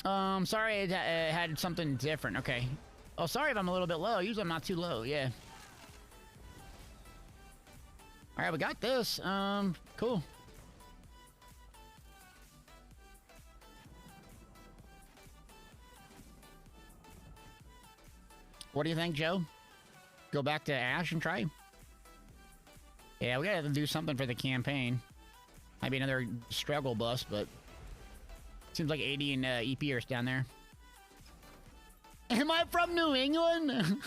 Sorry, it had something different. Okay. Oh, sorry if I'm a little bit low. Usually I'm not too low. Yeah. All right, we got this. Cool. What do you think, Joe? Go back to Ash and try? Yeah, we gotta do something for the campaign. Might be another struggle bus, but seems like 80 and EP are down there. Am I from New England?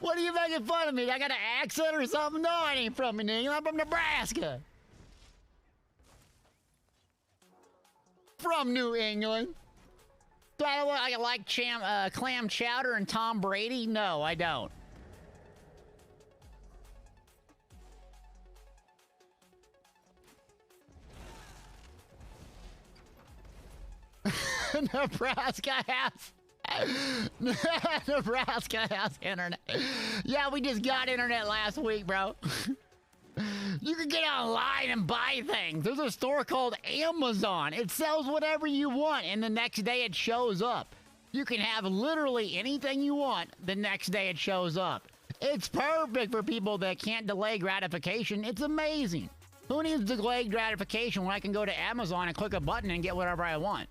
What are you making fun of me? I got an accent or something? No, I ain't from New England. I'm from Nebraska. From New England. Do I like clam chowder and Tom Brady? No, I don't. Nebraska has internet. Yeah, we just got internet last week, bro. You can get online and buy things. There's a store called Amazon. It sells whatever you want, and the next day it shows up. You can have literally anything you want the next day it shows up. It's perfect for people that can't delay gratification. It's amazing. Who needs delayed gratification when I can go to Amazon and click a button and get whatever I want?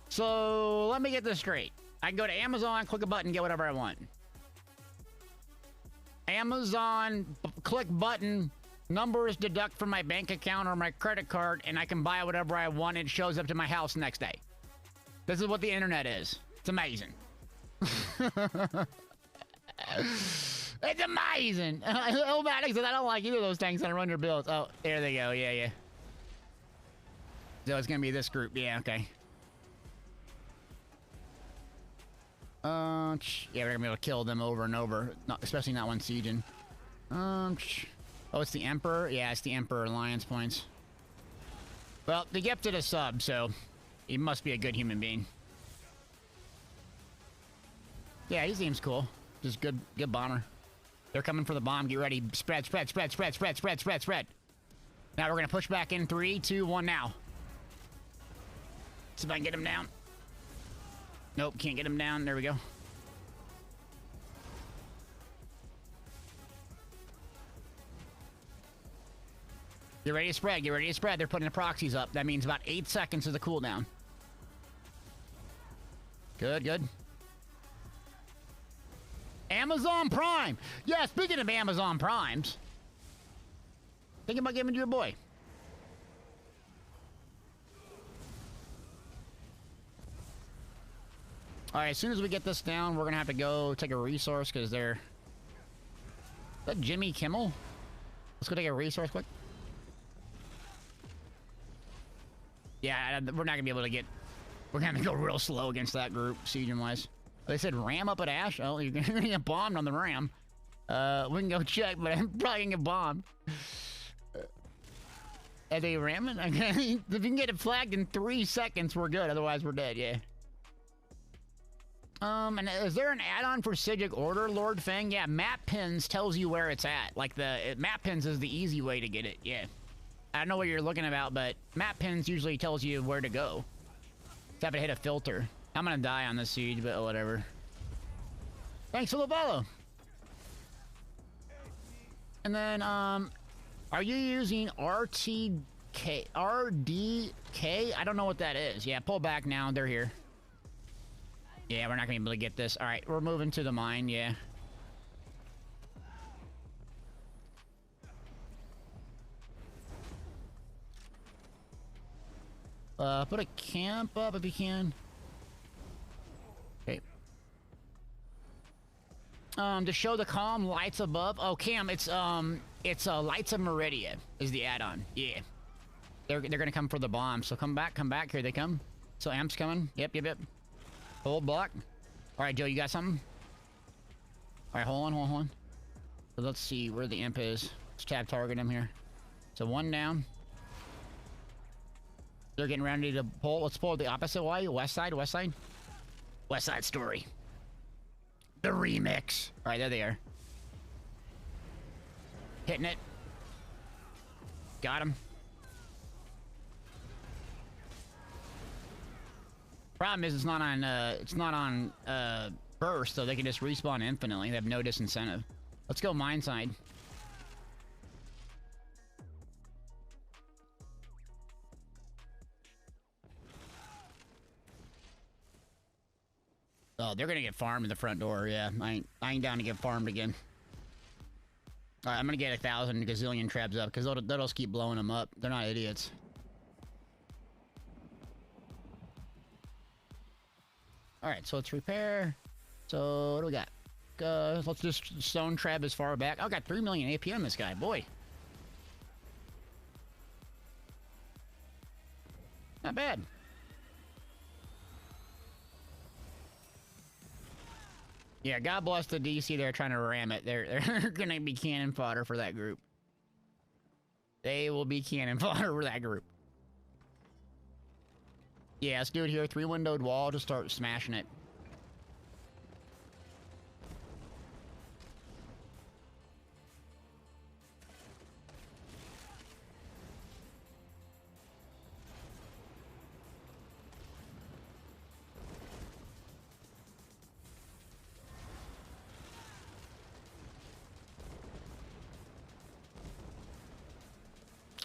So let me get this straight. I can go to Amazon, click a button, get whatever I want. Amazon, click button, numbers deduct from my bank account or my credit card, and I can buy whatever I want. And it shows up to my house next day. This is what the internet is. It's amazing. It's amazing. Elmatic says, I don't like either of those things that run your bills. Oh, there they go. Yeah, yeah. So it's going to be this group. Yeah, okay. Yeah, we're going to be able to kill them over and over. Especially not one sieging. Oh, it's the Emperor? Yeah, it's the Emperor Alliance points. Well, they gifted a sub, so he must be a good human being. Yeah, he seems cool. Just good bomber. They're coming for the bomb. Get ready. Spread, spread, spread, spread, spread, spread, spread, spread. Now we're going to push back in 3, 2, 1 now. See if I can get him down. Nope, can't get him down. There we go. Get ready to spread. Get ready to spread. They're putting the proxies up. That means about 8 seconds is the cooldown. Good, good. Amazon Prime. Yeah, speaking of Amazon Primes, think about giving it to your boy. All right, as soon as we get this down, we're gonna have to go take a resource because they're. Is that Jimmy Kimmel? Let's go take a resource quick. Yeah, we're not gonna be able to get. We're gonna have to go real slow against that group, sieging wise. They said ram up at Ash. Oh, you're gonna get bombed on the ram. We can go check, but I'm probably gonna get bombed. Are they ramming? Okay. If you can get it flagged in 3 seconds, we're good. Otherwise, we're dead. Yeah. And is there an add-on for Sigic Order Lord Fang? Yeah, map pins tells you where it's at. Like map pins is the easy way to get it. Yeah. I don't know what you're looking about, but map pins usually tells you where to go. Just have to hit a filter. I'm gonna die on this siege, but whatever. Thanks for the follow. And then, are you using RDK? I don't know what that is. Yeah, pull back now. They're here. Yeah, we're not gonna be able to get this. All right, we're moving to the mine. Yeah. Put a camp up if you can. Okay. To show the calm lights above. Oh, Cam, it's Lights of Meridia is the add-on. Yeah. They're gonna come for the bomb. So come back. Here they come. So Amp's coming. Yep. Hold block. All right, Joe, you got something? All right, hold on. So let's see where the imp is. Let's tab target him here. So one down. They're getting ready to pull. Let's pull the opposite way. West side. West Side Story. The remix. All right, there they are. Hitting it. Got him. Problem is, it's not on burst, so they can just respawn infinitely. They have no disincentive. Let's go mine side. Oh, they're gonna get farmed in the front door. Yeah, I ain't down to get farmed again. All right, I'm gonna get 1,000 gazillion traps up because they'll just keep blowing them up. They're not idiots. All right, so let's repair. So what do we got? Let's just stone trap as far back. I got 3 million AP on this guy, boy. Not bad. Yeah, God bless the DC. They're trying to ram it. They're gonna be cannon fodder for that group. They will be cannon fodder for that group. Yeah, let's do it here. 3-windowed wall. Just start smashing it.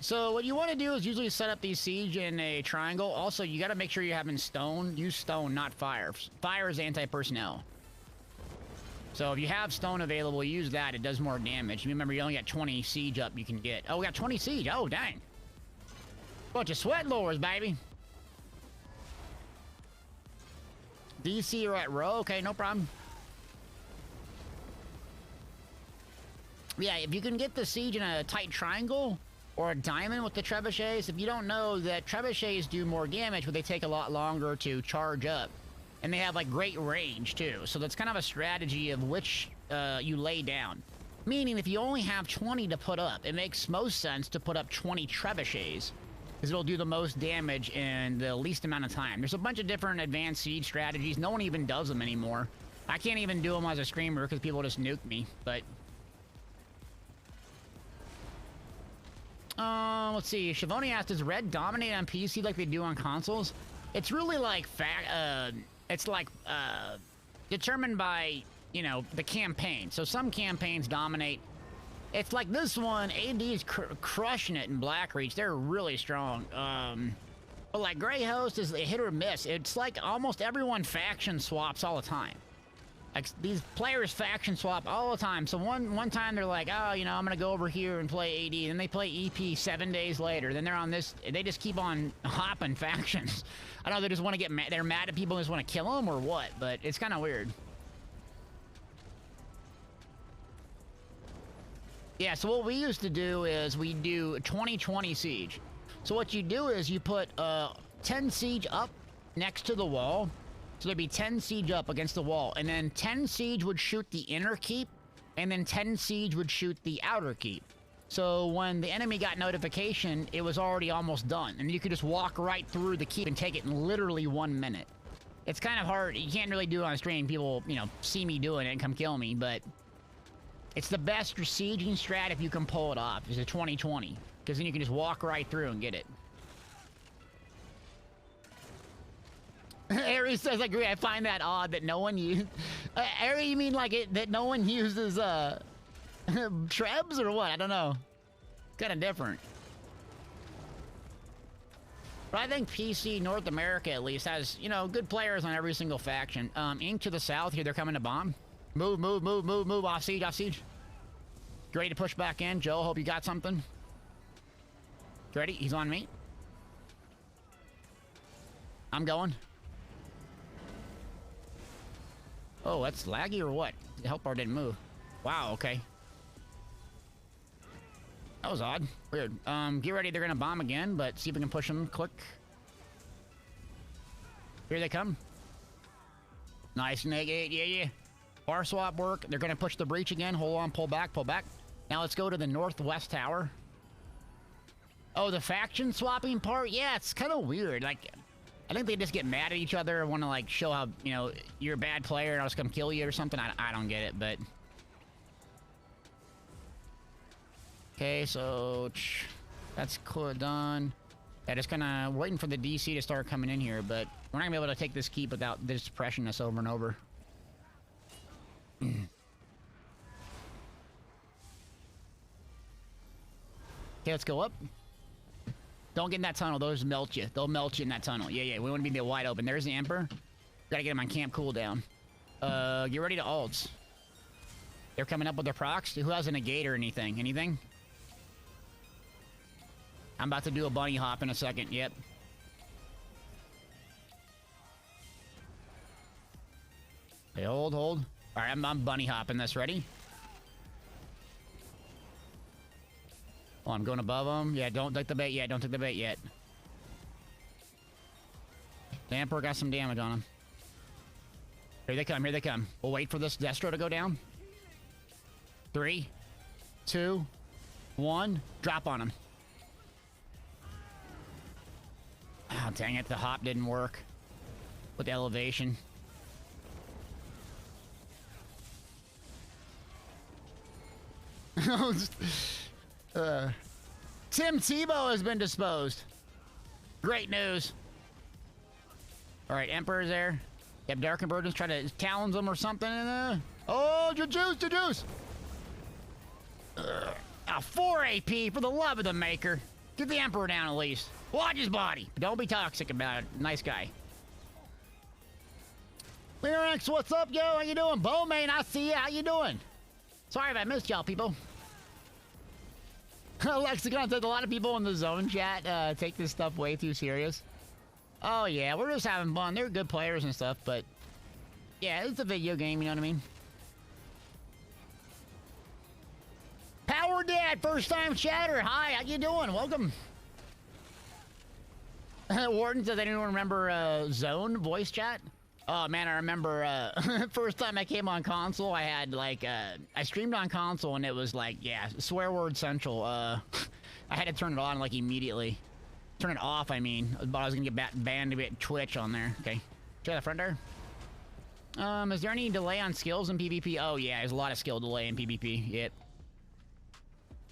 So what you want to do is usually set up these siege in a triangle. Also, you got to make sure you're having stone. Use stone, not fire. Fire is anti-personnel. So if you have stone available, use that. It does more damage. Remember, you only got 20 siege up you can get. Oh, we got 20 siege. Oh, dang. Bunch of sweat lowers, baby. DC are at row. Okay, no problem. Yeah, if you can get the siege in a tight triangle or a diamond with the trebuchets, if you don't know that trebuchets do more damage, but they take a lot longer to charge up. And they have, like, great range, too. So that's kind of a strategy of which you lay down. Meaning, if you only have 20 to put up, it makes most sense to put up 20 trebuchets. Because it'll do the most damage in the least amount of time. There's a bunch of different advanced siege strategies. No one even does them anymore. I can't even do them as a streamer because people just nuke me, but... let's see. Shavoni asked, does red dominate on PC like they do on consoles? It's really like determined by, you know, the campaign. So some campaigns dominate. It's like this one, AD's crushing it in Blackreach. They're really strong. But like Grey Host is a hit or miss. It's like almost everyone faction swaps all the time. Like these players faction swap all the time. So one time they're like, oh, you know, I'm gonna go over here and play AD. And then they play EP 7 days later. Then they're on this. They just keep on hopping factions. I don't know. They just want to get mad. They're mad at people and just want to kill them or what. But it's kind of weird. Yeah. So what we used to do is we do 20-20 siege. So what you do is you put 10 siege up next to the wall. So there'd be 10 siege up against the wall, and then 10 siege would shoot the inner keep, and then 10 siege would shoot the outer keep. So when the enemy got notification, it was already almost done, and you could just walk right through the keep and take it in literally 1 minute. It's kind of hard. You can't really do it on stream. People, you know, see me doing it and come kill me, but it's the best sieging strat if you can pull it off. It's a 20-20, because then you can just walk right through and get it. Aries says, I agree. I find that odd that no one uses... Aries, you mean like that no one uses, trebs or what? I don't know. Kind of different. But I think PC North America, at least, has, you know, good players on every single faction. Ink to the south here. They're coming to bomb. Move, move, move, move, move. Off siege, off siege. You ready to push back in? Joe, hope you got something. You ready? He's on me. I'm going. Oh, that's laggy or what? The health bar didn't move. Wow, okay. That was odd. Weird. Get ready. They're gonna bomb again, but see if we can push them. Click. Here they come. Nice, negate. Yeah, yeah. Bar swap work. They're gonna push the breach again. Hold on, pull back, pull back. Now let's go to the northwest tower. Oh, the faction swapping part? Yeah, it's kind of weird. Like... I think they just get mad at each other and want to, like, show how, you know, you're a bad player and I'll just come kill you or something. I don't get it, but... Okay, so... That's cool, done. Yeah, just kind of waiting for the DC to start coming in here, but we're not going to be able to take this keep without this suppressing us over and over. Okay, let's go up. Don't get in that tunnel. Those melt you. They'll melt you in that tunnel. Yeah, yeah. We want to be wide open. There's the Emperor. Gotta get him on camp cooldown. Get ready to ults. They're coming up with their procs. Who has a negate or anything? Anything? I'm about to do a bunny hop in a second. Yep. Okay, hold, hold. All right, I'm bunny hopping this. Ready? Oh, I'm going above them. Yeah, don't take the bait yet. Don't take the bait yet. The Emperor got some damage on him. Here they come. Here they come. We'll wait for this Destro to go down. 3, 2, 1. Drop on him. Oh, dang it. The hop didn't work with the elevation. Tim Tebow has been disposed. Great news. All right, Emperor's there. Yep, Dark and Burden's trying to talons him or something. Oh, juice. 4 AP for the love of the maker. Get the Emperor down at least. Watch his body. Don't be toxic about it. Nice guy. Lyrics, what's up, yo? How you doing? Bowman, I see ya. How you doing? Sorry if I missed y'all, people. Lexicon said a lot of people in the zone chat take this stuff way too serious. Oh, yeah, we're just having fun. They're good players and stuff, but... yeah, it's a video game, you know what I mean? Power Dad, first time chatter. Hi, how you doing? Welcome. Warden says, anyone remember Zone voice chat? Oh man, I remember first time I came on console, I had like I streamed on console and it was like, yeah, swear word central. I had to turn it on like immediately. Turn it off, I mean. I was gonna get banned to get Twitch on there. Okay, check the front door. Is there any delay on skills in PvP? Oh yeah, there's a lot of skill delay in PvP. Yep.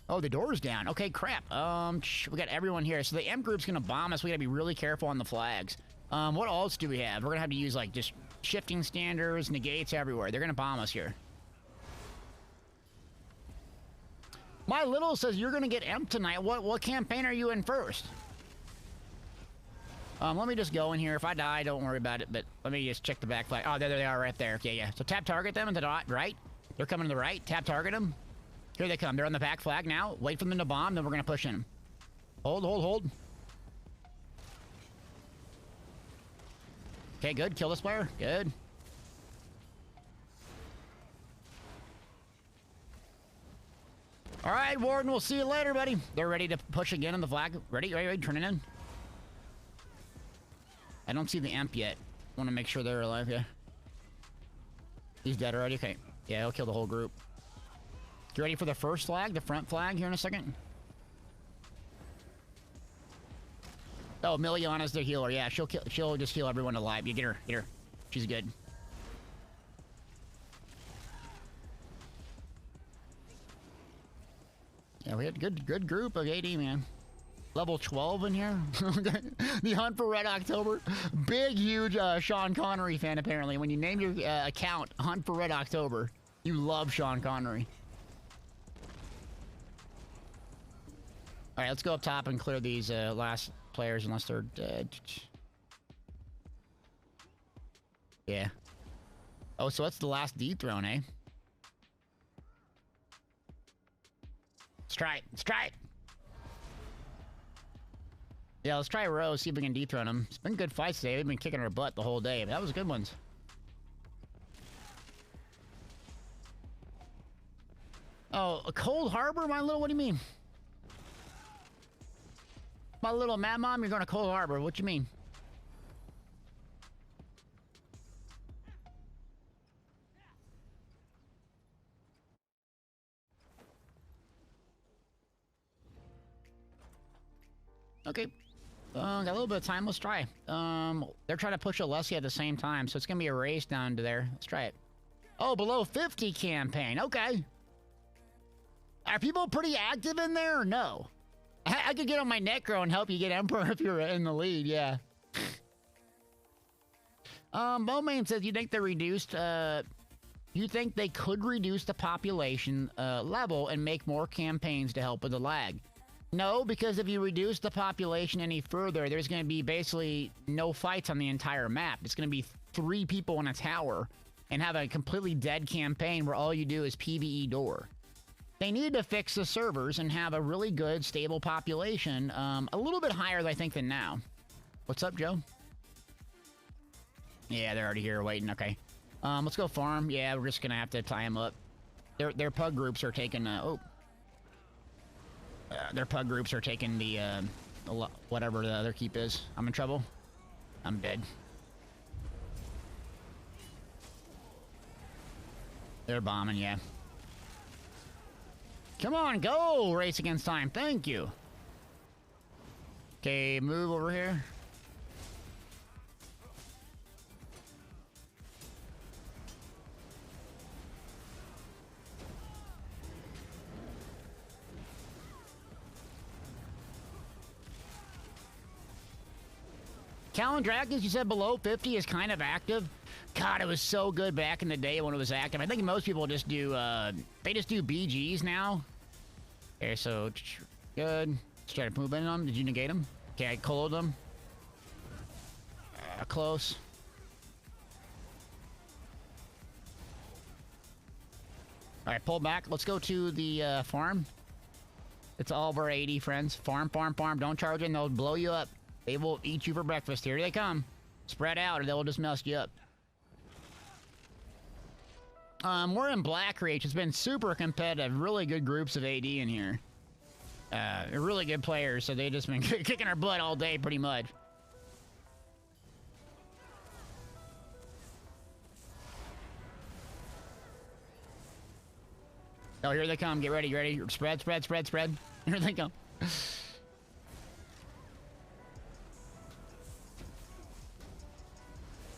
Oh, the door's down. Okay, crap. We got everyone here. So the M group's gonna bomb us. We gotta be really careful on the flags. What alts do we have? We're gonna have to use like just shifting standards, negates everywhere. They're gonna bomb us here. My little says you're gonna get M tonight. What campaign are you in first? Let me just go in here. If I die, don't worry about it. But let me just check the back flag. Oh, there they are right there. Okay, yeah. So tap target them to the right. They're coming to the right. Tap target them. Here they come. They're on the back flag now. Wait for them to bomb, then we're gonna push in. Hold. Okay, good. Kill this player. Good. All right, Warden. We'll see you later, buddy. They're ready to push again on the flag. Ready? Turning in. I don't see the amp yet. Want to make sure they're alive. Yeah. He's dead already. Okay. Yeah, he'll kill the whole group. You ready for the first flag? The front flag here in a second? Oh, Miliana's the healer. Yeah, she'll just heal everyone alive. You get her. She's good. Yeah, we had good group of AD, man. Level 12 in here. The Hunt for Red October. Big, huge Sean Connery fan, apparently. When you name your account Hunt for Red October, you love Sean Connery. All right, let's go up top and clear these last players unless they're dead. Yeah. Oh, so that's the last dethrone, eh? Let's try it. Yeah, let's try Rose, see if we can dethrone him. It's been good fights today. They've been kicking our butt the whole day. But that was good ones. Oh, a Cold Harbor, my little? What do you mean? My little mad mom, you're going to Cold Harbor. What you mean? Okay. Got a little bit of time. Let's try. They're trying to push Alessia at the same time, so it's going to be a race down to there. Let's try it. Oh, below 50 campaign. Okay. Are people pretty active in there or no? I could get on my Necro and help you get Emperor if you're in the lead, yeah. Bowman says, you think they're reduced, you think they could reduce the population level and make more campaigns to help with the lag? No, because if you reduce the population any further, there's going to be basically no fights on the entire map. It's going to be 3 people in a tower and have a completely dead campaign where all you do is PvE door. They need to fix the servers and have a really good, stable population. A little bit higher, I think, than now. What's up, Joe? Yeah, they're already here waiting. Okay. Let's go farm. Yeah, we're just going to have to tie them up. Their pug groups are taking... their pug groups are taking the whatever the other keep is. I'm in trouble. I'm dead. They're bombing, yeah. Come on, go! Race against time. Thank you. Okay, move over here. Callan Dragons, you said below 50 is kind of active. God, it was so good back in the day when it was active. I think most people just do, they just do BGs now. Okay, so, good. Try to move in on them. Did you negate them? Okay, I colored them. Close. All right, pull back. Let's go to the farm. It's all over 80, friends. Farm, farm, farm. Don't charge in. They'll blow you up. They will eat you for breakfast. Here they come. Spread out or they'll just mess you up. We're in Black Reach. It's been super competitive. Really good groups of AD in here. Really good players, so they've just been kicking our butt all day, pretty much. Oh, here they come. Get ready, get ready. Spread, spread, spread, spread. Here they come.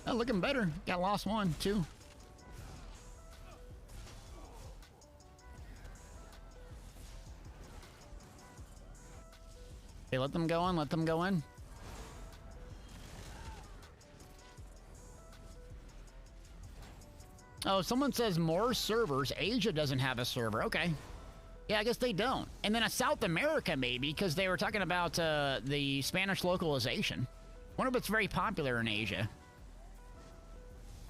Oh, looking better. Got lost 1, 2. Okay, let them go in, let them go in. Oh, someone says more servers. Asia doesn't have a server. Okay. Yeah, I guess they don't. And then South America, maybe, because they were talking about the Spanish localization. Wonder if it's very popular in Asia.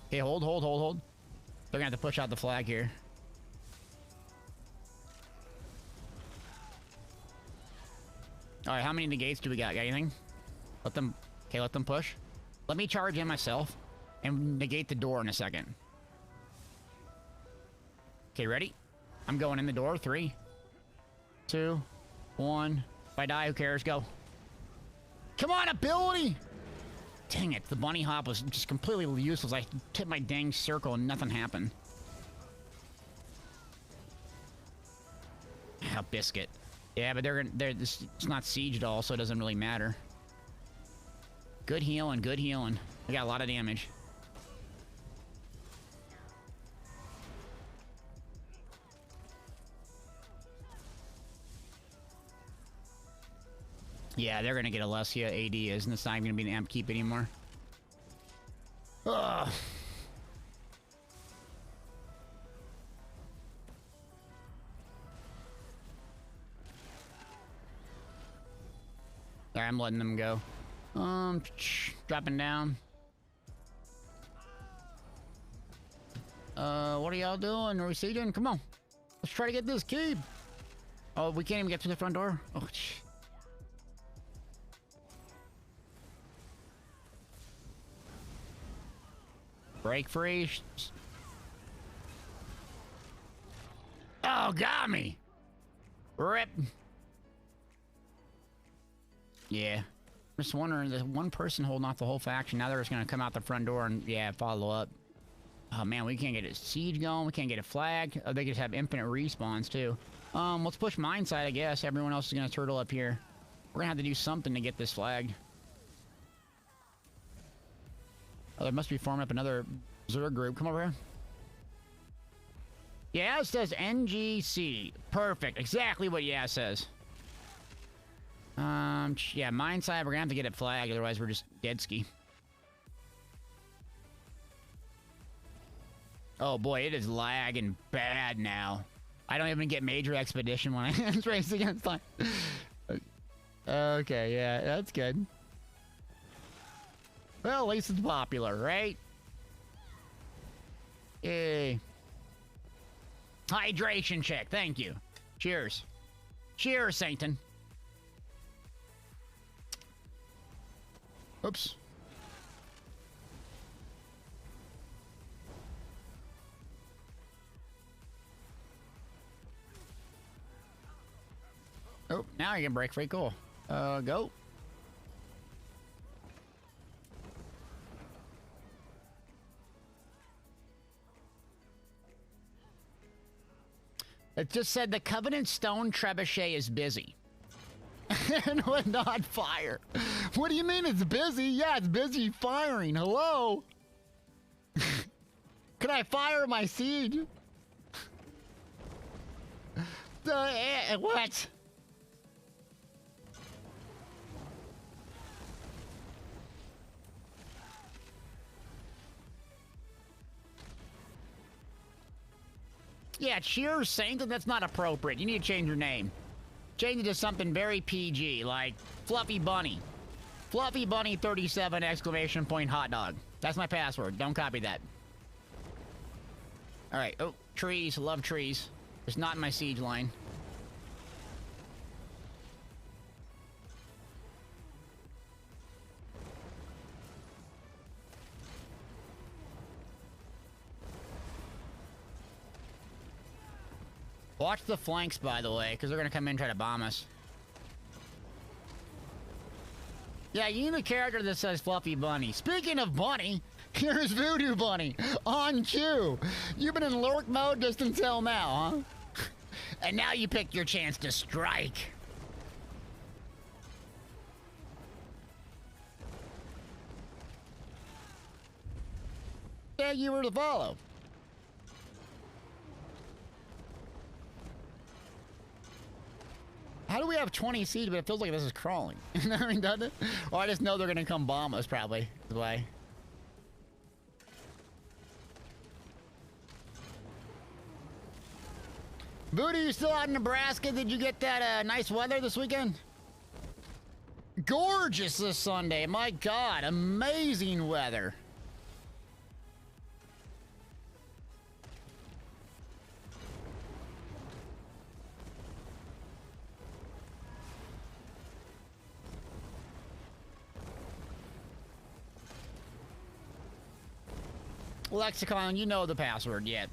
Okay, hold, hold, hold, hold. They're gonna have to push out the flag here. All right, how many negates do we got? Got anything? Let them... Okay, let them push. Let me charge in myself and negate the door in a second. Okay, ready? I'm going in the door. 3, 2, 1. If I die, who cares? Go. Come on, ability! Dang it, the bunny hop was just completely useless. I hit my dang circle and nothing happened. Ah, biscuit. Yeah, but it's not siege at all, so it doesn't really matter. Good healing, good healing. I got a lot of damage. Yeah, they're gonna get Alessia AD is, and it's not even gonna be an amp keep anymore. Ugh. Alright, I'm letting them go. Dropping down. What are y'all doing? Are we sieging? Come on. Let's try to get this keep. Oh, we can't even get to the front door? Oh, shh. Break free. Oh, got me. Rip. Yeah. Just wondering, the one person holding off the whole faction, now they're just gonna come out the front door and, yeah, follow up. Oh, man, we can't get a siege going. We can't get a flag. Oh, they just have infinite respawns, too. Let's push mine side, I guess. Everyone else is gonna turtle up here. We're gonna have to do something to get this flag. Oh, there must be forming up another Zerg group. Come over here. Yeah, it says NGC. Perfect. Exactly what yeah says. Yeah, mine side, we're gonna have to get it flagged, otherwise we're just dead ski. Oh boy, it is lagging bad now. I don't even get major expedition when I race against time. Okay, yeah, that's good. Well, at least it's popular, right? Yay. Hydration check, thank you. Cheers. Cheers, Sainton. Oops. Oh, now you can break free. Cool. Go. It just said the Covenant Stone Trebuchet is busy. And would not fire. What do you mean it's busy? Yeah, it's busy firing. Hello? Can I fire my siege? What? Yeah, cheers, Saint. That's not appropriate. You need to change your name. Change it to something very PG, like Fluffy Bunny. Fluffy Bunny 37 exclamation point hot dog. That's my password. Don't copy that. All right. Oh, trees. Love trees. It's not in my siege line. Watch the flanks, by the way, because they're going to come in and try to bomb us. Yeah, you need a character that says Fluffy Bunny. Speaking of Bunny, here's Voodoo Bunny on cue. You've been in lurk mode just until now, huh? And now you picked your chance to strike. Yeah, you were to follow. How do we have 20 siege, but it feels like this is crawling? I mean, doesn't it? Or I just know they're gonna come bomb us, probably. Is why. Voodoo, you still out in Nebraska? Did you get that nice weather this weekend? Gorgeous this Sunday. My God, amazing weather. Lexicon, you know the password yet.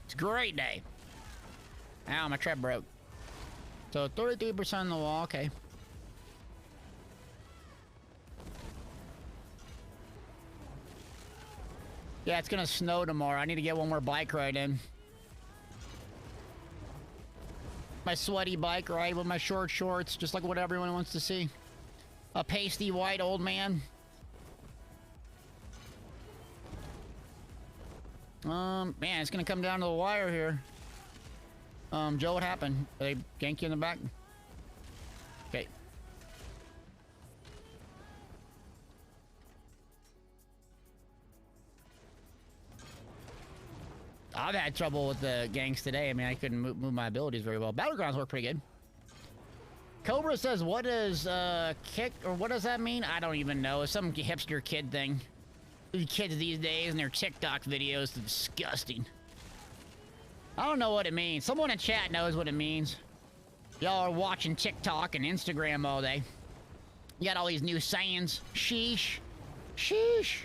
It's a great day. Ow, my trap broke. So 33% on the wall, okay. Yeah, it's gonna snow tomorrow. I need to get one more bike ride in. My sweaty bike ride with my short shorts, just like what everyone wants to see. A pasty white old man. Man, it's gonna come down to the wire here. Joe, what happened? Did they gank you in the back? Okay. I've had trouble with the ganks today. I mean, I couldn't move my abilities very well. Battlegrounds work pretty good. Cobra says, what is, kick, or what does that mean? I don't even know. It's some hipster kid thing. The kids these days and their TikTok videos are disgusting. I don't know what it means. Someone in chat knows what it means. Y'all are watching TikTok and Instagram all day. You got all these new sayings. Sheesh. Sheesh.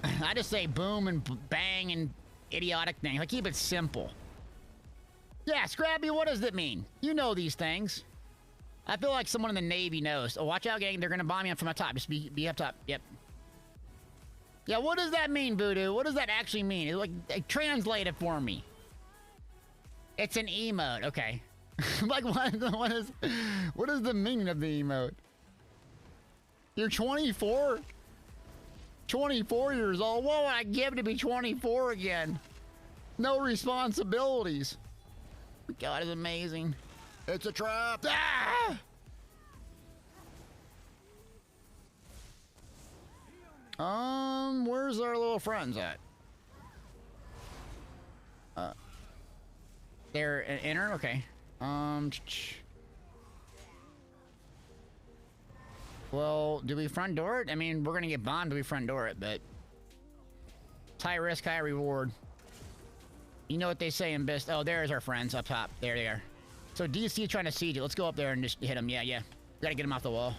I just say boom and bang and idiotic things. I keep it simple. Yeah, Scrappy, what does that mean? You know these things. I feel like someone in the Navy knows. Oh, watch out, gang. They're going to bomb you from the top. Just be up top. Yep. Yeah, what does that mean, Voodoo? What does that actually mean? It's like, translate it for me. It's an emote. Okay. Like, what is the meaning of the emote? You're 24? 24 years old? What would I give to be 24 again? No responsibilities. God, it's amazing. It's a trap. Ah! Where's our little friends at? They're inner? Okay. Well, do we front door it? I mean, we're gonna get bombed if we front door it, but it's high risk, high reward. You know what they say in Best. Oh, there's our friends up top. There they are. So DC is trying to siege it. Let's go up there and just hit them. Yeah, yeah. Gotta get them off the wall.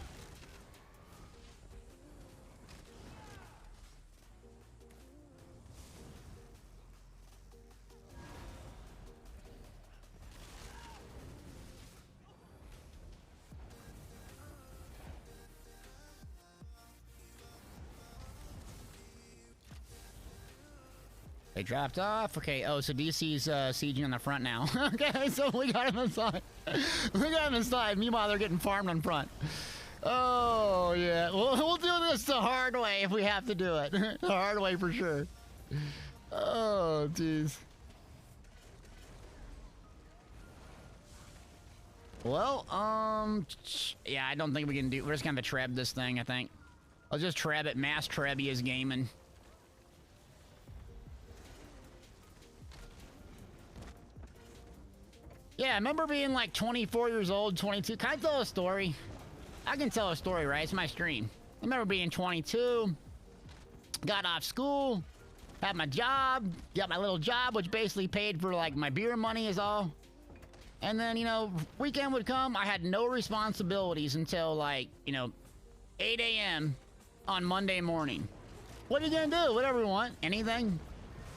They dropped off. Okay. Oh, so DC's sieging on the front now. Okay, so we got him inside. We got him inside. Meanwhile, they're getting farmed on front. Oh, yeah. We'll do this the hard way if we have to do it. The hard way for sure. Oh, jeez. Well, yeah, I don't think we can do... We're just gonna have to treb this thing, I think. I'll just treb it. Mass Trebby is gaming. Yeah, I remember being like 24 years old, 22. Can I tell a story? I can tell a story, right? It's my stream. I remember being 22, got off school, had my job, got my little job, which basically paid for like my beer money is all. And then, you know, weekend would come. I had no responsibilities until like, you know, 8 a.m. on Monday morning. What are you gonna do? Whatever you want. Anything.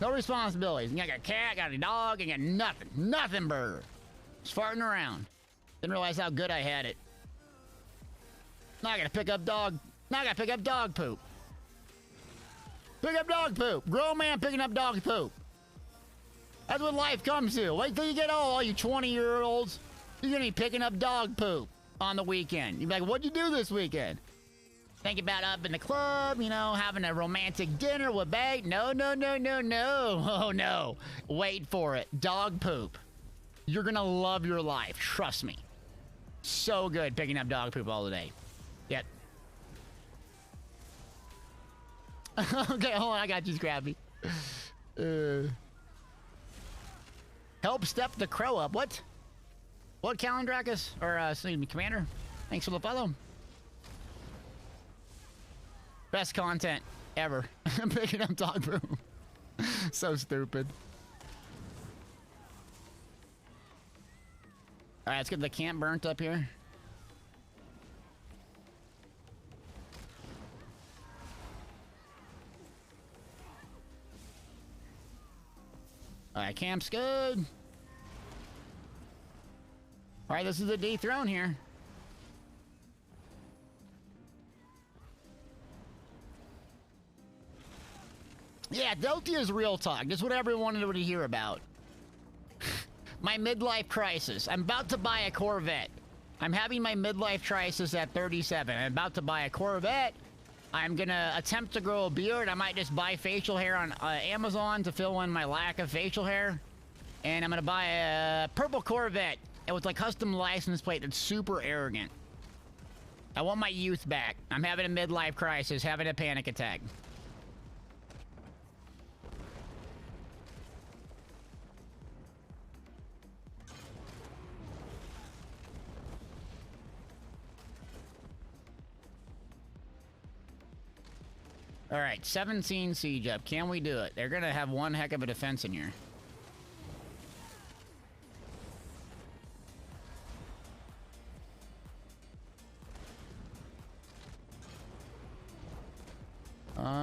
No responsibilities. I got a cat, got a dog, I got nothing. Nothing, burger. Just farting around. Didn't realize how good I had it. Now I gotta pick up dog. Now I gotta pick up dog poop. Pick up dog poop. Grown man picking up dog poop. That's what life comes to. Wait till you get old, all you 20-year-olds. You're gonna be picking up dog poop on the weekend. You're like, what'd you do this weekend? Think about up in the club, you know, having a romantic dinner with babe. No, no, no, no, no. Oh, no. Wait for it. Dog poop. You're gonna love your life. Trust me. So good picking up dog poop all the day. Yep. Okay, hold on. I got you, Scrappy. Help step the crow up. What? What, Calendracus? Or, excuse me, Commander? Thanks for the follow. Best content ever. I'm picking up dog poop. So stupid. Alright, let's get the camp burnt up here. Alright, camp's good. Alright, this is the dethrone here. Yeah, Deltia is real talk. That's what everyone wanted to hear about. My midlife crisis. I'm about to buy a Corvette. I'm having my midlife crisis at 37. I'm about to buy a Corvette. I'm gonna attempt to grow a beard. I might just buy facial hair on Amazon to fill in my lack of facial hair. And I'm gonna buy a purple Corvette with like custom license plate that's super arrogant. I want my youth back. I'm having a midlife crisis, having a panic attack. All right, 17 siege up. Can we do it? They're gonna have one heck of a defense in here.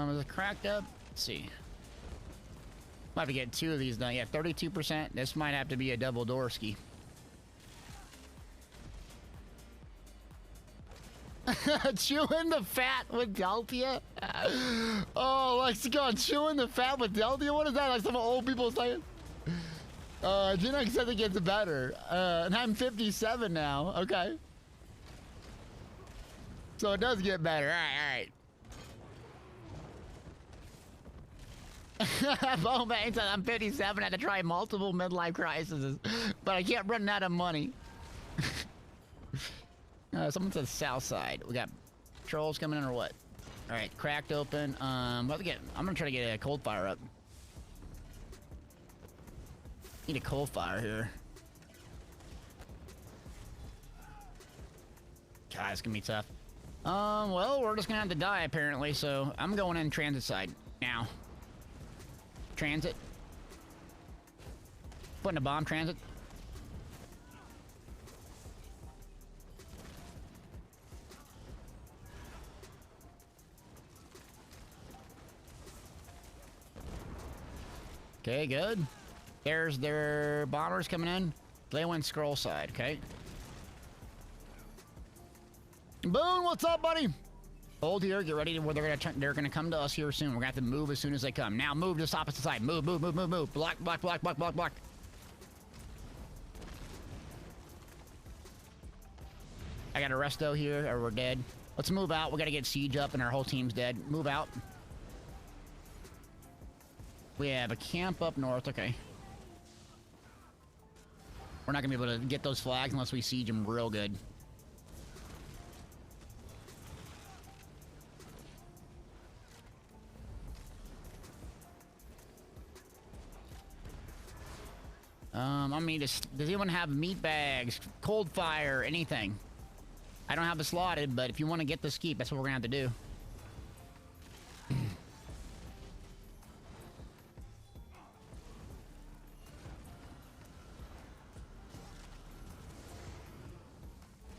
Is it cracked up? Let's see. Might have to get 2 of these done. Yeah, 32%. This might have to be a double door ski. Chewing the fat with Deltia? Oh, Lexicon, chewing the fat with Deltia? What is that? Like some old people saying? Gen said it gets better. And I'm 57 now. Okay. So it does get better. Alright, alright. Oh man, I'm 57. I had to try multiple midlife crises, but I kept running out of money. Someone said south side. We got trolls coming in or what? All right, cracked open. I'm gonna try to get a cold fire up. Need a cold fire here. God, it's gonna be tough. Well, we're just gonna have to die apparently. So I'm going in transit side now. Transit. Putting a bomb transit. Okay, good. There's their bombers coming in. They went scroll side, okay? Boone, what's up, buddy? Hold here, get ready. They're gonna come to us here soon. We're gonna have to move as soon as they come. Now move to the opposite side. Move, move, move, move, move. Block, block, block, block, block, block. I got a resto here, or we're dead. Let's move out. We gotta get siege up and our whole team's dead. Move out. We have a camp up north, okay. We're not gonna be able to get those flags unless we siege them real good. I mean, does anyone have meat bags, cold fire, anything? I don't have it slotted, but if you want to get this keep, that's what we're gonna have to do.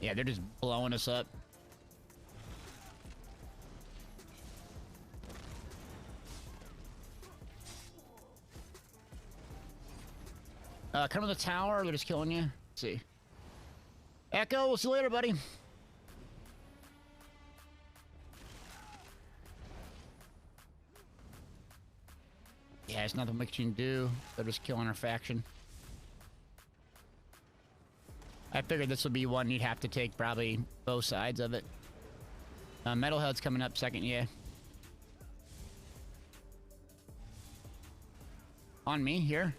Yeah, they're just blowing us up. Come to the tower, they're just killing you. Let's see. Echo, we'll see you later, buddy. Yeah, there's nothing we can do. They're just killing our faction. I figured this would be one you'd have to take probably both sides of it. Metalhead's coming up second, yeah. On me, here.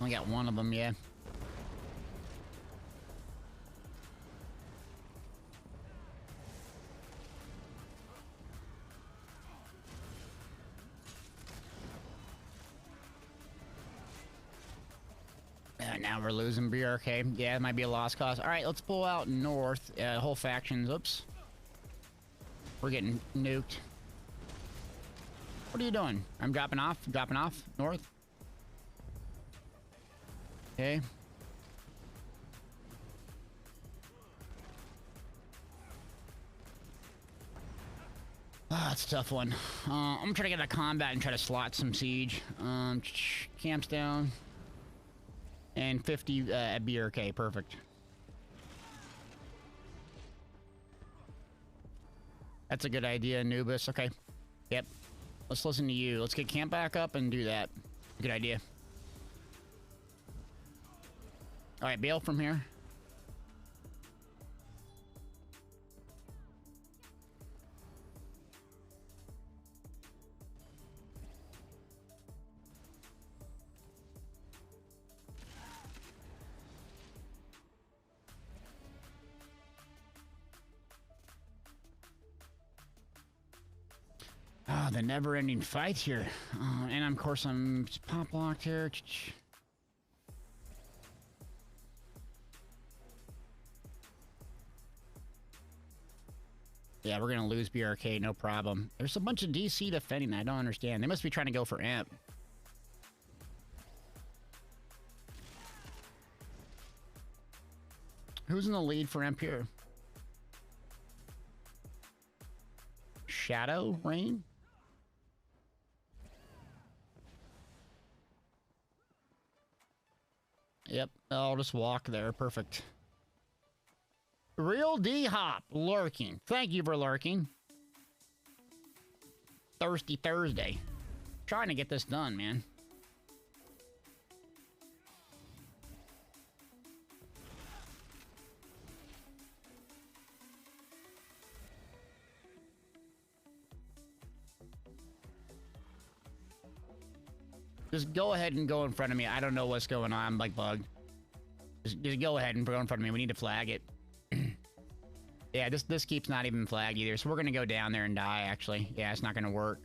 Only got one of them, yeah. Now we're losing BRK. Yeah, it might be a lost cause. All right, let's pull out north. Whole factions. Oops. We're getting nuked. What are you doing? I'm dropping off. Dropping off. North. Okay. Ah, that's a tough one. I'm gonna try to get a combat and try to slot some siege. Camps down. And 50 at BRK, perfect. That's a good idea, Anubis. Okay. Yep. Let's listen to you. Let's get camp back up and do that. Good idea. Alright, bail from here. Oh, the never-ending fight here. And of course I'm pop locked here. Yeah, we're gonna lose BRK, no problem. There's a bunch of DC defending. I don't understand. They must be trying to go for amp. Who's in the lead for amp here? Shadow Rain? Yep, I'll just walk there. Perfect. Real D-Hop lurking. Thank you for lurking. Thirsty Thursday. Trying to get this done, man. Just go ahead and go in front of me. I don't know what's going on. I'm like bugged. Just go ahead and go in front of me. We need to flag it. Yeah, this keeps not even flagged either. So we're gonna go down there and die. Actually, yeah, it's not gonna work.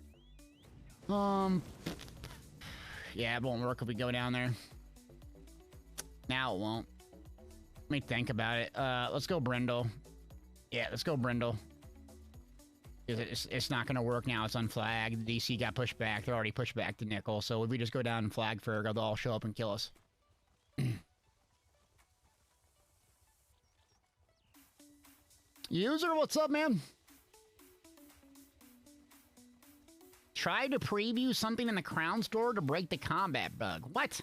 Yeah, it won't work if we go down there. Now it won't. Let me think about it. Let's go Brindle. Yeah, let's go Brindle. It's not going to work now. It's unflagged. The DC got pushed back. They're already pushed back to Nickel. So if we just go down and flag Fergo, they'll all show up and kill us. User, what's up, man? Try to preview something in the Crown Store to break the combat bug. What?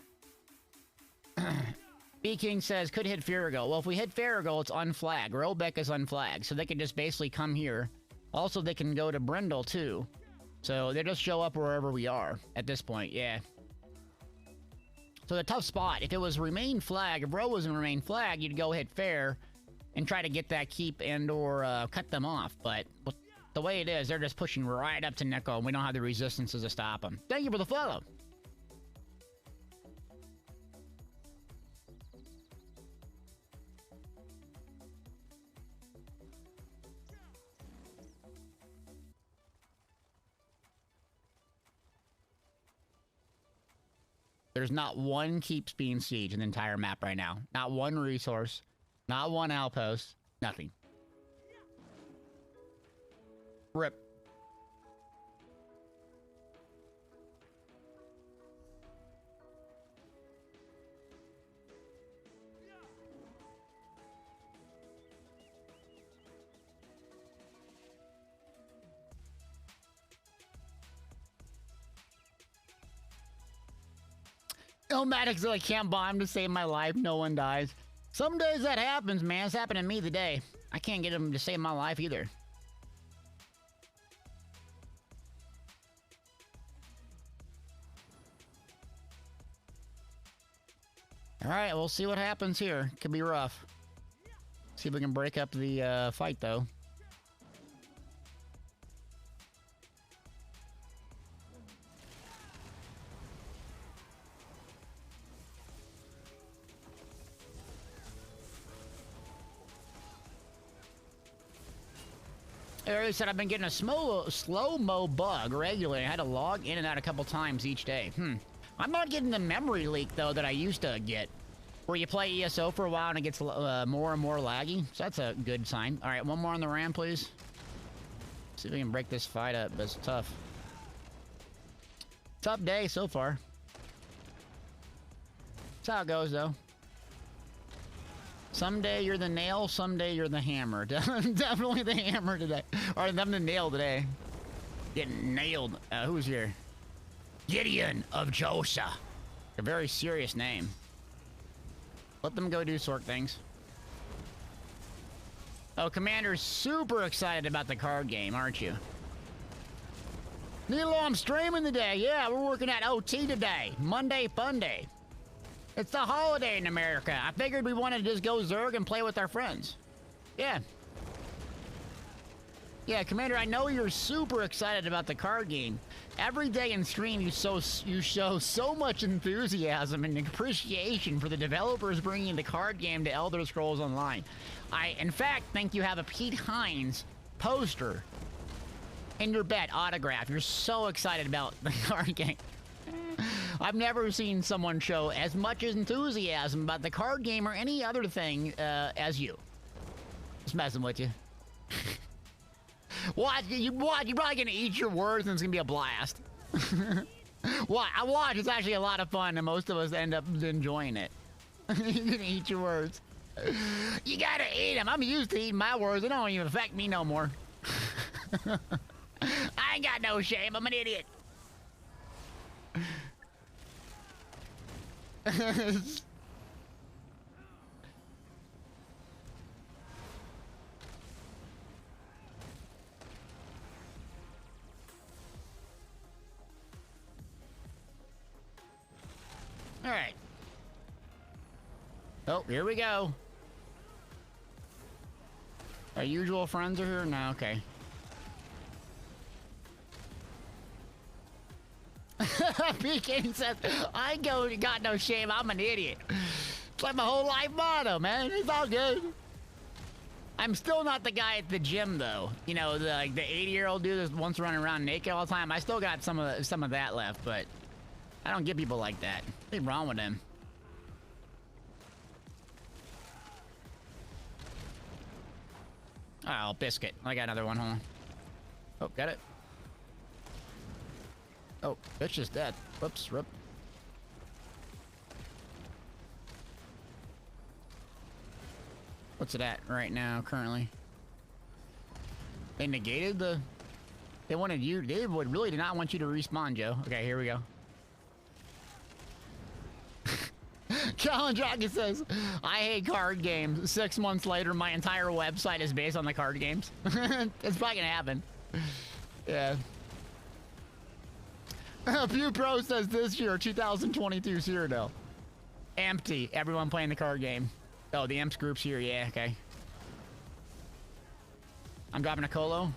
B-King says, could hit Fergo. Well, if we hit Fergo, it's unflagged. Robeck is unflagged. So they can just basically come here. Also, they can go to Brindle, too. So they just show up wherever we are at this point, yeah. So the tough spot, if it was remain flag, if Ro was in remain flag, you'd go hit fair and try to get that keep and or cut them off. But the way it is, they're just pushing right up to Necro, and we don't have the resistances to stop them. Thank you for the follow. There's not one keeps being siege in the entire map right now. Not one resource. Not one outpost. Nothing. Rip. Illmatics I can't bomb to save my life. No one dies. Some days that happens, man. It's happened to me today. I can't get him to save my life either. Alright, we'll see what happens here. Could be rough. See if we can break up the fight, though. I already said I've been getting a slow-mo bug regularly. I had to log in and out a couple times each day. I'm not getting the memory leak, though, that I used to get. Where you play ESO for a while and it gets more and more laggy. So that's a good sign. All right, one more on the ram, please. See if we can break this fight up, but it's tough. Tough day so far. That's how it goes, though. Someday you're the nail, someday you're the hammer. Definitely the hammer today. Or I'm the nail today. Getting nailed. Who's here? Gideon of Josa. A very serious name. Let them go do sort things. Oh, Commander's super excited about the card game, aren't you? Nilo, I'm streaming today. Yeah, we're working at OT today. Monday Fun Day. It's the holiday in America. I figured we wanted to just go Zerg and play with our friends. Yeah. Yeah, Commander, I know you're super excited about the card game. Every day in stream, you show so much enthusiasm and appreciation for the developers bringing the card game to Elder Scrolls Online. I, in fact, think you have a Pete Hines poster in your bed, autograph. You're so excited about the card game. I've never seen someone show as much enthusiasm about the card game or any other thing as you. Just messing with you. What? You're probably gonna eat your words and it's gonna be a blast. What? I watch. It's actually a lot of fun and most of us end up enjoying it. You're gonna eat your words. You gotta eat them. I'm used to eating my words. They don't even affect me no more. I ain't got no shame. I'm an idiot. All right. Oh, here we go. Our usual friends are here now. Okay. PK says, I got no shame. I'm an idiot. It's like my whole life motto, man. It's all good. I'm still not the guy at the gym, though. You know, the 80-year-old dude that's once running around naked all the time. I still got some of that left, but I don't get people like that. What's wrong with them? Oh, biscuit. I got another one. Hold on. Oh, got it. Oh, bitch is dead. Whoops, rip. What's it at right now, currently? They negated the... They wanted you... They would really did not want you to respawn, Joe. Okay, here we go. Colin Jockey says, I hate card games. 6 months later, my entire website is based on the card games. It's probably gonna happen. Yeah. Pew Pro says this year, 2022 Cyrodiil. Empty. Everyone playing the card game. Oh, the Imps group's here. Yeah, okay. I'm dropping a colo.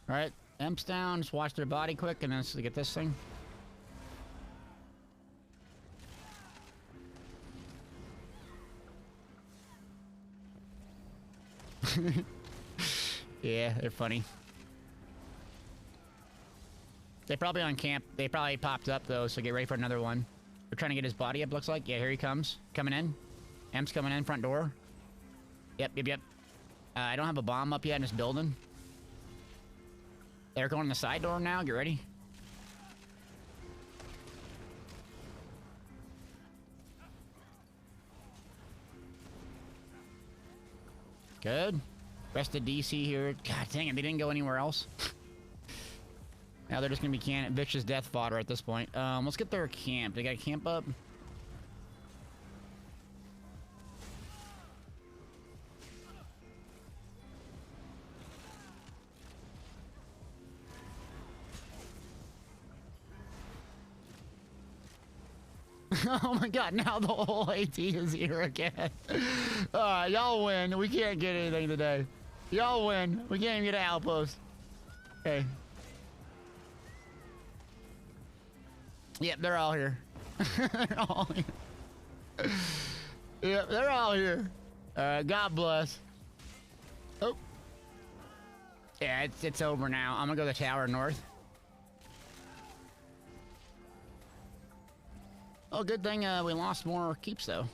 All right, Imps down. Just watch their body quick, and then let's get this thing. Yeah, they're funny. They probably on camp. They probably popped up though, so get ready for another one. They're trying to get his body up, looks like. Yeah, here he comes. Coming in. M's coming in, front door. Yep. I don't have a bomb up yet in this building. They're going in the side door now. Get ready. Good. Rest of DC here. God dang it, they didn't go anywhere else. Now they're just gonna be vicious death fodder at this point. Let's get their camp. They got a camp up. Oh my god, now the whole AT is here again. Y'all win. We can't get anything today. Y'all win. We can't even get an outpost. Okay. Yep, they're all here. They're all here. Yep, they're all here. God bless. Oh. Yeah, it's over now. I'm gonna go to the tower north. Oh, good thing we lost more keeps, though.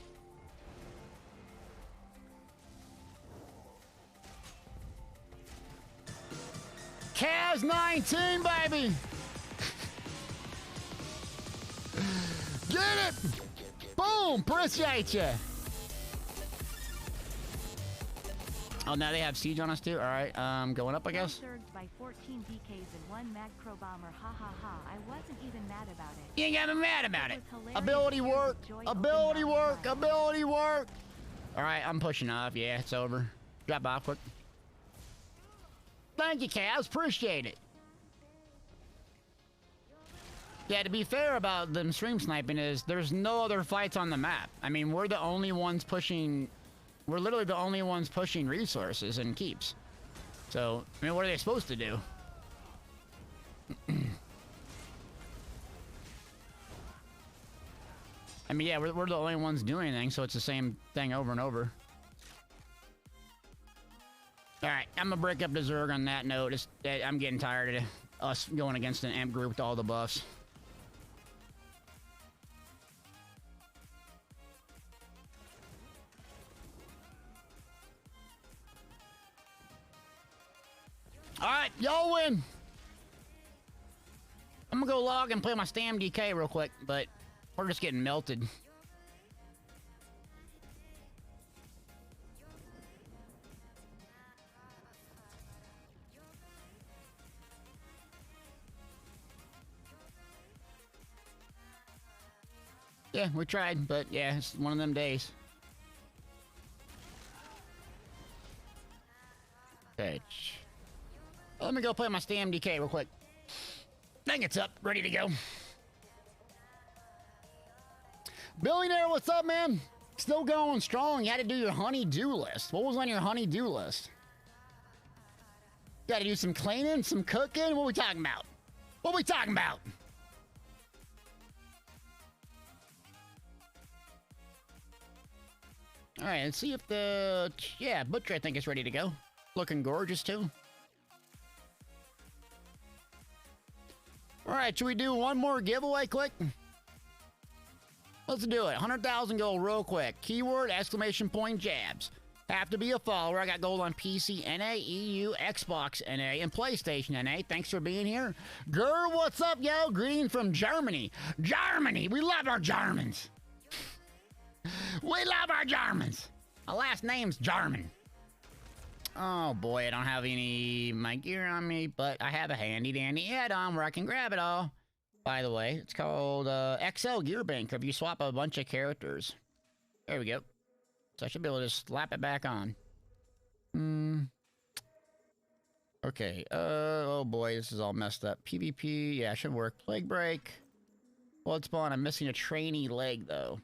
Cavs 19, baby! Get it! Boom! Appreciate you! Oh, now they have siege on us, too? Alright, going up, I guess? Surged by 14 DKs and 1 Necro bomber. Ha ha ha. I wasn't even mad about it. You ain't gotta be mad about it. Hilarious. Ability work. Ability work. Joy Ability work. Alright, I'm pushing off. Yeah, it's over. Drop off quick. Thank you, Cavs. Appreciate it. Yeah, to be fair about them stream sniping is there's no other fights on the map. I mean, we're the only ones pushing... We're literally the only ones pushing resources and keeps. So, I mean, what are they supposed to do? I mean, yeah, we're the only ones doing anything, so it's the same thing over and over. Alright, I'm gonna break up the Zerg on that note. I'm getting tired of us going against an amp group with all the buffs. Alright, y'all win! I'm gonna go log and play my Stam DK real quick, but we're just getting melted. Yeah, we tried, but yeah, it's one of them days. Okay. Let me go play my Stam DK real quick. Think it's up, ready to go. Billionaire, what's up, man? Still going strong. You had to do your honey-do list. What was on your honey-do list? Got to do some cleaning, some cooking? What we talking about? What we talking about? All right, let's see if the... Yeah, Butcher, I think, is ready to go. Looking gorgeous, too. All right, should we do one more giveaway quick? Let's do it. 100,000 gold real quick. Keyword, exclamation point, jabs. Have to be a follower. I got gold on PC, NA, EU, Xbox, NA, and PlayStation, NA. Thanks for being here. Gur, what's up, yo? Greeting from Germany. Germany! We love our Germans. We love our Germans. My last name's German. Oh boy, I don't have any my gear on me, but I have a handy dandy add-on where I can grab it all. By the way, it's called XL Gear Bank. If you swap a bunch of characters. There we go. So I should be able to just slap it back on. Okay, oh boy, this is all messed up. PvP, yeah, should work. Plague Break. Blood Spawn, I'm missing a trainee leg, though.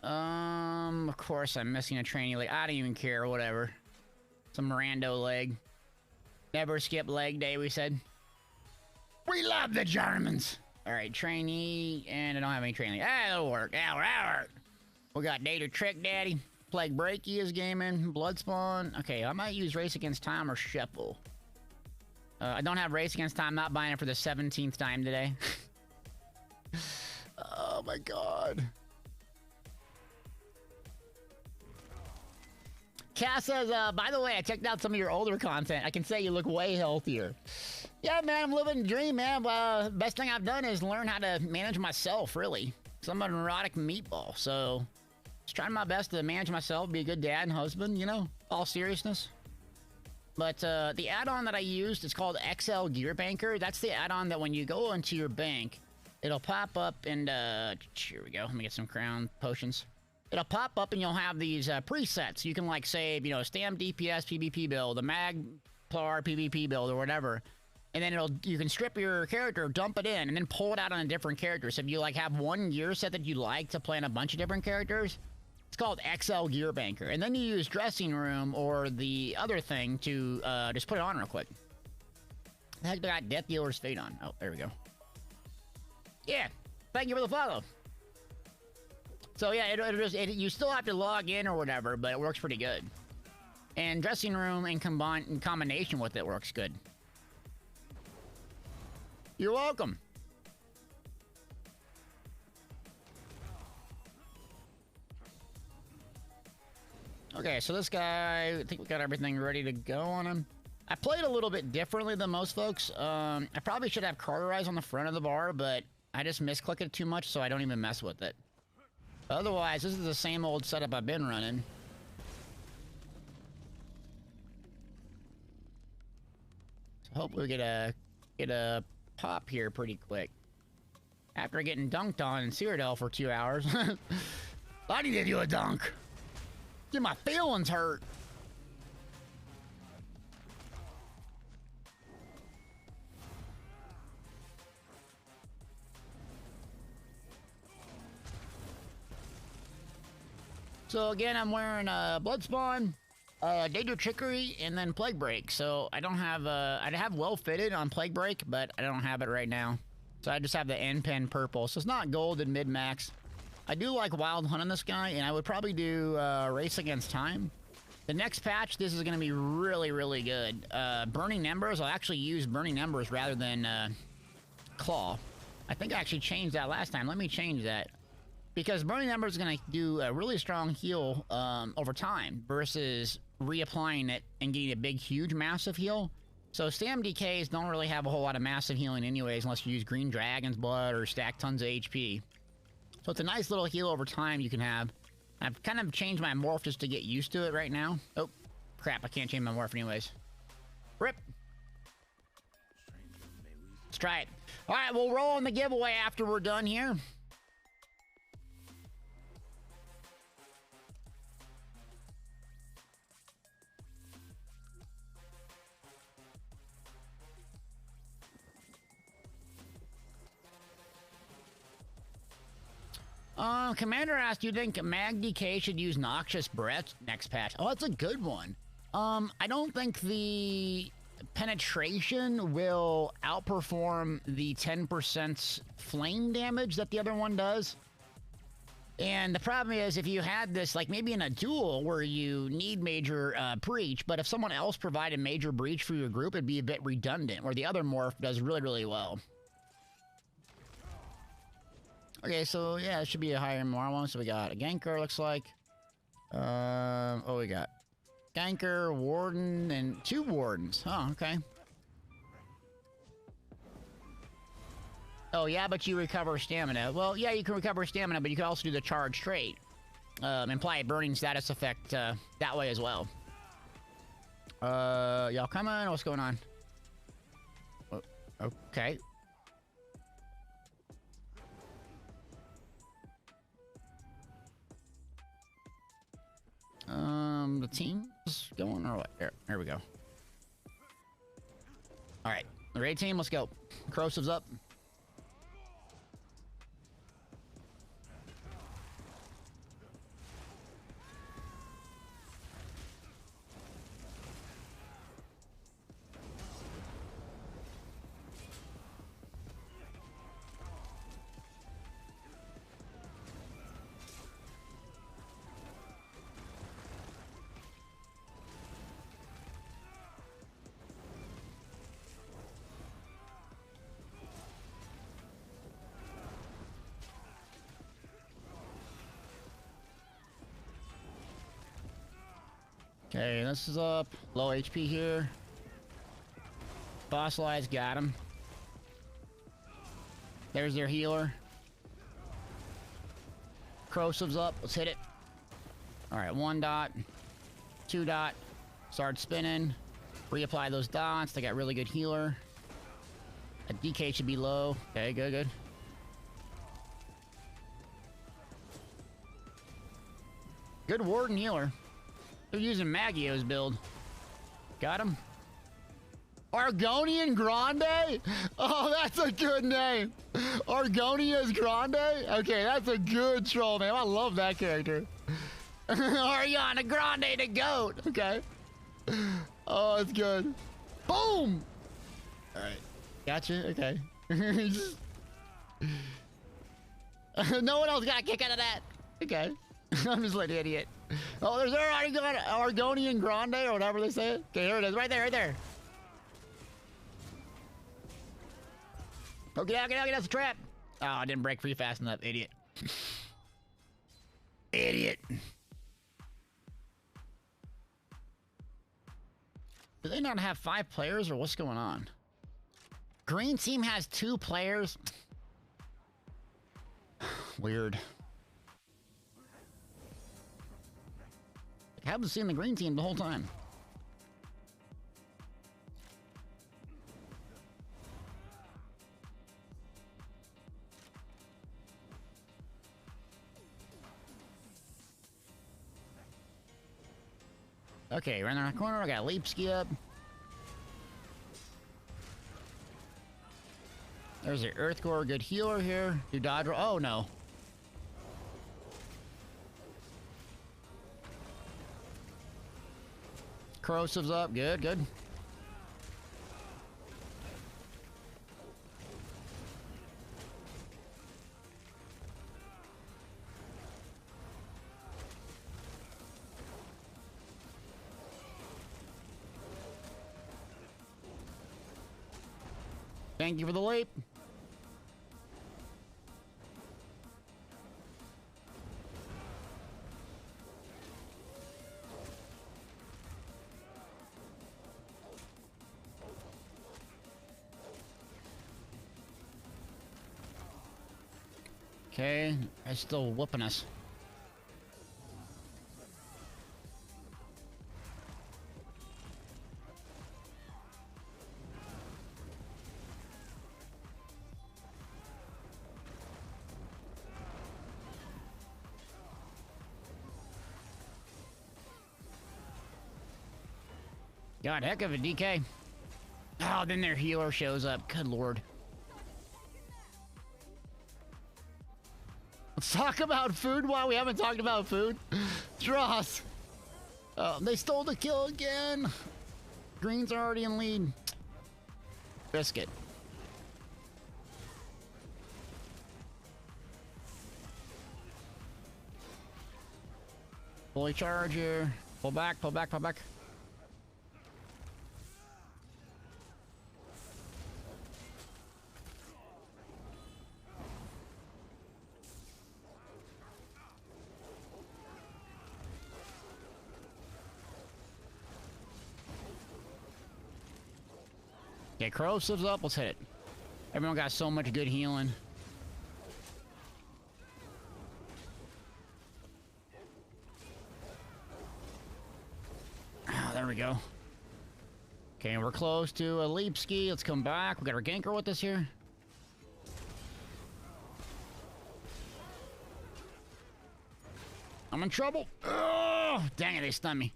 Of course I'm missing a trainee leg. I don't even care, whatever. Some rando leg. Never skip leg day, we said. We love the Germans! Alright, trainee, and I don't have any trainee. Ah, that'll work. That'll work. We got Data Trick Daddy. Plague Breaky is gaming. Bloodspawn. Okay, I might use Race Against Time or Shuffle. I don't have Race Against Time. Not buying it for the 17th time today. Oh my god. Cass says, by the way, I checked out some of your older content. I can say you look way healthier. Yeah, man, I'm living the dream, man. Best thing I've done is learn how to manage myself, really. So I'm a neurotic meatball, so just trying my best to manage myself, be a good dad and husband, you know, all seriousness. But the add-on that I used is called XL Gear Banker. That's the add-on that when you go into your bank, it'll pop up and, here we go. Let me get some crown potions. It'll pop up and you'll have these presets. You can like save, you know, Stam DPS PvP build, a Mag Plar PvP build or whatever. And then you can strip your character, dump it in, and then pull it out on a different character. So if you like have one gear set that you like to play on a bunch of different characters, it's called XL Gear Banker. And then you use Dressing Room or the other thing to just put it on real quick. The heck, I got Death Dealer's Fate on. Oh, there we go. Yeah, thank you for the follow. So yeah, you still have to log in or whatever, but it works pretty good. And Dressing Room in combination with it works good. You're welcome. Okay, so this guy, I think we got everything ready to go on him. I played a little bit differently than most folks. I probably should have Carterize on the front of the bar, but I just misclicked it too much, so I don't even mess with it. Otherwise, this is the same old setup I've been running. So hopefully we get a pop here pretty quick. After getting dunked on in Cyrodiil for 2 hours. I need to do a dunk. Get my feelings hurt. So again, I'm wearing Bloodspawn, Daedra Trickery, and then Plague Break. So I don't have, I have well fitted on Plague Break, but I don't have it right now. So I just have the end pen purple. So it's not gold and mid-max. I do like Wild Hunt on this guy, and I would probably do Race Against Time. The next patch, this is going to be really, really good. Burning Embers, I'll actually use Burning Embers rather than Claw. I think I actually changed that last time. Let me change that. Because Burning Ember is going to do a really strong heal over time versus reapplying it and getting a big, huge, massive heal. So Stam DKs don't really have a whole lot of massive healing anyways unless you use Green Dragon's Blood or stack tons of HP. So it's a nice little heal over time you can have. I've kind of changed my morph just to get used to it right now. Oh, crap, I can't change my morph anyways. Rip. Let's try it. All right, we'll roll on the giveaway after we're done here. Commander asked, do you think Mag DK should use Noxious Breath next patch? Oh, that's a good one. I don't think the penetration will outperform the 10% flame damage that the other one does. And the problem is, if you had this, like maybe in a duel where you need major breach, but if someone else provided major breach for your group, it'd be a bit redundant, where the other morph does really, really well. Okay, so yeah, it should be a higher more one. So we got a Ganker, looks like. Oh, we got Ganker, Warden, and 2 Wardens. Oh, okay. Oh, yeah, but you recover stamina. Well, yeah, you can recover stamina, but you can also do the charge trait. Imply a burning status effect that way as well. Y'all coming? What's going on? Oh, okay. The team's going or what? There we go. All right, the raid team, let's go. Corrosive's up. Okay, this is up. Low HP here. Fossilize, got him. There's their healer. Corrosive's up. Let's hit it. Alright, 1 dot. 2 dot. Start spinning. Reapply those dots. They got really good healer. A DK should be low. Okay, good, good. Good ward and healer. They're using Maggio's build. Got him. Argonian Grande? Oh, that's a good name. Argonia's Grande? Okay, that's a good troll name. I love that character. Ariana Grande the goat. Okay. Oh, it's good. Boom! Alright. Gotcha. Okay. No one else got a kick out of that. Okay. I'm just like an idiot. Oh, there's our Argonian Grande or whatever they say it. Okay, here it is. Right there, right there. Oh, get out, that's a trap. Oh, I didn't break free fast enough. Idiot. Idiot. Do they not have 5 players or what's going on? Green team has 2 players. Weird. I haven't seen the green team the whole time. Okay, right in the corner, I got leap ski up. There's the Earth Core, good healer here. Do dodge. Oh no. Corrosive's up, good, good. Thank you for the leap. Okay, they're still whooping us. God, heck of a DK. Oh, then their healer shows up. Good lord. Let's talk about food while we haven't talked about food. Dross. Oh, they stole the kill again. Green's are already in lead. Biscuit. Fully charge here. Pull back, pull back, pull back. Okay, corrosive's up. Let's hit it. Everyone got so much good healing. Oh, there we go. Okay, we're close to a leap ski. Let's come back. We got our ganker with us here. I'm in trouble. Oh, dang it, they stunned me.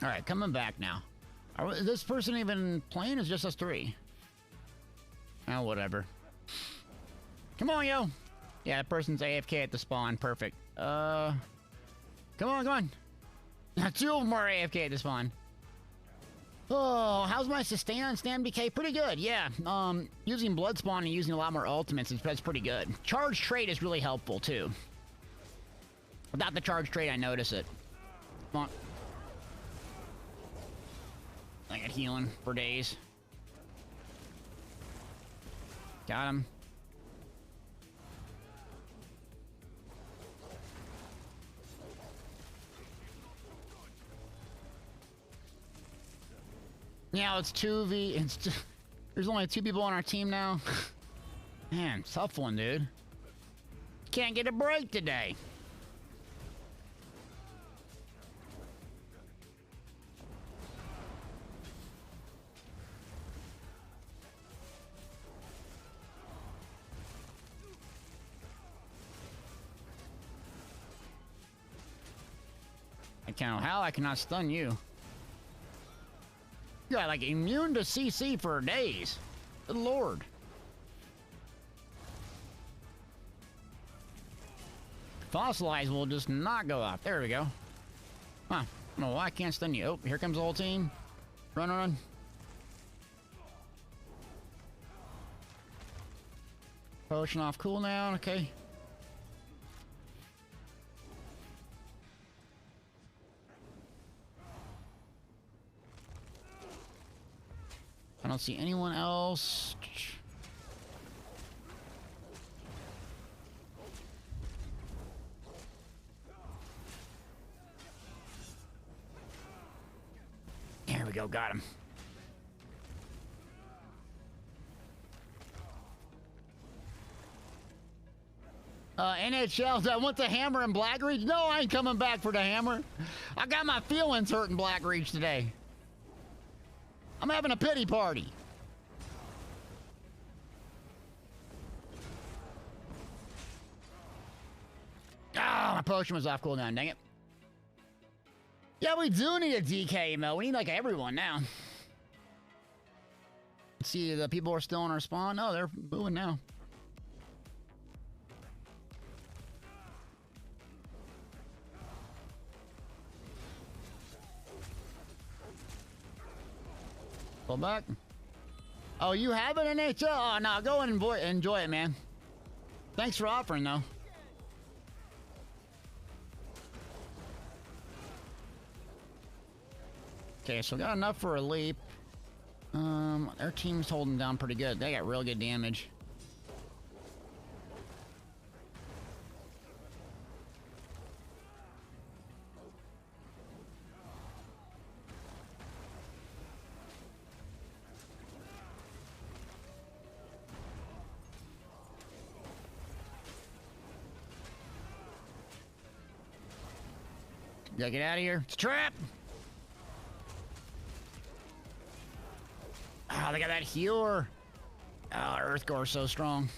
All right, coming back now. Is this person even playing? Is just us 3? Oh, whatever. Come on, yo. Yeah, that person's AFK at the spawn. Perfect. Come on, come on. 2 of them are AFK at the spawn. Oh, how's my sustain on Stand BK? Pretty good, yeah. Using blood spawn and using a lot more ultimates is pretty good. Charge trade is really helpful too. Without the charge trade, I notice it. Come on. like at healing for days. Got him. Yeah, it's 2v. There's only 2 people on our team now. Man, tough one, dude. Can't get a break today. I can't. How I cannot stun you? You got like immune to CC for days. Good lord. Fossilize will just not go off. There we go. Huh. No, I can't stun you. Oh, here comes the whole team. Run, run. Potion off cooldown. Okay. I don't see anyone else. There we go, got him. NHL, I want the hammer in Blackreach. No, I ain't coming back for the hammer. I got my feelings hurt in Blackreach today. I'm having a pity party. Ah, my potion was off cooldown, dang it. Yeah, we do need a DK emo. We need like everyone now. Let's see, the people are still on our spawn. Oh, they're moving now. Pull back. Oh, you have an NHL? Oh, no, go and enjoy it, man. Thanks for offering, though. Okay, so we got enough for a leap. Their team's holding down pretty good. They got real good damage. Gotta get out of here. It's a trap! Oh, they got that healer. Oh, Earthgore's so strong.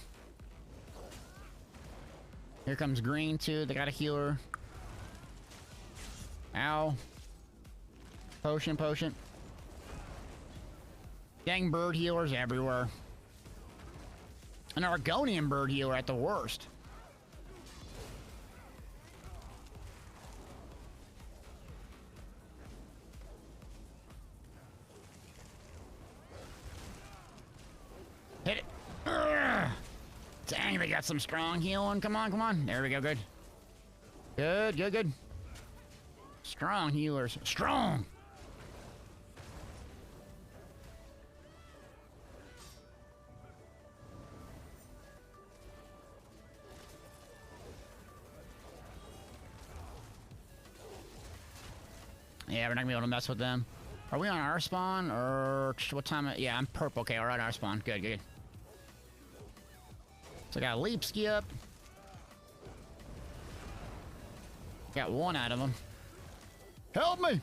Here comes green, too. They got a healer. Ow. Potion, potion. Dang bird healers everywhere. An Argonian bird healer at the worst. Hit it. Urgh. Dang, they got some strong healing. Come on, come on. There we go, good. Good, good, good. Strong healers. Strong! Yeah, we're not gonna be able to mess with them. Are we on our spawn, or what time? Yeah, I'm purple. Okay, we're on our spawn. Good, good. So I got a leap skip. Got one out of them. Help me!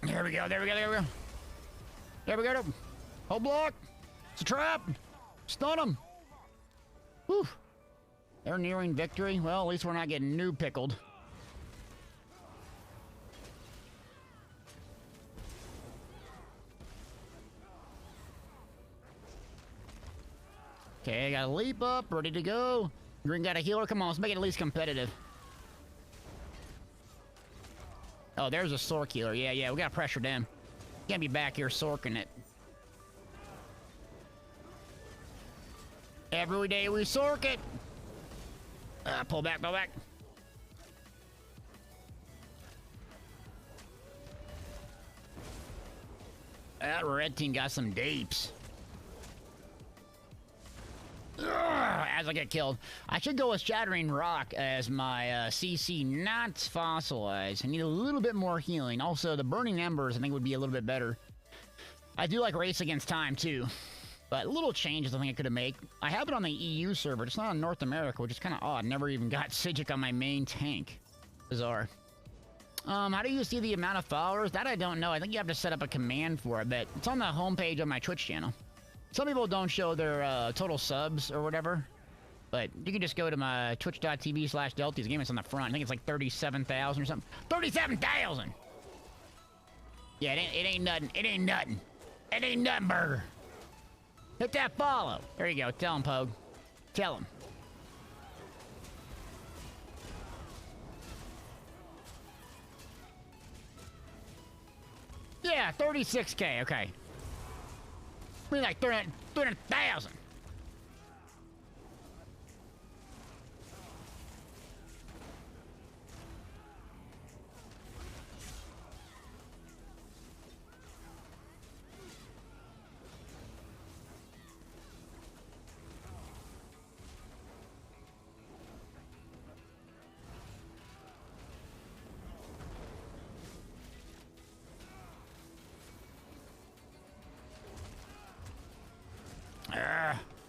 There we go, there we go, there we go. There we go. Hold block. It's a trap. Stun them. Whew. They're nearing victory. Well, at least we're not getting noob pickled. Okay, I got a leap up, ready to go. Green got a healer. Come on, let's make it at least competitive. Oh, there's a Sork healer. Yeah, yeah, we gotta pressure them. Can't be back here sorking it. Every day we sork it. Pull back, pull back. That red team got some deeps. As I get killed. I should go with Shattering Rock as my CC, not Fossilized. I need a little bit more healing. Also, the Burning Embers I think would be a little bit better. I do like Race Against Time too. But little changes I think I could have made. I have it on the EU server. It's not on North America, which is kind of odd. Never even got Sijic on my main tank. Bizarre. How do you see the amount of followers? That I don't know. I think you have to set up a command for it, but it's on the homepage of my Twitch channel. Some people don't show their total subs or whatever, but you can just go to my twitch.tv/Delties game. It's on the front. I think it's like 37,000 or something. 37,000! Yeah, it ain't nothing. It ain't nothing. It ain't nothing, burger. Hit that follow. There you go. Tell him, Pogue. Tell him. Yeah, 36K. Okay. I mean, like 300,000.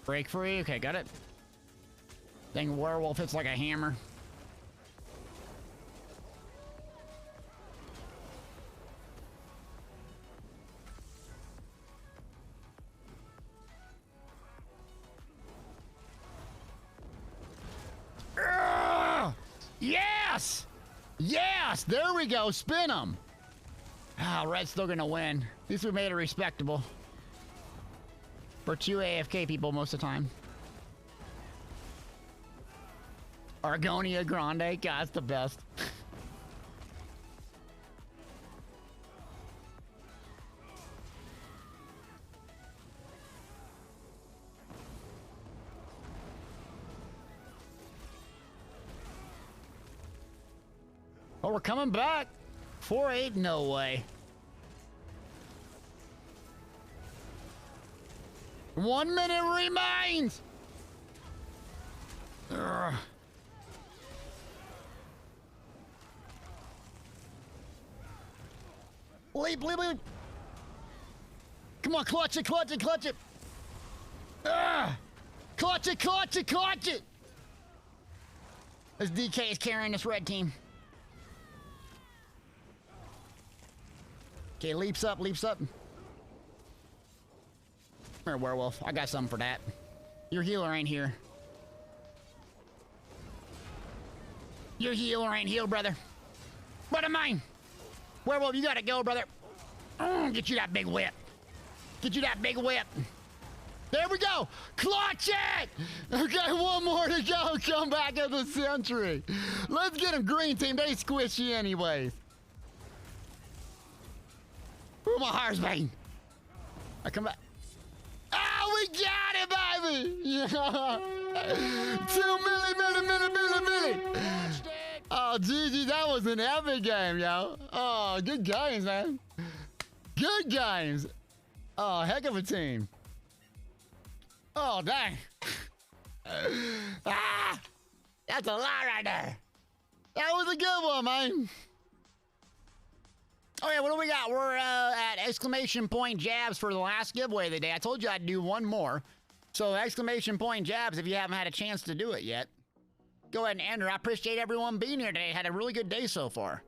Break free. Okay, got it. Dang werewolf hits like a hammer. Yes! Yes! There we go. Spin them. Ah, red's still gonna win. At least we made it respectable. For 2 AFK people most of the time. Argonia Grande, God, it's the best. Oh, we're coming back. 4-8, no way. 1 minute remains. Ugh. Leap, leap, leap. Come on, clutch it, clutch it, clutch it. Ugh. Clutch it, clutch it, clutch it. This DK is carrying this red team. Okay, leaps up, leaps up. Here, werewolf. I got something for that. Your healer ain't here. Your healer ain't healed, brother. Brother mine. Werewolf, you gotta go, brother. Get you that big whip. Get you that big whip. There we go. Clutch it. Okay, one more to go. Come back at the sentry. Let's get him, green team. They squishy anyways. Ooh, my heart's beating. I come back. Oh, we got it, baby! Yeah! 2 milli. Oh, GG, that was an epic game, yo. Oh, good games, man. Good games. Oh, heck of a team. Oh, dang. Ah! That's a lot right there. That was a good one, man. Oh yeah, what do we got? We're at exclamation point jabs for the last giveaway of the day. I told you I'd do one more. So exclamation point jabs if you haven't had a chance to do it yet. Go ahead and enter. I appreciate everyone being here today. Had a really good day so far.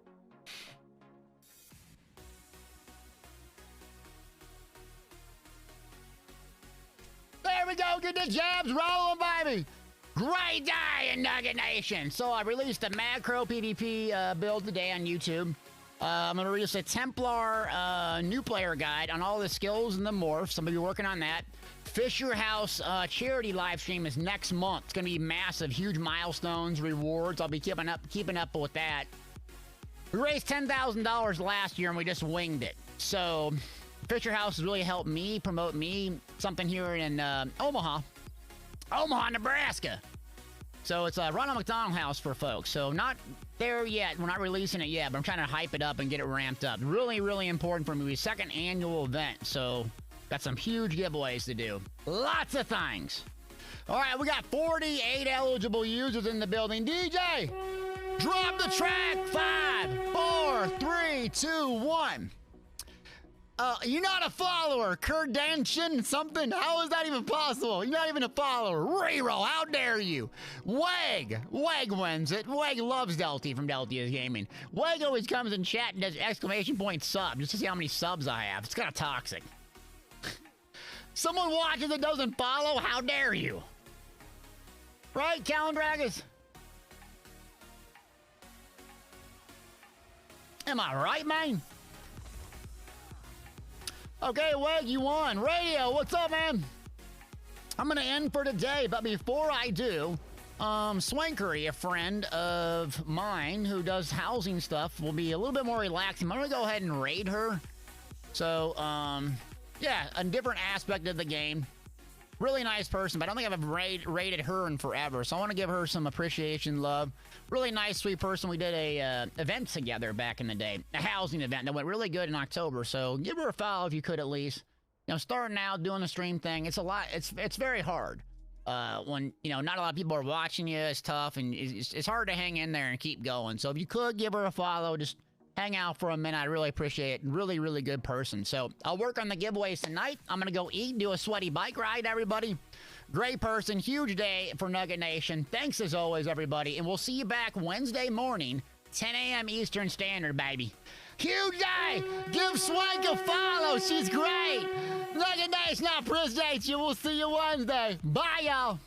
There we go. Get the jabs rolling, baby. Great day in Nugget Nation. So I released a Necro PvP build today on YouTube. I'm going to release a Templar new player guide on all the skills and the morphs. I'm going to be working on that. Fisher House charity live stream is next month. It's going to be massive, huge milestones, rewards. I'll be keeping up with that. We raised $10,000 last year and we just winged it. So Fisher House has really helped me promote something here in Omaha, Nebraska. So it's a Ronald McDonald House for folks. So not there yet. We're not releasing it yet, but I'm trying to hype it up and get it ramped up. Really, really important for me. Second annual event. So got some huge giveaways to do. Lots of things. All right, we got 48 eligible users in the building. DJ, drop the track. 5, 4, 3, 2, 1. You're not a follower. Kurdanshin something? How is that even possible? You're not even a follower. Reroll, how dare you? Weg wins it. Weg loves Delty from Delty Gaming. Weg always comes in chat and does exclamation point sub just to see how many subs I have. It's kind of toxic. Someone watches that doesn't follow? How dare you? Right, Calendragus? Am I right, man? Okay, Weg, you won. Radio, what's up, man? I'm gonna end for today, but before I do, Swankery, a friend of mine who does housing stuff, will be a little bit more relaxing. I'm gonna go ahead and raid her. So, yeah, a different aspect of the game. Really nice person, but I don't think I've raided her in forever. So I want to give her some appreciation, love. Really nice, sweet person. We did a event together back in the day, a housing event that went really good in October. So give her a follow if you could at least. You know, starting out doing the stream thing, it's a lot. It's very hard when not a lot of people are watching you. It's tough and it's hard to hang in there and keep going. So if you could give her a follow, just hang out for a minute. I really appreciate it. Really, really good person. So I'll work on the giveaways tonight. I'm going to go eat, do a sweaty bike ride, everybody. Great person. Huge day for Nugget Nation. Thanks as always, everybody. And we'll see you back Wednesday morning, 10 a.m. Eastern Standard, baby. Huge day. Give Swank a follow. She's great. Nugget Nation, not appreciate you. We'll see you Wednesday. Bye, y'all.